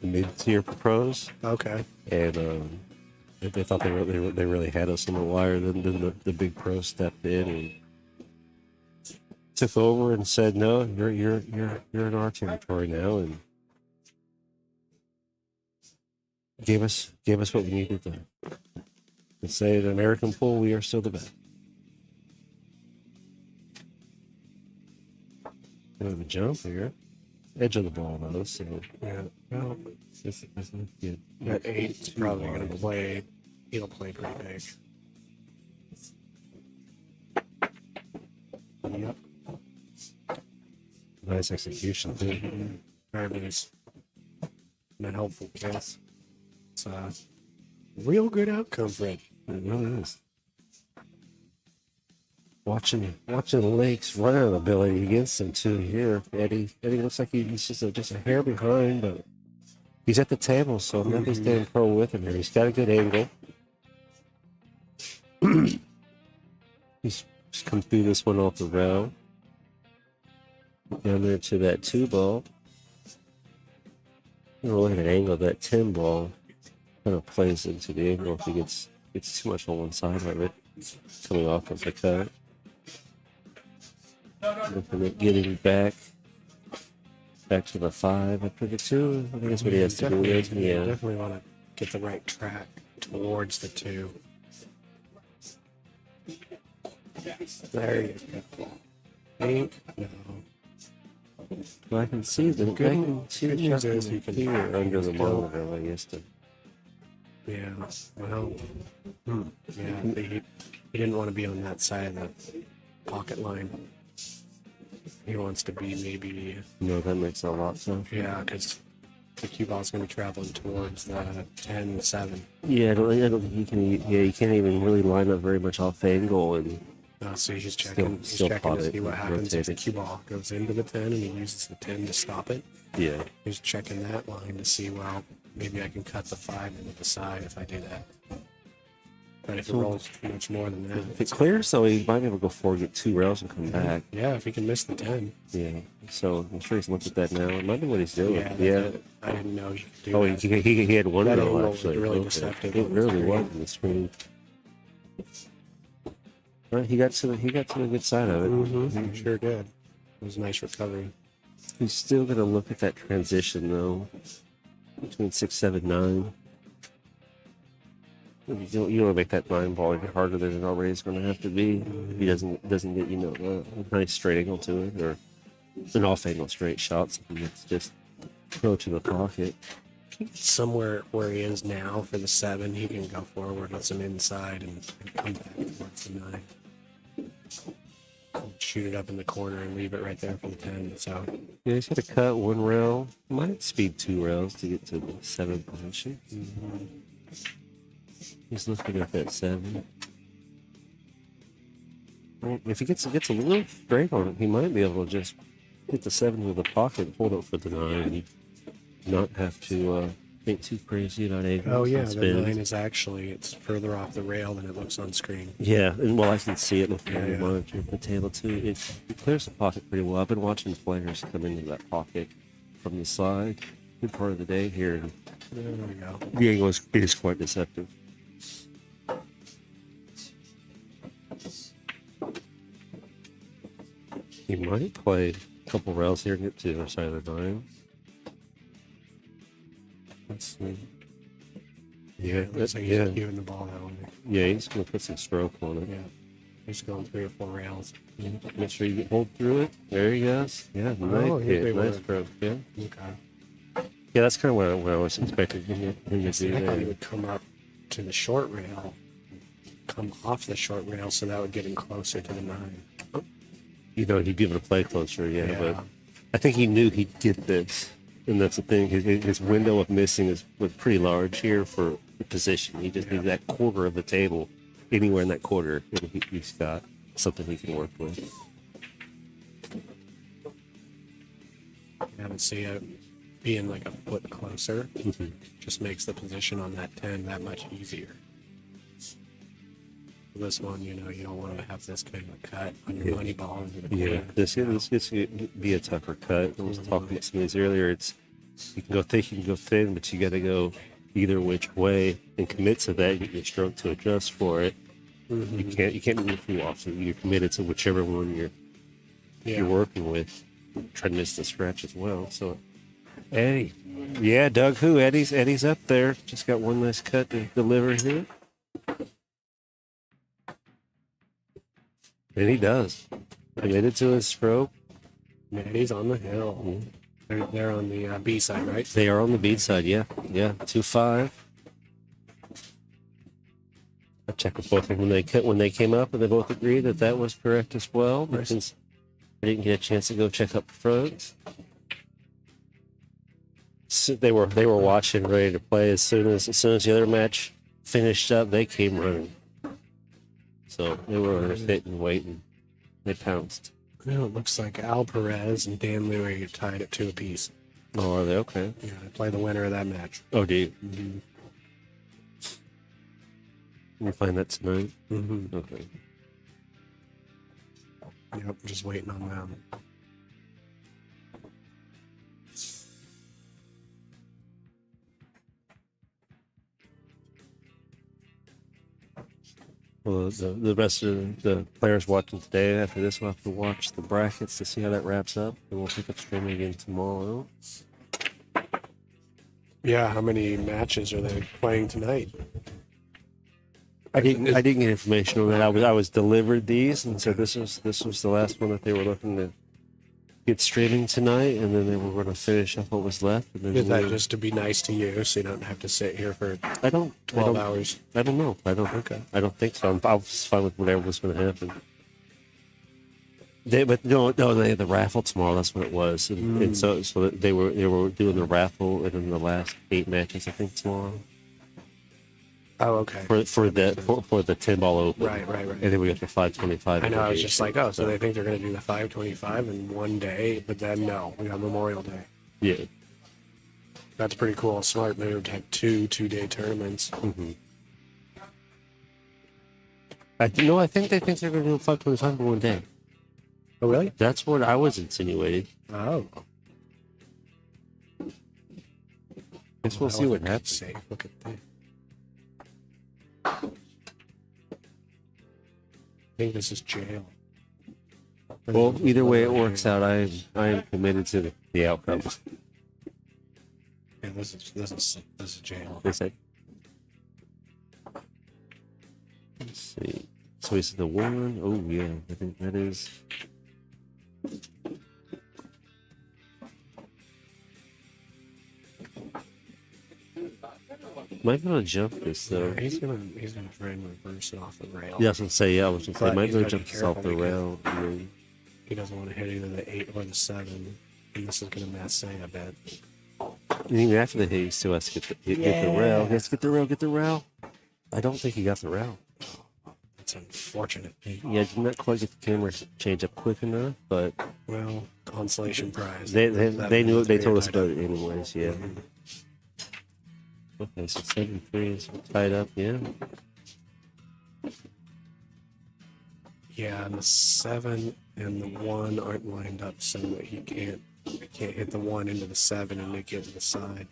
mid tier pros. Okay. And they thought they really had us on the wire. Then the big pros stepped in and took over and said, "No, you're in our territory now," and gave us what we needed to say at American pool, we are still the best. Bit of a jump here, edge of the ball though, so Yeah. Well, this is good. that 8's probably going to play. He'll play pretty big. Yep. Nice execution too. Very nice. And a helpful pass. It's a real good outcome for it. It really is. Watching Lake's run ability against him too here. Eddie looks like he's just a hair behind, but he's at the table, so nothing's staying pro with him here. He's got a good angle. He's just come through this one off the rail. Down there to that 2 ball. Look at that angle. That 10 ball kind of plays into the angle if he gets too much on one side of it. Coming off of the cut. Looking at getting back to the 5 after the 2. I think that's what he has to do. Yeah. Definitely want to get the right track towards the 2. There you go. Pink. No. Well, I can see the good news is you can here under the still- monitor. I guess to. Yeah. Well. Yeah. He didn't want to be on that side of the pocket line. He wants to be maybe. No, that makes a lot of sense. Yeah, because the cue ball's going to be traveling towards the 10-7. Yeah, I don't think he can. Yeah, he can't even really line up very much off angle, and So he's checking. Still He's checking pot to it, see what happens if the rotate it. cue ball goes into the 10 and he uses the 10 to stop it. yeah. He's checking that line to see, well, maybe I can cut the 5 into the side if I do that. But if it rolls too much more than that, If it clears, though, he might be able to go forward, get 2 rails, and come back. yeah, if he can miss the 10. Yeah. So I'm sure he's looked at that now. It might be what he's doing. Yeah, Yeah. I didn't know you could do Oh, that. he had one That rail angle was actually. really Okay. deceptive It on the really screen. was on the screen. Right, he got to the good side of it. Mm-hmm. Sure did. It was a nice recovery. He's still gonna look at that transition though, between 6, 7, 9. You don't make that 9 ball any harder than it already is going to have to be. If he doesn't get a nice straight angle to it, or an off angle straight shot, something that's just throw to the pocket. Somewhere where he is now for the 7, he can go forward with some inside and come back towards the 9. Shoot it up in the corner and leave it right there for the 10. So Yeah, he's got to cut 1 rail. Might speed 2 rails to get to the 7 position. He's looking at that 7. Well, if he gets a little straight on it, he might be able to just hit the 7 with the pocket, hold it for the 9, not have to think too crazy about angles. Oh yeah, and the spins. 9 is actually, it's further off the rail than it looks on screen. Yeah, and well, I can see it looking at the Yeah. monitor. The table too. It clears the pocket pretty well. I've been watching players come into that pocket from the side. Good part of the day here. And There we go. the angle is quite deceptive. He might play a couple rails here and get to the other side of the 9. Let's see. Yeah, It looks like he's yeah, cueing the ball that way. yeah. He's gonna put some stroke on it. Yeah. He's going 3 or 4 rails. Make sure you hold through it. There he goes. Yeah, nice Oh, hit, they nice were. stroke. Yeah, Okay. yeah. That's kind of what I was expecting him to See, do I thought he there. would come up to the short rail, come off the short rail, so that would get him closer to the 9. You know, he'd be able to play closer. Yeah, Yeah. but I think he knew he'd get this, and that's the thing. His window of missing was pretty large here for the position. He just needed that quarter of the table, anywhere in that quarter, and he's got something he can work with. Yeah, but see, being like a foot closer Mm-hmm. just makes the position on that 10 that much easier. This one, you know, you don't want to have this kind of a cut on your money ball into the Yeah, corner. this gets to be a tougher cut. I was talking to some of these earlier. It's you can go thick, you can go thin, but you got to go either which way and commit to that. You get your stroke to adjust for it. You can't move too often. You're committed to whichever one you're working with. Try to miss the scratch as well. So Eddie, yeah, Doug, who Eddie's up there. Just got one nice cut to deliver here. And he does. Committed to his stroke. Man, he's on the hill. They're on the B side, right? They are on the bead side, yeah. 2-5. I checked with both of them when they came up, and they both agreed that was correct as well. But since I didn't get a chance to go check up front, so they were watching, ready to play. As soon as the other match finished up, they came running. So they were sitting, waiting. They pounced. Well, it looks like Al Perez and Dan Louie are tied at 2 apiece. Oh, are they? Okay. Yeah, they play the winner of that match. Oh, do you? You find that tonight? Mm-hmm. Okay. Yep, just waiting on them. Well, the rest of the players watching today, after this, we'll have to watch the brackets to see how that wraps up. And we'll pick up streaming again tomorrow. Yeah, how many matches are they playing tonight? I didn't get information on that. I was delivered these and said this was the last one that they were looking to get streaming tonight, and then they were going to finish up what was left. And then Is that just to be nice to you, so you don't have to sit here for 12 hours? I don't know. I don't think so. I was fine with whatever was going to happen. They have the raffle tomorrow. That's what it was, and so they were doing the raffle, and then the last 8 matches I think tomorrow. Oh, okay. For the 10-ball open. Right. And then we got the 525. I know, I was just like, so they think they're going to do the 525 in one day, but then no, we got Memorial Day. Yeah. That's pretty cool. Smart move to have 2 two-day tournaments. Mm-hmm. I think they think they're going to do 525 in one day. Oh, really? That's what I was insinuating. Oh. Guess we'll see what happens. Safe. Look at that. I think this is jail. Well, either way it works out, I am committed to the outcome. Yeah, this is jail. They said. Let's see. So is the 1? Oh yeah, I think that is. Might be able to jump this though. Yeah, he's gonna try and reverse it off the rail. Yeah, I was gonna say. Yeah, I was gonna say. But Might he's be able to gotta jump be this off the careful rail. And then, He doesn't want to hit either the 8 or the 7, and this is gonna mess Say a bit. and even after the hit, he still has to get the rail. He has to get the rail. I don't think he got the route. It's unfortunate. Yeah, did not quite get the camera change up quick enough, but Well, consolation prize. they knew it. They told us tied about up. it anyways. Yeah. Okay, so 7-3 is tied up. Yeah. Yeah, and the 7 and the 1 aren't lined up so that he can't hit the 1 into the 7 and make it to the side.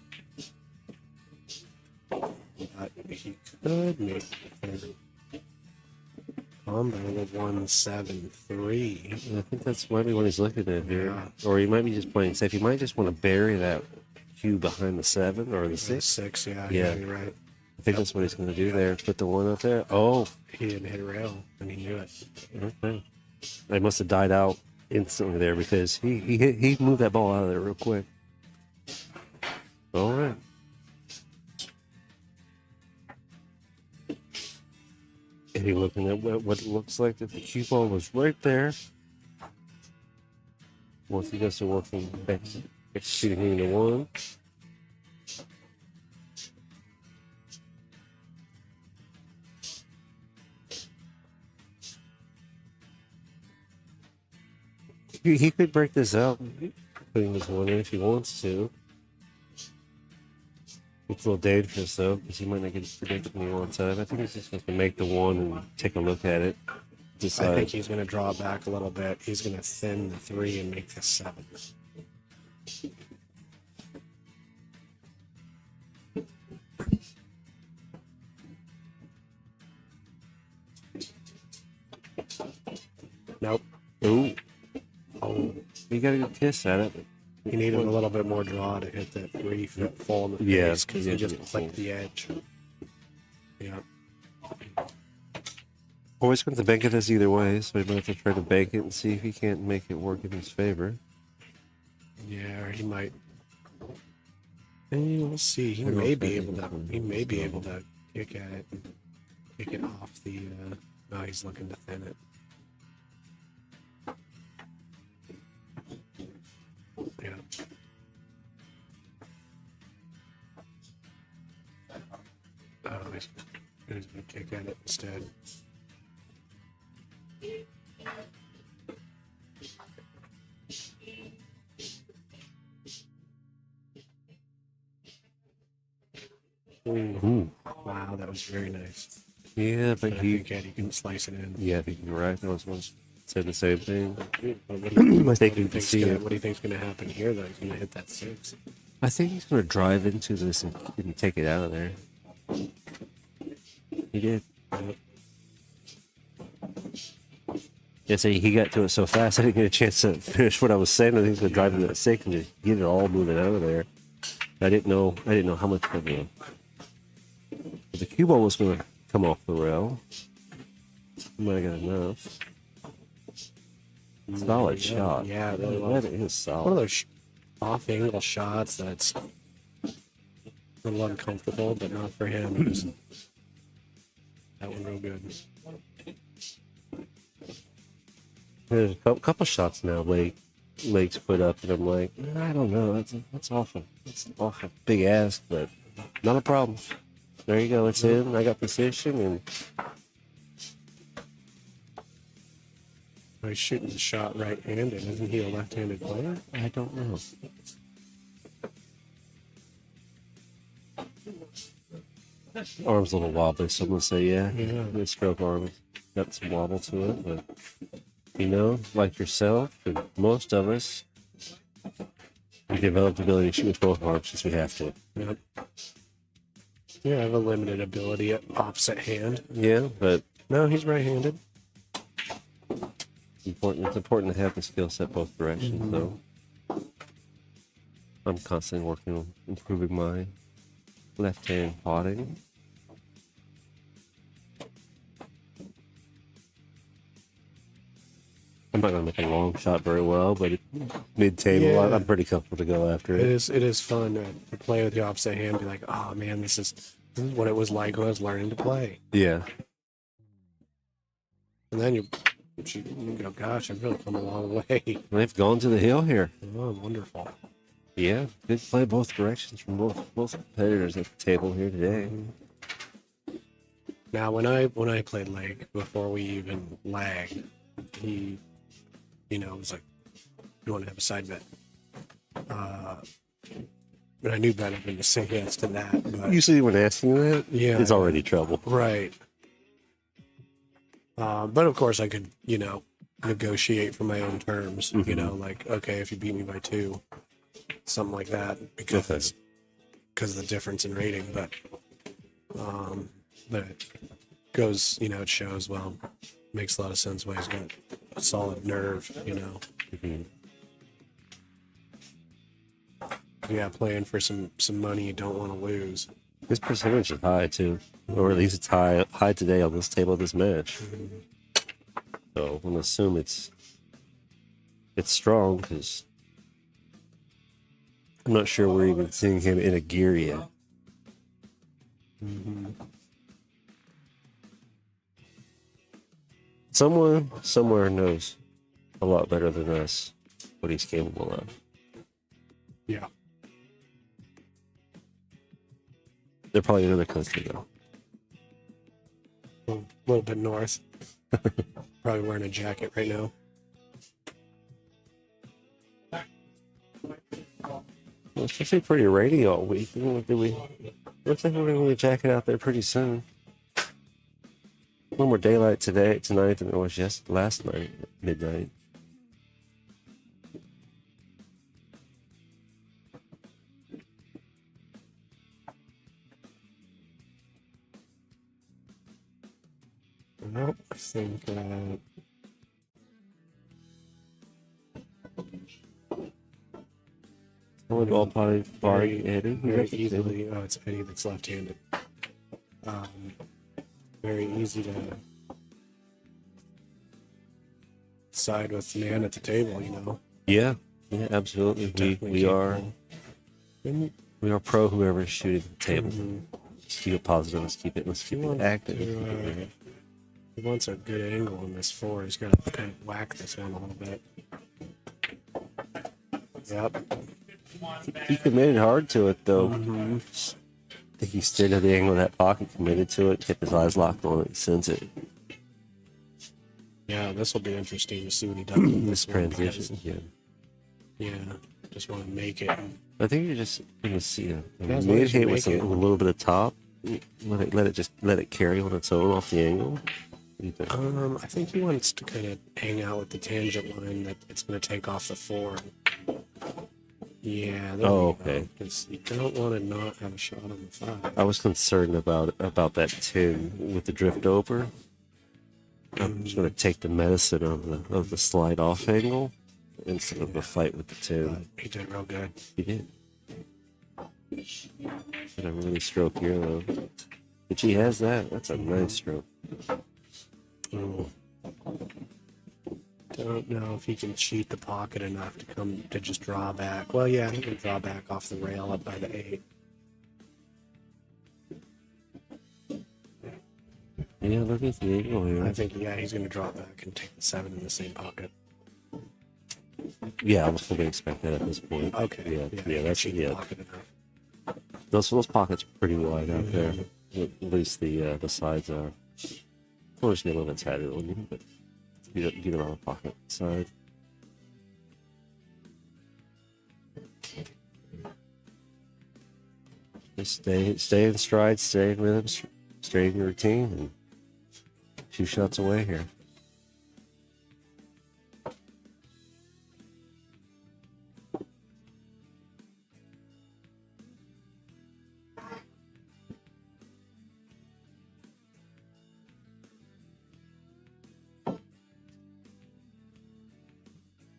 But he could make combo the 1-7-3. I think that's might be what he's looking at here, Yeah. or he might be just playing safe. He might just want to bury that cue behind the 7 or the 6. 6, yeah, Yeah. you're right. I think that's what he's going to do there. Put the 1 up there. Oh, He didn't hit a rail, and he knew it. okay. They must have died out instantly there because he moved that ball out of there real quick. All right. And he looking at what it looks like that the cue ball was right there. Once he goes to working, executing the 1. He could break this out, putting this 1 in if he wants to. It's a little dangerous though, because he might not get predicted when he wants out. I think he's just going to make the 1 and take a look at it. Decide. I think he's going to draw back a little bit. He's going to thin the 3 and make the 7. Nope. Ooh, Oh, you got a good kiss at it. he needed a little bit more draw to hit that 3 fall in the Yeah, face because yeah, he just yeah. clicked the edge. Yeah. Always going to bank it this either way, so he might have to try to bank it and see if he can't make it work in his favor. Yeah, or he might. We'll see. He I don't may know be if able I to. can- He may be able to kick at it and kick it off the. No, he's looking to thin it. Yeah. Oh, he's gonna kick at it instead. Ooh. Wow, that was very nice. Yeah, but I think Eddie can slice it in. Yeah, I think you're right. I was going to say the same thing. But what do you, I think you can see it. What do you think's going to happen here, though? He's going to hit that 6. I think he's going to drive into this and take it out of there. He did. Yeah, so he got to it so fast, I didn't get a chance to finish what I was saying. I think he's going to drive into that 6 and just get it all moving out of there. I didn't know how much of the cue ball was going to come off the rail. Might have got enough. Solid shot. Yeah, it really that was. is One of solid. those off-angle shots that's a little uncomfortable, but not for him. Just, that one real good. There's a couple shots now Lake's put up, and I'm like, I don't know. That's awful. That's an awful big ask, but not a problem. There you go. It's in. I got position, and He's shooting the shot right-handed. Isn't he a left-handed player? I don't know. Arm's a little wobbly, so I'm gonna say yeah. The stroke arm got some wobble to it, but like yourself and most of us, we developed the ability to shoot with both arms since we have to. Yep. Yeah, I have a limited ability at opposite hand. Yeah, but No, he's right-handed. it's important to have the skill set both directions, though. I'm constantly working on improving my left-hand potting. I'm not going to make a long shot very well, but mid-table, Yeah. I'm pretty comfortable to go after It it. is fun to play with the opposite hand. Be like, oh man, this is what it was like when I was learning to play. Yeah. And then you go, gosh, I've really come a long way. They've gone to the hill here. Oh, wonderful. Yeah, good play both directions from both competitors at the table here today. Now, when I played leg before we even lagged, he, was like, "You want to have a side bet?" But I knew better than to say yes to that. But, Usually when asking that, yeah, it's already trouble. right. But of course, I could, negotiate for my own terms. Like, okay, if you beat me by 2, something like that, because of the difference in rating. But it goes, it shows. Well, makes a lot of sense why he's got a solid nerve. Yeah, playing for some money you don't want to lose. His percentage is high too, or at least it's high today on this table of this match. So I'm gonna assume it's strong because I'm not sure we're even seeing him in a gear yet. Someone somewhere knows a lot better than us what he's capable of. Yeah. They're probably in another country though. A little bit north. Probably wearing a jacket right now. Well, it's actually pretty rainy all week. Looks like we're gonna get a jacket out there pretty soon. A little more daylight tonight than it was last night at midnight. Well, I think Ball party Eddie. very easily. Oh, it's Eddie that's left-handed. Very easy to side with the man at the table. Yeah, absolutely. We are pro whoever's shooting the table. Let's keep it positive. Let's keep it active. He wants a good angle on this 4. He's got to kind of whack this one a little bit. Yep. He committed hard to it, though. I think he stared at the angle of that pocket, committed to it, kept his eyes locked on it, and sends it. Yeah, this will be interesting to see what he does with This transition. Yeah, just want to make it. I think you're just going to see a As long mid as you hit with make a it. little bit of top. Let it carry on its own off the angle. What do you think? I think he wants to kind of hang out with the tangent line that it's going to take off the 4. Yeah. Okay. Because you don't want to not have a shot on the 5. I was concerned about that 10 with the drift over. I'm just going to take the medicine of the slide off angle instead of the fight with the 10. He did real good. He did. Got a really stroke here though. If he has that, that's a nice stroke. Oh. Don't know if he can cheat the pocket enough to just draw back. Well, yeah, he can draw back off the rail up by the 8. Yeah, look at the angle here. I think, yeah, he's going to draw back and take the 7 in the same pocket. Yeah, I was fully expect that at this point. Okay. Yeah, that's cheat the pocket enough. Those pockets are pretty wide out there. At least the sides are. Of course, a little bit tighter on you, but you don't have a pocket side. Just stay in stride, stay in rhythm, stay in your routine, and 2 shots away here.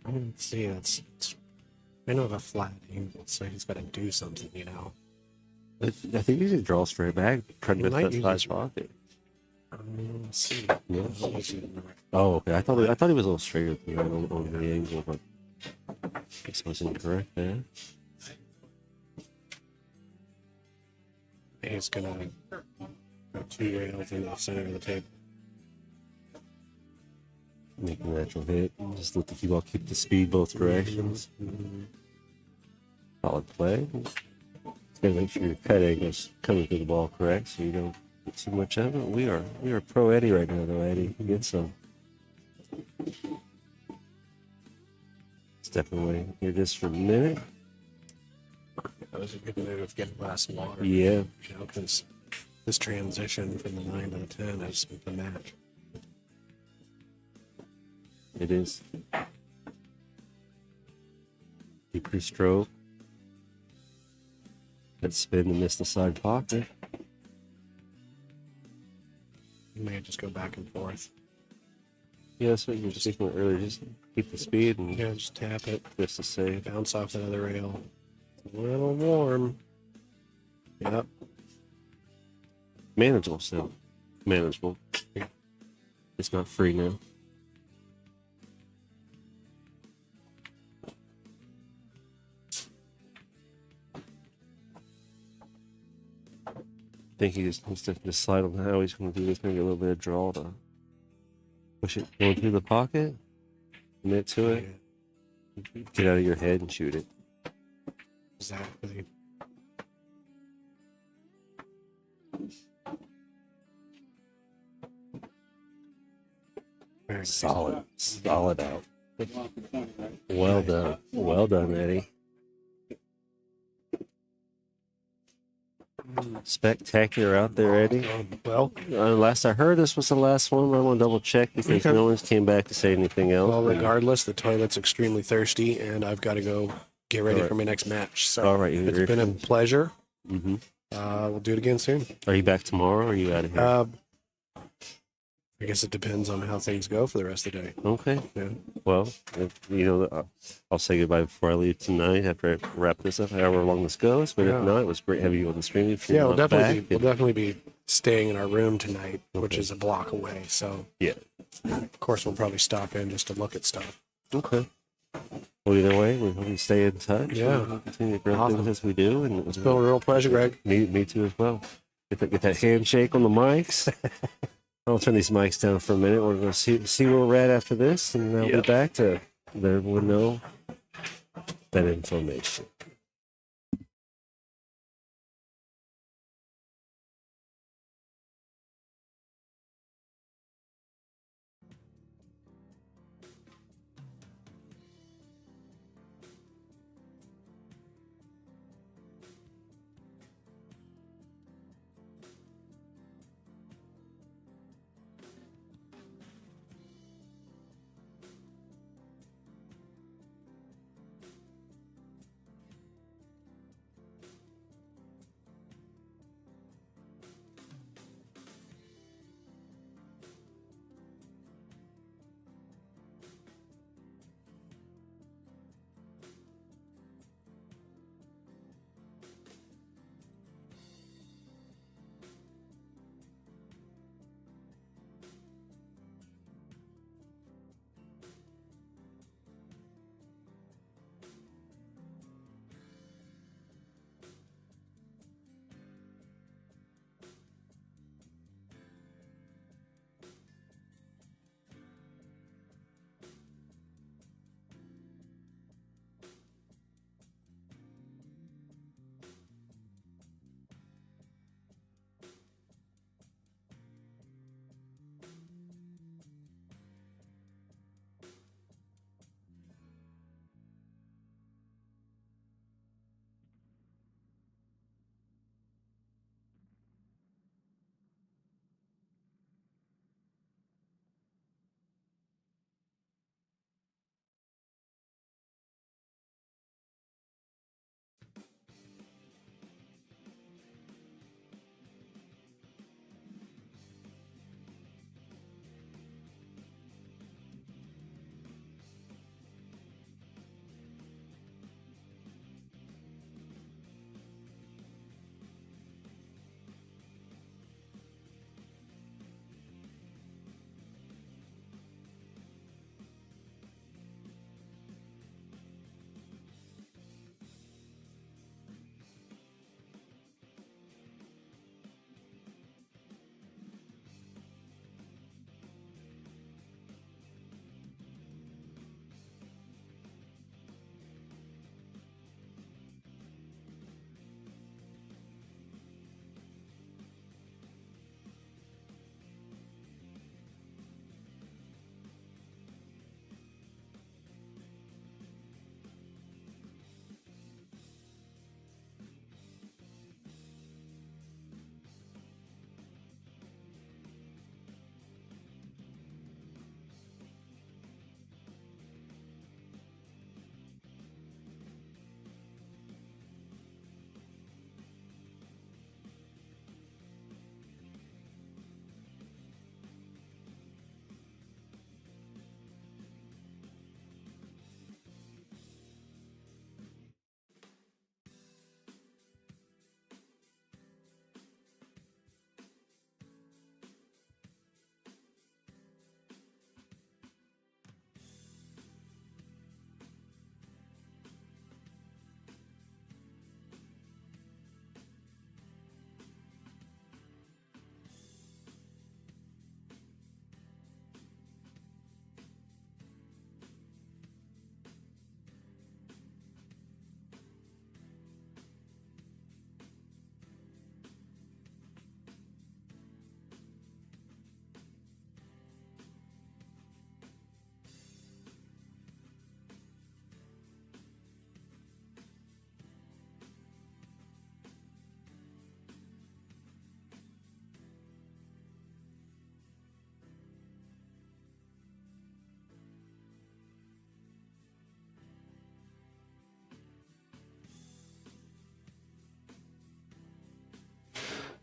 Let's see, it's kind of a flat angle, so he's got to do something, I think he's gonna draw straight back, trying to might miss that use side pocket. Let's see. Yeah. Yeah. Oh, okay. I thought he was a little straighter than that on the angle, but I guess I was incorrect there. He's gonna go 2 rails into the center of the table. Make a natural hit. Just let the cue ball keep the speed both directions. Solid play. Just gotta make sure your cut angle's coming through the ball correct, so you don't Not too much of it. We are pro Eddie right now, though. Eddie, get some. Step away here just for a minute. That was a good move of getting a glass of water. Yeah. You know, because this transition from the 9 to the 10 is the match. It is. Deep stroke. That spin to miss the side pocket. You may just go back and forth. Yeah, that's what you were speaking about earlier. Just keep the speed and Yeah, just tap it. just to save. Bounce off that other rail. It's a little warm. Yep. Manageable still. Manageable. It's not free now. I think he just needs to decide on how he's going to do this. Maybe a little bit of draw to push it going through the pocket. Commit to it. Get out of your head and shoot it. Exactly. Very nice. Solid out. Well done. Well done, Eddie. Spectacular out there, Eddie. Well, Last I heard, this was the last one. But I want to double check because no one's came back to say anything else. well, regardless, the toilet's extremely thirsty, and I've got to go get ready All right. for my next match. So All right, it's been a pleasure. Mm-hmm. We'll do it again soon. Are you back tomorrow or are you out of here? I guess it depends on how things go for the rest of the day. Okay. Yeah. Well, I'll say goodbye before I leave tonight after I wrap this up, however long this goes. But Yeah. if not, it was great having you on the stream. If you're Yeah, we'll not definitely back, be staying in our room tonight, which Okay. is a block away. So Yeah. of course we'll probably stop in just to look at stuff. Okay. Well, either way, we hope you stay in touch. Yeah. We'll continue to grow Awesome. things as we do. And It's been a real pleasure, Greg. Me too as well. Get that handshake on the mics. I'll turn these mics down for a minute. We're going to see where we're at after this, and I'll be back to let everyone know that information.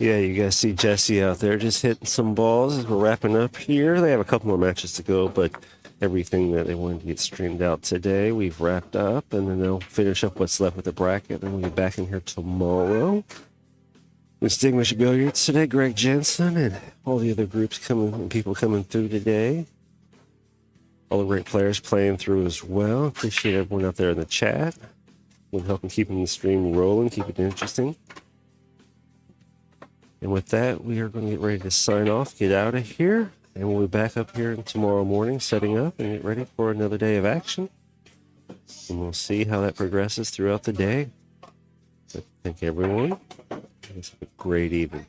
Yeah, you guys see Jesse out there just hitting some balls as we're wrapping up here. They have a couple more matches to go, but everything that they wanted to get streamed out today, we've wrapped up, and then they'll finish up what's left with the bracket, and we'll be back in here tomorrow. Distinguished Billiards today, Greg Jensen, and all the other groups coming and people coming through today. All the great players playing through as well. Appreciate everyone out there in the chat. We're helping keeping the stream rolling, keep it interesting. And with that, we are going to get ready to sign off, get out of here, and we'll be back up here tomorrow morning, setting up and get ready for another day of action. And we'll see how that progresses throughout the day. But thank everyone. Have a great evening.